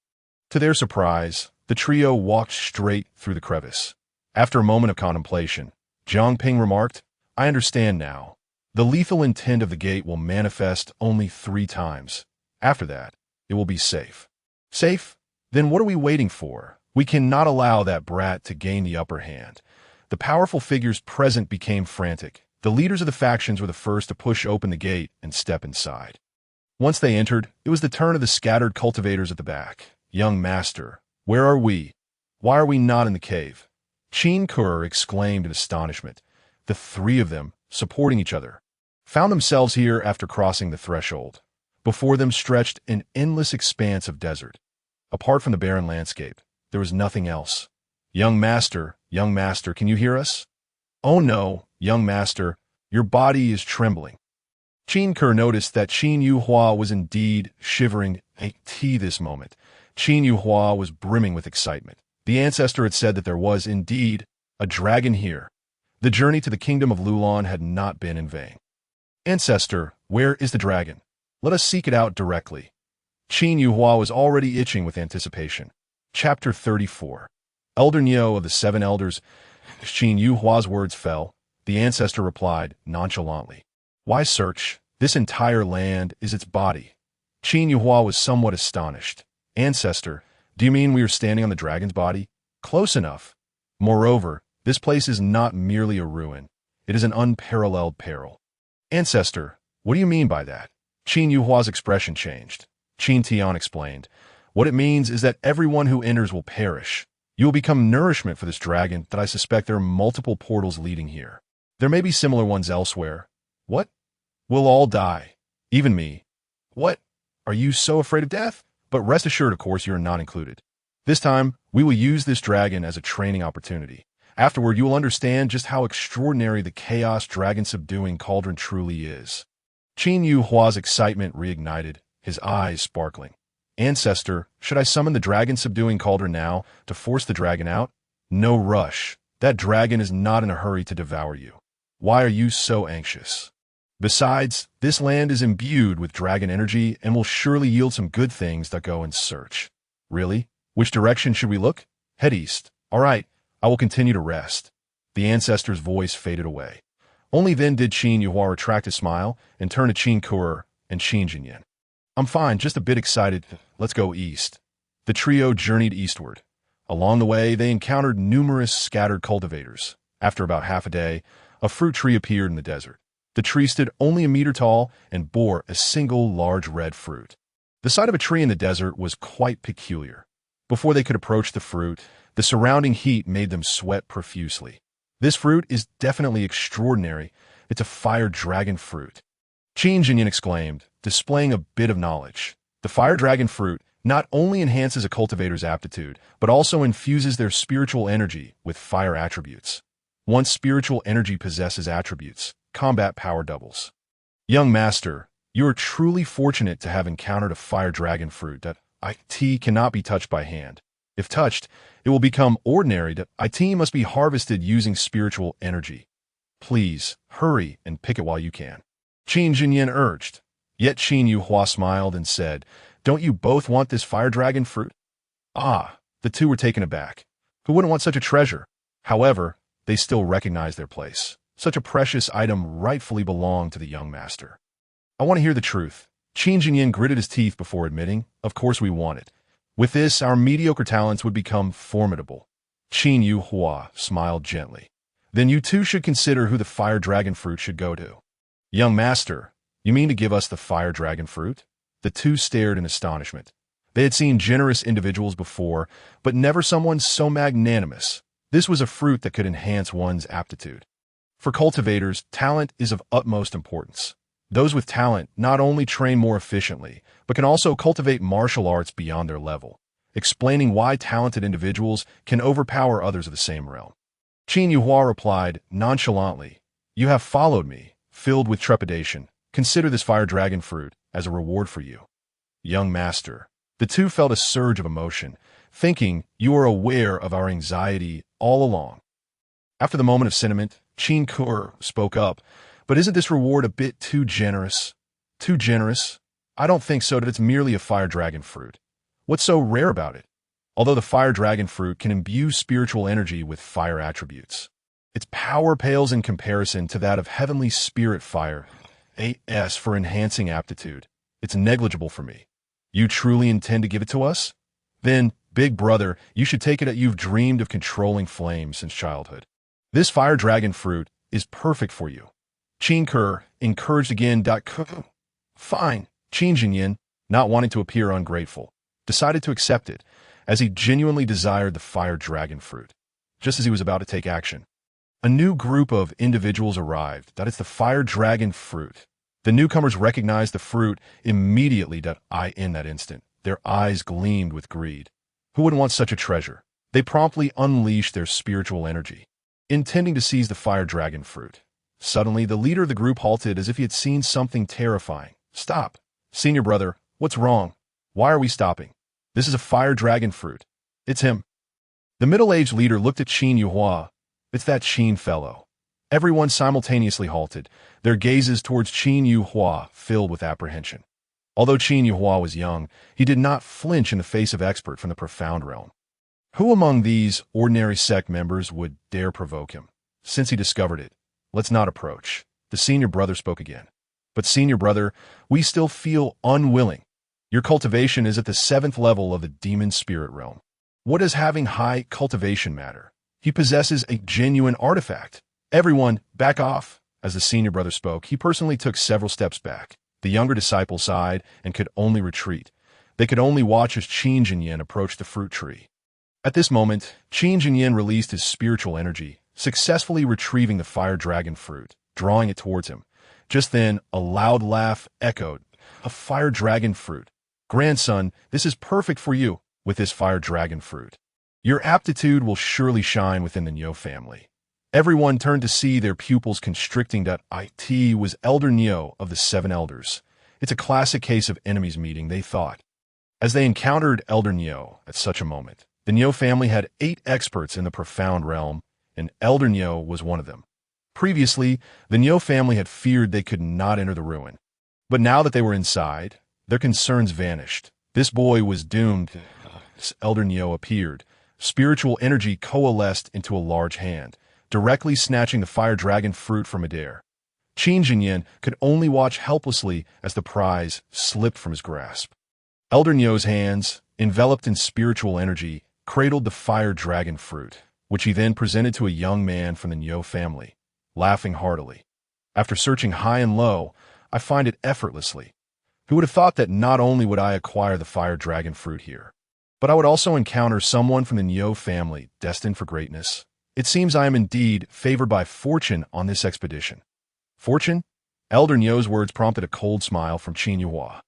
To their surprise, the trio walked straight through the crevice. After a moment of contemplation, Jiang Ping remarked, "I understand now. The lethal intent of the gate will manifest only 3 times. After that, it will be safe." Safe? Then what are we waiting for? We cannot allow that brat to gain the upper hand. The powerful figures present became frantic. The leaders of the factions were the first to push open the gate and step inside. Once they entered, it was the turn of the scattered cultivators at the back. "Young master, where are we? Why are we not in the cave?" Qin Ke exclaimed in astonishment. The 3 of them, supporting each other, found themselves here after crossing the threshold. Before them stretched an endless expanse of desert. Apart from the barren landscape, there was nothing else. Young master, can you hear us?" "Oh no, young master, your body is trembling." Qin Ke noticed that Qin Yuhua was indeed shivering at this moment. Qin Yuhua was brimming with excitement. The ancestor had said that there was indeed a dragon here. The journey to the kingdom of Lulan had not been in vain. "Ancestor, where is the dragon? Let us seek it out directly." Qin Yuhua was already itching with anticipation. Chapter 34. Elder Nyo of the 7 elders. Qin Yuhua's words fell. The ancestor replied nonchalantly, "Why search? This entire land is its body." Qin Yuhua was somewhat astonished. "Ancestor, do you mean we are standing on the dragon's body?" "Close enough. Moreover, this place is not merely a ruin. It is an unparalleled peril." "Ancestor, what do you mean by that?" Qin Yuhua's expression changed. Qin Tian explained, "What it means is that everyone who enters will perish. You will become nourishment for this dragon that I suspect there are multiple portals leading here. There may be similar ones elsewhere." "What? We'll all die. Even me." "What? Are you so afraid of death?" "But rest assured, of course, you are not included. This time, we will use this dragon as a training opportunity. Afterward, you will understand just how extraordinary the chaos dragon-subduing cauldron truly is." Qin Yuhua's excitement reignited, his eyes sparkling. "Ancestor, should I summon the dragon-subduing cauldron now to force the dragon out?" "No rush. That dragon is not in a hurry to devour you. Why are you so anxious? Besides, this land is imbued with dragon energy and will surely yield some good things that go in search." "Really? Which direction should we look?" "Head east." "All right, I will continue to rest." The ancestor's voice faded away. Only then did Qin Yuhua retract his smile and turn to Qin Ke and Qin Jinyin. "I'm fine, just a bit excited. Let's go east." The trio journeyed eastward. Along the way, they encountered numerous scattered cultivators. After about half a day, a fruit tree appeared in the desert. The tree stood only a meter tall and bore a single large red fruit. The sight of a tree in the desert was quite peculiar. Before they could approach the fruit, the surrounding heat made them sweat profusely. This fruit is definitely extraordinary. It's a fire dragon fruit. Qin Jinyin exclaimed, displaying a bit of knowledge. The fire dragon fruit not only enhances a cultivator's aptitude, but also infuses their spiritual energy with fire attributes. Once spiritual energy possesses attributes, combat power doubles. Young master, you are truly fortunate to have encountered a fire dragon fruit that it cannot be touched by hand. If touched, it will become ordinary. That it must be harvested using spiritual energy. Please, hurry and pick it while you can. Qin Jinyin urged. Yet Qin Yuhua smiled and said, Don't you both want this fire dragon fruit? Ah, the two were taken aback. Who wouldn't want such a treasure? However, they still recognized their place. Such a precious item rightfully belonged to the young master. I want to hear the truth. Qin Jinyin gritted his teeth before admitting, Of course we want it. With this, our mediocre talents would become formidable. Qin Yuhua smiled gently. Then you too should consider who the fire dragon fruit should go to. Young master, you mean to give us the fire dragon fruit? The two stared in astonishment. They had seen generous individuals before, but never someone so magnanimous. This was a fruit that could enhance one's aptitude. For cultivators, talent is of utmost importance. Those with talent not only train more efficiently, but can also cultivate martial arts beyond their level, explaining why talented individuals can overpower others of the same realm. Qin Yuhua replied nonchalantly, You have followed me, filled with trepidation. Consider this fire dragon fruit as a reward for you. Young master, the two felt a surge of emotion, thinking you are aware of our anxiety all along. After the moment of sentiment, Qin Kur spoke up, But isn't this reward a bit too generous? Too generous? I don't think so that it's merely a fire dragon fruit. What's so rare about it? Although the fire dragon fruit can imbue spiritual energy with fire attributes, its power pales in comparison to that of heavenly spirit fire, AS for enhancing aptitude. It's negligible for me. You truly intend to give it to us? Then, big brother, you should take it that you've dreamed of controlling flames since childhood. This fire dragon fruit is perfect for you. Qin Kur encouraged again. Fine. Qin Jinyin, not wanting to appear ungrateful, decided to accept it, as he genuinely desired the fire dragon fruit. Just as he was about to take action, a new group of individuals arrived. That is the fire dragon fruit. The newcomers recognized the fruit immediately. In that instant, their eyes gleamed with greed. Who wouldn't want such a treasure? They promptly unleashed their spiritual energy, intending to seize the fire dragon fruit. Suddenly, the leader of the group halted as if he had seen something terrifying. Stop. Senior brother, what's wrong? Why are we stopping? This is a fire dragon fruit. It's him. The middle-aged leader looked at Qin Yuhua. It's that Qin fellow. Everyone simultaneously halted, their gazes towards Qin Yuhua filled with apprehension. Although Qin Yuhua was young, he did not flinch in the face of expert from the profound realm. Who among these ordinary sect members would dare provoke him? Since he discovered it, let's not approach. The senior brother spoke again. But senior brother, we still feel unwilling. Your cultivation is at the 7th level of the demon spirit realm. What does having high cultivation matter? He possesses a genuine artifact. Everyone, back off. As the senior brother spoke, he personally took several steps back. The younger disciple sighed and could only retreat. They could only watch as Qin Jinyin approached the fruit tree. At this moment, Qin Jinyin released his spiritual energy, successfully retrieving the fire dragon fruit, drawing it towards him. Just then, a loud laugh echoed. A fire dragon fruit. Grandson, this is perfect for you with this fire dragon fruit. Your aptitude will surely shine within the Nyo family. Everyone turned to see their pupils constricting. It was Elder Nyo of the 7 elders. It's a classic case of enemies meeting, they thought. As they encountered Elder Nyo at such a moment, the Nyo family had 8 experts in the profound realm, and Elder Nyo was one of them. Previously, the Nyo family had feared they could not enter the ruin. But now that they were inside, their concerns vanished. This boy was doomed. Elder Nyo appeared. Spiritual energy coalesced into a large hand, directly snatching the fire dragon fruit from midair. Qin Jinyin could only watch helplessly as the prize slipped from his grasp. Elder Nyo's hands, enveloped in spiritual energy, cradled the fire dragon fruit, which he then presented to a young man from the Nyo family, laughing heartily. After searching high and low, I find it effortlessly. Who would have thought that not only would I acquire the fire dragon fruit here, but I would also encounter someone from the Nyo family destined for greatness? It seems I am indeed favored by fortune on this expedition. Fortune? Elder Nyo's words prompted a cold smile from Qin Yuhua.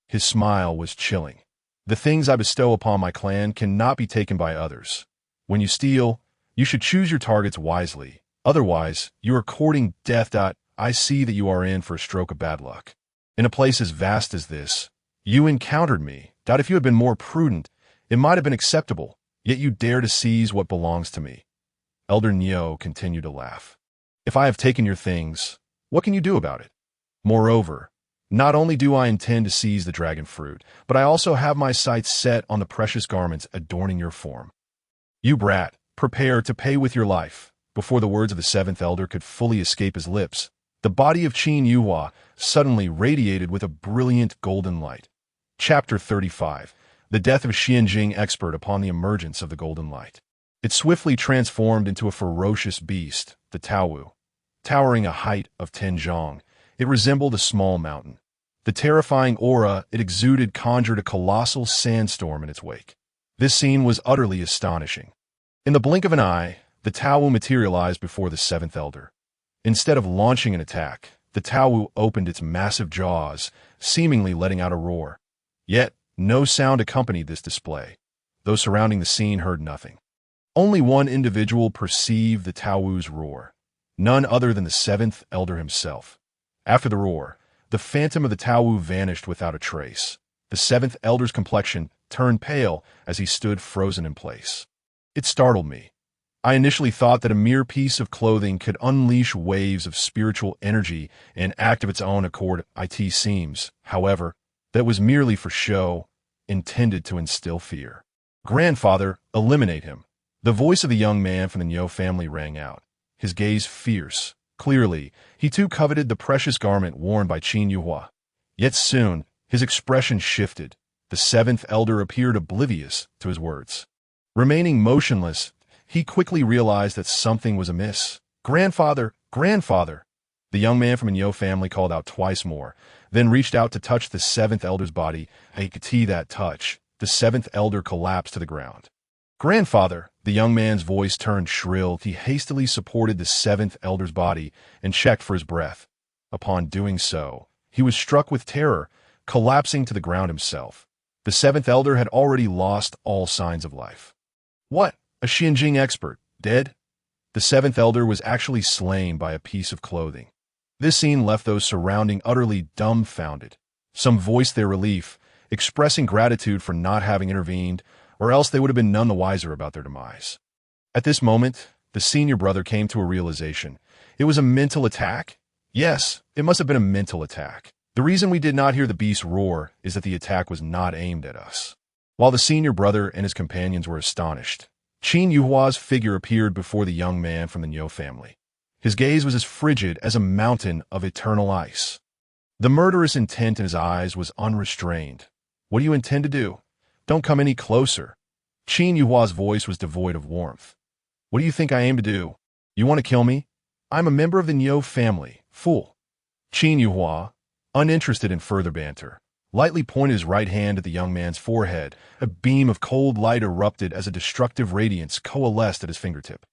His smile was chilling. The things I bestow upon my clan cannot be taken by others. When you steal, you should choose your targets wisely. Otherwise, you are courting death. I see that you are in for a stroke of bad luck. In a place as vast as this, you encountered me. If you had been more prudent, it might have been acceptable, yet you dare to seize what belongs to me. Elder Nyo continued to laugh. If I have taken your things, what can you do about it? Moreover, not only do I intend to seize the dragon fruit, but I also have my sights set on the precious garments adorning your form. You brat, prepare to pay with your life. Before the words of the seventh elder could fully escape his lips, the body of Qin Yuhua suddenly radiated with a brilliant golden light. Chapter 35. The death of Xianjing expert upon the emergence of the golden light. It swiftly transformed into a ferocious beast, the Taowu. Towering a height of 10 zhang, it resembled a small mountain. The terrifying aura it exuded conjured a colossal sandstorm in its wake. This scene was utterly astonishing. In the blink of an eye, the Taowu materialized before the seventh elder. Instead of launching an attack, the Taowu opened its massive jaws, seemingly letting out a roar. Yet, no sound accompanied this display. Those surrounding the scene heard nothing. Only one individual perceived the Taowu's roar, none other than the seventh elder himself. After the roar, the phantom of the Taowu vanished without a trace. The seventh elder's complexion turned pale as he stood frozen in place. It startled me. I initially thought that a mere piece of clothing could unleash waves of spiritual energy and act of its own accord. It seems, however, that was merely for show, intended to instill fear. Grandfather, eliminate him. The voice of the young man from the Nyo family rang out, his gaze fierce. Clearly, he too coveted the precious garment worn by Qin Yuhua. Yet soon, his expression shifted. The seventh elder appeared oblivious to his words. Remaining motionless, he quickly realized that something was amiss. Grandfather, grandfather! The young man from the Nyo family called out twice more, then reached out to touch the seventh elder's body. I could see that touch. The seventh elder collapsed to the ground. Grandfather! The young man's voice turned shrill. He hastily supported the seventh elder's body and checked for his breath. Upon doing so, he was struck with terror, collapsing to the ground himself. The seventh elder had already lost all signs of life. What? A Xianjing expert, dead? The seventh elder was actually slain by a piece of clothing. This scene left those surrounding utterly dumbfounded. Some voiced their relief, expressing gratitude for not having intervened, or else they would have been none the wiser about their demise. At this moment, the senior brother came to a realization. It was a mental attack? Yes, it must have been a mental attack. The reason we did not hear the beast roar is that the attack was not aimed at us. While the senior brother and his companions were astonished, Qin Yuhua's figure appeared before the young man from the Nyo family. His gaze was as frigid as a mountain of eternal ice. The murderous intent in his eyes was unrestrained. What do you intend to do? Don't come any closer. Qin Yuhua's voice was devoid of warmth. What do you think I aim to do? You want to kill me? I'm a member of the Nyo family, fool. Qin Yuhua, uninterested in further banter, lightly pointed his right hand at the young man's forehead. A beam of cold light erupted as a destructive radiance coalesced at his fingertip.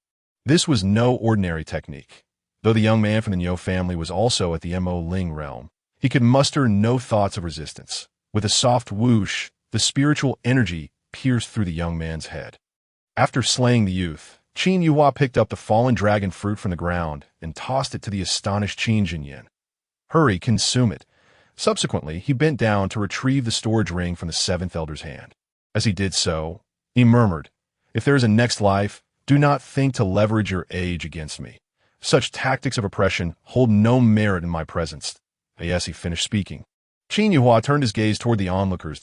This was no ordinary technique. Though the young man from the Nyo family was also at the Mo Ling realm, he could muster no thoughts of resistance. With a soft whoosh, the spiritual energy pierced through the young man's head. After slaying the youth, Qin Yuhua picked up the fallen dragon fruit from the ground and tossed it to the astonished Qin Jinyan. Hurry, consume it. Subsequently, he bent down to retrieve the storage ring from the seventh elder's hand. As he did so, he murmured, If there is a next life, do not think to leverage your age against me. Such tactics of oppression hold no merit in my presence. Yes, he finished speaking. Qin Yuhua turned his gaze toward the onlookers.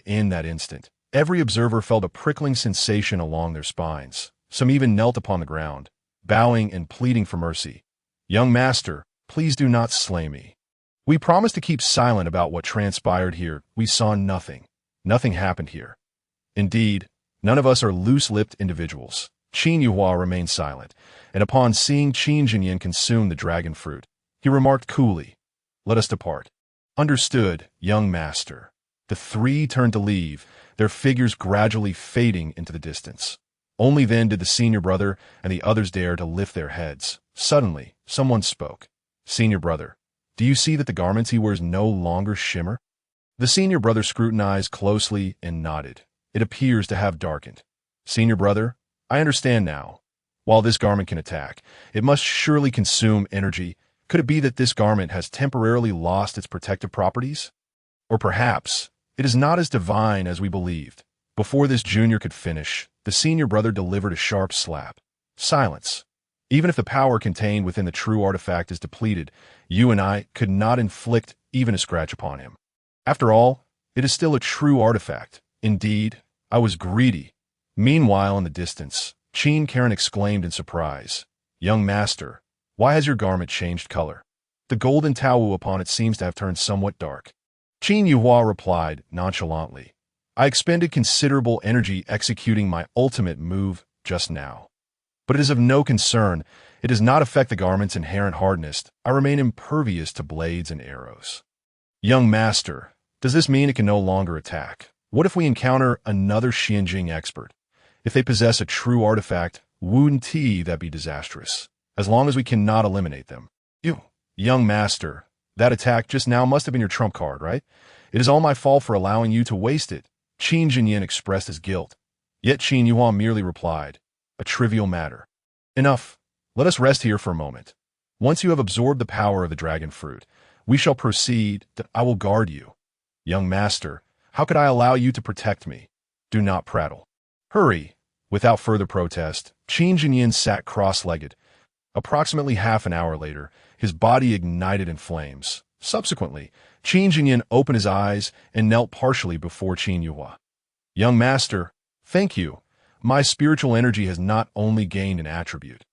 In that instant, every observer felt a prickling sensation along their spines. Some even knelt upon the ground, bowing and pleading for mercy. Young master, please do not slay me. We promised to keep silent about what transpired here. We saw nothing. Nothing happened here. Indeed, none of us are loose-lipped individuals. Qin Yuhua remained silent, and upon seeing Qin Jinyan consume the dragon fruit, he remarked coolly, Let us depart. Understood, young master. The three turned to leave, their figures gradually fading into the distance. Only then did the senior brother and the others dare to lift their heads. Suddenly, someone spoke. Senior brother, do you see that the garments he wears no longer shimmer? The senior brother scrutinized closely and nodded. It appears to have darkened. Senior brother, I understand now. While this garment can attack, it must surely consume energy. Could it be that this garment has temporarily lost its protective properties? Or perhaps it is not as divine as we believed. Before this junior could finish, the senior brother delivered a sharp slap. Silence. Even if the power contained within the true artifact is depleted, you and I could not inflict even a scratch upon him. After all, it is still a true artifact. Indeed, I was greedy. Meanwhile, in the distance, Karen exclaimed in surprise, Young master, why has your garment changed color? The golden towel upon it seems to have turned somewhat dark. Yuhua replied nonchalantly, I expended considerable energy executing my ultimate move just now. But it is of no concern. It does not affect the garment's inherent hardness. I remain impervious to blades and arrows. Young master, does this mean it can no longer attack? What if we encounter another Xianjing expert? If they possess a true artifact, wouldn't that be disastrous? As long as we cannot eliminate them. Young master, that attack just now must have been your trump card, right? It is all my fault for allowing you to waste it. Qin Jinyin expressed his guilt. Yet Qin Yuan merely replied, a trivial matter. Enough. Let us rest here for a moment. Once you have absorbed the power of the dragon fruit, we shall proceed. I will guard you. Young master, how could I allow you to protect me? Do not prattle. Hurry. Without further protest, Qin Jinyin sat cross-legged. Approximately half an hour later, his body ignited in flames. Subsequently, Qin Jinyin opened his eyes and knelt partially before Qin Yuhua. Young master, thank you. My spiritual energy has not only gained an attribute,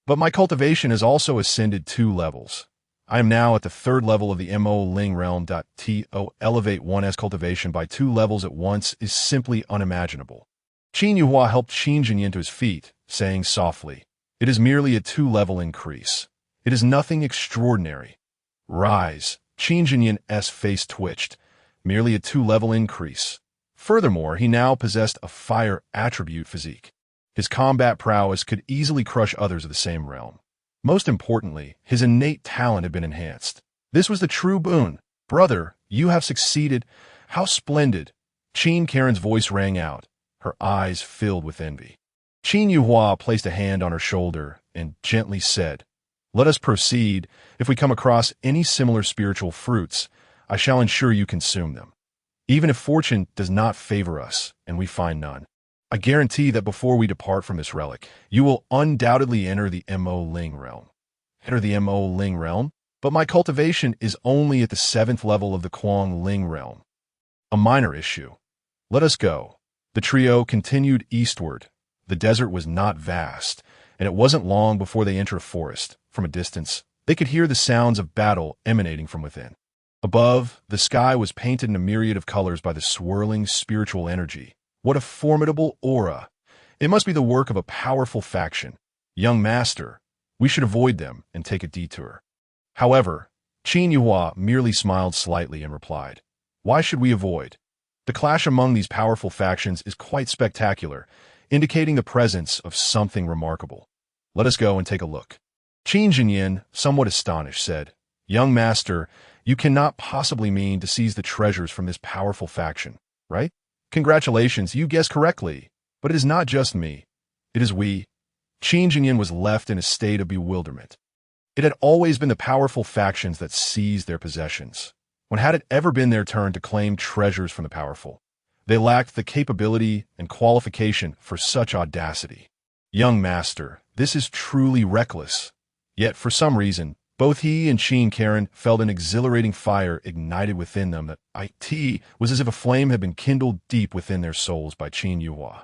but my cultivation has also ascended 2 levels. I am now at the 3rd level of the Mo Ling realm. To elevate one's cultivation by 2 levels at once is simply unimaginable. Qin Yuhua helped Qin Jinyin to his feet, saying softly, it is merely a 2-level increase. It is nothing extraordinary. Rise. Qin Jinyin's face twitched. Merely a 2-level increase. Furthermore, he now possessed a fire attribute physique. His combat prowess could easily crush others of the same realm. Most importantly, his innate talent had been enhanced. This was the true boon. Brother, you have succeeded. How splendid. Karen's voice rang out, her eyes filled with envy. Qin Yuhua placed a hand on her shoulder and gently said, let us proceed. If we come across any similar spiritual fruits, I shall ensure you consume them. Even if fortune does not favor us and we find none, I guarantee that before we depart from this relic, you will undoubtedly enter the Mo Ling realm. Enter the Mo Ling realm? But my cultivation is only at the 7th level of the Kuang Ling realm. A minor issue. Let us go. The trio continued eastward. The desert was not vast, and it wasn't long before they entered a forest. From a distance, they could hear the sounds of battle emanating from within. Above, the sky was painted in a myriad of colors by the swirling spiritual energy. What a formidable aura! It must be the work of a powerful faction. Young master, we should avoid them and take a detour. However, Qin Yuhua merely smiled slightly and replied, why should we avoid? The clash among these powerful factions is quite spectacular, indicating the presence of something remarkable. Let us go and take a look. Qin Jinyin, somewhat astonished, said, young master, you cannot possibly mean to seize the treasures from this powerful faction, right? Congratulations, you guessed correctly. But it is not just me. It is we. Qin Jinyin was left in a state of bewilderment. It had always been the powerful factions that seized their possessions. When had it ever been their turn to claim treasures from the powerful? They lacked the capability and qualification for such audacity. Young master, this is truly reckless. Yet, for some reason, both he and Karen felt an exhilarating fire ignited within them that was as if a flame had been kindled deep within their souls by Qin Yuhua.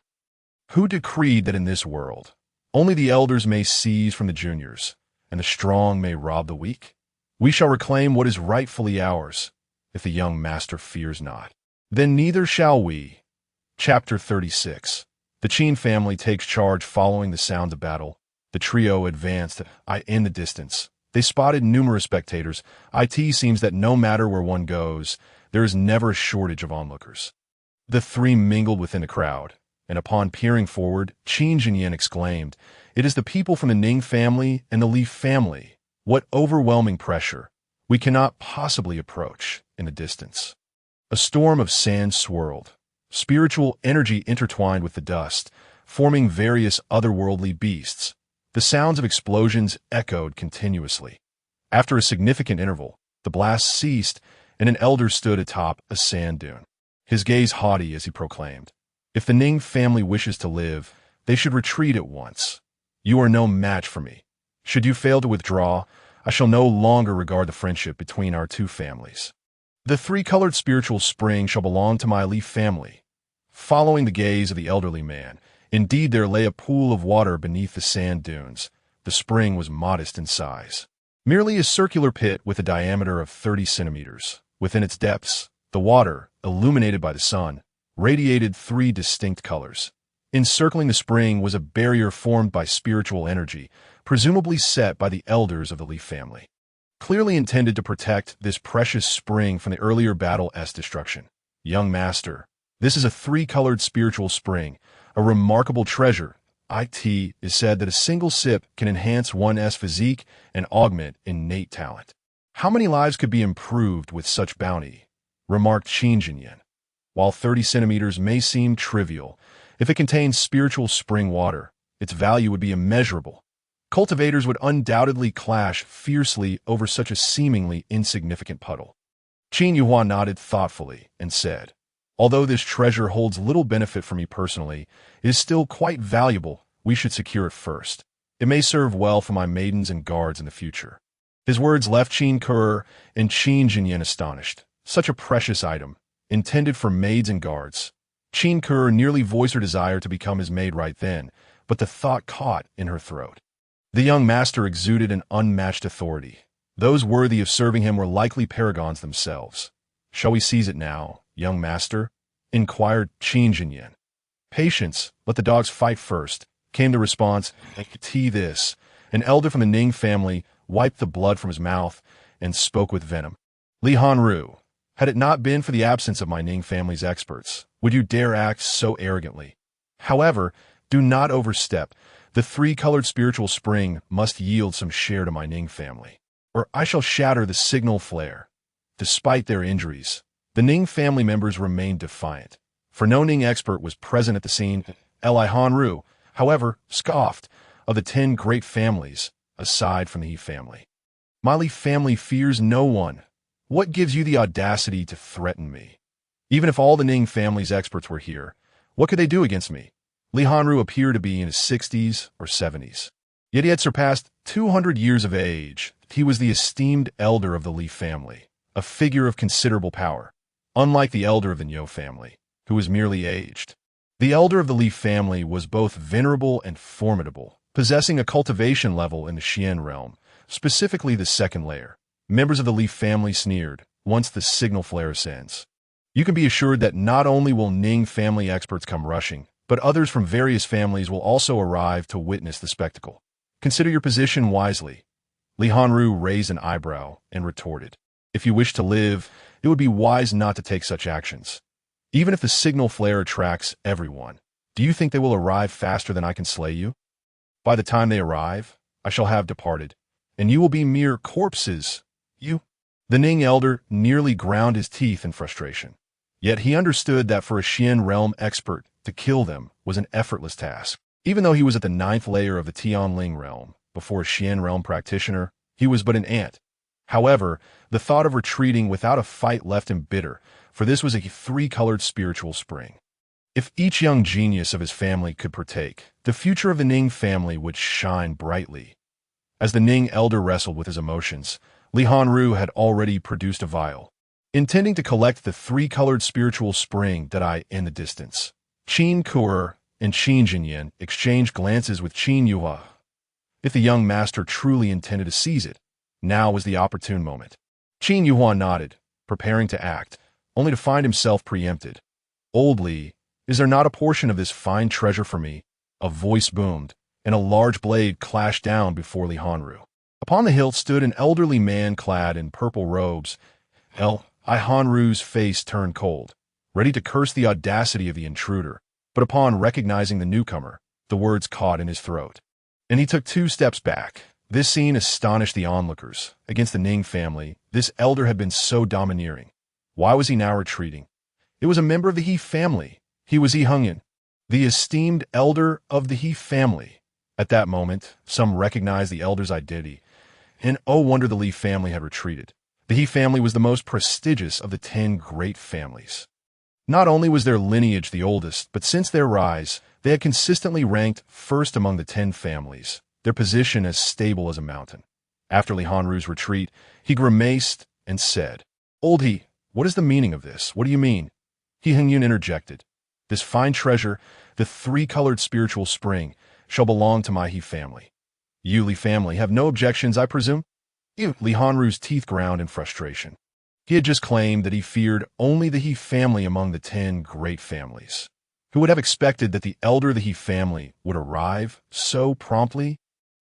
Who decreed that in this world, only the elders may seize from the juniors, and the strong may rob the weak? We shall reclaim what is rightfully ours, if the young master fears not. Then neither shall we. Chapter 36. The Qin family takes charge following the sounds of battle. The trio advanced in the distance. They spotted numerous spectators. It seems that no matter where one goes, there is never a shortage of onlookers. The three mingled within the crowd, and upon peering forward, Qin Jinyan exclaimed, "It is the people from the Ning family and the Li family. What overwhelming pressure! We cannot possibly approach in the distance." A storm of sand swirled, spiritual energy intertwined with the dust, forming various otherworldly beasts. The sounds of explosions echoed continuously. After a significant interval, the blast ceased, and an elder stood atop a sand dune, his gaze haughty as he proclaimed, "If the Ning family wishes to live, they should retreat at once. You are no match for me. Should you fail to withdraw, I shall no longer regard the friendship between our two families. The three-colored spiritual spring shall belong to my Li family." Following the gaze of the elderly man, indeed there lay a pool of water beneath the sand dunes. The spring was modest in size, merely a circular pit with a diameter of 30 centimeters. Within its depths, the water, illuminated by the sun, radiated three distinct colors. Encircling the spring was a barrier formed by spiritual energy, presumably set by the elders of the Li family, clearly intended to protect this precious spring from the earlier battle's destruction. "Young master, this is a three-colored spiritual spring, a remarkable treasure. It is said that a single sip can enhance one's physique and augment innate talent. How many lives could be improved with such bounty?" remarked Qin Jinyan. "While 30 centimeters may seem trivial, if it contains spiritual spring water, its value would be immeasurable. Cultivators would undoubtedly clash fiercely over such a seemingly insignificant puddle." Qin Yuhua nodded thoughtfully and said, "Although this treasure holds little benefit for me personally, it is still quite valuable. We should secure it first. It may serve well for my maidens and guards in the future." His words left Qin Kur and Qin Jinyan astonished. Such a precious item, intended for maids and guards. Qin Kur nearly voiced her desire to become his maid right then, but the thought caught in her throat. The young master exuded an unmatched authority. Those worthy of serving him were likely paragons themselves. "Shall we seize it now, young master?" inquired Qin Jinyan. "Patience, let the dogs fight first," came the response. This, an elder from the Ning family, wiped the blood from his mouth and spoke with venom. "Li Hanru, had it not been for the absence of my Ning family's experts, would you dare act so arrogantly? However, do not overstep. The three-colored spiritual spring must yield some share to my Ning family, or I shall shatter the signal flare." Despite their injuries, the Ning family members remained defiant, for no Ning expert was present at the scene. Li Hanru, however, scoffed, "Of the 10 great families, aside from the He family, my Li family fears no one. What gives you the audacity to threaten me? Even if all the Ning family's experts were here, what could they do against me?" Li Hanru appeared to be in his 60s or 70s. Yet he had surpassed 200 years of age. He was the esteemed elder of the Li family, a figure of considerable power, unlike the elder of the Niu family, who was merely aged. The elder of the Li family was both venerable and formidable, possessing a cultivation level in the Xian realm, specifically the second layer. Members of the Li family sneered, "Once the signal flare ascends, you can be assured that not only will Ning family experts come rushing, but others from various families will also arrive to witness the spectacle. Consider your position wisely." Li Hanru raised an eyebrow and retorted, "If you wish to live, it would be wise not to take such actions. Even if the signal flare attracts everyone, do you think they will arrive faster than I can slay you? By the time they arrive, I shall have departed, and you will be mere corpses. You." The Ning elder nearly ground his teeth in frustration. Yet he understood that for a Xian realm expert to kill them was an effortless task. Even though he was at the 9th layer of the Tianling realm, before a Xian realm practitioner, he was but an ant. However, the thought of retreating without a fight left him bitter, for this was a three-colored spiritual spring. If each young genius of his family could partake, the future of the Ning family would shine brightly. As the Ning elder wrestled with his emotions, Li Hanru had already produced a vial, intending to collect the three-colored spiritual spring that I in the distance. Qin Kur and Qin Jinyan exchanged glances with Qin Yuhua. If the young master truly intended to seize it, now was the opportune moment. Qin Yuhua nodded, preparing to act, only to find himself preempted. "Old Li, is there not a portion of this fine treasure for me?" A voice boomed, and a large blade clashed down before Li Hanru. Upon the hilt stood an elderly man clad in purple robes. Hanru's face turned cold, ready to curse the audacity of the intruder, but upon recognizing the newcomer, the words caught in his throat, and he took 2 steps back. This scene astonished the onlookers. Against the Ning family, this elder had been so domineering. Why was he now retreating? It was a member of the He family. He was Yi Hengyan, the esteemed elder of the He family. At that moment, some recognized the elder's identity, and oh wonder the Li family had retreated. The He family was the most prestigious of the 10 great families. Not only was their lineage the oldest, but since their rise, they had consistently ranked first among the 10 families, their position as stable as a mountain. After Li Hanru's retreat, he grimaced and said, "Old He, what is the meaning of this? What do you mean?" He Hengyan interjected, "This fine treasure, the 3-colored spiritual spring, shall belong to my He family. You, Li family, have no objections, I presume?" Li Hanru's teeth ground in frustration. He had just claimed that he feared only the He family among the 10 great families. Who would have expected that the elder of the He family would arrive so promptly?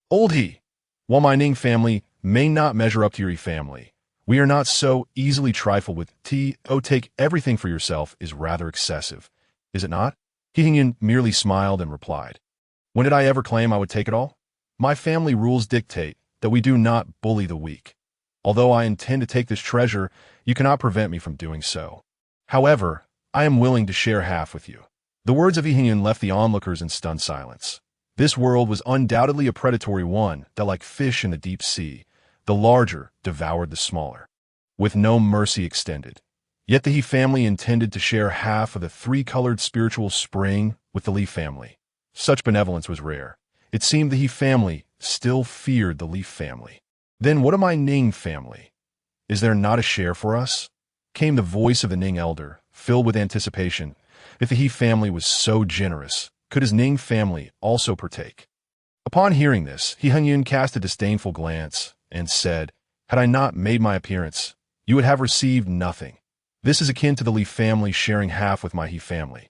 "Old He, while my Ning family may not measure up to your He family, we are not so easily trifled with. Take everything for yourself is rather excessive, is it not?" He Hengyan merely smiled and replied, "When did I ever claim I would take it all? My family rules dictate that we do not bully the weak. Although I intend to take this treasure, you cannot prevent me from doing so. However, I am willing to share half with you." The words of Yi Hengyan left the onlookers in stunned silence. This world was undoubtedly a predatory one that, like fish in the deep sea, the larger devoured the smaller, with no mercy extended. Yet the He family intended to share half of the 3-colored spiritual spring with the Li family. Such benevolence was rare. It seemed the He family still feared the Li family. "Then what of my Ning family? Is there not a share for us?" came the voice of the Ning elder, filled with anticipation. If the He family was so generous, could his Ning family also partake? Upon hearing this, He Hengyan cast a disdainful glance and said, "Had I not made my appearance, you would have received nothing. This is akin to the Li family sharing half with my He family.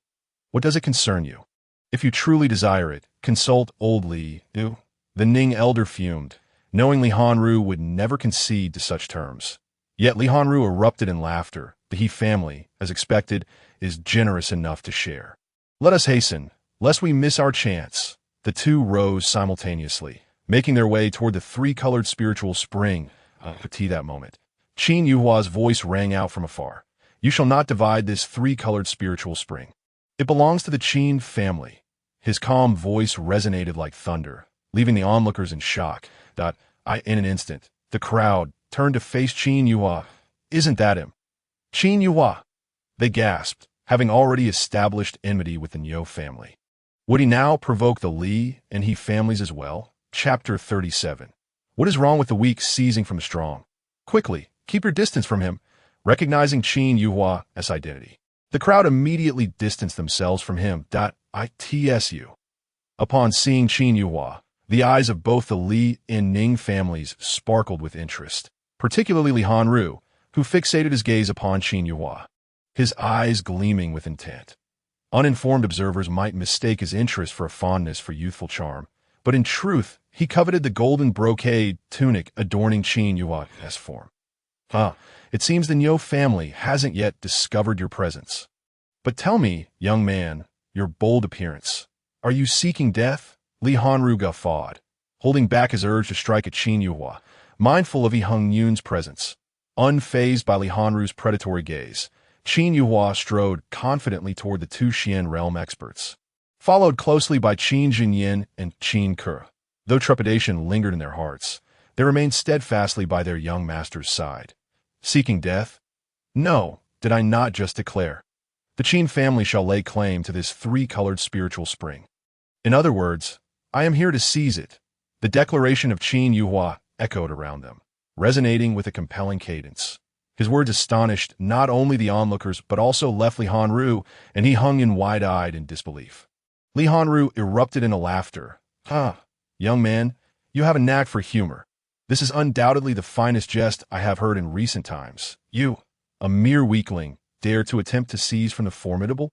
What does it concern you? If you truly desire it, consult old Li." The Ning elder fumed, knowing Li Hanru would never concede to such terms. Yet Li Hanru erupted in laughter. The He family, as expected, is generous enough to share. "Let us hasten, lest we miss our chance." The 2 rose simultaneously, making their way toward the 3-colored spiritual spring. That moment, Qin Yuhua's voice rang out from afar. "You shall not divide this 3-colored spiritual spring. It belongs to the Qin family." His calm voice resonated like thunder, leaving the onlookers in shock. In an instant, the crowd turned to face Qin Yuhua. "Isn't that him? Qin Yuhua!" they gasped, having already established enmity with the Niu family. Would he now provoke the Li and He families as well? Chapter 37. What is wrong with the weak seizing from the strong? Quickly, keep your distance from him. Recognizing Qin Yuhua's identity, the crowd immediately distanced themselves from him. Itsu. Upon seeing Qin Yuhua, the eyes of both the Li and Ning families sparkled with interest, particularly Li Hanru, who fixated his gaze upon Qin Yuhua, his eyes gleaming with intent. Uninformed observers might mistake his interest for a fondness for youthful charm, but in truth, he coveted the golden brocade tunic adorning Qin Yuhua's form. It seems the Niu family hasn't yet discovered your presence. But tell me, young man, your bold appearance. Are you seeking death? Li Hanru guffawed, holding back his urge to strike at Qin Yuhua, mindful of Yi Hengyan's presence. Unfazed by Li Hanru's predatory gaze, Qin Yuhua strode confidently toward the 2 Xian realm experts, followed closely by Qin Jinyin and Qin Ke. Though trepidation lingered in their hearts, they remained steadfastly by their young master's side. Seeking death? No, did I not just declare? The Qin family shall lay claim to this 3-colored spiritual spring. In other words, I am here to seize it. The declaration of Qin Yuhua echoed around them, resonating with a compelling cadence. His words astonished not only the onlookers, but also left Li Hanru, and he hung in wide-eyed in disbelief. Li Hanru erupted into laughter. Young man, you have a knack for humor. This is undoubtedly the finest jest I have heard in recent times. You, a mere weakling, dare to attempt to seize from the formidable?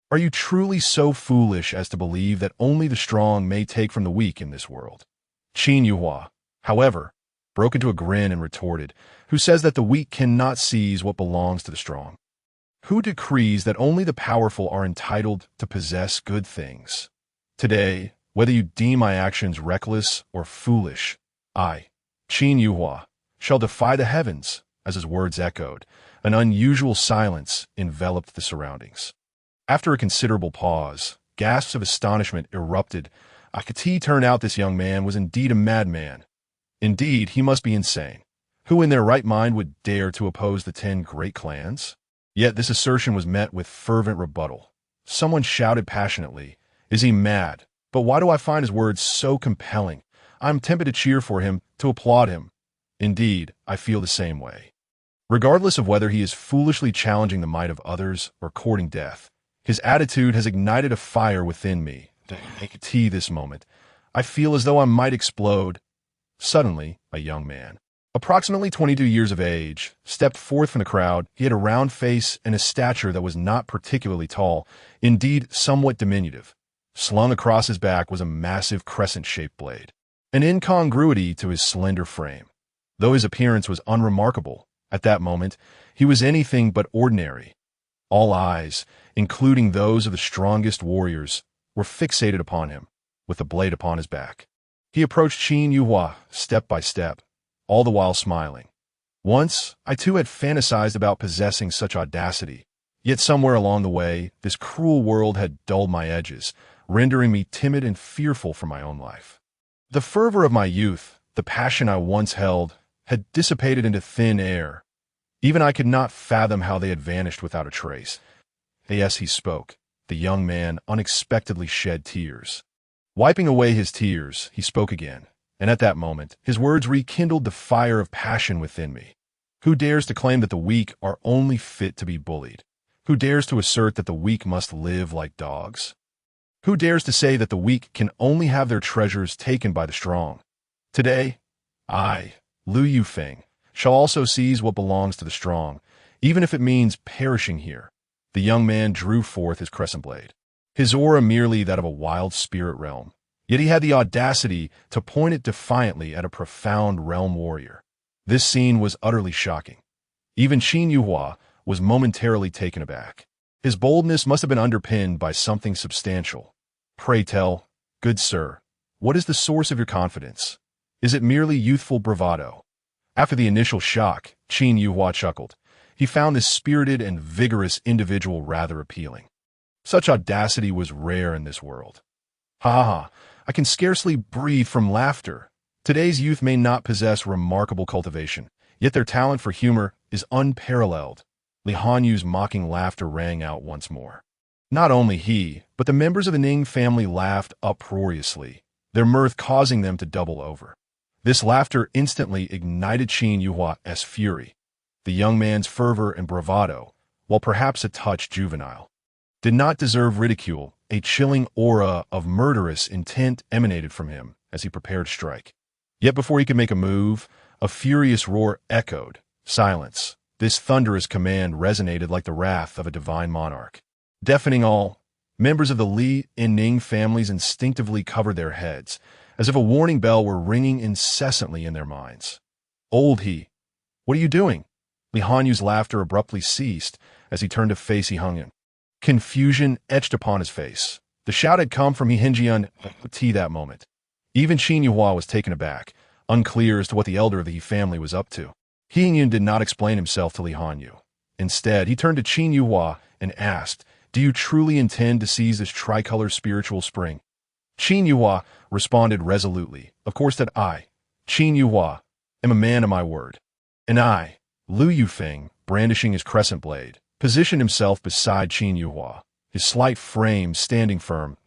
Are you truly so foolish as to believe that only the strong may take from the weak in this world? Qin Yuhua, however, broke into a grin and retorted, "Who says that the weak cannot seize what belongs to the strong? Who decrees that only the powerful are entitled to possess good things? Today, whether you deem my actions reckless or foolish, I, Qin Yuhua, shall defy the heavens," as his words echoed. An unusual silence enveloped the surroundings. After a considerable pause, gasps of astonishment erupted. Akati turned out this young man was indeed a madman. Indeed, he must be insane. Who in their right mind would dare to oppose the 10 great clans? Yet this assertion was met with fervent rebuttal. Someone shouted passionately, "Is he mad? But why do I find his words so compelling? I'm tempted to cheer for him, to applaud him. Indeed, I feel the same way." Regardless of whether he is foolishly challenging the might of others or courting death, his attitude has ignited a fire within me. Akati this moment, I feel as though I might explode. Suddenly, a young man, approximately 22 years of age, stepped forth from the crowd. He had a round face and a stature that was not particularly tall, indeed somewhat diminutive. Slung across his back was a massive crescent-shaped blade, an incongruity to his slender frame. Though his appearance was unremarkable, at that moment, he was anything but ordinary. All eyes, including those of the strongest warriors, were fixated upon him, with the blade upon his back. He approached Qin Yuhua step by step, all the while smiling. Once, I too had fantasized about possessing such audacity, yet somewhere along the way, this cruel world had dulled my edges, rendering me timid and fearful for my own life. The fervor of my youth, the passion I once held, had dissipated into thin air. Even I could not fathom how they had vanished without a trace. Yes, he spoke. The young man unexpectedly shed tears. Wiping away his tears, he spoke again, and at that moment, his words rekindled the fire of passion within me. Who dares to claim that the weak are only fit to be bullied? Who dares to assert that the weak must live like dogs? Who dares to say that the weak can only have their treasures taken by the strong? Today, I, Lu Yufeng, shall also seize what belongs to the strong, even if it means perishing here. The young man drew forth his crescent blade, his aura merely that of a wild spirit realm. Yet he had the audacity to point it defiantly at a profound realm warrior. This scene was utterly shocking. Even Qin Yuhua was momentarily taken aback. His boldness must have been underpinned by something substantial. Pray tell, good sir, what is the source of your confidence? Is it merely youthful bravado? After the initial shock, Qin Yuhua chuckled. He found this spirited and vigorous individual rather appealing. Such audacity was rare in this world. Ha ha ha, I can scarcely breathe from laughter. Today's youth may not possess remarkable cultivation, yet their talent for humor is unparalleled. Li Hanyu's mocking laughter rang out once more. Not only he, but the members of the Ning family laughed uproariously, their mirth causing them to double over. This laughter instantly ignited Qin Yuhua's fury. The young man's fervor and bravado, while perhaps a touch juvenile, did not deserve ridicule. A chilling aura of murderous intent emanated from him as he prepared to strike. Yet before he could make a move, a furious roar echoed. Silence. This thunderous command resonated like the wrath of a divine monarch. Deafening all, members of the Li and Ning families instinctively covered their heads, as if a warning bell were ringing incessantly in their minds. Old he, what are you doing? Li Hanyu's laughter abruptly ceased as he turned to face He Hongyan. Confusion etched upon his face. The shout had come from He Hongyan that moment. Even Qin Yuhua was taken aback, unclear as to what the elder of the He family was up to. He Hongyan did not explain himself to Li Hanyu. Instead, he turned to Qin Yuhua and asked, "Do you truly intend to seize this tricolor spiritual spring?" Qin Yuhua responded resolutely, "Of course that I, Qin Yuhua, am a man of my word." And I, Lu Yufeng, brandishing his crescent blade, positioned himself beside Qin Yuhua, his slight frame standing firm.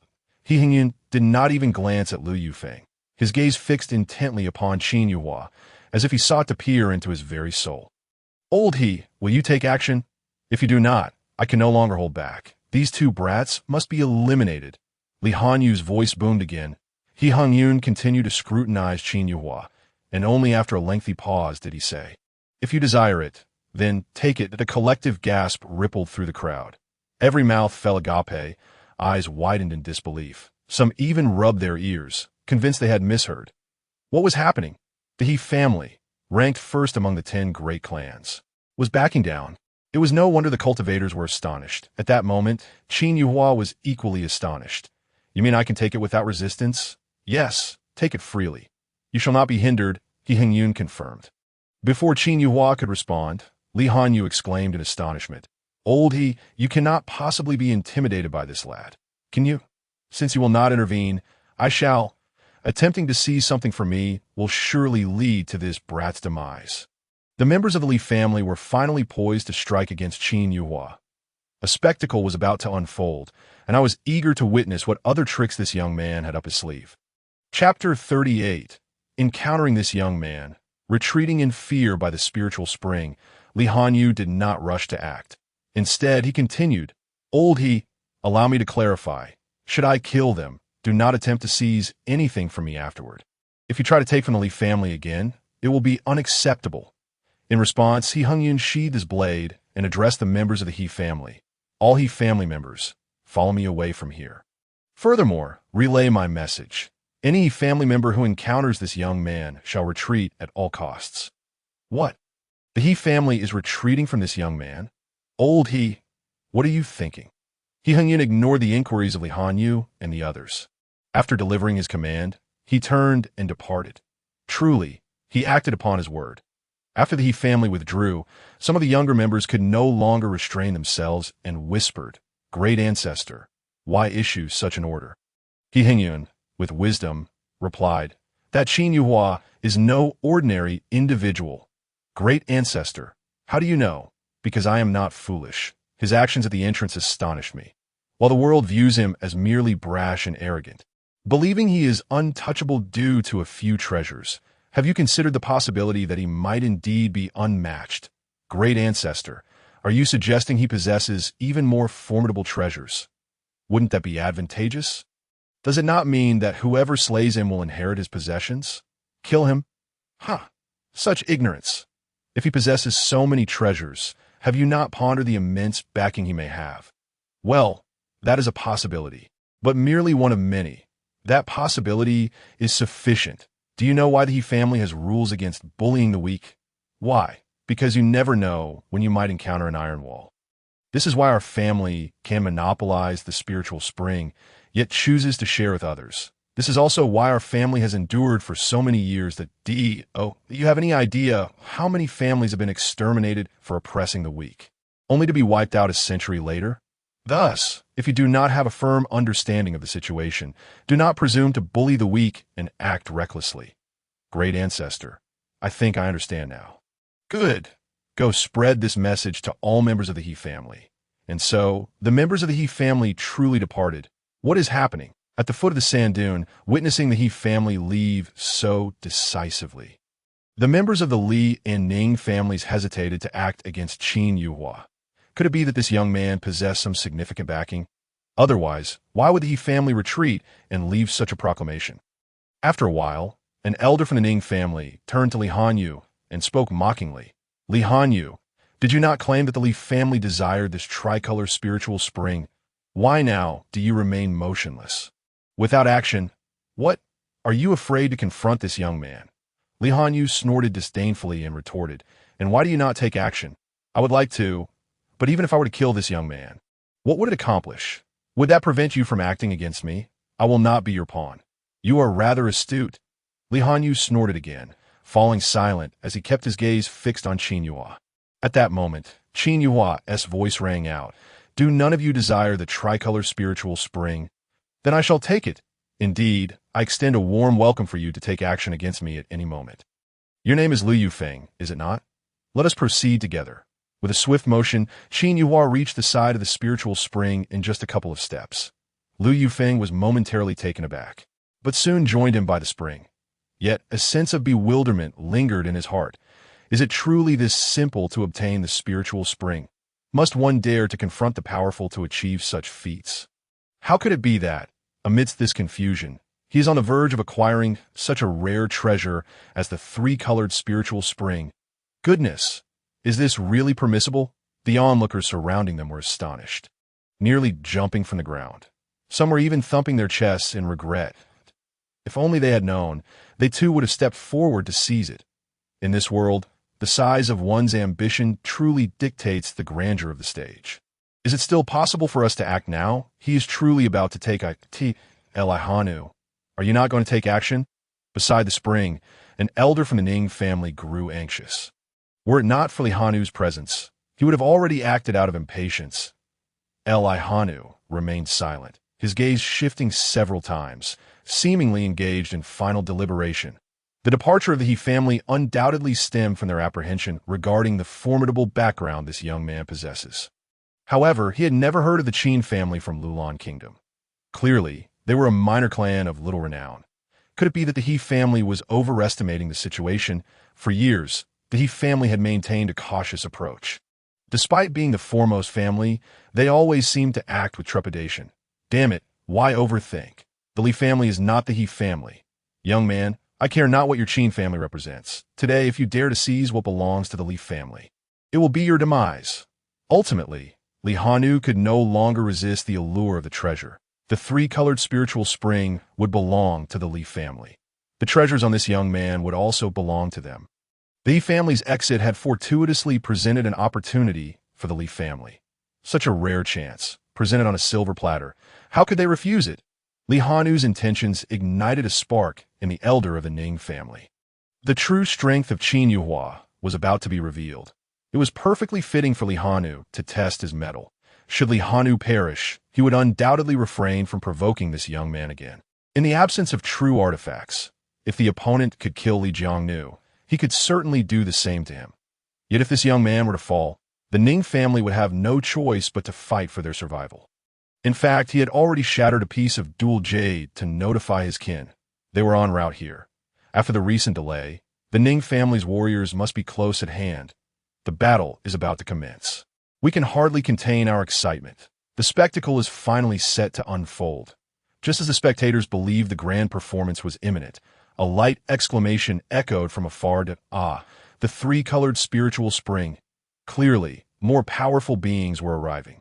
He Hongyan did not even glance at Lu Yufeng, his gaze fixed intently upon Qin Yuhua, as if he sought to peer into his very soul. "Old he, will you take action? If you do not, I can no longer hold back. These two brats must be eliminated." Li Hanyu's voice boomed again. He Hongyan continued to scrutinize Qin Yuhua, and only after a lengthy pause did he say, "If you desire it, then take it." That a collective gasp rippled through the crowd. Every mouth fell agape, eyes widened in disbelief. Some even rubbed their ears, convinced they had misheard. What was happening? The He family, ranked first among the 10 great clans, was backing down. It was no wonder the cultivators were astonished. At that moment, Qin Yuhua was equally astonished. You mean I can take it without resistance? Yes, take it freely. You shall not be hindered, He Hengyun confirmed. Before Qin Yuhua could respond, Li Hanyu exclaimed in astonishment. Old He, you cannot possibly be intimidated by this lad. Can you? Since you will not intervene, I shall. Attempting to seize something from me will surely lead to this brat's demise. The members of the Li family were finally poised to strike against Qin Yuhua. A spectacle was about to unfold, and I was eager to witness what other tricks this young man had up his sleeve. Chapter 38. Encountering this young man, retreating in fear by the spiritual spring, Li Hanyu did not rush to act. Instead, he continued, Old He, allow me to clarify. Should I kill them, do not attempt to seize anything from me afterward. If you try to take from the Li family again, it will be unacceptable. In response, He Hengyun sheathed his blade and addressed the members of the He family. All He family members, follow me away from here. Furthermore, relay my message. Any He family member who encounters this young man shall retreat at all costs. What? The He family is retreating from this young man? Old He, what are you thinking? He Hengyun ignored the inquiries of Li Hanyu and the others. After delivering his command, he turned and departed. Truly, he acted upon his word. After the He family withdrew, some of the younger members could no longer restrain themselves and whispered, Great Ancestor, why issue such an order? He Hengyun, with wisdom, replied, That Qin Yuhua is no ordinary individual. Great Ancestor, how do you know? Because I am not foolish. His actions at the entrance astonished me, while the world views him as merely brash and arrogant. Believing he is untouchable due to a few treasures, have you considered the possibility that he might indeed be unmatched? Great Ancestor, are you suggesting he possesses even more formidable treasures? Wouldn't that be advantageous? Does it not mean that whoever slays him will inherit his possessions? Kill him? Such ignorance. If he possesses so many treasures, have you not pondered the immense backing he may have? Well, that is a possibility, but merely one of many. That possibility is sufficient. Do you know why the He family has rules against bullying the weak? Why? Because you never know when you might encounter an iron wall. This is why our family can monopolize the spiritual spring, yet chooses to share with others. This is also why our family has endured for so many years that do you have any idea how many families have been exterminated for oppressing the weak, only to be wiped out a century later? Thus, if you do not have a firm understanding of the situation, do not presume to bully the weak and act recklessly. Great Ancestor, I think I understand now. Good. Go spread this message to all members of the He family. And so, the members of the He family truly departed. What is happening? At the foot of the sand dune, witnessing the He family leave so decisively. The members of the Li and Ning families hesitated to act against Qin Yuhua. Could it be that this young man possessed some significant backing? Otherwise, why would the He family retreat and leave such a proclamation? After a while, an elder from the Ning family turned to Li Hanyu and spoke mockingly. Li Hanyu, did you not claim that the Li family desired this tricolor spiritual spring? Why now do you remain motionless? Without action, what? Are you afraid to confront this young man? Li Hanyu snorted disdainfully and retorted, And why do you not take action? I would like to, but even if I were to kill this young man, what would it accomplish? Would that prevent you from acting against me? I will not be your pawn. You are rather astute. Li Hanyu snorted again, falling silent as he kept his gaze fixed on Qin Yuhua. At that moment, Qin Yuhua's voice rang out. Do none of you desire the tricolor spiritual spring? Then I shall take it. Indeed, I extend a warm welcome for you to take action against me at any moment. Your name is Liu Yufeng, is it not? Let us proceed together. With a swift motion, Qin Yuhua reached the side of the spiritual spring in just a couple of steps. Liu Yufeng was momentarily taken aback, but soon joined him by the spring. Yet a sense of bewilderment lingered in his heart. Is it truly this simple to obtain the spiritual spring? Must one dare to confront the powerful to achieve such feats? How could it be that, amidst this confusion, he is on the verge of acquiring such a rare treasure as the three-colored spiritual spring? Goodness! Is this really permissible? The onlookers surrounding them were astonished, nearly jumping from the ground. Some were even thumping their chests in regret. If only they had known, they too would have stepped forward to seize it. In this world, the size of one's ambition truly dictates the grandeur of the stage. Is it still possible for us to act now? He is truly about to take Lihanu. Are you not going to take action? Beside the spring, an elder from the Ning family grew anxious. Were it not for Lihanu's presence, he would have already acted out of impatience. Lihanu remained silent, his gaze shifting several times, seemingly engaged in final deliberation. The departure of the He family undoubtedly stemmed from their apprehension regarding the formidable background this young man possesses. However, he had never heard of the Qin family from Lulan Kingdom. Clearly, they were a minor clan of little renown. Could it be that the He family was overestimating the situation? For years, the He family had maintained a cautious approach. Despite being the foremost family, they always seemed to act with trepidation. Damn it, why overthink? The Li family is not the He family. Young man, I care not what your Qin family represents. Today, if you dare to seize what belongs to the Li family, it will be your demise. Ultimately, Lihanu could no longer resist the allure of the treasure. The three-colored spiritual spring would belong to the Li family. The treasures on this young man would also belong to them. The Li family's exit had fortuitously presented an opportunity for the Li family. Such a rare chance, presented on a silver platter. How could they refuse it? Lihanu's intentions ignited a spark in the elder of the Ning family. The true strength of Qin Yuhua was about to be revealed. It was perfectly fitting for Lihanu to test his mettle. Should Lihanu perish, he would undoubtedly refrain from provoking this young man again. In the absence of true artifacts, if the opponent could kill Li Jiangnu, he could certainly do the same to him. Yet if this young man were to fall, the Ning family would have no choice but to fight for their survival. In fact, he had already shattered a piece of dual jade to notify his kin. They were en route here. After the recent delay, the Ning family's warriors must be close at hand. The battle is about to commence. We can hardly contain our excitement. The spectacle is finally set to unfold. Just as the spectators believed the grand performance was imminent, a light exclamation echoed from afar to, the three-colored spiritual spring. Clearly, more powerful beings were arriving.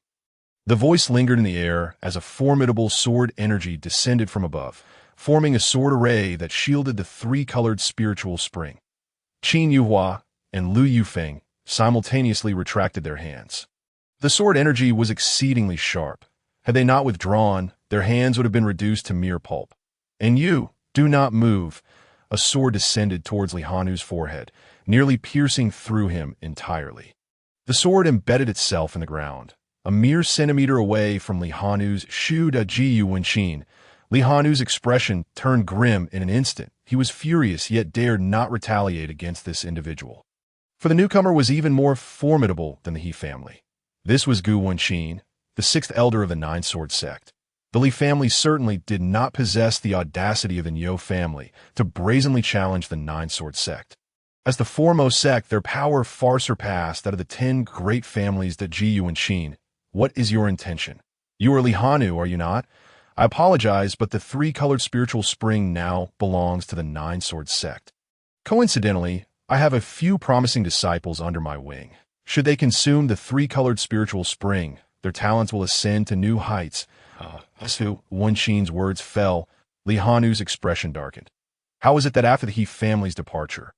The voice lingered in the air as a formidable sword energy descended from above, forming a sword array that shielded the three-colored spiritual spring. Qin Yuhua and Lu Yufeng simultaneously retracted their hands. The sword energy was exceedingly sharp. Had they not withdrawn, their hands would have been reduced to mere pulp. And you, do not move. A sword descended towards Lihanu's forehead, nearly piercing through him entirely. The sword embedded itself in the ground, a mere centimeter away from Lihanu's Shu Da Ji Wenqin. Lihanu's expression turned grim in an instant. He was furious, yet dared not retaliate against this individual. For the newcomer was even more formidable than the He family. This was Gu Wenqin, the sixth elder of the Nine-Sword sect. The Li family certainly did not possess the audacity of the Nyo family to brazenly challenge the Nine-Sword sect. As the foremost sect, their power far surpassed that of the 10 great families that Ji Wenqin. What is your intention? You are Lihanu, are you not? I apologize, but the three-colored spiritual spring now belongs to the Nine-Sword sect. Coincidentally, I have a few promising disciples under my wing. Should they consume the three-colored spiritual spring, their talents will ascend to new heights. As Wenqin's words fell, Lihanu's expression darkened. How was it that after the He family's departure,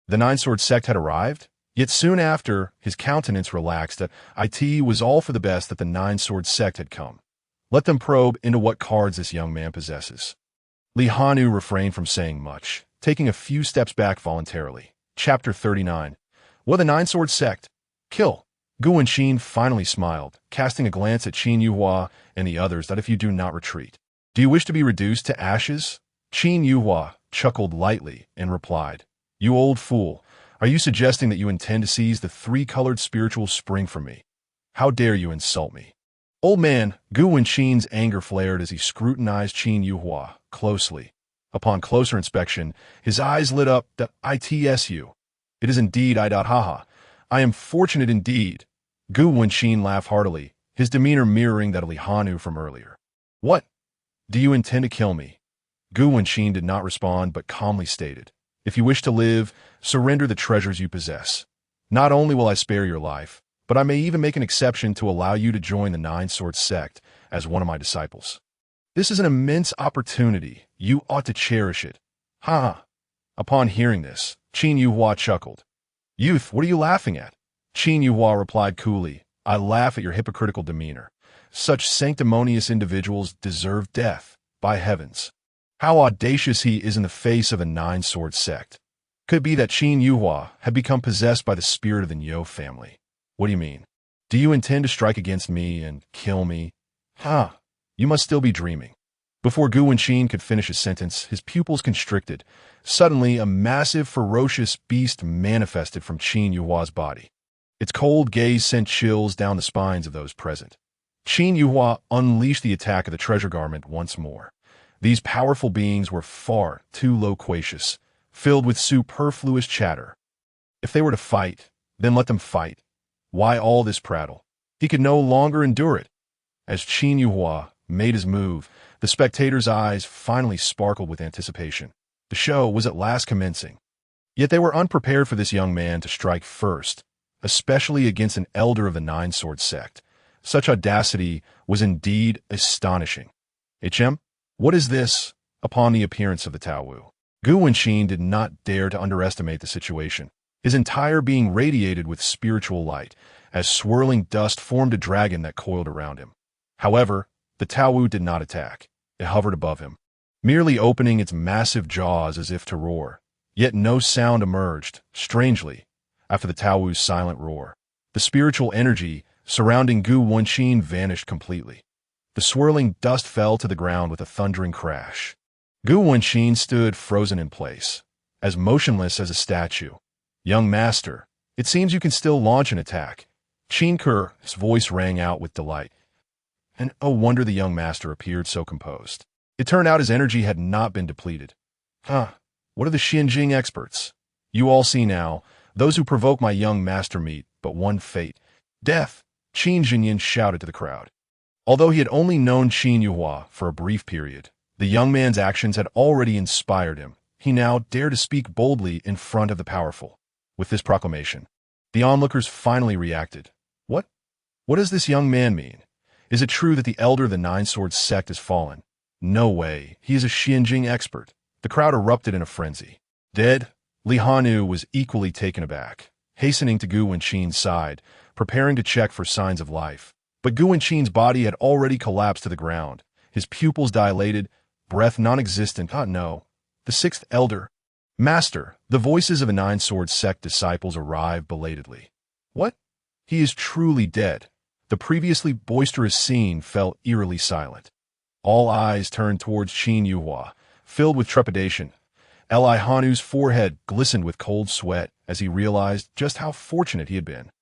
the Nine-Sword sect had arrived? Yet soon after, his countenance relaxed that it was all for the best that the Nine-Sword sect had come. Let them probe into what cards this young man possesses. Lihanu refrained from saying much, taking a few steps back voluntarily. Chapter 39. What the Nine-Sword sect? Kill. Gu Wenqin finally smiled, casting a glance at Qin Yuhua and the others that if you do not retreat. Do you wish to be reduced to ashes? Qin Yuhua chuckled lightly and replied, You old fool, are you suggesting that you intend to seize the three-colored spiritual spring from me? How dare you insult me? Old man, Gu Wenqin's anger flared as he scrutinized Qin Yuhua closely. Upon closer inspection, his eyes lit up. Itsu. It is indeed haha. I am fortunate indeed. Gu Wenqin laughed heartily, his demeanor mirroring that of Lihanu from earlier. What? Do you intend to kill me? Gu Wenqin did not respond but calmly stated, If you wish to live, surrender the treasures you possess. Not only will I spare your life, but I may even make an exception to allow you to join the Nine-Sword sect as one of my disciples. This is an immense opportunity. You ought to cherish it. Ha! Upon hearing this, Qin Yuhua chuckled. Youth, what are you laughing at? Qin Yuhua replied coolly, I laugh at your hypocritical demeanor. Such sanctimonious individuals deserve death, by heavens. How audacious he is in the face of a nine-sword sect. Could it be that Qin Yuhua had become possessed by the spirit of the Niu family? What do you mean? Do you intend to strike against me and kill me? You must still be dreaming. Before Gu Wenqin could finish his sentence, his pupils constricted. Suddenly, a massive, ferocious beast manifested from Qin Yuhua's body. Its cold gaze sent chills down the spines of those present. Qin Yuhua unleashed the attack of the treasure garment once more. These powerful beings were far too loquacious, filled with superfluous chatter. If they were to fight, then let them fight. Why all this prattle? He could no longer endure it. As Qin Yuhua made his move, the spectators' eyes finally sparkled with anticipation. The show was at last commencing. Yet they were unprepared for this young man to strike first, especially against an elder of the nine-sword sect. Such audacity was indeed astonishing. HM, what is this? Upon the appearance of the Tao Wu, Gu Wenqin did not dare to underestimate the situation. His entire being radiated with spiritual light, as swirling dust formed a dragon that coiled around him. However, the Tao Wu did not attack. It hovered above him, merely opening its massive jaws as if to roar. Yet no sound emerged, strangely, after the Tao Wu's silent roar. The spiritual energy surrounding Gu Wenqin vanished completely. The swirling dust fell to the ground with a thundering crash. Gu Wenqin stood frozen in place, as motionless as a statue. Young master, it seems you can still launch an attack. Qin Ke's voice rang out with delight. And oh wonder the young master appeared so composed. It turned out his energy had not been depleted. What are the Xianjing experts? You all see now, those who provoke my young master meet but one fate. Death, Qin Jinyin shouted to the crowd. Although he had only known Qin Yuhua for a brief period, the young man's actions had already inspired him. He now dared to speak boldly in front of the powerful. With this proclamation, the onlookers finally reacted. What does this young man mean? Is it true that the elder of the nine-sword sect has fallen? No way. He is a Xianjing expert. The crowd erupted in a frenzy. Dead? Li Hanu was equally taken aback, hastening to Gu Wenqin's side, preparing to check for signs of life. But Gu Wenqin's body had already collapsed to the ground. His pupils dilated, breath non-existent. No. The sixth elder. Master, the voices of a nine-sword sect disciples arrived belatedly. What? He is truly dead. The previously boisterous scene fell eerily silent. All eyes turned towards Qin Yuhua, filled with trepidation. Li Hanu's forehead glistened with cold sweat as he realized just how fortunate he had been.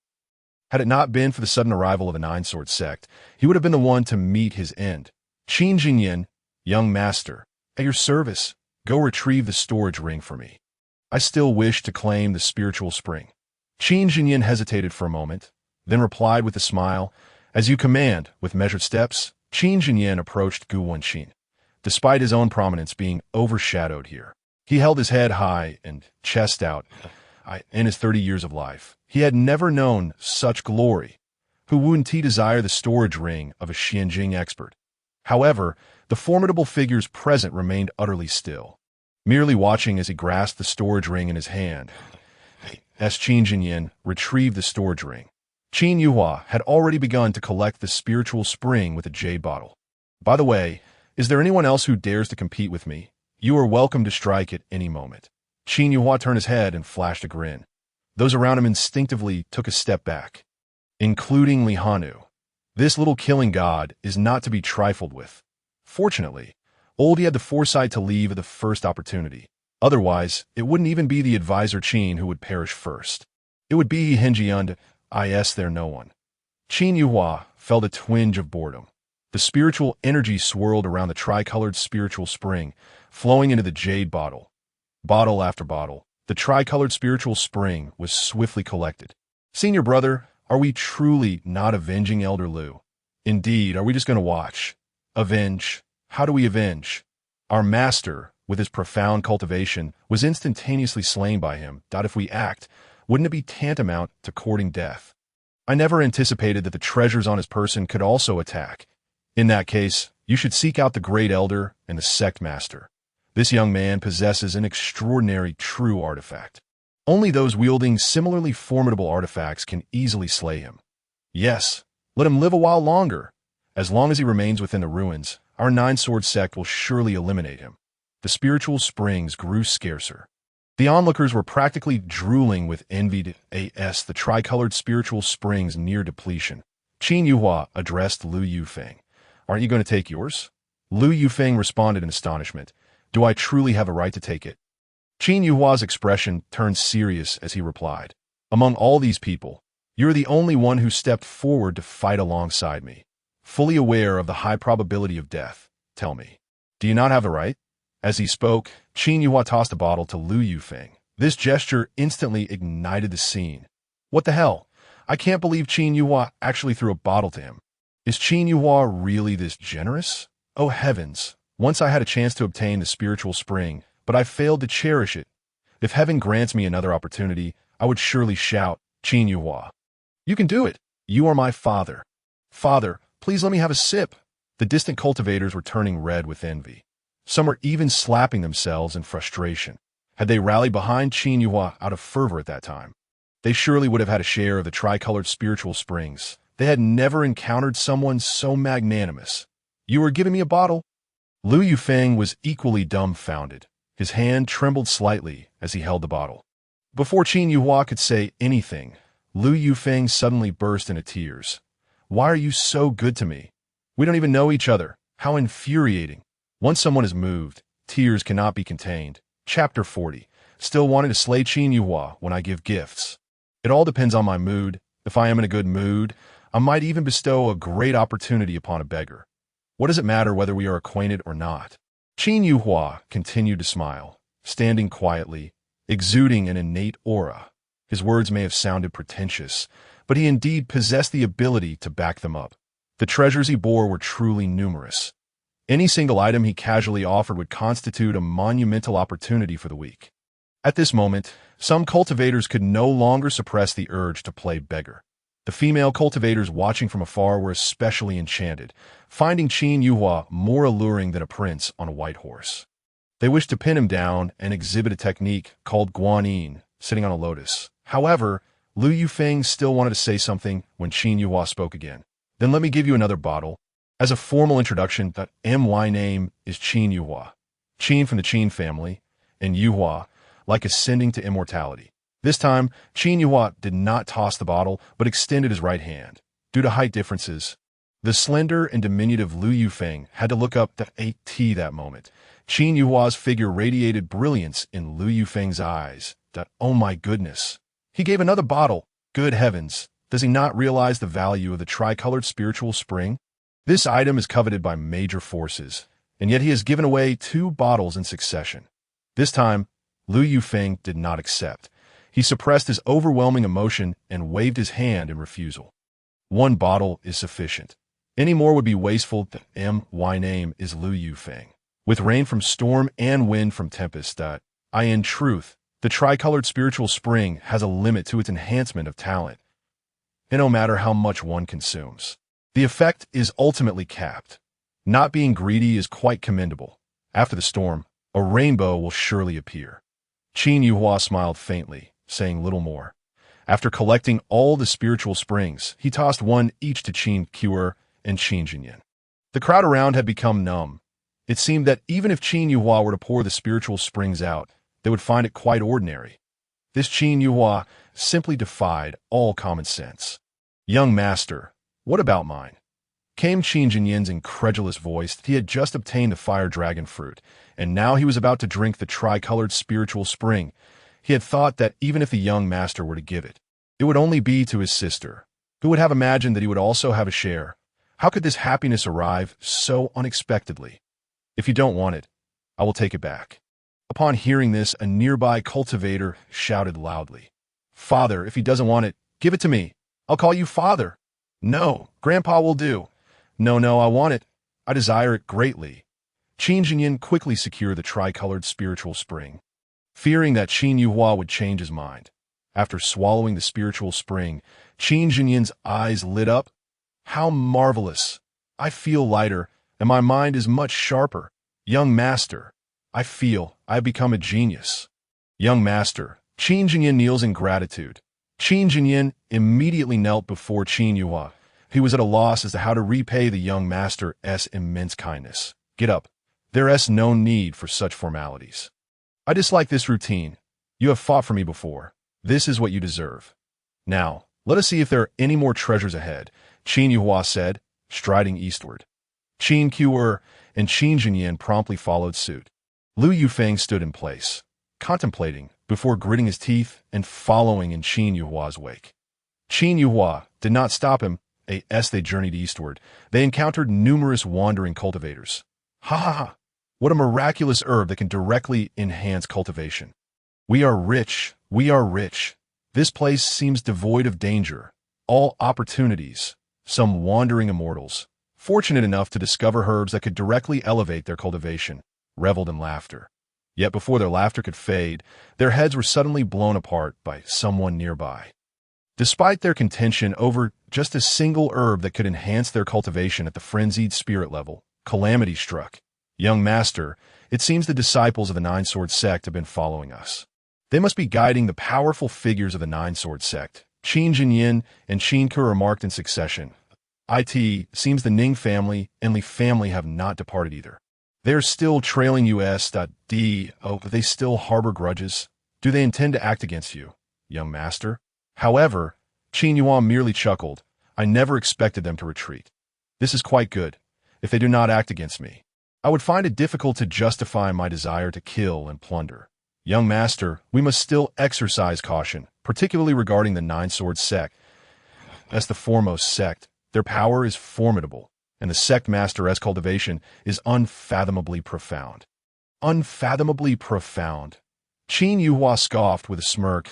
Had it not been for the sudden arrival of the nine-sword sect, he would have been the one to meet his end. Qin Jinyin, young master, at your service, go retrieve the storage ring for me. I still wish to claim the spiritual spring. Qin Jinyin hesitated for a moment, then replied with a smile, As you command, with measured steps. Qin Jinyin approached Gu Wenqin. Despite his own prominence being overshadowed here, he held his head high and chest out. In his 30 years of life, he had never known such glory. Who wouldn't he desire the storage ring of a Xianjing expert? However, the formidable figures present remained utterly still, merely watching as he grasped the storage ring in his hand. As Qin Jinyin retrieved the storage ring, Qin Yuhua had already begun to collect the spiritual spring with a jade bottle. By the way, is there anyone else who dares to compete with me? You are welcome to strike at any moment. Qin Yuhua turned his head and flashed a grin. Those around him instinctively took a step back, including Li Hanu. This little killing god is not to be trifled with. Fortunately, Oldie had the foresight to leave at the first opportunity. Otherwise, it wouldn't even be the advisor Qin who would perish first. It would be Henjiund, is there no one. Qin Yuhua felt a twinge of boredom. The spiritual energy swirled around the tricolored spiritual spring, flowing into the jade bottle. Bottle after bottle, the tricolored spiritual spring was swiftly collected. Senior brother, are we truly not avenging Elder Lu? Indeed, are we just going to watch? Avenge? How do we avenge? Our master, with his profound cultivation, was instantaneously slain by him. If we act, wouldn't it be tantamount to courting death? I never anticipated that the treasures on his person could also attack. In that case, you should seek out the great elder and the sect master. This young man possesses an extraordinary true artifact. Only those wielding similarly formidable artifacts can easily slay him. Yes, let him live a while longer. As long as he remains within the ruins, our nine-sword sect will surely eliminate him. The spiritual springs grew scarcer. The onlookers were practically drooling with envy as the tricolored spiritual springs near depletion. Qin Yuhua addressed Lu Yufeng. Aren't you going to take yours? Lu Yufeng responded in astonishment. Do I truly have a right to take it? Qin Yuhua's expression turned serious as he replied. Among all these people, you're the only one who stepped forward to fight alongside me. Fully aware of the high probability of death, tell me, do you not have the right? As he spoke, Qin Yuhua tossed a bottle to Lu Yufeng. This gesture instantly ignited the scene. What the hell? I can't believe Qin Yuhua actually threw a bottle to him. Is Qin Yuhua really this generous? Oh heavens, once I had a chance to obtain the spiritual spring, but I failed to cherish it. If heaven grants me another opportunity, I would surely shout, Qin Yuhua. You can do it. You are my father. Father, please let me have a sip. The distant cultivators were turning red with envy. Some were even slapping themselves in frustration. Had they rallied behind Qin Yuhua out of fervor at that time, they surely would have had a share of the tricolored spiritual springs. They had never encountered someone so magnanimous. You were giving me a bottle? Lu Yufeng was equally dumbfounded. His hand trembled slightly as he held the bottle. Before Qin Yuhua could say anything, Lu Yufeng suddenly burst into tears. Why are you so good to me? We don't even know each other. How infuriating. Once someone is moved, tears cannot be contained. Chapter 40. Still wanting to slay Qin Yuhua when I give gifts. It all depends on my mood. If I am in a good mood, I might even bestow a great opportunity upon a beggar. What does it matter whether we are acquainted or not? Qin Yuhua continued to smile, standing quietly, exuding an innate aura. His words may have sounded pretentious, but he indeed possessed the ability to back them up. The treasures he bore were truly numerous. Any single item he casually offered would constitute a monumental opportunity for the weak. At this moment, some cultivators could no longer suppress the urge to play beggar. The female cultivators watching from afar were especially enchanted, finding Qin Yuhua more alluring than a prince on a white horse. They wished to pin him down and exhibit a technique called guanyin, sitting on a lotus. However, Lu Yufeng still wanted to say something when Qin Yuhua spoke again. Then let me give you another bottle. As a formal introduction, my name is Qin Yuhua. Qin from the Qin family, and Yuhua, like ascending to immortality. This time, Qin Yuhua did not toss the bottle, but extended his right hand. Due to height differences, the slender and diminutive Lu Yufeng had to look up to AT that moment. Qin Yuhua's figure radiated brilliance in Lu Yufeng's eyes. Oh my goodness. He gave another bottle. Good heavens. Does he not realize the value of the tricolored spiritual spring? This item is coveted by major forces, and yet he has given away 2 bottles in succession. This time, Lu Yufeng did not accept. He suppressed his overwhelming emotion and waved his hand in refusal. 1 bottle is sufficient. Any more would be wasteful. My name is Lu Yufeng. With rain from storm and wind from tempest, in truth, the tricolored spiritual spring has a limit to its enhancement of talent. And no matter how much one consumes, the effect is ultimately capped. Not being greedy is quite commendable. After the storm, a rainbow will surely appear. Qin Yuhua smiled faintly, saying little more. After collecting all the spiritual springs, he tossed 1 each to Qin Kuer and Qin Jinyan. The crowd around had become numb. It seemed that even if Qin Yuhua were to pour the spiritual springs out, they would find it quite ordinary. This Qin Yuhua simply defied all common sense. Young master, what about mine? Came Qin Jinyan's incredulous voice. He had just obtained the fire dragon fruit, and now he was about to drink the tricolored spiritual spring. He had thought that even if the young master were to give it, it would only be to his sister. Who would have imagined that he would also have a share? How could this happiness arrive so unexpectedly? If you don't want it, I will take it back. Upon hearing this, a nearby cultivator shouted loudly, Father, if he doesn't want it, give it to me. I'll call you father. No, Grandpa will do. No, I want it. I desire it greatly. Qin Jinyan quickly secured the tricolored spiritual spring, fearing that Qin Yuhua would change his mind. After swallowing the spiritual spring, Qin Jinyan's eyes lit up. How marvelous! I feel lighter, and my mind is much sharper. Young master, I feel I have become a genius. Young master, Qin Jinyin kneels in gratitude. Qin Jinyin immediately knelt before Qin Yuhua. He was at a loss as to how to repay the young master's immense kindness. Get up. There's no need for such formalities. I dislike this routine. You have fought for me before. This is what you deserve. Now, let us see if there are any more treasures ahead, Qin Yuhua said, striding eastward. Qin Kuer and Qin Jinyin promptly followed suit. Lu Yufeng stood in place, contemplating, before gritting his teeth and following in Qin Yuhua's wake. Qin Yuhua did not stop him. As they journeyed eastward, they encountered numerous wandering cultivators. Ha ha ha! What a miraculous herb that can directly enhance cultivation. We are rich. We are rich. This place seems devoid of danger. All opportunities. Some wandering immortals, fortunate enough to discover herbs that could directly elevate their cultivation, reveled in laughter. Yet before their laughter could fade, their heads were suddenly blown apart by someone nearby. Despite their contention over just a single herb that could enhance their cultivation at the frenzied spirit level, calamity struck. Young master, it seems the disciples of the Nine-Sword sect have been following us. They must be guiding the powerful figures of the Nine-Sword sect. Qin Jinyin and Qin Ke remarked in succession. It seems the Ning family and Li family have not departed either. They are still trailing U.S.D. Oh, but they still harbor grudges. Do they intend to act against you, young master? However, Qin Yuan merely chuckled. I never expected them to retreat. This is quite good. If they do not act against me, I would find it difficult to justify my desire to kill and plunder. Young master, we must still exercise caution, particularly regarding the Nine-Sword sect. As the foremost sect, their power is formidable, and the sect master's cultivation is unfathomably profound. Unfathomably profound. Qin Yuhua scoffed with a smirk.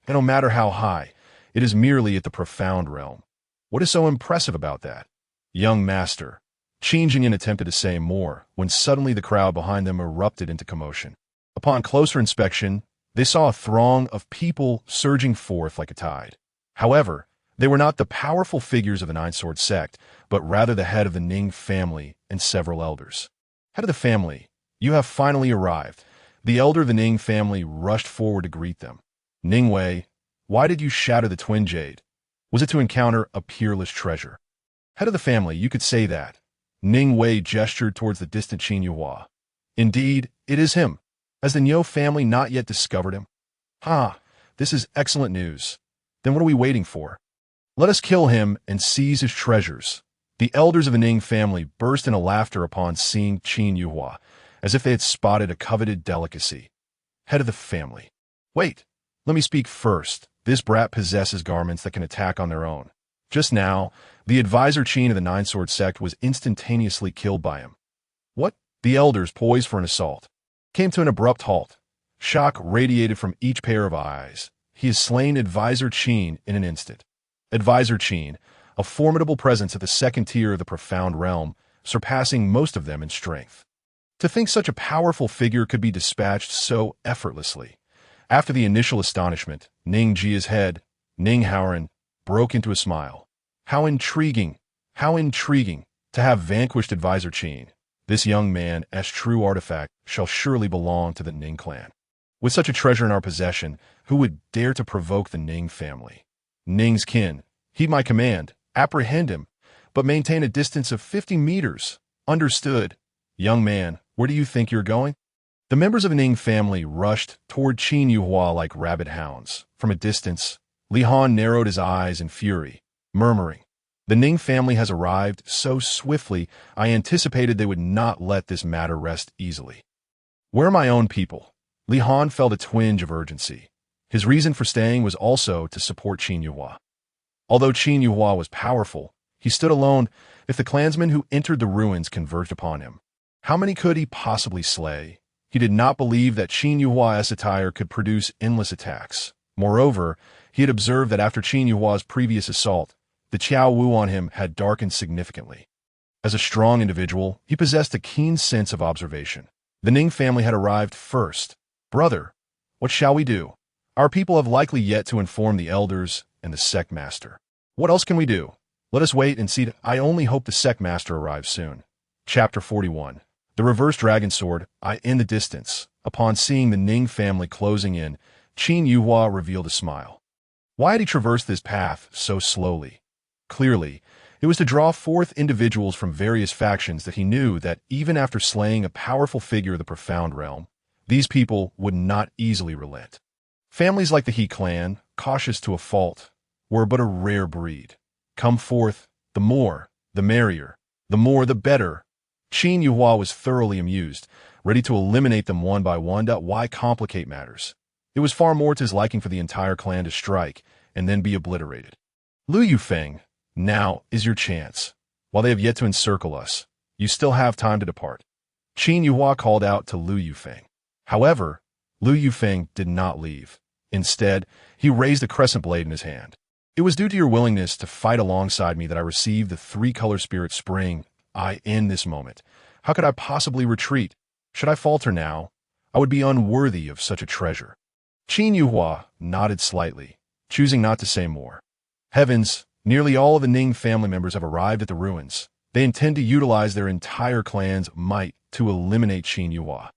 And no matter how high, it is merely at the profound realm. What is so impressive about that? Young master. Qin Jinyin attempted to say more, when suddenly the crowd behind them erupted into commotion. Upon closer inspection, they saw a throng of people surging forth like a tide. However, they were not the powerful figures of the Nine-Sword sect, but rather the head of the Ning family and several elders. Head of the family, you have finally arrived. The elder of the Ning family rushed forward to greet them. Ning Wei, why did you shatter the twin jade? Was it to encounter a peerless treasure? Head of the family, you could say that. Ning Wei gestured towards the distant Qin Yuhua. Indeed, it is him. Has the Niu family not yet discovered him? This is excellent news. Then what are we waiting for? Let us kill him and seize his treasures. The elders of the Ning family burst into laughter upon seeing Qin Yuhua, as if they had spotted a coveted delicacy. Head of the family. Wait, let me speak first. This brat possesses garments that can attack on their own. Just now, the advisor Qin of the Nine-Sword sect was instantaneously killed by him. What? The elders, poised for an assault, came to an abrupt halt. Shock radiated from each pair of eyes. He has slain Advisor Qin in an instant. Advisor Qin, a formidable presence at the second tier of the profound realm, surpassing most of them in strength. To think such a powerful figure could be dispatched so effortlessly. After the initial astonishment, Ning Jia's head, Ning Haoran, broke into a smile. How intriguing to have vanquished Advisor Qin. This young man, as true artifact, shall surely belong to the Ning clan. With such a treasure in our possession, who would dare to provoke the Ning family? Ning's kin, heed my command, apprehend him, but maintain a distance of 50 meters. Understood. Young man, where do you think you're going? The members of the Ning family rushed toward Qin Yuhua like rabid hounds. From a distance, Li Han narrowed his eyes in fury, murmuring, the Ning family has arrived so swiftly, I anticipated they would not let this matter rest easily. Where are my own people? Li Han felt a twinge of urgency. His reason for staying was also to support Qin Yuhua. Although Qin Yuhua was powerful, he stood alone if the clansmen who entered the ruins converged upon him. How many could he possibly slay? He did not believe that Qin Yuhua's attire could produce endless attacks. Moreover, he had observed that after Qin Yuhua's previous assault, the Qiao Wu on him had darkened significantly. As a strong individual, he possessed a keen sense of observation. The Ning family had arrived first. Brother, what shall we do? Our people have likely yet to inform the elders and the sect master. What else can we do? Let us wait and see. I only hope the sect master arrives soon. Chapter 41. The reversed dragon sword, in the distance. Upon seeing the Ning family closing in, Qin Yuhua revealed a smile. Why had he traversed this path so slowly? Clearly, it was to draw forth individuals from various factions that he knew that even after slaying a powerful figure of the profound realm, these people would not easily relent. Families like the He clan, cautious to a fault, were but a rare breed. Come forth, the more, the merrier, the more, the better. Qin Yuhua was thoroughly amused, ready to eliminate them one by one. Why complicate matters? It was far more to his liking for the entire clan to strike and then be obliterated. Lu Yufeng, now is your chance. While they have yet to encircle us, you still have time to depart. Qin Yuhua called out to Lu Yufeng. However, Lu Yufeng did not leave. Instead, he raised a crescent blade in his hand. It was due to your willingness to fight alongside me that I received the three-color spirit spring. I end this moment. How could I possibly retreat? Should I falter now, I would be unworthy of such a treasure. Qin Yuhua nodded slightly, choosing not to say more. Heavens, nearly all of the Ning family members have arrived at the ruins. They intend to utilize their entire clan's might to eliminate Qin Yuhua.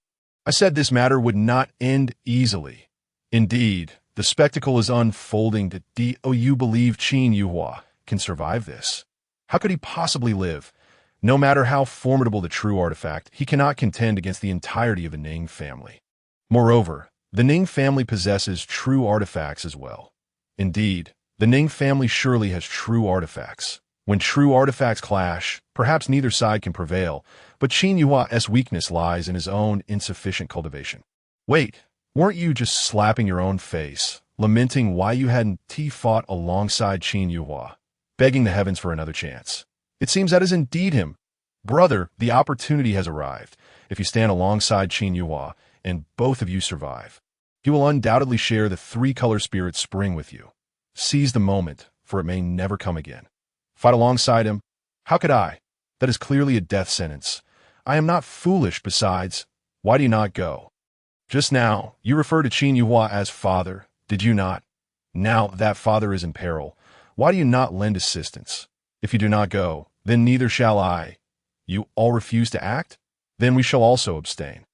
I said this matter would not end easily. Indeed, the spectacle is unfolding. Do you believe Qin Yuhua can survive this? How could he possibly live? No matter how formidable the true artifact, he cannot contend against the entirety of the Ning family. Moreover, the Ning family possesses true artifacts as well. Indeed, the Ning family surely has true artifacts. When true artifacts clash, perhaps neither side can prevail, but Qin Yuhua's weakness lies in his own insufficient cultivation. Wait, weren't you just slapping your own face, lamenting why you hadn't fought alongside Qin Yuhua, begging the heavens for another chance? It seems that is indeed him. Brother, the opportunity has arrived. If you stand alongside Qin Yuhua, and both of you survive, he will undoubtedly share the three-color spirit spring with you. Seize the moment, for it may never come again. Fight alongside him? How could I? That is clearly a death sentence. I am not foolish. Besides, why do you not go? Just now, you referred to Qin Yuhua as father, did you not? Now that father is in peril, why do you not lend assistance? If you do not go, then neither shall I. You all refuse to act? Then we shall also abstain.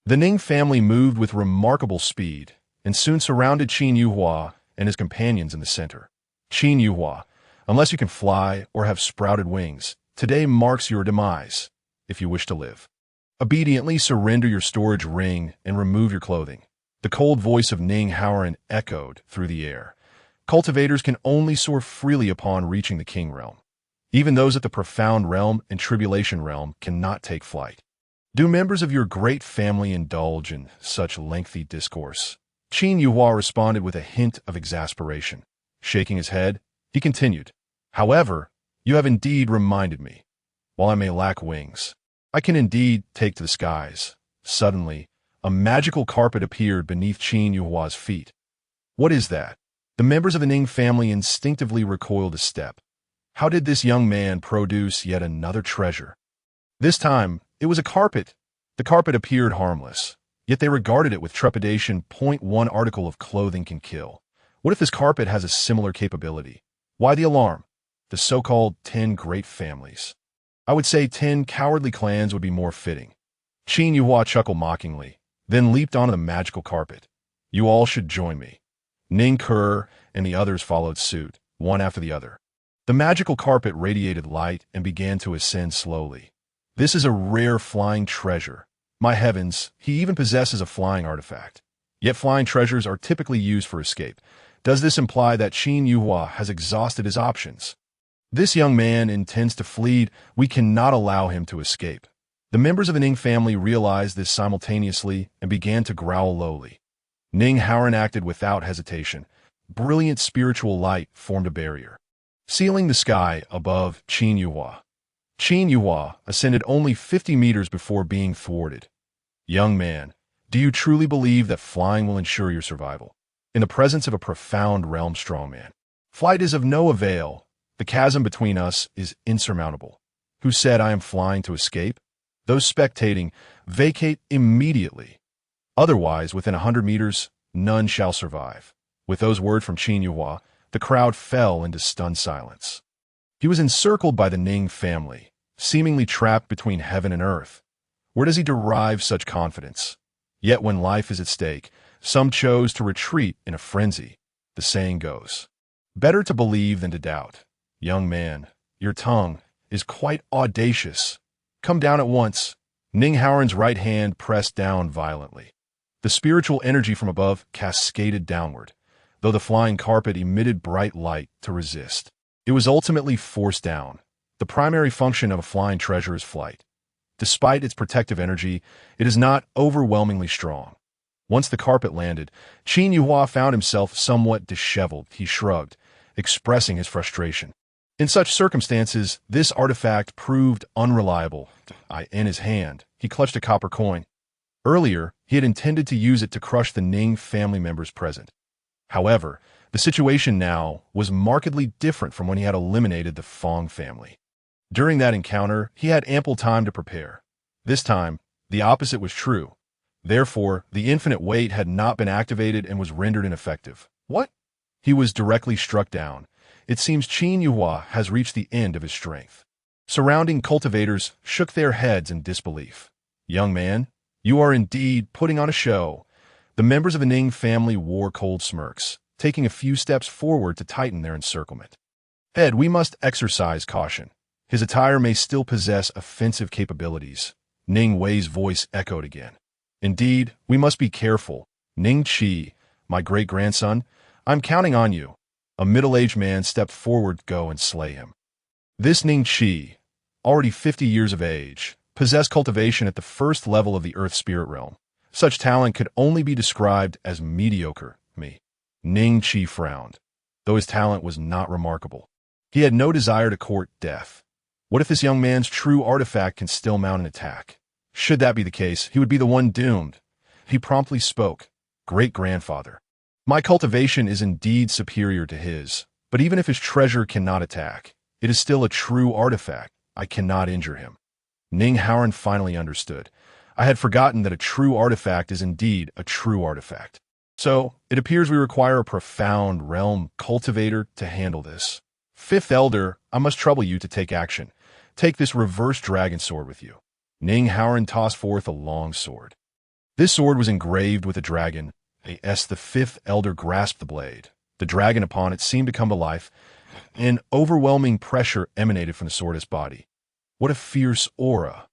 The Ning family moved with remarkable speed, and soon surrounded Qin Yuhua and his companions in the center. Qin Yuhua, unless you can fly or have sprouted wings, today marks your demise, if you wish to live. Obediently surrender your storage ring and remove your clothing. The cold voice of Ning Howren echoed through the air. Cultivators can only soar freely upon reaching the King Realm. Even those at the Profound Realm and Tribulation Realm cannot take flight. Do members of your great family indulge in such lengthy discourse? Qin Yuhua responded with a hint of exasperation. Shaking his head, he continued, However, you have indeed reminded me. While I may lack wings, I can indeed take to the skies. Suddenly, a magical carpet appeared beneath Qin Yuhua's feet. What is that? The members of the Ning family instinctively recoiled a step. How did this young man produce yet another treasure? This time, it was a carpet. The carpet appeared harmless, yet they regarded it with trepidation. One article of clothing can kill. What if this carpet has a similar capability? Why the alarm? The so-called 10 great families. I would say 10 cowardly clans would be more fitting. Qin Yuhua chuckled mockingly, then leaped onto the magical carpet. You all should join me. Ning Kerr and the others followed suit, one after the other. The magical carpet radiated light and began to ascend slowly. This is a rare flying treasure. My heavens, he even possesses a flying artifact. Yet flying treasures are typically used for escape. Does this imply that Qin Yuhua has exhausted his options? This young man intends to flee. We cannot allow him to escape. The members of the Ning family realized this simultaneously and began to growl lowly. Ning Howren acted without hesitation. Brilliant spiritual light formed a barrier, sealing the sky above Qin Yuhua. Qin Yuhua ascended only 50 meters before being thwarted. Young man, do you truly believe that flying will ensure your survival? In the presence of a profound realm strongman, flight is of no avail. The chasm between us is insurmountable. Who said I am flying to escape? Those spectating, vacate immediately. Otherwise, within 100 meters, none shall survive. With those words from Qin Yuhua, the crowd fell into stunned silence. He was encircled by the Ning family, seemingly trapped between heaven and earth. Where does he derive such confidence? Yet when life is at stake, Some chose to retreat in a frenzy. The saying goes, better to believe than to doubt. Young man, your tongue is quite audacious. Come down at once. Ning Haoran's right hand pressed down violently. The spiritual energy from above cascaded downward, though the flying carpet emitted bright light to resist. It was ultimately forced down. The primary function of a flying treasure is flight. Despite its protective energy, it is not overwhelmingly strong. Once the carpet landed, Qin Yuhua found himself somewhat disheveled. He shrugged, expressing his frustration. In such circumstances, this artifact proved unreliable. In his hand, he clutched a copper coin. Earlier, he had intended to use it to crush the Ning family members present. However, the situation now was markedly different from when he had eliminated the Fong family. During that encounter, he had ample time to prepare. This time, the opposite was true. Therefore, the infinite weight had not been activated and was rendered ineffective. What? He was directly struck down. It seems Qin Yuhua has reached the end of his strength. Surrounding cultivators shook their heads in disbelief. Young man, you are indeed putting on a show. The members of the Ning family wore cold smirks, taking a few steps forward to tighten their encirclement. Ed, we must exercise caution. His attire may still possess offensive capabilities. Ning Wei's voice echoed again. Indeed, we must be careful. Ning Qi, my great-grandson, I'm counting on you. A middle-aged man stepped forward to go and slay him. This Ning Qi, already 50 years of age, possessed cultivation at the first level of the Earth Spirit Realm. Such talent could only be described as mediocre. Ning Qi frowned, though his talent was not remarkable. He had no desire to court death. What if this young man's true artifact can still mount an attack? Should that be the case, he would be the one doomed. He promptly spoke. Great-grandfather. My cultivation is indeed superior to his, but even if his treasure cannot attack, it is still a true artifact. I cannot injure him. Ning Haoran finally understood. I had forgotten that a true artifact is indeed a true artifact. So, it appears we require a profound realm cultivator to handle this. Fifth Elder, I must trouble you to take action. Take this reverse dragon sword with you. Ning Haoran tossed forth a long sword. This sword was engraved with a dragon. The fifth elder grasped the blade. The dragon upon it seemed to come to life. An overwhelming pressure emanated from the swordist's body. What a fierce aura.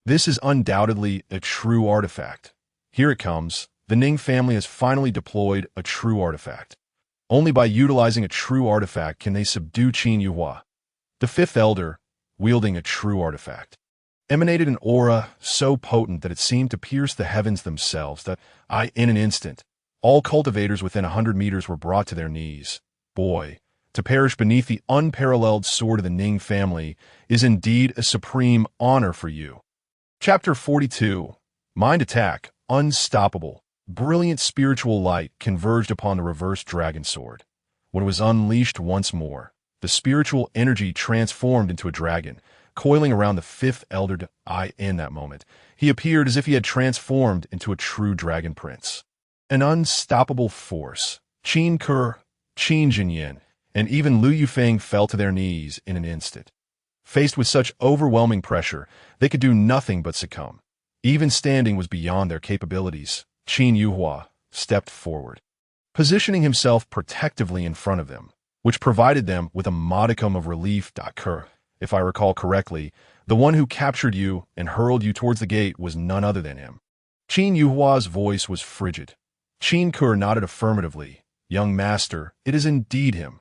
This is undoubtedly a true artifact. Here it comes. The Ning family has finally deployed a true artifact. Only by utilizing a true artifact can they subdue Qin Yuhua. The fifth elder, wielding a true artifact, emanated an aura so potent that it seemed to pierce the heavens themselves. In an instant, all cultivators within 100 meters were brought to their knees. Boy, to perish beneath the unparalleled sword of the Ning family is indeed a supreme honor for you. Chapter 42. Mind Attack. Unstoppable. Brilliant spiritual light converged upon the reversed dragon sword. When it was unleashed once more, the spiritual energy transformed into a dragon, coiling around the fifth elder. In that moment, he appeared as if he had transformed into a true dragon prince. An unstoppable force. Qin Ke, Qin Jinyan, and even Lu Yufeng fell to their knees in an instant. Faced with such overwhelming pressure, they could do nothing but succumb. Even standing was beyond their capabilities. Qin Yuhua stepped forward, positioning himself protectively in front of them, which provided them with a modicum of relief. If I recall correctly, the one who captured you and hurled you towards the gate was none other than him. Qin Yuhua's voice was frigid. Qin Ke nodded affirmatively. Young master, it is indeed him.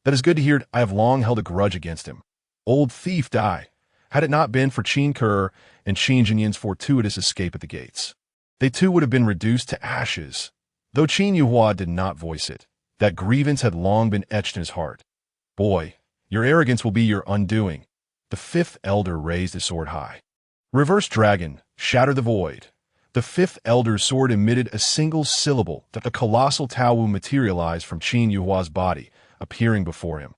That is good to hear. I have long held a grudge against him. Old thief die. Had it not been for Qin Ke and Qin Jinyan's fortuitous escape at the gates, they too would have been reduced to ashes. Though Qin Yuhua did not voice it, that grievance had long been etched in his heart. Boy, your arrogance will be your undoing. The fifth elder raised his sword high. Reverse dragon, shatter the void. The fifth elder's sword emitted a single syllable that the colossal Taowu materialized from Qin Yuhua's body, appearing before him.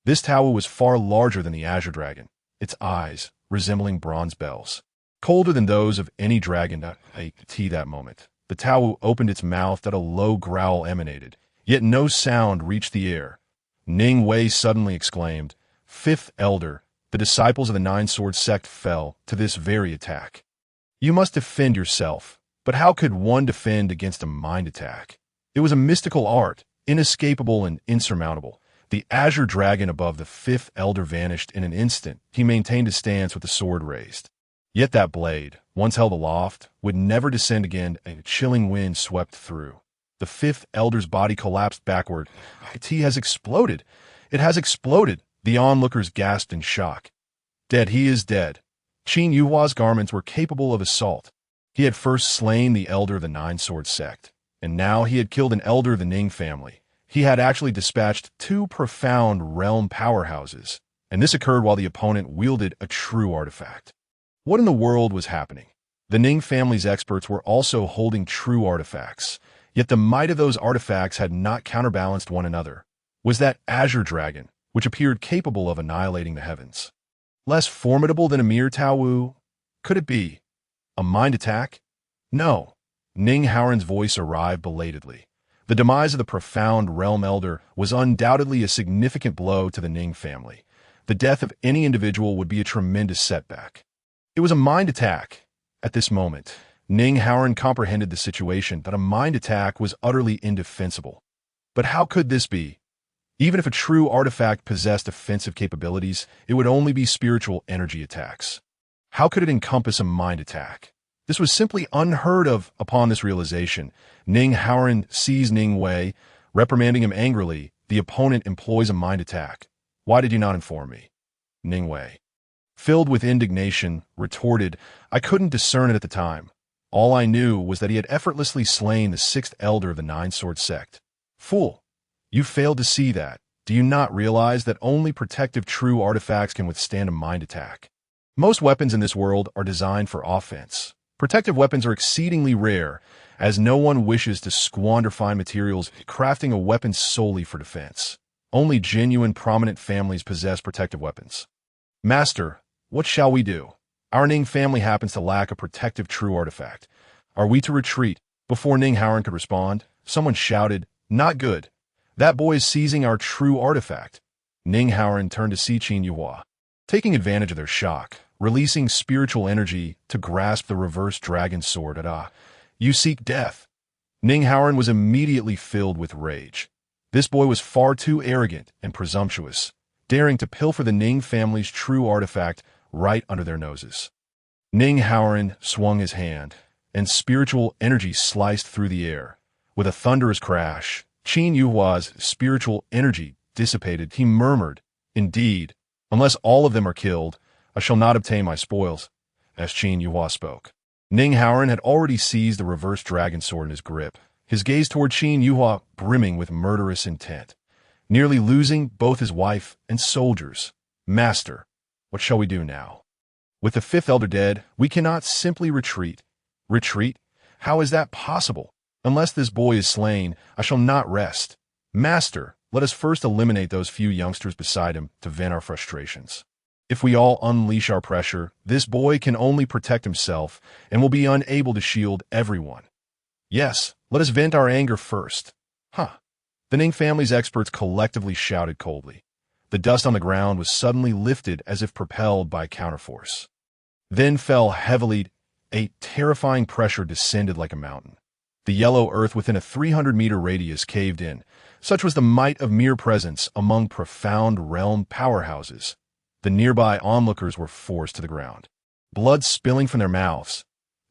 This Taowu was far larger than the azure dragon, its eyes resembling bronze bells. Colder than those of any dragon that moment. The Taowu opened its mouth that a low growl emanated, yet no sound reached the air. Ning Wei suddenly exclaimed, Fifth Elder, the disciples of the Nine-Sword sect fell to this very attack. You must defend yourself. But how could one defend against a mind attack? It was a mystical art, inescapable and insurmountable. The azure dragon above the fifth elder vanished in an instant. He maintained his stance with the sword raised. Yet that blade, once held aloft, would never descend again, and a chilling wind swept through. The fifth elder's body collapsed backward. It has exploded. It has exploded. The onlookers gasped in shock. Dead, he is dead. Qin Yuhua's garments were capable of assault. He had first slain the elder of the Nine-Sword sect, and now he had killed an elder of the Ning family. He had actually dispatched two profound realm powerhouses, and this occurred while the opponent wielded a true artifact. What in the world was happening? The Ning family's experts were also holding true artifacts, yet the might of those artifacts had not counterbalanced one another. Was that azure dragon, which appeared capable of annihilating the heavens, less formidable than a mere Tao Wu? Could it be a mind attack? No. Ning Haoran's voice arrived belatedly. The demise of the profound realm elder was undoubtedly a significant blow to the Ning family. The death of any individual would be a tremendous setback. It was a mind attack. At this moment, Ning Haoran comprehended the situation, that a mind attack was utterly indefensible. But how could this be? Even if a true artifact possessed offensive capabilities, it would only be spiritual energy attacks. How could it encompass a mind attack? This was simply unheard of. Upon this realization, Ning Haoran seized Ning Wei, reprimanding him angrily. The opponent employs a mind attack. Why did you not inform me? Ning Wei, filled with indignation, retorted, I couldn't discern it at the time. All I knew was that he had effortlessly slain the sixth elder of the Nine-Sword sect. Fool! You failed to see that. Do you not realize that only protective true artifacts can withstand a mind attack? Most weapons in this world are designed for offense. Protective weapons are exceedingly rare, as no one wishes to squander fine materials crafting a weapon solely for defense. Only genuine prominent families possess protective weapons. Master, what shall we do? Our Ning family happens to lack a protective true artifact. Are we to retreat? Before Ning Haoran could respond, someone shouted, Not good. That boy is seizing our true artifact. Ning Haoran turned to see Qin Yuhua, taking advantage of their shock, releasing spiritual energy to grasp the reverse dragon sword. You seek death. Ning Haoran was immediately filled with rage. This boy was far too arrogant and presumptuous, daring to pilfer the Ning family's true artifact right under their noses. Ning Haoran swung his hand, and spiritual energy sliced through the air. With a thunderous crash, Qin Yuhua's spiritual energy dissipated. He murmured, Indeed, unless all of them are killed, I shall not obtain my spoils. As Qin Yuhua spoke, Ning Haoran had already seized the reverse dragon sword in his grip, his gaze toward Qin Yuhua brimming with murderous intent, nearly losing both his wife and soldiers. Master, what shall we do now? With the fifth elder dead, we cannot simply retreat. Retreat? How is that possible? Unless this boy is slain, I shall not rest. Master, let us first eliminate those few youngsters beside him to vent our frustrations. If we all unleash our pressure, this boy can only protect himself and will be unable to shield everyone. Yes, let us vent our anger first. The Ning family's experts collectively shouted coldly. The dust on the ground was suddenly lifted as if propelled by a counterforce. Then fell heavily. A terrifying pressure descended like a mountain. The yellow earth within a 300-meter radius caved in. Such was the might of mere presence among profound realm powerhouses. The nearby onlookers were forced to the ground, blood spilling from their mouths.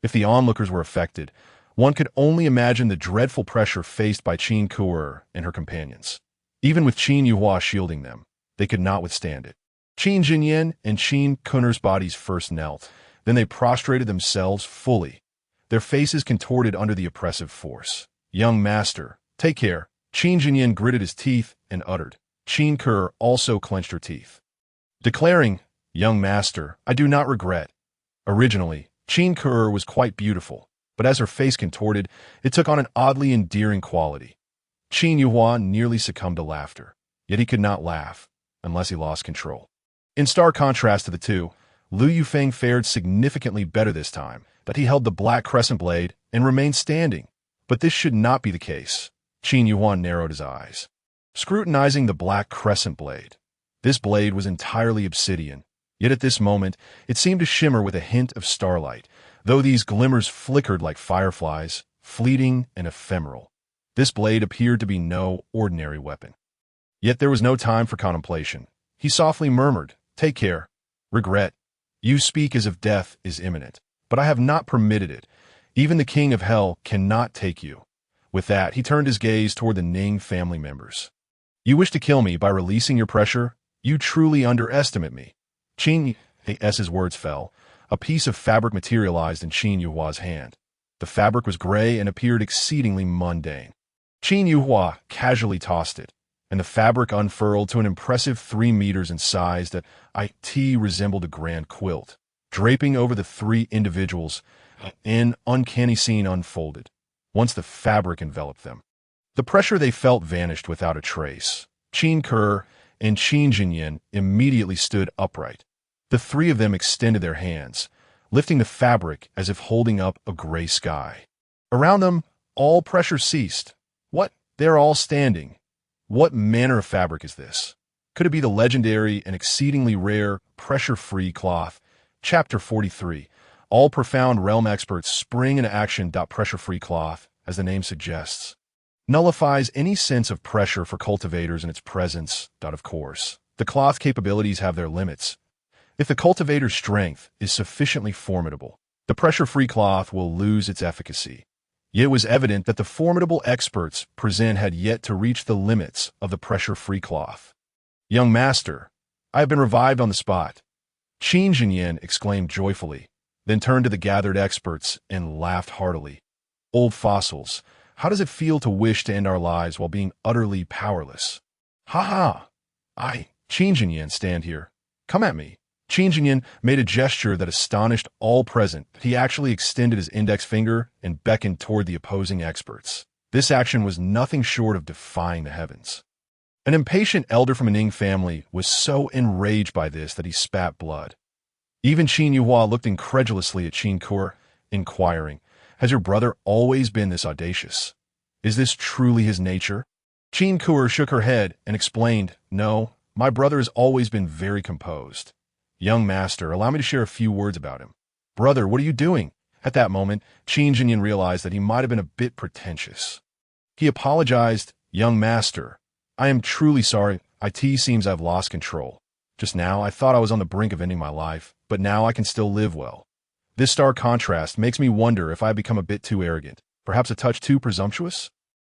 If the onlookers were affected, one could only imagine the dreadful pressure faced by Qin Ku'er and her companions. Even with Qin Yuhua shielding them, they could not withstand it. Qin Jinyan and Qin Kuner's bodies first knelt, then they prostrated themselves fully, their faces contorted under the oppressive force. Young master, take care. Qin Jinyan gritted his teeth and uttered. Qin Ku'er also clenched her teeth, declaring, Young master, I do not regret. Originally, Qin Ku'er was quite beautiful, but as her face contorted, it took on an oddly endearing quality. Qin Yuhua nearly succumbed to laughter, yet he could not laugh, unless he lost control. In stark contrast to the two, Lu Yufeng fared significantly better this time, that he held the black crescent blade and remained standing. But this should not be the case. Qin Yuhua narrowed his eyes, scrutinizing the black crescent blade. This blade was entirely obsidian, yet at this moment it seemed to shimmer with a hint of starlight. though these glimmers flickered like fireflies, fleeting and ephemeral. This blade appeared to be no ordinary weapon. Yet there was no time for contemplation. He softly murmured, "Take care. Regret. You speak as if death is imminent, but I have not permitted it. Even the king of hell cannot take you." With that, he turned his gaze toward the Ning family members. "You wish to kill me by releasing your pressure? You truly underestimate me." Qin Yu's words fell. A piece of fabric materialized in Qin Yuhua's hand. The fabric was gray and appeared exceedingly mundane. Qin Yuhua casually tossed it, and the fabric unfurled to an impressive 3 meters in size that resembled a grand quilt. Draping over the 3 individuals, an uncanny scene unfolded. Once the fabric enveloped them, the pressure they felt vanished without a trace. Qin Ke and Qin Jinyan immediately stood upright. The 3 of them extended their hands, lifting the fabric as if holding up a gray sky. Around them, all pressure ceased. What? They're all standing. What manner of fabric is this? Could it be the legendary and exceedingly rare pressure-free cloth? Chapter 43. All profound realm experts spring into action. Pressure-free cloth, as the name suggests, nullifies any sense of pressure for cultivators in its presence. Of course, the cloth capabilities have their limits. If the cultivator's strength is sufficiently formidable, the pressure-free cloth will lose its efficacy. Yet it was evident that the formidable experts present had yet to reach the limits of the pressure-free cloth. "Young master, I have been revived on the spot," Qin Jinyan exclaimed joyfully, then turned to the gathered experts and laughed heartily. "Old fossils, how does it feel to wish to end our lives while being utterly powerless?" "Ha ha! Qin Jinyan, stand here. Come at me." Qin Jinyan made a gesture that astonished all present. He actually extended his index finger and beckoned toward the opposing experts. This action was nothing short of defying the heavens. An impatient elder from a Ning family was so enraged by this that he spat blood. Even Qin Yuhua looked incredulously at Qin Ke, inquiring, "Has your brother always been this audacious? Is this truly his nature?" Qin Ke shook her head and explained, "No, my brother has always been very composed. Young master, allow me to share a few words about him." "Brother, what are you doing?" At that moment, Qin Jinyan realized that he might have been a bit pretentious. He apologized, "Young master, I am truly sorry. It seems I've lost control. Just now, I thought I was on the brink of ending my life, but now I can still live well. This stark contrast makes me wonder if I have become a bit too arrogant, perhaps a touch too presumptuous.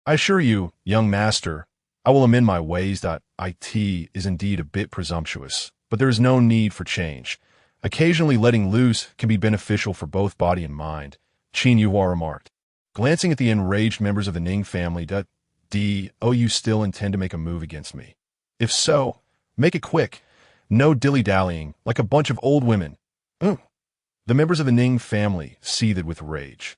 I assure you, young master, I will amend my ways. It is indeed a bit presumptuous, but there is no need for change. Occasionally letting loose can be beneficial for both body and mind," Qin Yuhua remarked. Glancing at the enraged members of the Ning family, you still intend to make a move against me? If so, make it quick. No dilly-dallying, like a bunch of old women. The members of the Ning family seethed with rage,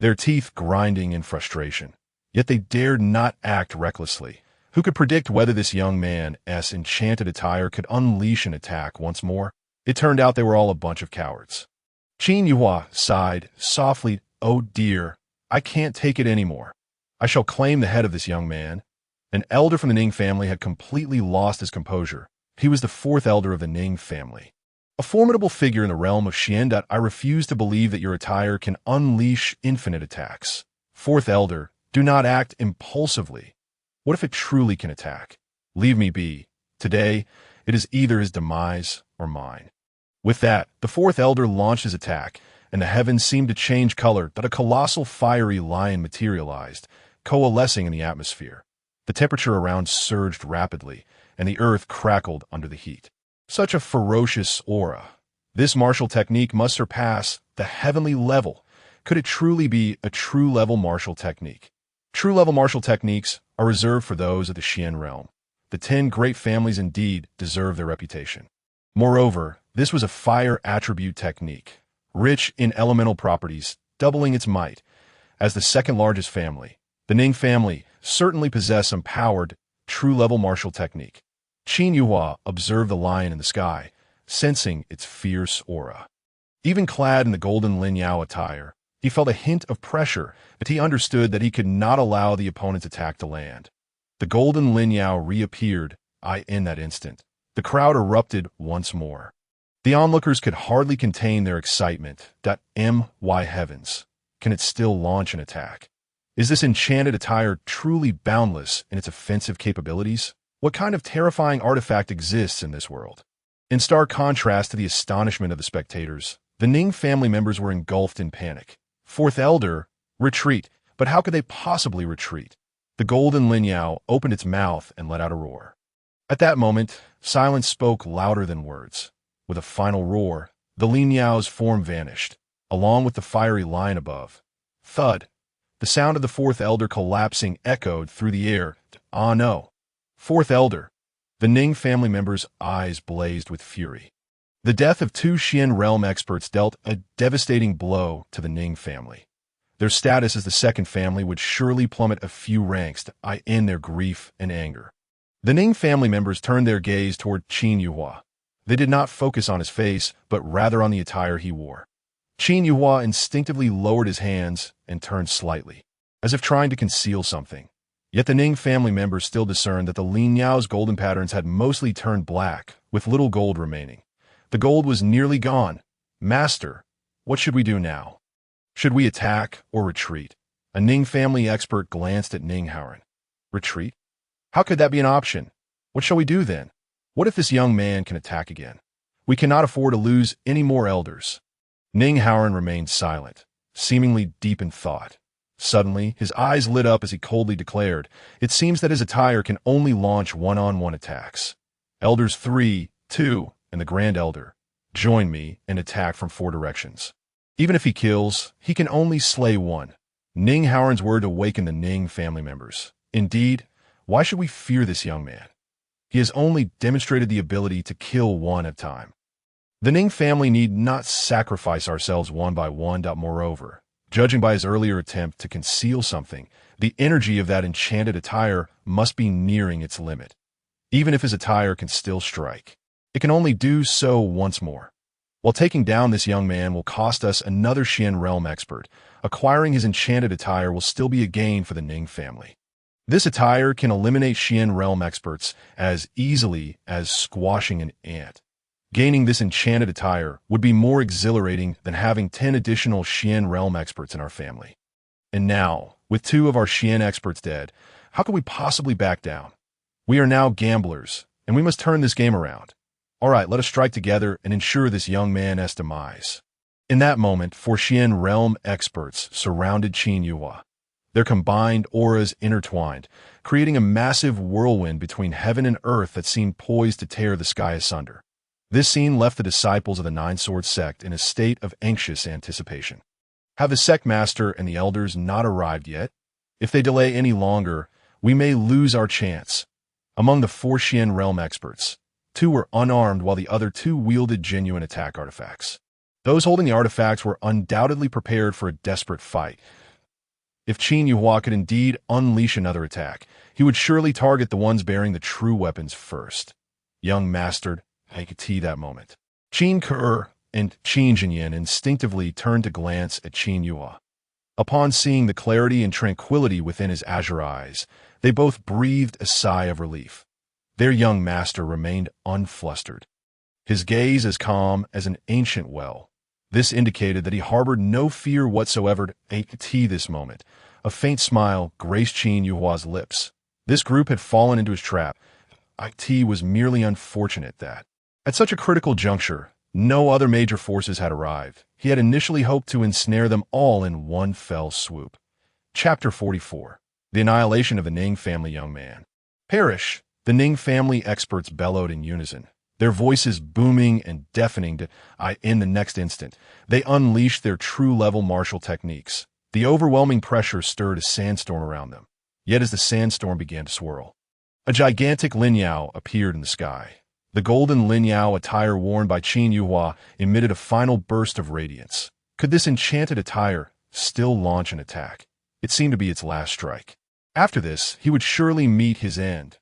their teeth grinding in frustration. Yet they dared not act recklessly. Who could predict whether this young man's enchanted attire could unleash an attack once more? It turned out they were all a bunch of cowards. Qin Yuhua sighed softly, "Oh dear, I can't take it anymore. I shall claim the head of this young man." An elder from the Ning family had completely lost his composure. He was the 4th elder of the Ning family, a formidable figure in the realm of Xian. "I refuse to believe that your attire can unleash infinite attacks. 4th elder, do not act impulsively. What if it truly can attack? Leave me be. Today, it is either his demise or mine." With that, the 4th elder launched his attack, and the heavens seemed to change color. A colossal fiery lion materialized, coalescing in the atmosphere. The temperature around surged rapidly, and the earth crackled under the heat. Such a ferocious aura. This martial technique must surpass the heavenly level. Could it truly be a true-level martial technique? True-level martial techniques are reserved for those of the Xian realm. The 10 great families indeed deserve their reputation. Moreover, this was a fire attribute technique, rich in elemental properties, doubling its might. As the 2nd largest family, the Ning family certainly possessed some powered, true-level martial technique. Qin Yuhua observed the lion in the sky, sensing its fierce aura. Even clad in the golden Lin Yao attire, he felt a hint of pressure, but he understood that he could not allow the opponent's attack to land. The golden Lin Yao reappeared in that instant. The crowd erupted once more. The onlookers could hardly contain their excitement. My heavens, can it still launch an attack? Is this enchanted attire truly boundless in its offensive capabilities? What kind of terrifying artifact exists in this world? In stark contrast to the astonishment of the spectators, the Ning family members were engulfed in panic. Fourth Elder, retreat. But how could they possibly retreat? The golden Lin Yao opened its mouth and let out a roar. At that moment, silence spoke louder than words. With a final roar, the Lin Yao's form vanished, along with the fiery line above. Thud. The sound of the Fourth Elder collapsing echoed through the air. Ah no. Fourth Elder. The Ning family members' eyes blazed with fury. The death of two Xian realm experts dealt a devastating blow to the Ning family. Their status as the second family would surely plummet a few ranks to end their grief and anger. The Ning family members turned their gaze toward Qin Yuhua. They did not focus on his face, but rather on the attire he wore. Qin Yuhua instinctively lowered his hands and turned slightly, as if trying to conceal something. Yet the Ning family members still discerned that the Lin Yao's golden patterns had mostly turned black, with little gold remaining. The gold was nearly gone. Master, what should we do now? Should we attack or retreat? A Ning family expert glanced at Ning Haoran. Retreat? How could that be an option? What shall we do then? What if this young man can attack again? We cannot afford to lose any more elders. Ning Haoran remained silent, seemingly deep in thought. Suddenly, his eyes lit up as he coldly declared, "It seems that his attire can only launch one-on-one attacks. Elders 3, 2, and the Grand Elder, join me and attack from 4 directions. Even if he kills, he can only slay one." Ning Haoran's word awakened the Ning family members. Indeed, why should we fear this young man? He has only demonstrated the ability to kill one at a time. The Ning family need not sacrifice ourselves one by one. Moreover, judging by his earlier attempt to conceal something, the energy of that enchanted attire must be nearing its limit. Even if his attire can still strike, it can only do so once more. While taking down this young man will cost us another Xian realm expert, acquiring his enchanted attire will still be a gain for the Ning family. This attire can eliminate Xian realm experts as easily as squashing an ant. Gaining this enchanted attire would be more exhilarating than having 10 additional Xian realm experts in our family. And now, with 2 of our Xian experts dead, how could we possibly back down? We are now gamblers, and we must turn this game around. All right, let us strike together and ensure this young man's demise. In that moment, 4 Xian realm experts surrounded Qin Yuhua. Their combined auras intertwined, creating a massive whirlwind between heaven and earth that seemed poised to tear the sky asunder. This scene left the disciples of the Nine-Sword sect in a state of anxious anticipation. Have the sect master and the elders not arrived yet? If they delay any longer, we may lose our chance. Among the 4 Xian realm experts, 2 were unarmed while the other 2 wielded genuine attack artifacts. Those holding the artifacts were undoubtedly prepared for a desperate fight. If Qin Yuhua could indeed unleash another attack, he would surely target the ones bearing the true weapons first. Young mastered, I could see that moment. Qin Ke and Qin Jinyan instinctively turned to glance at Qin Yuhua. Upon seeing the clarity and tranquility within his azure eyes, they both breathed a sigh of relief. Their young master remained unflustered, his gaze as calm as an ancient well. This indicated that he harbored no fear whatsoever at this moment. A faint smile graced Qin Yuhua's lips. This group had fallen into his trap. It was merely unfortunate that, at such a critical juncture, no other major forces had arrived. He had initially hoped to ensnare them all in one fell swoop. Chapter 44. The Annihilation of the Ning Family Young Man. Perish! The Ning family experts bellowed in unison, their voices booming and deafening in the next instant. They unleashed their true-level martial techniques. The overwhelming pressure stirred a sandstorm around them. Yet as the sandstorm began to swirl, a gigantic Lin Yao appeared in the sky. The golden Lin Yao attire worn by Qin Yuhua emitted a final burst of radiance. Could this enchanted attire still launch an attack? It seemed to be its last strike. After this, he would surely meet his end.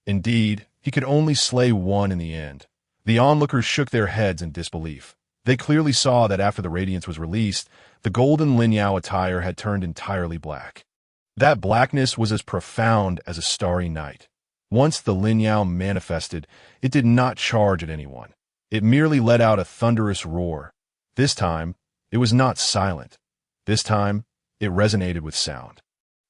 Indeed, he could only slay one in the end. The onlookers shook their heads in disbelief. They clearly saw that after the radiance was released, the golden Lin Yao attire had turned entirely black. That blackness was as profound as a starry night. Once the Lin Yao manifested, it did not charge at anyone. It merely let out a thunderous roar. This time, it was not silent. This time, it resonated with sound.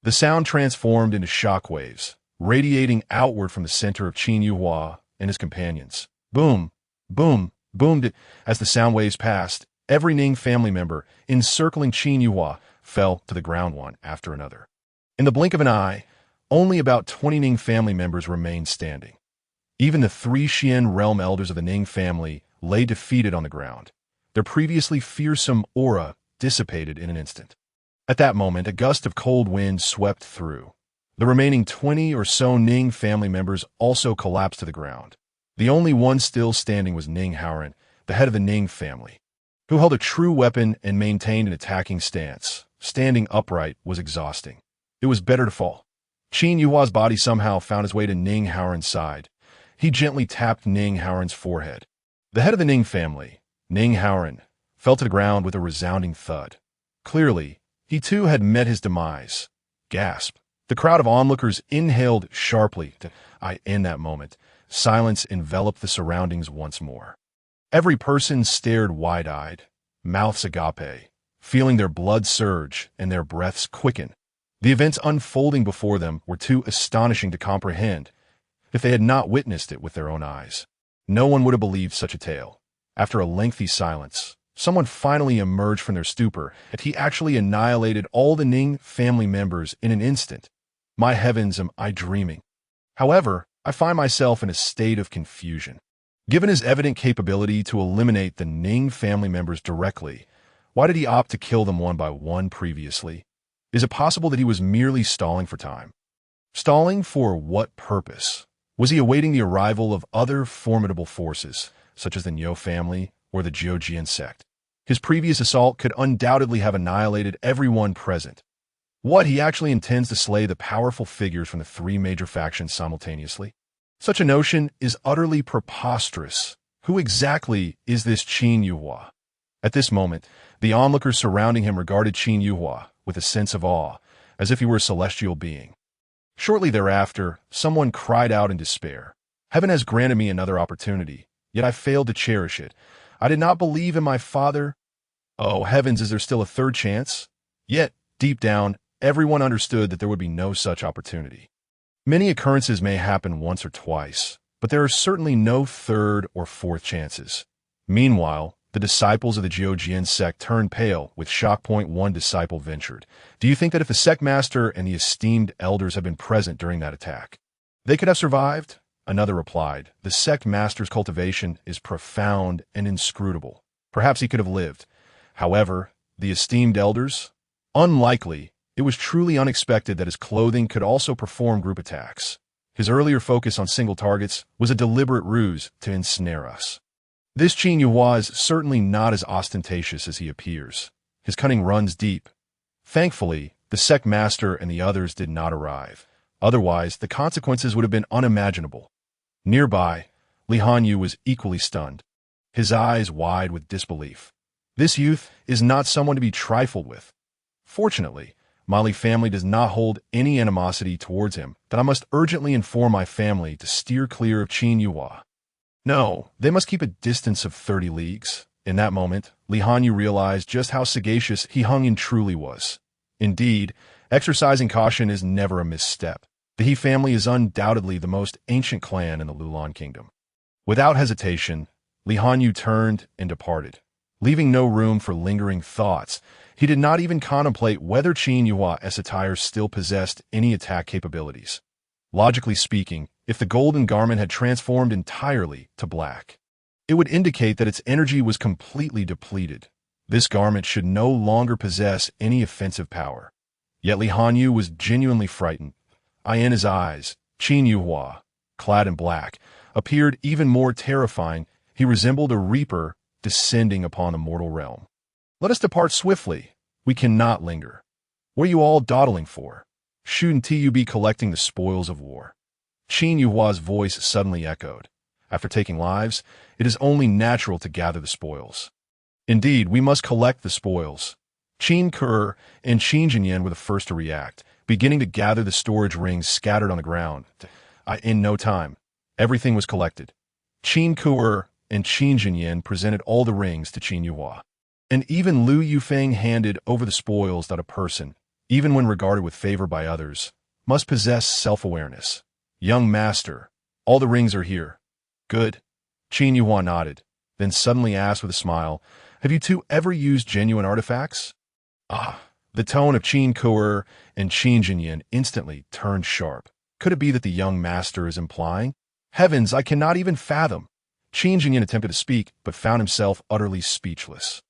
The sound transformed into shock waves, radiating outward from the center of Qin Yuhua and his companions. Boom, boom, boomed as the sound waves passed. Every Ning family member encircling Qin Yuhua fell to the ground one after another. In the blink of an eye, only about 20 Ning family members remained standing. Even the 3 Xian realm elders of the Ning family lay defeated on the ground. Their previously fearsome aura dissipated in an instant. At that moment, a gust of cold wind swept through. The remaining 20 or so Ning family members also collapsed to the ground. The only one still standing was Ning Haoran, the head of the Ning family, who held a true weapon and maintained an attacking stance. Standing upright was exhausting. It was better to fall. Qin Yuhua's body somehow found his way to Ning Haoran's side. He gently tapped Ning Haoran's forehead. The head of the Ning family, Ning Haoran, fell to the ground with a resounding thud. Clearly, he too had met his demise. Gasp. The crowd of onlookers inhaled sharply. In that moment, silence enveloped the surroundings once more. Every person stared wide-eyed, mouths agape, feeling their blood surge and their breaths quicken. The events unfolding before them were too astonishing to comprehend if they had not witnessed it with their own eyes. No one would have believed such a tale. After a lengthy silence, someone finally emerged from their stupor, and he actually annihilated all the Ning family members in an instant. My heavens, am I dreaming? However, I find myself in a state of confusion. Given his evident capability to eliminate the Ning family members directly, why did he opt to kill them one by one previously? Is it possible that he was merely stalling for time? Stalling for what purpose? Was he awaiting the arrival of other formidable forces, such as the Niu family or the Jiujian sect? His previous assault could undoubtedly have annihilated everyone present. What, he actually intends to slay the powerful figures from the 3 major factions simultaneously? Such a notion is utterly preposterous. Who exactly is this Qin Yuhua? At this moment, the onlookers surrounding him regarded Qin Yuhua with a sense of awe, as if he were a celestial being. Shortly thereafter, someone cried out in despair. Heaven has granted me another opportunity, yet I failed to cherish it. I did not believe in my father. Oh, heavens, is there still a third chance? Yet, deep down, everyone understood that there would be no such opportunity. Many occurrences may happen once or twice, but there are certainly no third or fourth chances. Meanwhile, the disciples of the Jiujian sect turned pale with shock. One disciple ventured. Do you think that if the sect master and the esteemed elders had been present during that attack, they could have survived? Another replied, the sect master's cultivation is profound and inscrutable. Perhaps he could have lived. However, the esteemed elders? Unlikely. It was truly unexpected that his clothing could also perform group attacks. His earlier focus on single targets was a deliberate ruse to ensnare us. This Qin Yuhua is certainly not as ostentatious as he appears. His cunning runs deep. Thankfully, the sect master and the others did not arrive. Otherwise, the consequences would have been unimaginable. Nearby, Li Hanyu was equally stunned, his eyes wide with disbelief. This youth is not someone to be trifled with. Fortunately, my Li family does not hold any animosity towards him that I must urgently inform my family to steer clear of Qin Yuhua. No, they must keep a distance of 30 leagues. In that moment, Li Hanyu realized just how sagacious He Hongyan truly was. Indeed, exercising caution is never a misstep. The He family is undoubtedly the most ancient clan in the Lulan kingdom. Without hesitation, Li Hanyu turned and departed. Leaving no room for lingering thoughts, he did not even contemplate whether Qin Yuhua's attire still possessed any attack capabilities. Logically speaking, if the golden garment had transformed entirely to black, it would indicate that its energy was completely depleted. This garment should no longer possess any offensive power. Yet Li Hanyu was genuinely frightened. In his eyes, Qin Yuhua, clad in black, appeared even more terrifying. He resembled a reaper descending upon the mortal realm. Let us depart swiftly. We cannot linger. What are you all dawdling for? Shouldn't you be collecting the spoils of war? Qin Yuhua's voice suddenly echoed. After taking lives, it is only natural to gather the spoils. Indeed, we must collect the spoils. Qin Ke and Qin Jinyan were the first to react, beginning to gather the storage rings scattered on the ground. In no time, everything was collected. Qin Ke and Qin Jinyan presented all the rings to Qin Yuhua. And even Lu Yufeng handed over the spoils that a person, even when regarded with favor by others, must possess self-awareness. Young master, all the rings are here. Good. Qin Yuhua nodded, then suddenly asked with a smile, have you two ever used genuine artifacts? Ah, the tone of Qin Kuer and Qin Jinyan instantly turned sharp. Could it be that the young master is implying? Heavens, I cannot even fathom. Qin Jinyan attempted to speak, but found himself utterly speechless.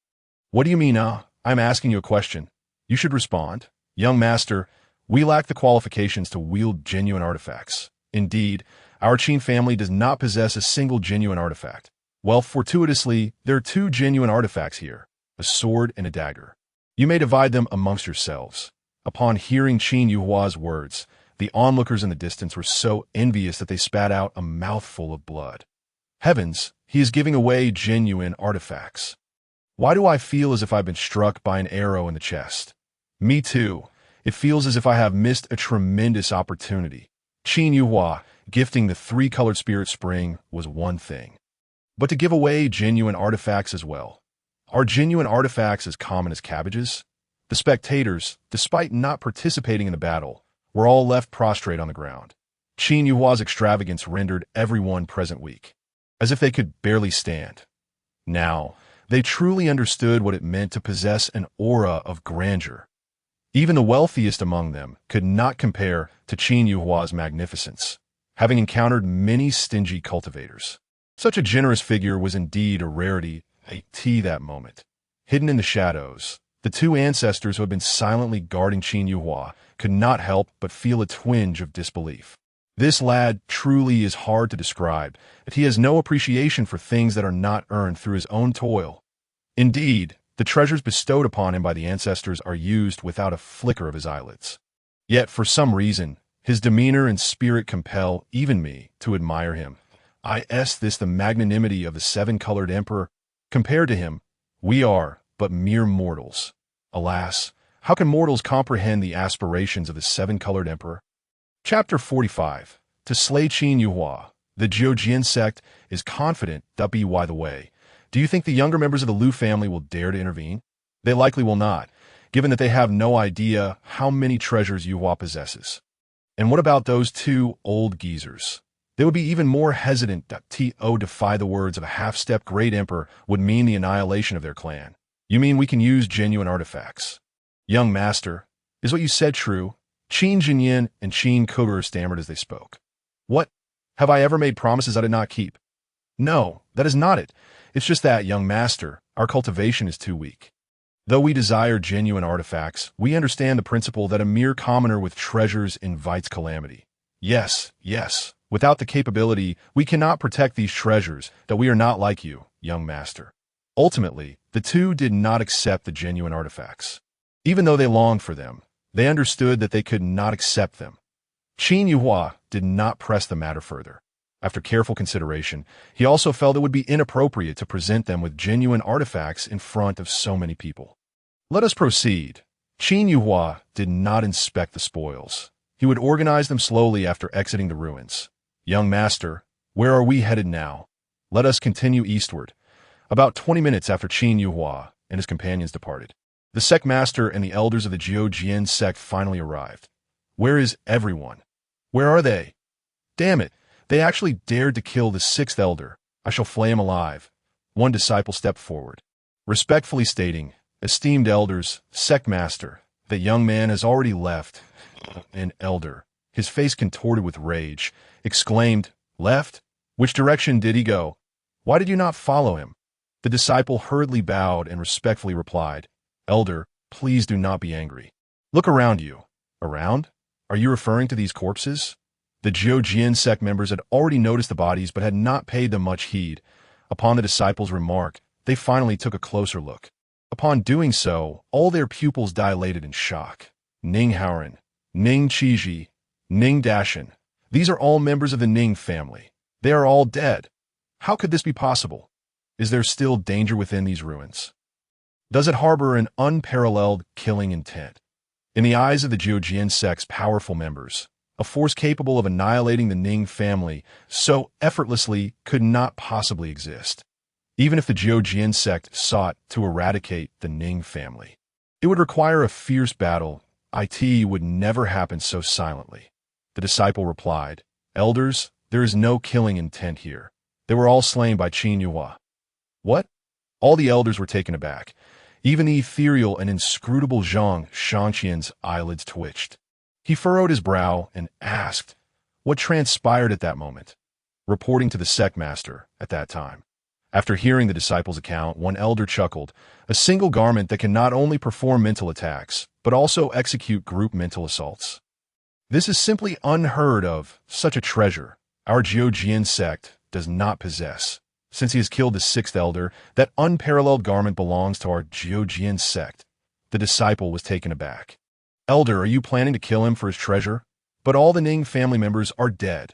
What do you mean, I'm asking you a question. You should respond. Young master, we lack the qualifications to wield genuine artifacts. Indeed, our Qin family does not possess a single genuine artifact. Well, fortuitously, there are two genuine artifacts here, a sword and a dagger. You may divide them amongst yourselves. Upon hearing Qin Yuhua's words, the onlookers in the distance were so envious that they spat out a mouthful of blood. Heavens, he is giving away genuine artifacts. Why do I feel as if I've been struck by an arrow in the chest? Me too. It feels as if I have missed a tremendous opportunity. Qin Yuhua, gifting the three-colored spirit spring was one thing. But to give away genuine artifacts as well. Are genuine artifacts as common as cabbages? The spectators, despite not participating in the battle, were all left prostrate on the ground. Qin Yuhua's extravagance rendered everyone present weak, as if they could barely stand. Now, they truly understood what it meant to possess an aura of grandeur. Even the wealthiest among them could not compare to Qin Yuhua's magnificence, having encountered many stingy cultivators. Such a generous figure was indeed a rarity that moment. Hidden in the shadows, the two ancestors who had been silently guarding Qin Yuhua could not help but feel a twinge of disbelief. This lad truly is hard to describe, that he has no appreciation for things that are not earned through his own toil. Indeed, the treasures bestowed upon him by the ancestors are used without a flicker of his eyelids. Yet, for some reason, his demeanor and spirit compel even me to admire him. This the magnanimity of the seven-colored emperor. Compared to him, we are but mere mortals. Alas, how can mortals comprehend the aspirations of the seven-colored emperor? Chapter 45. To slay Qin Yuhua, the Jiujian sect is confident that by the way. Do you think the younger members of the Lu family will dare to intervene? They likely will not, given that they have no idea how many treasures Yuhua possesses. And what about those two old geezers? They would be even more hesitant that to defy the words of a half-step great emperor would mean the annihilation of their clan. You mean we can use genuine artifacts? Young master, is what you said true? Qin Jinyan and Qin Kuer stammered as they spoke. What? Have I ever made promises I did not keep? No, that is not it. It's just that, young master, our cultivation is too weak. Though we desire genuine artifacts, we understand the principle that a mere commoner with treasures invites calamity. Yes. Without the capability, we cannot protect these treasures, that we are not like you, young master. Ultimately, the two did not accept the genuine artifacts. Even though they longed for them, they understood that they could not accept them. Qin Yuhua did not press the matter further. After careful consideration, he also felt it would be inappropriate to present them with genuine artifacts in front of so many people. Let us proceed. Qin Yuhua did not inspect the spoils. He would organize them slowly after exiting the ruins. Young master, where are we headed now? Let us continue eastward. About 20 minutes after Qin Yuhua and his companions departed, the sect master and the elders of the Jiujian sect finally arrived. Where is everyone? Where are they? Damn it, they actually dared to kill the sixth elder. I shall flay him alive. One disciple stepped forward, respectfully stating, esteemed elders, sect master, the young man has already left. An elder, his face contorted with rage, exclaimed, left? Which direction did he go? Why did you not follow him? The disciple hurriedly bowed and respectfully replied, Elder, please do not be angry. Look around you. Around? Are you referring to these corpses? The Jiujian sect members had already noticed the bodies but had not paid them much heed. Upon the disciple's remark, they finally took a closer look. Upon doing so, all their pupils dilated in shock. Ning Haoran, Ning Qiji, Ning Dashan. These are all members of the Ning family. They are all dead. How could this be possible? Is there still danger within these ruins? Does it harbor an unparalleled killing intent? In the eyes of the Jiujian sect's powerful members, A force capable of annihilating the Ning family so effortlessly could not possibly exist. Even if the Jian sect sought to eradicate the Ning family, it would require a fierce battle. It would never happen so silently. The disciple replied, "Elders, there is no killing intent here. They were all slain by Qin Yuhua." What? All the elders were taken aback. Even the ethereal and inscrutable Zhang Shangqian's eyelids twitched. He furrowed his brow and asked, what transpired at that moment? Reporting to the sect master at that time. After hearing the disciple's account, one elder chuckled, "A single garment that can not only perform mental attacks, but also execute group mental assaults. This is simply unheard of. Such a treasure our Jian sect does not possess. Since he has killed the sixth elder, that unparalleled garment belongs to our Jian sect." The disciple was taken aback. "Elder, are you planning to kill him for his treasure? But all the Ning family members are dead."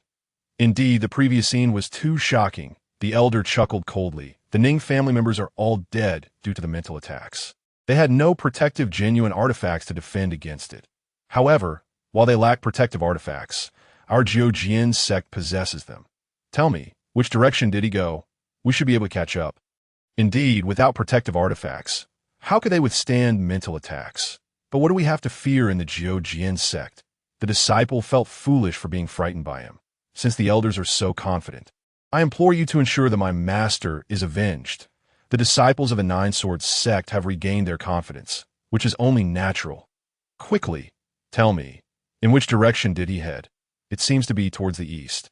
Indeed, the previous scene was too shocking. The elder chuckled coldly. The Ning family members are all dead due to the mental attacks. They had no protective genuine artifacts to defend against it. However, while they lack protective artifacts, our Jian sect possesses them. Tell me, which direction did he go? We should be able to catch up. Indeed, without protective artifacts, how could they withstand mental attacks? But what do we have to fear in the Jian sect? The disciple felt foolish for being frightened by him, since the elders are so confident. "I implore you to ensure that my master is avenged." The disciples of the Nine Swords sect have regained their confidence, which is only natural. "Quickly, tell me, in which direction did he head?" "It seems to be towards the east."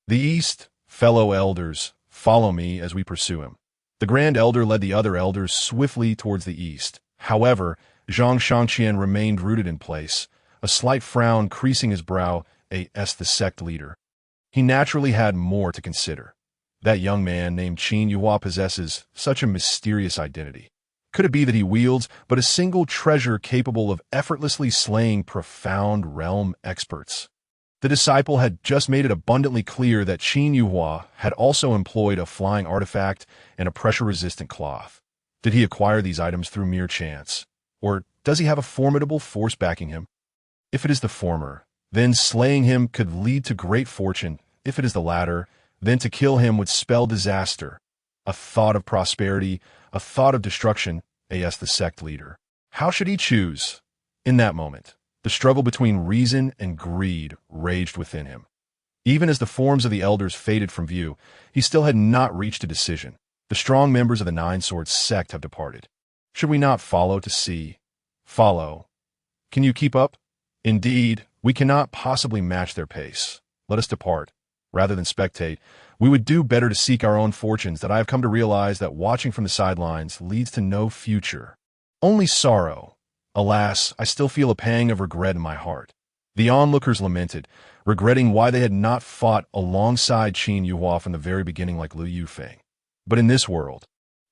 "The east? Fellow elders, follow me as we pursue him." The Grand Elder led the other elders swiftly towards the east. However, Zhang Shangqian remained rooted in place, a slight frown creasing his brow as the sect leader. He naturally had more to consider. That young man named Qin Yuhua possesses such a mysterious identity. Could it be that he wields but a single treasure capable of effortlessly slaying profound realm experts? The disciple had just made it abundantly clear that Qin Yuhua had also employed a flying artifact and a pressure-resistant cloth. Did he acquire these items through mere chance? Or does he have a formidable force backing him? If it is the former, then slaying him could lead to great fortune. If it is the latter, then to kill him would spell disaster. A thought of prosperity, a thought of destruction, asked the sect leader. How should he choose? In that moment, the struggle between reason and greed raged within him. Even as the forms of the elders faded from view, he still had not reached a decision. The strong members of the Nine Swords sect have departed. Should we not follow to see? Follow. Can you keep up? Indeed, we cannot possibly match their pace. Let us depart. Rather than spectate, we would do better to seek our own fortunes. That I have come to realize that watching from the sidelines leads to no future. Only sorrow. Alas, I still feel a pang of regret in my heart. The onlookers lamented, regretting why they had not fought alongside Qin Yuhua from the very beginning like Liu Yufeng. But in this world,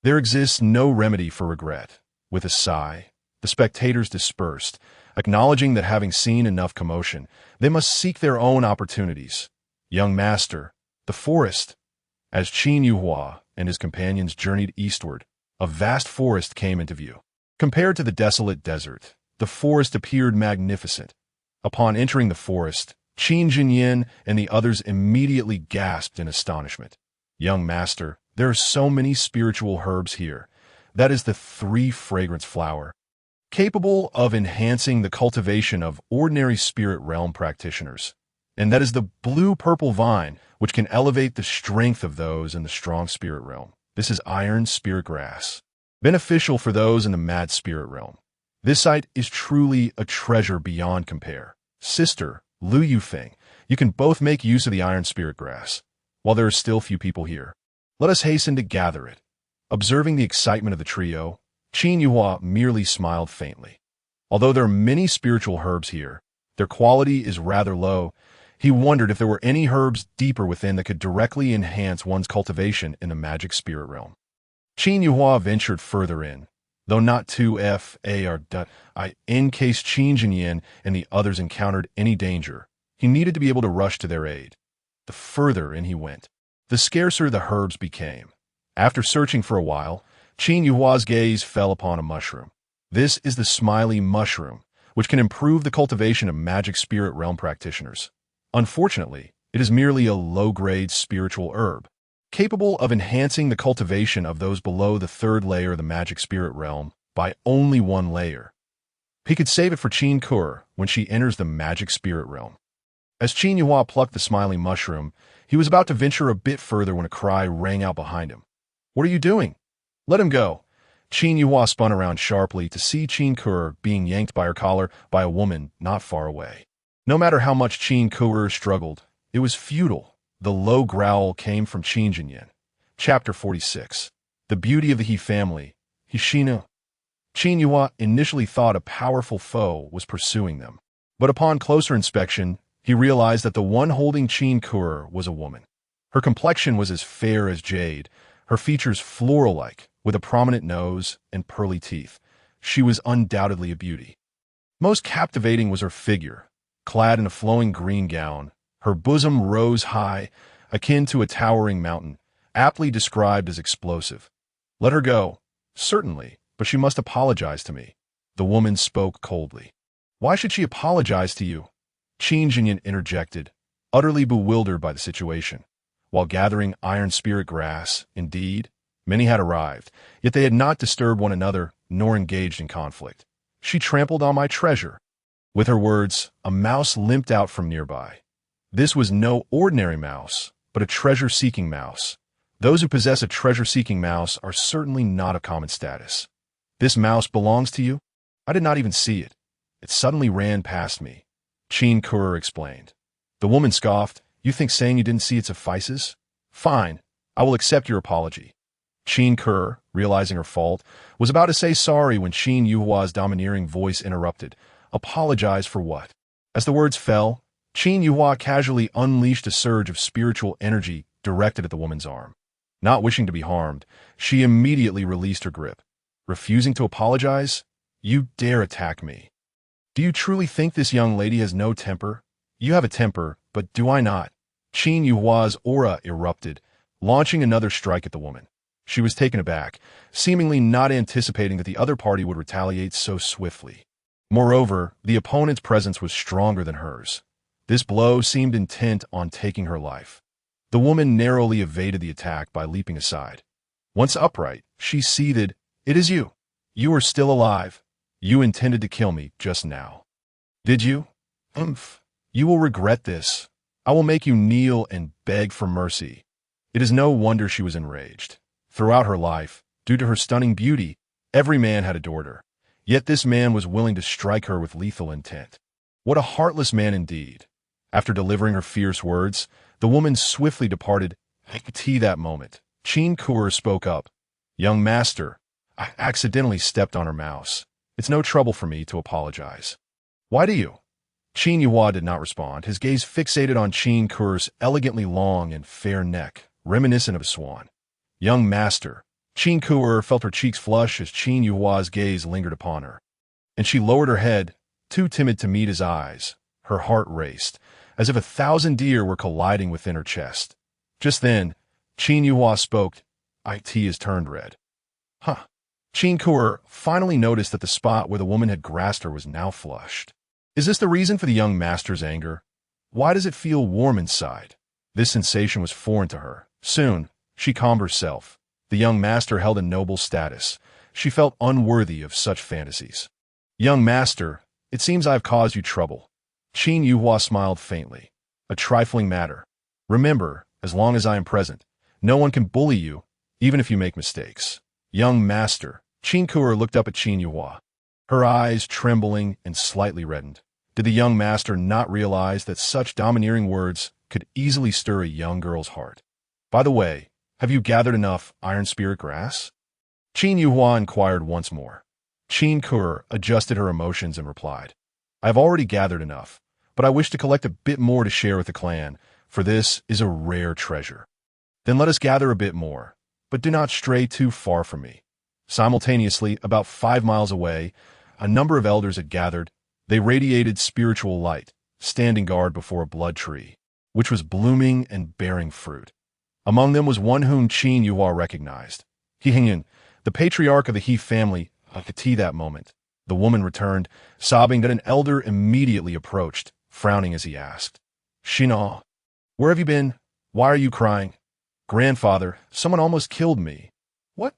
there exists no remedy for regret. With a sigh, the spectators dispersed, acknowledging that having seen enough commotion, they must seek their own opportunities. Young master, the forest. As Qin Yuhua and his companions journeyed eastward, a vast forest came into view. Compared to the desolate desert, the forest appeared magnificent. Upon entering the forest, Qin Jinyin and the others immediately gasped in astonishment. Young master, there are so many spiritual herbs here. That is the three fragrance flower, capable of enhancing the cultivation of ordinary spirit realm practitioners. And that is the blue-purple vine, which can elevate the strength of those in the strong spirit realm. This is iron spirit grass, beneficial for those in the mad spirit realm. This site is truly a treasure beyond compare. Sister, Liu Yufeng, you can both make use of the iron spirit grass. While there are still few people here, let us hasten to gather it. Observing the excitement of the trio, Qin Yuhua merely smiled faintly. Although there are many spiritual herbs here, their quality is rather low. He wondered if there were any herbs deeper within that could directly enhance one's cultivation in the magic spirit realm. Qin Yuhua ventured further in, though not too in case Qin Jinyin and the others encountered any danger. He needed to be able to rush to their aid. The further in he went, the scarcer the herbs became. After searching for a while, Qin Yuhua's gaze fell upon a mushroom. This is the smiley mushroom, which can improve the cultivation of magic spirit realm practitioners. Unfortunately, it is merely a low-grade spiritual herb, capable of enhancing the cultivation of those below the third layer of the magic spirit realm by only one layer. He could save it for Qin Kur when she enters the magic spirit realm. As Qin Yuhua plucked the smiling mushroom, he was about to venture a bit further when a cry rang out behind him. "What are you doing? Let him go." Qin Yuhua spun around sharply to see Qin Kur being yanked by her collar by a woman not far away. No matter how much Qin Kur struggled, it was futile. The low growl came from Qin Jinyan. Chapter 46. The Beauty of the He Family, Hishina. Qin Yuhua initially thought a powerful foe was pursuing them, but upon closer inspection, he realized that the one holding Qin Kur was a woman. Her complexion was as fair as jade, her features floral-like, with a prominent nose and pearly teeth. She was undoubtedly a beauty. Most captivating was her figure. Clad in a flowing green gown, her bosom rose high, akin to a towering mountain, aptly described as explosive. "Let her go." "Certainly, but she must apologize to me." The woman spoke coldly. "Why should she apologize to you?" Qin Jinyan interjected, utterly bewildered by the situation. While gathering iron spirit grass, indeed, many had arrived, yet they had not disturbed one another nor engaged in conflict. "She trampled on my treasure." With her words, a mouse limped out from nearby. This was no ordinary mouse, but a treasure-seeking mouse. Those who possess a treasure-seeking mouse are certainly not of common status. "This mouse belongs to you?" "I did not even see it. It suddenly ran past me," Qin Kur explained. The woman scoffed. "You think saying you didn't see it suffices? Fine, I will accept your apology." Qin Kur, realizing her fault, was about to say sorry when Qin Yuhua's domineering voice interrupted. "Apologize for what?" As the words fell, Qin Yuhua casually unleashed a surge of spiritual energy directed at the woman's arm. Not wishing to be harmed, she immediately released her grip. "Refusing to apologize? You dare attack me? Do you truly think this young lady has no temper? You have a temper, but do I not?" Qin Yuhua's aura erupted, launching another strike at the woman. She was taken aback, seemingly not anticipating that the other party would retaliate so swiftly. Moreover, the opponent's presence was stronger than hers. This blow seemed intent on taking her life. The woman narrowly evaded the attack by leaping aside. Once upright, she seethed, "It is you. You are still alive. You intended to kill me just now. Did you? Umph. You will regret this. I will make you kneel and beg for mercy." It is no wonder she was enraged. Throughout her life, due to her stunning beauty, every man had adored her. Yet this man was willing to strike her with lethal intent. What a heartless man indeed. After delivering her fierce words, the woman swiftly departed. I could see that moment. Qin Kur spoke up. "Young master, I accidentally stepped on her mouse. It's no trouble for me to apologize." "Why do you?" Qin Yuhua did not respond, his gaze fixated on Qin Kur's elegantly long and fair neck, reminiscent of a swan. "Young master." Qin Kur felt her cheeks flush as Qin Yuhua's gaze lingered upon her, and she lowered her head, too timid to meet his eyes. Her heart raced, as if 1,000 deer were colliding within her chest. Just then, Qin Yuhua spoke. "It has turned red." "Huh." Qin Kur finally noticed that the spot where the woman had grasped her was now flushed. Is this the reason for the young master's anger? Why does it feel warm inside? This sensation was foreign to her. Soon, she calmed herself. The young master held a noble status. She felt unworthy of such fantasies. "Young master, it seems I have caused you trouble." Qin Yuhua smiled faintly. "A trifling matter. Remember, as long as I am present, no one can bully you, even if you make mistakes." "Young master." Qin Kur looked up at Qin Yuhua, her eyes trembling and slightly reddened. Did the young master not realize that such domineering words could easily stir a young girl's heart? "By the way, have you gathered enough iron spirit grass?" Qin Yuhua inquired once more. Qin Kur adjusted her emotions and replied, "I have already gathered enough, but I wish to collect a bit more to share with the clan, for this is a rare treasure." "Then let us gather a bit more, but do not stray too far from me." Simultaneously, about 5 miles away, a number of elders had gathered. They radiated spiritual light, standing guard before a blood tree, which was blooming and bearing fruit. Among them was one whom Qin Yuhua recognized. He Hingyan, the patriarch of the He family. I could see that moment. The woman returned, sobbing that an elder immediately approached, frowning as he asked, Shina, where have you been? Why are you crying? Grandfather, someone almost killed me. What?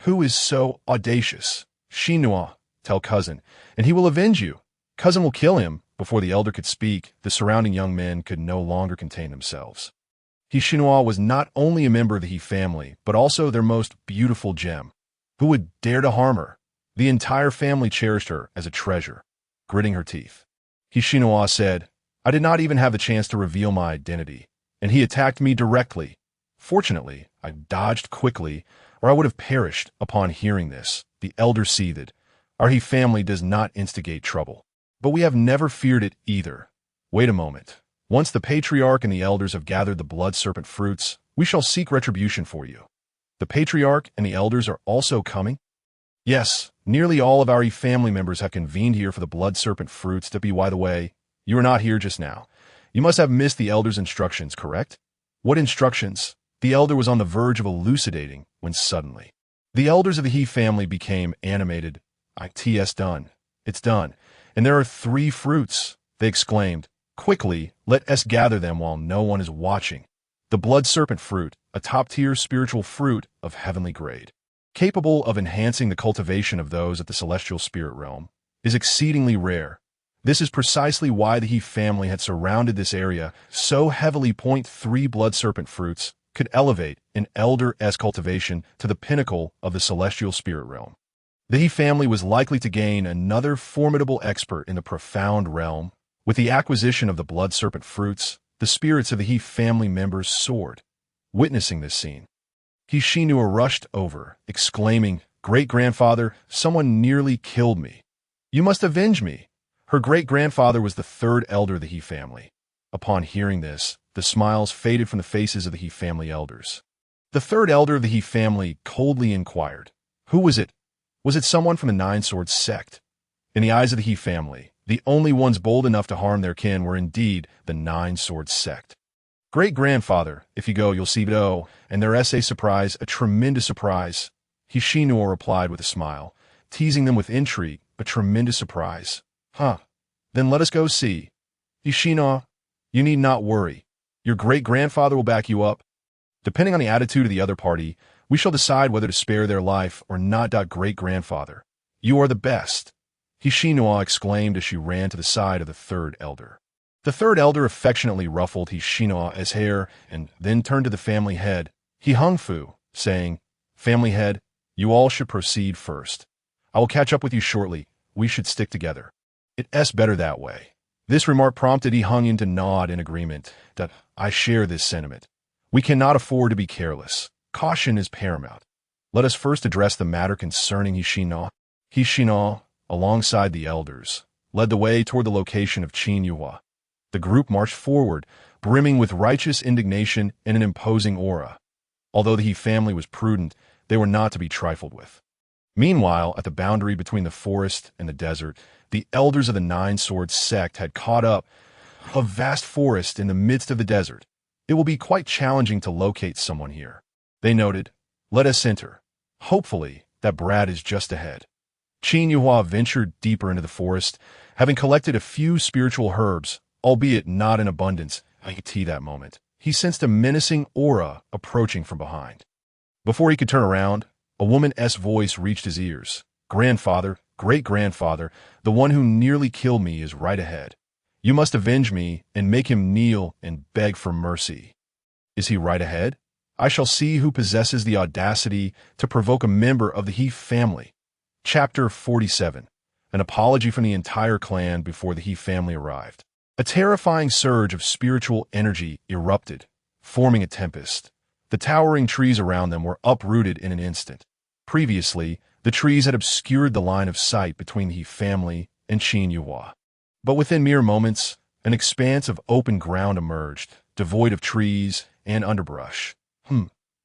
Who is so audacious? Shinua, tell cousin, and he will avenge you. Cousin will kill him. Before the elder could speak, the surrounding young men could no longer contain themselves. Shinua was not only a member of the He family, but also their most beautiful gem. Who would dare to harm her? The entire family cherished her as a treasure. Gritting her teeth, Shinua said, I did not even have the chance to reveal my identity, and he attacked me directly. Fortunately, I dodged quickly, or I would have perished upon hearing this. The elder seethed. Our He family does not instigate trouble, but we have never feared it either. Wait a moment. Once the patriarch and the elders have gathered the blood serpent fruits, we shall seek retribution for you. The patriarch and the elders are also coming? Yes, nearly all of our He family members have convened here for the blood serpent fruits to be. By the way, you are not here just now. You must have missed the elder's instructions, correct? What instructions? The elder was on the verge of elucidating when suddenly the elders of the He family became animated. It's done. It's done. And there are 3 fruits, they exclaimed. Quickly, let us gather them while no one is watching. The blood serpent fruit, a top-tier spiritual fruit of heavenly grade, capable of enhancing the cultivation of those at the celestial spirit realm, is exceedingly rare. This is precisely why the He family had surrounded this area so heavily. 3 blood serpent fruits could elevate an elder's cultivation to the pinnacle of the celestial spirit realm. The He family was likely to gain another formidable expert in the profound realm. With the acquisition of the blood serpent fruits, the spirits of the He family members soared. Witnessing this scene, Shinua rushed over, exclaiming, Great-grandfather, someone nearly killed me. You must avenge me. Her great-grandfather was the 3rd elder of the He family. Upon hearing this, the smiles faded from the faces of the He family elders. The 3rd elder of the He family coldly inquired, Who was it? Was it someone from the Nine Swords sect? In the eyes of the He family, the only ones bold enough to harm their kin were indeed the Nine Swords sect. Great-grandfather, if you go, you'll see it. And their essay surprise, a tremendous surprise. Shinua replied with a smile, teasing them with intrigue, a tremendous surprise. Huh. Then let us go see. Shinua, you need not worry. Your great-grandfather will back you up. Depending on the attitude of the other party, we shall decide whether to spare their life or not. Great-grandfather, you are the best. Shinua exclaimed as she ran to the side of the 3rd elder. The 3rd elder affectionately ruffled Shinua's hair and then turned to the family head, Hongfu, saying, Family head, you all should proceed first. I will catch up with you shortly. We should stick together. It's better that way. This remark prompted Hongyin to nod in agreement. That I share this sentiment. We cannot afford to be careless. Caution is paramount. Let us first address the matter concerning Shinua. Shinua, alongside the elders, led the way toward the location of Chinyuhua. The group marched forward, brimming with righteous indignation and an imposing aura. Although the He family was prudent, they were not to be trifled with. Meanwhile, at the boundary between the forest and the desert, the elders of the Nine Swords sect had caught up a vast forest in the midst of the desert. It will be quite challenging to locate someone here. They noted, Let us enter. Hopefully, that brat is just ahead. Chinyuhua ventured deeper into the forest, having collected a few spiritual herbs, albeit not in abundance. That moment, he sensed a menacing aura approaching from behind. Before he could turn around, a woman's voice reached his ears. Grandfather, great-grandfather, the one who nearly killed me is right ahead. You must avenge me and make him kneel and beg for mercy. Is he right ahead? I shall see who possesses the audacity to provoke a member of the He family. Chapter 47. An apology from the entire clan before the He family arrived. A terrifying surge of spiritual energy erupted, forming a tempest. The towering trees around them were uprooted in an instant. Previously, the trees had obscured the line of sight between the He family and Chinyuhua. But within mere moments, an expanse of open ground emerged, devoid of trees and underbrush.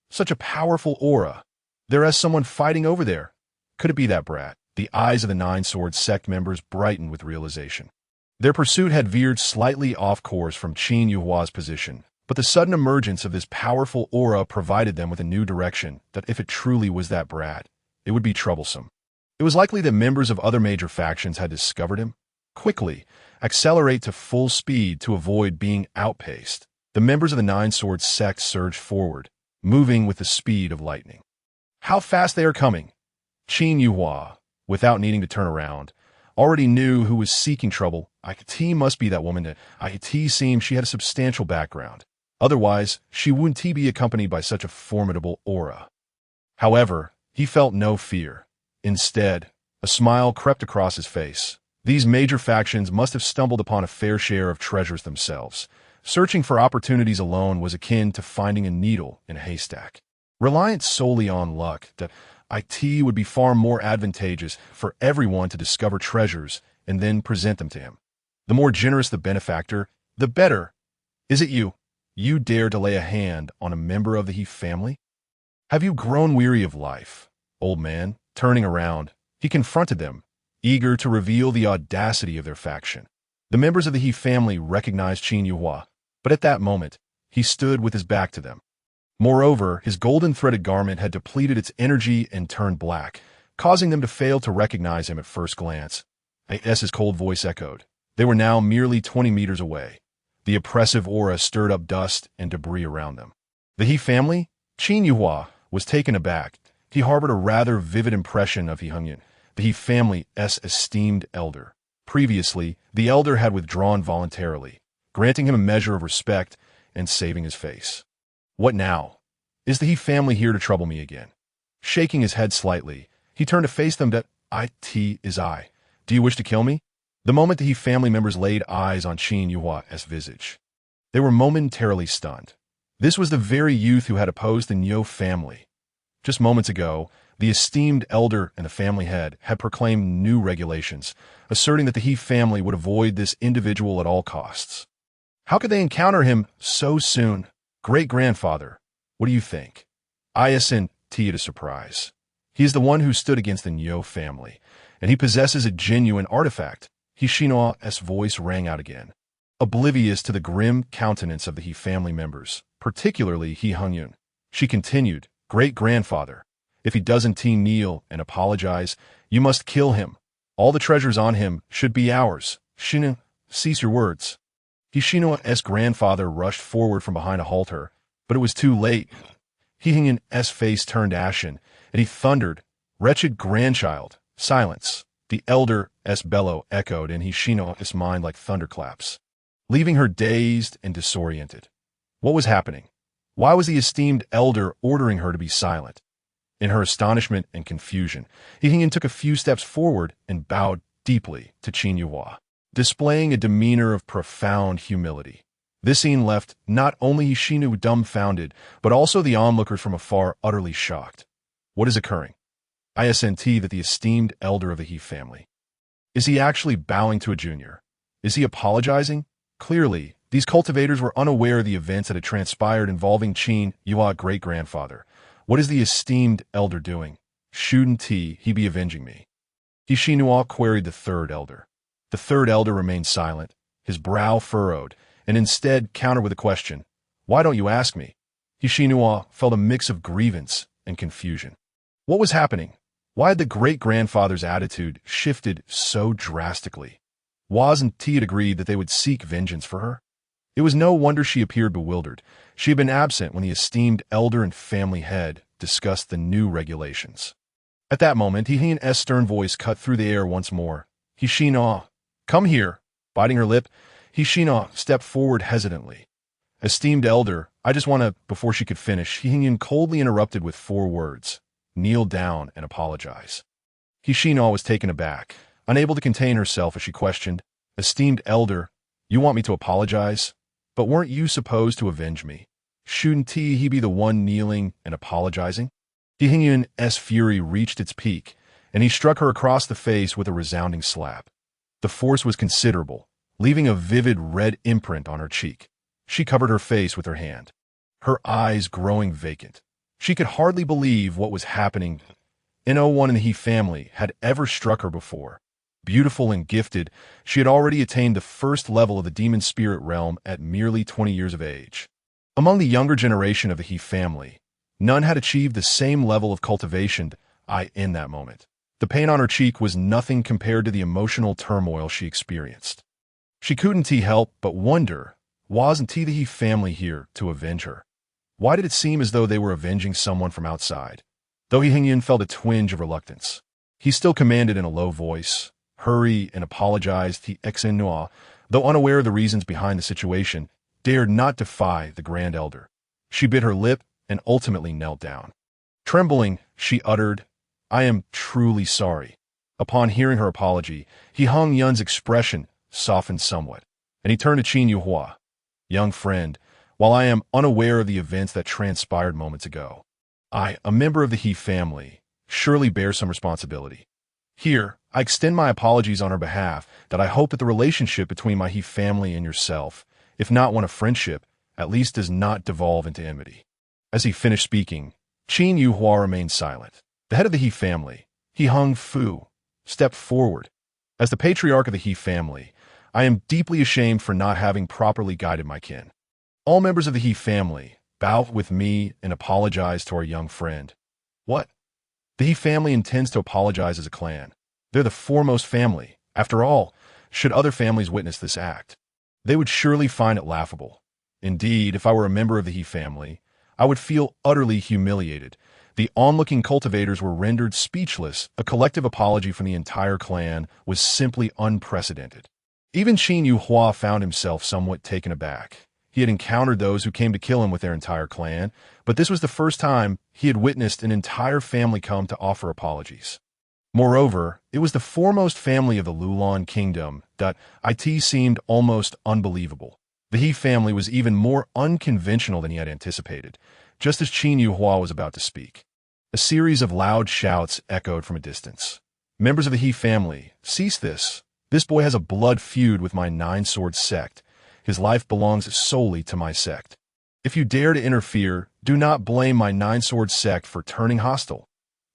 Such a powerful aura. There is someone fighting over there. Could it be that brat? The eyes of the Nine Swords sect members brightened with realization. Their pursuit had veered slightly off course from Chinyuhua's position, but the sudden emergence of this powerful aura provided them with a new direction that if it truly was that brat, it would be troublesome. It was likely that members of other major factions had discovered him. Quickly, accelerate to full speed to avoid being outpaced. The members of the Nine Swords sect surged forward, moving with the speed of lightning. How fast they are coming! Qin Yuhua, without needing to turn around, already knew who was seeking trouble. It must be that woman. It seemed she had a substantial background. Otherwise, she wouldn't be accompanied by such a formidable aura. However, he felt no fear. Instead, a smile crept across his face. These major factions must have stumbled upon a fair share of treasures themselves. Searching for opportunities alone was akin to finding a needle in a haystack. Reliant solely on luck, that it would be far more advantageous for everyone to discover treasures and then present them to him. The more generous the benefactor, the better. Is it you? You dare to lay a hand on a member of the He family? Have you grown weary of life? Old man, turning around, he confronted them, eager to reveal the audacity of their faction. The members of the He family recognized Qin Yuhua, but at that moment, he stood with his back to them. Moreover, his golden-threaded garment had depleted its energy and turned black, causing them to fail to recognize him at first glance. His cold voice echoed. They were now merely 20 meters away. The oppressive aura stirred up dust and debris around them. The He family? Qin Yuhua was taken aback. He harbored a rather vivid impression of He Hongyan, the He family's esteemed elder. Previously, the elder had withdrawn voluntarily, granting him a measure of respect and saving his face. What now? Is the He family here to trouble me again? Shaking his head slightly, he turned to face them. That is I. Do you wish to kill me? The moment the He family members laid eyes on Qin Yuhua's visage, they were momentarily stunned. This was the very youth who had opposed the Nyo family. Just moments ago, the esteemed elder and the family head had proclaimed new regulations, asserting that the He family would avoid this individual at all costs. How could they encounter him so soon? Great-grandfather, what do you think? Iasin to surprise. He is the one who stood against the Nyo family, and he possesses a genuine artifact. Hishinoa's voice rang out again, oblivious to the grim countenance of the He family members, particularly He Hongyan. She continued, Great-grandfather, if he doesn't kneel and apologize, you must kill him. All the treasures on him should be ours. Shino, cease your words. Hishinoa's grandfather rushed forward from behind a halter, but it was too late. He Hongyan's face turned ashen, and he thundered, Wretched grandchild, silence. The elder's bellow echoed in Hishinoa's mind like thunderclaps, leaving her dazed and disoriented. What was happening? Why was the esteemed elder ordering her to be silent? In her astonishment and confusion, He Hongyan took a few steps forward and bowed deeply to Qin Yuhua, displaying a demeanor of profound humility. This scene left not only Hishinu dumbfounded, but also the onlookers from afar utterly shocked. What is occurring? I assent that the esteemed elder of the He family. Is he actually bowing to a junior? Is he apologizing? Clearly, these cultivators were unaware of the events that had transpired involving Qin Yuhua's great-grandfather. What is the esteemed elder doing? Shouldn't he be avenging me? Hishinua queried the third elder. The third elder remained silent, his brow furrowed, and instead countered with a question. Why don't you ask me? Hishinua felt a mix of grievance and confusion. What was happening? Why had the great-grandfather's attitude shifted so drastically? Wasn't he agreed that they would seek vengeance for her? It was no wonder she appeared bewildered. She had been absent when the esteemed elder and family head discussed the new regulations. At that moment, He Hongyan's stern voice cut through the air once more. Hishinoa, come here. Biting her lip, Hishinoa stepped forward hesitantly. Esteemed elder, I just want to, before she could finish, He Hongyan coldly interrupted with 4 words. Kneel down and apologize. Hishinoa was taken aback, unable to contain herself as she questioned, Esteemed elder, you want me to apologize? But weren't you supposed to avenge me? Shouldn't he be the one kneeling and apologizing? He Hongyan's fury reached its peak, and he struck her across the face with a resounding slap. The force was considerable, leaving a vivid red imprint on her cheek. She covered her face with her hand, her eyes growing vacant. She could hardly believe what was happening. No one in the He family had ever struck her before. Beautiful and gifted, she had already attained the first level of the demon spirit realm at merely 20 years of age. Among the younger generation of the He family, none had achieved the same level of cultivation in that moment. The pain on her cheek was nothing compared to the emotional turmoil she experienced. She couldn't help but wonder, wasn't the He family here to avenge her? Why did it seem as though they were avenging someone from outside? Though He Hingyan felt a twinge of reluctance, he still commanded in a low voice, hurry and apologized to Exen Noa, though unaware of the reasons behind the situation, dared not defy the Grand Elder. She bit her lip and ultimately knelt down. Trembling, she uttered, "I am truly sorry." Upon hearing her apology, He Hingyan's expression softened somewhat, and he turned to Qin Yuhua. "Young friend, while I am unaware of the events that transpired moments ago, I, a member of the He family, surely bear some responsibility. Here, I extend my apologies on her behalf that I hope that the relationship between my He family and yourself, if not one of friendship, at least does not devolve into enmity." As he finished speaking, Qin Yuhua remained silent. The head of the He family, He Hung Fu, stepped forward. "As the patriarch of the He family, I am deeply ashamed for not having properly guided my kin. All members of the He family, bow with me and apologize to our young friend." "What?" "The He family intends to apologize as a clan. They're the foremost family. After all, should other families witness this act, they would surely find it laughable. Indeed, if I were a member of the He family, I would feel utterly humiliated. The onlooking cultivators were rendered speechless. A collective apology from the entire clan was simply unprecedented. Even Qin Yuhua found himself somewhat taken aback. He had encountered those who came to kill him with their entire clan, but this was the first time he had witnessed an entire family come to offer apologies. Moreover, it was the foremost family of the Lulan kingdom that it seemed almost unbelievable. The He family was even more unconventional than he had anticipated. Just as Qin Yuhua was about to speak, a series of loud shouts echoed from a distance. "Members of the He family, cease this. This boy has a blood feud with my Nine-Sword sect. His life belongs solely to my sect. If you dare to interfere, do not blame my Nine-Sword sect for turning hostile."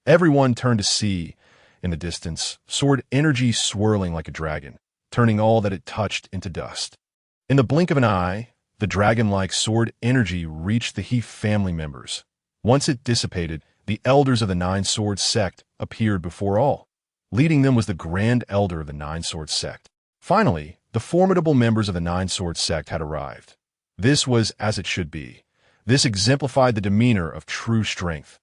Everyone turned to see, in the distance, sword energy swirling like a dragon, turning all that it touched into dust. In the blink of an eye, the dragon-like sword energy reached the He family members. Once it dissipated, the elders of the Nine-Sword sect appeared before all. Leading them was the Grand Elder of the Nine-Sword sect. Finally, the formidable members of the Nine-Sword sect had arrived. This was as it should be. This exemplified the demeanor of true strength.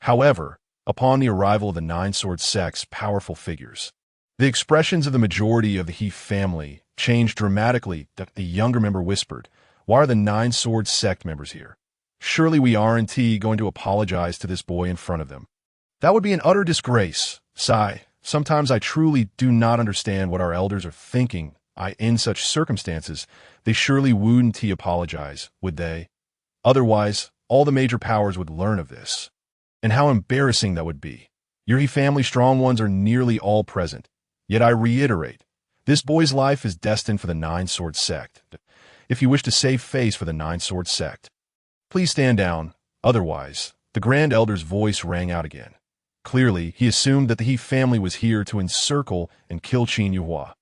However, upon the arrival of the Nine-Sword sect's powerful figures, the expressions of the majority of the He family changed dramatically. A younger member whispered, "Why are the Nine-Sword sect members here? Surely we aren't going to apologize to this boy in front of them. That would be an utter disgrace. Sigh, sometimes I truly do not understand what our elders are thinking. In such circumstances, they surely wouldn't apologize, would they? Otherwise, all the major powers would learn of this. And how embarrassing that would be. Your He family strong ones are nearly all present. Yet I reiterate, this boy's life is destined for the Nine-Sword sect. If you wish to save face for the Nine-Sword sect, please stand down. Otherwise, the Grand Elder's voice rang out again. Clearly, he assumed that the He family was here to encircle and kill Qin Yuhua.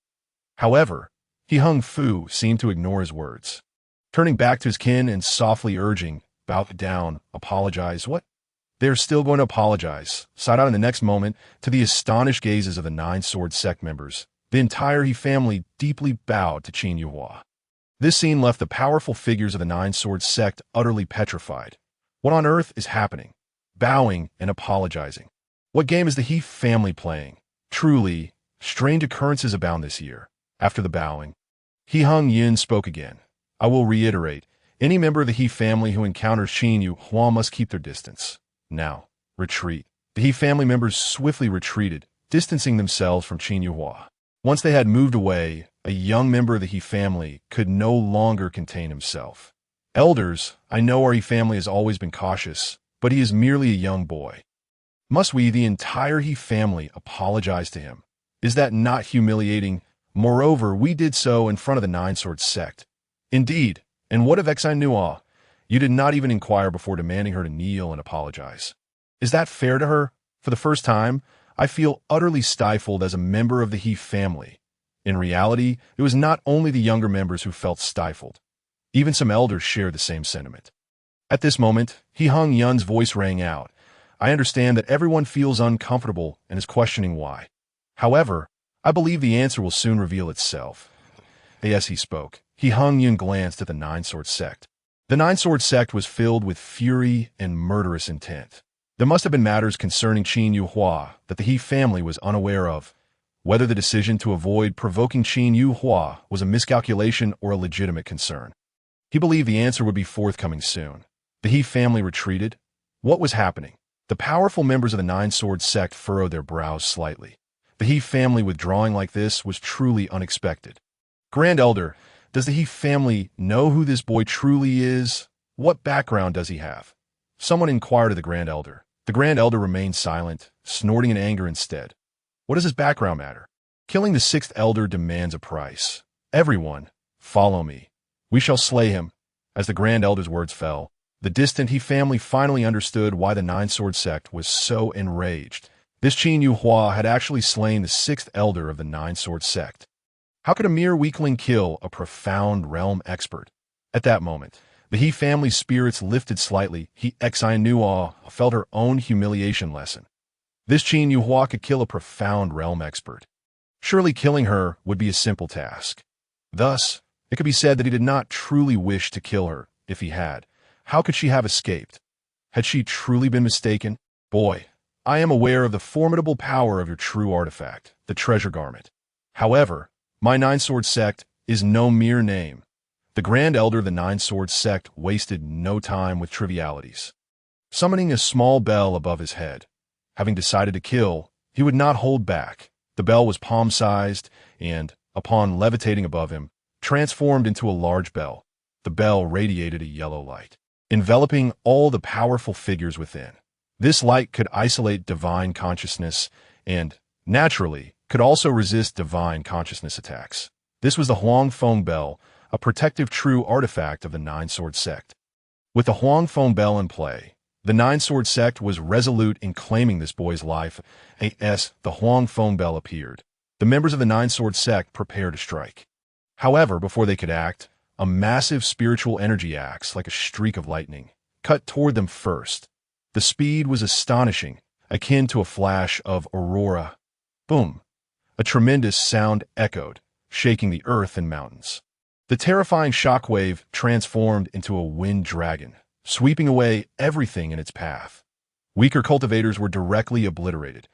However, He Hung Fu seemed to ignore his words. Turning back to his kin and softly urging, "Bow down, apologize." "What?" "They're still going to apologize," sighed out in the next moment to the astonished gazes of the Nine-Sword sect members. The entire He family deeply bowed to Qin Yuhua. This scene left the powerful figures of the Nine-Sword sect utterly petrified. What on earth is happening? Bowing and apologizing. What game is the He family playing? Truly, strange occurrences abound this year. After the bowing, He Hingyan spoke again. "I will reiterate, any member of the He family who encounters Qin Yuhua must keep their distance. Now, retreat." The He family members swiftly retreated, distancing themselves from Qin Yuhua. Once they had moved away, a young member of the He family could no longer contain himself. "Elders, I know our He family has always been cautious, but he is merely a young boy. Must we, the entire He family, apologize to him? Is that not humiliating? Moreover, we did so in front of the Nine-Sword sect." "Indeed, and what of Exinua? You did not even inquire before demanding her to kneel and apologize. Is that fair to her? For the first time, I feel utterly stifled as a member of the He family." In reality, it was not only the younger members who felt stifled. Even some elders shared the same sentiment. At this moment, He Hingyan's voice rang out. I understand that everyone feels uncomfortable and is questioning why. However, I believe the answer will soon reveal itself. As he spoke, he hung and glanced at the Nine-Sword Sect. The Nine-Sword Sect was filled with fury and murderous intent. There must have been matters concerning Qin Yuhua that the He family was unaware of. Whether the decision to avoid provoking Qin Yuhua was a miscalculation or a legitimate concern. He believed the answer would be forthcoming soon. The He family retreated. What was happening? The powerful members of the Nine-Sword Sect furrowed their brows slightly. The He family withdrawing like this was truly unexpected. Grand Elder, does the He family know who this boy truly is? What background does he have? Someone inquired of the Grand Elder. The Grand Elder remained silent, snorting in anger instead. What does his background matter? Killing the sixth elder demands a price. Everyone, follow me. We shall slay him. As the Grand Elder's words fell, the distant He family finally understood why the Nine-Sword Sect was so enraged. This Qin Yuhua had actually slain the sixth elder of the Nine-Sword Sect. How could a mere weakling kill a profound realm expert? At that moment, the He family's spirits lifted slightly. Xi Nua felt her own humiliation lessen. This Qin Yuhua could kill a profound realm expert. Surely killing her would be a simple task. Thus, it could be said that he did not truly wish to kill her. If he had, how could she have escaped? Had she truly been mistaken? Boy, I am aware of the formidable power of your true artifact, the treasure garment. However, my Nine-Sword Sect is no mere name. The Grand Elder of the Nine-Sword Sect wasted no time with trivialities. Summoning a small bell above his head, having decided to kill, he would not hold back. The bell was palm-sized and, upon levitating above him, transformed into a large bell. The bell radiated a yellow light, enveloping all the powerful figures within. This light could isolate divine consciousness and, naturally, could also resist divine consciousness attacks. This was the Huang Feng Bell, a protective true artifact of the Nine-Sword Sect. With the Huang Feng Bell in play, the Nine-Sword Sect was resolute in claiming this boy's life. As the Huang Feng Bell appeared, the members of the Nine-Sword Sect prepared to strike. However, before they could act, a massive spiritual energy axe, like a streak of lightning, cut toward them first. The speed was astonishing, akin to a flash of aurora. Boom! A tremendous sound echoed, shaking the earth and mountains. The terrifying shockwave transformed into a wind dragon, sweeping away everything in its path. Weaker cultivators were directly obliterated.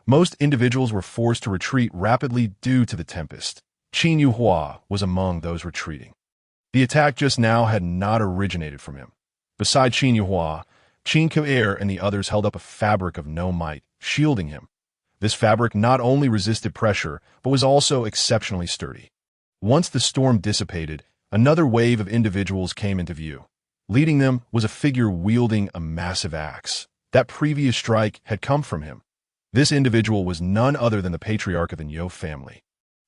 Most individuals were forced to retreat rapidly due to the tempest. Qin Yuhua was among those retreating. The attack just now had not originated from him. Beside Qin Yuhua, Qin Ku'er and the others held up a fabric of no might, shielding him. This fabric not only resisted pressure, but was also exceptionally sturdy. Once the storm dissipated, another wave of individuals came into view. Leading them was a figure wielding a massive axe. That previous strike had come from him. This individual was none other than the patriarch of the Niu family.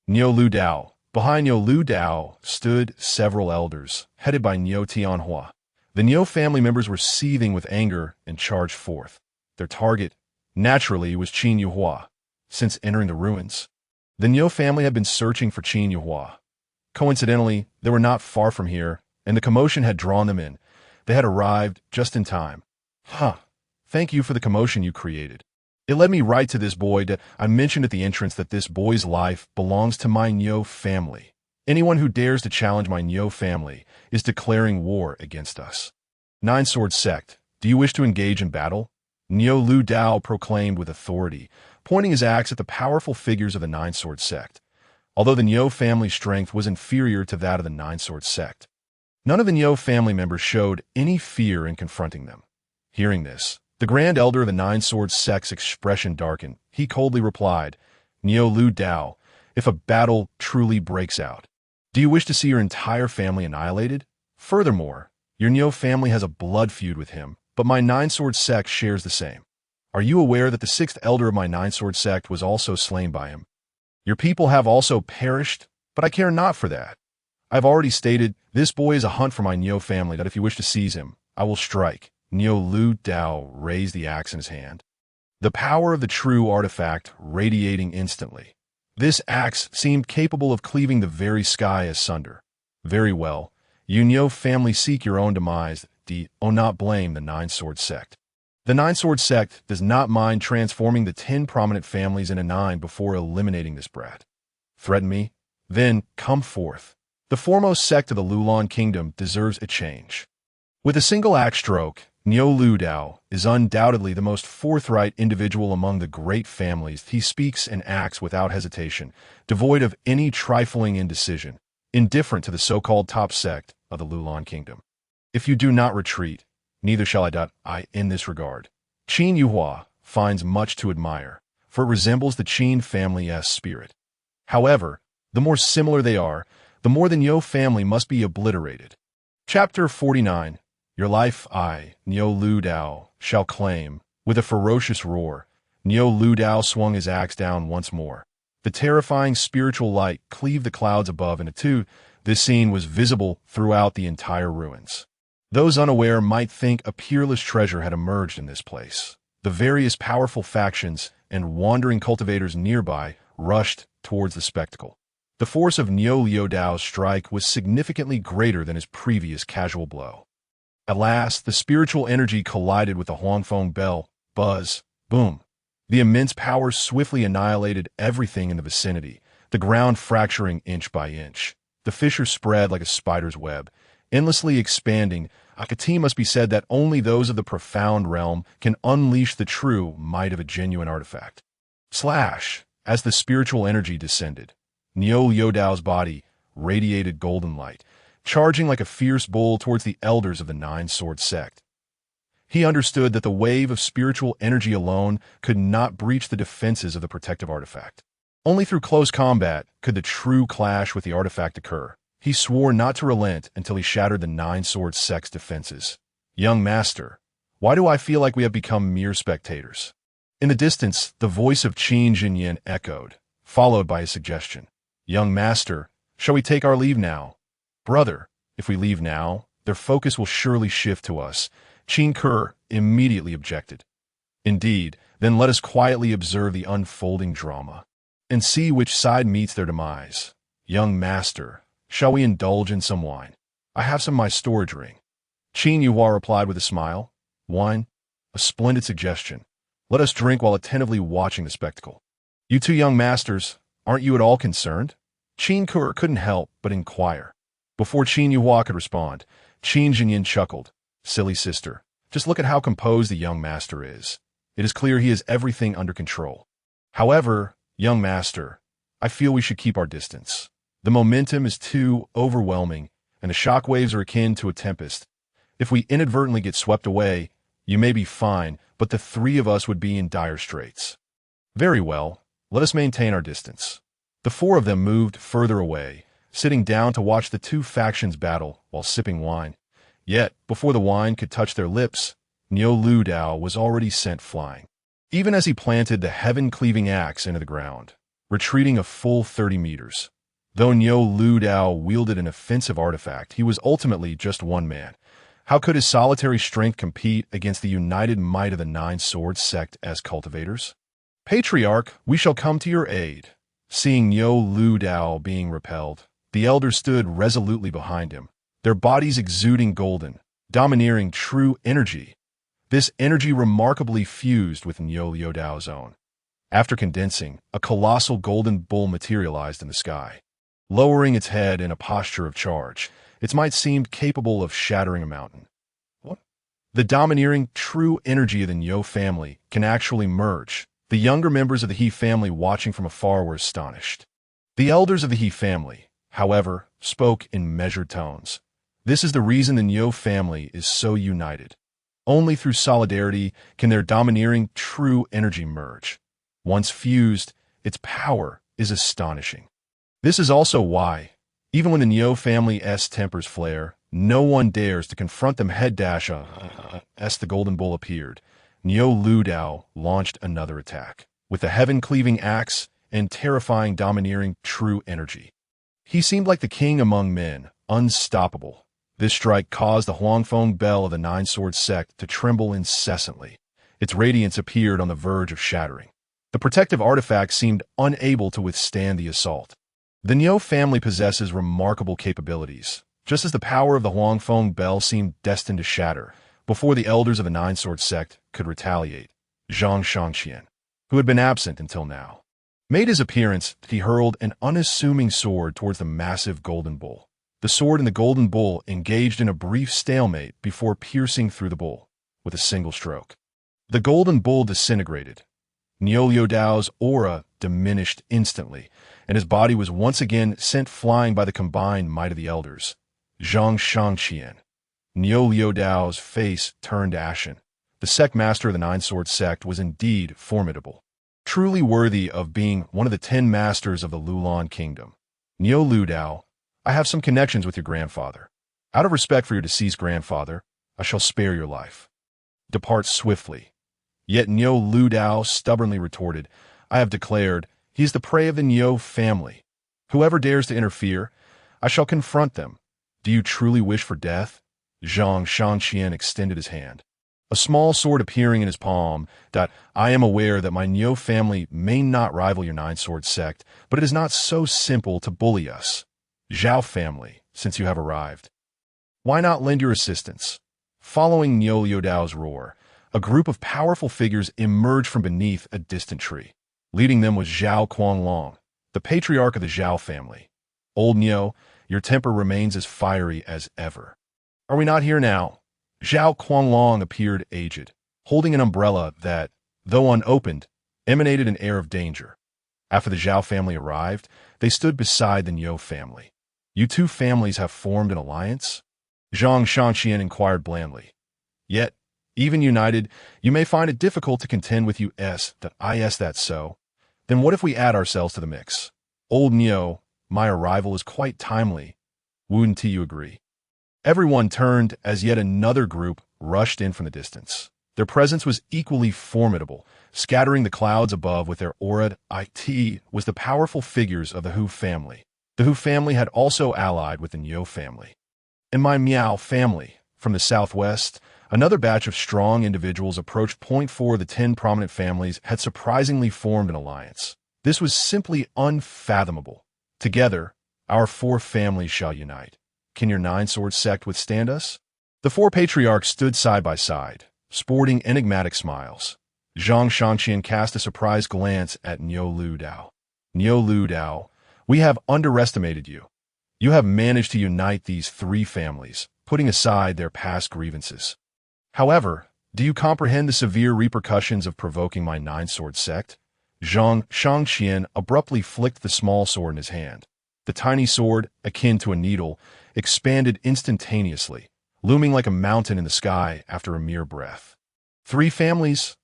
Niu Lu Dao. Behind Niu Lu Dao stood several elders, headed by Niu Tianhua. The Niu family members were seething with anger and charged forth. Their target, naturally, was Qin Yuhua. Since entering the ruins, the Niu family had been searching for Qin Yuhua. Coincidentally, they were not far from here, and the commotion had drawn them in. They had arrived just in time. Thank you for the commotion you created. It led me right to this boy. I mentioned at the entrance that this boy's life belongs to my Niu family. Anyone who dares to challenge my Niu family is declaring war against us. Nine-Sword Sect, do you wish to engage in battle? Niu Lu Dao proclaimed with authority, pointing his axe at the powerful figures of the Nine-Sword Sect. Although the Niu family's strength was inferior to that of the Nine-Sword Sect, none of the Niu family members showed any fear in confronting them. Hearing this, the Grand Elder of the Nine-Sword Sect's expression darkened. He coldly replied, Niu Lu Dao, if a battle truly breaks out, do you wish to see your entire family annihilated? Furthermore, your Niu family has a blood feud with him, but my Nine-Sword Sect shares the same. Are you aware that the sixth elder of my Nine-Sword Sect was also slain by him? Your people have also perished, but I care not for that. I've already stated, this boy is a hunt for my Niu family, that if you wish to seize him, I will strike. Niu Lu Dao raised the axe in his hand. The power of the true artifact radiating instantly. This axe seemed capable of cleaving the very sky asunder. Very well, you Niu family seek your own demise, do not blame the Nine-Sword Sect. The Nine-Sword sect does not mind transforming the 10 prominent families into 9 before eliminating this brat. Threaten me? Then come forth. The foremost sect of the Lulan kingdom deserves a change. With a single axe stroke, Niu Lu Dao is undoubtedly the most forthright individual among the great families. He speaks and acts without hesitation, devoid of any trifling indecision, indifferent to the so-called top sect of the Lulan kingdom. If you do not retreat, neither shall I. In this regard, Qin Yuhua finds much to admire, for it resembles the Qin family's spirit. However, the more similar they are, the more the Niu family must be obliterated. Chapter 49. Your life I, Niu Lu Dao, shall claim. With a ferocious roar, Niu Lu Dao swung his axe down once more. The terrifying spiritual light cleaved the clouds above into two. This scene was visible throughout the entire ruins. Those unaware might think a peerless treasure had emerged in this place. The various powerful factions and wandering cultivators nearby rushed towards the spectacle. The force of Niu Liu Dao's strike was significantly greater than his previous casual blow. At last, the spiritual energy collided with the Huangfeng bell. Buzz. Boom. The immense power swiftly annihilated everything in the vicinity, the ground fracturing inch by inch. The fissure spread like a spider's web, endlessly expanding. Akati must be said that only those of the profound realm can unleash the true might of a genuine artifact. Slash! As the spiritual energy descended, Niu Liu Dao's body radiated golden light, charging like a fierce bull towards the elders of the Nine-Sword sect. He understood that the wave of spiritual energy alone could not breach the defenses of the protective artifact. Only through close combat could the true clash with the artifact occur. He swore not to relent until he shattered the Nine-Sword sect's defenses. Young master, why do I feel like we have become mere spectators? In the distance, the voice of Qin Jinyan echoed, followed by a suggestion. Young master, shall we take our leave now? Brother, if we leave now, their focus will surely shift to us. Qin Ke immediately objected. Indeed, then let us quietly observe the unfolding drama, and see which side meets their demise. Young master, shall we indulge in some wine? I have some in my storage ring. Qin Yuhua replied with a smile. Wine? A splendid suggestion. Let us drink while attentively watching the spectacle. You two young masters, aren't you at all concerned? Qin Ke couldn't help but inquire. Before Qin Yuhua could respond, Qin Jinyan chuckled. Silly sister, just look at how composed the young master is. It is clear he has everything under control. However, young master, I feel we should keep our distance. The momentum is too overwhelming, and the shock waves are akin to a tempest. If we inadvertently get swept away, you may be fine, but the three of us would be in dire straits. Very well, let us maintain our distance. The four of them moved further away, sitting down to watch the two factions battle while sipping wine. Yet, before the wine could touch their lips, Niu Lu Dao was already sent flying. Even as he planted the heaven-cleaving axe into the ground, retreating a full 30 meters. Though Niu Lu Dao wielded an offensive artifact, he was ultimately just one man. How could his solitary strength compete against the united might of the Nine-Sword sect as cultivators? Patriarch, we shall come to your aid. Seeing Niu Lu Dao being repelled, the elders stood resolutely behind him, their bodies exuding golden, domineering true energy. This energy remarkably fused with Niu Liu Dao's own. After condensing, a colossal golden bull materialized in the sky. Lowering its head in a posture of charge, its might seemed capable of shattering a mountain. What? The domineering, true energy of the Niu family can actually merge. The younger members of the He family watching from afar were astonished. The elders of the He family, however, spoke in measured tones. This is the reason the Niu family is so united. Only through solidarity can their domineering, true energy merge. Once fused, its power is astonishing. This is also why, even when the Niu family's tempers flare, no one dares to confront them head-dash as the golden bull appeared. Niu Lu Dao launched another attack, with a heaven-cleaving axe and terrifying domineering true energy. He seemed like the king among men, unstoppable. This strike caused the Huangfeng bell of the Nine-Sword sect to tremble incessantly. Its radiance appeared on the verge of shattering. The protective artifact seemed unable to withstand the assault. The Niu family possesses remarkable capabilities. Just as the power of the Huangfeng bell seemed destined to shatter, before the elders of the Nine Sword sect could retaliate, Zhang Shangqian, who had been absent until now, made his appearance. He hurled an unassuming sword towards the massive golden bull. The sword and the golden bull engaged in a brief stalemate before piercing through the bull with a single stroke. The golden bull disintegrated. Niu Liudao's aura diminished instantly, and his body was once again sent flying by the combined might of the elders. Zhang Shangqian. Niu Liudao's face turned ashen. The sect master of the Nine Sword sect was indeed formidable, truly worthy of being one of the 10 masters of the Lulan kingdom. Niu Liudao, I have some connections with your grandfather. Out of respect for your deceased grandfather, I shall spare your life. Depart swiftly. Yet Niu Liudao stubbornly retorted, I have declared, he is the prey of the Niu family. Whoever dares to interfere, I shall confront them. Do you truly wish for death? Zhang Shangqian extended his hand, a small sword appearing in his palm. I am aware that my Niu family may not rival your Nine Sword sect, but it is not so simple to bully us. Zhao family, since you have arrived, why not lend your assistance? Following Niu Liudao's roar, a group of powerful figures emerged from beneath a distant tree. Leading them was Zhao Quanglong, the patriarch of the Zhao family. Old Niu, your temper remains as fiery as ever. Are we not here now? Zhao Quanglong appeared aged, holding an umbrella that, though unopened, emanated an air of danger. After the Zhao family arrived, they stood beside the Niu family. You two families have formed an alliance? Zhang Shangqian inquired blandly. Yet, even united, you may find it difficult to contend with us. That so? Then what if we add ourselves to the mix? Old Niu, my arrival is quite timely. Wouldn't you agree? Everyone turned as yet another group rushed in from the distance. Their presence was equally formidable, scattering the clouds above with their aura. It was the powerful figures of the Hu family. The Hu family had also allied with the Niu family. In my Miao family, from the southwest, another batch of strong individuals approached. Point 4 of the 10 prominent families had surprisingly formed an alliance. This was simply unfathomable. Together, our 4 families shall unite. Can your Nine Sword sect withstand us? The 4 patriarchs stood side by side, sporting enigmatic smiles. Zhang Shangqian cast a surprised glance at Niu Liudao. Niu Liudao, we have underestimated you. You have managed to unite these 3 families, putting aside their past grievances. However, do you comprehend the severe repercussions of provoking my Nine Sword sect? Zhang Shangqian abruptly flicked the small sword in his hand. The tiny sword, akin to a needle, expanded instantaneously, looming like a mountain in the sky after a mere breath. 3 families?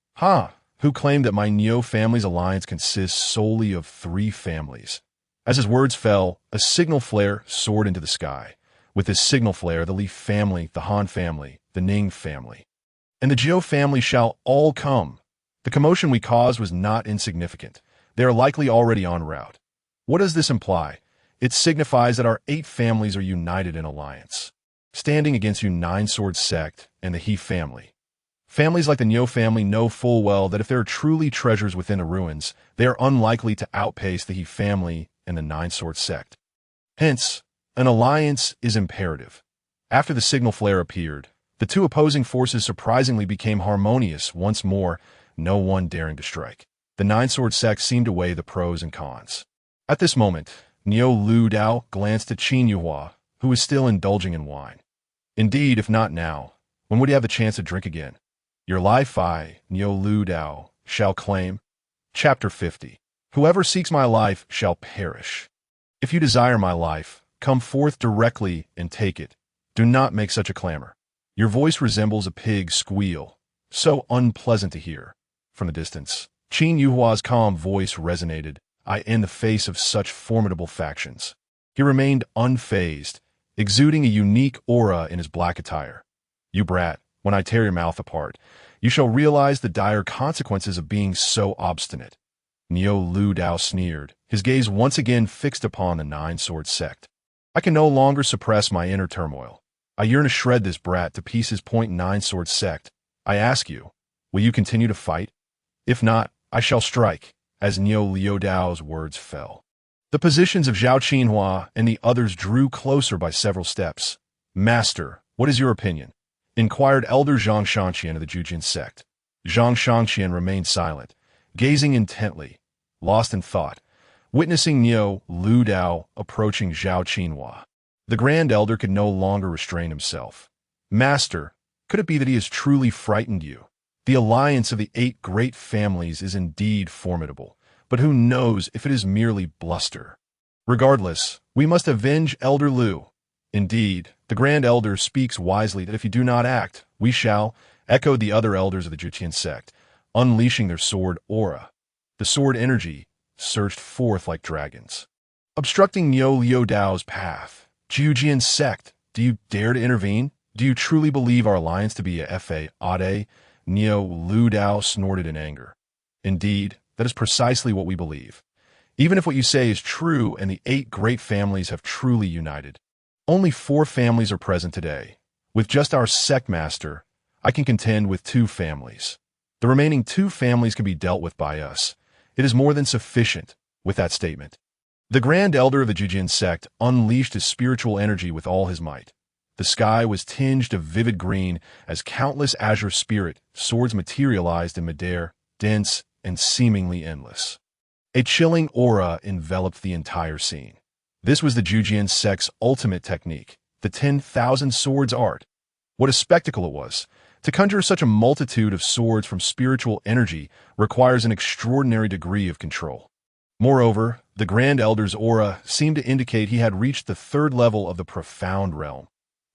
Who claimed that my Niu family's alliance consists solely of 3 families? As his words fell, a signal flare soared into the sky. With this signal flare, the Li family, the Han family, the Ning family, and the Zhou family shall all come. The commotion we caused was not insignificant. They are likely already en route. What does this imply? It signifies that our 8 families are united in alliance, standing against you Nine Sword sect and the He family. Families like the Niu family know full well that if there are truly treasures within the ruins, they are unlikely to outpace the He family and the Nine Sword sect. Hence, an alliance is imperative. After the signal flare appeared, the 2 opposing forces surprisingly became harmonious once more, no one daring to strike. The Nine Sword sect seemed to weigh the pros and cons. At this moment, Niu Liudao glanced at Qin Yuhua, who was still indulging in wine. Indeed, if not now, when would he have the chance to drink again? Your life I, Niu Liudao, shall claim. Chapter 50. Whoever seeks my life shall perish. If you desire my life, come forth directly and take it. Do not make such a clamor. Your voice resembles a pig's squeal, so unpleasant to hear. From the distance, Qin Yuhua's calm voice resonated, in the face of such formidable factions. He remained unfazed, exuding a unique aura in his black attire. You brat, when I tear your mouth apart, you shall realize the dire consequences of being so obstinate. Niu Liudao sneered, his gaze once again fixed upon the Nine Sword sect. I can no longer suppress my inner turmoil. I yearn to shred this brat to pieces. Nine Sword sect. I ask you, will you continue to fight? If not, I shall strike. As Niu Liudao's words fell, the positions of Zhao Qinhua and the others drew closer by several steps. Master, what is your opinion? inquired Elder Zhang Shangqian of the Jujin sect. Zhang Shangqian remained silent, gazing intently, lost in thought, witnessing Niu Lu Dao approaching Zhao Qinhua. The Grand Elder could no longer restrain himself. Master, could it be that he has truly frightened you? The alliance of the 8 great families is indeed formidable, but who knows if it is merely bluster. Regardless, we must avenge Elder Lu. Indeed, the Grand Elder speaks wisely that if you do not act, we shall, echoed the other elders of the Jutian sect, unleashing their sword aura. The sword energy surged forth like dragons, obstructing Niu Liu Dao's path. Jujian sect, do you dare to intervene? Do you truly believe our alliance to be a fa ade? Niu Lu Dao snorted in anger. Indeed, that is precisely what we believe. Even if what you say is true and the 8 great families have truly united, only 4 families are present today. With just our sect master, I can contend with 2 families. The remaining 2 families can be dealt with by us. It is more than sufficient. With that statement, the Grand Elder of the Jujin sect unleashed his spiritual energy with all his might. The sky was tinged of vivid green as countless azure spirit swords materialized in midair, dense and seemingly endless. A chilling aura enveloped the entire scene. This was the Jujian sect's ultimate technique, the 10,000 swords art. What a spectacle it was! To conjure such a multitude of swords from spiritual energy requires an extraordinary degree of control. Moreover, the Grand Elder's aura seemed to indicate he had reached the 3rd level of the profound realm.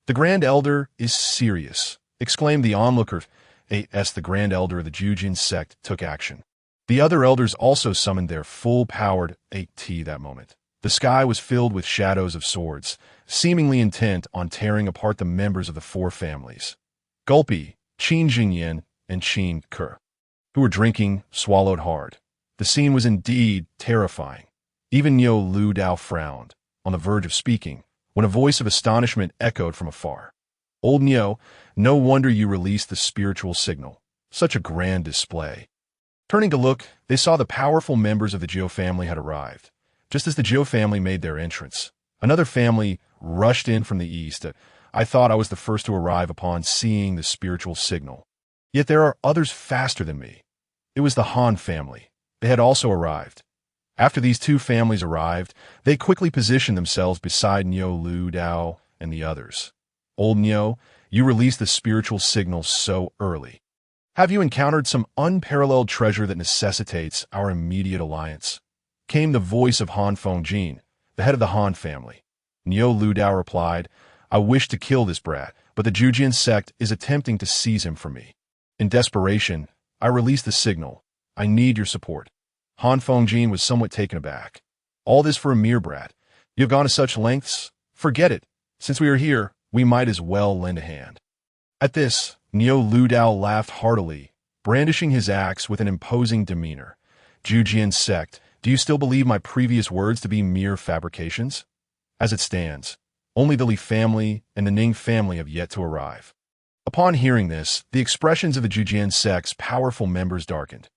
The Grand Elder is serious, exclaimed the onlooker as the Grand Elder of the Jujin sect took action. The other elders also summoned their full-powered AT that moment. The sky was filled with shadows of swords, seemingly intent on tearing apart the members of the 4 families. Gulpi, Qin Jingyan, and Qin Ke, who were drinking, swallowed hard. The scene was indeed terrifying. Even Niu Lu Dao frowned, on the verge of speaking, when a voice of astonishment echoed from afar. Old Niu, no wonder you released the spiritual signal. Such a grand display. Turning to look, they saw the powerful members of the Jiu family had arrived. Just as the Jiu family made their entrance, another family rushed in from the east. I thought I was the first to arrive upon seeing the spiritual signal. Yet there are others faster than me. It was the Han family. They had also arrived. After these 2 families arrived, they quickly positioned themselves beside Niu Lu Dao and the others. Old Niu, you released the spiritual signal so early. Have you encountered some unparalleled treasure that necessitates our immediate alliance? Came the voice of Han Fengjin, the head of the Han family. Niu Lu Dao replied, I wish to kill this brat, but the Jujian sect is attempting to seize him from me. In desperation, I released the signal. I need your support. Han Fengjin was somewhat taken aback. All this for a mere brat. You have gone to such lengths? Forget it. Since we are here, we might as well lend a hand. At this, Niu Lu Dao laughed heartily, brandishing his axe with an imposing demeanor. Jujian sect, do you still believe my previous words to be mere fabrications? As it stands, only the Li family and the Ning family have yet to arrive. Upon hearing this, the expressions of the Jujian sect's powerful members darkened.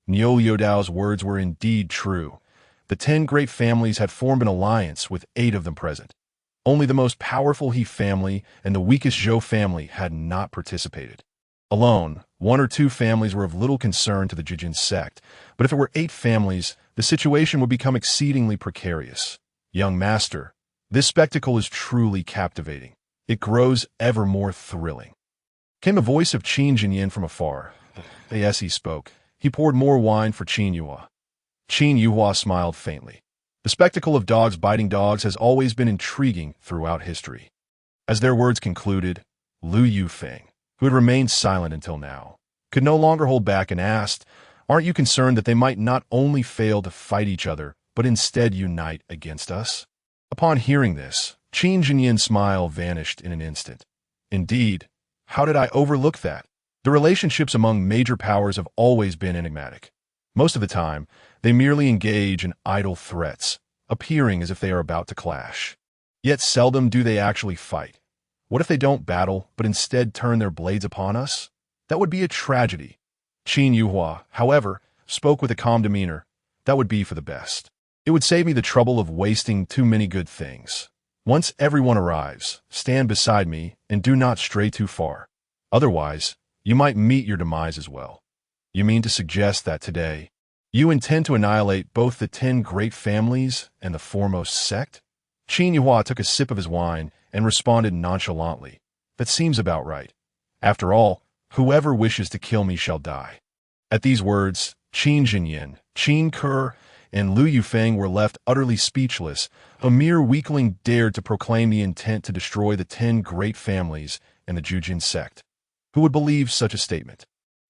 Niu Liu Dao's words were indeed true. The 10 great families had formed an alliance with 8 of them present. Only the most powerful He family and the weakest Zhou family had not participated. Alone, 1 or 2 families were of little concern to the Jujin sect, but if it were 8 families, the situation would become exceedingly precarious. Young master, this spectacle is truly captivating. It grows ever more thrilling. Came a voice of Qin Jinyan from afar. As he spoke, he poured more wine for Qin Yuhua. Qin Yuhua smiled faintly. The spectacle of dogs biting dogs has always been intriguing throughout history. As their words concluded, Lu Yufeng, who had remained silent until now, could no longer hold back and asked, aren't you concerned that they might not only fail to fight each other, but instead unite against us? Upon hearing this, Qin Jinyan's smile vanished in an instant. Indeed, how did I overlook that? The relationships among major powers have always been enigmatic. Most of the time, they merely engage in idle threats, appearing as if they are about to clash. Yet seldom do they actually fight. What if they don't battle, but instead turn their blades upon us? That would be a tragedy. Qin Yuhua, however, spoke with a calm demeanor. That would be for the best. It would save me the trouble of wasting too many good things. Once everyone arrives, stand beside me and do not stray too far. Otherwise, you might meet your demise as well. You mean to suggest that today, you intend to annihilate both the 10 great families and the foremost sect? Qin Yuhua took a sip of his wine and responded nonchalantly. That seems about right. After all, whoever wishes to kill me shall die. At these words, Qin Jinyin, Qin Ke, and Lu Yufeng were left utterly speechless. A mere weakling dared to proclaim the intent to destroy the 10 great families and the Jujin sect. Who would believe such a statement?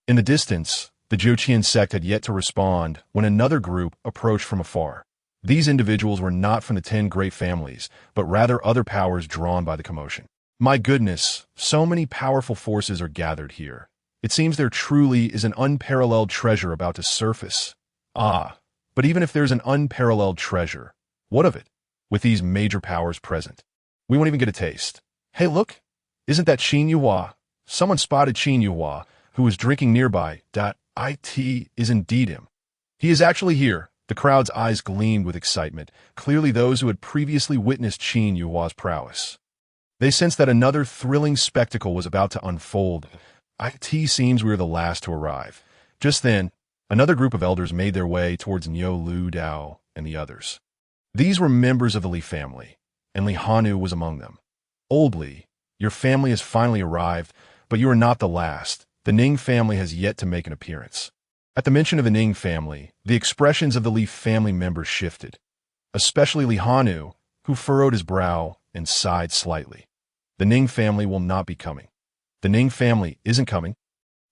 In the distance, the Joqian sect had yet to respond when another group approached from afar. These individuals were not from the 10 great families, but rather other powers drawn by the commotion. My goodness, so many powerful forces are gathered here. It seems there truly is an unparalleled treasure about to surface. Ah, but even if there's an unparalleled treasure, what of it? With these major powers present, we won't even get a taste. Hey look, isn't that Qin Yuhua? Someone spotted Qin Yuhua, who was drinking nearby. It is indeed him. He is actually here. The crowd's eyes gleamed with excitement, clearly those who had previously witnessed Qin Yuhua's prowess. They sensed that another thrilling spectacle was about to unfold. It seems we were the last to arrive. Just then, another group of elders made their way towards Niu Lu Dao and the others. These were members of the Li family, and Li Hanu was among them. Old Li, your family has finally arrived, but you are not the last. The Ning family has yet to make an appearance. At the mention of the Ning family, the expressions of the Li family members shifted, especially Li Hanu, who furrowed his brow and sighed slightly. The Ning family will not be coming. The Ning family isn't coming.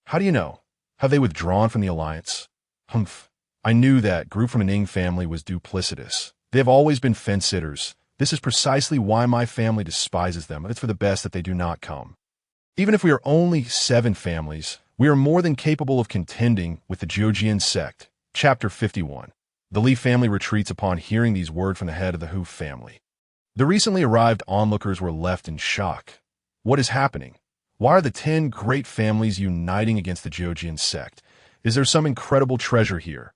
How do you know? Have they withdrawn from the alliance? Humph. I knew that group from the Ning family was duplicitous. They have always been fence-sitters. This is precisely why my family despises them. It's for the best that they do not come. Even if we are only 7 families, we are more than capable of contending with the Jojian sect. Chapter 51. The Li family retreats upon hearing these words from the head of the Hu family. The recently arrived onlookers were left in shock. What is happening? Why are the 10 great families uniting against the Jojian sect? Is there some incredible treasure here?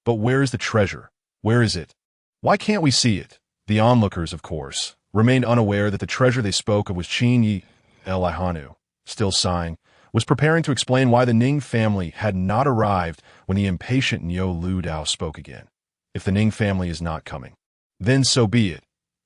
But where is the treasure? Where is it? Why can't we see it? The onlookers, of course, remained unaware that the treasure they spoke of was Qin Yi Lihanu. Still sighing, was preparing to explain why the Ning family had not arrived when the impatient Niu Lu Dao spoke again. If the Ning family is not coming, then so be it.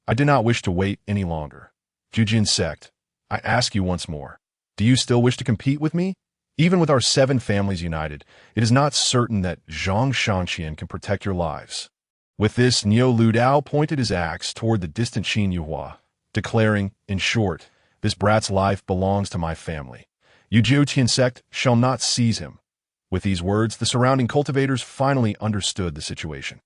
I did not wish to wait any longer. Jujin sect, I ask you once more, do you still wish to compete with me? Even with our 7 families united, it is not certain that Zhang Shanqian can protect your lives. With this, Niu Lu Dao pointed his axe toward the distant Qin Yuhua, declaring, in short, this brat's life belongs to my family. You Joqian sect shall not seize him. With these words, the surrounding cultivators finally understood the situation.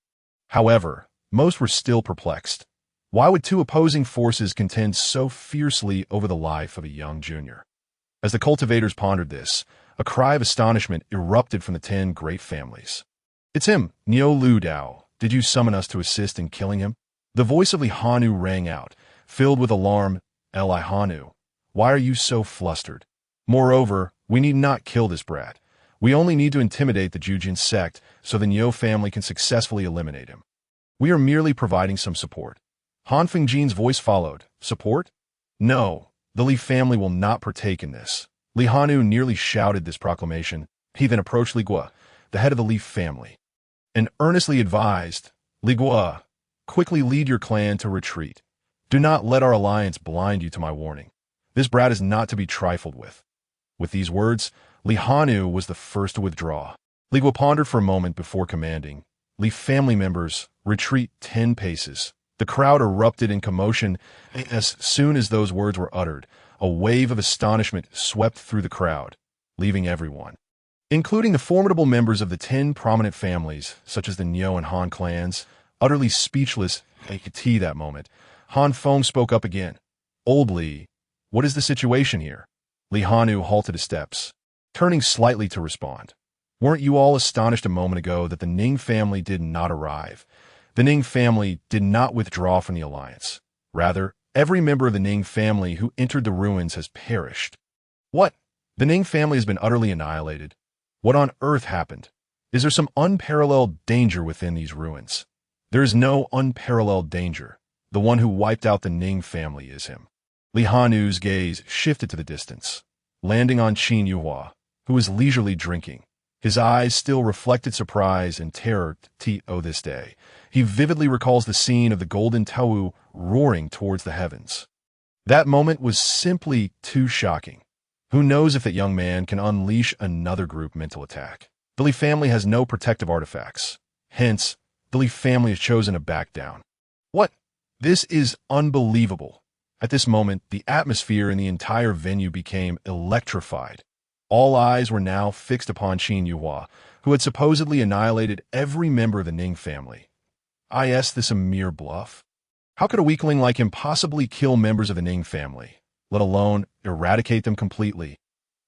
However, most were still perplexed. Why would 2 opposing forces contend so fiercely over the life of a young junior? As the cultivators pondered this, a cry of astonishment erupted from the 10 great families. It's him, Niu Lu Dao. Did you summon us to assist in killing him? The voice of Li Hanu rang out, filled with alarm. Li Hanu, why are you so flustered? Moreover, we need not kill this brat. We only need to intimidate the Jujin sect so the Niu family can successfully eliminate him. We are merely providing some support. Han Fingjin's voice followed. Support? No, the Li family will not partake in this. Li Hanu nearly shouted this proclamation. He then approached Li Gua, the head of the Li family, and earnestly advised, Li Gua, quickly lead your clan to retreat. Do not let our alliance blind you to my warning. This brat is not to be trifled with. With these words, Li Hanu was the first to withdraw. Li Gua pondered for a moment before commanding, Li family members, retreat 10 paces. The crowd erupted in commotion. As soon as those words were uttered, a wave of astonishment swept through the crowd, leaving everyone, including the formidable members of the 10 prominent families, such as the Niu and Han clans, utterly speechless. At that moment, Han Feng spoke up again. Old Li, what is the situation here? Li Hanu halted his steps, turning slightly to respond. Weren't you all astonished a moment ago that the Ning family did not arrive? The Ning family did not withdraw from the alliance. Rather, every member of the Ning family who entered the ruins has perished. What? The Ning family has been utterly annihilated. What on earth happened? Is there some unparalleled danger within these ruins? There is no unparalleled danger. The one who wiped out the Ning family is him. Li Hanu's gaze shifted to the distance. landing on Qin Yuhua, who was leisurely drinking. His eyes still reflected surprise and terror to this day. He vividly recalls the scene of the golden Tao roaring towards the heavens. That moment was simply too shocking. Who knows if that young man can unleash another group mental attack? The Li family has no protective artifacts. Hence, the Li family has chosen to back down. What? This is unbelievable. At this moment, the atmosphere in the entire venue became electrified. All eyes were now fixed upon Qin Yuhua, who had supposedly annihilated every member of the Ning family. Is this a mere bluff? How could a weakling like him possibly kill members of the Ning family, let alone eradicate them completely?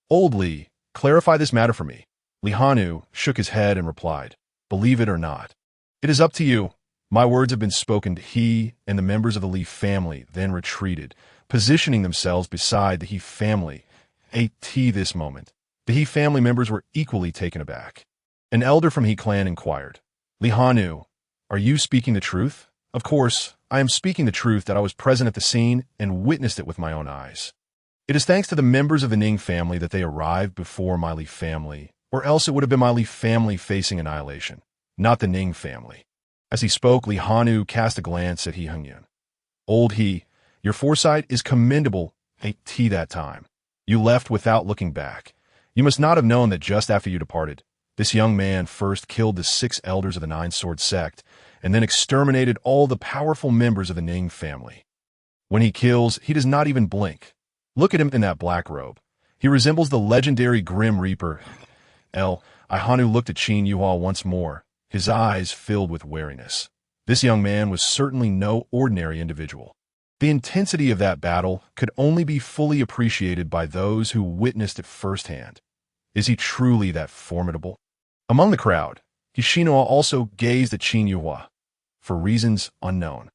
Old Li, clarify this matter for me. Li Hanu shook his head and replied, believe it or not. It is up to you. My words have been spoken. He and the members of the Li family then retreated, positioning themselves beside the He family. This moment, the He family members were equally taken aback. An elder from He clan inquired, Li Hanu, are you speaking the truth? Of course, I am speaking the truth that I was present at the scene and witnessed it with my own eyes. It is thanks to the members of the Ning family that they arrived before my Li family, or else it would have been my Li family facing annihilation, not the Ning family. As he spoke, Li Hanu cast a glance at He Hengyun. Old He, your foresight is commendable at that time. You left without looking back. You must not have known that just after you departed, this young man first killed the 6 elders of the Nine-Sword sect, and then exterminated all the powerful members of the Ning family. When he kills, he does not even blink. Look at him in that black robe. He resembles the legendary Grim Reaper. Ihanu looked at Qin Yuhua once more, his eyes filled with wariness. This young man was certainly no ordinary individual. The intensity of that battle could only be fully appreciated by those who witnessed it firsthand. Is he truly that formidable? Among the crowd, Hishinua also gazed at Qin Yuhua, for reasons unknown.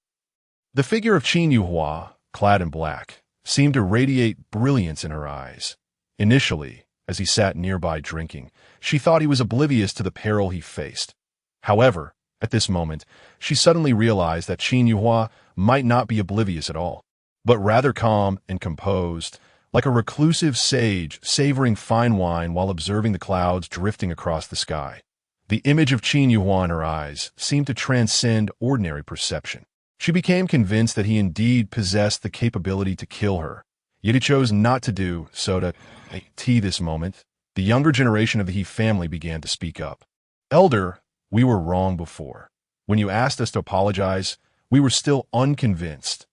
The figure of Qin Yuhua, clad in black, seemed to radiate brilliance in her eyes. Initially, as he sat nearby drinking, she thought he was oblivious to the peril he faced. However, at this moment, she suddenly realized that Qin Yuhua might not be oblivious at all, but rather calm and composed, like a reclusive sage savoring fine wine while observing the clouds drifting across the sky. The image of Qin Yuhua in her eyes seemed to transcend ordinary perception. She became convinced that he indeed possessed the capability to kill her, yet he chose not to do so. This moment, the younger generation of the He family began to speak up. Elder, we were wrong before. When you asked us to apologize, we were still unconvinced.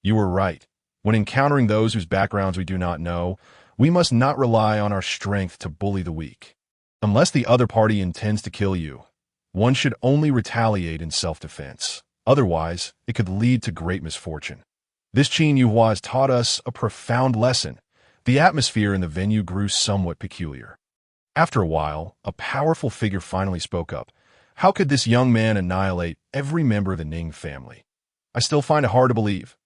You were right. When encountering those whose backgrounds we do not know, we must not rely on our strength to bully the weak. Unless the other party intends to kill you, one should only retaliate in self-defense. Otherwise, it could lead to great misfortune. This Qin Yuhua has taught us a profound lesson. The atmosphere in the venue grew somewhat peculiar. After a while, a powerful figure finally spoke up. How could this young man annihilate every member of the Ning family? I still find it hard to believe.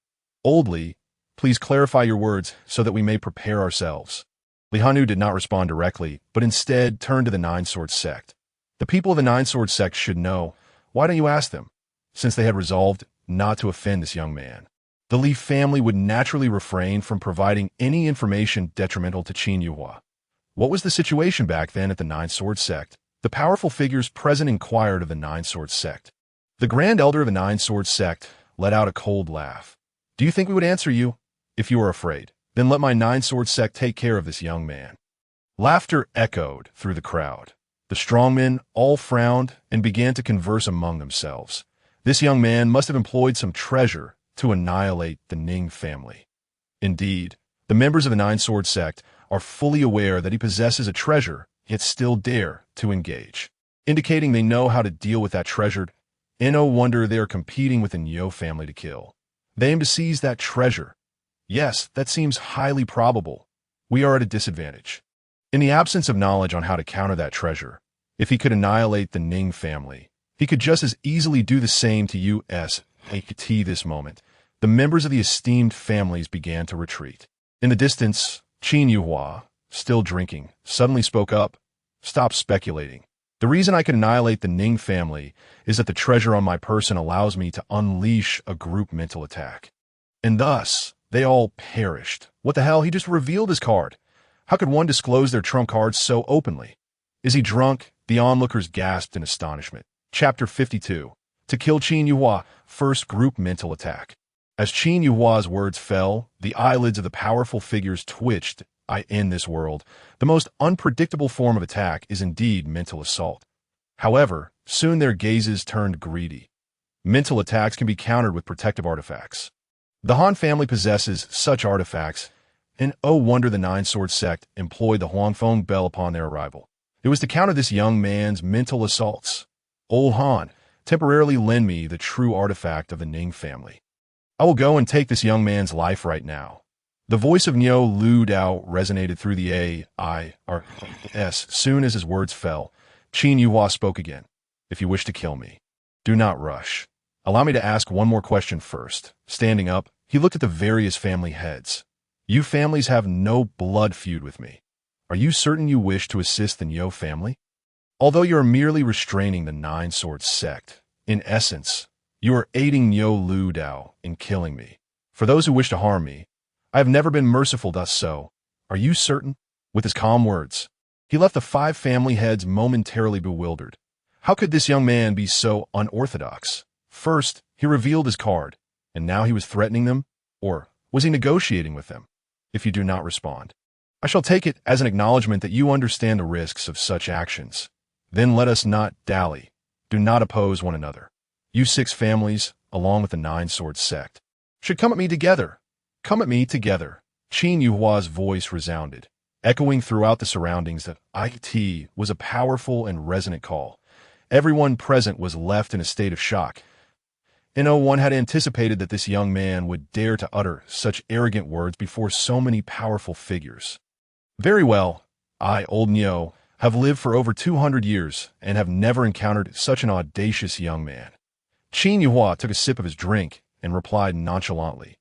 Old Li, please clarify your words so that we may prepare ourselves. Li Hanu did not respond directly, but instead turned to the Nine-Sword sect. The people of the Nine-Sword sect should know. Why don't you ask them? Since they had resolved not to offend this young man. The Li family would naturally refrain from providing any information detrimental to Qin Yuhua. What was the situation back then at the Nine-Sword sect? The powerful figures present inquired of the Nine-Sword sect. The Grand Elder of the Nine-Sword sect let out a cold laugh. Do you think we would answer you? If you are afraid, then let my Nine-Sword sect take care of this young man. Laughter echoed through the crowd. The strongmen all frowned and began to converse among themselves. This young man must have employed some treasure to annihilate the Ning family. Indeed, the members of the Nine-Sword sect are fully aware that he possesses a treasure, yet still dare to engage, indicating they know how to deal with that treasure. No wonder they are competing with the Nyo family to kill. They aim to seize that treasure. Yes, that seems highly probable. We are at a disadvantage. In the absence of knowledge on how to counter that treasure, if he could annihilate the Ning family, he could just as easily do the same to us. This moment, the members of the esteemed families began to retreat. In the distance, Qin Yuhua, still drinking, suddenly spoke up. Stop speculating. The reason I can annihilate the Ning family is that the treasure on my person allows me to unleash a group mental attack. And thus, they all perished. What the hell? He just revealed his card. How could one disclose their trump cards so openly? Is he drunk? The onlookers gasped in astonishment. Chapter 52. To kill Qin Yuhua, first group mental attack. As Qin Yuhua's words fell, the eyelids of the powerful figures twitched. In this world, the most unpredictable form of attack is indeed mental assault. However, soon their gazes turned greedy. Mental attacks can be countered with protective artifacts. The Han family possesses such artifacts, and oh wonder the Nine-Sword sect employed the Huangfeng Bell upon their arrival. It was to counter this young man's mental assaults. Old Han, temporarily lend me the true artifact of the Ning family. I will go and take this young man's life right now. The voice of Niu Lu Dao resonated through the A.I.R.S. Soon as his words fell, Qin Yuhua spoke again. If you wish to kill me, do not rush. Allow me to ask one more question first. Standing up, he looked at the various family heads. You families have no blood feud with me. Are you certain you wish to assist the Niu family? Although you are merely restraining the Nine-Sword sect, in essence, you are aiding Niu Lu Dao in killing me. For those who wish to harm me, I have never been merciful thus so. Are you certain? With his calm words, he left the 5 family heads momentarily bewildered. How could this young man be so unorthodox? First, he revealed his card, and now he was threatening them? Or was he negotiating with them? If you do not respond, I shall take it as an acknowledgement that you understand the risks of such actions. Then let us not dally. Do not oppose one another. You 6 families, along with the Nine-Sword sect, should come at me together. Come at me together. Qin Yuhua's voice resounded, echoing throughout the surroundings. That it was a powerful and resonant call. Everyone present was left in a state of shock. And no one had anticipated that this young man would dare to utter such arrogant words before so many powerful figures. Very well, I, old Niu, have lived for over 200 years and have never encountered such an audacious young man. Qin Yuhua took a sip of his drink and replied nonchalantly.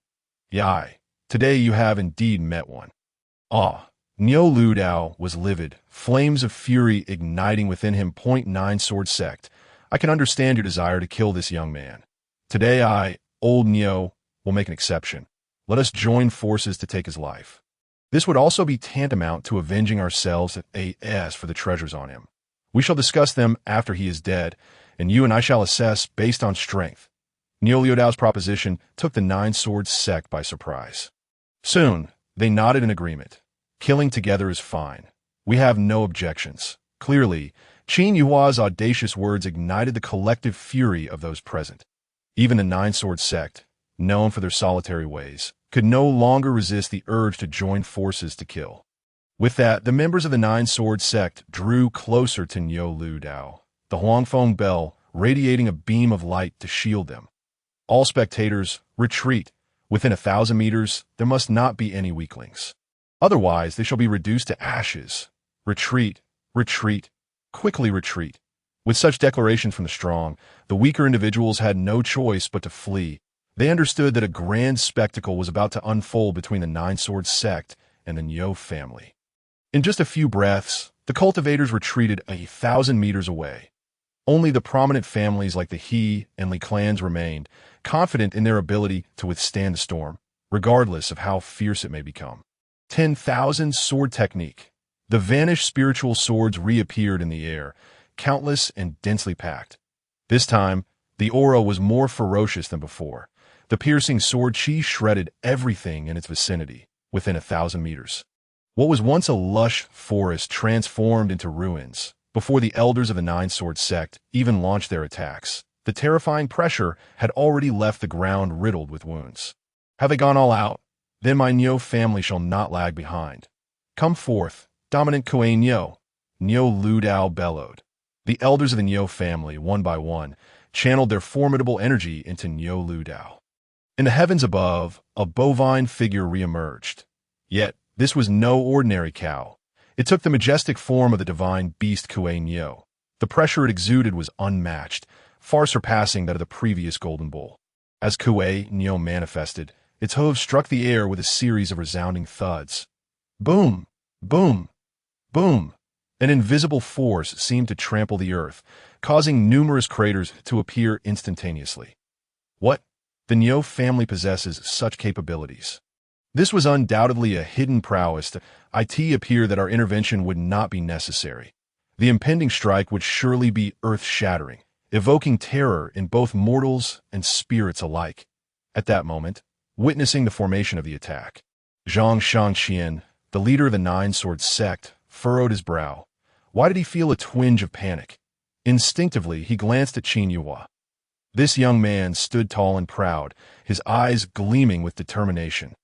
Yai, today you have indeed met one. Niu Lu Dao was livid, flames of fury igniting within him. Nine-Sword sect, I can understand your desire to kill this young man. Today I, old Niu, will make an exception. Let us join forces to take his life. This would also be tantamount to avenging ourselves at AS for the treasures on him. We shall discuss them after he is dead, and you and I shall assess based on strength. Niu Lu Dao's proposition took the Nine-Sword sect by surprise. Soon, they nodded in agreement. Killing together is fine. We have no objections. Clearly, Qin Yuhua's audacious words ignited the collective fury of those present. Even the Nine-Sword sect, known for their solitary ways, could no longer resist the urge to join forces to kill. With that, the members of the Nine-Sword sect drew closer to Niu Lu Dao, the Huangfeng Bell radiating a beam of light to shield them. All spectators, retreat. Within 1,000 meters, there must not be any weaklings. Otherwise, they shall be reduced to ashes. Retreat, retreat, quickly retreat. With such declarations from the strong, the weaker individuals had no choice but to flee. They understood that a grand spectacle was about to unfold between the Nine-Sword sect and the Niu family. In just a few breaths, the cultivators retreated 1,000 meters away. Only the prominent families like the He and Li clans remained, confident in their ability to withstand the storm, regardless of how fierce it may become. 10,000 sword technique. The vanished spiritual swords reappeared in the air, countless and densely packed. This time, the aura was more ferocious than before. The piercing sword chi shredded everything in its vicinity, within 1,000 meters. What was once a lush forest transformed into ruins. Before the elders of the Nine-Sword sect even launched their attacks, the terrifying pressure had already left the ground riddled with wounds. Have they gone all out? Then my Niu family shall not lag behind. Come forth, dominant Kuei Niu. Niu Lu Dao bellowed. The elders of the Niu family, one by one, channeled their formidable energy into Niu Lu Dao. In the heavens above, a bovine figure reemerged. Yet, this was no ordinary cow. It took the majestic form of the divine beast Kuei Niu. The pressure it exuded was unmatched, far surpassing that of the previous golden bull. As Kuei Niu manifested, its hooves struck the air with a series of resounding thuds. Boom! Boom! Boom! An invisible force seemed to trample the earth, causing numerous craters to appear instantaneously. What? The Niu family possesses such capabilities. This was undoubtedly a hidden prowess to it appear that our intervention would not be necessary. The impending strike would surely be earth-shattering, evoking terror in both mortals and spirits alike. At that moment, witnessing the formation of the attack, Zhang Shangqian, the leader of the Nine-Sword sect, furrowed his brow. Why did he feel a twinge of panic? Instinctively, he glanced at Qin Yuhua. This young man stood tall and proud, his eyes gleaming with determination.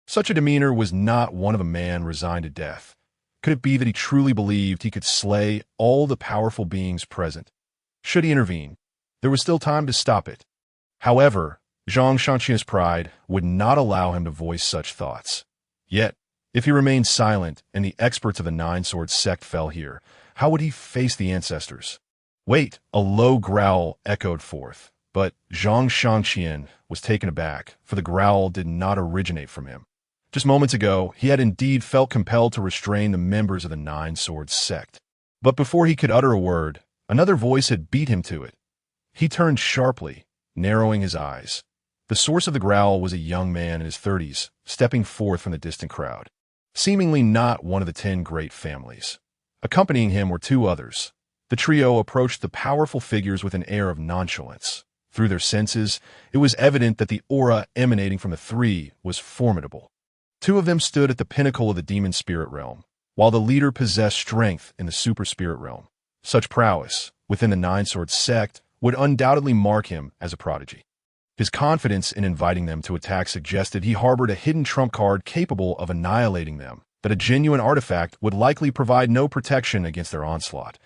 Such a demeanor was not one of a man resigned to death. Could it be that he truly believed he could slay all the powerful beings present? Should he intervene, there was still time to stop it. However, Zhang Shangqian's pride would not allow him to voice such thoughts. Yet, if he remained silent and the experts of the Nine-Sword sect fell here, how would he face the ancestors? Wait, a low growl echoed forth, but Zhang Shangqian was taken aback, for the growl did not originate from him. Just moments ago, he had indeed felt compelled to restrain the members of the Nine-Sword sect. But before he could utter a word, another voice had beat him to it. He turned sharply, narrowing his eyes. The source of the growl was a young man in his 30s, stepping forth from the distant crowd, seemingly not one of the 10 great families. Accompanying him were 2 others. The trio approached the powerful figures with an air of nonchalance. Through their senses, it was evident that the aura emanating from the 3 was formidable. 2 of them stood at the pinnacle of the demon spirit realm, while the leader possessed strength in the super spirit realm. Such prowess, within the Nine-Sword sect, would undoubtedly mark him as a prodigy. His confidence in inviting them to attack suggested he harbored a hidden trump card capable of annihilating them, that a genuine artifact would likely provide no protection against their onslaught.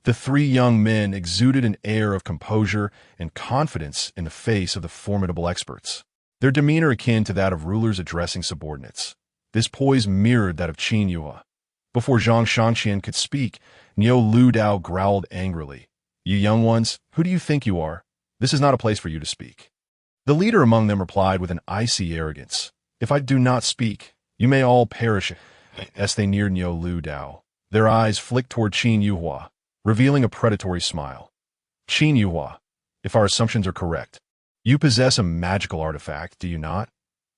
The 3 young men exuded an air of composure and confidence in the face of the formidable experts, their demeanor akin to that of rulers addressing subordinates. This poise mirrored that of Qin Yuhua. Before Zhang Shangqian could speak, Niu Lu Dao growled angrily. "You young ones, who do you think you are? This is not a place for you to speak." The leader among them replied with an icy arrogance. "If I do not speak, you may all perish." As they neared Niu Lu Dao, their eyes flicked toward Qin Yuhua, revealing a predatory smile. "Qin Yuhua, if our assumptions are correct, you possess a magical artifact, do you not?"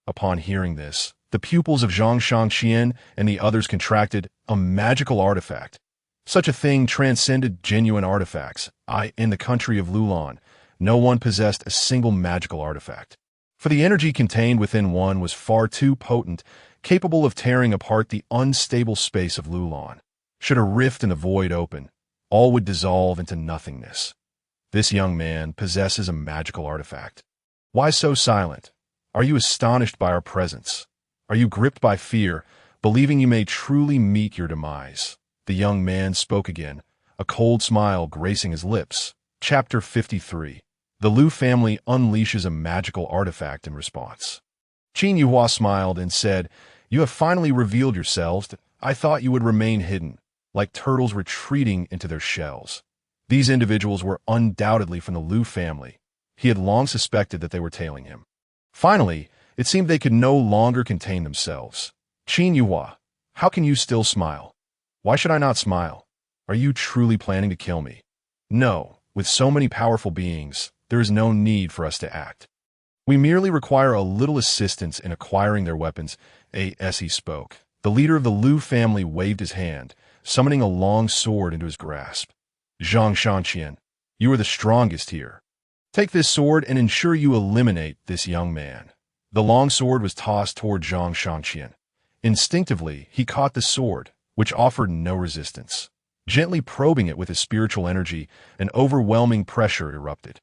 Upon hearing this, the pupils of Zhang Shangqian and the others contracted. A magical artifact. Such a thing transcended genuine artifacts. In the country of Lulan, no one possessed a single magical artifact. For the energy contained within one was far too potent, capable of tearing apart the unstable space of Lulan. Should a rift in the void open, all would dissolve into nothingness. This young man possesses a magical artifact. Why so silent? Are you astonished by our presence? Are you gripped by fear, believing you may truly meet your demise? The young man spoke again, a cold smile gracing his lips. Chapter 53. The Lu family unleashes a magical artifact in response. Qin Yuhua smiled and said, "You have finally revealed yourselves. I thought you would remain hidden, like turtles retreating into their shells." These individuals were undoubtedly from the Lu family. He had long suspected that they were tailing him. Finally, it seemed they could no longer contain themselves. "Qin Yuhua, how can you still smile? Why should I not smile? Are you truly planning to kill me?" "No, with so many powerful beings, there is no need for us to act. We merely require a little assistance in acquiring their weapons." As he spoke, the leader of the Lu family waved his hand, summoning a long sword into his grasp. "Zhang Shangqian, you are the strongest here. Take this sword and ensure you eliminate this young man." The long sword was tossed toward Zhang Shangqian. Instinctively, he caught the sword, which offered no resistance. Gently probing it with his spiritual energy, an overwhelming pressure erupted.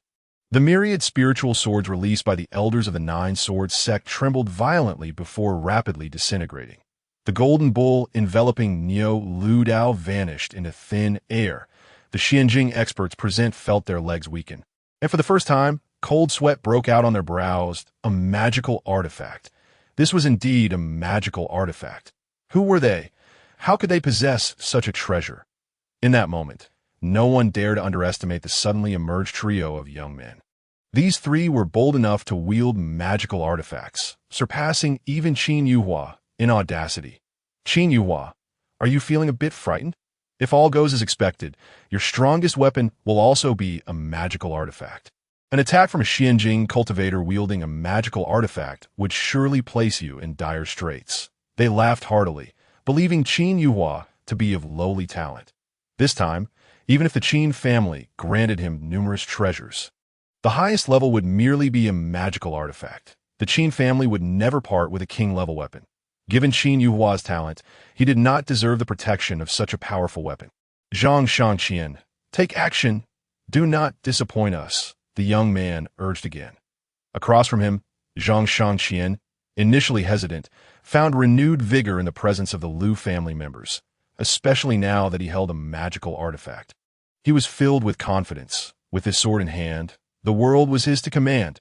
The myriad spiritual swords released by the elders of the Nine-Sword sect trembled violently before rapidly disintegrating. The golden bull enveloping Niu Lu Dao vanished into thin air. The Xianjing experts present felt their legs weaken, and for the first time, cold sweat broke out on their brows. A magical artifact. This was indeed a magical artifact. Who were they? How could they possess such a treasure? In that moment, no one dared to underestimate the suddenly emerged trio of young men. These 3 were bold enough to wield magical artifacts, surpassing even Qin Yuhua in audacity. "Qin Yuhua, are you feeling a bit frightened? If all goes as expected, your strongest weapon will also be a magical artifact." An attack from a Xianjing cultivator wielding a magical artifact would surely place you in dire straits. They laughed heartily, believing Qin Yuhua to be of lowly talent. This time, even if the Qin family granted him numerous treasures, the highest level would merely be a magical artifact. The Qin family would never part with a king-level weapon. Given Qin Yuhua's talent, he did not deserve the protection of such a powerful weapon. Zhang Shangqian, take action. Do not disappoint us, the young man urged again. Across from him, Zhang Shangqian, initially hesitant, found renewed vigor in the presence of the Liu family members, especially now that he held a magical artifact. He was filled with confidence. With his sword in hand, the world was his to command.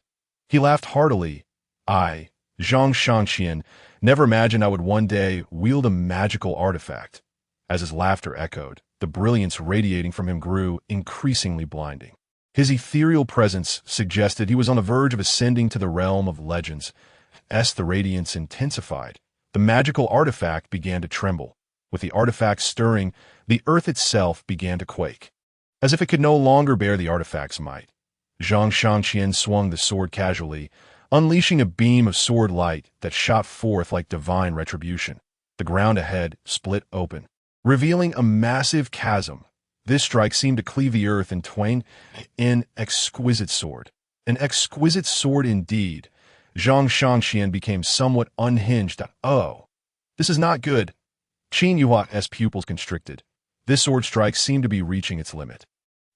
He laughed heartily. I, Zhang Shangqian, never imagined I would one day wield a magical artifact. As his laughter echoed, the brilliance radiating from him grew increasingly blinding. His ethereal presence suggested he was on the verge of ascending to the realm of legends. As the radiance intensified, the magical artifact began to tremble. With the artifact stirring, the earth itself began to quake. As if it could no longer bear the artifact's might, Zhang Shangqian swung the sword casually, unleashing a beam of sword light that shot forth like divine retribution. The ground ahead split open, revealing a massive chasm. This strike seemed to cleave the earth in twain. An exquisite sword. An exquisite sword indeed. Zhang Shangqian became somewhat unhinged. Oh, this is not good. Qin Yuhua's pupils constricted. This sword strike seemed to be reaching its limit.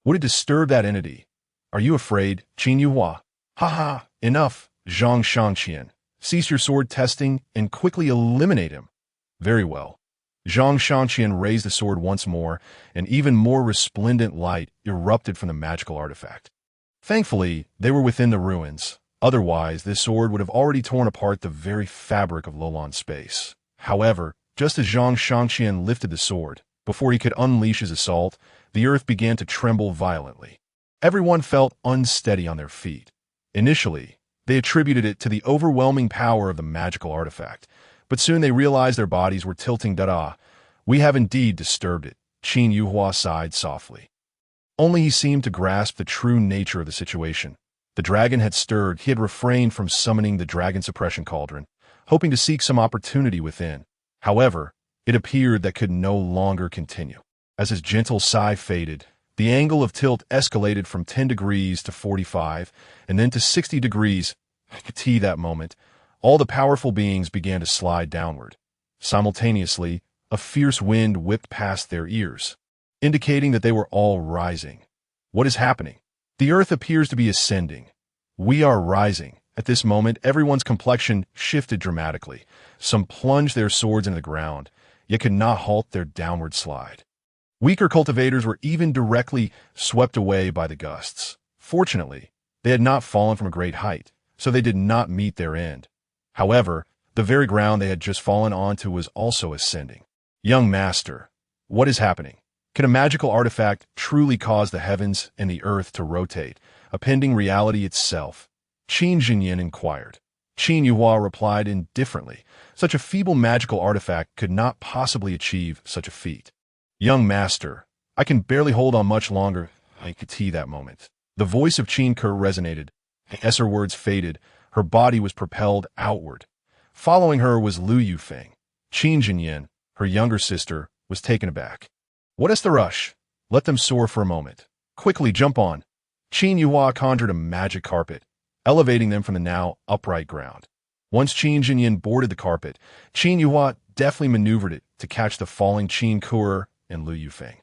Would it disturb that entity? Are you afraid, Qin Yuhua? Ha ha, enough, Zhang Shangqian. Cease your sword testing and quickly eliminate him. Very well. Zhang Shangqian raised the sword once more, and even more resplendent light erupted from the magical artifact. Thankfully, they were within the ruins. Otherwise, this sword would have already torn apart the very fabric of Lolan space. However, just as Zhang Shangqian lifted the sword, before he could unleash his assault, the earth began to tremble violently. Everyone felt unsteady on their feet. Initially, they attributed it to the overwhelming power of the magical artifact, but soon they realized their bodies were tilting. We have indeed disturbed it, Qin Yuhua sighed softly. Only he seemed to grasp the true nature of the situation. The dragon had stirred. He had refrained from summoning the dragon suppression cauldron, hoping to seek some opportunity within. However, it appeared that could no longer continue. As his gentle sigh faded, the angle of tilt escalated from 10 degrees to 45, and then to 60 degrees. That moment, all the powerful beings began to slide downward. Simultaneously, a fierce wind whipped past their ears, indicating that they were all rising. What is happening? The earth appears to be ascending. We are rising. At this moment, everyone's complexion shifted dramatically. Some plunged their swords into the ground, yet could not halt their downward slide. Weaker cultivators were even directly swept away by the gusts. Fortunately, they had not fallen from a great height, so they did not meet their end. However, the very ground they had just fallen onto was also ascending. Young master, what is happening? Can a magical artifact truly cause the heavens and the earth to rotate, appending reality itself? Qin Jinyin inquired. Qin Yuhua replied indifferently. Such a feeble magical artifact could not possibly achieve such a feat. Young master, I can barely hold on much longer. I could see that moment. The voice of Qin Ke resonated. As her words faded, her body was propelled outward. Following her was Liu Yufeng. Qin Jinyin, her younger sister, was taken aback. What is the rush? Let them soar for a moment. Quickly jump on. Qin Yuhua conjured a magic carpet, elevating them from the now upright ground. Once Qin Jinyin boarded the carpet, Qin Yuhua deftly maneuvered it to catch the falling Qin Ke and Liu Yufeng.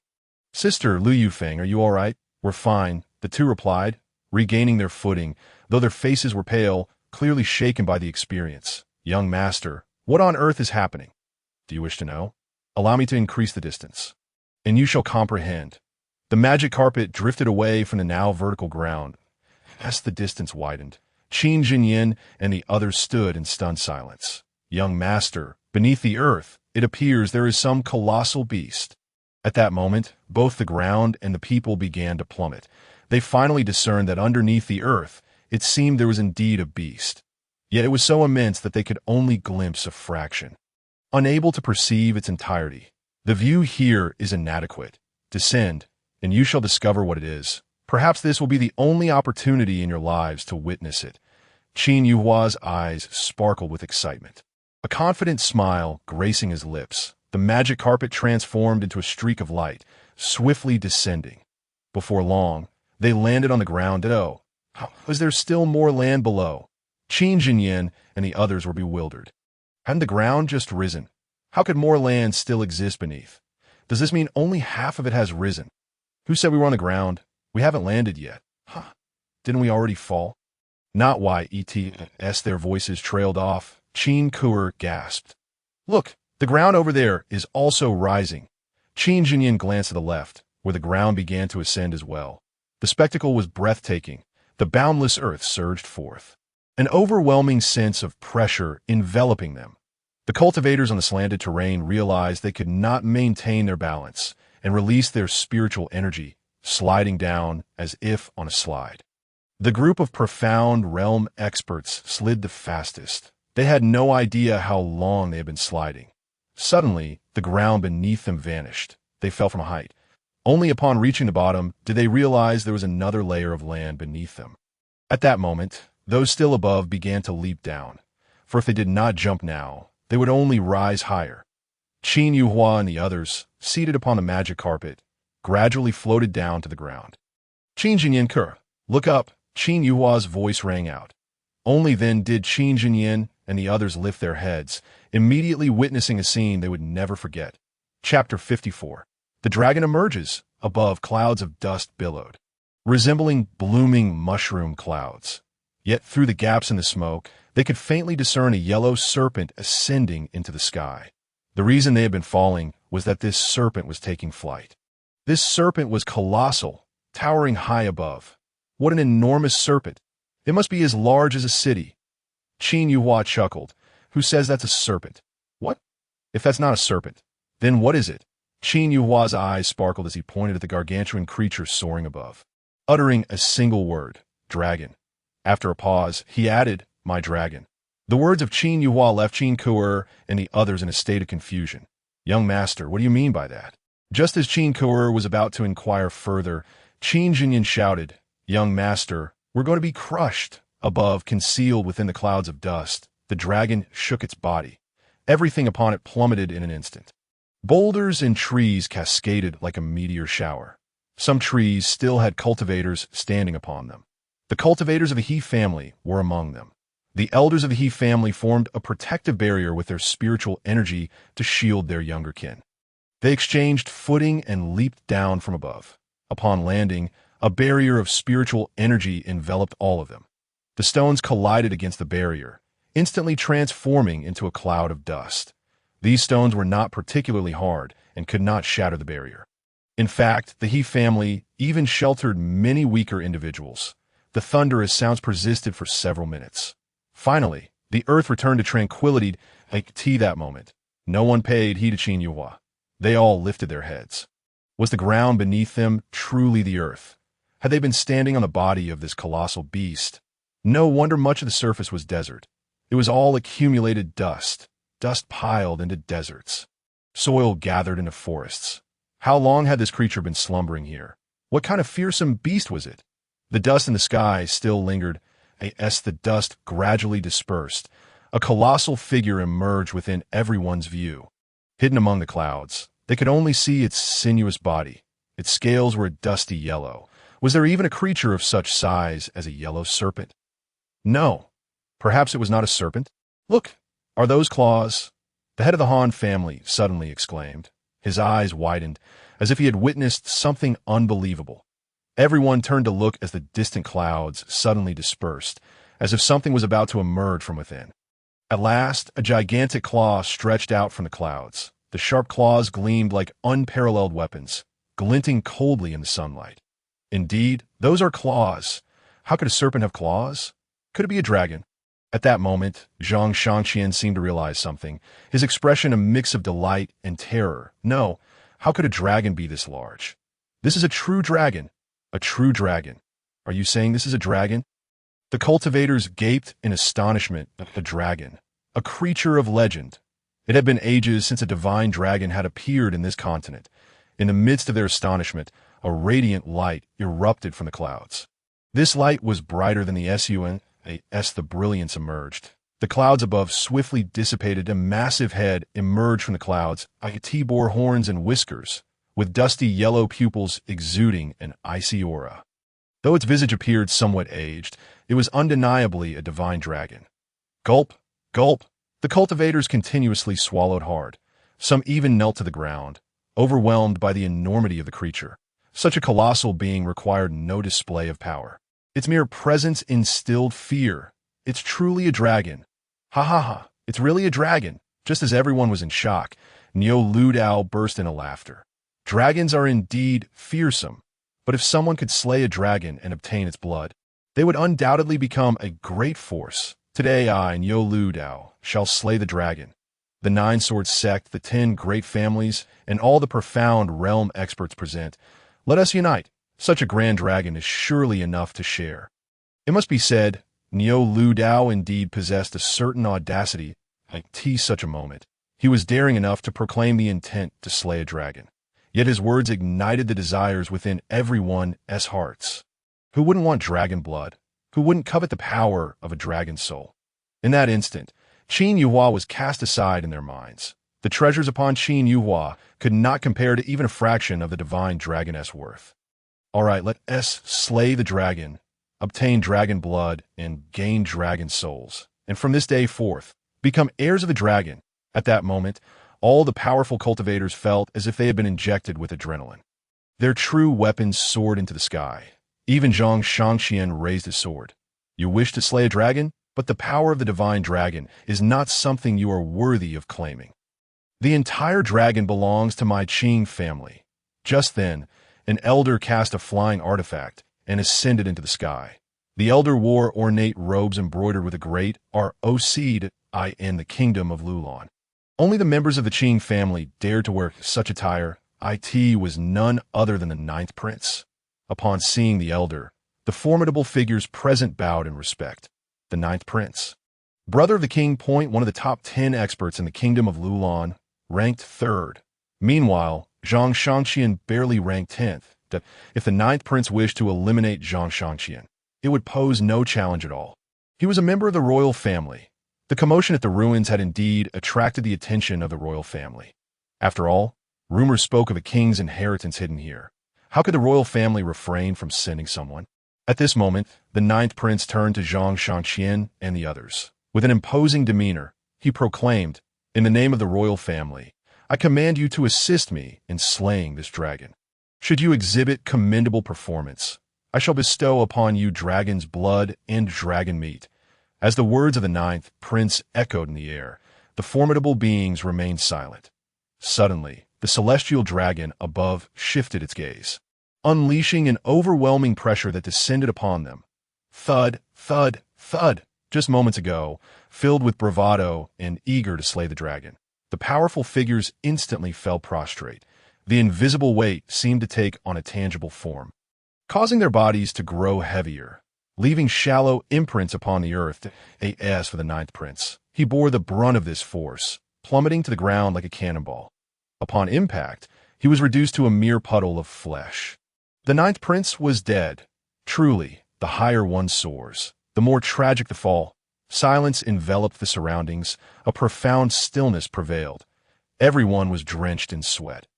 Sister Liu Yufeng, are you all right? We're fine, the two replied, regaining their footing, though their faces were pale, clearly shaken by the experience. Young master, what on earth is happening? Do you wish to know? Allow me to increase the distance, and you shall comprehend. The magic carpet drifted away from the now vertical ground. As the distance widened, Qin Jinyin and the others stood in stunned silence. Young master, beneath the earth, it appears there is some colossal beast. At that moment, both the ground and the people began to plummet. They finally discerned that underneath the earth, it seemed there was indeed a beast. Yet it was so immense that they could only glimpse a fraction. Unable to perceive its entirety, the view here is inadequate. Descend, and you shall discover what it is. Perhaps this will be the only opportunity in your lives to witness it. Qin Yuhua's eyes sparkled with excitement. A confident smile gracing his lips, the magic carpet transformed into a streak of light, swiftly descending. Before long, they landed on the ground. Oh, was there still more land below? Qin Jinyin and the others were bewildered. Hadn't the ground just risen? How could more land still exist beneath? Does this mean only half of it has risen? Who said we were on the ground? We haven't landed yet. Didn't we already fall? Not why, ETS, their voices trailed off. Qin Kuer gasped. Look, the ground over there is also rising. Qin Jinyin glanced to the left, where the ground began to ascend as well. The spectacle was breathtaking. The boundless earth surged forth, an overwhelming sense of pressure enveloping them. The cultivators on the slanted terrain realized they could not maintain their balance and released their spiritual energy, sliding down as if on a slide. The group of profound realm experts slid the fastest. They had no idea how long they had been sliding. Suddenly, the ground beneath them vanished. They fell from a height. Only upon reaching the bottom did they realize there was another layer of land beneath them. At that moment, those still above began to leap down, for if they did not jump now, they would only rise higher. Qin Yuhua and the others, seated upon the magic carpet, gradually floated down to the ground. Qin Jinyin Ke, look up, Qin Yuhua's voice rang out. Only then did Qin Jinyin and the others lift their heads, immediately witnessing a scene they would never forget. Chapter 54. The dragon emerges. Above, clouds of dust billowed, resembling blooming mushroom clouds. Yet through the gaps in the smoke, they could faintly discern a yellow serpent ascending into the sky. The reason they had been falling was that this serpent was taking flight. This serpent was colossal, towering high above. What an enormous serpent! It must be as large as a city. Qin Yuhua chuckled. Who says that's a serpent? What? If that's not a serpent, then what is it? Qin Yuhua's eyes sparkled as he pointed at the gargantuan creature soaring above, uttering a single word, dragon. After a pause, he added, my dragon. The words of Qin Yuhua left Qin Kuer and the others in a state of confusion. Young master, what do you mean by that? Just as Qin Kuer was about to inquire further, Qin Jinyin shouted, young master, we're going to be crushed. Above, concealed within the clouds of dust, the dragon shook its body. Everything upon it plummeted in an instant. Boulders and trees cascaded like a meteor shower. Some trees still had cultivators standing upon them. The cultivators of the He family were among them. The elders of the He family formed a protective barrier with their spiritual energy to shield their younger kin. They exchanged footing and leaped down from above. Upon landing, a barrier of spiritual energy enveloped all of them. The stones collided against the barrier, instantly transforming into a cloud of dust. These stones were not particularly hard and could not shatter the barrier. In fact, the He family even sheltered many weaker individuals. The thunderous sounds persisted for several minutes. Finally, the earth returned to tranquility like that moment. No one paid heed to Qin Yuhua. They all lifted their heads. Was the ground beneath them truly the earth? Had they been standing on the body of this colossal beast? No wonder much of the surface was desert. It was all accumulated dust, dust piled into deserts, soil gathered into forests. How long had this creature been slumbering here? What kind of fearsome beast was it? The dust in the sky still lingered, as the dust gradually dispersed. A colossal figure emerged within everyone's view. Hidden among the clouds, they could only see its sinuous body. Its scales were a dusty yellow. Was there even a creature of such size as a yellow serpent? No. Perhaps it was not a serpent? Look, are those claws? The head of the Han family suddenly exclaimed. His eyes widened, as if he had witnessed something unbelievable. Everyone turned to look as the distant clouds suddenly dispersed, as if something was about to emerge from within. At last, a gigantic claw stretched out from the clouds. The sharp claws gleamed like unparalleled weapons, glinting coldly in the sunlight. Indeed, those are claws. How could a serpent have claws? Could it be a dragon? At that moment, Zhang Shangqian seemed to realize something, his expression a mix of delight and terror. No, how could a dragon be this large? This is a true dragon. A true dragon. Are you saying this is a dragon? The cultivators gaped in astonishment at the dragon, a creature of legend. It had been ages since a divine dragon had appeared in this continent. In the midst of their astonishment, a radiant light erupted from the clouds. This light was brighter than the sun, as the brilliance emerged. The clouds above swiftly dissipated. A massive head emerged from the clouds, it bore horns and whiskers, with dusty yellow pupils exuding an icy aura. Though its visage appeared somewhat aged, it was undeniably a divine dragon. Gulp, gulp. The cultivators continuously swallowed hard. Some even knelt to the ground, overwhelmed by the enormity of the creature. Such a colossal being required no display of power. Its mere presence instilled fear. It's truly a dragon. Ha ha ha, it's really a dragon. Just as everyone was in shock, Niu Lu Dao burst into laughter. Dragons are indeed fearsome, but if someone could slay a dragon and obtain its blood, they would undoubtedly become a great force. Today I, Niu Lu Dao, shall slay the dragon. The Nine-Sword sect, the 10 great families, and all the profound realm experts present. Let us unite. Such a grand dragon is surely enough to share. It must be said, Niu Lu Dao indeed possessed a certain audacity at such a moment. He was daring enough to proclaim the intent to slay a dragon. Yet his words ignited the desires within everyone's hearts. Who wouldn't want dragon blood? Who wouldn't covet the power of a dragon's soul? In that instant, Qin Yuhua was cast aside in their minds. The treasures upon Qin Yuhua could not compare to even a fraction of the divine dragoness worth. All right, let us slay the dragon, obtain dragon blood, and gain dragon souls. And from this day forth, become heirs of the dragon. At that moment, all the powerful cultivators felt as if they had been injected with adrenaline. Their true weapons soared into the sky. Even Zhang Shangxian raised his sword. You wish to slay a dragon? But the power of the divine dragon is not something you are worthy of claiming. The entire dragon belongs to my Qing family. Just then, an elder cast a flying artifact and ascended into the sky. The elder wore ornate robes embroidered with a great ROC in the kingdom of Lulan. Only the members of the Qing family dared to wear such attire. It was none other than the 9th prince. Upon seeing the elder, the formidable figures present bowed in respect. The 9th prince, brother of the king, one of the top 10 experts in the kingdom of Lulan, ranked 3rd. Meanwhile, Zhang Shangxian barely ranked 10th. If the 9th prince wished to eliminate Zhang Shangxian, it would pose no challenge at all. He was a member of the royal family. The commotion at the ruins had indeed attracted the attention of the royal family. After all, rumors spoke of a king's inheritance hidden here. How could the royal family refrain from sending someone? At this moment, the 9th prince turned to Zhang Shangxian and the others. With an imposing demeanor, he proclaimed, "In the name of the royal family, I command you to assist me in slaying this dragon. Should you exhibit commendable performance, I shall bestow upon you dragon's blood and dragon meat." As the words of the 9th prince echoed in the air, the formidable beings remained silent. Suddenly, the celestial dragon above shifted its gaze, unleashing an overwhelming pressure that descended upon them. Thud, thud, thud. Just moments ago, filled with bravado and eager to slay the dragon, the powerful figures instantly fell prostrate. The invisible weight seemed to take on a tangible form, causing their bodies to grow heavier, leaving shallow imprints upon the earth. As for the 9th prince, he bore the brunt of this force, plummeting to the ground like a cannonball. Upon impact, he was reduced to a mere puddle of flesh. The 9th prince was dead. Truly, the higher one soars, the more tragic the fall. Silence enveloped the surroundings. A profound stillness prevailed. Everyone was drenched in sweat.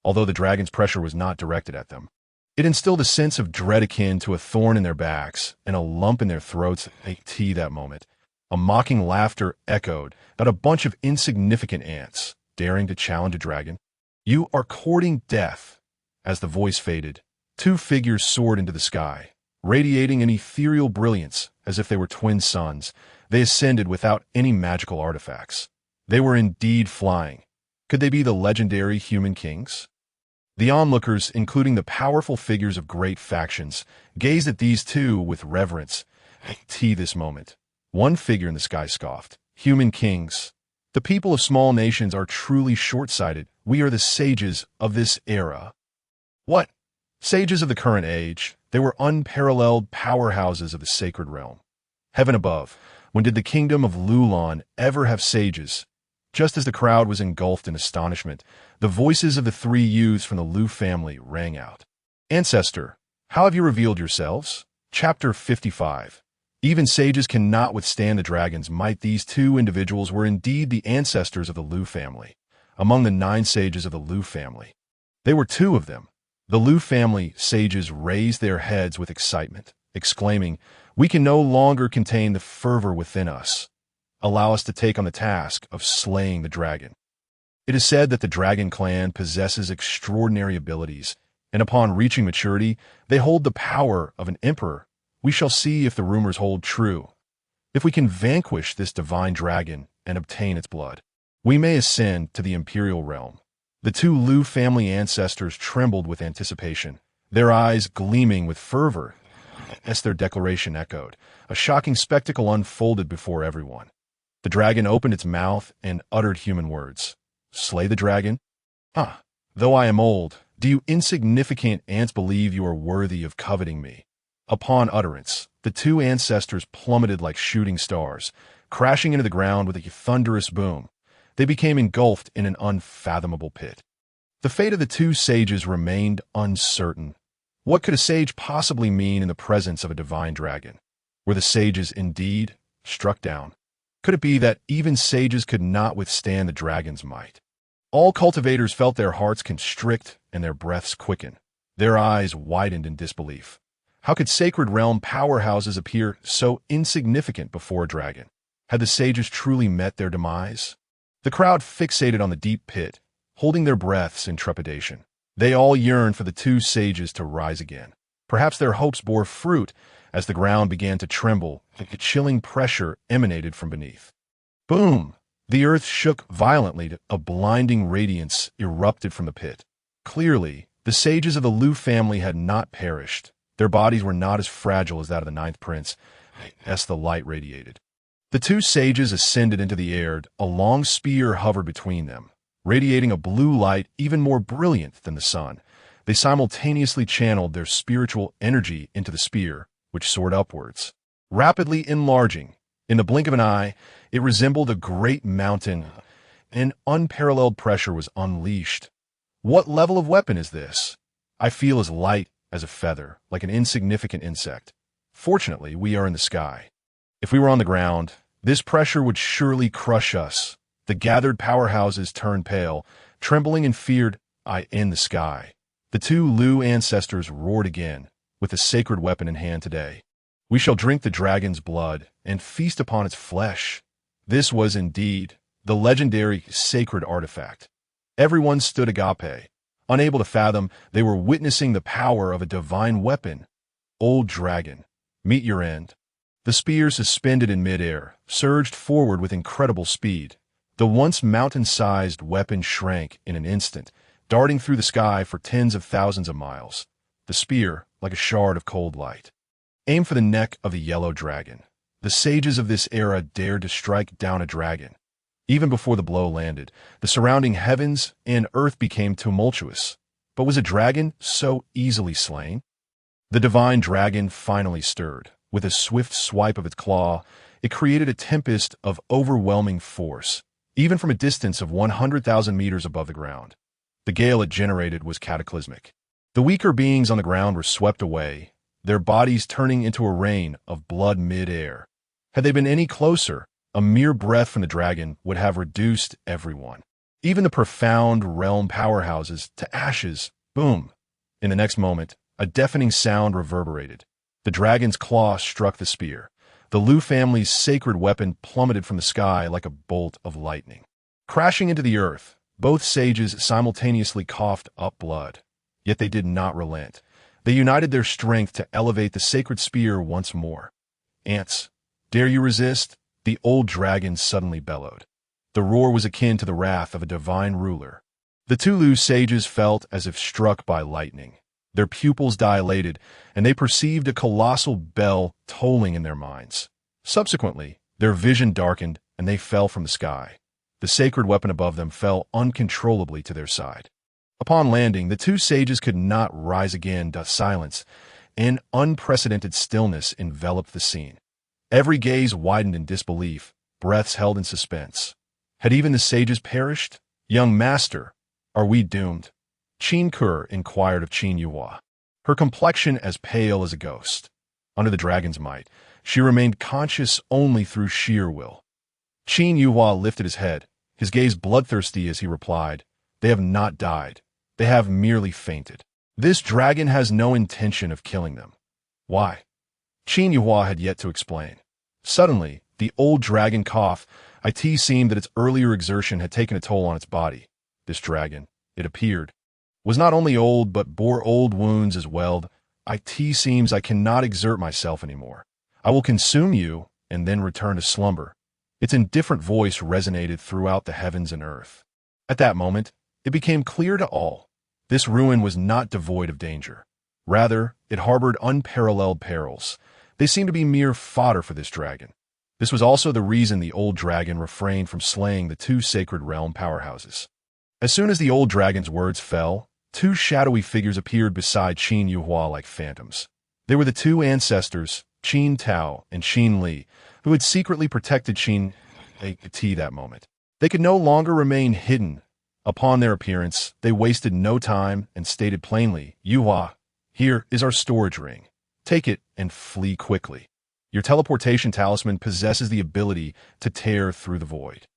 Although the dragon's pressure was not directed at them, it instilled a sense of dread akin to a thorn in their backs and a lump in their throats. That moment, a mocking laughter echoed about a bunch of insignificant ants daring to challenge a dragon. You are courting death. As the voice faded, 2 figures soared into the sky, radiating an ethereal brilliance as if they were twin suns. They ascended without any magical artifacts. They were indeed flying. Could they be the legendary human kings? The onlookers, including the powerful figures of great factions, gazed at these two with reverence. This moment, one figure in the sky scoffed, "Human kings. The people of small nations are truly short-sighted. We are the sages of this era." What? Sages of the current age? They were unparalleled powerhouses of the sacred realm. Heaven above, when did the kingdom of Lulan ever have sages? Just as the crowd was engulfed in astonishment, the voices of the 3 youths from the Lu family rang out. Ancestor, how have you revealed yourselves? Chapter 55. Even sages cannot withstand the dragon's might. These two individuals were indeed the ancestors of the Lu family, among the 9 sages of the Lu family. They were 2 of them. The Lu family sages raised their heads with excitement, exclaiming, "We can no longer contain the fervor within us. Allow us to take on the task of slaying the dragon." It is said that the dragon clan possesses extraordinary abilities, and upon reaching maturity, they hold the power of an emperor. We shall see if the rumors hold true. If we can vanquish this divine dragon and obtain its blood, we may ascend to the imperial realm. The 2 Lu family ancestors trembled with anticipation, their eyes gleaming with fervor as their declaration echoed. A shocking spectacle unfolded before everyone. The dragon opened its mouth and uttered human words. "Slay the dragon? Ah, though I am old, do you insignificant ants believe you are worthy of coveting me?" Upon utterance, the 2 ancestors plummeted like shooting stars, crashing into the ground with a thunderous boom. They became engulfed in an unfathomable pit. The fate of the 2 sages remained uncertain. What could a sage possibly mean in the presence of a divine dragon? Were the sages indeed struck down? Could it be that even sages could not withstand the dragon's might? All cultivators felt their hearts constrict and their breaths quicken. Their eyes widened in disbelief. How could sacred realm powerhouses appear so insignificant before a dragon? Had the sages truly met their demise? The crowd fixated on the deep pit, holding their breaths in trepidation. They all yearned for the 2 sages to rise again. Perhaps their hopes bore fruit as the ground began to tremble and a chilling pressure emanated from beneath. Boom! The earth shook violently. A blinding radiance erupted from the pit. Clearly, the sages of the Lu family had not perished. Their bodies were not as fragile as that of the 9th prince, as the light radiated. The 2 sages ascended into the air. A long spear hovered between them, radiating a blue light even more brilliant than the sun. They simultaneously channeled their spiritual energy into the spear, which soared upwards, rapidly enlarging. In the blink of an eye, it resembled a great mountain. An unparalleled pressure was unleashed. What level of weapon is this? I feel as light as a feather, like an insignificant insect. Fortunately, we are in the sky. If we were on the ground, this pressure would surely crush us. The gathered powerhouses turned pale, trembling in fear. In the sky. The 2 Lu ancestors roared again, with the sacred weapon in hand today. "We shall drink the dragon's blood and feast upon its flesh." This was indeed the legendary sacred artifact. Everyone stood agape, unable to fathom they were witnessing the power of a divine weapon. "Old dragon, meet your end." The spear, suspended in midair, surged forward with incredible speed. The once mountain-sized weapon shrank in an instant, darting through the sky for tens of thousands of miles. The spear, like a shard of cold light, aimed for the neck of the yellow dragon. The sages of this era dared to strike down a dragon. Even before the blow landed, the surrounding heavens and earth became tumultuous. But was a dragon so easily slain? The divine dragon finally stirred. With a swift swipe of its claw, it created a tempest of overwhelming force, even from a distance of 100,000 meters above the ground. The gale it generated was cataclysmic. The weaker beings on the ground were swept away, their bodies turning into a rain of blood mid-air. Had they been any closer, a mere breath from the dragon would have reduced everyone, even the profound realm powerhouses, to ashes. Boom! In the next moment, a deafening sound reverberated. The dragon's claw struck the spear. The Lu family's sacred weapon plummeted from the sky like a bolt of lightning. Crashing into the earth, both sages simultaneously coughed up blood. Yet they did not relent. They united their strength to elevate the sacred spear once more. "Ants, dare you resist?" the old dragon suddenly bellowed. The roar was akin to the wrath of a divine ruler. The 2 Lu sages felt as if struck by lightning. Their pupils dilated, and they perceived a colossal bell tolling in their minds. Subsequently, their vision darkened, and they fell from the sky. The sacred weapon above them fell uncontrollably to their side. Upon landing, the 2 sages could not rise again. Silence and unprecedented stillness enveloped the scene. Every gaze widened in disbelief, breaths held in suspense. Had even the sages perished? "Young master, are we doomed?" Qin Ke inquired of Qin Yuhua. her complexion as pale as a ghost. Under the dragon's might, she remained conscious only through sheer will. Qin Yuhua lifted his head, his gaze bloodthirsty as he replied, "They have not died. They have merely fainted. This dragon has no intention of killing them." "Why?" Qin Yuhua had yet to explain. Suddenly, the old dragon coughed. It seemed that its earlier exertion had taken a toll on its body. This dragon, it appeared, was not only old but bore old wounds as well. "It seems I cannot exert myself anymore. I will consume you and then return to slumber." Its indifferent voice resonated throughout the heavens and earth. At that moment, it became clear to all. This ruin was not devoid of danger. Rather, it harbored unparalleled perils. They seemed to be mere fodder for this dragon. This was also the reason the old dragon refrained from slaying the two sacred realm powerhouses. As soon as the old dragon's words fell, two shadowy figures appeared beside Qin Yuhua like phantoms. They were the two ancestors, Qin Tao and Qin Li, who had secretly protected Qin Ti that moment. They could no longer remain hidden. Upon their appearance, they wasted no time and stated plainly, "Yuhua, here is our storage ring. Take it and flee quickly. Your teleportation talisman possesses the ability to tear through the void.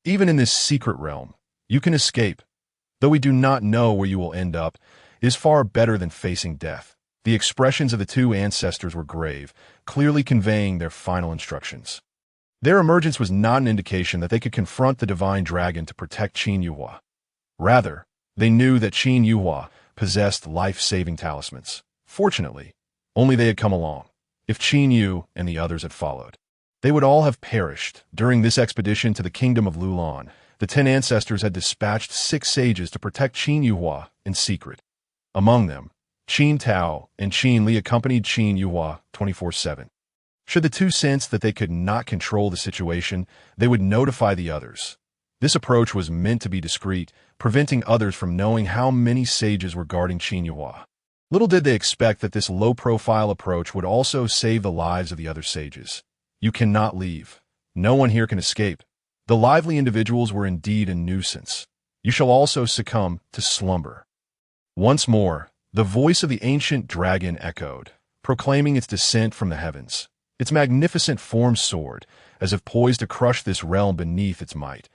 Even in this secret realm, you can escape. Though we do not know where you will end up, it is far better than facing death." The expressions of the two ancestors were grave, clearly conveying their final instructions. Their emergence was not an indication that they could confront the divine dragon to protect Qin Yuhua. Rather, they knew that Qin Yuhua possessed life-saving talismans. Fortunately, only they had come along. If Qin Yu and the others had followed, they would all have perished. During this expedition to the kingdom of Lulan, the 10 ancestors had dispatched 6 sages to protect Qin Yuhua in secret. Among them, Qin Tao and Qin Li accompanied Qin Yuhua 24/7. Should the two sense that they could not control the situation, they would notify the others. This approach was meant to be discreet, preventing others from knowing how many sages were guarding Qin Yuhua. Little did they expect that this low-profile approach would also save the lives of the other sages. "You cannot leave. No one here can escape. The lively individuals were indeed a nuisance. You shall also succumb to slumber." Once more, the voice of the ancient dragon echoed, proclaiming its descent from the heavens. Its magnificent form soared, as if poised to crush this realm beneath its might,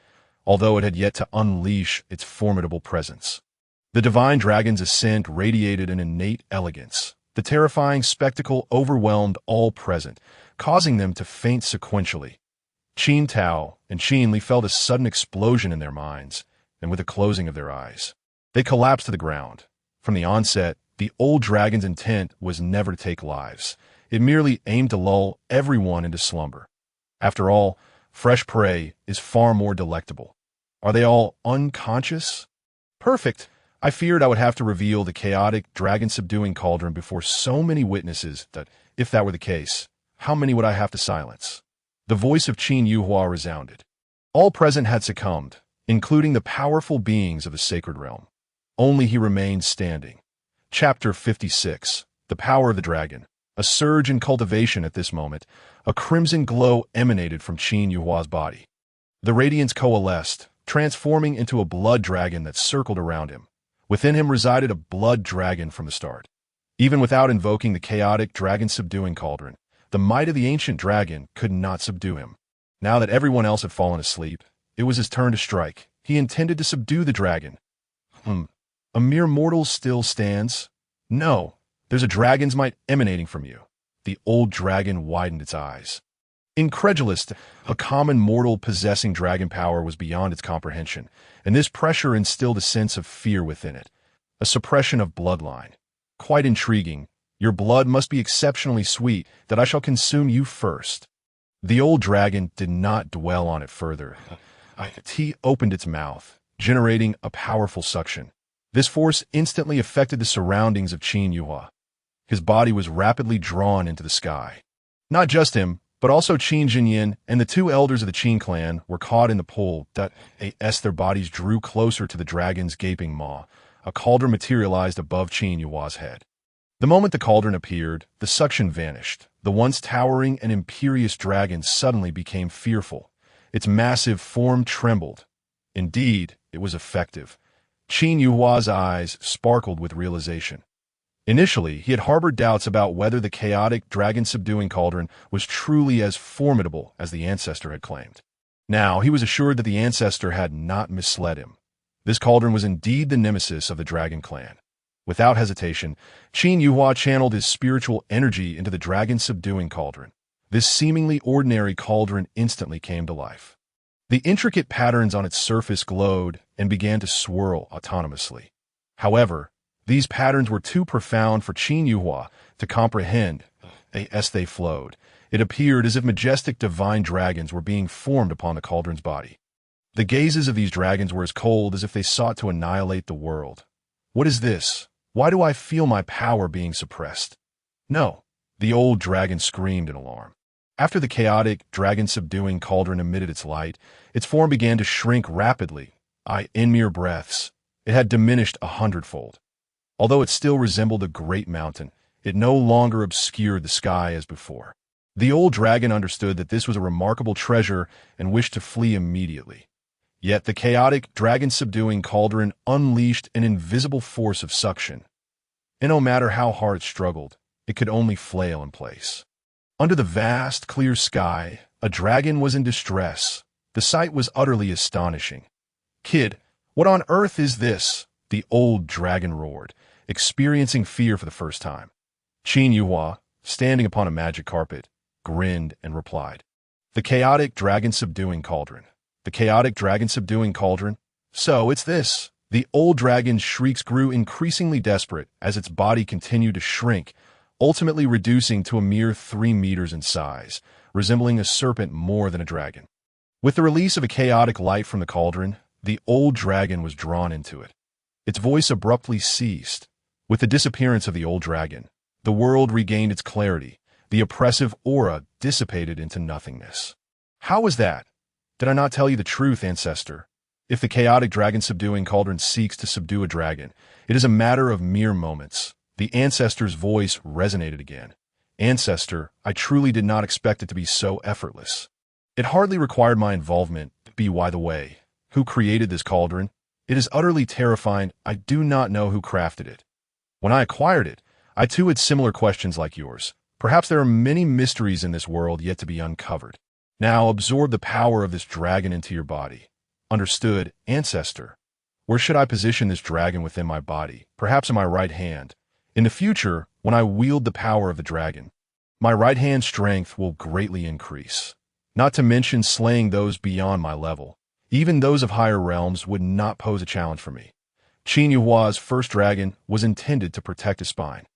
although it had yet to unleash its formidable presence. The divine dragon's ascent radiated an innate elegance. The terrifying spectacle overwhelmed all present, causing them to faint sequentially. Qin Tao and Qin Li felt a sudden explosion in their minds, and with the closing of their eyes, they collapsed to the ground. From the onset, the old dragon's intent was never to take lives. It merely aimed to lull everyone into slumber. After all, fresh prey is far more delectable. Are they all unconscious? Perfect. I feared I would have to reveal the chaotic, dragon-subduing cauldron before so many witnesses that, if that were the case, how many would I have to silence? The voice of Qin Yuhua resounded. All present had succumbed, including the powerful beings of the sacred realm. Only he remained standing. Chapter 56. The Power of the Dragon. A surge in cultivation at this moment. A crimson glow emanated from Qin Yuhua's body. The radiance coalesced, transforming into a blood dragon that circled around him. Within him resided a blood dragon from the start. Even without invoking the chaotic dragon-subduing cauldron, the might of the ancient dragon could not subdue him. Now that everyone else had fallen asleep, it was his turn to strike. He intended to subdue the dragon. A mere mortal still stands? No, there's a dragon's might emanating from you. The old dragon widened its eyes. Incredulous, a common mortal possessing dragon power was beyond its comprehension, and this pressure instilled a sense of fear within it. A suppression of bloodline. Quite intriguing. Your blood must be exceptionally sweet, that I shall consume you first. The old dragon did not dwell on it further. It opened its mouth, generating a powerful suction. This force instantly affected the surroundings of Qin Yuhua. His body was rapidly drawn into the sky. Not just him, but also Qin Jinyin and the 2 elders of the Qin clan were caught in the pull that as their bodies drew closer to the dragon's gaping maw. A cauldron materialized above Qin Yuhua's head. The moment the cauldron appeared, the suction vanished. The once towering and imperious dragon suddenly became fearful. Its massive form trembled. Indeed, it was effective. Qin Yuhua's eyes sparkled with realization. Initially, he had harbored doubts about whether the chaotic, dragon-subduing cauldron was truly as formidable as the ancestor had claimed. Now, he was assured that the ancestor had not misled him. This cauldron was indeed the nemesis of the dragon clan. Without hesitation, Qin Yuhua channeled his spiritual energy into the dragon-subduing cauldron. This seemingly ordinary cauldron instantly came to life. The intricate patterns on its surface glowed and began to swirl autonomously. However, these patterns were too profound for Qin Yuhua to comprehend. As they flowed, it appeared as if majestic divine dragons were being formed upon the cauldron's body. The gazes of these dragons were as cold as if they sought to annihilate the world. What is this? Why do I feel my power being suppressed? No, the old dragon screamed in alarm. After the chaotic, dragon-subduing cauldron emitted its light, its form began to shrink rapidly. In mere breaths, it had diminished 100-fold. Although it still resembled a great mountain, it no longer obscured the sky as before. The old dragon understood that this was a remarkable treasure and wished to flee immediately. Yet the chaotic, dragon-subduing cauldron unleashed an invisible force of suction. And no matter how hard it struggled, it could only flail in place. Under the vast, clear sky, a dragon was in distress. The sight was utterly astonishing. "Kid, what on earth is this?" the old dragon roared, experiencing fear for the first time. Qin Yuhua, standing upon a magic carpet, grinned and replied, "The chaotic, dragon-subduing cauldron. The chaotic, dragon-subduing cauldron? So it's this." The old dragon's shrieks grew increasingly desperate as its body continued to shrink, ultimately reducing to a mere 3 meters in size, resembling a serpent more than a dragon. With the release of a chaotic light from the cauldron, the old dragon was drawn into it. Its voice abruptly ceased. With the disappearance of the old dragon, the world regained its clarity. The oppressive aura dissipated into nothingness. "How was that? Did I not tell you the truth, ancestor? If the chaotic dragon-subduing cauldron seeks to subdue a dragon, it is a matter of mere moments." The ancestor's voice resonated again. "Ancestor, I truly did not expect it to be so effortless. It hardly required my involvement. By the way, who created this cauldron? It is utterly terrifying. I do not know who crafted it. When I acquired it, I too had similar questions like yours. Perhaps there are many mysteries in this world yet to be uncovered. Now absorb the power of this dragon into your body." "Understood, ancestor. Where should I position this dragon within my body? Perhaps in my right hand. In the future, when I wield the power of the dragon, my right hand strength will greatly increase. Not to mention slaying those beyond my level. Even those of higher realms would not pose a challenge for me." Qin Yuhua's first dragon was intended to protect his spine.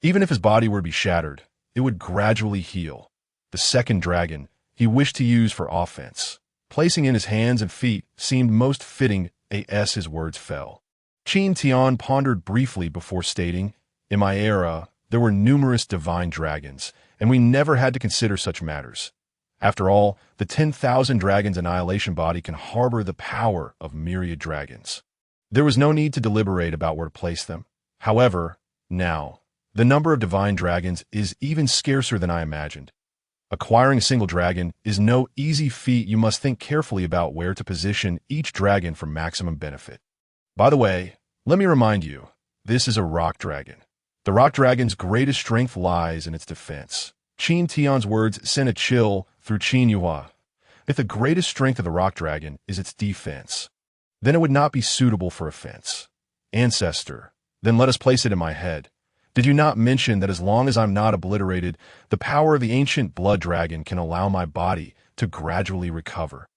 Even if his body were to be shattered, it would gradually heal. The second dragon he wished to use for offense. Placing in his hands and feet seemed most fitting as his words fell. Qin Tian pondered briefly before stating, "In my era, there were numerous divine dragons, and we never had to consider such matters. After all, the 10,000 dragons annihilation body can harbor the power of myriad dragons. There was no need to deliberate about where to place them. However, now, the number of divine dragons is even scarcer than I imagined. Acquiring a single dragon is no easy feat. You must think carefully about where to position each dragon for maximum benefit. By the way, let me remind you, this is a rock dragon. The rock dragon's greatest strength lies in its defense." Qin Tian's words sent a chill through Qin Yuhua. If the greatest strength of the rock dragon is its defense, then it would not be suitable for offense. "Ancestor, then let us place it in my head. Did you not mention that as long as I'm not obliterated, the power of the ancient blood dragon can allow my body to gradually recover?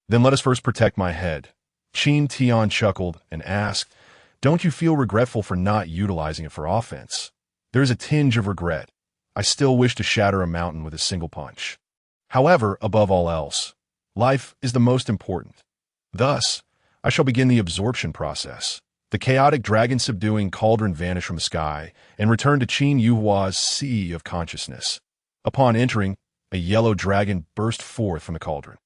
Then let us first protect my head." Qin Tian chuckled and asked, "Don't you feel regretful for not utilizing it for offense?" "There is a tinge of regret. I still wish to shatter a mountain with a single punch. However, above all else, life is the most important. Thus, I shall begin the absorption process." The chaotic dragon-subduing cauldron vanished from the sky and returned to Qin Yuhua's sea of consciousness. Upon entering, a yellow dragon burst forth from the cauldron.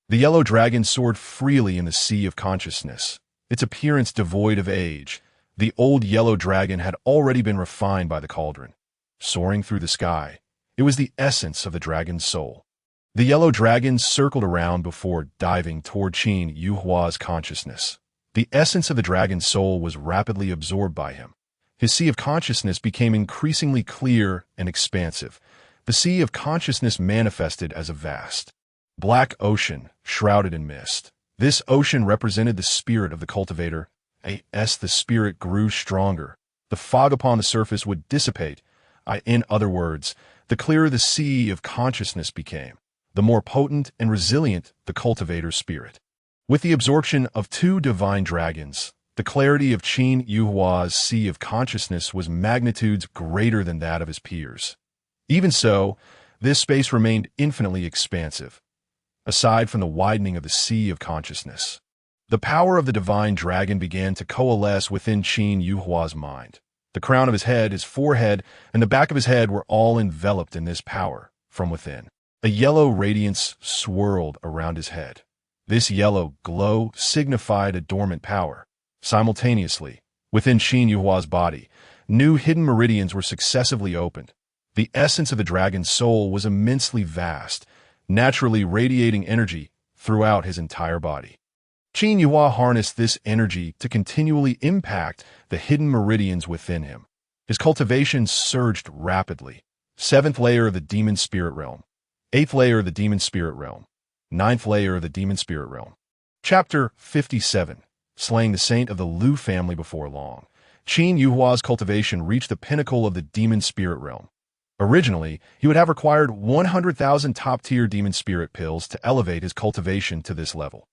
The yellow dragon soared freely in the sea of consciousness, its appearance devoid of age. The old yellow dragon had already been refined by the cauldron. Soaring through the sky, it was the essence of the dragon's soul. The yellow dragon circled around before diving toward Qin Yuhua's consciousness. The essence of the dragon's soul was rapidly absorbed by him. His sea of consciousness became increasingly clear and expansive. The sea of consciousness manifested as a vast, black ocean shrouded in mist. This ocean represented the spirit of the cultivator. As the spirit grew stronger, the fog upon the surface would dissipate. In other words, the clearer the sea of consciousness became, the more potent and resilient the cultivator's spirit. With the absorption of 2 divine dragons, the clarity of Qin Yuhua's sea of consciousness was magnitudes greater than that of his peers. Even so, this space remained infinitely expansive, aside from the widening of the sea of consciousness. The power of the divine dragon began to coalesce within Qin Yuhua's mind. The crown of his head, his forehead, and the back of his head were all enveloped in this power from within. A yellow radiance swirled around his head. This yellow glow signified a dormant power. Simultaneously, within Qin Yuhua's body, new hidden meridians were successively opened. The essence of the dragon's soul was immensely vast, naturally radiating energy throughout his entire body. Qin Yuhua harnessed this energy to continually impact the hidden meridians within him. His cultivation surged rapidly. 7th layer of the demon spirit realm. 8th layer of the demon spirit realm. 9th layer of the demon spirit realm. Chapter 57. Slaying the saint of the Lu family before long. Qin Yuhua's cultivation reached the pinnacle of the demon spirit realm. Originally, he would have required 100,000 top-tier demon spirit pills to elevate his cultivation to this level.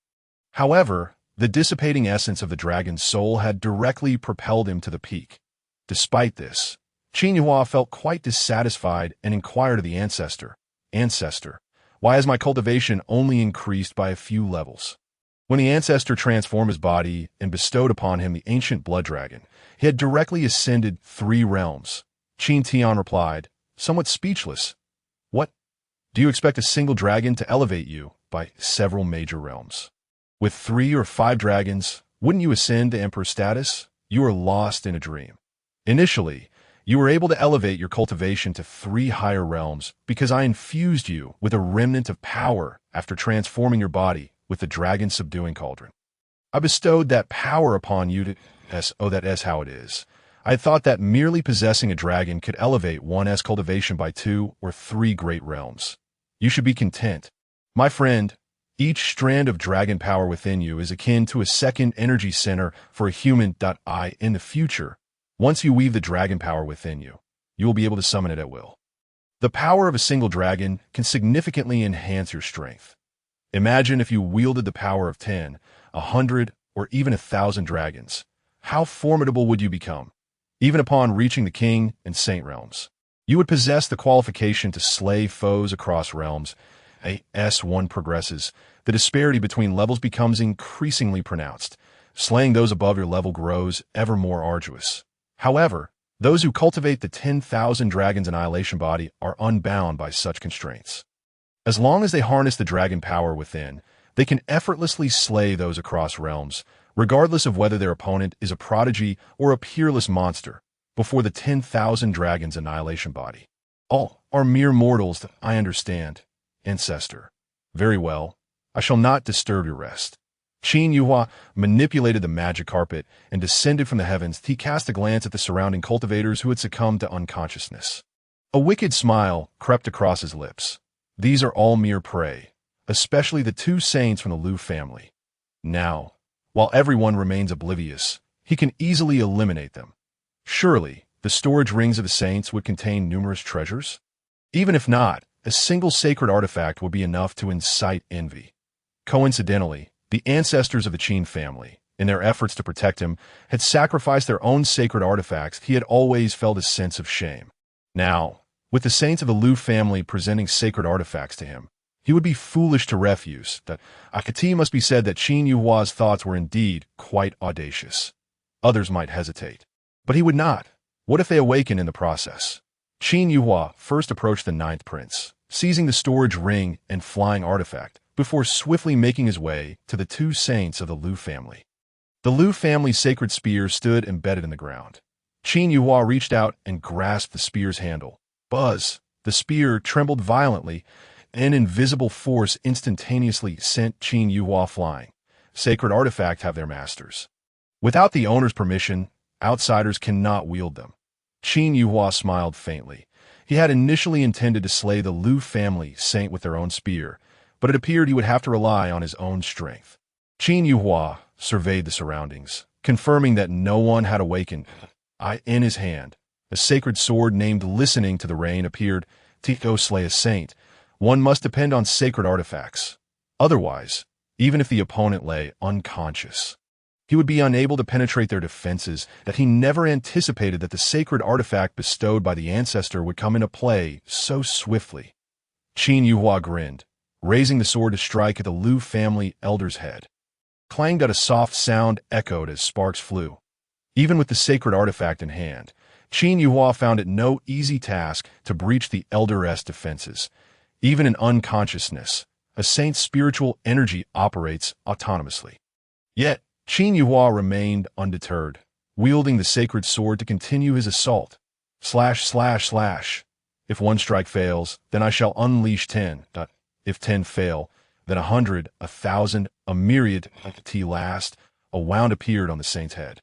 However, the dissipating essence of the dragon's soul had directly propelled him to the peak. Despite this, Qin Yuhua felt quite dissatisfied and inquired of the ancestor, why has my cultivation only increased by a few levels? When the ancestor transformed his body and bestowed upon him the ancient blood dragon, he had directly ascended 3 realms. Qin Tian replied, somewhat speechless. What? Do you expect a single dragon to elevate you by several major realms? With 3 or 5 dragons, wouldn't you ascend to emperor status? You are lost in a dream. Initially, you were able to elevate your cultivation to 3 higher realms because I infused you with a remnant of power after transforming your body with the dragon subduing cauldron. I bestowed that power upon you to... that's how it is. I thought that merely possessing a dragon could elevate one's cultivation by 2 or 3 great realms. You should be content. My friend, each strand of dragon power within you is akin to a second energy center for a human. In the future, once you weave the dragon power within you, you will be able to summon it at will. The power of a single dragon can significantly enhance your strength. Imagine if you wielded the power of 10, 100, or even 1,000 dragons. How formidable would you become? Even upon reaching the king and saint realms, you would possess the qualification to slay foes across realms. As one progresses, the disparity between levels becomes increasingly pronounced. Slaying those above your level grows ever more arduous. However, those who cultivate the 10,000 dragons annihilation body are unbound by such constraints. As long as they harness the dragon power within, they can effortlessly slay those across realms, regardless of whether their opponent is a prodigy or a peerless monster, before the 10,000 dragons annihilation body. All are mere mortals, I understand. Ancestor. Very well. I shall not disturb your rest. Qin Yuhua manipulated the magic carpet and descended from the heavens. He cast a glance at the surrounding cultivators who had succumbed to unconsciousness. A wicked smile crept across his lips. These are all mere prey, especially the 2 saints from the Lu family. Now, while everyone remains oblivious, he can easily eliminate them. Surely, the storage rings of the saints would contain numerous treasures? Even if not, a single sacred artifact would be enough to incite envy. Coincidentally, the ancestors of the Qin family, in their efforts to protect him, had sacrificed their own sacred artifacts. He had always felt a sense of shame. Now, with the saints of the Lu family presenting sacred artifacts to him, he would be foolish to refuse. That Akati must be said that Qin Yuhua's thoughts were indeed quite audacious. Others might hesitate, but he would not. What if they awaken in the process? Qin Yuhua first approached the 9th prince, seizing the storage ring and flying artifact, before swiftly making his way to the 2 saints of the Lu family. The Lu family's sacred spear stood embedded in the ground. Qin Yuhua reached out and grasped the spear's handle. Buzz! The spear trembled violently. An invisible force instantaneously sent Qin Yuhua flying. Sacred artifacts have their masters. Without the owner's permission, Outsiders cannot wield them. Qin Yuhua smiled faintly. He had initially intended to slay the Lu family saint with their own spear, but it appeared he would have to rely on his own strength. Qin Yuhua surveyed the surroundings, confirming that no one had awakened. In his hand, a sacred sword named Listening to the Rain appeared. To go slay a saint, one must depend on sacred artifacts. Otherwise, even if the opponent lay unconscious, he would be unable to penetrate their defenses. That he never anticipated that the sacred artifact bestowed by the ancestor would come into play so swiftly. Qin Yuhua grinned, raising the sword to strike at the Lu family elder's head. Clanged out a soft sound echoed as sparks flew. Even with the sacred artifact in hand, Qin Yuhua found it no easy task to breach the elder's defenses. Even in unconsciousness, a saint's spiritual energy operates autonomously. Yet, Qin Yuhua remained undeterred, wielding the sacred sword to continue his assault. Slash, slash, slash. If one strike fails, then I shall unleash 10. If 10 fail, then 100, 1,000, a myriad. T last, a wound appeared on the saint's head.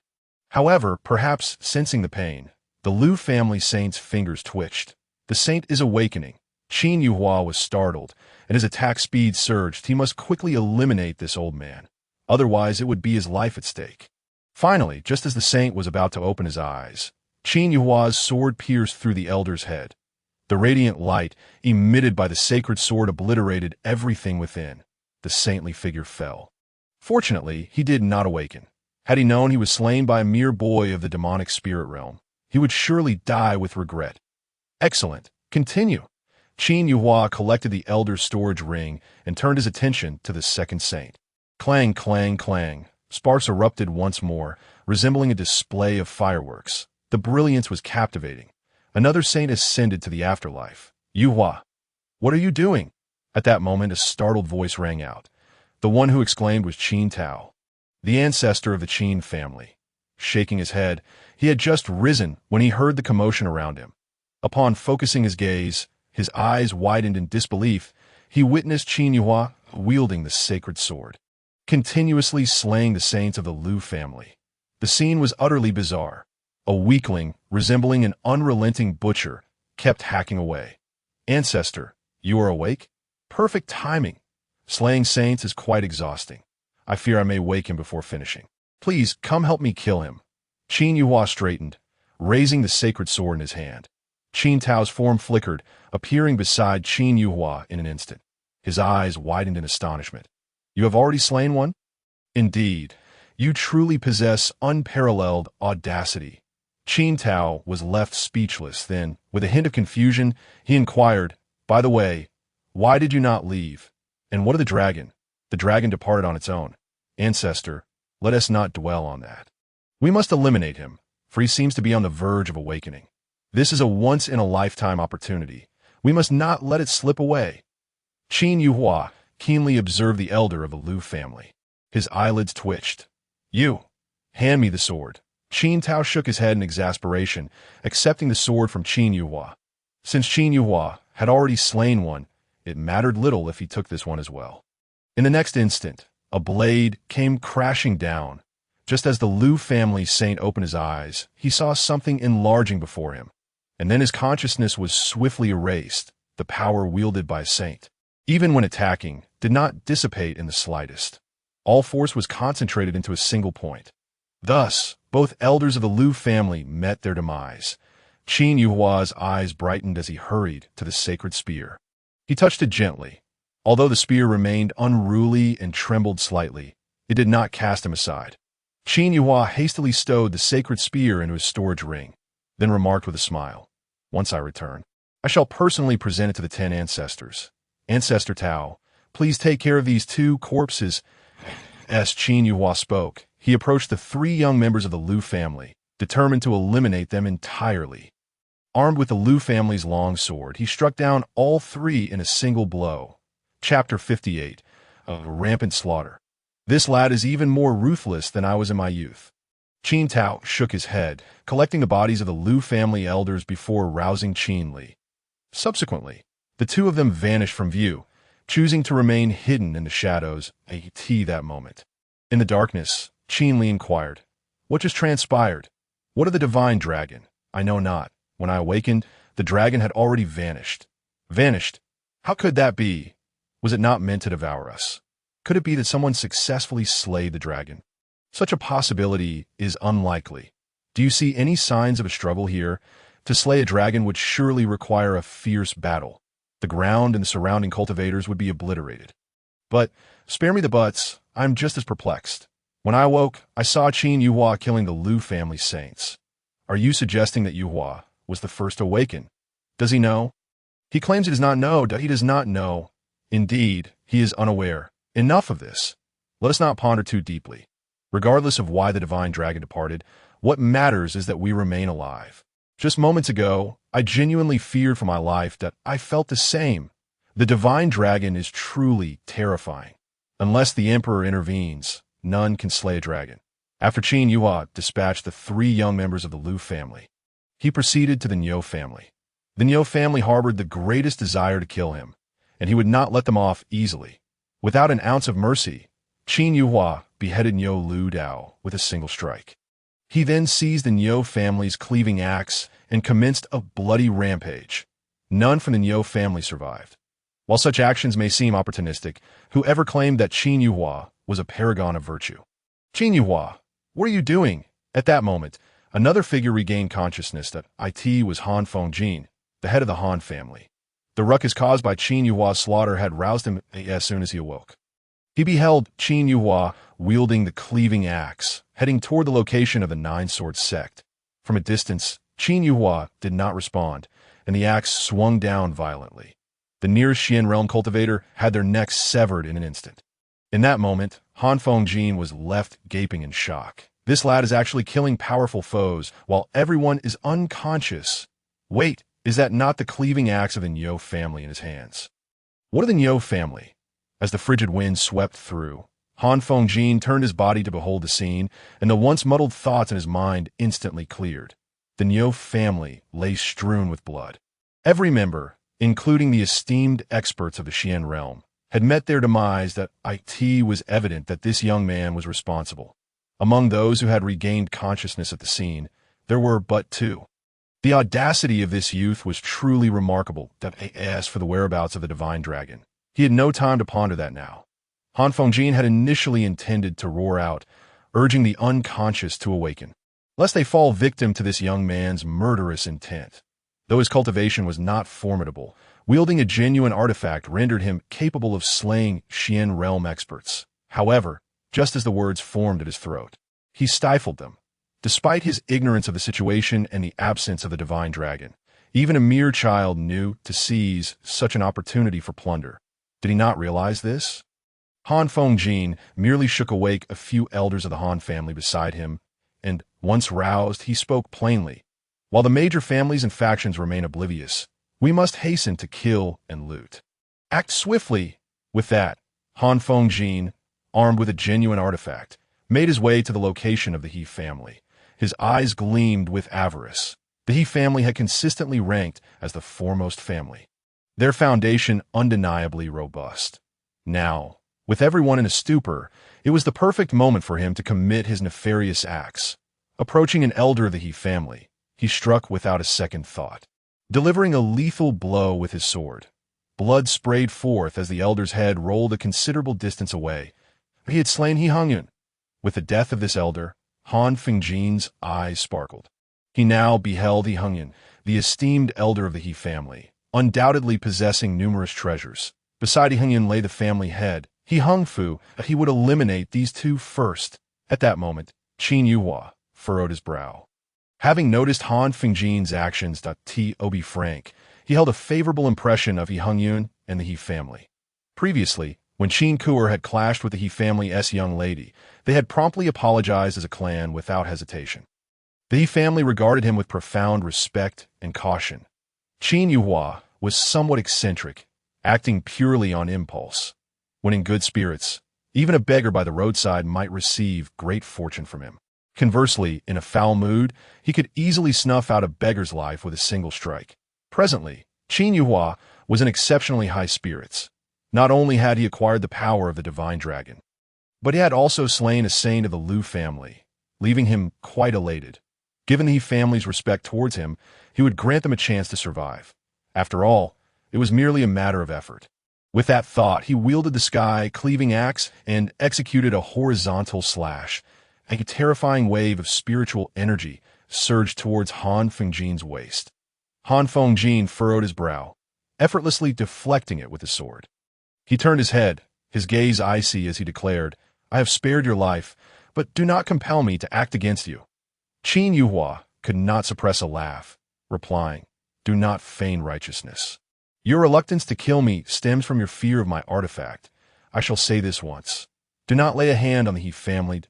However, perhaps sensing the pain, the Lu family saint's fingers twitched. The saint is awakening. Qin Yuhua was startled, and his attack speed surged. He must quickly eliminate this old man. Otherwise, it would be his life at stake. Finally, just as the saint was about to open his eyes, Qin Yuhua's sword pierced through the elder's head. The radiant light emitted by the sacred sword obliterated everything within. The saintly figure fell. Fortunately, he did not awaken. Had he known he was slain by a mere boy of the demonic spirit realm, he would surely die with regret. Excellent. Continue. Qin Yuhua collected the elder's storage ring and turned his attention to the second saint. Clang, clang, clang. Sparks erupted once more, resembling a display of fireworks. The brilliance was captivating. Another saint ascended to the afterlife. Yuhua, what are you doing? At that moment, a startled voice rang out. The one who exclaimed was Qin Tao, the ancestor of the Qin family. Shaking his head, he had just risen when he heard the commotion around him. Upon focusing his gaze, his eyes widened in disbelief. He witnessed Qin Yuhua wielding the sacred sword, continuously slaying the saints of the Lu family. The scene was utterly bizarre. A weakling, resembling an unrelenting butcher, kept hacking away. Ancestor, you are awake? Perfect timing. Slaying saints is quite exhausting. I fear I may wake him before finishing. Please, come help me kill him. Qin Yuhua straightened, raising the sacred sword in his hand. Qin Tao's form flickered, appearing beside Qin Yuhua in an instant. His eyes widened in astonishment. You have already slain one? Indeed, you truly possess unparalleled audacity. Qin Tao was left speechless. Then, with a hint of confusion, he inquired, by the way, why did you not leave? And what of the dragon? The dragon departed on its own. Ancestor, let us not dwell on that. We must eliminate him, for he seems to be on the verge of awakening. This is a once-in-a-lifetime opportunity. We must not let it slip away. Qin Yuhua keenly observed the elder of the Lu family. His eyelids twitched. You, hand me the sword. Qin Tao shook his head in exasperation, accepting the sword from Qin Yuhua. Since Qin Yuhua had already slain one, it mattered little if he took this one as well. In the next instant, a blade came crashing down. Just as the Lu family saint opened his eyes, he saw something enlarging before him. And then his consciousness was swiftly erased. The power wielded by a saint, even when attacking, did not dissipate in the slightest. All force was concentrated into a single point. Thus, both elders of the Lu family met their demise. Qin Yuhua's eyes brightened as he hurried to the sacred spear. He touched it gently. Although the spear remained unruly and trembled slightly, it did not cast him aside. Qin Yuhua hastily stowed the sacred spear into his storage ring, then remarked with a smile, once I return, I shall personally present it to the 10 ancestors. Ancestor Tao, please take care of these 2 corpses. As Qin Yuhua spoke, he approached the 3 young members of the Lu family, determined to eliminate them entirely. Armed with the Lu family's long sword, he struck down all 3 in a single blow. Chapter 58, Rampant Slaughter. This lad is even more ruthless than I was in my youth. Qin Tao shook his head, collecting the bodies of the Lu family elders before rousing Qin Li. Subsequently, the 2 of them vanished from view, choosing to remain hidden in the shadows that moment. In the darkness, Qin Li inquired, what just transpired? What of the divine dragon? I know not. When I awakened, the dragon had already vanished. Vanished? How could that be? Was it not meant to devour us? Could it be that someone successfully slayed the dragon? Such a possibility is unlikely. Do you see any signs of a struggle here? To slay a dragon would surely require a fierce battle. The ground and the surrounding cultivators would be obliterated. But, spare me the buts, I'm just as perplexed. When I awoke, I saw Qin Yuhua killing the Liu family saints. Are you suggesting that Yuhua was the first to awaken? Does he know? He claims he does not know. He does not know. Indeed, he is unaware. Enough of this. Let us not ponder too deeply. Regardless of why the divine dragon departed, what matters is that we remain alive. Just moments ago, I genuinely feared for my life that I felt the same. The divine dragon is truly terrifying. Unless the emperor intervenes, none can slay a dragon. After Qin Yuhua dispatched the 3 young members of the Liu family, he proceeded to the Niu family. The Niu family harbored the greatest desire to kill him, and he would not let them off easily. Without an ounce of mercy, Qin Yuhua beheaded Niu Lu Dao with a single strike. He then seized the Niu family's cleaving axe and commenced a bloody rampage. None from the Niu family survived. While such actions may seem opportunistic, whoever claimed that Qin Yuhua was a paragon of virtue? Qin Yuhua, what are you doing? At that moment, another figure regained consciousness. That it was Han Fengjin, the head of the Han family. The ruckus caused by Qin Yuhua's slaughter had roused him as soon as he awoke. He beheld Qin Yuhua wielding the cleaving axe, heading toward the location of the Nine-Sword sect. From a distance, Qin Yuhua did not respond, and the axe swung down violently. The nearest Xian realm cultivator had their necks severed in an instant. In that moment, Han Fengjin was left gaping in shock. This lad is actually killing powerful foes, while everyone is unconscious. Wait, is that not the cleaving axe of the Niu family in his hands? What of the Niu family? As the frigid wind swept through, Han Fengjin turned his body to behold the scene, and the once muddled thoughts in his mind instantly cleared. The Niu family lay strewn with blood. Every member, including the esteemed experts of the Xian realm, had met their demise. That it was evident that this young man was responsible. Among those who had regained consciousness at the scene, there were but 2. The audacity of this youth was truly remarkable. As for the whereabouts of the divine dragon, he had no time to ponder that now. Han Fengjin had initially intended to roar out, urging the unconscious to awaken, lest they fall victim to this young man's murderous intent. Though his cultivation was not formidable, wielding a genuine artifact rendered him capable of slaying Xian realm experts. However, just as the words formed at his throat, he stifled them. Despite his ignorance of the situation and the absence of the divine dragon, even a mere child knew to seize such an opportunity for plunder. Did he not realize this? Han Fengjin merely shook awake a few elders of the Han family beside him, and, once roused, he spoke plainly. While the major families and factions remain oblivious, we must hasten to kill and loot. Act swiftly. With that, Han Fengjin, armed with a genuine artifact, made his way to the location of the He family. His eyes gleamed with avarice. The He family had consistently ranked as the foremost family, their foundation undeniably robust. Now, with everyone in a stupor, it was the perfect moment for him to commit his nefarious acts. Approaching an elder of the He family, he struck without a second thought, delivering a lethal blow with his sword. Blood sprayed forth as the elder's head rolled a considerable distance away. He had slain He Hongyun. With the death of this elder, Han Fengjin's eyes sparkled. He now beheld He Hongyun, the esteemed elder of the He family, undoubtedly possessing numerous treasures. Beside He Hongyun lay the family head, He Hongfu. He would eliminate these 2 first. At that moment, Qin Yuhua furrowed his brow. Having noticed Han Fengjin's actions, to be frank, he held a favorable impression of He Hongyun and the He family. Previously, when Qin Kuer had clashed with the He family's young lady, they had promptly apologized as a clan without hesitation. The He family regarded him with profound respect and caution. Qin Yuhua was somewhat eccentric, acting purely on impulse. When in good spirits, even a beggar by the roadside might receive great fortune from him. Conversely, in a foul mood, he could easily snuff out a beggar's life with a single strike. Presently, Qin Yuhua was in exceptionally high spirits. Not only had he acquired the power of the divine dragon, but he had also slain a saint of the Liu family, leaving him quite elated. Given the He family's respect towards him, he would grant them a chance to survive. After all, it was merely a matter of effort. With that thought, he wielded the sky-cleaving axe and executed a horizontal slash. A terrifying wave of spiritual energy surged towards Han Fengjin's waist. Han Fengjin furrowed his brow, effortlessly deflecting it with his sword. He turned his head, his gaze icy as he declared, "I have spared your life, but do not compel me to act against you." Qin Yuhua could not suppress a laugh, replying, "Do not feign righteousness. Your reluctance to kill me stems from your fear of my artifact. I shall say this once. Do not lay a hand on the He family.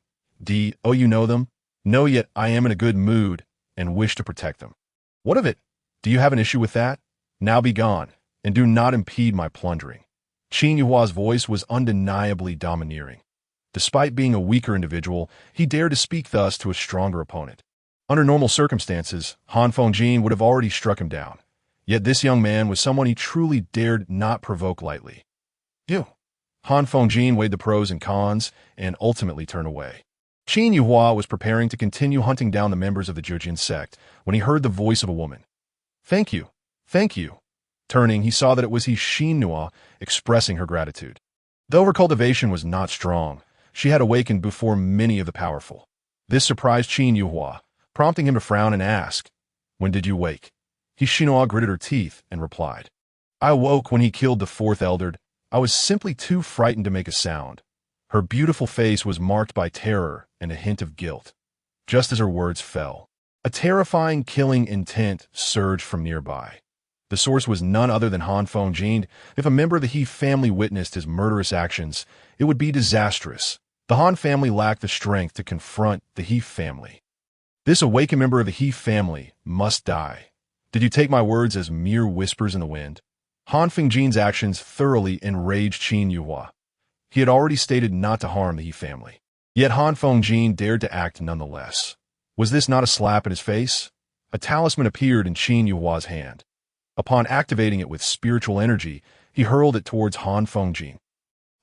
Oh, you know them? No, yet I am in a good mood and wish to protect them. What of it? Do you have an issue with that? Now be gone, and do not impede my plundering." Qin Yuhua's voice was undeniably domineering. Despite being a weaker individual, he dared to speak thus to a stronger opponent. Under normal circumstances, Han Fengjin would have already struck him down. Yet this young man was someone he truly dared not provoke lightly. Ew. Han Fengjin weighed the pros and cons and ultimately turned away. Qin Yuhua was preparing to continue hunting down the members of the Jujin sect when he heard the voice of a woman. "Thank you. Thank you." Turning, he saw that it was He Xinhua expressing her gratitude. Though her cultivation was not strong, she had awakened before many of the powerful. This surprised Qin Yuhua, prompting him to frown and ask, "When did you wake?" He Xinhua gritted her teeth and replied, "I awoke when he killed the fourth elder. I was simply too frightened to make a sound." Her beautiful face was marked by terror and a hint of guilt. Just as her words fell, a terrifying killing intent surged from nearby. The source was none other than Han Fengjin. If a member of the He family witnessed his murderous actions, it would be disastrous. The Han family lacked the strength to confront the He family. This awakened member of the He family must die. Did you take my words as mere whispers in the wind? Han Fengjin's actions thoroughly enraged Qin Yuhua. He had already stated not to harm the He family. Yet Han Fengjin dared to act nonetheless. Was this not a slap in his face? A talisman appeared in Qin Yuhua's hand. Upon activating it with spiritual energy, he hurled it towards Han Fengjin.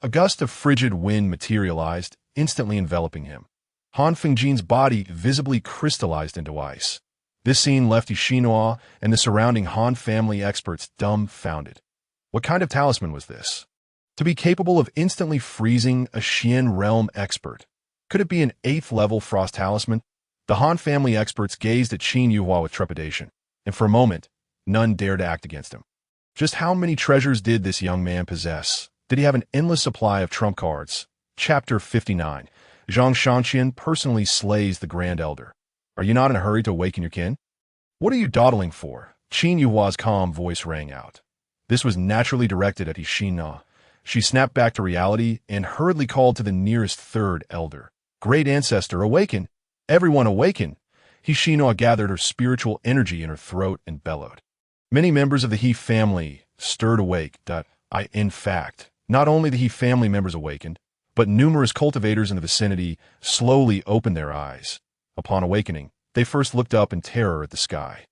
A gust of frigid wind materialized, instantly enveloping him. Han Fengjin's body visibly crystallized into ice. This scene left Xinhua and the surrounding Han family experts dumbfounded. What kind of talisman was this? To be capable of instantly freezing a Xian realm expert. Could it be an 8th level frost talisman? The Han family experts gazed at Qin Yuhua with trepidation, and for a moment, none dared to act against him. Just how many treasures did this young man possess? Did he have an endless supply of trump cards? Chapter 59. Zhang Shanqian personally slays the Grand Elder. Are you not in a hurry to awaken your kin? What are you dawdling for? Qin Yuhua's calm voice rang out. This was naturally directed at Xinhua. She snapped back to reality and hurriedly called to the nearest third elder. "Great ancestor, awaken! Everyone awaken!" Xinhua gathered her spiritual energy in her throat and bellowed. Many members of the He family stirred awake. In fact, not only the He family members awakened, but numerous cultivators in the vicinity slowly opened their eyes. Upon awakening, they first looked up in terror at the sky.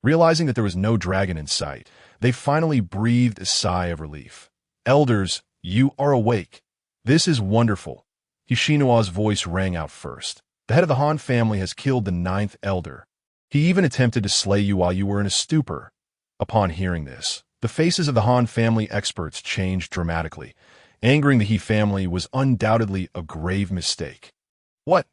Realizing that there was no dragon in sight, they finally breathed a sigh of relief. "Elders, you are awake. This is wonderful." Xinhua's voice rang out first. "The head of the Han family has killed the 9th elder. He even attempted to slay you while you were in a stupor." Upon hearing this, the faces of the Han family experts changed dramatically. Angering the He family was undoubtedly a grave mistake. "What?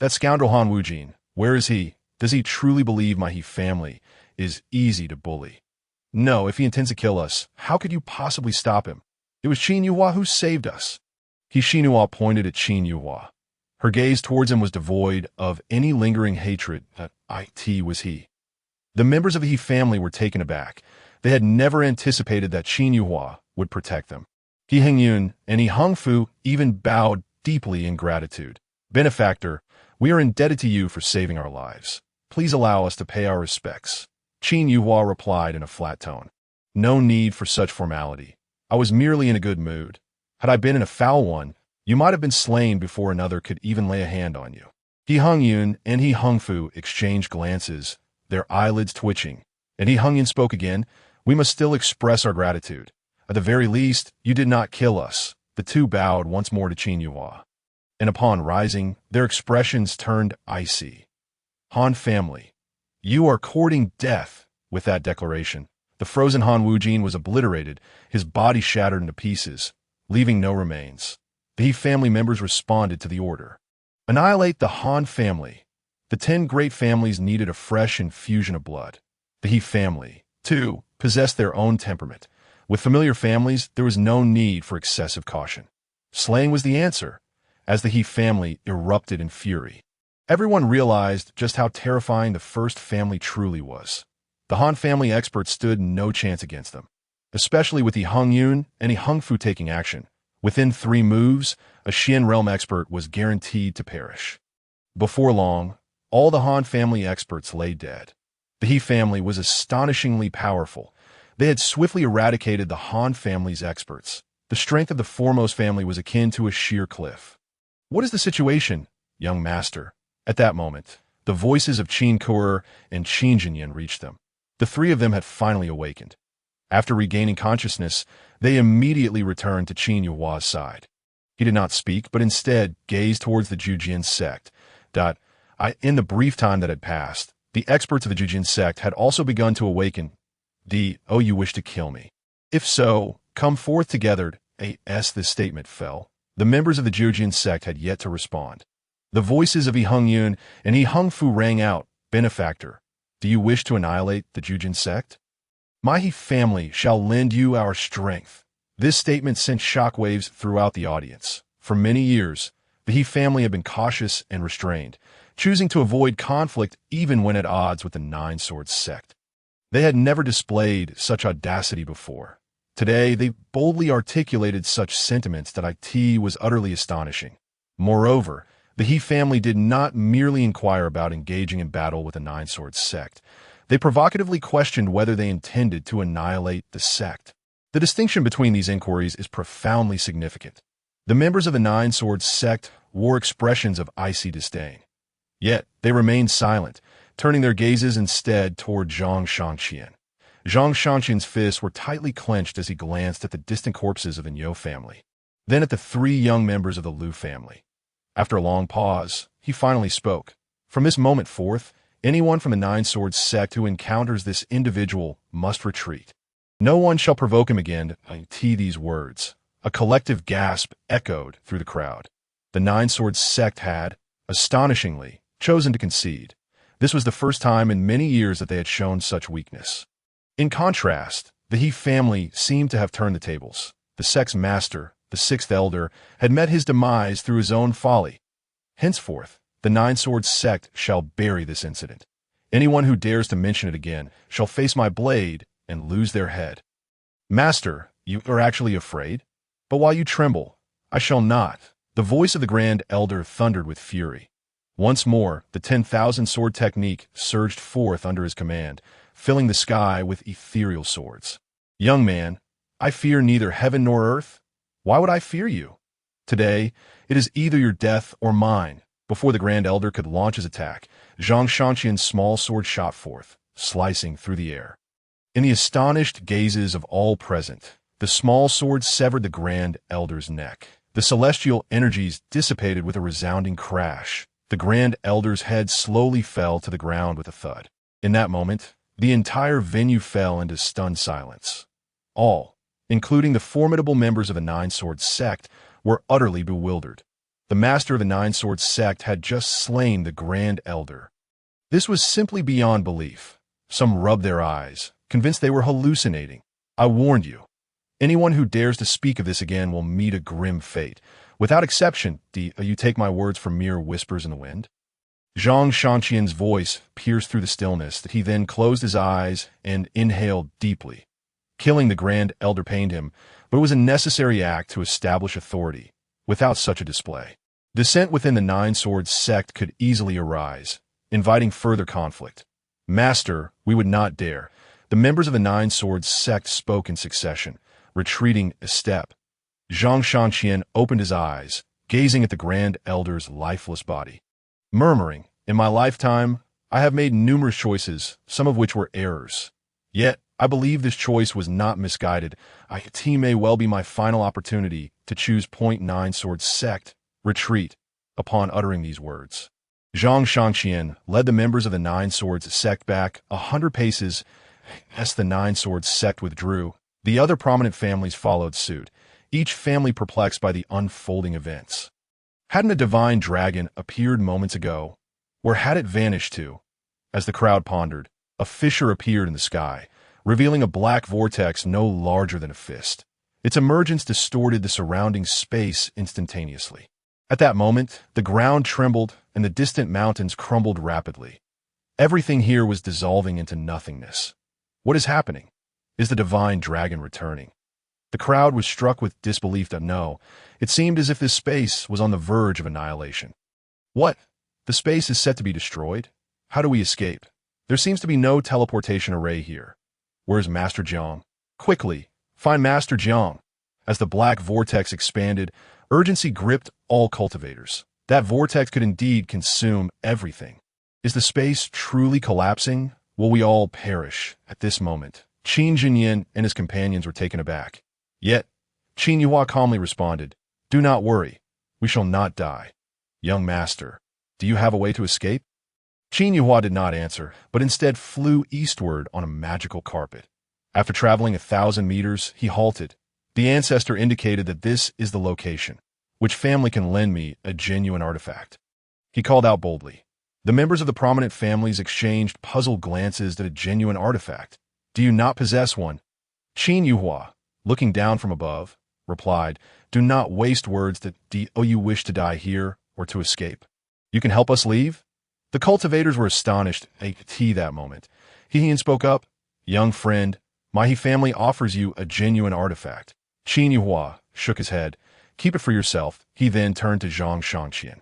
That scoundrel Han Wujin, where is he? Does he truly believe my He family is easy to bully? No, if he intends to kill us, how could you possibly stop him? It was Qin Yuhua who saved us." Xinhua pointed at Qin Yuhua. Her gaze towards him was devoid of any lingering hatred. It was he. The members of the He family were taken aback. They had never anticipated that Qin Yuhua would protect them. He Hengyun and He Hongfu even bowed deeply in gratitude. "Benefactor, we are indebted to you for saving our lives. Please allow us to pay our respects." Qin Yuhua replied in a flat tone. "No need for such formality. I was merely in a good mood. Had I been in a foul one, you might have been slain before another could even lay a hand on you." He Hengyun and He Hongfu exchanged glances, their eyelids twitching, and He Hengyun spoke again. "We must still express our gratitude. At the very least, you did not kill us." The two bowed once more to Qin Yuhua, and upon rising, their expressions turned icy. Han family, you are courting death. With that declaration, the frozen Han Wujin was obliterated, his body shattered into pieces, leaving no remains. The He family members responded to the order. Annihilate the Han family. The 10 great families needed a fresh infusion of blood. The He family, too, possessed their own temperament. With familiar families, there was no need for excessive caution. Slaying was the answer, as the He family erupted in fury. Everyone realized just how terrifying the first family truly was. The Han family experts stood no chance against them, especially with the Hung Yun and the Hung Fu taking action. Within 3 moves, a Xian realm expert was guaranteed to perish. Before long, all the Han family experts lay dead. The He family was astonishingly powerful. They had swiftly eradicated the Han family's experts. The strength of the foremost family was akin to a sheer cliff. What is the situation, young master? At that moment, the voices of Qin Kuer and Qin Jinyan reached them. The 3 of them had finally awakened. After regaining consciousness, they immediately returned to Qin Yuhua's side. He did not speak, but instead gazed towards the Jujin sect. In the brief time that had passed, the experts of the Jujin sect had also begun to awaken. Oh, you wish to kill me? If so, come forth together. As this statement fell, the members of the Jujin sect had yet to respond. The voices of Yi Hung Yun and Yi Hung Fu rang out. Benefactor, do you wish to annihilate the Jujin sect? My He family shall lend you our strength. This statement sent shockwaves throughout the audience. For many years, the He family had been cautious and restrained, choosing to avoid conflict even when at odds with the Nine Swords sect. They had never displayed such audacity before. Today, they boldly articulated such sentiments that it was utterly astonishing. Moreover, the He family did not merely inquire about engaging in battle with the Nine Swords sect. They provocatively questioned whether they intended to annihilate the sect. The distinction between these inquiries is profoundly significant. The members of the Nine Swords sect wore expressions of icy disdain. Yet, they remained silent, turning their gazes instead toward Zhang Shangqian. Zhang Shangqian's fists were tightly clenched as he glanced at the distant corpses of the Niu family, then at the 3 young members of the Lu family. After a long pause, he finally spoke. From this moment forth, anyone from the Nine Swords sect who encounters this individual must retreat. No one shall provoke him again. These words. A collective gasp echoed through the crowd. The Nine Swords sect had, astonishingly, chosen to concede. This was the first time in many years that they had shown such weakness. In contrast, the He family seemed to have turned the tables. The sect's master, the 6th elder, had met his demise through his own folly. Henceforth, the Nine Swords sect shall bury this incident. Anyone who dares to mention it again shall face my blade and lose their head. Master, you are actually afraid? But while you tremble, I shall not. The voice of the Grand Elder thundered with fury. Once more, the 10,000 sword technique surged forth under his command, filling the sky with ethereal swords. Young man, I fear neither heaven nor earth. Why would I fear you? Today, it is either your death or mine. Before the Grand Elder could launch his attack, Zhang Shangqian's small sword shot forth, slicing through the air. In the astonished gazes of all present, the small sword severed the Grand Elder's neck. The celestial energies dissipated with a resounding crash. The Grand Elder's head slowly fell to the ground with a thud. In that moment, the entire venue fell into stunned silence. All, including the formidable members of the Nine Swords sect, were utterly bewildered. The master of the Nine Swords sect had just slain the Grand Elder. This was simply beyond belief. Some rubbed their eyes, convinced they were hallucinating. I warned you. Anyone who dares to speak of this again will meet a grim fate. Without exception, you take my words for mere whispers in the wind? Zhang Shangqian's voice pierced through the stillness that he then closed his eyes and inhaled deeply. Killing the Grand Elder pained him, but it was a necessary act to establish authority. Without such a display, dissent within the Nine Swords sect could easily arise, inviting further conflict. Master, we would not dare. The members of the Nine Swords sect spoke in succession, retreating a step. Zhang Shangqian opened his eyes, gazing at the Grand Elder's lifeless body, murmuring, "In my lifetime, I have made numerous choices, some of which were errors. Yet, I believe this choice was not misguided. It may well be my final opportunity to choose Nine Swords sect, retreat." Upon uttering these words, Zhang Shangqian led the members of the Nine Swords sect back 100 paces. As the Nine Swords sect withdrew, the other prominent families followed suit, each family perplexed by the unfolding events. Hadn't a divine dragon appeared moments ago? Where had it vanished to? As the crowd pondered, a fissure appeared in the sky, revealing a black vortex no larger than a fist. Its emergence distorted the surrounding space instantaneously. At that moment, the ground trembled and the distant mountains crumbled rapidly. Everything here was dissolving into nothingness. What is happening? Is the divine dragon returning? The crowd was struck with disbelief that no, it seemed as if this space was on the verge of annihilation. What? The space is set to be destroyed? How do we escape? There seems to be no teleportation array here. Where's Master Jiang? Quickly, find Master Jiang. As the black vortex expanded, urgency gripped all cultivators. That vortex could indeed consume everything. Is the space truly collapsing? Will we all perish at this moment? Qin Jinyan and his companions were taken aback. Yet, Qin Yuhua calmly responded, "Do not worry. We shall not die. Young master, do you have a way to escape?" Qin Yuhua did not answer, but instead flew eastward on a magical carpet. After traveling 1,000 meters, he halted. The ancestor indicated that this is the location. Which family can lend me a genuine artifact? He called out boldly. The members of the prominent families exchanged puzzled glances at a genuine artifact. Do you not possess one? Qin Yuhua, looking down from above, replied, "Do not waste words that do you wish to die here or to escape? You can help us leave?" The cultivators were astonished at that moment. He spoke up, "Young friend, my family offers you a genuine artifact." Qin Yuhua shook his head. "Keep it for yourself." He then turned to Zhang Shangqian.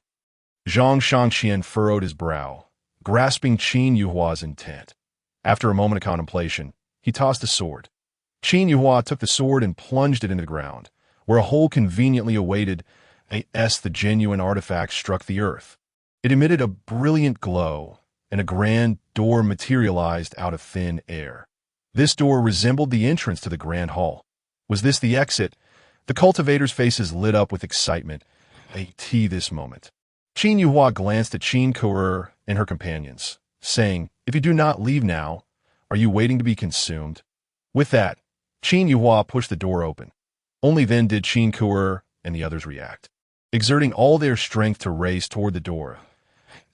Zhang Shangqian furrowed his brow, grasping Qin Yuhua's intent. After a moment of contemplation, he tossed the sword. Qin Yuhua took the sword and plunged it into the ground, where a hole conveniently awaited as the genuine artifact struck the earth. It emitted a brilliant glow, and a grand door materialized out of thin air. This door resembled the entrance to the grand hall. Was this the exit? The cultivators' faces lit up with excitement at this moment. Qin Yuhua glanced at Qin Ku'er and her companions, saying, "If you do not leave now, are you waiting to be consumed?" With that, Qin Yuhua pushed the door open. Only then did Qin Ku'er and the others react, exerting all their strength to race toward the door.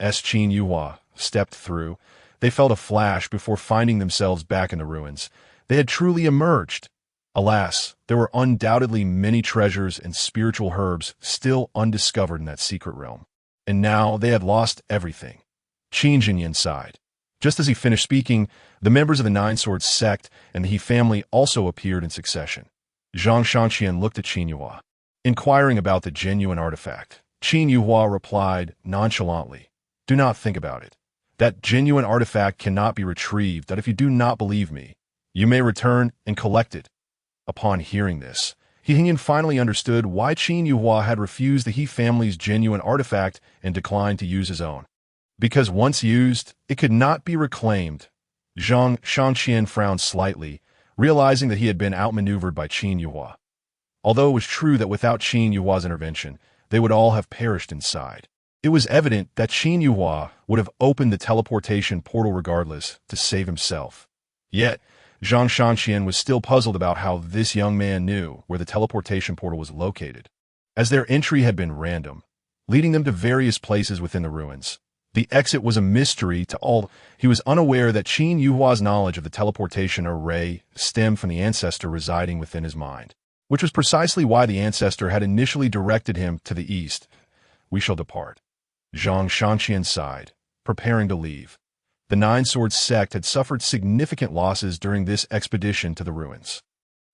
As Qin Yuhua stepped through, they felt a flash before finding themselves back in the ruins. They had truly emerged. Alas, there were undoubtedly many treasures and spiritual herbs still undiscovered in that secret realm. And now they had lost everything. Qin Jinyan sighed. Just as he finished speaking, the members of the Nine Swords sect and the He family also appeared in succession. Zhang Shangqian looked at Qin Yuhua, inquiring about the genuine artifact. Qin Yuhua replied nonchalantly, "Do not think about it. That genuine artifact cannot be retrieved, that if you do not believe me, you may return and collect it." Upon hearing this, He Hingyan finally understood why Qin Yuhua had refused the He family's genuine artifact and declined to use his own. Because once used, it could not be reclaimed. Zhang Shangqian frowned slightly, realizing that he had been outmaneuvered by Qin Yuhua. Although it was true that without Qin Yuhua's intervention, they would all have perished inside, it was evident that Qin Yuhua would have opened the teleportation portal regardless to save himself. Yet, Zhang Shangqian was still puzzled about how this young man knew where the teleportation portal was located, as their entry had been random, leading them to various places within the ruins. The exit was a mystery to all. He was unaware that Qin Yuhua's knowledge of the teleportation array stemmed from the ancestor residing within his mind, which was precisely why the ancestor had initially directed him to the east. "We shall depart." Zhang Shangqian sighed, preparing to leave. The Nine Swords sect had suffered significant losses during this expedition to the ruins.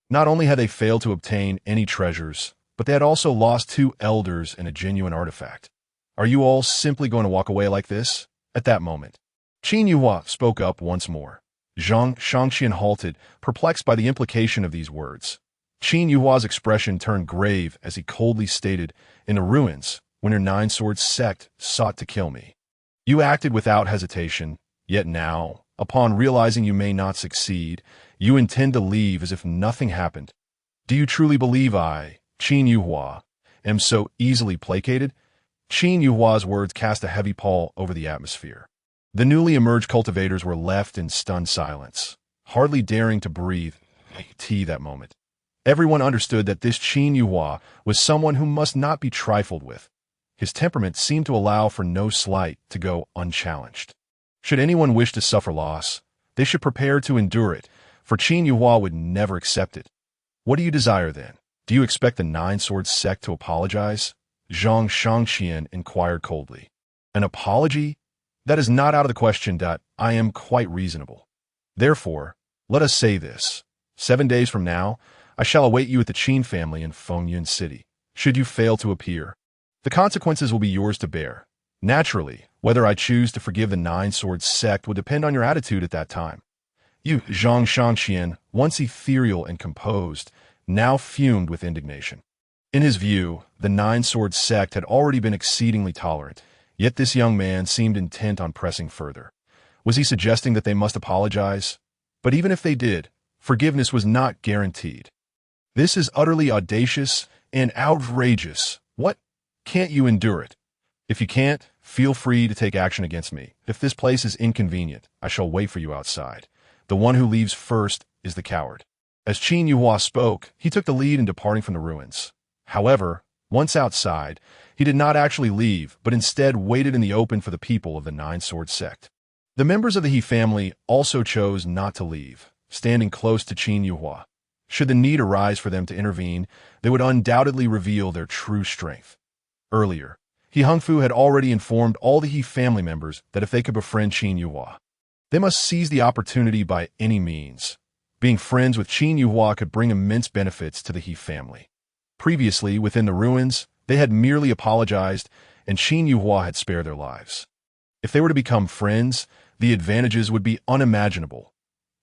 Not only had they failed to obtain any treasures, but they had also lost 2 elders and a genuine artifact. "Are you all simply going to walk away like this?" At that moment, Qin Yuhua spoke up once more. Zhang Shangqian halted, perplexed by the implication of these words. Qin Yuhua's expression turned grave as he coldly stated, "In the ruins, when your Nine Swords sect sought to kill me, you acted without hesitation. Yet now, upon realizing you may not succeed, you intend to leave as if nothing happened. Do you truly believe I, Qin Yuhua, am so easily placated?" Qin Yuhua's words cast a heavy pall over the atmosphere. The newly emerged cultivators were left in stunned silence, hardly daring to breathe that moment. Everyone understood that this Qin Yuhua was someone who must not be trifled with. His temperament seemed to allow for no slight to go unchallenged. Should anyone wish to suffer loss, they should prepare to endure it, for Qin Yuhua would never accept it. What do you desire then? Do you expect the Nine Swords sect to apologize? Zhang Shangqian inquired coldly. An apology? That is not out of the question. I am quite reasonable. Therefore, let us say this. 7 days from now, I shall await you at the Qin family in Fengyun City. Should you fail to appear, the consequences will be yours to bear. Naturally, whether I choose to forgive the Nine Swords sect will depend on your attitude at that time. You, Zhang Shangqian, once ethereal and composed, now fumed with indignation. In his view, the Nine Swords sect had already been exceedingly tolerant, yet this young man seemed intent on pressing further. Was he suggesting that they must apologize? But even if they did, forgiveness was not guaranteed. This is utterly audacious and outrageous. What? Can't you endure it? If you can't, feel free to take action against me. If this place is inconvenient, I shall wait for you outside. The one who leaves first is the coward. As Qin Yuhua spoke, he took the lead in departing from the ruins. However, once outside, he did not actually leave, but instead waited in the open for the people of the Nine Swords sect. The members of the He family also chose not to leave, standing close to Qin Yuhua. Should the need arise for them to intervene, they would undoubtedly reveal their true strength. Earlier, He Hongfu had already informed all the He family members that if they could befriend Qin Yuhua, they must seize the opportunity by any means. Being friends with Qin Yuhua could bring immense benefits to the He family. Previously, within the ruins, they had merely apologized, and Qin Yuhua had spared their lives. If they were to become friends, the advantages would be unimaginable.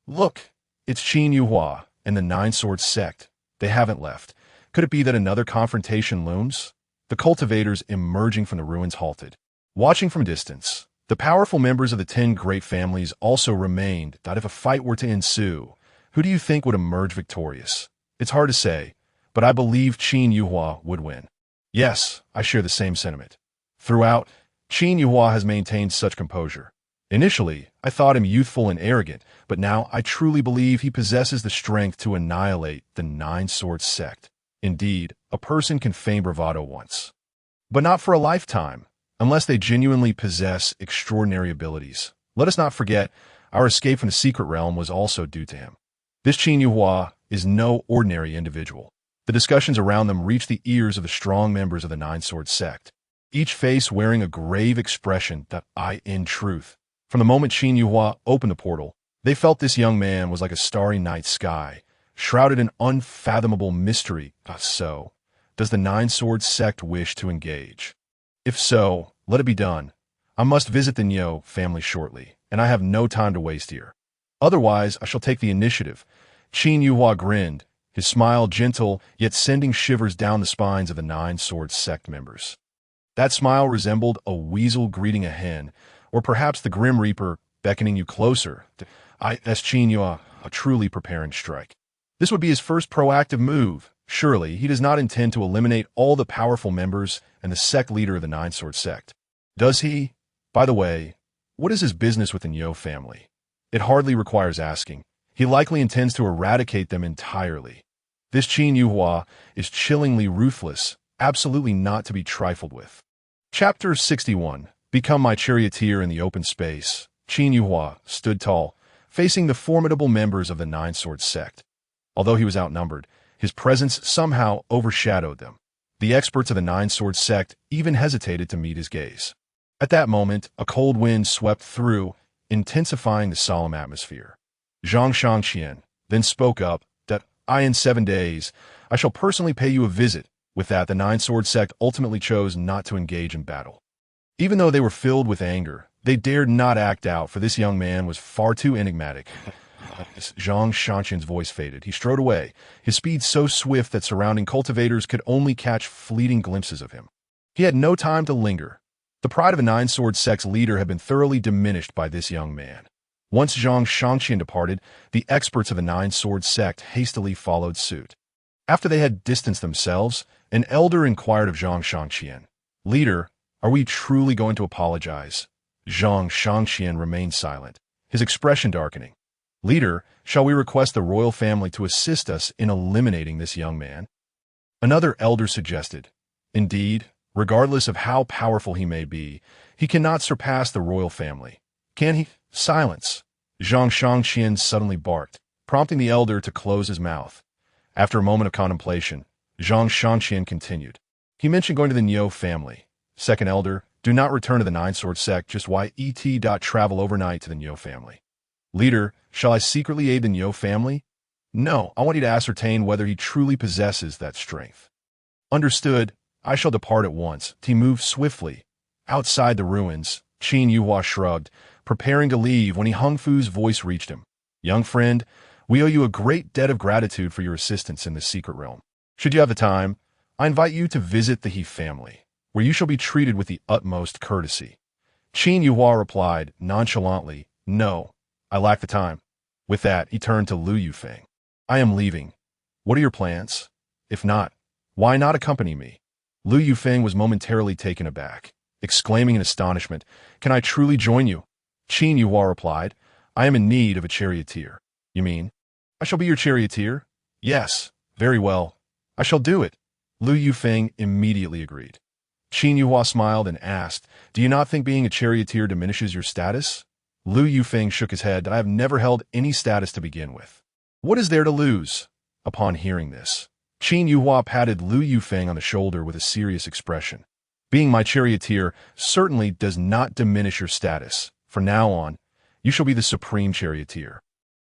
Look, it's Qin Yuhua and the Nine Swords sect. They haven't left. Could it be that another confrontation looms? The cultivators emerging from the ruins halted. Watching from distance, the powerful members of the 10 great families also remained that if a fight were to ensue, who do you think would emerge victorious? It's hard to say, but I believe Qin Yuhua would win. Yes, I share the same sentiment. Throughout, Qin Yuhua has maintained such composure. Initially, I thought him youthful and arrogant, but now I truly believe he possesses the strength to annihilate the Nine Swords sect. Indeed, a person can feign bravado once, but not for a lifetime, unless they genuinely possess extraordinary abilities. Let us not forget, our escape from the secret realm was also due to him. This Qin Yuhua is no ordinary individual. The discussions around them reached the ears of the strong members of the Nine Swords sect, each face wearing a grave expression that in truth. From the moment Qin Yuhua opened the portal, they felt this young man was like a starry night sky, shrouded in unfathomable mystery. So, does the Nine Swords sect wish to engage? If so, let it be done. I must visit the Nyo family shortly, and I have no time to waste here. Otherwise, I shall take the initiative. Qin Yuhua grinned, his smile gentle, yet sending shivers down the spines of the Nine Swords sect members. That smile resembled a weasel greeting a hen, or perhaps the Grim Reaper beckoning you closer. As Qin Yuhua, truly preparing to strike. This would be his first proactive move. Surely, he does not intend to eliminate all the powerful members and the sect leader of the Nine Swords sect. Does he? By the way, what is his business with the Nyo family? It hardly requires asking. He likely intends to eradicate them entirely. This Qin Yuhua is chillingly ruthless, absolutely not to be trifled with. Chapter 61. Become my charioteer in the open space. Qin Yuhua stood tall, facing the formidable members of the Nine Swords sect. Although he was outnumbered, his presence somehow overshadowed them. The experts of the Nine Swords sect even hesitated to meet his gaze. At that moment, a cold wind swept through, intensifying the solemn atmosphere. Zhang Shangqian then spoke up that in 7 days, I shall personally pay you a visit. With that, the Nine Swords sect ultimately chose not to engage in battle. Even though they were filled with anger, they dared not act out, for this young man was far too enigmatic. As Zhang Shangqian's voice faded, he strode away, his speed so swift that surrounding cultivators could only catch fleeting glimpses of him. He had no time to linger. The pride of the Nine Swords sect's leader had been thoroughly diminished by this young man. Once Zhang Shangqian departed, the experts of the Nine Swords sect hastily followed suit. After they had distanced themselves, an elder inquired of Zhang Shangqian, "Leader, Are we truly going to apologize? Zhang Shangxian remained silent, his expression darkening. Leader, shall we request the royal family to assist us in eliminating this young man? Another elder suggested. Indeed, regardless of how powerful he may be, he cannot surpass the royal family. Can he? Silence. Zhang Shangxian suddenly barked, prompting the elder to close his mouth. After a moment of contemplation, Zhang Shangxian continued. He mentioned going to the Niu family. Second elder, do not return to the Nine Sword sect, just travel overnight to the Niu family. Leader, shall I secretly aid the Niu family? No, I want you to ascertain whether he truly possesses that strength. Understood. I shall depart at once. He moved swiftly. Outside the ruins, Qin Yuhua shrugged, preparing to leave when Hung Fu's voice reached him. Young friend, we owe you a great debt of gratitude for your assistance in this secret realm. Should you have the time, I invite you to visit the He family, where you shall be treated with the utmost courtesy. Qin Yuhua replied nonchalantly, No, I lack the time. With that, he turned to Lu Yufeng. I am leaving. What are your plans? If not, why not accompany me? Lu Yufeng was momentarily taken aback, exclaiming in astonishment, Can I truly join you? Qin Yuhua replied, I am in need of a charioteer. You mean? I shall be your charioteer? Yes, very well. I shall do it. Lu Yufeng immediately agreed. Qin Yuhua smiled and asked, Do you not think being a charioteer diminishes your status? Lu Yufeng shook his head. I have never held any status to begin with. What is there to lose? Upon hearing this, Qin Yuhua patted Lu Yufeng on the shoulder with a serious expression. Being my charioteer certainly does not diminish your status. From now on, you shall be the supreme charioteer.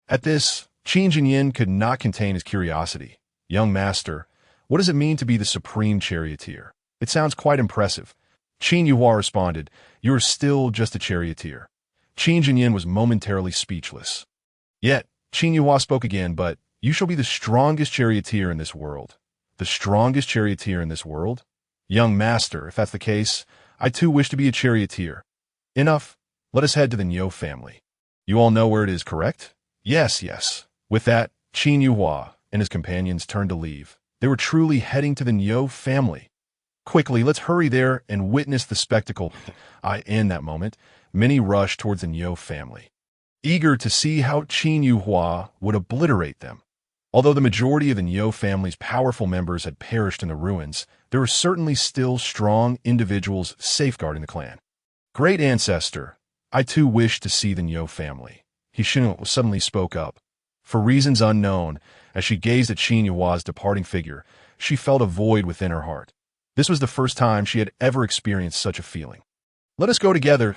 At this, Qin Jinyin could not contain his curiosity. Young master, what does it mean to be the supreme charioteer? It sounds quite impressive. Qin Yuhua responded, You are still just a charioteer. Qin Jinyin was momentarily speechless. Yet, Qin Yuhua spoke again, but you shall be the strongest charioteer in this world. The strongest charioteer in this world? Young master, if that's the case, I too wish to be a charioteer. Enough. Let us head to the Niu family. You all know where it is, correct? Yes, yes. With that, Qin Yuhua and his companions turned to leave. They were truly heading to the Niu family. Quickly, let's hurry there and witness the spectacle. In that moment, many rushed towards the Niu family, eager to see how Qin Yuhua would obliterate them. Although the majority of the Niu family's powerful members had perished in the ruins, there were certainly still strong individuals safeguarding the clan. Great ancestor, I too wish to see the Niu family. He suddenly spoke up. For reasons unknown, as she gazed at Qin Yuhua's departing figure, she felt a void within her heart. This was the first time she had ever experienced such a feeling. Let us go together.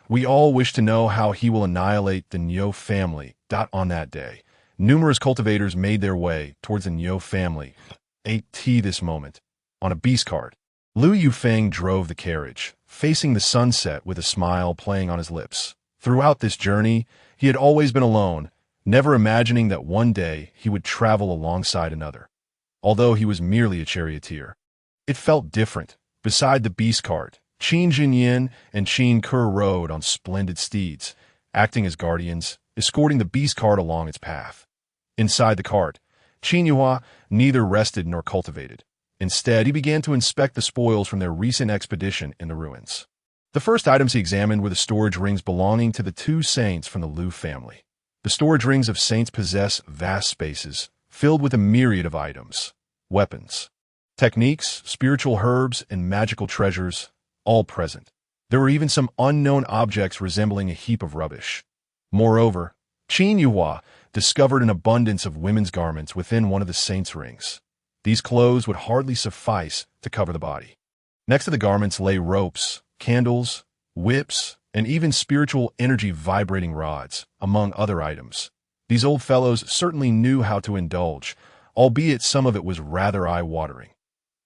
We all wish to know how he will annihilate the Niu family. On that day, numerous cultivators made their way towards the Niu family. This moment, on a beast cart, Lu Yufeng drove the carriage, facing the sunset with a smile playing on his lips. Throughout this journey, he had always been alone, never imagining that one day he would travel alongside another. Although he was merely a charioteer, it felt different. Beside the beast cart, Qin Jinyin and Qin Ke rode on splendid steeds, acting as guardians, escorting the beast cart along its path. Inside the cart, Qin Yuhua neither rested nor cultivated. Instead, he began to inspect the spoils from their recent expedition in the ruins. The first items he examined were the storage rings belonging to the two saints from the Lu family. The storage rings of saints possess vast spaces, filled with a myriad of items, weapons, techniques, spiritual herbs, and magical treasures, all present. There were even some unknown objects resembling a heap of rubbish. Moreover, Qin Yuhua discovered an abundance of women's garments within one of the saints' rings. These clothes would hardly suffice to cover the body. Next to the garments lay ropes, candles, whips, and even spiritual energy vibrating rods, among other items. These old fellows certainly knew how to indulge, albeit some of it was rather eye-watering.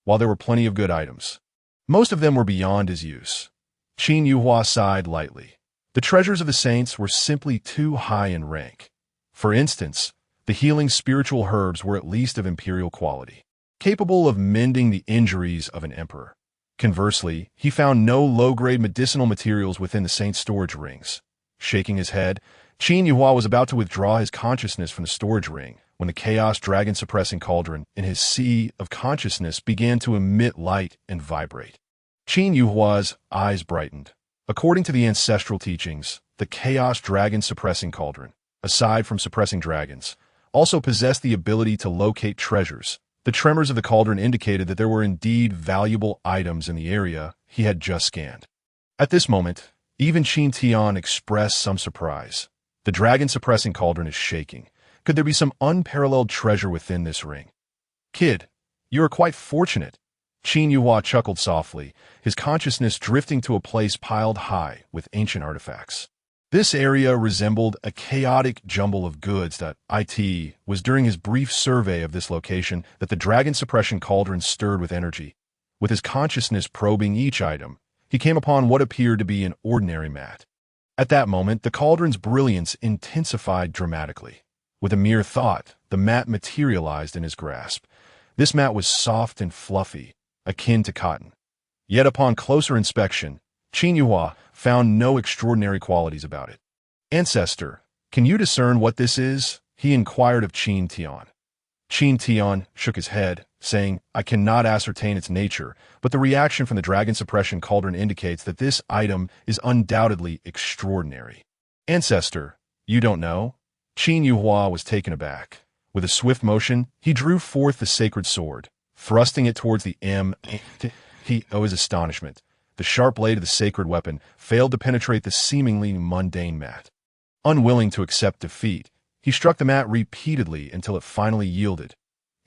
While there were plenty of good items, most of them were beyond his use. Qin Yuhua sighed lightly. The treasures of the saints were simply too high in rank. For instance, the healing spiritual herbs were at least of imperial quality, capable of mending the injuries of an emperor. Conversely, he found no low-grade medicinal materials within the saint's storage rings. Shaking his head, Qin Yuhua was about to withdraw his consciousness from the storage ring when the chaos dragon-suppressing cauldron in his sea of consciousness began to emit light and vibrate. Qin Yuhua's eyes brightened. According to the ancestral teachings, the Chaos Dragon Suppressing Cauldron, aside from suppressing dragons, also possessed the ability to locate treasures. The tremors of the cauldron indicated that there were indeed valuable items in the area he had just scanned. At this moment, even Qin Tian expressed some surprise. The dragon-suppressing cauldron is shaking. Could there be some unparalleled treasure within this ring? Kid, you are quite fortunate. Qin Yuhua chuckled softly, his consciousness drifting to a place piled high with ancient artifacts. This area resembled a chaotic jumble of goods that it was during his brief survey of this location that the dragon suppression cauldron stirred with energy. With his consciousness probing each item, he came upon what appeared to be an ordinary mat. At that moment, the cauldron's brilliance intensified dramatically. With a mere thought, the mat materialized in his grasp. This mat was soft and fluffy, akin to cotton. Yet upon closer inspection, Qin Yuhua found no extraordinary qualities about it. Ancestor, can you discern what this is? He inquired of Qin Tian. Qin Tian shook his head, saying, I cannot ascertain its nature, but the reaction from the dragon suppression cauldron indicates that this item is undoubtedly extraordinary. Ancestor, you don't know? Qin Yuhua was taken aback. With a swift motion, he drew forth the sacred sword, thrusting it towards the his astonishment. The sharp blade of the sacred weapon failed to penetrate the seemingly mundane mat. Unwilling to accept defeat, he struck the mat repeatedly until it finally yielded.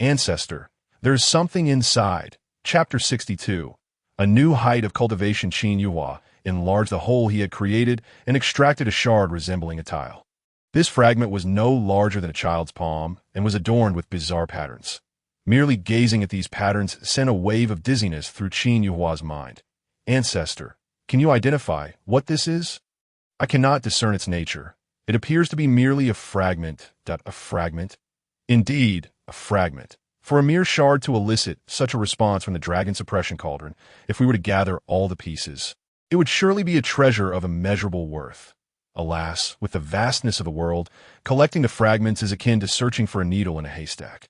Ancestor, there is something inside. Chapter 62. A new height of cultivation. Qin Yuhua enlarged the hole he had created and extracted a shard resembling a tile. This fragment was no larger than a child's palm and was adorned with bizarre patterns. Merely gazing at these patterns sent a wave of dizziness through Qin Yuhua's mind. Ancestor, can you identify what this is? I cannot discern its nature. It appears to be merely a fragment. A fragment? Indeed, a fragment. For a mere shard to elicit such a response from the dragon suppression cauldron, if we were to gather all the pieces, it would surely be a treasure of immeasurable worth. Alas, with the vastness of the world, collecting the fragments is akin to searching for a needle in a haystack.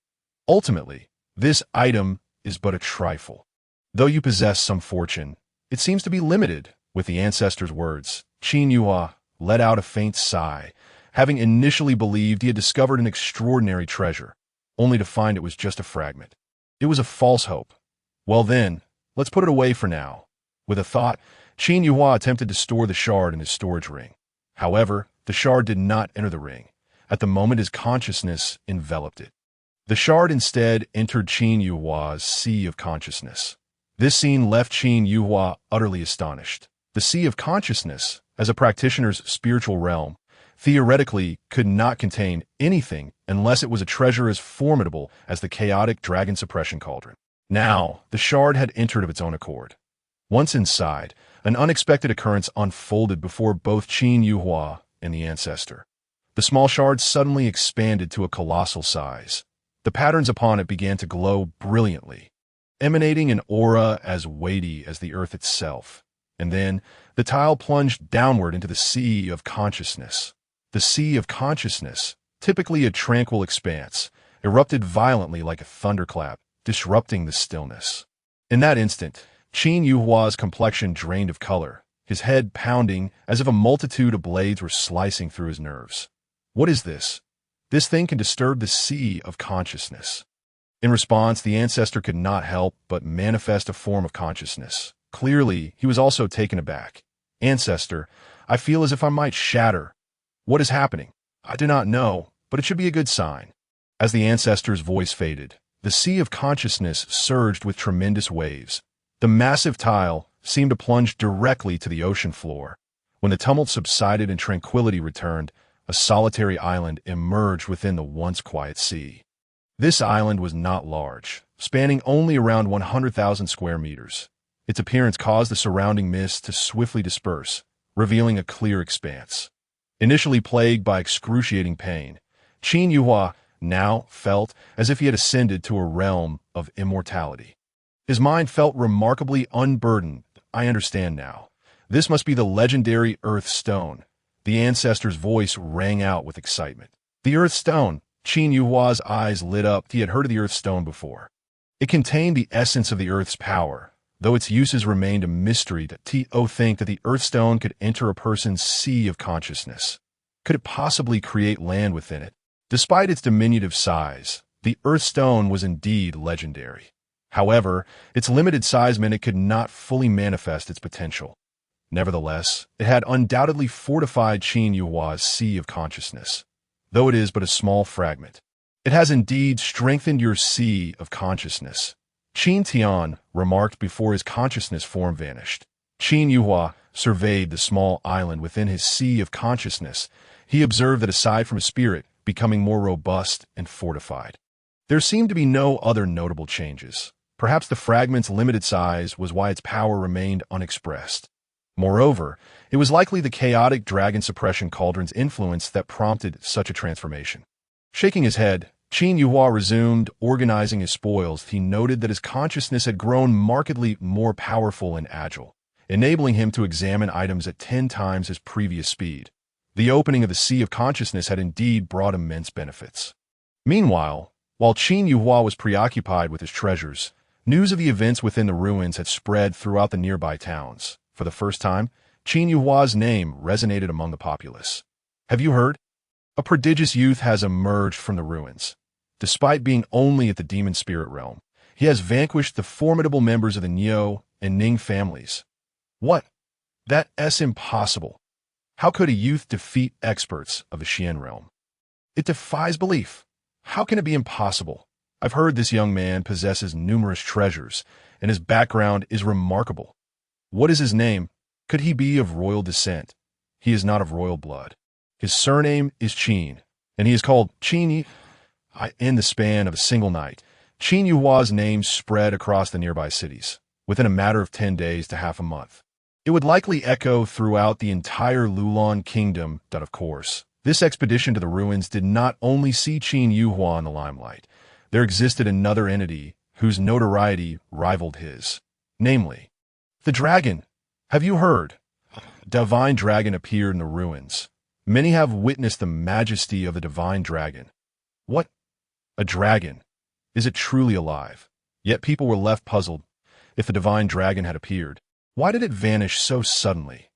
Ultimately, this item is but a trifle. Though you possess some fortune, it seems to be limited. With the ancestor's words, Qin Yuhua let out a faint sigh, having initially believed he had discovered an extraordinary treasure, only to find it was just a fragment. It was a false hope. Well then, let's put it away for now. With a thought, Qin Yuhua attempted to store the shard in his storage ring. However, the shard did not enter the ring. At the moment, his consciousness enveloped it. The shard instead entered Qin Yuhua's sea of consciousness. This scene left Qin Yuhua utterly astonished. The sea of consciousness, as a practitioner's spiritual realm, theoretically could not contain anything unless it was a treasure as formidable as the chaotic dragon suppression cauldron. Now, the shard had entered of its own accord. Once inside, an unexpected occurrence unfolded before both Qin Yuhua and the ancestor. The small shard suddenly expanded to a colossal size. The patterns upon it began to glow brilliantly, emanating an aura as weighty as the earth itself. And then, the tile plunged downward into the sea of consciousness. The sea of consciousness, typically a tranquil expanse, erupted violently like a thunderclap, disrupting the stillness. In that instant, Qin Yuhua's complexion drained of color, his head pounding as if a multitude of blades were slicing through his nerves. What is this? This thing can disturb the sea of consciousness. In response, the ancestor could not help but manifest a form of consciousness. Clearly, he was also taken aback. Ancestor, I feel as if I might shatter. What is happening? I do not know, but it should be a good sign. As the ancestor's voice faded, the sea of consciousness surged with tremendous waves. The massive tile seemed to plunge directly to the ocean floor. When the tumult subsided and tranquility returned, a solitary island emerged within the once quiet sea. This island was not large, spanning only around 100,000 square meters. Its appearance caused the surrounding mist to swiftly disperse, revealing a clear expanse. Initially plagued by excruciating pain, Qin Yuhua now felt as if he had ascended to a realm of immortality. His mind felt remarkably unburdened. I understand now. This must be the legendary Earth Stone. The ancestor's voice rang out with excitement. The Earth Stone. Qin Yuhua's eyes lit up. He had heard of the Earth Stone before. It contained the essence of the Earth's power, though its uses remained a mystery to think that the Earthstone could enter a person's sea of consciousness. Could it possibly create land within it? Despite its diminutive size, the Earthstone was indeed legendary. However, its limited size meant it could not fully manifest its potential. Nevertheless, it had undoubtedly fortified Qin Yuhua's sea of consciousness, though it is but a small fragment. It has indeed strengthened your sea of consciousness, Qin Tian remarked before his consciousness form vanished. Qin Yuhua surveyed the small island within his sea of consciousness. He observed that aside from his spirit becoming more robust and fortified, there seemed to be no other notable changes. Perhaps the fragment's limited size was why its power remained unexpressed. Moreover, it was likely the chaotic dragon suppression cauldron's influence that prompted such a transformation. Shaking his head, Qin Yuhua resumed organizing his spoils. He noted that his consciousness had grown markedly more powerful and agile, enabling him to examine items at 10 times his previous speed. The opening of the Sea of Consciousness had indeed brought immense benefits. Meanwhile, while Qin Yuhua was preoccupied with his treasures, news of the events within the ruins had spread throughout the nearby towns. For the first time, Qin Yuhua's name resonated among the populace. Have you heard? A prodigious youth has emerged from the ruins. Despite being only at the demon spirit realm, he has vanquished the formidable members of the Niu and Ning families. What? That's impossible. How could a youth defeat experts of the Xian realm? It defies belief. How can it be impossible? I've heard this young man possesses numerous treasures, and his background is remarkable. What is his name? Could he be of royal descent? He is not of royal blood. His surname is Qin, and he is called Qin. In the span of a single night, Qin Yuhua's name spread across the nearby cities, within a matter of 10 days to half a month. It would likely echo throughout the entire Lulan kingdom. Of course, this expedition to the ruins did not only see Qin Yuhua in the limelight. There existed another entity whose notoriety rivaled his. Namely, the dragon. Have you heard? A divine dragon appeared in the ruins. Many have witnessed the majesty of the divine dragon. What? A dragon? Is it truly alive? Yet people were left puzzled. If the divine dragon had appeared, why did it vanish so suddenly?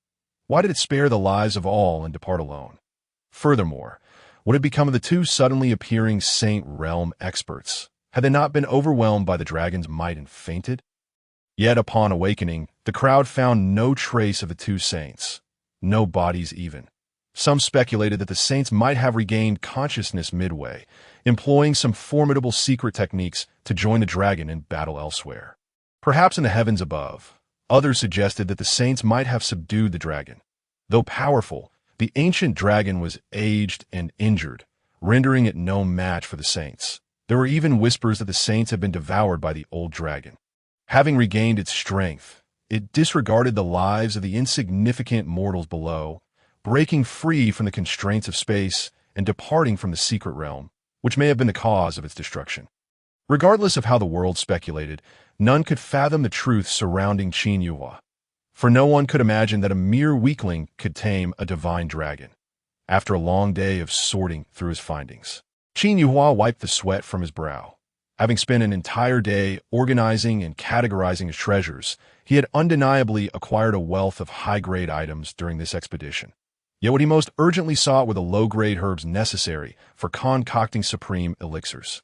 Why did it spare the lives of all and depart alone? Furthermore, what had become of the two suddenly appearing Saint Realm experts? Had they not been overwhelmed by the dragon's might and fainted? Yet upon awakening, the crowd found no trace of the two saints. No bodies even. Some speculated that the saints might have regained consciousness midway, employing some formidable secret techniques to join the dragon in battle elsewhere. Perhaps in the heavens above. Others suggested that the saints might have subdued the dragon. Though powerful, the ancient dragon was aged and injured, rendering it no match for the saints. There were even whispers that the saints had been devoured by the old dragon. Having regained its strength, it disregarded the lives of the insignificant mortals below, breaking free from the constraints of space and departing from the secret realm, which may have been the cause of its destruction. Regardless of how the world speculated, none could fathom the truth surrounding Qin Yuhua, for no one could imagine that a mere weakling could tame a divine dragon. After a long day of sorting through his findings, Qin Yuhua wiped the sweat from his brow. Having spent an entire day organizing and categorizing his treasures, he had undeniably acquired a wealth of high-grade items during this expedition. Yet what he most urgently sought were the low-grade herbs necessary for concocting supreme elixirs.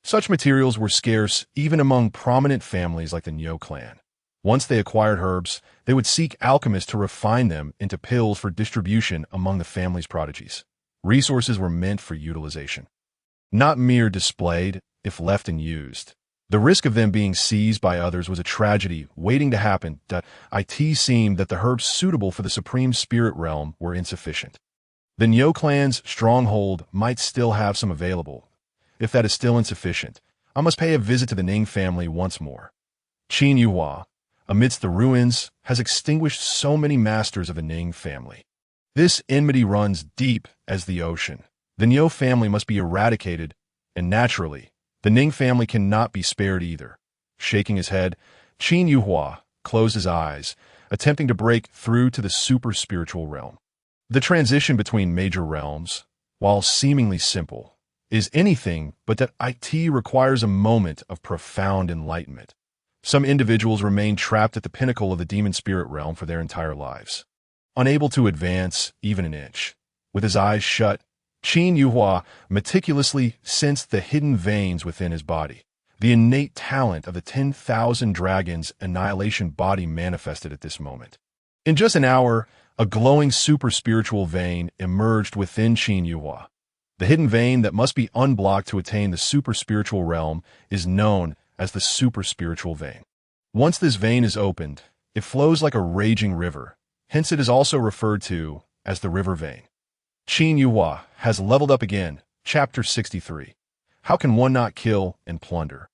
Such materials were scarce even among prominent families like the Niu clan. Once they acquired herbs, they would seek alchemists to refine them into pills for distribution among the family's prodigies. Resources were meant for utilization, not mere displayed if left unused. The risk of them being seized by others was a tragedy waiting to happen. It seemed that the herbs suitable for the supreme spirit realm were insufficient. The Niu clan's stronghold might still have some available. If that is still insufficient, I must pay a visit to the Ning family once more. Qin Yuhua, amidst the ruins, has extinguished so many masters of the Ning family. This enmity runs deep as the ocean. The Niu family must be eradicated, and naturally, the Ning family cannot be spared either. Shaking his head, Qin Yuhua closed his eyes, attempting to break through to the super-spiritual realm. The transition between major realms, while seemingly simple, is anything but that it requires a moment of profound enlightenment. Some individuals remain trapped at the pinnacle of the demon spirit realm for their entire lives, unable to advance even an inch. With his eyes shut, Qin Yuhua meticulously sensed the hidden veins within his body. The innate talent of the 10,000 dragons' annihilation body manifested at this moment. In just an hour, a glowing super-spiritual vein emerged within Qin Yuhua. The hidden vein that must be unblocked to attain the super-spiritual realm is known as the super-spiritual vein. Once this vein is opened, it flows like a raging river, hence it is also referred to as the river vein. Qin Yuhua has leveled up again, Chapter 63. How can one not kill and plunder?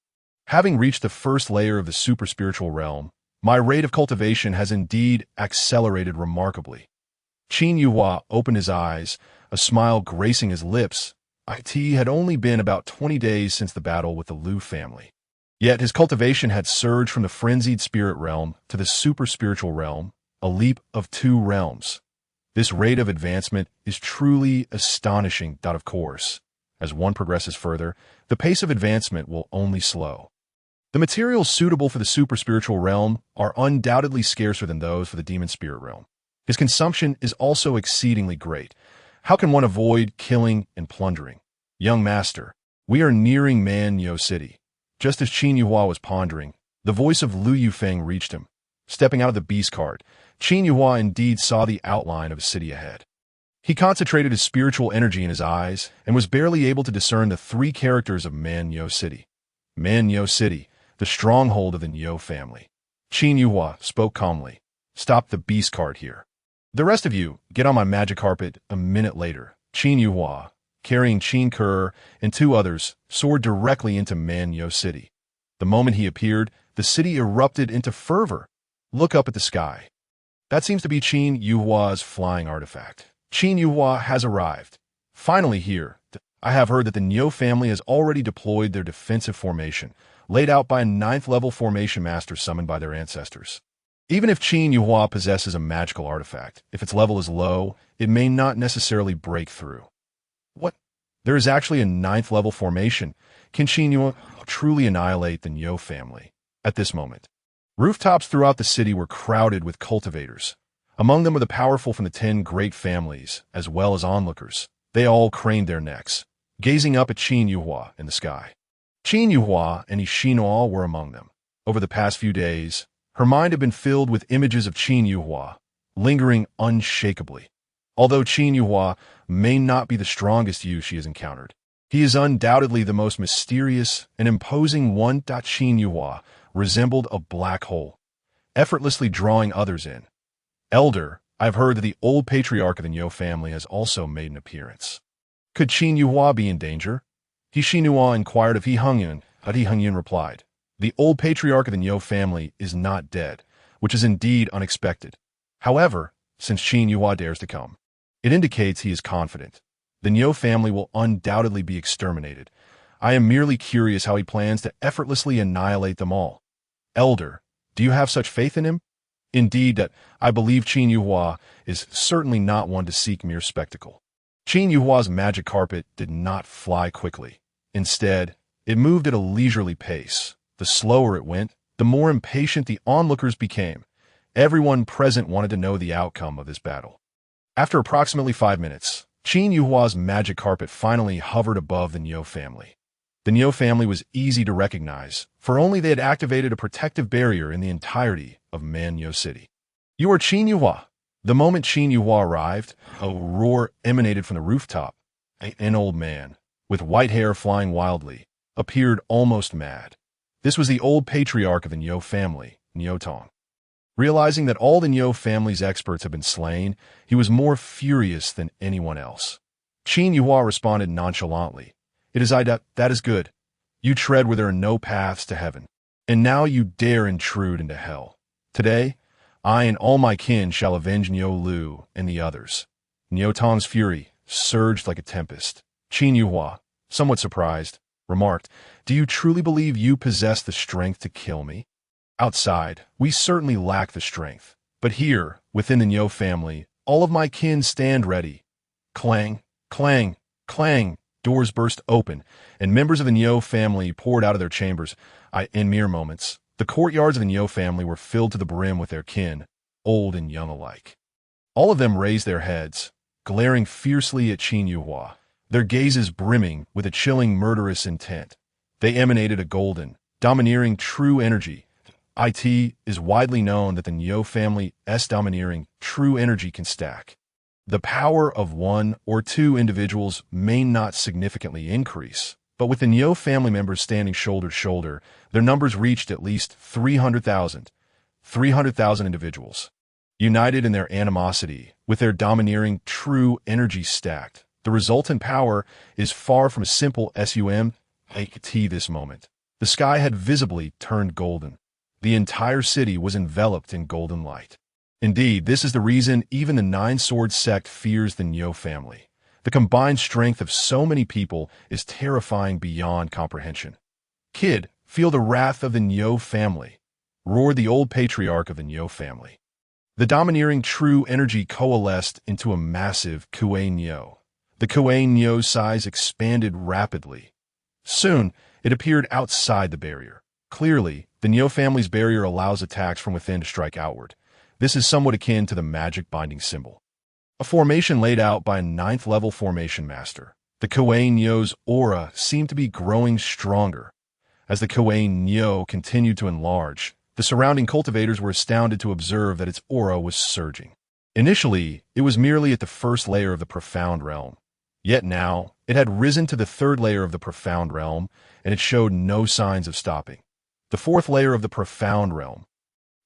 Having reached the first layer of the super-spiritual realm, my rate of cultivation has indeed accelerated remarkably. Qin Yuhua opened his eyes, a smile gracing his lips. It had only been about 20 days since the battle with the Liu family. Yet his cultivation had surged from the frenzied spirit realm to the super-spiritual realm, a leap of 2 realms. This rate of advancement is truly astonishing. Of course, as one progresses further, the pace of advancement will only slow. The materials suitable for the super-spiritual realm are undoubtedly scarcer than those for the demon spirit realm. His consumption is also exceedingly great. How can one avoid killing and plundering? Young master, we are nearing Man Yo City. Just as Qin Yuhua was pondering, the voice of Liu Yufeng reached him. Stepping out of the beast cart, Qin Yuhua indeed saw the outline of a city ahead. He concentrated his spiritual energy in his eyes and was barely able to discern the 3 characters of Man Yo City. Man Yo City, the stronghold of the Nyo family. Qin Yuhua spoke calmly. Stop the beast cart here. The rest of you, get on my magic carpet. A minute later, Qin Yuhua, carrying Qin Ke and 2 others, soared directly into Man Yo City. The moment he appeared, the city erupted into fervor. Look up at the sky. That seems to be Qin Yuhua's flying artifact. Qin Yuhua has arrived. Finally here, I have heard that the Nyo family has already deployed their defensive formation, laid out by a 9th level formation master summoned by their ancestors. Even if Qin Yuhua possesses a magical artifact, if its level is low, it may not necessarily break through. What? There is actually a 9th level formation. Can Qin Yuhua truly annihilate the Nyo family? At this moment, rooftops throughout the city were crowded with cultivators. Among them were the powerful from the 10 great families, as well as onlookers. They all craned their necks, gazing up at Qin Yuhua in the sky. Qin Yuhua and Ishino were among them. Over the past few days, her mind had been filled with images of Qin Yuhua, lingering unshakably. Although Qin Yuhua may not be the strongest Yu she has encountered, he is undoubtedly the most mysterious and imposing one. Qin Yuhua resembled a black hole, effortlessly drawing others in. Elder, I've heard that the old patriarch of the Nyo family has also made an appearance. Could Qin Yuhua be in danger? Hishinua inquired of He Hongyun. He Hongyun replied, the old patriarch of the Nyo family is not dead, which is indeed unexpected. However, since Qin Yuhua dares to come, it indicates he is confident. The Nyo family will undoubtedly be exterminated. I am merely curious how he plans to effortlessly annihilate them all. Elder, do you have such faith in him? Indeed, that I believe Qin Yuhua is certainly not one to seek mere spectacle. Qin Yuhua's magic carpet did not fly quickly. Instead, it moved at a leisurely pace. The slower it went, the more impatient the onlookers became. Everyone present wanted to know the outcome of this battle. After approximately 5 minutes, Qin Yuhua's magic carpet finally hovered above the Nyo family. The Nyo family was easy to recognize, for only they had activated a protective barrier in the entirety of Man Yo City. You are Qin Yuhua. The moment Qin Yuhua arrived, a roar emanated from the rooftop. An old man, with white hair flying wildly, appeared almost mad. This was the old patriarch of the Nyo family, Nyo Tong. Realizing that all the Nyo family's experts had been slain, he was more furious than anyone else. Qin Yuhua responded nonchalantly. It is that is good. You tread where there are no paths to heaven. And now you dare intrude into hell. Today, I and all my kin shall avenge Nyo Lu and the others. Nyo Tong's fury surged like a tempest. Qin Yuhua, somewhat surprised, remarked, do you truly believe you possess the strength to kill me? Outside, we certainly lack the strength. But here, within the Nyo family, all of my kin stand ready. Clang, clang, clang. Doors burst open, and members of the Nyo family poured out of their chambers. In mere moments, The courtyards of the Nyo family were filled to the brim with their kin, old and young alike. All of them raised their heads, glaring fiercely at Qin Yuhua, their gazes brimming with a chilling, murderous intent. They emanated a golden, domineering true energy. It is widely known that the Nyo family's domineering true energy can stack. The power of one or two individuals may not significantly increase, but with the Nyo family members standing shoulder to shoulder, their numbers reached at least 300,000 individuals. United in their animosity, with their domineering true energy stacked, the resultant power is far from a simple this moment. The sky had visibly turned golden. The entire city was enveloped in golden light. Indeed, this is the reason even the Nine-Sword sect fears the Nyo family. The combined strength of so many people is terrifying beyond comprehension. "Kid, feel the wrath of the Nyo family," roared the old patriarch of the Nyo family. The domineering true energy coalesced into a massive Kuei Nyo. The Kuei Nyo's size expanded rapidly. Soon, it appeared outside the barrier. Clearly, the Nyo family's barrier allows attacks from within to strike outward. This is somewhat akin to the magic binding symbol, a formation laid out by a 9th-level formation master. The Kuei Nyo's aura seemed to be growing stronger. As the Kuei Nyo continued to enlarge, the surrounding cultivators were astounded to observe that its aura was surging. Initially, it was merely at the first layer of the profound realm. Yet now, it had risen to the 3rd layer of the profound realm, and it showed no signs of stopping. The 4th layer of the profound realm.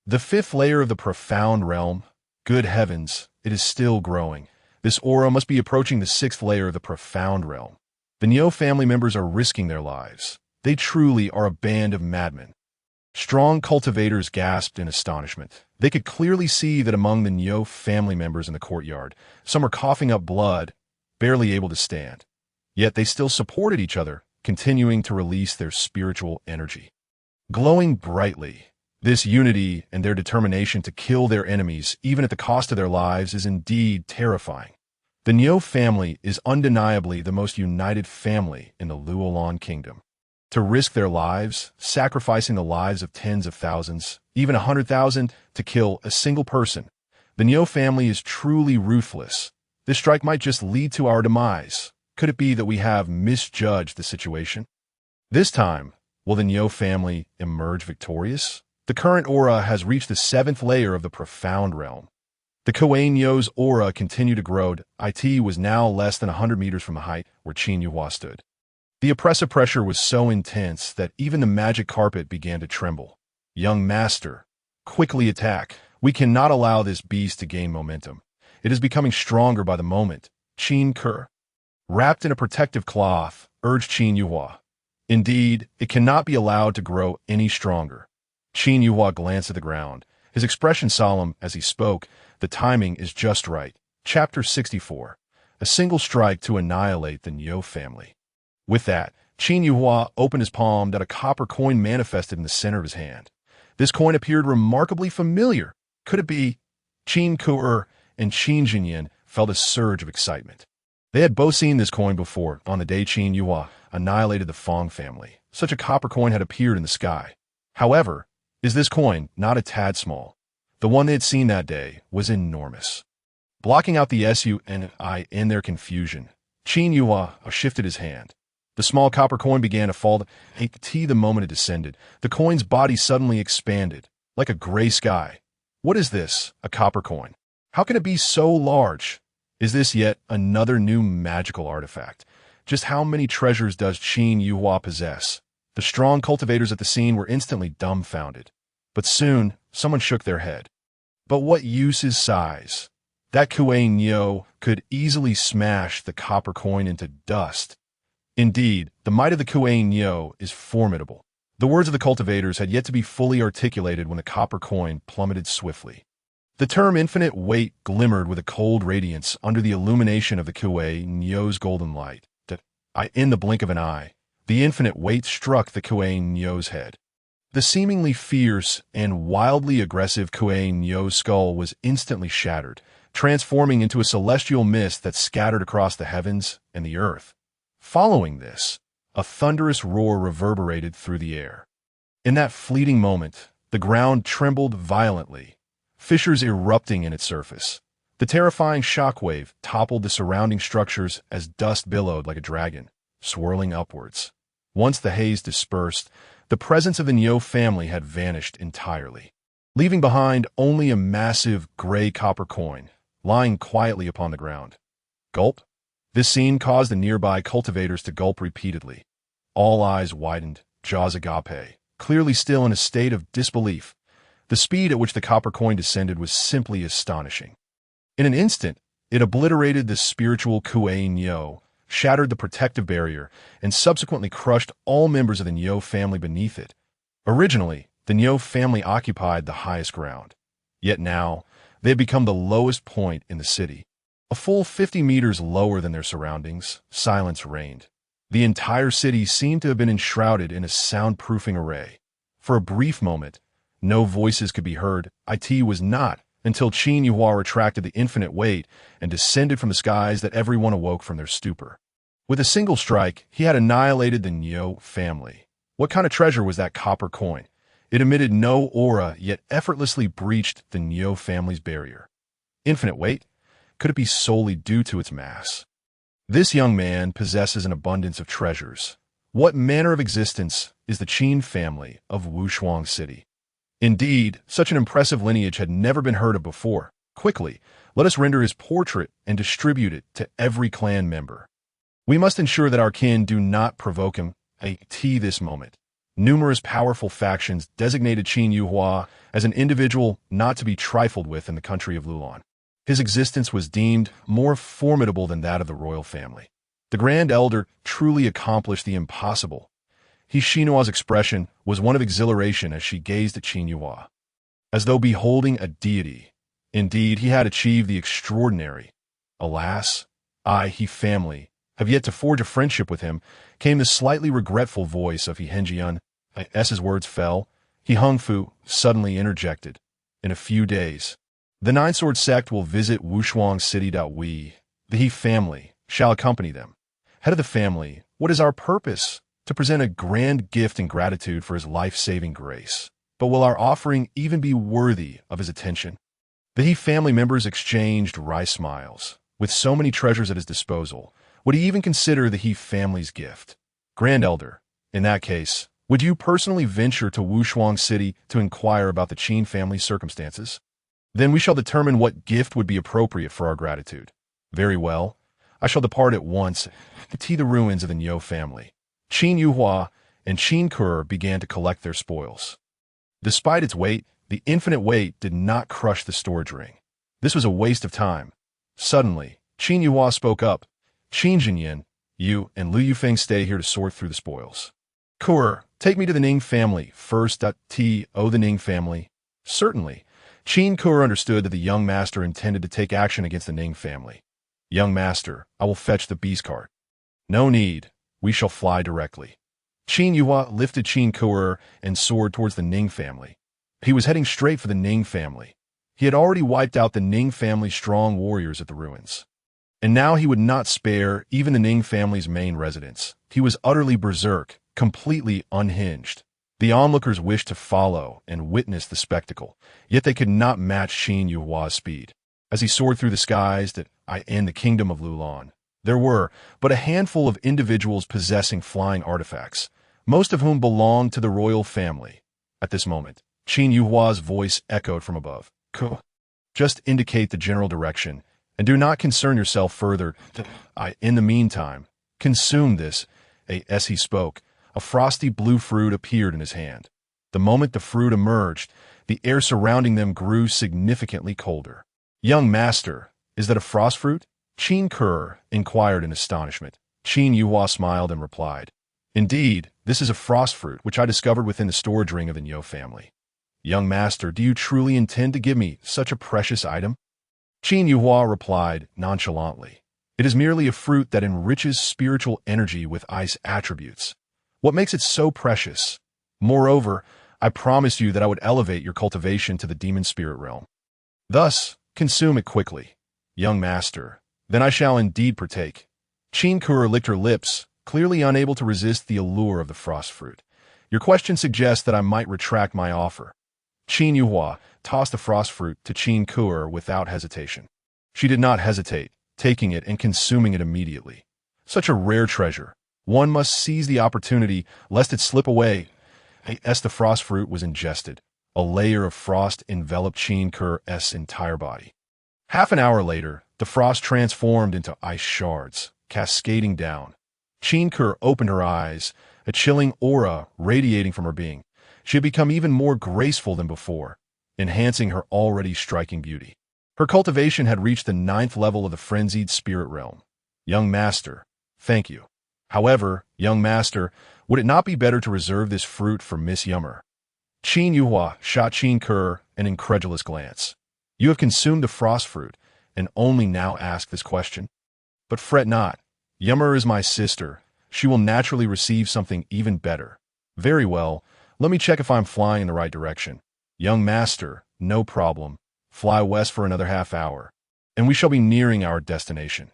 The 5th layer of the profound realm. Good heavens, it is still growing. This aura must be approaching the 6th layer of the profound realm. The Nyo family members are risking their lives. They truly are a band of madmen. Strong cultivators gasped in astonishment. They could clearly see that among the Nyo family members in the courtyard, some were coughing up blood, barely able to stand. Yet they still supported each other, continuing to release their spiritual energy. Glowing brightly, this unity and their determination to kill their enemies, even at the cost of their lives, is indeed terrifying. The Nyo family is undeniably the most united family in the Luolan kingdom. To risk their lives, sacrificing the lives of tens of thousands, even 100,000, to kill a single person, the Nyo family is truly ruthless. This strike might just lead to our demise. Could it be that we have misjudged the situation? This time, will the Nyo family emerge victorious? The current aura has reached the 7th layer of the profound realm. The Kuei Nyo's aura continued to grow. It was now less than 100 meters from the height where Qin Yuhua stood. The oppressive pressure was so intense that even the magic carpet began to tremble. "Young master, quickly attack. We cannot allow this beast to gain momentum. It is becoming stronger by the moment." Qin Ke, wrapped in a protective cloth, urged Qin Yuhua. "Indeed, it cannot be allowed to grow any stronger." Qin Yuhua glanced at the ground, his expression solemn as he spoke. "The timing is just right." Chapter 64. A single strike to annihilate the Nyo family. With that, Qin Yuhua opened his palm that a copper coin manifested in the center of his hand. This coin appeared remarkably familiar. Could it be? Qin Ke and Qin Jinyan felt a surge of excitement. They had both seen this coin before, on the day Qin Yuhua annihilated the Fong family. Such a copper coin had appeared in the sky. However, is this coin not a tad small? The one they had seen that day was enormous. Blocking out the SU and I in their confusion, Qin Yuhua shifted his hand. The small copper coin began to fall. The moment it descended, the coin's body suddenly expanded, like a gray sky. What is this? A copper coin? How can it be so large? Is this yet another new magical artifact? Just how many treasures does Qin Yuhua possess? The strong cultivators at the scene were instantly dumbfounded. But soon, someone shook their head. But what use is size? That Kuei Nyo could easily smash the copper coin into dust. Indeed, the might of the Kuei Nyo is formidable. The words of the cultivators had yet to be fully articulated when the copper coin plummeted swiftly. The term infinite weight glimmered with a cold radiance under the illumination of the Kuei Nyo's golden light. In the blink of an eye, the infinite weight struck the Kuei Nyo's head. The seemingly fierce and wildly aggressive Kuei Nyo's skull was instantly shattered, transforming into a celestial mist that scattered across the heavens and the earth. Following this, a thunderous roar reverberated through the air. In that fleeting moment, the ground trembled violently, fissures erupting in its surface. The terrifying shockwave toppled the surrounding structures as dust billowed like a dragon, swirling upwards. Once the haze dispersed, the presence of the Nyo family had vanished entirely, leaving behind only a massive gray copper coin lying quietly upon the ground. Gulp? This scene caused the nearby cultivators to gulp repeatedly. All eyes widened, jaws agape, clearly still in a state of disbelief. The speed at which the copper coin descended was simply astonishing. In an instant, it obliterated the spiritual Kuei Nyo, shattered the protective barrier, and subsequently crushed all members of the Nyo family beneath it. Originally, the Nyo family occupied the highest ground. Yet now, they had become the lowest point in the city. A full 50 meters lower than their surroundings, silence reigned. The entire city seemed to have been enshrouded in a soundproofing array. For a brief moment, no voices could be heard. It was not until Qin Yuhua retracted the infinite weight and descended from the skies that everyone awoke from their stupor. With a single strike, he had annihilated the Nyo family. What kind of treasure was that copper coin? It emitted no aura, yet effortlessly breached the Nyo family's barrier. Infinite weight? Could it be solely due to its mass? This young man possesses an abundance of treasures. What manner of existence is the Qin family of Wushuang City? Indeed, such an impressive lineage had never been heard of before. Quickly, let us render his portrait and distribute it to every clan member. We must ensure that our kin do not provoke him this moment. Numerous powerful factions designated Qin Yuhua as an individual not to be trifled with in the country of Lulan. His existence was deemed more formidable than that of the royal family. The Grand Elder truly accomplished the impossible. Hishinua's expression was one of exhilaration as she gazed at Qin Yuhua, as though beholding a deity. Indeed, he had achieved the extraordinary. Alas, he family, have yet to forge a friendship with him, came the slightly regretful voice of Henjian. As his words fell, Hongfu suddenly interjected. In a few days, the Nine Sword sect will visit Wushuang City. We, the He family, shall accompany them. Head of the family, what is our purpose? To present a grand gift in gratitude for his life-saving grace. But will our offering even be worthy of his attention? The He family members exchanged wry smiles. With so many treasures at his disposal, would he even consider the He family's gift? Grand Elder, in that case, would you personally venture to Wushuang City to inquire about the Qin family's circumstances? Then we shall determine what gift would be appropriate for our gratitude. Very well. I shall depart at once to the ruins of the Nyo family. Qin Yuhua and Qin Kur began to collect their spoils. Despite its weight, the infinite weight did not crush the storage ring. This was a waste of time. Suddenly, Qin Yuhua spoke up. Qin Jinyin, you and Liu Yufeng stay here to sort through the spoils. Kur, take me to the Ning family first. The Ning family. Certainly. Qin Kur understood that the young master intended to take action against the Ning family. Young master, I will fetch the beast cart. No need. We shall fly directly. Qin Yuhua lifted Qin Kur and soared towards the Ning family. He was heading straight for the Ning family. He had already wiped out the Ning family's strong warriors at the ruins. And now he would not spare even the Ning family's main residence. He was utterly berserk, completely unhinged. The onlookers wished to follow and witness the spectacle, yet they could not match Qin Yuhua's speed. As he soared through the skies in the kingdom of Lulan, there were but a handful of individuals possessing flying artifacts, most of whom belonged to the royal family. At this moment, Qin Yuhua's voice echoed from above. Just indicate the general direction, and do not concern yourself further. In the meantime, consume this. As he spoke, a frosty blue fruit appeared in his hand. The moment the fruit emerged, the air surrounding them grew significantly colder. Young master, is that a frost fruit? Qin Kur inquired in astonishment. Qin Yuhua smiled and replied, Indeed, this is a frost fruit which I discovered within the storage ring of the Nyo family. Young master, do you truly intend to give me such a precious item? Qin Yuhua replied nonchalantly, It is merely a fruit that enriches spiritual energy with ice attributes. What makes it so precious? Moreover, I promised you that I would elevate your cultivation to the demon spirit realm. Thus, consume it quickly. Young master, then I shall indeed partake. Qin Kur licked her lips, clearly unable to resist the allure of the frost fruit. Your question suggests that I might retract my offer. Qin Yuhua tossed the frost fruit to Qin Kuer without hesitation. She did not hesitate, taking it and consuming it immediately. Such a rare treasure. One must seize the opportunity lest it slip away. As the frost fruit was ingested, a layer of frost enveloped Qin Kuer's entire body. Half an hour later, the frost transformed into ice shards, cascading down. Qin Kuer opened her eyes, a chilling aura radiating from her being. She had become even more graceful than before, enhancing her already striking beauty. Her cultivation had reached the 9th level of the frenzied spirit realm. Young master, thank you. However, young master, would it not be better to reserve this fruit for Miss Yummer? Qin Yuhua shot Qin Kuer an incredulous glance. You have consumed the frost fruit, and only now ask this question? But fret not. Yummer is my sister. She will naturally receive something even better. Very well. Let me check if I'm flying in the right direction. Young master, no problem. Fly west for another half hour, and we shall be nearing our destination.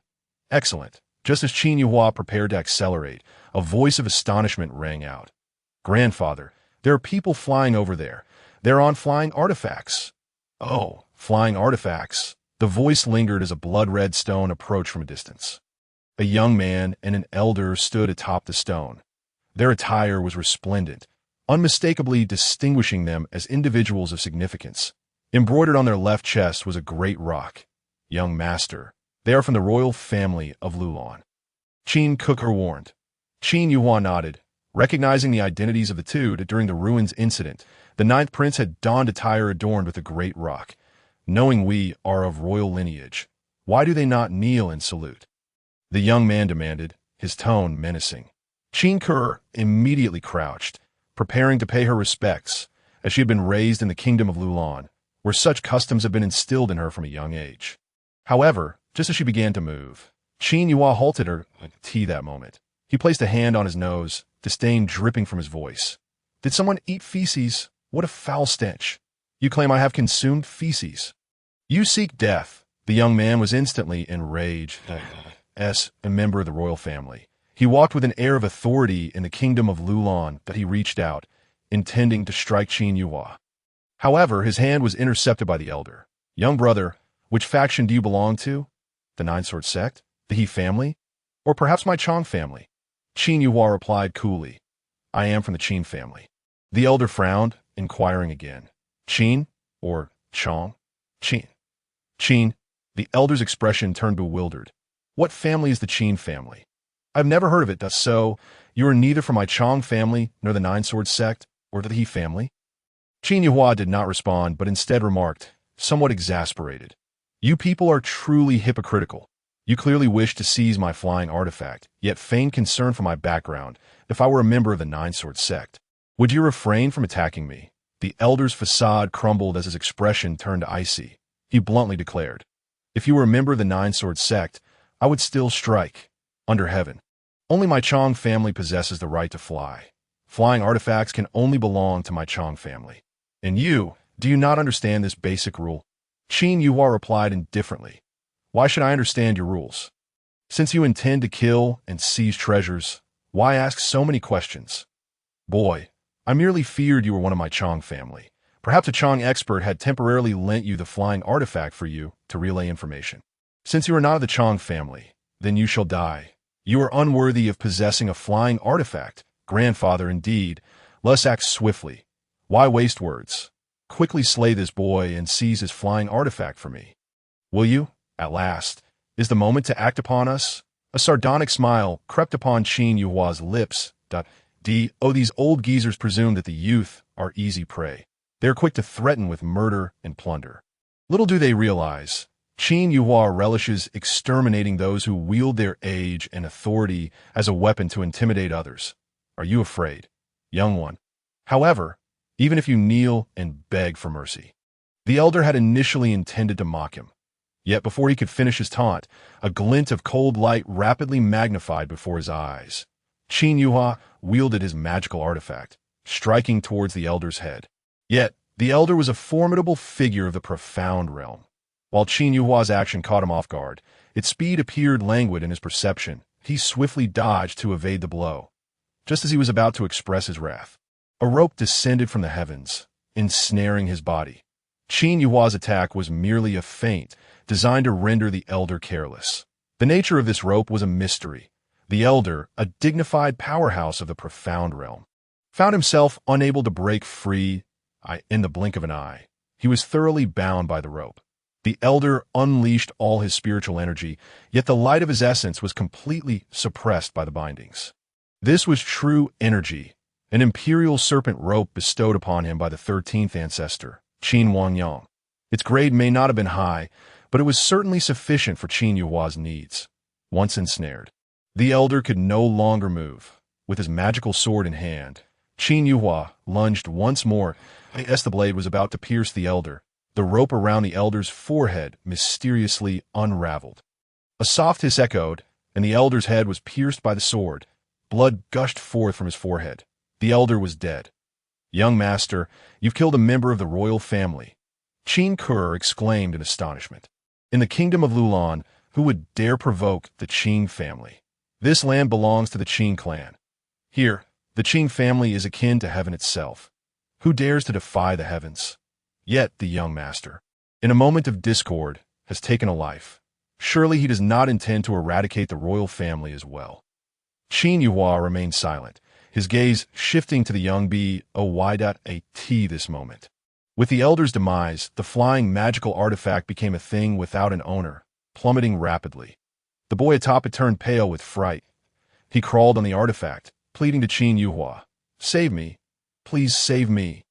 Excellent. Just as Qin Yuhua prepared to accelerate, a voice of astonishment rang out. Grandfather, there are people flying over there. They're on flying artifacts. Oh, flying artifacts. The voice lingered as a blood-red stone approached from a distance. A young man and an elder stood atop the stone. Their attire was resplendent, unmistakably distinguishing them as individuals of significance. Embroidered on their left chest was a great rock. Young master, they are from the royal family of Lulan. Qin Kuer warned. Qin Yuhua nodded, recognizing the identities of the two during the ruins incident. The 9th prince had donned attire adorned with a great rock. Knowing we are of royal lineage, why do they not kneel and salute? The young man demanded, his tone menacing. Qin Kuer immediately crouched, preparing to pay her respects, as she had been raised in the kingdom of Lulan, where such customs have been instilled in her from a young age. However, just as she began to move, Qin Yuhua halted her that moment. He placed a hand on his nose, disdain dripping from his voice. Did someone eat feces? What a foul stench. You claim I have consumed feces. You seek death. The young man was instantly enraged. A member of the royal family. He walked with an air of authority in the kingdom of Lulan that he reached out, intending to strike Qin Yuhua. However, his hand was intercepted by the elder. Young brother, which faction do you belong to? The Nine Sword sect? The He family? Or perhaps my Chong family? Qin Yuhua replied coolly. I am from the Qin family. The elder frowned, inquiring again. Qin? Or Chong? Qin. Qin. The elder's expression turned bewildered. What family is the Qin family? I've never heard of it, so you are neither from my Chong family nor the Nine Sword sect or the He family? Qin Yuhua did not respond, but instead remarked, somewhat exasperated. You people are truly hypocritical. You clearly wish to seize my flying artifact, yet feign concern for my background. If I were a member of the Nine Sword sect, would you refrain from attacking me? The elder's facade crumbled as his expression turned icy. He bluntly declared, if you were a member of the Nine Sword sect, I would still strike. Under heaven. Only my Chong family possesses the right to fly. Flying artifacts can only belong to my Chong family. And you, do you not understand this basic rule? Qin Yuhua replied indifferently. Why should I understand your rules? Since you intend to kill and seize treasures, why ask so many questions? Boy, I merely feared you were one of my Chong family. Perhaps a Chong expert had temporarily lent you the flying artifact for you to relay information. Since you are not of the Chong family, then you shall die. You are unworthy of possessing a flying artifact. Grandfather, indeed. Let us act swiftly. Why waste words? Quickly slay this boy and seize his flying artifact for me. Will you? At last. Is the moment to act upon us? A sardonic smile crept upon Qin Yuhua's lips. These old geezers presume that the youth are easy prey. They are quick to threaten with murder and plunder. Little do they realize, Qin Yuhua relishes exterminating those who wield their age and authority as a weapon to intimidate others. Are you afraid, young one? However, even if you kneel and beg for mercy. The elder had initially intended to mock him. Yet before he could finish his taunt, a glint of cold light rapidly magnified before his eyes. Qin Yuhua wielded his magical artifact, striking towards the elder's head. Yet, the elder was a formidable figure of the profound realm. While Qin Yuhua's action caught him off guard, its speed appeared languid in his perception. He swiftly dodged to evade the blow. Just as he was about to express his wrath, A rope descended from the heavens, ensnaring his body. Qin Yuhua's attack was merely a feint, designed to render the elder careless. The nature of this rope was a mystery. The elder, a dignified powerhouse of the profound realm, found himself unable to break free in the blink of an eye. He was thoroughly bound by the rope. The elder unleashed all his spiritual energy, yet the light of his essence was completely suppressed by the bindings. This was true energy, an imperial serpent rope bestowed upon him by the 13th ancestor, Qin Wangyang. Its grade may not have been high, but it was certainly sufficient for Qin Yuhua's needs. Once ensnared, the elder could no longer move. With his magical sword in hand, Qin Yuhua lunged once more as the blade was about to pierce the elder. The rope around the elder's forehead mysteriously unraveled. A soft hiss echoed, and the elder's head was pierced by the sword. Blood gushed forth from his forehead. The elder was dead. "Young master, you've killed a member of the royal family," Qin Ke exclaimed in astonishment. "In the kingdom of Lulan, who would dare provoke the Qin family? This land belongs to the Qin clan. Here, the Qin family is akin to heaven itself. Who dares to defy the heavens? Yet the young master, in a moment of discord, has taken a life. Surely he does not intend to eradicate the royal family as well." Qin Yuhua remained silent, his gaze shifting to the young boy this moment. With the elder's demise, the flying magical artifact became a thing without an owner, plummeting rapidly. The boy atop it turned pale with fright. He crawled on the artifact, pleading to Qin Yuhua, "Save me. Please save me."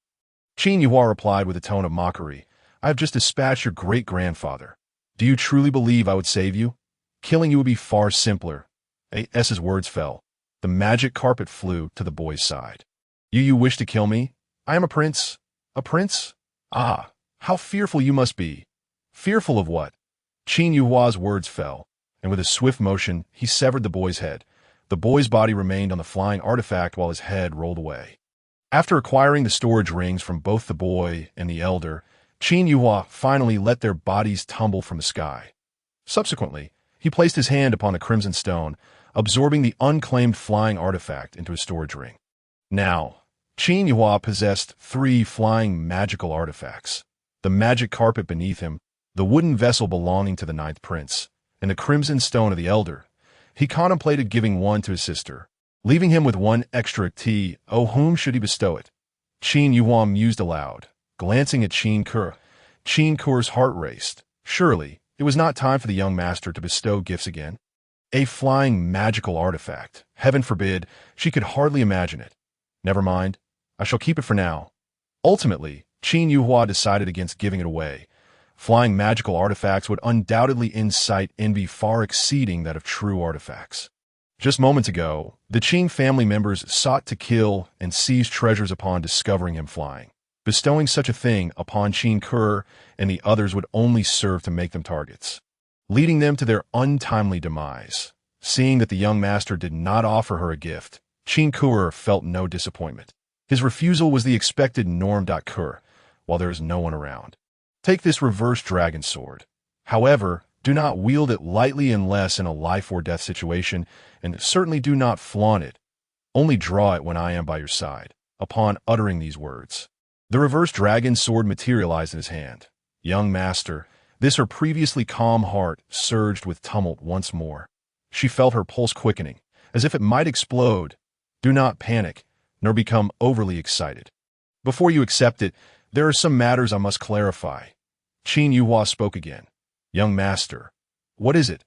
Qin Yuhua replied with a tone of mockery, "I have just dispatched your great-grandfather. Do you truly believe I would save you? Killing you would be far simpler." As his words fell, the magic carpet flew to the boy's side. You wish to kill me? I am a prince." "A prince? Ah, how fearful you must be." "Fearful of what?" Qin Yuhua's words fell, and with a swift motion, he severed the boy's head. The boy's body remained on the flying artifact while his head rolled away. After acquiring the storage rings from both the boy and the elder, Qin Yuhua finally let their bodies tumble from the sky. Subsequently, he placed his hand upon the crimson stone, absorbing the unclaimed flying artifact into his storage ring. Now, Qin Yuhua possessed 3 flying magical artifacts: the magic carpet beneath him, the wooden vessel belonging to the 9th prince, and the crimson stone of the elder. He contemplated giving one to his sister, leaving him with one extra tea. Whom should he bestow it? Qin Yuhua mused aloud, glancing at Qin Ke. Qin Ke's heart raced. Surely, it was not time for the young master to bestow gifts again. A flying magical artifact. Heaven forbid, she could hardly imagine it. Never mind, I shall keep it for now. Ultimately, Qin Yuhua decided against giving it away. Flying magical artifacts would undoubtedly incite envy far exceeding that of true artifacts. Just moments ago, the Qin family members sought to kill and seize treasures upon discovering him flying. Bestowing such a thing upon Qin Ke and the others would only serve to make them targets, leading them to their untimely demise. Seeing that the young master did not offer her a gift, Qin Ke felt no disappointment. His refusal was the expected norm. Ke, while there is no one around. Take this reverse dragon sword. However, do not wield it lightly unless in a life-or-death situation, and certainly do not flaunt it. Only draw it when I am by your side." Upon uttering these words, the reverse dragon sword materialized in his hand. Young master, this her previously calm heart surged with tumult once more. She felt her pulse quickening, as if it might explode. "Do not panic, nor become overly excited. Before you accept it, there are some matters I must clarify." Qin Yuhua spoke again. "Young master, what is it?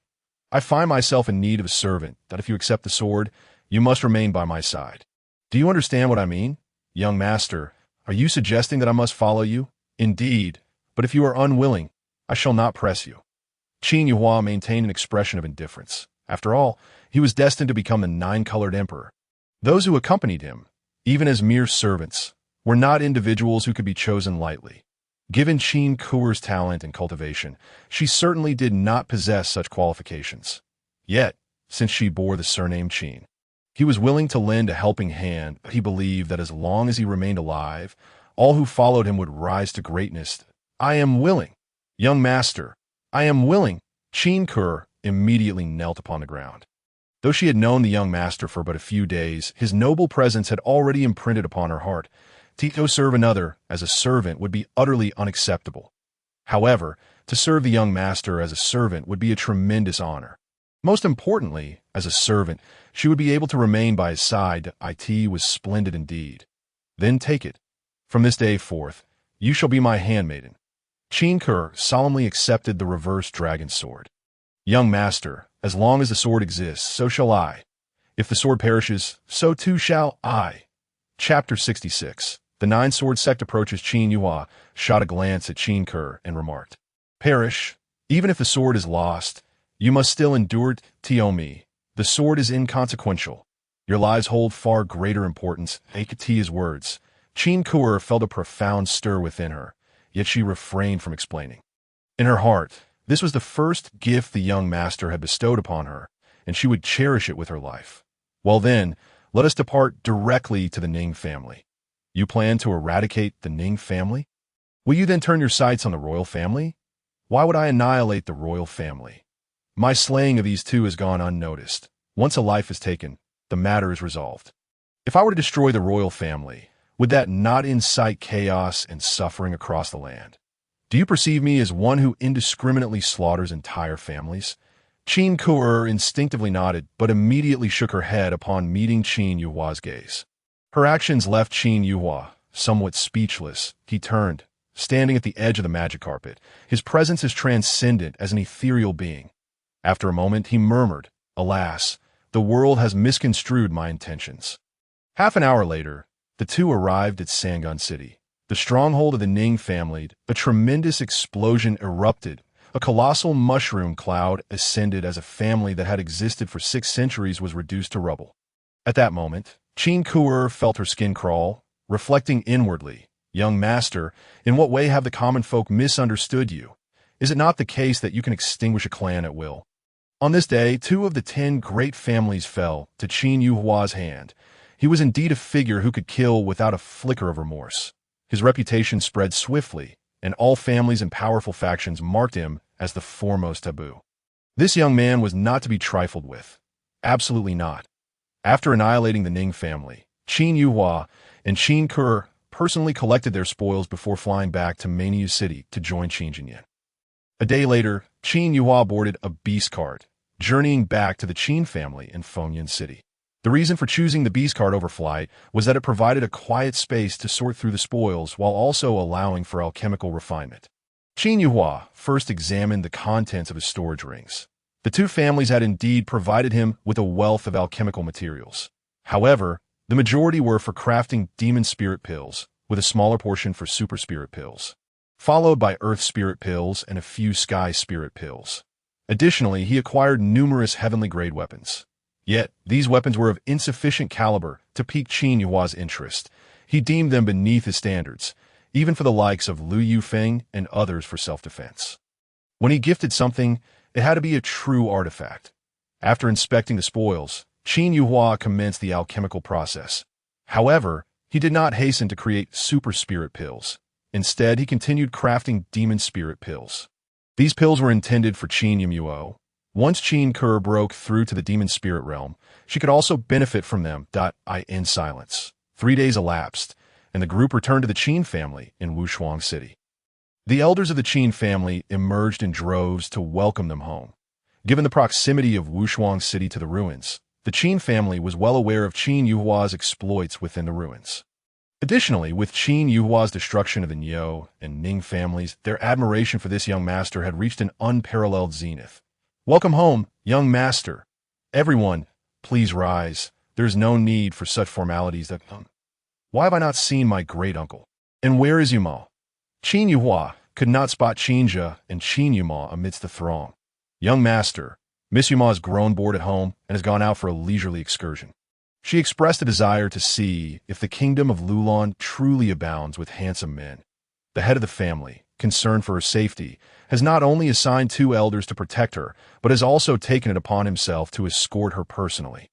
I find myself in need of a servant, that if you accept the sword, you must remain by my side. Do you understand what I mean? Young master, are you suggesting that I must follow you? Indeed, but if you are unwilling, I shall not press you." Qin Yuhua maintained an expression of indifference. After all, he was destined to become the 9-colored emperor. Those who accompanied him, even as mere servants, were not individuals who could be chosen lightly. Given Qin Ke's talent and cultivation, she certainly did not possess such qualifications. Yet, since she bore the surname Qin, he was willing to lend a helping hand. He believed that as long as he remained alive, all who followed him would rise to greatness. "I am willing. Young master, I am willing." Qin Ke immediately knelt upon the ground. Though she had known the young master for but a few days, his noble presence had already imprinted upon her heart. To serve another as a servant would be utterly unacceptable. However, to serve the young master as a servant would be a tremendous honor. Most importantly, as a servant, she would be able to remain by his side. It was splendid indeed. Then take it. From this day forth, you shall be my handmaiden. Qin Ke solemnly accepted the reverse dragon sword. Young master, as long as the sword exists, so shall I. If the sword perishes, so too shall I. Chapter 66. The Nine-Sword Sect approaches Qin Yuhua, shot a glance at Qin Ke, and remarked, Perish. Even if the sword is lost, you must still endure it. Tiomi. The sword is inconsequential. Your lives hold far greater importance. His words. Qin Ke felt a profound stir within her, yet she refrained from explaining. In her heart, this was the first gift the young master had bestowed upon her, and she would cherish it with her life. Well then, let us depart directly to the Ning family. You plan to eradicate the Ning family? Will you then turn your sights on the royal family? Why would I annihilate the royal family? My slaying of these two has gone unnoticed. Once a life is taken, the matter is resolved. If I were to destroy the royal family, would that not incite chaos and suffering across the land? Do you perceive me as one who indiscriminately slaughters entire families? Qin Ke instinctively nodded, but immediately shook her head upon meeting Qin Yuhua's gaze. Her actions left Qin Yuhua somewhat speechless. He turned, standing at the edge of the magic carpet, his presence as transcendent as an ethereal being. After a moment, he murmured, Alas, the world has misconstrued my intentions. Half an hour later, the two arrived at Sangun City, the stronghold of the Ning family. A tremendous explosion erupted. A colossal mushroom cloud ascended as a family that had existed for 6 centuries was reduced to rubble. At that moment, Qin Ke felt her skin crawl, reflecting inwardly, Young master, in what way have the common folk misunderstood you? Is it not the case that you can extinguish a clan at will? On this day, 2 of the 10 great families fell to Qin Yuhua's hand. He was indeed a figure who could kill without a flicker of remorse. His reputation spread swiftly, and all families and powerful factions marked him as the foremost taboo. This young man was not to be trifled with. Absolutely not. After annihilating the Ning family, Qin Yuhua and Qin Ke personally collected their spoils before flying back to Meiyu City to join Qin Jinyan. A day later, Qin Yuhua boarded a beast cart, journeying back to the Qin family in Fengyan City. The reason for choosing the beast cart over flight was that it provided a quiet space to sort through the spoils while also allowing for alchemical refinement. Qin Yuhua first examined the contents of his storage rings. The 2 families had indeed provided him with a wealth of alchemical materials. However, the majority were for crafting demon spirit pills, with a smaller portion for super spirit pills, followed by earth spirit pills and a few sky spirit pills. Additionally, he acquired numerous heavenly grade weapons. Yet, these weapons were of insufficient caliber to pique Qin Yuhua's interest. He deemed them beneath his standards, even for the likes of Lu Yufeng and others for self-defense. When he gifted something, it had to be a true artifact. After inspecting the spoils, Qin Yuhua commenced the alchemical process. However, he did not hasten to create super spirit pills. Instead, he continued crafting demon spirit pills. These pills were intended for Qin Yumuo. Once Qin Ke broke through to the demon spirit realm, she could also benefit from them. In silence. 3 days elapsed, and the group returned to the Qin family in Wushuang City. The elders of the Qin family emerged in droves to welcome them home. Given the proximity of Wushuang City to the ruins, the Qin family was well aware of Qin Yuhua's exploits within the ruins. Additionally, with Qin Yuhua's destruction of the Niu and Ning families, their admiration for this young master had reached an unparalleled zenith. Welcome home, young master. Everyone, please rise. There is no need for such formalities. Why have I not seen my great-uncle? And where is Yuma? Qin Yuhua could not spot Qinja and Qin Yuma amidst the throng. Young master, Miss Yuma has grown bored at home and has gone out for a leisurely excursion. She expressed a desire to see if the kingdom of Lulan truly abounds with handsome men. The head of the family, concerned for her safety, has not only assigned 2 elders to protect her, but has also taken it upon himself to escort her personally.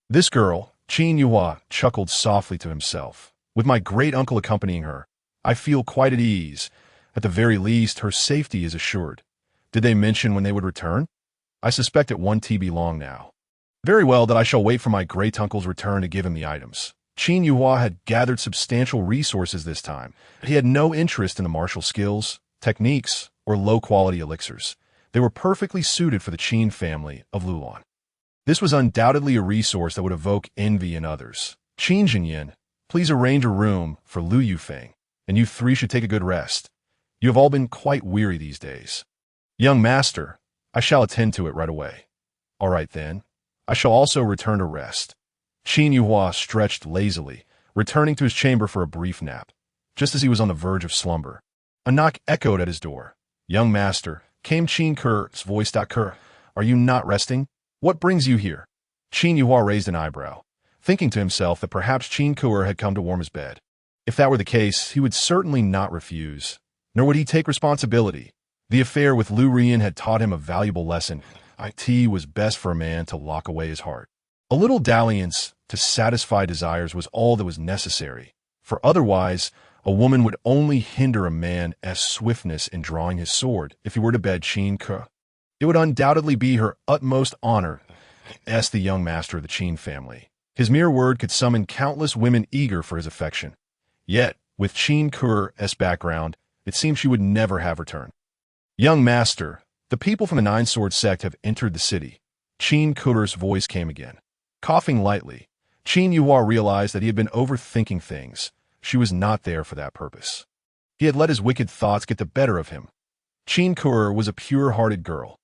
This girl, Qin Yuhua, chuckled softly to himself. With my great-uncle accompanying her, I feel quite at ease. At the very least, her safety is assured. Did they mention when they would return? I suspect it won't be long now. Very well, that I shall wait for my great-uncle's return to give him the items. Qin Yuhua had gathered substantial resources this time. He had no interest in the martial skills, techniques, or low-quality elixirs. They were perfectly suited for the Qin family of Lulan. This was undoubtedly a resource that would evoke envy in others. Qin Jinyin, please arrange a room for Lu Yufeng, and you three should take a good rest. You have all been quite weary these days. Young master, I shall attend to it right away. All right then, I shall also return to rest. Qin Yuhua stretched lazily, returning to his chamber for a brief nap. Just as he was on the verge of slumber, a knock echoed at his door. Young master, came Qin Ker's voice. Kerr, are you not resting? What brings you here? Qin Yuhua raised an eyebrow, thinking to himself that perhaps Qin Kerr had come to warm his bed. If that were the case, he would certainly not refuse, nor would he take responsibility. The affair with Lu Rian had taught him a valuable lesson. It was best for a man to lock away his heart. A little dalliance to satisfy desires was all that was necessary, for otherwise a woman would only hinder a man as swiftness in drawing his sword if he were to bed Qin Ke. It would undoubtedly be her utmost honor as the young master of the Qin family. His mere word could summon countless women eager for his affection. Yet, with Qin Ker's background, it seemed she would never have returned. Young master, the people from the Nine Sword sect have entered the city. Qin Ker's voice came again. Coughing lightly, Qin Yuhua realized that he had been overthinking things. She was not there for that purpose. He had let his wicked thoughts get the better of him. Qin Ke was a pure-hearted girl.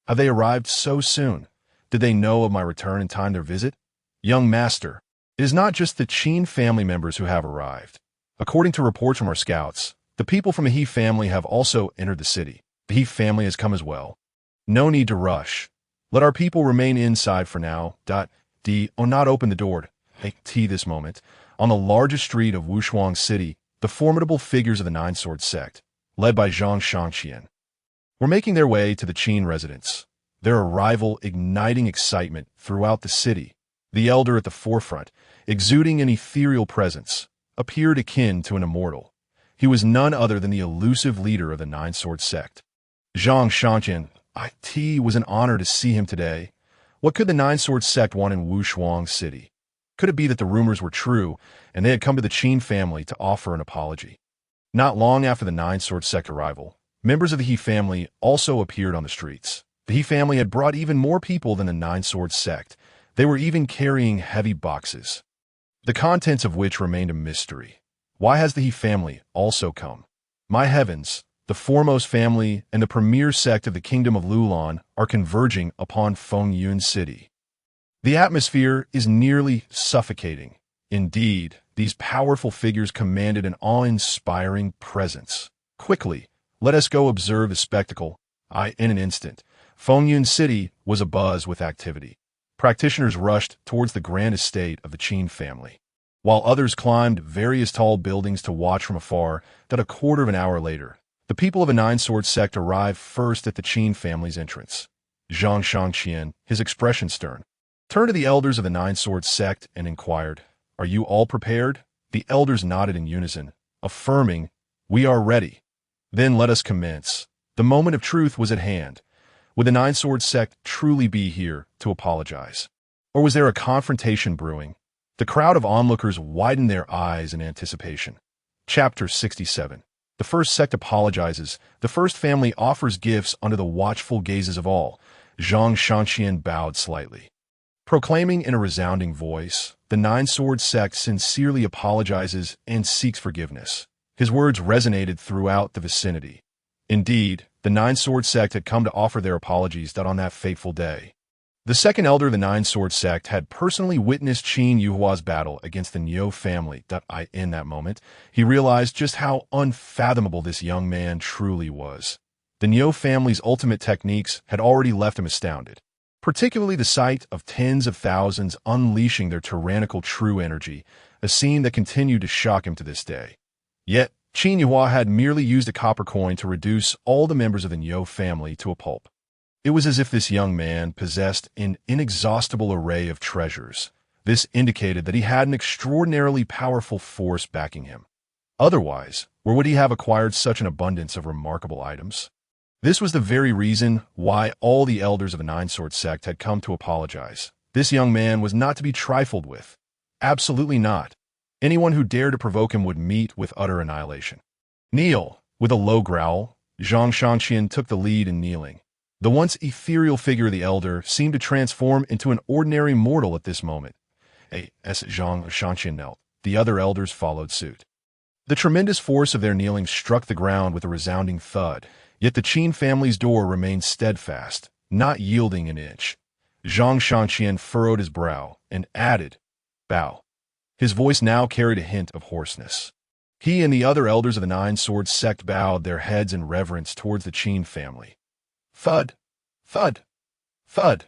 Have they arrived so soon? Did they know of my return in time to visit? Young master, it is not just the Qin family members who have arrived. According to reports from our scouts, the people from the He family have also entered the city. The He family has come as well. No need to rush. Let our people remain inside for now. Not open the door. This moment, on the largest street of Wushuang City, the formidable figures of the Nine Sword sect, led by Zhang Shangqian, were making their way to the Qin residence. Their arrival igniting excitement throughout the city. The elder at the forefront, exuding an ethereal presence, appeared akin to an immortal. He was none other than the elusive leader of the Nine Sword sect. Zhang Shangqian, it was an honor to see him today. What could the Nine Sword sect want in Wushuang City? Could it be that the rumors were true, and they had come to the Qin family to offer an apology? Not long after the Nine Sword sect arrival, members of the He family also appeared on the streets. The He family had brought even more people than the Nine Sword sect. They were even carrying heavy boxes, the contents of which remained a mystery. Why has the He family also come? My heavens, the foremost family and the premier sect of the kingdom of Lulan are converging upon Fengyun City. The atmosphere is nearly suffocating. Indeed, these powerful figures commanded an awe-inspiring presence. Quickly, let us go observe the spectacle. In an instant, Fengyun City was abuzz with activity. Practitioners rushed towards the grand estate of the Qin family, while others climbed various tall buildings to watch from afar. That a quarter of an hour later, the people of the Nine Sword sect arrived first at the Qin family's entrance. Zhang Shangqian, his expression stern, turned to the elders of the Nine Sword sect and inquired, "Are you all prepared?" The elders nodded in unison, affirming, "We are ready." Then let us commence. The moment of truth was at hand. Would the Nine Sword sect truly be here to apologize? Or was there a confrontation brewing? The crowd of onlookers widened their eyes in anticipation. Chapter 67. The first sect apologizes. The first family offers gifts under the watchful gazes of all. Zhang Shangqian bowed slightly, proclaiming in a resounding voice, "The Nine Sword sect sincerely apologizes and seeks forgiveness." His words resonated throughout the vicinity. Indeed, the Nine Sword sect had come to offer their apologies on that fateful day. The second elder of the Nine Sword sect had personally witnessed Qin Yuhua's battle against the Niu family. In that moment, he realized just how unfathomable this young man truly was. The Niu family's ultimate techniques had already left him astounded, particularly the sight of tens of thousands unleashing their tyrannical true energy, a scene that continued to shock him to this day. Yet, Qin Yuhua had merely used a copper coin to reduce all the members of the Niu family to a pulp. It was as if this young man possessed an inexhaustible array of treasures. This indicated that he had an extraordinarily powerful force backing him. Otherwise, where would he have acquired such an abundance of remarkable items? This was the very reason why all the elders of the Nine Sword sect had come to apologize. This young man was not to be trifled with. Absolutely not. Anyone who dared to provoke him would meet with utter annihilation. Kneel! With a low growl, Zhang Shangqian took the lead in kneeling. The once ethereal figure of the elder seemed to transform into an ordinary mortal at this moment. As Zhang Shangqian knelt, the other elders followed suit. The tremendous force of their kneeling struck the ground with a resounding thud, yet the Qin family's door remained steadfast, not yielding an inch. Zhang Shangqian furrowed his brow and added, "Bow." His voice now carried a hint of hoarseness. He and the other elders of the Nine Swords sect bowed their heads in reverence towards the Qin family. Thud, thud, thud.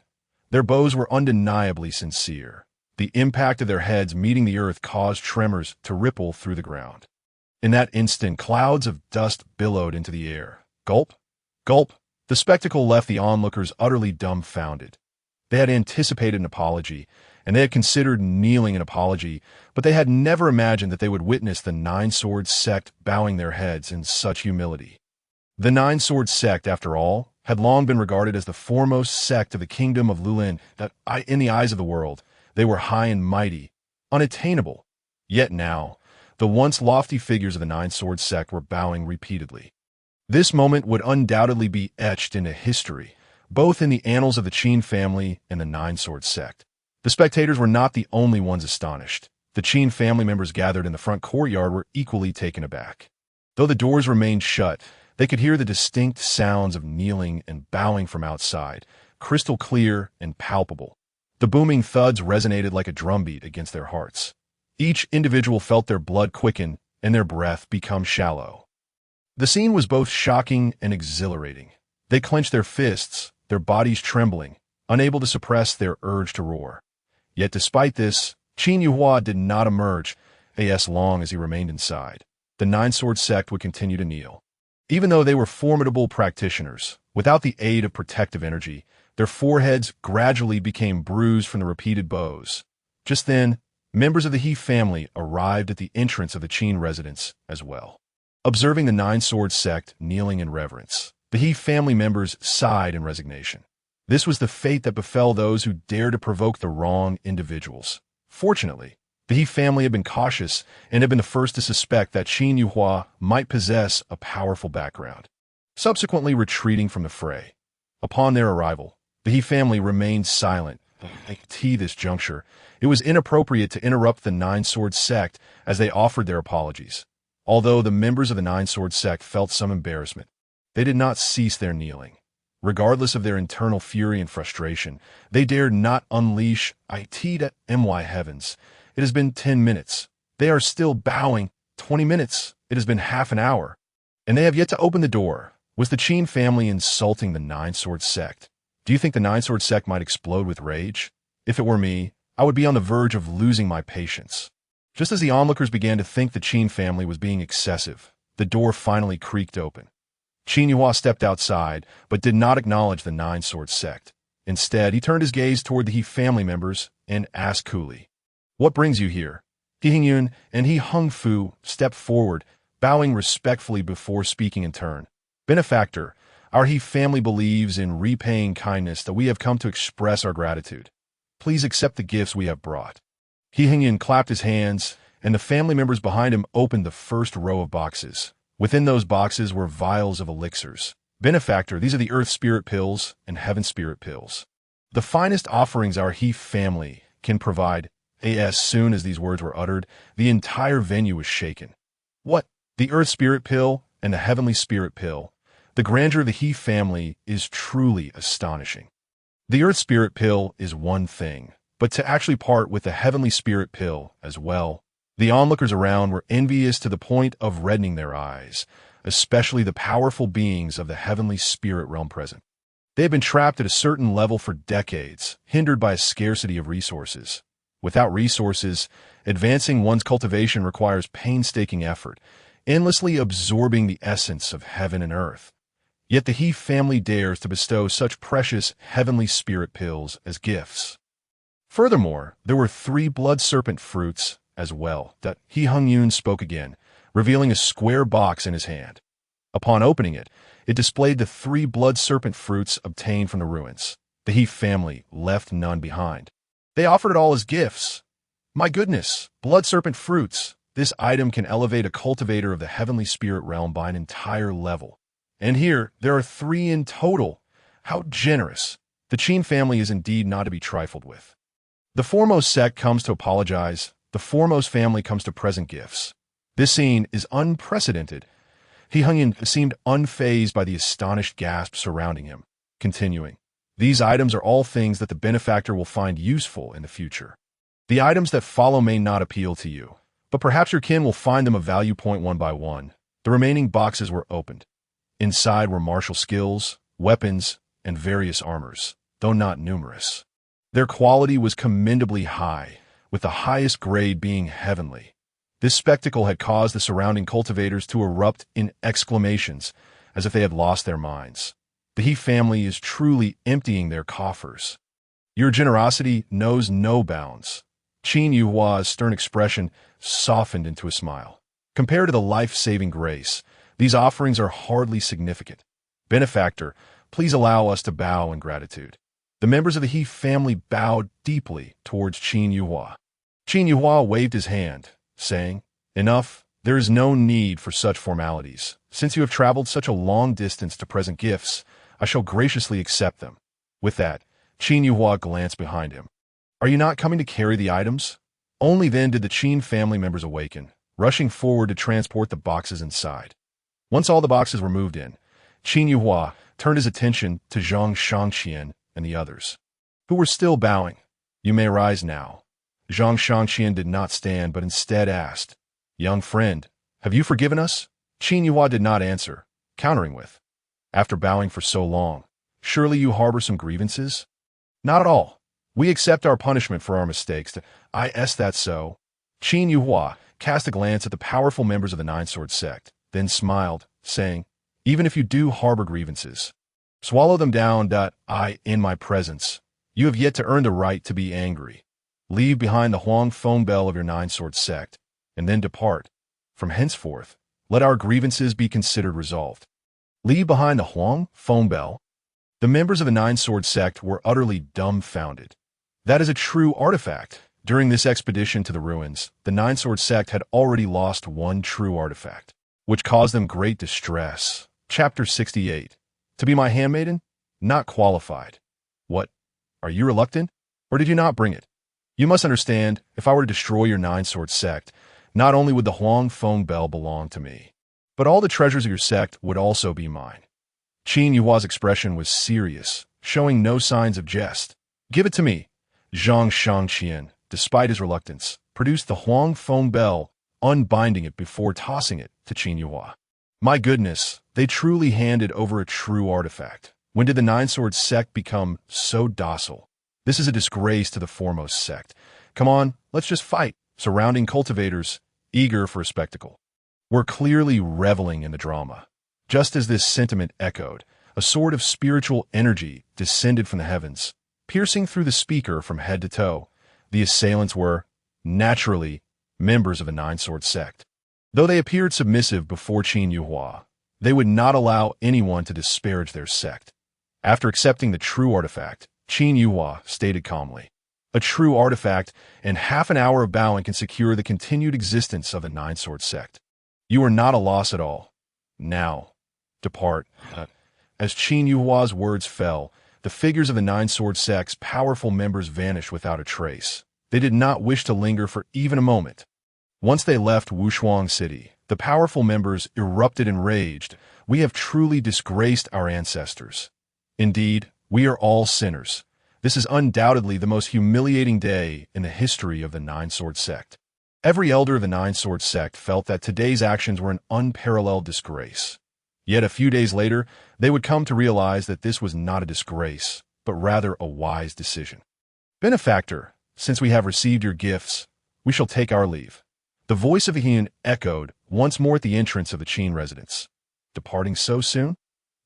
Their bows were undeniably sincere. The impact of their heads meeting the earth caused tremors to ripple through the ground. In that instant, clouds of dust billowed into the air. Gulp, gulp. The spectacle left the onlookers utterly dumbfounded. They had anticipated an apology, and they had considered kneeling an apology, but they had never imagined that they would witness the Nine Swords sect bowing their heads in such humility. The Nine Swords sect, after all, had long been regarded as the foremost sect of the kingdom of Lulin, that in the eyes of the world, they were high and mighty, unattainable. Yet now, the once lofty figures of the Nine Swords sect were bowing repeatedly. This moment would undoubtedly be etched into history, both in the annals of the Qin family and the Nine Swords sect. The spectators were not the only ones astonished. The Qin family members gathered in the front courtyard were equally taken aback. Though the doors remained shut, they could hear the distinct sounds of kneeling and bowing from outside, crystal clear and palpable. The booming thuds resonated like a drumbeat against their hearts. Each individual felt their blood quicken and their breath become shallow. The scene was both shocking and exhilarating. They clenched their fists, their bodies trembling, unable to suppress their urge to roar. Yet despite this, Qin Yuhua did not emerge, as long as he remained inside. The Nine Swords sect would continue to kneel. Even though they were formidable practitioners, without the aid of protective energy, their foreheads gradually became bruised from the repeated bows. Just then, members of the He family arrived at the entrance of the Qin residence as well. Observing the Nine Swords sect kneeling in reverence, the He family members sighed in resignation. This was the fate that befell those who dared to provoke the wrong individuals. Fortunately, the He family had been cautious and had been the first to suspect that Qin Yuhua might possess a powerful background, subsequently retreating from the fray. Upon their arrival, the He family remained silent. At this juncture, it was inappropriate to interrupt the Nine Swords sect as they offered their apologies. Although the members of the Nine Swords sect felt some embarrassment, they did not cease their kneeling. Regardless of their internal fury and frustration, they dared not unleash my heavens. It has been 10 minutes. They are still bowing. 20 minutes. It has been half an hour. And they have yet to open the door. Was the Qin family insulting the Nine Swords sect? Do you think the Nine Swords sect might explode with rage? If it were me, I would be on the verge of losing my patience. Just as the onlookers began to think the Qin family was being excessive, the door finally creaked open. Qin Yuhua stepped outside, but did not acknowledge the Nine Swords sect. Instead, he turned his gaze toward the He family members and asked coolly, "What brings you here?" He Hingyun and He Hungfu stepped forward, bowing respectfully before speaking in turn. "Benefactor, our He family believes in repaying kindness that we have come to express our gratitude. Please accept the gifts we have brought." He Hingyun clapped his hands, and the family members behind him opened the first row of boxes. Within those boxes were vials of elixirs. "Benefactor, these are the Earth Spirit Pills and Heaven Spirit Pills. The finest offerings our He family can provide." As soon as these words were uttered, the entire venue was shaken. What? The Earth Spirit Pill and the Heavenly Spirit Pill? The grandeur of the He family is truly astonishing. The Earth Spirit Pill is one thing, but to actually part with the Heavenly Spirit Pill as well. The onlookers around were envious to the point of reddening their eyes, especially the powerful beings of the Heavenly Spirit realm present. They had been trapped at a certain level for decades, hindered by a scarcity of resources. Without resources, advancing one's cultivation requires painstaking effort, endlessly absorbing the essence of heaven and earth. Yet the He family dares to bestow such precious Heavenly Spirit Pills as gifts. Furthermore, there were 3 blood serpent fruits as well. That He Hungyun spoke again, revealing a square box in his hand. Upon opening it, it displayed the 3 blood serpent fruits obtained from the ruins. The He family left none behind. They offered it all as gifts. My goodness, blood serpent fruits. This item can elevate a cultivator of the heavenly spirit realm by an entire level. And here, there are 3 in total. How generous. The Qin family is indeed not to be trifled with. The foremost sect comes to apologize. The foremost family comes to present gifts. This scene is unprecedented. He Hongyan seemed unfazed by the astonished gasps surrounding him, continuing. These items are all things that the benefactor will find useful in the future. The items that follow may not appeal to you, but perhaps your kin will find them of value. One by one, the remaining boxes were opened. Inside were martial skills, weapons, and various armors, though not numerous. Their quality was commendably high, with the highest grade being heavenly. This spectacle had caused the surrounding cultivators to erupt in exclamations, as if they had lost their minds. The He family is truly emptying their coffers. Your generosity knows no bounds. Qin Yuhua's stern expression softened into a smile. Compared to the life-saving grace, these offerings are hardly significant. Benefactor, please allow us to bow in gratitude. The members of the He family bowed deeply towards Qin Yuhua. Qin Yuhua waved his hand, saying, Enough, there is no need for such formalities. Since you have traveled such a long distance to present gifts, I shall graciously accept them. With that, Qin Yuhua glanced behind him. Are you not coming to carry the items? Only then did the Qin family members awaken, rushing forward to transport the boxes inside. Once all the boxes were moved in, Qin Yuhua turned his attention to Zhang Shangqian and the others, who were still bowing. You may rise now. Zhang Shangqian did not stand, but instead asked, Young friend, have you forgiven us? Qin Yuhua did not answer, countering with, After bowing for so long, surely you harbor some grievances? Not at all. We accept our punishment for our mistakes. That so? Qin Yuhua cast a glance at the powerful members of the Nine-Sword sect, then smiled, saying, Even if you do harbor grievances, swallow them down. In my presence, you have yet to earn the right to be angry. Leave behind the Huang Feng bell of your Nine-Sword sect, and then depart. From henceforth, let our grievances be considered resolved. Leave behind the Huang Feng bell? The members of the Nine-Sword sect were utterly dumbfounded. That is a true artifact. During this expedition to the ruins, the Nine-Sword sect had already lost one true artifact, which caused them great distress. Chapter 68. To be my handmaiden? Not qualified. What? Are you reluctant? Or did you not bring it? You must understand, if I were to destroy your Nine-Sword sect, not only would the Huang Feng bell belong to me, but all the treasures of your sect would also be mine. Qin Yuhua's expression was serious, showing no signs of jest. Give it to me. Zhang Shangqian, despite his reluctance, produced the Huang Feng bell, unbinding it before tossing it to Qin Yuhua. My goodness, they truly handed over a true artifact. When did the Nine-Sword sect become so docile? This is a disgrace to the foremost sect. Come on, let's just fight. Surrounding cultivators, eager for a spectacle, were clearly reveling in the drama. Just as this sentiment echoed, a sword of spiritual energy descended from the heavens, piercing through the speaker from head to toe. The assailants were, naturally, members of the Nine-Sword sect. Though they appeared submissive before Qin Yuhua, they would not allow anyone to disparage their sect. After accepting the true artifact, Qin Yuhua stated calmly, A true artifact and half an hour of bowing can secure the continued existence of the Nine-Sword sect. You are not a loss at all. Now, depart. As Qin Yuhua's words fell, the figures of the Nine-Sword sect's powerful members vanished without a trace. They did not wish to linger for even a moment. Once they left Wushuang City, the powerful members erupted in rage. We have truly disgraced our ancestors. Indeed, we are all sinners. This is undoubtedly the most humiliating day in the history of the Nine-Sword sect. Every elder of the Nine-Sword sect felt that today's actions were an unparalleled disgrace. Yet a few days later, they would come to realize that this was not a disgrace, but rather a wise decision. Benefactor, since we have received your gifts, we shall take our leave. The voice of Ahian echoed once more at the entrance of the Qin residence. Departing so soon?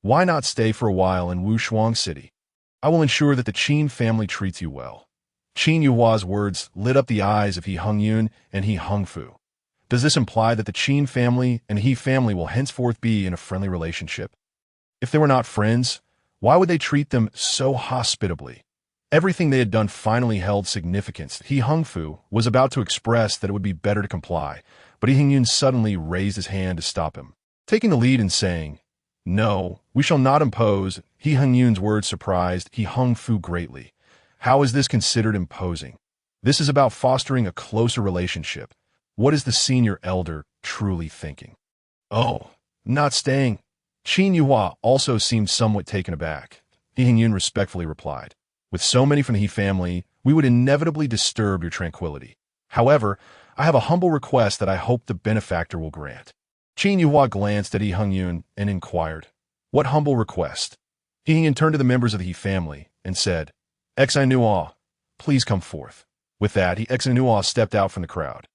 Why not stay for a while in Wushuang City? I will ensure that the Qin family treats you well. Qin Yuhua's words lit up the eyes of He Hongyun and He Hongfu. Does this imply that the Qin family and He family will henceforth be in a friendly relationship? If they were not friends, why would they treat them so hospitably? Everything they had done finally held significance. He Hungfu was about to express that it would be better to comply, but He Hingyun suddenly raised his hand to stop him, taking the lead and saying, "No, we shall not impose." He Hingyun's words surprised He Hungfu greatly. How is this considered imposing? This is about fostering a closer relationship. What is the senior elder truly thinking? Oh, not staying. Qin Yuhua also seemed somewhat taken aback. He Hingyun respectfully replied, "With so many from the He family, we would inevitably disturb your tranquility. However, I have a humble request that I hope the benefactor will grant." Qin Yuhua glanced at He Hingyun and inquired, "What humble request?" He Hingyun turned to the members of the He family and said, "Xi Nuo, please come forth." With that, Xi Nuo stepped out from the crowd.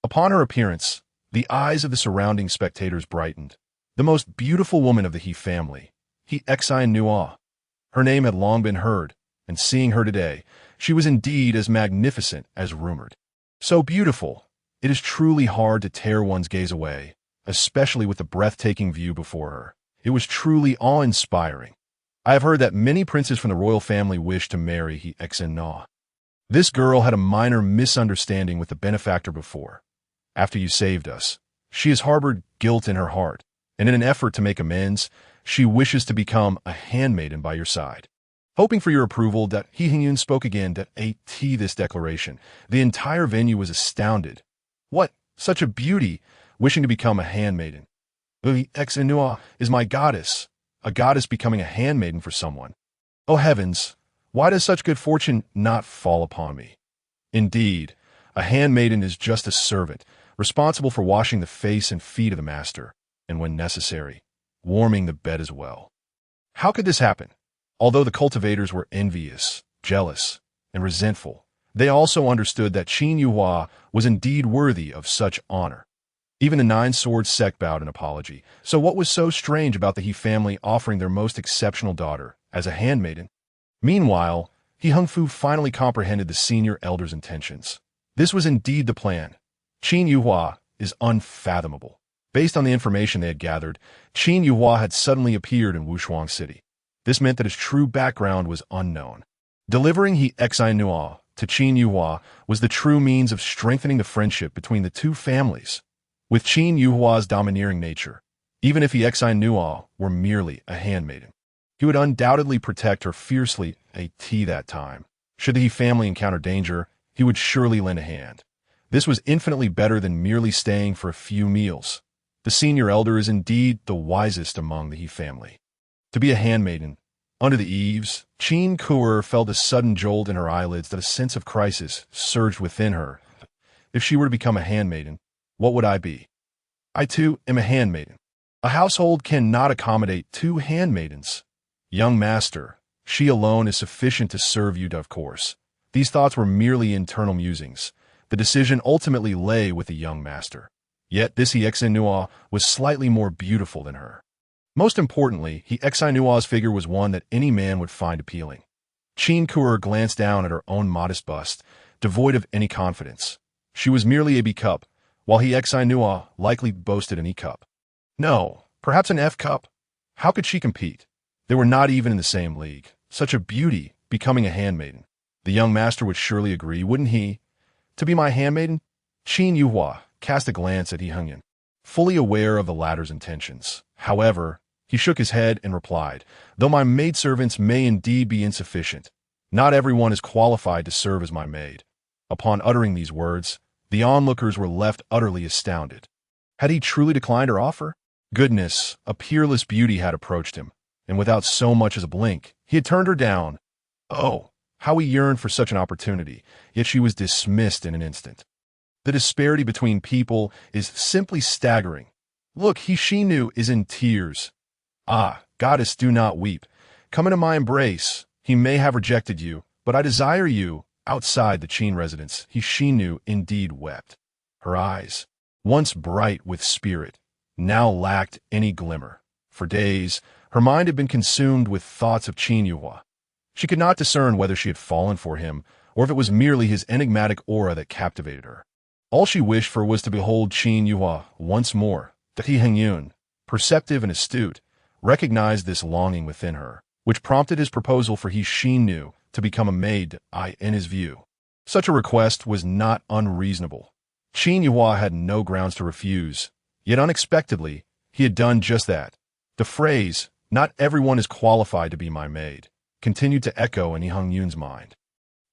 Upon her appearance, the eyes of the surrounding spectators brightened. The most beautiful woman of the He family, Xi Nuo. Her name had long been heard, and seeing her today, she was indeed as magnificent as rumored. So beautiful, it is truly hard to tear one's gaze away, especially with the breathtaking view before her. It was truly awe-inspiring. I have heard that many princes from the royal family wish to marry Xi Nuo. This girl had a minor misunderstanding with the benefactor before. After you saved us, she has harbored guilt in her heart, and in an effort to make amends, she wishes to become a handmaiden by your side. Hoping for your approval, that He Hingyun spoke again to this declaration. The entire venue was astounded. What? Such a beauty, wishing to become a handmaiden. Xi Nuo is my goddess, a goddess becoming a handmaiden for someone. Oh heavens, why does such good fortune not fall upon me? Indeed, a handmaiden is just a servant, responsible for washing the face and feet of the master, and when necessary, warming the bed as well. How could this happen? Although the cultivators were envious, jealous, and resentful, they also understood that Qin Yuhua was indeed worthy of such honor. Even the Nine Swords sect bowed in apology. So what was so strange about the He family offering their most exceptional daughter as a handmaiden? Meanwhile, He Hungfu finally comprehended the senior elder's intentions. This was indeed the plan. Qin Yuhua is unfathomable. Based on the information they had gathered, Qin Yuhua had suddenly appeared in Wushuang City. This meant that his true background was unknown. Delivering Xi Nuo to Qin Yuhua was the true means of strengthening the friendship between the two families. With Qin Yuhua's domineering nature, even if Xi Nuo were merely a handmaiden, he would undoubtedly protect her fiercely that time. Should the He family encounter danger, he would surely lend a hand. This was infinitely better than merely staying for a few meals. The senior elder is indeed the wisest among the He family. To be a handmaiden, under the eaves, Qin Kuer felt a sudden jolt in her eyelids that a sense of crisis surged within her. If she were to become a handmaiden, what would I be? I too am a handmaiden. A household cannot accommodate two handmaidens. Young master, she alone is sufficient to serve you, of course. These thoughts were merely internal musings. The decision ultimately lay with the young master. Yet this Xi Nuo was slightly more beautiful than her. Most importantly, Xi Nuo's figure was one that any man would find appealing. Qin Kuer glanced down at her own modest bust, devoid of any confidence. She was merely a B cup, while Xi Nuo likely boasted an E cup. No, perhaps an F cup. How could she compete? They were not even in the same league. Such a beauty, becoming a handmaiden. The young master would surely agree, wouldn't he? To be my handmaiden? Qin Yuhua cast a glance at He Hingyun, fully aware of the latter's intentions. However, he shook his head and replied, "Though my maidservants may indeed be insufficient, not everyone is qualified to serve as my maid." Upon uttering these words, the onlookers were left utterly astounded. Had he truly declined her offer? Goodness, a peerless beauty had approached him, and without so much as a blink, he had turned her down. Oh, how he yearned for such an opportunity, yet she was dismissed in an instant. The disparity between people is simply staggering. Look, He Shinu is in tears. Ah, goddess, do not weep. Come into my embrace. He may have rejected you, but I desire you. Outside the Qin residence, He Shinu indeed wept. Her eyes, once bright with spirit, now lacked any glimmer. For days, her mind had been consumed with thoughts of Qin Yuhua. She could not discern whether she had fallen for him, or if it was merely his enigmatic aura that captivated her. All she wished for was to behold Qin Yuhua once more. That He Hingyun, perceptive and astute, recognized this longing within her, which prompted his proposal for He Shinu to become a maid, in his view. Such a request was not unreasonable. Qin Yuhua had no grounds to refuse, yet unexpectedly, he had done just that. The phrase, "Not everyone is qualified to be my maid," continued to echo in Hung Yun's mind.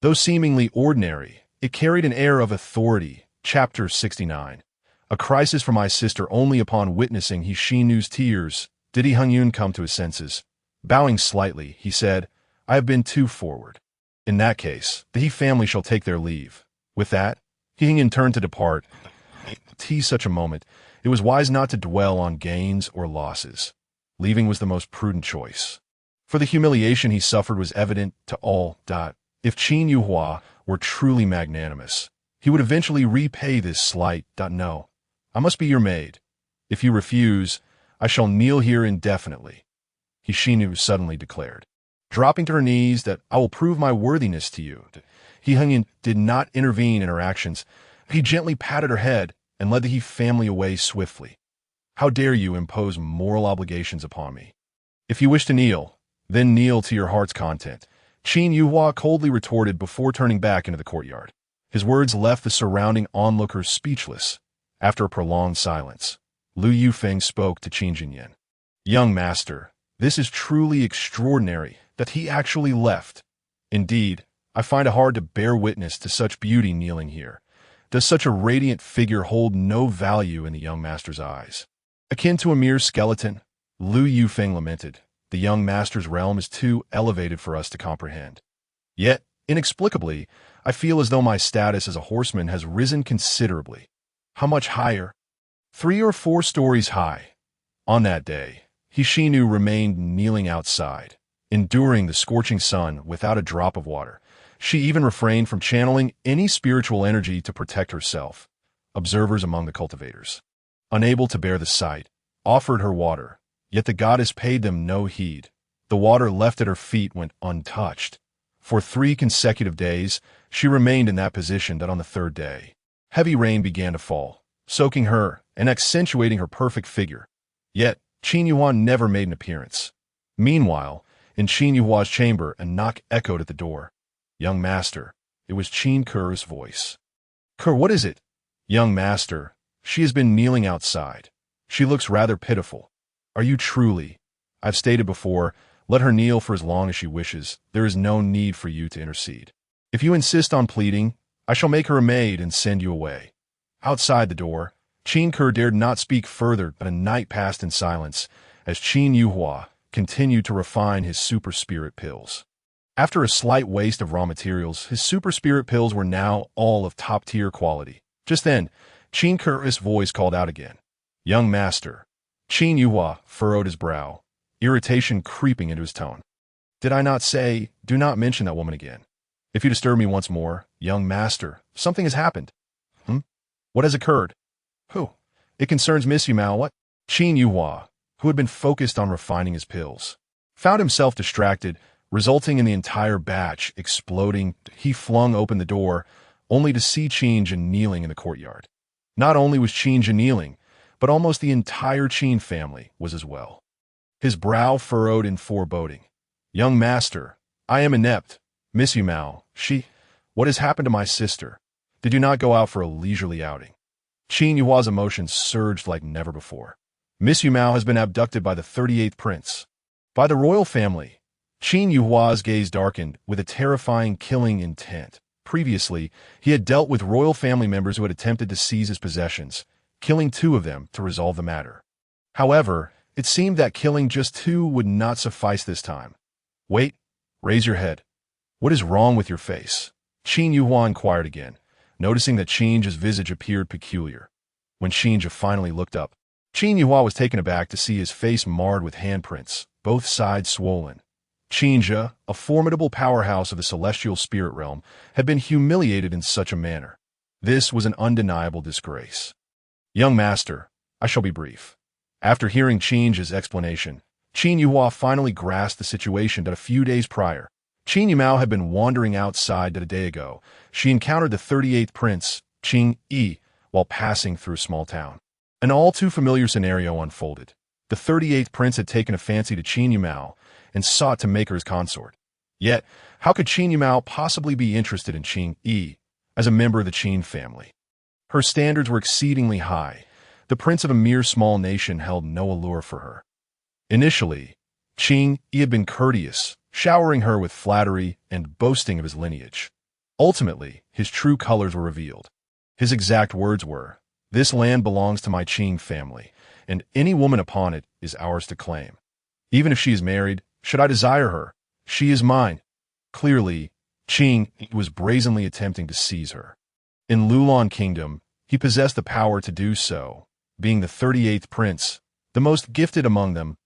Though seemingly ordinary, it carried an air of authority. Chapter 69. A crisis for my sister. Only upon witnessing He Shinu's tears did Hung Yun come to his senses. Bowing slightly, he said, "I have been too forward. In that case, the He family shall take their leave." With that, Hung Yun turned to depart. At such a moment, it was wise not to dwell on gains or losses. Leaving was the most prudent choice. For the humiliation he suffered was evident to all. If Qin Yuhua were truly magnanimous, he would eventually repay this slight. No, I must be your maid. If you refuse, I shall kneel here indefinitely, He Shinu suddenly declared. Dropping to her knees, "That I will prove my worthiness to you." Hung Yun did not intervene in her actions. He gently patted her head and led the He family away swiftly. "How dare you impose moral obligations upon me? If you wish to kneel, then kneel to your heart's content," Qin Yuhua coldly retorted before turning back into the courtyard. His words left the surrounding onlookers speechless. After a prolonged silence, Lu Yufeng spoke to Qin Jinyan. "Young master, this is truly extraordinary that he actually left. Indeed, I find it hard to bear witness to such beauty kneeling here. Does such a radiant figure hold no value in the young master's eyes? Akin to a mere skeleton?" Lu Yufeng lamented. "The young master's realm is too elevated for us to comprehend. Yet, inexplicably, I feel as though my status as a horseman has risen considerably." "How much higher?" "3 or 4 stories high." On that day, He Shinu remained kneeling outside, enduring the scorching sun without a drop of water. She even refrained from channeling any spiritual energy to protect herself. Observers among the cultivators, unable to bear the sight, offered her water, yet the goddess paid them no heed. The water left at her feet went untouched. For 3 consecutive days, she remained in that position. That on the 3rd day, heavy rain began to fall, soaking her and accentuating her perfect figure. Yet, Qin Yuan never made an appearance. Meanwhile, in Qin Yuhua's chamber, a knock echoed at the door. "Young master," it was Qin Ker's voice. "Ker, what is it?" "Young master, she has been kneeling outside. She looks rather pitiful." "Are you truly?" "I've stated before, let her kneel for as long as she wishes. There is no need for you to intercede. If you insist on pleading, I shall make her a maid and send you away." Outside the door, Qin Ker dared not speak further, but a night passed in silence as Qin Yuhua continued to refine his super spirit pills. After a slight waste of raw materials, his super spirit pills were now all of top-tier quality. Just then, Qin Ker's voice called out again. "Young master." Qin Yuhua furrowed his brow, irritation creeping into his tone. "Did I not say, do not mention that woman again? If you disturb me once more, young master, something has happened." "What has occurred?" "Who?" "It concerns Miss Yumao." "What?" Qin Yuhua, who had been focused on refining his pills, found himself distracted, resulting in the entire batch exploding. He flung open the door, only to see Qin Jin kneeling in the courtyard. Not only was Qin Jin kneeling, but almost the entire Qin family was as well. His brow furrowed in foreboding. "Young master, I am inept. Miss Yumao, what has happened to my sister? Did you not go out for a leisurely outing?" Qin Yuhua's emotions surged like never before. "Miss Yumao has been abducted by the 38th prince. By the royal family." Qin Yuhua's gaze darkened with a terrifying killing intent. Previously, he had dealt with royal family members who had attempted to seize his possessions, killing 2 of them to resolve the matter. However, it seemed that killing just 2 would not suffice this time. "Wait, raise your head. What is wrong with your face?" Qin Yuhua inquired again, noticing that Qin's visage appeared peculiar. When Qin finally looked up, Qin Yuhua was taken aback to see his face marred with handprints, both sides swollen. Qin, a formidable powerhouse of the celestial spirit realm, had been humiliated in such a manner. This was an undeniable disgrace. "Young master, I shall be brief." After hearing Qin's explanation, Qin Yuhua finally grasped the situation that a few days prior, Qin Yumao had been wandering outside that a day ago. She encountered the 38th prince, Qing Yi, while passing through a small town. An all too familiar scenario unfolded. The 38th prince had taken a fancy to Qin Yumao and sought to make her his consort. Yet, How could Qin Yimao possibly be interested in Qing Yi as a member of the Qin family? Her standards were exceedingly high. The prince of a mere small nation held no allure for her. Initially, Qing Yi had been courteous, showering her with flattery and boasting of his lineage. Ultimately, his true colors were revealed. His exact words were, "This land belongs to my Qing family, and any woman upon it is ours to claim. Even if she is married, should I desire her, she is mine." Clearly, Qing was brazenly attempting to seize her. In Lulan Kingdom, he possessed the power to do so, being the 38th prince, the most gifted among them.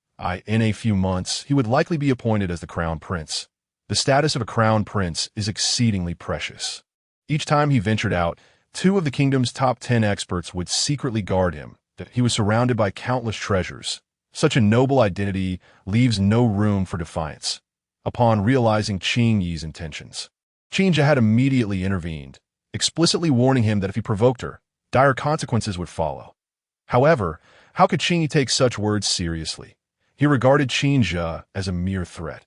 In a few months, he would likely be appointed as the crown prince. The status of a crown prince is exceedingly precious. Each time he ventured out, 2 of the kingdom's top 10 experts would secretly guard him. He was surrounded by countless treasures. Such a noble identity leaves no room for defiance. Upon realizing Qing Yi's intentions, Qin Ji had immediately intervened, explicitly warning him that if he provoked her, dire consequences would follow. However, how could Qin Yi take such words seriously? He regarded Qin Ji as a mere threat.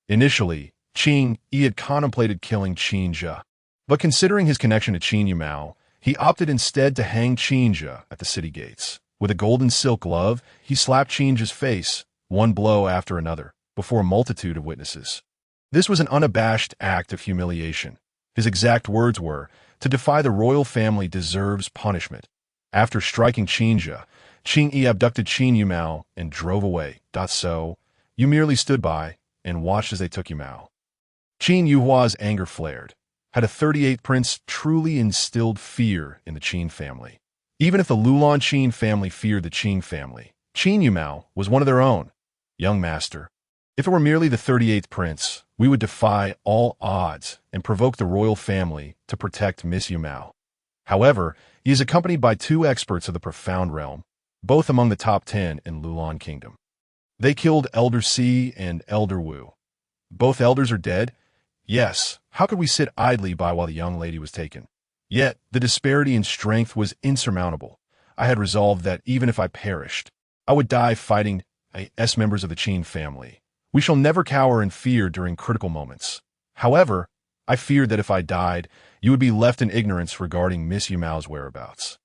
Initially, Qin Yi had contemplated killing Qin Ji, but considering his connection to Qin Yimao, he opted instead to hang Qin Ji at the city gates. With a golden silk glove, he slapped Qin Ji's face, one blow after another, before a multitude of witnesses. This was an unabashed act of humiliation. His exact words were, "To defy the royal family deserves punishment." After striking Qin Ji, Qin Yi abducted Qin Yimao and drove away. So, you merely stood by and watched as they took Yimao. Qin Yuhua's anger flared. Had a 38th prince truly instilled fear in the Qin family? Even if the Lulan Qin family feared the Qing family, Qin Yimao was one of their own. "Young master, if it were merely the 38th prince, we would defy all odds and provoke the royal family to protect Miss Yimao. However, he is accompanied by 2 experts of the profound realm, both among the top 10 in Lulan Kingdom. They killed Elder Si and Elder Wu. Both elders are dead? Yes, how could we sit idly by while the young lady was taken? Yet, the disparity in strength was insurmountable. I had resolved that even if I perished, I would die fighting members of the Qin family. We shall never cower in fear during critical moments. However, I feared that if I died, you would be left in ignorance regarding Miss Yimao's whereabouts.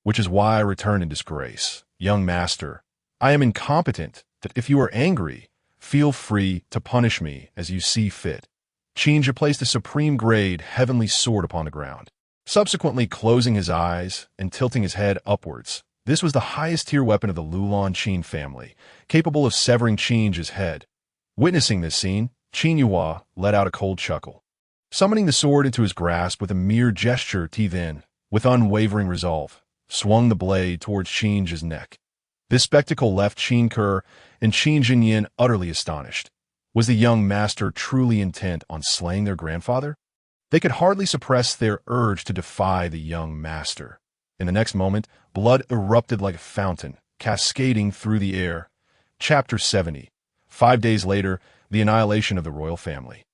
Which is why I returned in disgrace. Young master, I am incompetent. That if you are angry, feel free to punish me as you see fit." Qin Ji placed a supreme grade heavenly sword upon the ground, subsequently closing his eyes and tilting his head upwards. This was the highest tier weapon of the Lulan Qin family, capable of severing Qin Ji's head. Witnessing this scene, Qin Yuhua let out a cold chuckle. Summoning the sword into his grasp with a mere gesture, he then, with unwavering resolve, swung the blade towards Qin Ji's neck. This spectacle left Qin Ke and Qin Jinyin utterly astonished. Was the young master truly intent on slaying their grandfather? They could hardly suppress their urge to defy the young master. In the next moment, blood erupted like a fountain, cascading through the air. Chapter 70. 5 days later, the annihilation of the royal family.